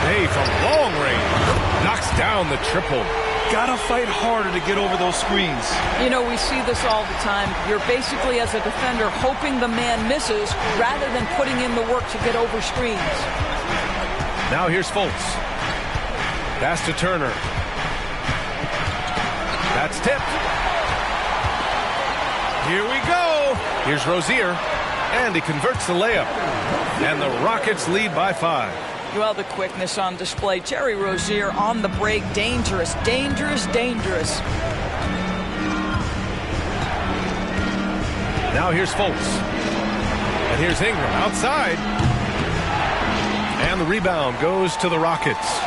Hey, from long range. Knocks down the triple. Gotta fight harder to get over those screens. You know, we see this all the time. You're basically, as a defender, hoping the man misses rather than putting in the work to get over screens. Now here's Fultz. Pass to Turner. That's tipped. Here we go. Here's Rozier. And he converts the layup. And the Rockets lead by 5. Well, the quickness on display. Terry Rozier on the break. Dangerous, dangerous, dangerous. Now here's Fultz. And here's Ingram outside. And the rebound goes to the Rockets.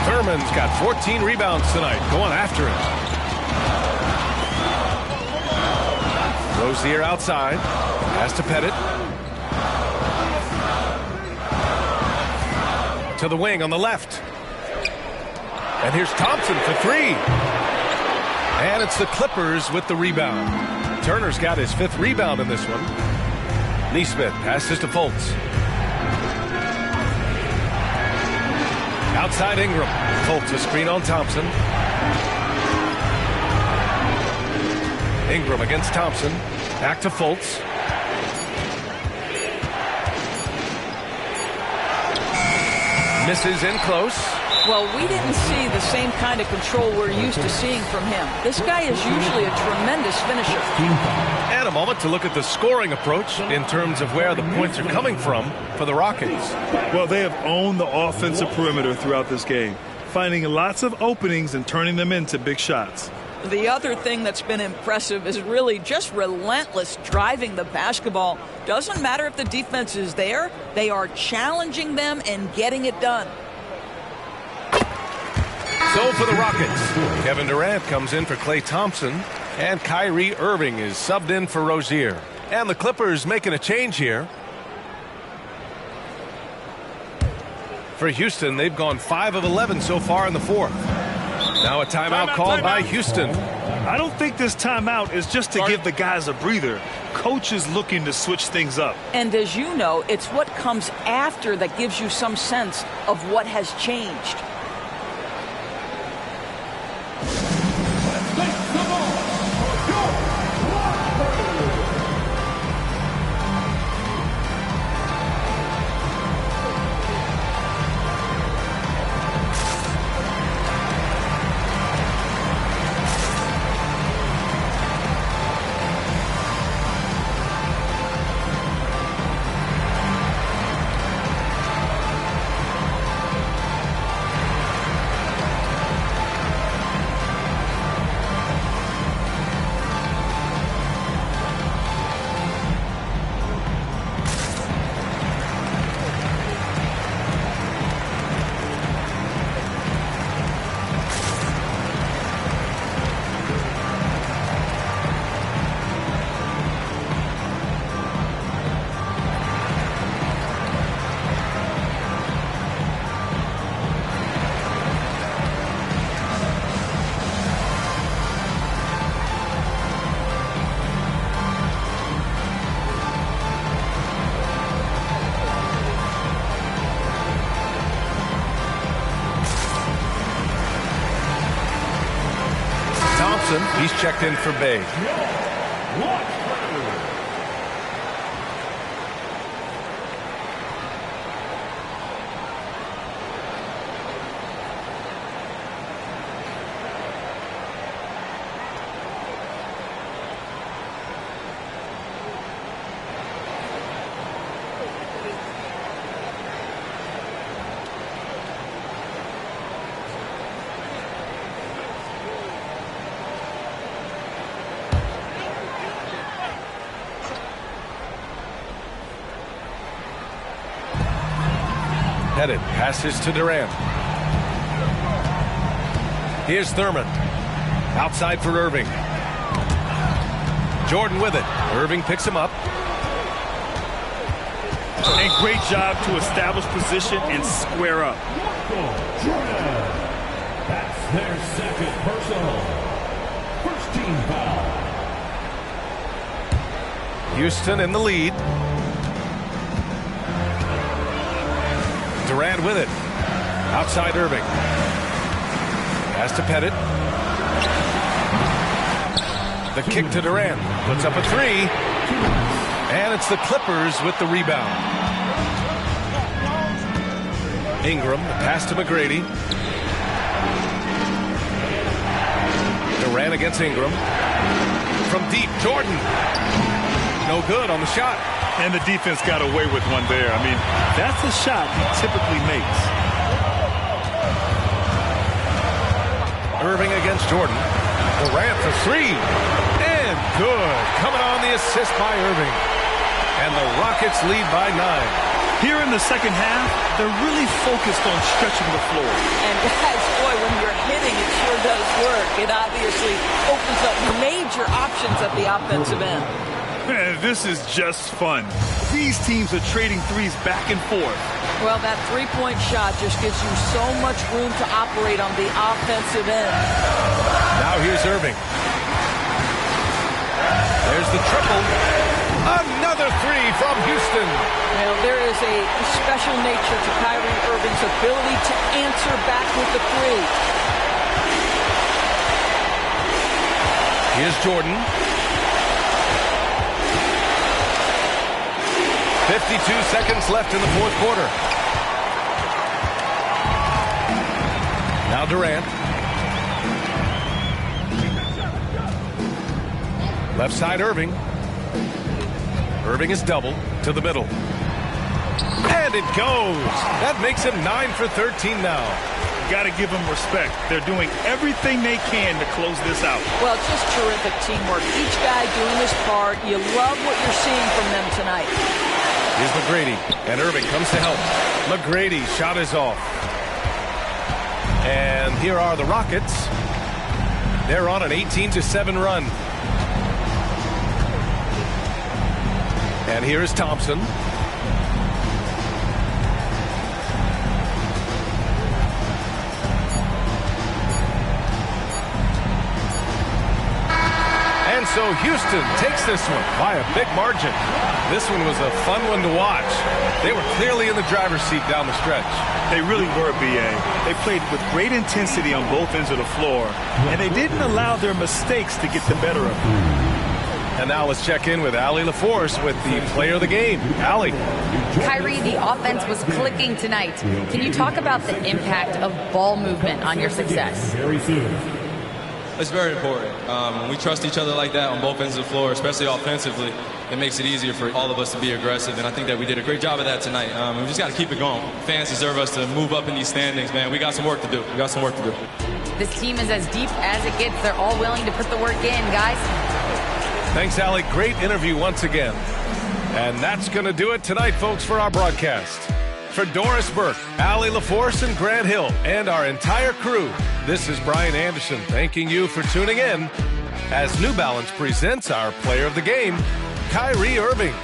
Thurman's got 14 rebounds tonight. Going after it. Rozier outside. Pass to Pettit. To the wing on the left. And here's Thompson for 3. And it's the Clippers with the rebound. Turner's got his 5th rebound in this one. Neesmith passes to Fultz. Outside Ingram. Fultz a screen on Thompson. Ingram against Thompson. Back to Fultz. Misses in close. Well, we didn't see the same kind of control we're used to seeing from him. This guy is usually a tremendous finisher. And a moment to look at the scoring approach in terms of where the points are coming from for the Rockets. Well, they have owned the offensive perimeter throughout this game, finding lots of openings and turning them into big shots. The other thing that's been impressive is really just relentless driving the basketball. Doesn't matter if the defense is there, they are challenging them and getting it done. So for the Rockets, Kevin Durant comes in for Klay Thompson, and Kyrie Irving is subbed in for Rozier. And the Clippers making a change here. For Houston, they've gone 5 of 11 so far in the 4th. Now a timeout called by Houston. I don't think this timeout is just to give the guys a breather. Coach is looking to switch things up. And as you know, it's what comes after that gives you some sense of what has changed. Thompson, he's checked in for Bay. Headed, passes to Durant. Here's Thurman. Outside for Irving. Jordan with it. Irving picks him up. And great job to establish position and square up. That's their second personal. First team foul. Houston in the lead. Durant with it. Outside Irving. Pass to Pettit. The kick to Durant. Puts up a three. And it's the Clippers with the rebound. Ingram, the pass to McGrady. Durant against Ingram. From deep, Jordan. No good on the shot. And the defense got away with one there. I mean, that's a shot he typically makes. Irving against Jordan. Durant for three. And good. Coming on the assist by Irving. And the Rockets lead by 9. Here in the second half, they're really focused on stretching the floor. And guys, boy, when you're hitting, it sure does work. It obviously opens up major options at the offensive end. Man, this is just fun. These teams are trading threes back and forth. Well, that three-point shot just gives you so much room to operate on the offensive end. Now here's Irving. There's the triple. Another three from Houston. Well, there is a special nature to Kyrie Irving's ability to answer back with the three. Here's Jordan. 52 seconds left in the fourth quarter. Now Durant. Left side Irving. Irving is doubled to the middle. And it goes. That makes him 9 for 13 now. Got to give them respect. They're doing everything they can to close this out. Well, just terrific teamwork. Each guy doing his part. You love what you're seeing from them tonight. Here's McGrady, and Irving comes to help. McGrady shot is off. And here are the Rockets. They're on an 18-7 run. And here is Thompson. And so Houston takes this one by a big margin. This one was a fun one to watch. They were clearly in the driver's seat down the stretch. They really were, B.A. They played with great intensity on both ends of the floor, and they didn't allow their mistakes to get the better of them. And now let's check in with Allie LaForce with the player of the game. Allie. Kyrie, the offense was clicking tonight. Can you talk about the impact of ball movement on your success? It's very important. When we trust each other like that on both ends of the floor, especially offensively, it makes it easier for all of us to be aggressive, and I think that we did a great job of that tonight. We just got to keep it going. Fans deserve us to move up in these standings, man. We got some work to do. This team is as deep as it gets. They're all willing to put the work in, guys. Thanks, Allie. Great interview once again. And that's going to do it tonight, folks, for our broadcast. For Doris Burke, Allie LaForce, and Grant Hill, and our entire crew, this is Brian Anderson thanking you for tuning in as New Balance presents our player of the game, Kyrie Irving.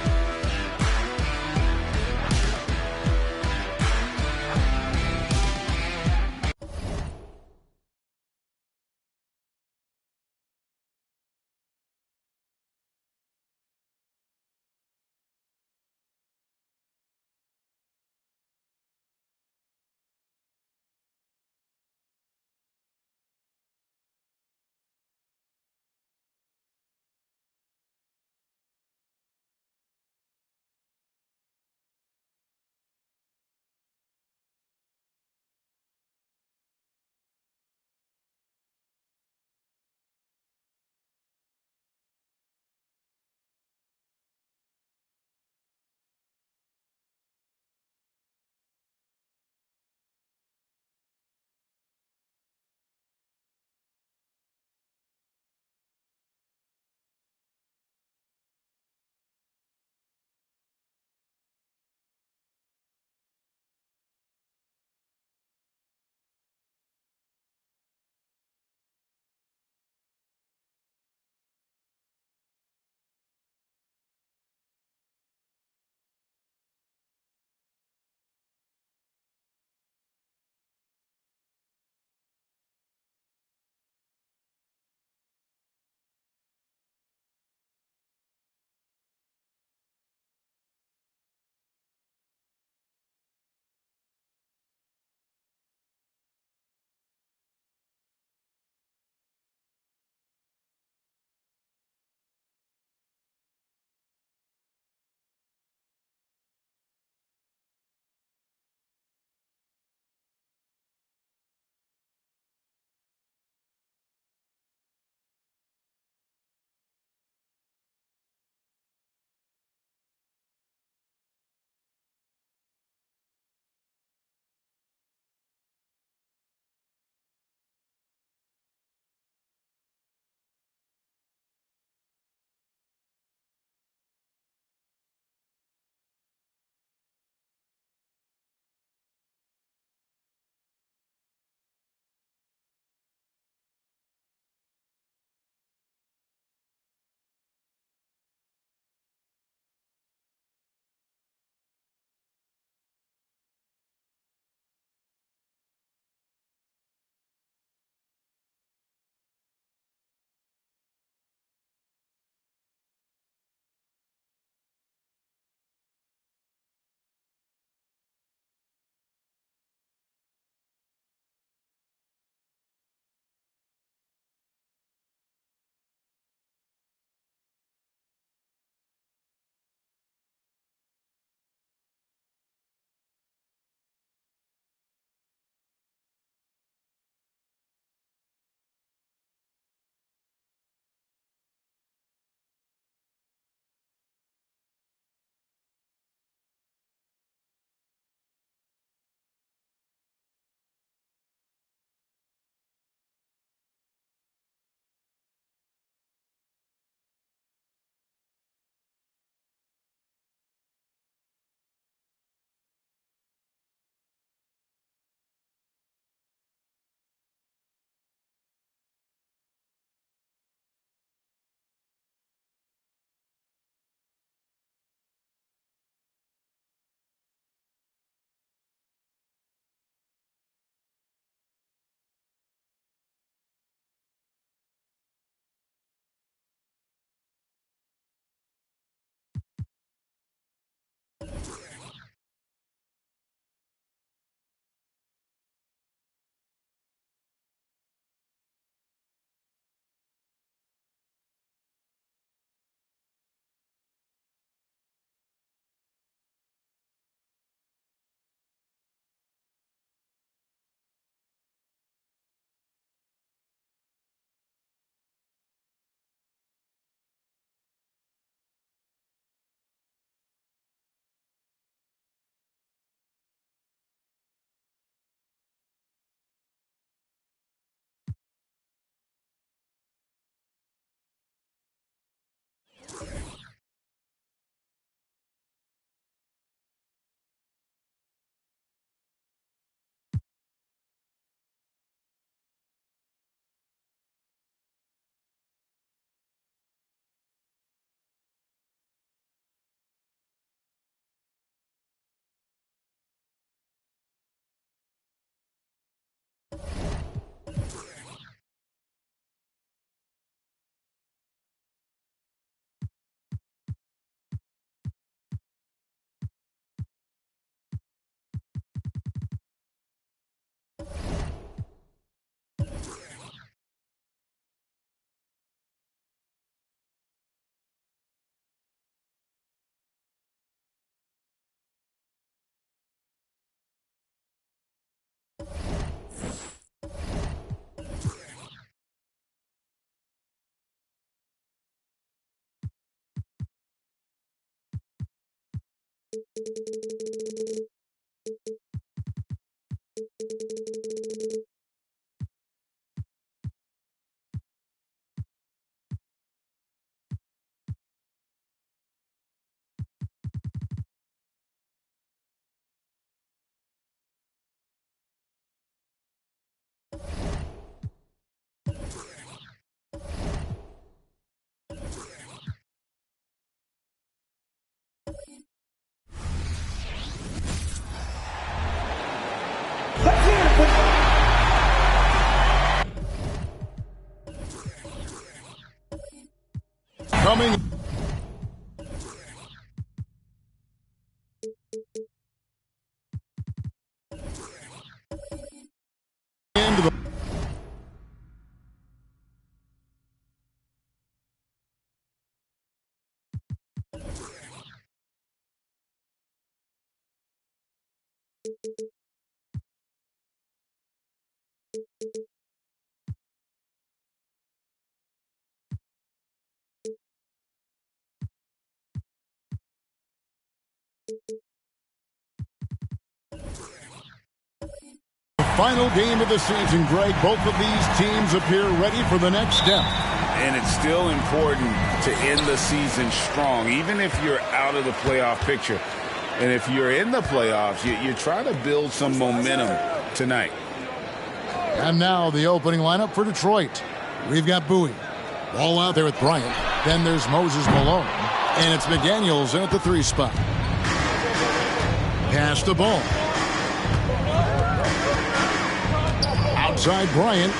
Coming into the final game of the season, Greg. Both of these teams appear ready for the next step. And it's still important to end the season strong, even if you're out of the playoff picture. And if you're in the playoffs, you try to build some momentum tonight. And now the opening lineup for Detroit. We've got Bowie. Ball out there with Bryant. Then there's Moses Malone. And it's McDaniels in at the 3 spot. Pass the ball. Outside Bryant.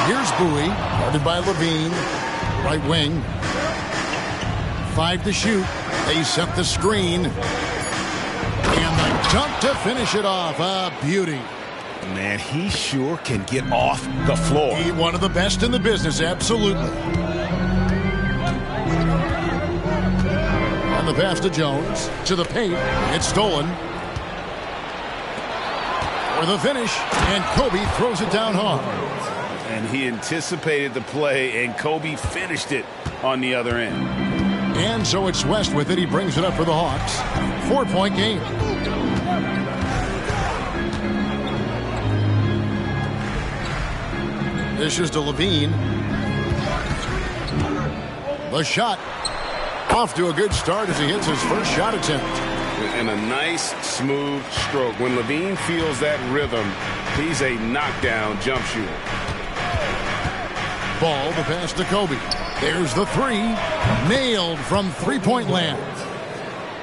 Here's Bowie, guarded by Levine. Right wing. 5 to shoot. They set the screen. And the dunk to finish it off. A beauty. Man, he sure can get off the floor. He's one of the best in the business, absolutely. On the pass to Jones. To the paint. It's stolen. For the finish. And Kobe throws it down hard. And he anticipated the play, and Kobe finished it on the other end. And so it's West with it. He brings it up for the Hawks. 4-point game. This is to Levine. The shot. Off to a good start as he hits his first shot attempt. And a nice, smooth stroke. When Levine feels that rhythm, he's a knockdown jump shooter. Ball, the pass to Kobe. There's the 3. Nailed from three-point land.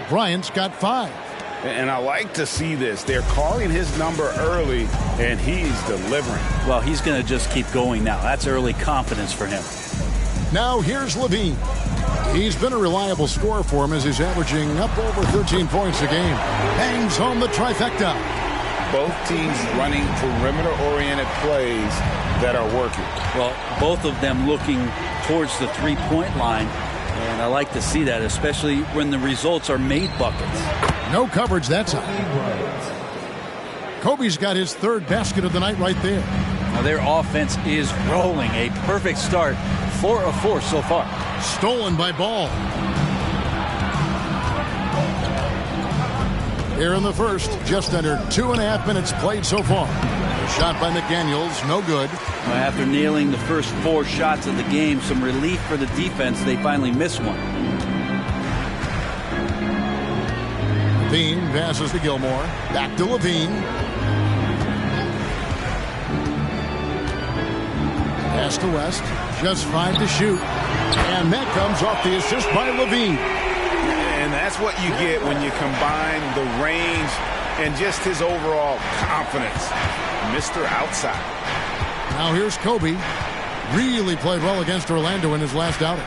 Bryant's got 5. And I like to see this. They're calling his number early, and he's delivering. Well, he's going to just keep going now. That's early confidence for him. Now here's Levine. He's been a reliable scorer for him as he's averaging up over 13 points a game. Bangs home the trifecta. Both teams running perimeter-oriented plays that are working. Well, both of them looking towards the three-point line, and I like to see that, especially when the results are made buckets. No coverage that time. Kobe's got his 3rd basket of the night right there. Now their offense is rolling. A perfect start. 4 of 4 so far. Stolen by Ball. Here in the first, just under 2.5 minutes played so far. A shot by McDaniels, no good. Well, after nailing the first 4 shots of the game, some relief for the defense. They finally missed one. Levine passes to Gilmore. Back to Levine. Pass to West. Just 5 to shoot. And that comes off the assist by Levine. And that's what you get when you combine the range and just his overall confidence. Mr. Outside. Now here's Kobe. Really played well against Orlando in his last outing.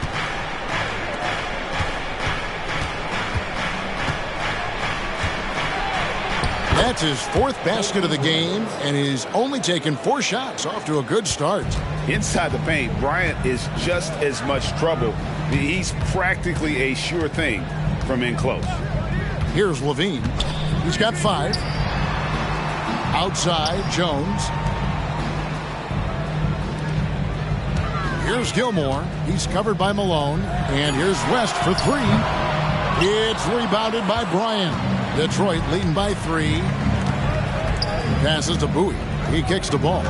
That's his 4th basket of the game, and he's only taken 4 shots. Off to a good start. Inside the paint, Bryant is just as much trouble. He's practically a sure thing from in close. Here's Levine. He's got 5. Outside, Jones. Here's Gilmore. He's covered by Malone. And here's West for three. It's rebounded by Bryant. Detroit leading by 3. Passes to Bowie. He kicks the ball.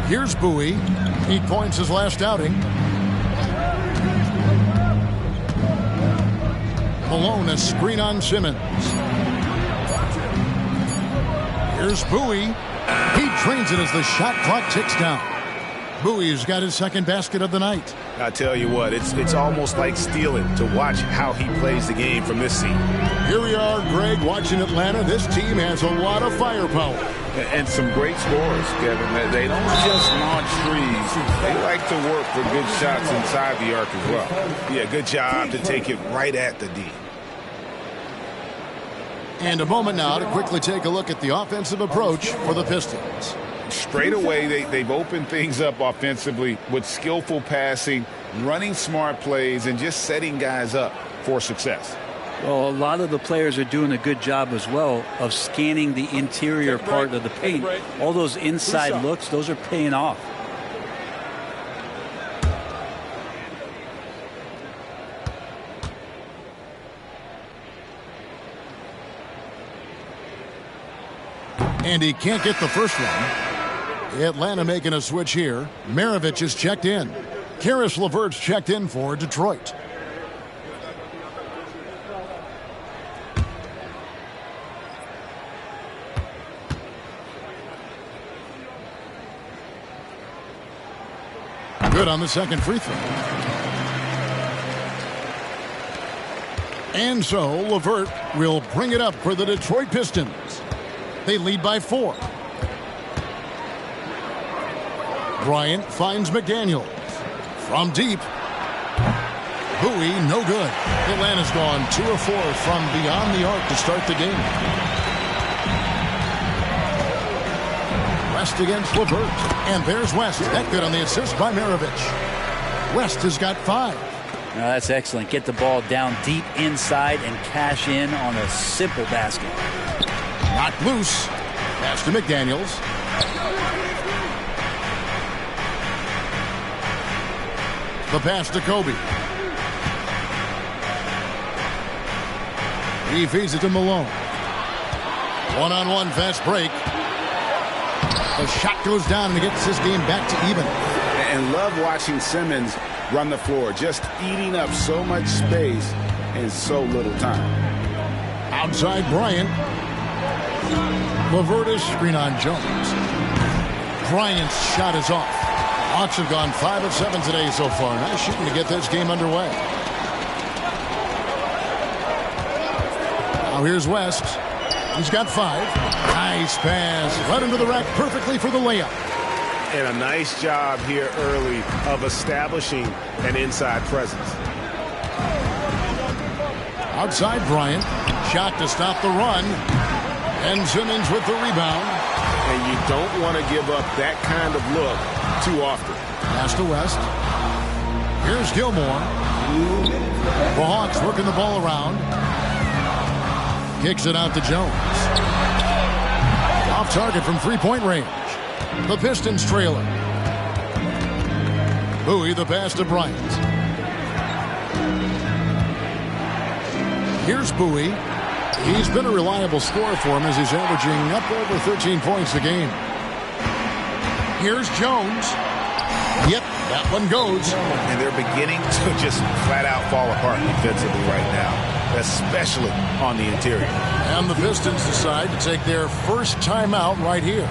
Here's Bowie. He points his last outing. Malone, a screen on Simmons. Here's Bowie. He trains it as the shot clock ticks down. Bowie's got his second basket of the night. I tell you what, it's almost like stealing to watch how he plays the game from this seat. Here we are, Greg, watching Atlanta. This team has a lot of firepower. And some great scores, Kevin. They don't just launch threes. They like to work for good shots inside the arc as well. Yeah, good job to take it right at the D. And a moment now to quickly take a look at the offensive approach for the Pistons. Straight away, they've opened things up offensively with skillful passing, running smart plays, and just setting guys up for success. Well, a lot of the players are doing a good job as well of scanning the interior part of the paint. All those inside looks, those are paying off. And he can't get the first one. Atlanta making a switch here. Maravich is checked in. Karis LeVert's checked in for Detroit. Good on the second free throw. And so LeVert will bring it up for the Detroit Pistons. They lead by 4. Bryant finds McDaniels. From deep. Bowie, no good. Atlanta's gone 2 of 4 from beyond the arc to start the game. West against LeVert. And there's West. That good on the assist by Maravich. West has got 5. Now that's excellent. Get the ball down deep inside and cash in on a simple basket. Knocked loose. Pass to McDaniels. The pass to Kobe. He feeds it to Malone. One-on-one fast break. The shot goes down and he gets his game back to even. And love watching Simmons run the floor, just eating up so much space in so little time. Outside Bryant. LeVert screen on Jones. Bryant's shot is off. Hawks have gone 5 of 7 today so far. Nice shooting to get this game underway. Now here's West. He's got 5. Nice pass. Right into the rack perfectly for the layup. And a nice job here early of establishing an inside presence. Outside Bryant. Shot to stop the run. And Simmons with the rebound. And you don't want to give up that kind of look too often. Pass to West. Here's Gilmore. The Hawks working the ball around. Kicks it out to Jones. Off target from three-point range. The Pistons trailing. Bowie the pass to Bryant. Here's Bowie. He's been a reliable scorer for him as he's averaging up over 13 points a game. Here's Jones. Yep, that one goes. And they're beginning to just flat out fall apart defensively right now, especially on the interior. And the Pistons decide to take their first timeout right here.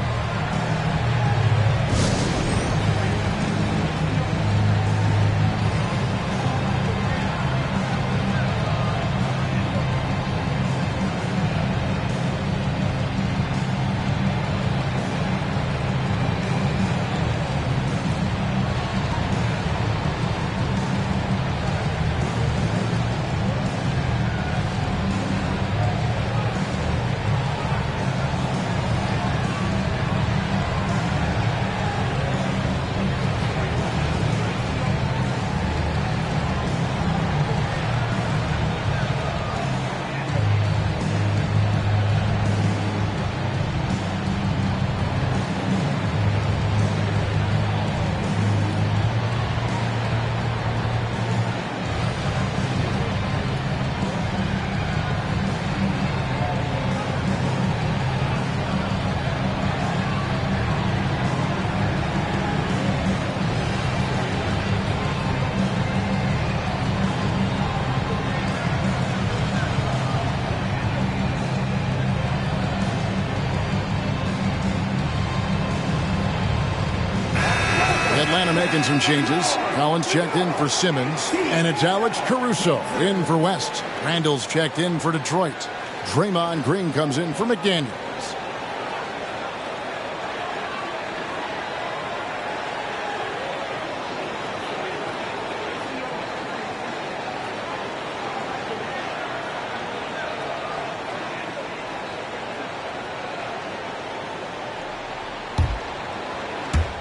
Atlanta making some changes. Collins checked in for Simmons, and it's Alex Caruso in for West. Randall's checked in for Detroit. Draymond Green comes in for McDaniels.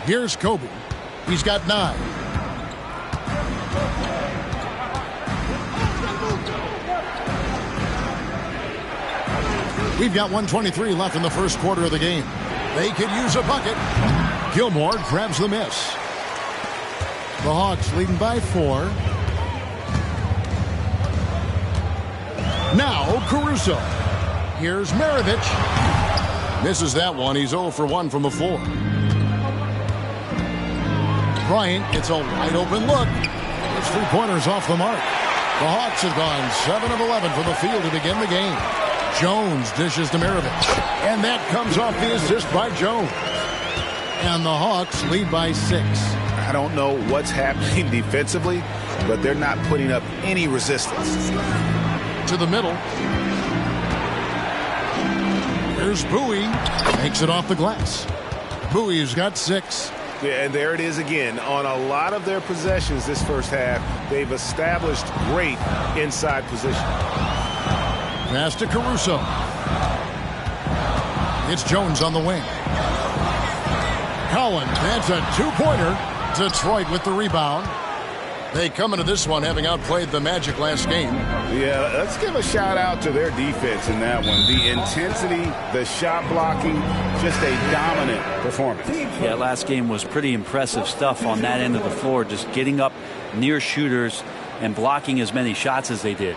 Here's Kobe. He's got 9. We've got 1:23 left in the first quarter of the game. They could use a bucket. Gilmore grabs the miss. The Hawks leading by 4. Now Caruso. Here's Maravich. Misses that one. He's 0 for 1 from the floor. Bryant gets a wide open look. It's 3-pointers off the mark. The Hawks have gone 7 of 11 from the field to begin the game. Jones dishes to Maravich. And that comes off the assist by Jones. And the Hawks lead by 6. I don't know what's happening defensively, but they're not putting up any resistance. To the middle. Here's Bowie. Makes it off the glass. Bowie's got 6. Yeah, and there it is again. On a lot of their possessions this first half, they've established great inside position. Pass to Caruso. It's Jones on the wing. Collins, that's a 2-pointer. Detroit with the rebound. They come into this one having outplayed the Magic last game. Yeah, let's give a shout out to their defense in that one. The intensity, the shot blocking, just a dominant performance. Yeah, last game was pretty impressive stuff on that end of the floor, just getting up near shooters and blocking as many shots as they did.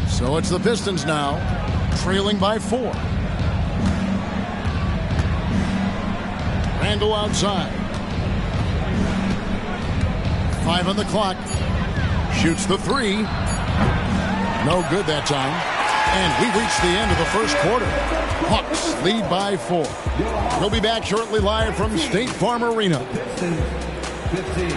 So it's the Pistons now, trailing by 4. Randall outside. 5 on the clock. Shoots the 3. No good that time. And we reach the end of the first quarter. Hawks lead by 4. We'll be back shortly live from State Farm Arena. 15.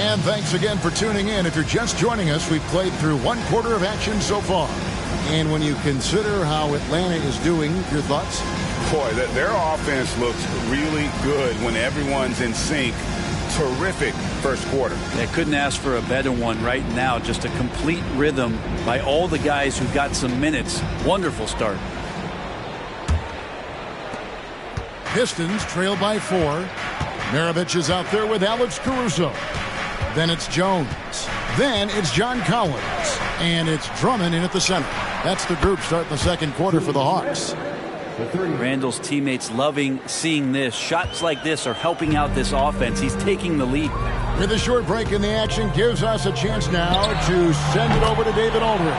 And thanks again for tuning in. If you're just joining us, we've played through 1 quarter of action so far. And when you consider how Atlanta is doing, your thoughts? Boy, their offense looks really good when everyone's in sync. Terrific first quarter. They couldn't ask for a better one right now. Just a complete rhythm by all the guys who got some minutes. Wonderful start. Pistons trail by 4. Maravich is out there with Alex Caruso. Then it's Jones. Then it's John Collins. And it's Drummond in at the center. That's the group starting the second quarter for the Hawks. Randall's teammates loving seeing this. Shots like this are helping out this offense. He's taking the lead. With a short break in the action, gives us a chance now to send it over to David Aldridge.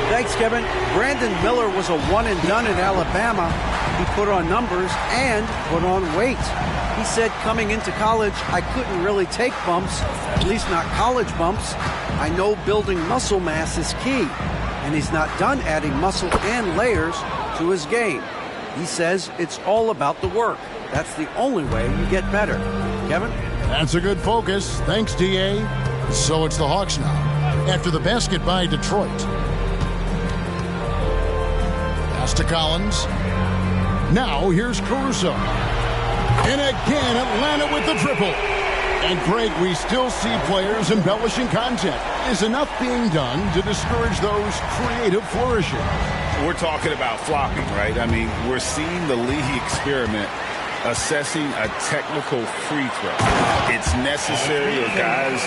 Thanks, Kevin. Brandon Miller was a one-and-done in Alabama. He put on numbers and put on weight. He said coming into college, I couldn't really take bumps, at least not college bumps. I know building muscle mass is key, and he's not done adding muscle and layers to his game. He says it's all about the work. That's the only way you get better. Kevin? That's a good focus. Thanks, D.A. So it's the Hawks now, after the basket by Detroit. Pass to Collins. Now here's Caruso. And again, Atlanta with the triple. And Greg, we still see players embellishing content. Is enough being done to discourage those creative flourishing? We're talking about flopping, right? I mean, we're seeing the league experiment assessing a technical free throw. It's necessary or guys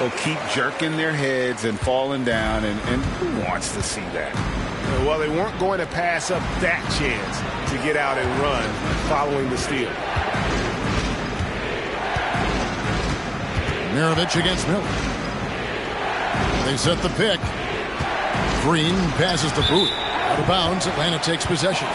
will keep jerking their heads and falling down, and who wants to see that? Well, they weren't going to pass up that chance to get out and run following the steal. Maravich against Miller. They set the pick. Green passes to Bowie. Out of bounds, Atlanta takes possession.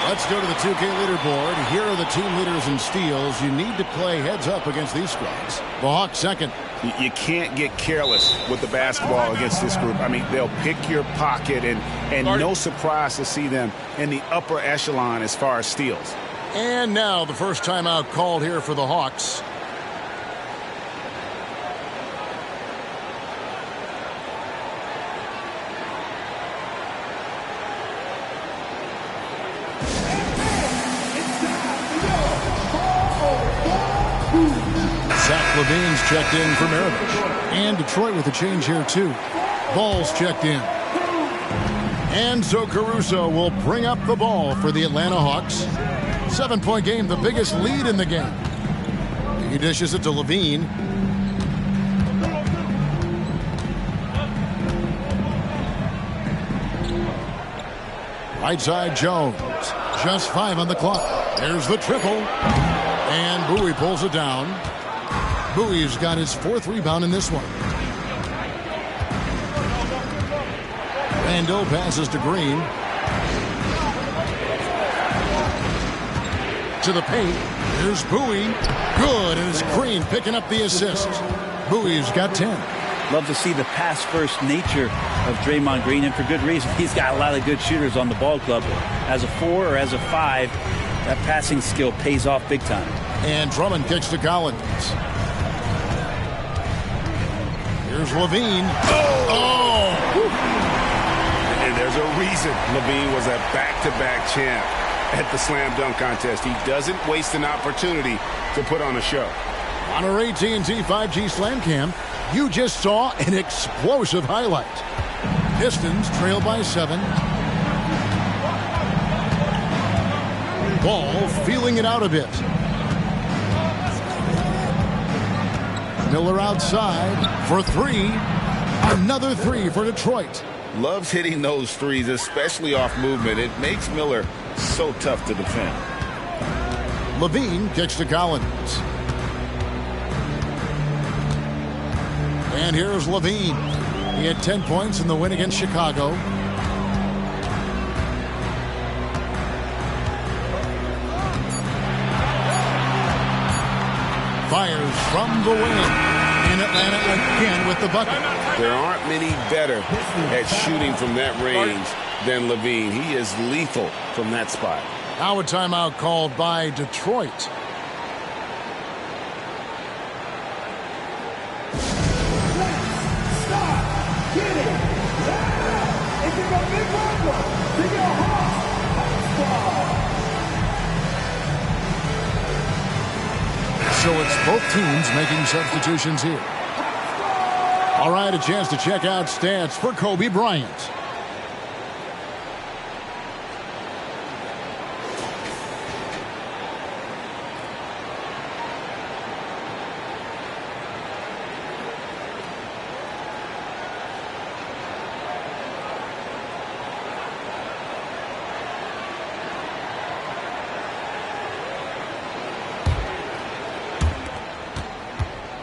Let's go to the 2K leaderboard. Here are the team leaders in steals. You need to play heads up against these squads. The Hawks second. You can't get careless with the basketball against this group. I mean, they'll pick your pocket, and no surprise to see them in the upper echelon as far as steals. And now the first timeout called here for the Hawks. Zach Levine's checked in for Maravich. And Detroit with a change here, too. Ball's checked in. And so Caruso will bring up the ball for the Atlanta Hawks. 7-point game, the biggest lead in the game. He dishes it to Levine. Right side, Jones. Just 5 on the clock. There's the triple. And Bowie pulls it down. Bowie's got his 4th rebound in this one. Randall passes to Green. To the paint. Here's Bowie. Good, and it's Green picking up the assist. Bowie's got 10. Love to see the pass-first nature of Draymond Green, and for good reason. He's got a lot of good shooters on the ball club. As a 4 or as a 5, that passing skill pays off big time. And Drummond kicks to Collins. Here's Levine. Oh! And there's a reason Levine was a back-to-back champ at the slam dunk contest. He doesn't waste an opportunity to put on a show. On our AT&T 5G Slam Cam, you just saw an explosive highlight. Pistons trail by 7. Ball feeling it out a bit. Miller outside for 3. Another 3 for Detroit. Loves hitting those threes, especially off movement. It makes Miller so tough to defend. Levine kicks to Collins. And here's Levine. He had 10 points in the win against Chicago. Fires from the wing. In Atlanta again with the bucket. There aren't many better at shooting from that range than Levine. He is lethal from that spot. Now a timeout called by Detroit. So it's both teams making substitutions here. All right, a chance to check out stats for Kobe Bryant.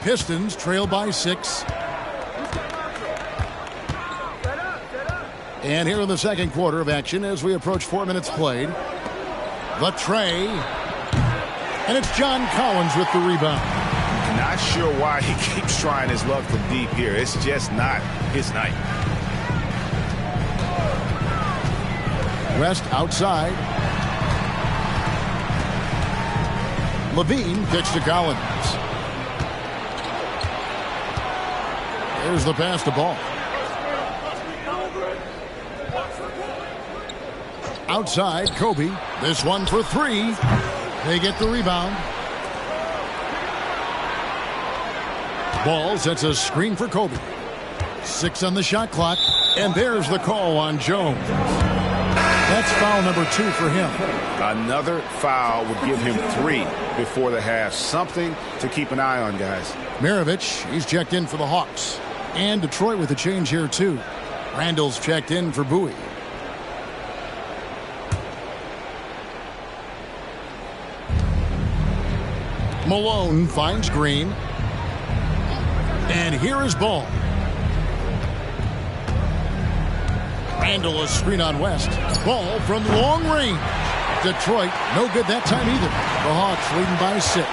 Pistons trail by 6. And here in the second quarter of action as we approach 4 minutes played. The tray. And it's John Collins with the rebound. Not sure why he keeps trying his luck from deep here. It's just not his night. West outside. Levine kicks to Collins. There's the pass to Ball. Outside, Kobe. This one for 3. They get the rebound. Ball sets a screen for Kobe. 6 on the shot clock. And there's the call on Jones. That's foul number 2 for him. Another foul would give him 3 before the half. Something to keep an eye on, guys. Maravich, he's checked in for the Hawks. And Detroit with a change here, too. Randall's checked in for Bowie. Malone finds Green. And here is Ball. Randall a screen on West. Ball from long range. Detroit, no good that time either. The Hawks leading by 6.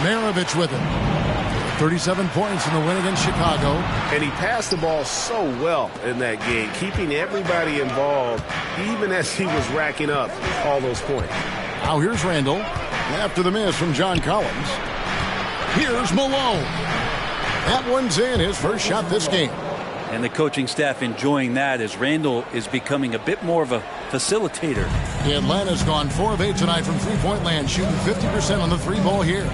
Maravich with it. 37 points in the win against Chicago. And he passed the ball so well in that game, keeping everybody involved, even as he was racking up all those points. Now here's Randall. After the miss from John Collins. Here's Malone. That one's in, his first shot this game. And the coaching staff enjoying that as Randall is becoming a bit more of a facilitator. Atlanta's gone 4 of 8 tonight from three-point land, shooting 50% on the 3-ball here.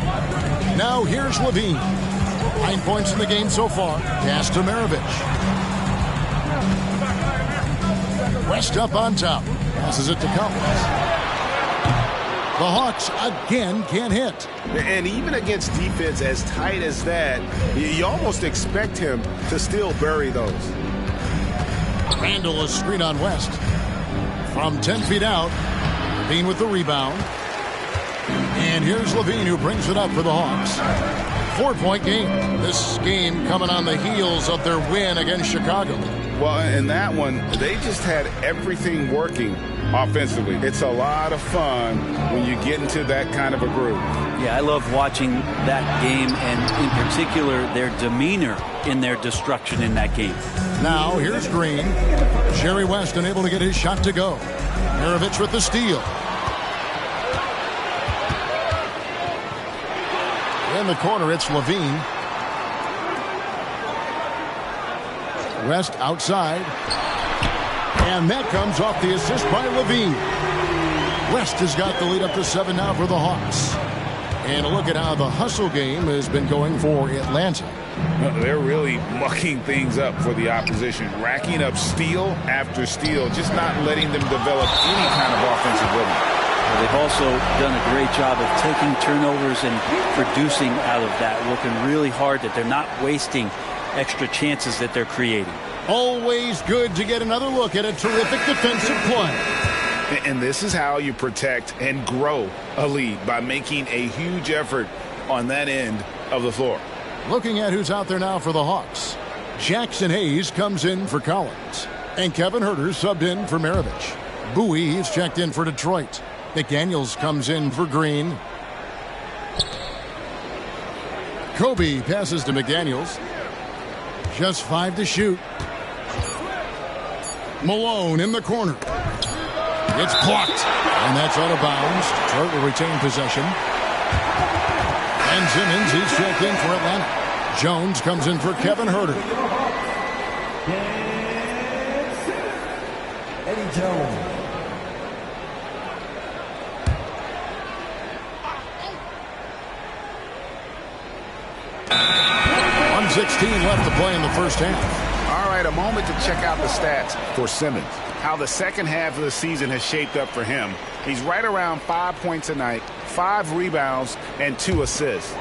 Now here's Levine. 9 points in the game so far. Pass to Maravich. West up on top. Passes it to Collins. The Hawks again can't hit. And even against defense as tight as that, you almost expect him to still bury those. Randall a screen on West. From 10 feet out, Levine with the rebound. And here's Levine who brings it up for the Hawks. 4-point game. This game coming on the heels of their win against Chicago. Well, in that one, they just had everything working offensively. It's a lot of fun when you get into that kind of a groove. Yeah, I love watching that game, and in particular, their demeanor in their destruction in that game. Now, here's Green. Jerry West unable to get his shot to go. Maravich with the steal. In the corner, it's Levine. West outside. And that comes off the assist by Levine. West has got the lead up to 7 now for the Hawks. And a look at how the hustle game has been going for Atlanta. They're really mucking things up for the opposition, racking up steal after steal, just not letting them develop any kind of offensive rhythm. Well, they've also done a great job of taking turnovers and producing out of that, working really hard that they're not wasting extra chances that they're creating. Always good to get another look at a terrific defensive play. And this is how you protect and grow a lead, by making a huge effort on that end of the floor. Looking at who's out there now for the Hawks. Jackson Hayes comes in for Collins. And Kevin Huerter subbed in for Maravich. Bowie is checked in for Detroit. McDaniels comes in for Green. Kobe passes to McDaniels. Just 5 to shoot. Malone in the corner. It's blocked. And that's out of bounds. Detroit will retain possession. And Simmons, he's checked in for Atlanta. Jones comes in for Kevin Huerter. Eddie Jones. 1:16 left to play in the first half. All right, a moment to check out the stats for Simmons. How the second half of the season has shaped up for him. He's right around 5 points a night, 5 rebounds, and 2 assists.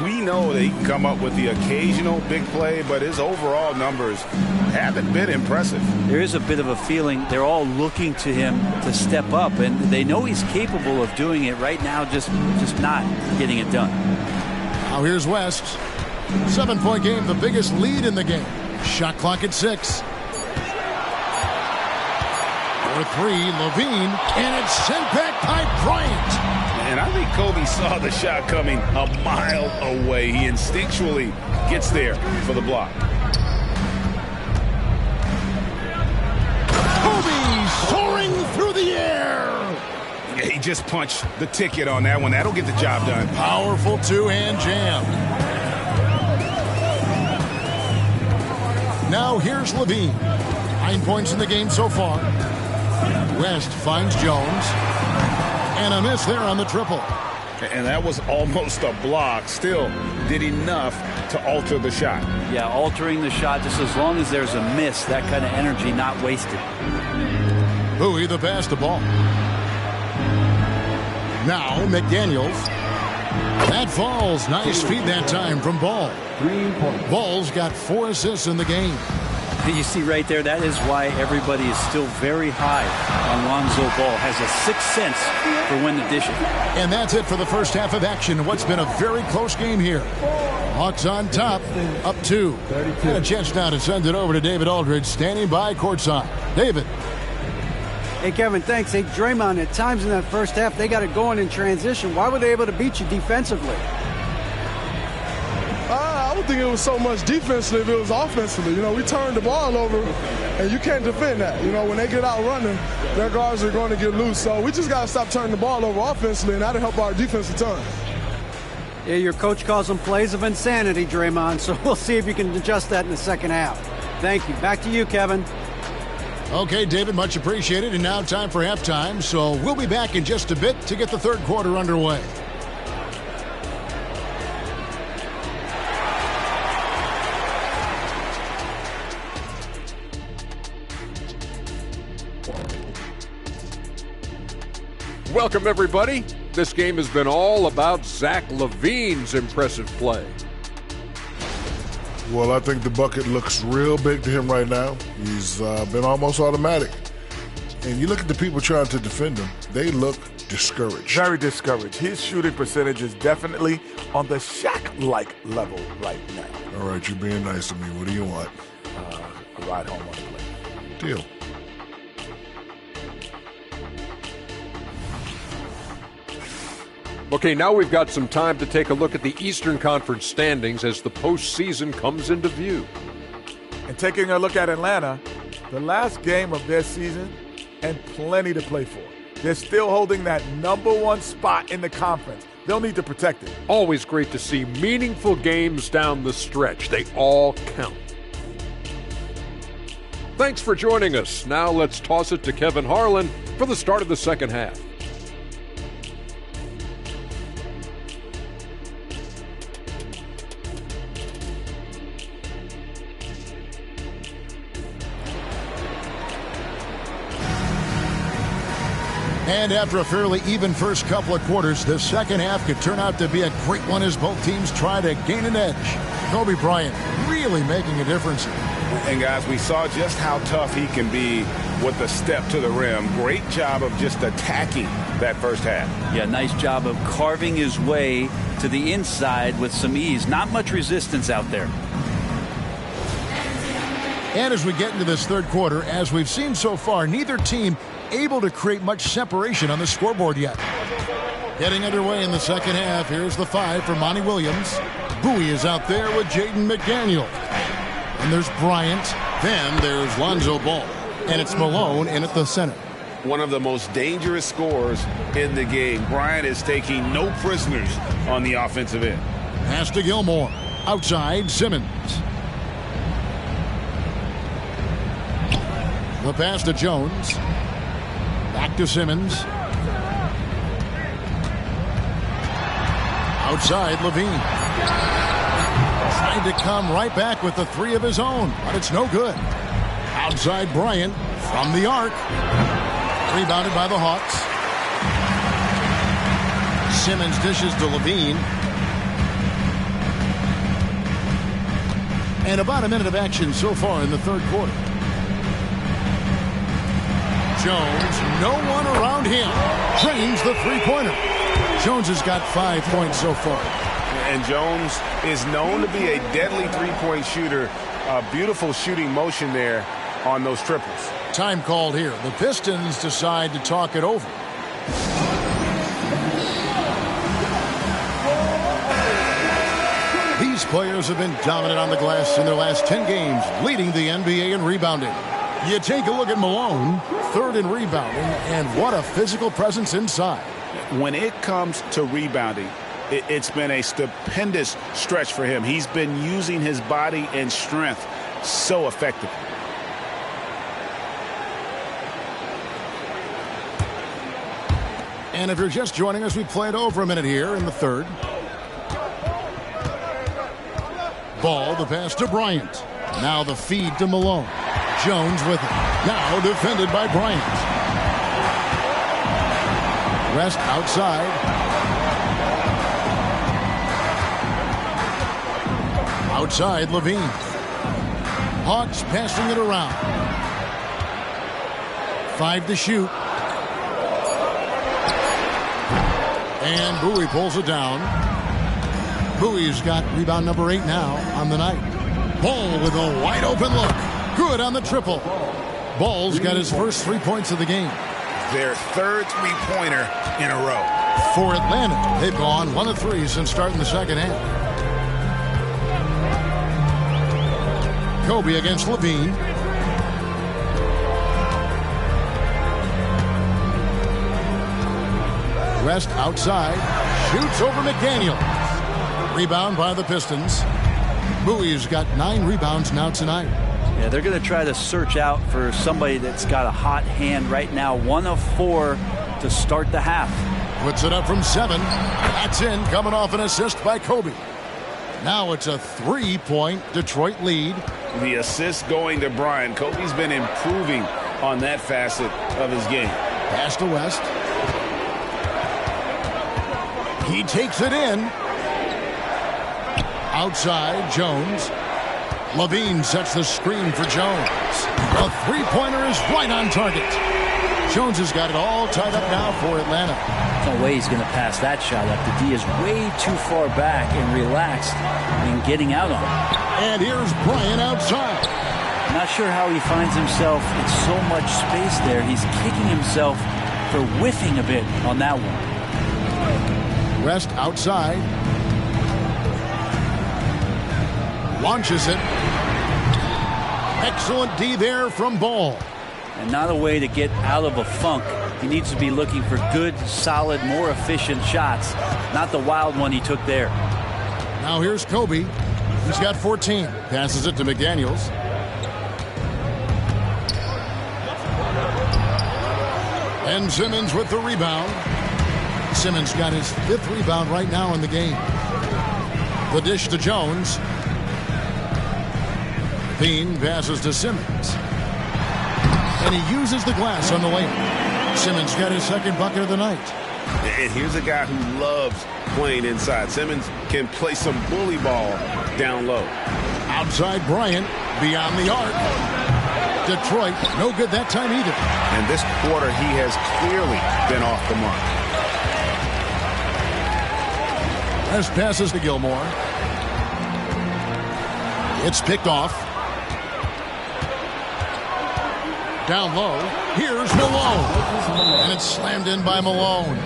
We know that he can come up with the occasional big play, but his overall numbers haven't been impressive. There is a bit of a feeling they're all looking to him to step up, and they know he's capable of doing it right now, just not getting it done. Now here's West. 7-point game, the biggest lead in the game. Shot clock at 6. For 3, Levine, and it's sent back by Bryant. And I think Kobe saw the shot coming a mile away. He instinctually gets there for the block. Kobe soaring through the air. Yeah, he just punched the ticket on that one. That'll get the job done. Powerful two-hand jam. Now here's Levine. 9 points in the game so far. West finds Jones. And a miss there on the triple. And that was almost a block. Still did enough to alter the shot. Yeah, altering the shot just as long as there's a miss, that kind of energy not wasted. Bowie the pass the ball. Now McDaniels. That falls. Nice feed that time from Ball. Ball's got 4 assists in the game. You see right there, that is why everybody is still very high on Lonzo Ball. Has a sixth sense for when to dish it. And that's it for the first half of action. What's been a very close game here. Hawks on top, up 2. And a chance now to send it over to David Aldridge, standing by courtside. David. Hey, Kevin, thanks. Hey, Draymond, at times in that first half, they got it going in transition. Why were they able to beat you defensively? I don't think it was so much defensively, it was offensively. You know, we turned the ball over, and you can't defend that. You know, when they get out running, their guards are going to get loose. So we just got to stop turning the ball over offensively, and that'll help our defense a ton. Yeah, your coach calls them plays of insanity, Draymond, so we'll see if you can adjust that in the second half. Thank you. Back to you, Kevin. Okay, David, much appreciated. And now time for halftime, so we'll be back in just a bit to get the third quarter underway. Welcome, everybody. This game has been all about Zach LaVine's impressive play. Well, I think the bucket looks real big to him right now. He's been almost automatic. And you look at the people trying to defend him, they look discouraged. Very discouraged. His shooting percentage is definitely on the Shaq-like level right now. All right, you're being nice to me. What do you want? A ride home on the plane. Deal. Okay, now we've got some time to take a look at the Eastern Conference standings as the postseason comes into view. And taking a look at Atlanta, the last game of their season and plenty to play for. They're still holding that #1 spot in the conference. They'll need to protect it. Always great to see meaningful games down the stretch. They all count. Thanks for joining us. Now let's toss it to Kevin Harlan for the start of the second half. And after a fairly even first couple of quarters, the second half could turn out to be a great one as both teams try to gain an edge. Kobe Bryant really making a difference. And guys, we saw just how tough he can be with the step to the rim. Great job of just attacking that first half. Yeah, nice job of carving his way to the inside with some ease. Not much resistance out there. And as we get into this third quarter, as we've seen so far, neither team able to create much separation on the scoreboard yet. Getting underway in the second half, here's the 5 for Monty Williams. Bowie is out there with Jaden McDaniel. And there's Bryant. Then there's Lonzo Ball. And it's Malone in at the center. One of the most dangerous scorers in the game. Bryant is taking no prisoners on the offensive end. Pass to Gilmore. Outside, Simmons. The pass to Jones. Back to Simmons. Outside, LaVine. Trying to come right back with the 3 of his own, but it's no good. Outside, Bryant from the arc. Rebounded by the Hawks. Simmons dishes to LaVine. And about a minute of action so far in the third quarter. Jones, no one around him. Drains the three-pointer. Jones has got 5 points so far. And Jones is known to be a deadly three-point shooter. A beautiful shooting motion there on those triples. Time called here. The Pistons decide to talk it over. These players have been dominant on the glass in their last 10 games, leading the NBA in rebounding. You take a look at Malone, 3rd in rebounding, and what a physical presence inside. When it comes to rebounding, it's been a stupendous stretch for him. He's been using his body and strength so effectively. And if you're just joining us, we played over a minute here in the third. Ball, the pass to Bryant. Now the feed to Malone. Jones with it. Now defended by Bryant. West outside. Outside, Levine. Hawks passing it around. 5 to shoot. And Bowie pulls it down. Bowie's got rebound number 8 now on the night. Ball with a wide open look. Good on the triple. Ball's got his first 3 points of the game. Their third three-pointer in a row. For Atlanta, they've gone 1 of 3 since starting the second half. Kobe against Levine. West outside. Shoots over McDaniel. Rebound by the Pistons. Bowie's got 9 rebounds now tonight. Yeah, they're going to try to search out for somebody that's got a hot hand right now. 1 of 4 to start the half. Puts it up from 7. That's in, coming off an assist by Kobe. Now it's a 3-point Detroit lead. The assist going to Bryant. Kobe's been improving on that facet of his game. Pass to West. He takes it in. Outside, Jones. Levine sets the screen for Jones. A three-pointer is right on target. Jones has got it all tied up now for Atlanta. No way he's going to pass that shot up. The D is way too far back and relaxed in getting out on it. And here's Bryant outside. Not sure how he finds himself in so much space there. He's kicking himself for whiffing a bit on that one. West outside. Launches it. Excellent D there from Ball. And not a way to get out of a funk. He needs to be looking for good, solid, more efficient shots. Not the wild one he took there. Now here's Kobe. He's got 14. Passes it to McDaniels. And Simmons with the rebound. Simmons got his 5th rebound right now in the game. The dish to Jones. Bean passes to Simmons. And he uses the glass on the layup. Simmons got his 2nd bucket of the night. And here's a guy who loves playing inside. Simmons can play some bully ball down low. Outside Bryant, beyond the arc. Detroit, no good that time either. And this quarter, he has clearly been off the mark. West passes to Gilmore. It's picked off. Down low. Here's Malone. And it's slammed in by Malone.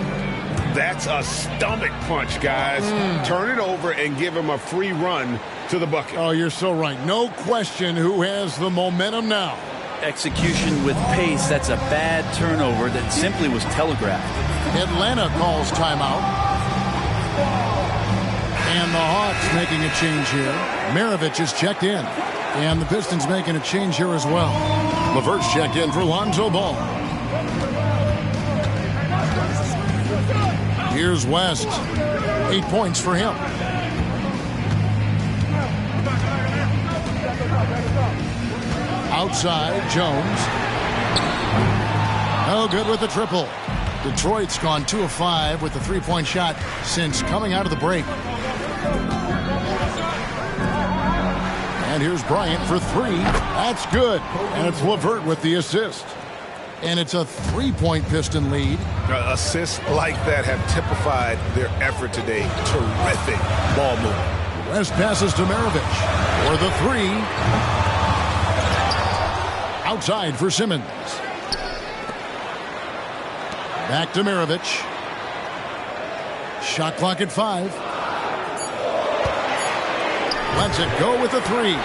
That's a stomach punch, guys. Turn it over and give him a free run to the bucket. Oh, you're so right. No question who has the momentum now. Execution with pace. That's a bad turnover that simply was telegraphed. Atlanta calls timeout. And the Hawks making a change here. Maravich is checked in. And the Pistons making a change here as well. LeVert's checked in for Lonzo Ball. Here's West. 8 points for him. Outside, Jones. No good with the triple. Detroit's gone 2 of 5 with the 3-point shot since coming out of the break. And here's Bryant for 3. That's good. And it's LeVert with the assist. And it's a 3-point Piston lead. Assists like that have typified their effort today. Terrific ball movement. West passes to Maravich for the 3. Outside for Simmons. Back to Maravich. Shot clock at 5. Lets it go with the 3.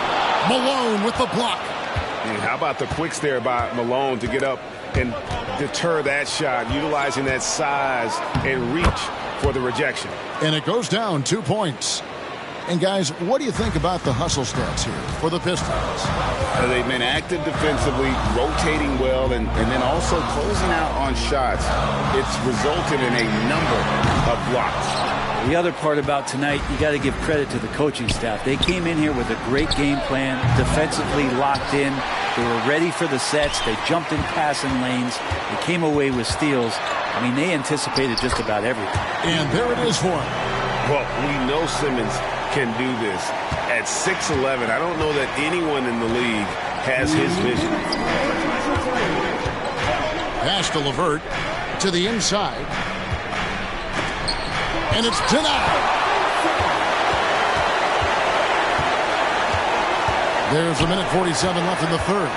Malone with the block. And how about the quicks there by Malone to get up and deter that shot, utilizing that size and reach for the rejection. And it goes down 2 points. And, guys, what do you think about the hustle starts here for the Pistons? They've been active defensively, rotating well, and then also closing out on shots. It's resulted in a number of blocks. The other part about tonight, you got to give credit to the coaching staff. They came in here with a great game plan, defensively locked in. They were ready for the sets. They jumped in passing lanes. They came away with steals. I mean, they anticipated just about everything. And there it is for him. Well, we know Simmons can do this. At 6'11", I don't know that anyone in the league has his vision. Pass to LeVert to the inside. And it's denied. There's a minute 47 left in the third.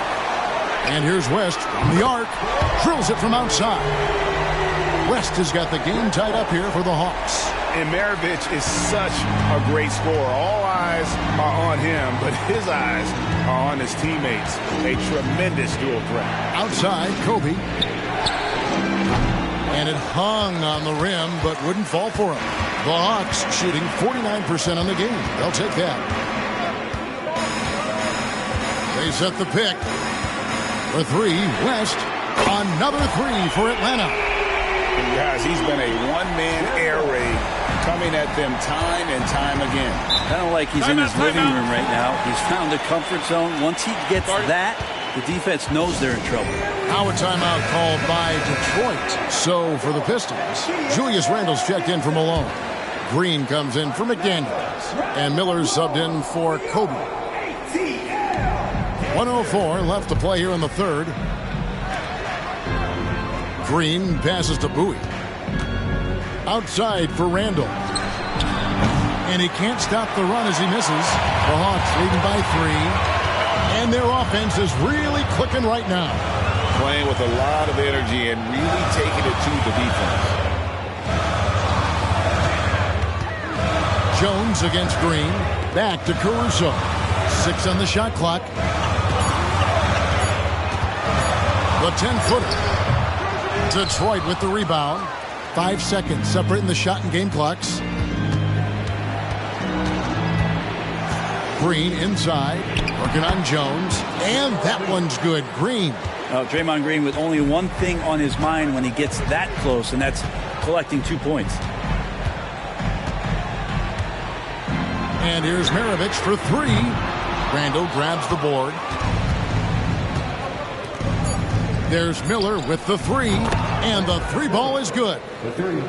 And here's West from the arc. Drills it from outside. West has got the game tied up here for the Hawks. And Maravich is such a great scorer. All eyes are on him, but his eyes are on his teammates. A tremendous dual threat. Outside, Kobe. And it hung on the rim, but wouldn't fall for him. The Hawks shooting 49% on the game. They'll take that. They set the pick. For three, West. Another three for Atlanta. And guys, he's been a one-man air raid coming at them time and time again. Kind of like he's in his living room right now. He's found a comfort zone. Once he gets that, the defense knows they're in trouble. Now a timeout called by Detroit. So for the Pistons, Julius Randle's checked in for Malone. Green comes in for McDaniels. And Miller's subbed in for Kobe. 1:04 left to play here in the third. Green passes to Bowie. Outside for Randle. And he can't stop the run as he misses. The Hawks leading by 3. And their offense is really clicking right now. Playing with a lot of energy and really taking it to the defense. Jones against Green. Back to Caruso. 6 on the shot clock. The 10-footer. Detroit with the rebound. 5 seconds separating the shot and game clocks. Green inside. Working on Jones. And that one's good. Green. Draymond Green with only one thing on his mind when he gets that close, and that's collecting 2 points. And here's Maravich for 3. Randle grabs the board. There's Miller with the 3. And the 3 ball is good.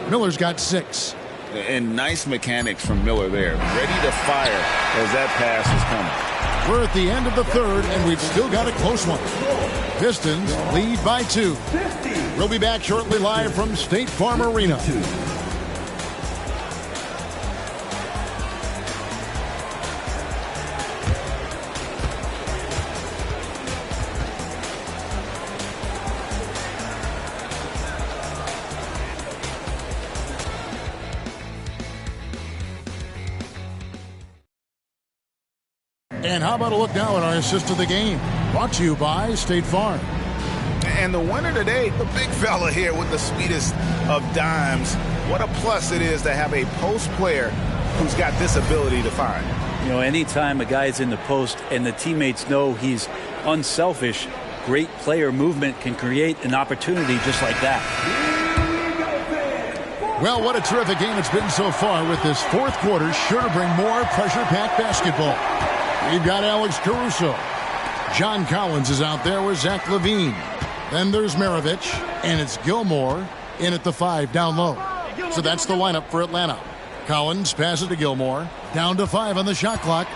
Miller's got 6. And nice mechanics from Miller there. Ready to fire as that pass is coming. We're at the end of the third, and we've still got a close one. Pistons lead by 2. We'll be back shortly live from State Farm Arena. And how about a look now at our assist of the game? Brought to you by State Farm. And the winner today, the big fella here with the sweetest of dimes. What a plus it is to have a post player who's got this ability to find. You know, anytime a guy's in the post and the teammates know he's unselfish, great player movement can create an opportunity just like that. Well, what a terrific game it's been so far, with this fourth quarter sure to bring more pressure-packed basketball. We've got Alex Caruso. John Collins is out there with Zach LaVine. Then there's Maravich, and it's Gilmore in at the 5 down low. So that's the lineup for Atlanta. Collins passes to Gilmore. Down to 5 on the shot clock.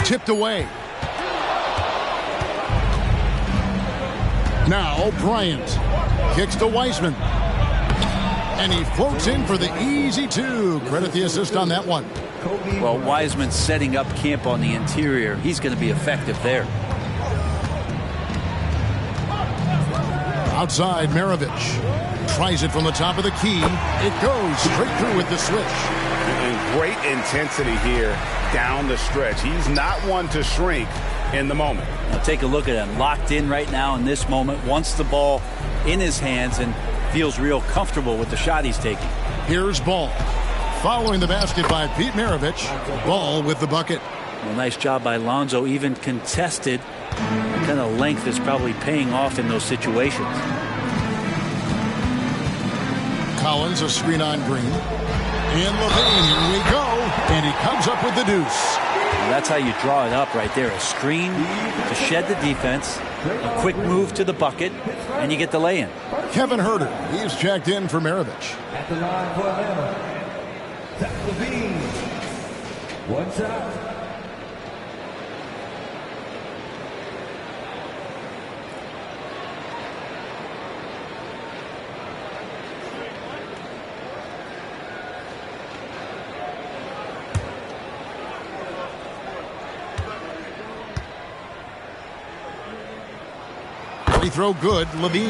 Tipped away. Now Bryant kicks to Wiseman. And he floats in for the easy 2. Credit the assist on that one. Well, Wiseman setting up camp on the interior. He's going to be effective there. Outside, Maravich tries it from the top of the key. It goes straight through with the switch. And great intensity here down the stretch. He's not one to shrink in the moment. Now take a look at him. Locked in right now in this moment. Wants the ball in his hands and feels real comfortable with the shot he's taking. Here's Ball. Following the basket by Pete Maravich. Ball with the bucket. Well, nice job by Lonzo, even contested. The kind of length is probably paying off in those situations. Collins, a screen on Green. And Levine, here we go. And he comes up with the deuce. Well, that's how you draw it up right there. A screen to shed the defense, a quick move to the bucket, and you get the lay-in. Kevin Huerter, he's checked in for Maravich. At the line for Atlanta, Zach Levine. One shot. Free throw good, Levine.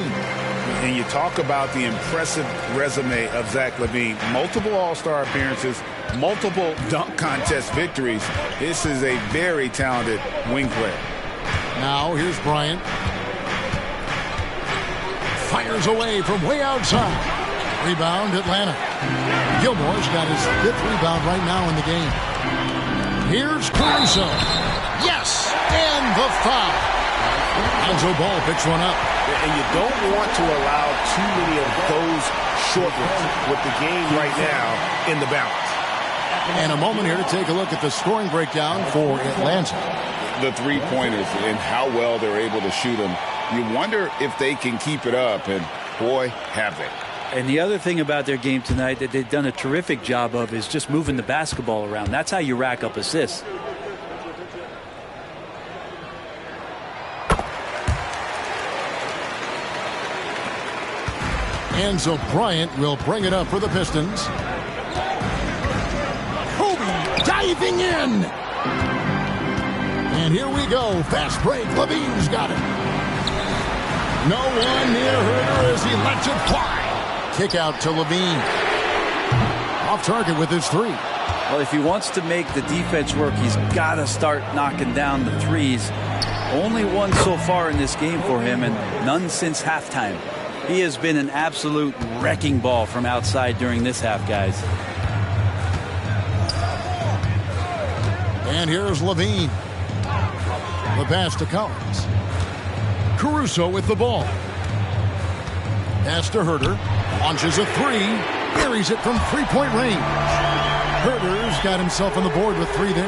And you talk about the impressive resume of Zach Levine. Multiple All-Star appearances, multiple dunk contest victories. This is a very talented wing player. Now here's Bryant. Fires away from way outside. Rebound, Atlanta. Gilmore's got his 5th rebound right now in the game. Here's Caruso. Yes! And the foul. Lonzo Ball picks one up. And you don't want to allow too many of those short ones with the game right now in the balance. And a moment here to take a look at the scoring breakdown for Atlanta. The three-pointers and how well they're able to shoot them. You wonder if they can keep it up, and boy, have they. And the other thing about their game tonight that they've done a terrific job of is just moving the basketball around. That's how you rack up assists. Enzo Bryant will bring it up for the Pistons. Kobe diving in. And here we go. Fast break. Levine's got it. No one near Huerter as he lets it fly. Kick out to Levine. Off target with his 3. Well, if he wants to make the defense work, he's got to start knocking down the threes. Only one so far in this game for him, and none since halftime. He has been an absolute wrecking ball from outside during this half, guys. And here's Levine. The pass to Collins. Caruso with the ball. Pass to Huerter. Launches a 3. Buries it from 3-point range. Huerter's got himself on the board with 3 there.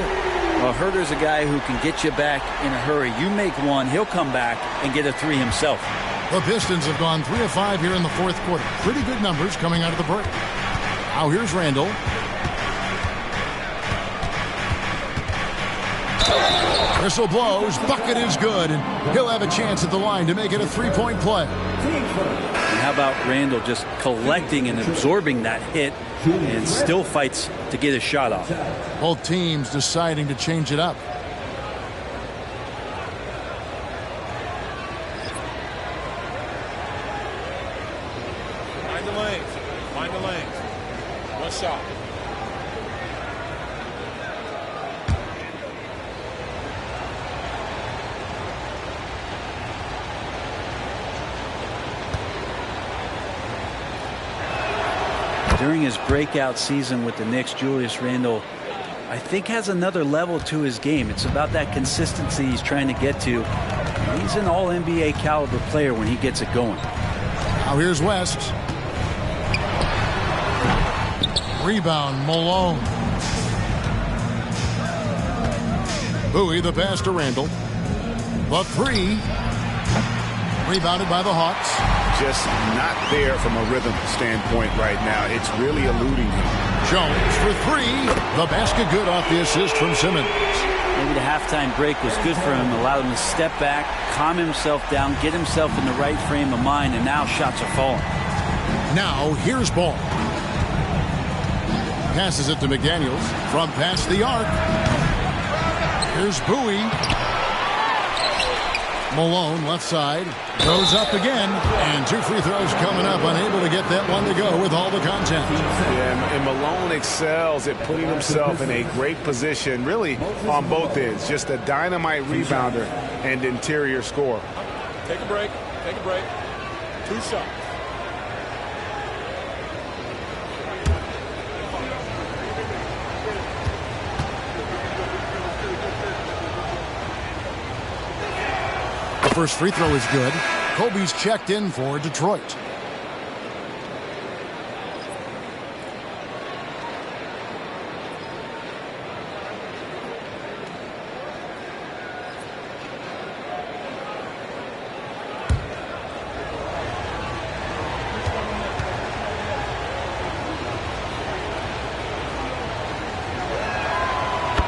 Well, Huerter's a guy who can get you back in a hurry. You make one, he'll come back and get a 3 himself. The Pistons have gone 3 of 5 here in the 4th quarter. Pretty good numbers coming out of the break. Now here's Randall. Whistle blows. Bucket is good. And he'll have a chance at the line to make it a 3-point play. And how about Randall just collecting and absorbing that hit and still fights to get a shot off. Both teams deciding to change it up. Find the lanes. One shot. During his breakout season with the Knicks, Julius Randle, I think, has another level to his game. It's about that consistency he's trying to get to. He's an all-NBA caliber player when he gets it going. Now here's West. Rebound, Malone. Bowie, the pass to Randle. The 3. Rebounded by the Hawks. Just not there from a rhythm standpoint right now. It's really eluding him. Jones for 3. The basket good off the assist from Simmons. Maybe the halftime break was good for him. Allowed him to step back, calm himself down, get himself in the right frame of mind, and now shots are falling. Now here's Ball. Passes it to McDaniels from past the arc. Here's Bowie. Malone left side. Goes up again. And 2 free throws coming up. Unable to get that one to go with all the contact. Yeah, and Malone excels at putting himself in a great position, really on both ends. Just a dynamite rebounder and interior scorer. Take a break. Take a break. 2 shots. first free throw is good. Kobe's checked in for Detroit.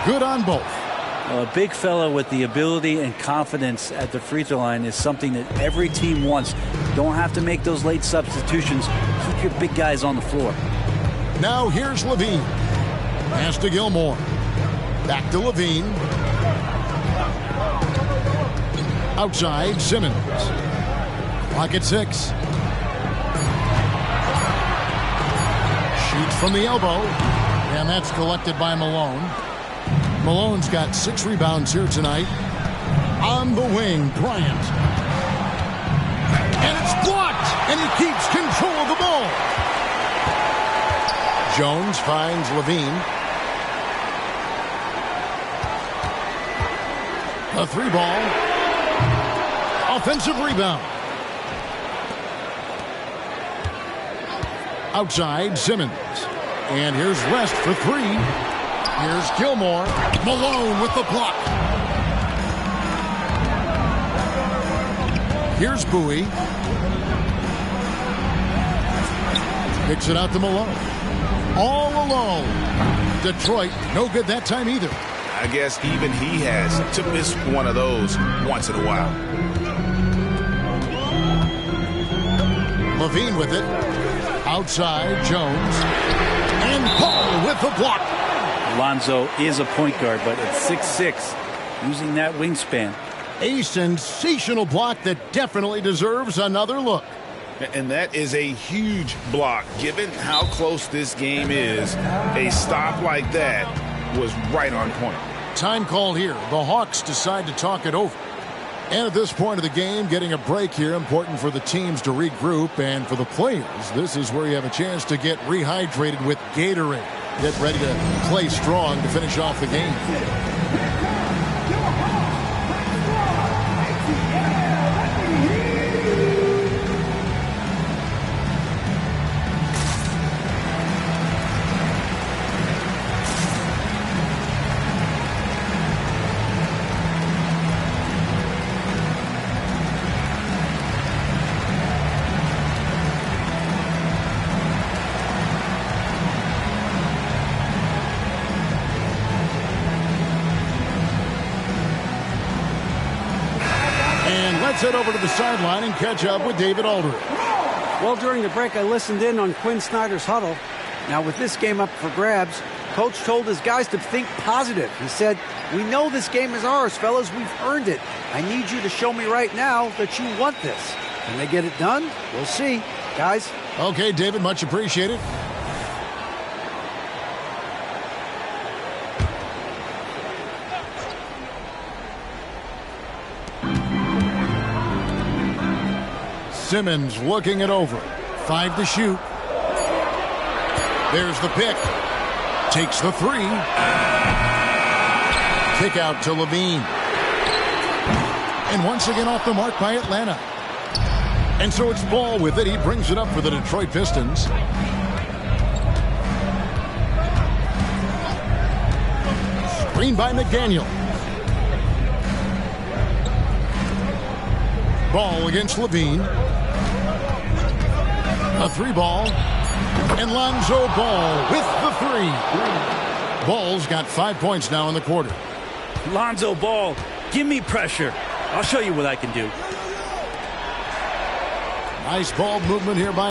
Good on both. A big fella with the ability and confidence at the free throw line is something that every team wants. Don't have to make those late substitutions. Keep your big guys on the floor. Now here's Levine. Pass to Gilmore. Back to Levine. Outside, Simmons. Clock at 6. Shoots from the elbow. And that's collected by Malone. Malone's got 6 rebounds here tonight. On the wing, Bryant. And it's blocked, and he keeps control of the ball. Jones finds Levine. A 3-ball. Offensive rebound. Outside, Simmons. And here's West for 3. Here's Gilmore. Malone with the block. Here's Bowie. Picks it out to Malone. All alone. Detroit, no good that time either. I guess even he has to miss one of those once in a while. Levine with it. Outside, Jones. And Paul with the block. Lonzo is a point guard, but at 6'6", using that wingspan. A sensational block that definitely deserves another look. And that is a huge block. Given how close this game is, a stop like that was right on point. Time call here. The Hawks decide to talk it over. And at this point of the game, getting a break here, important for the teams to regroup. And for the players, this is where you have a chance to get rehydrated with Gatorade. Get ready to play strong to finish off the game. Let's head over to the sideline and catch up with David Aldridge. Well, during the break, I listened in on Quinn Snyder's huddle. Now, with this game up for grabs, Coach told his guys to think positive. He said, "We know this game is ours, fellas. We've earned it. I need you to show me right now that you want this." Can they get it done? We'll see. Guys. Okay, David, much appreciated. Simmons looking it over. 5 to shoot. There's the pick. Takes the 3. Kick out to Levine. And once again off the mark by Atlanta. And so it's Ball with it. He brings it up for the Detroit Pistons. Screen by McDaniel. Ball against Levine. A 3-ball. And Lonzo Ball with the 3. Ball's got 5 points now in the quarter. Lonzo Ball, give me pressure. I'll show you what I can do. Nice ball movement here by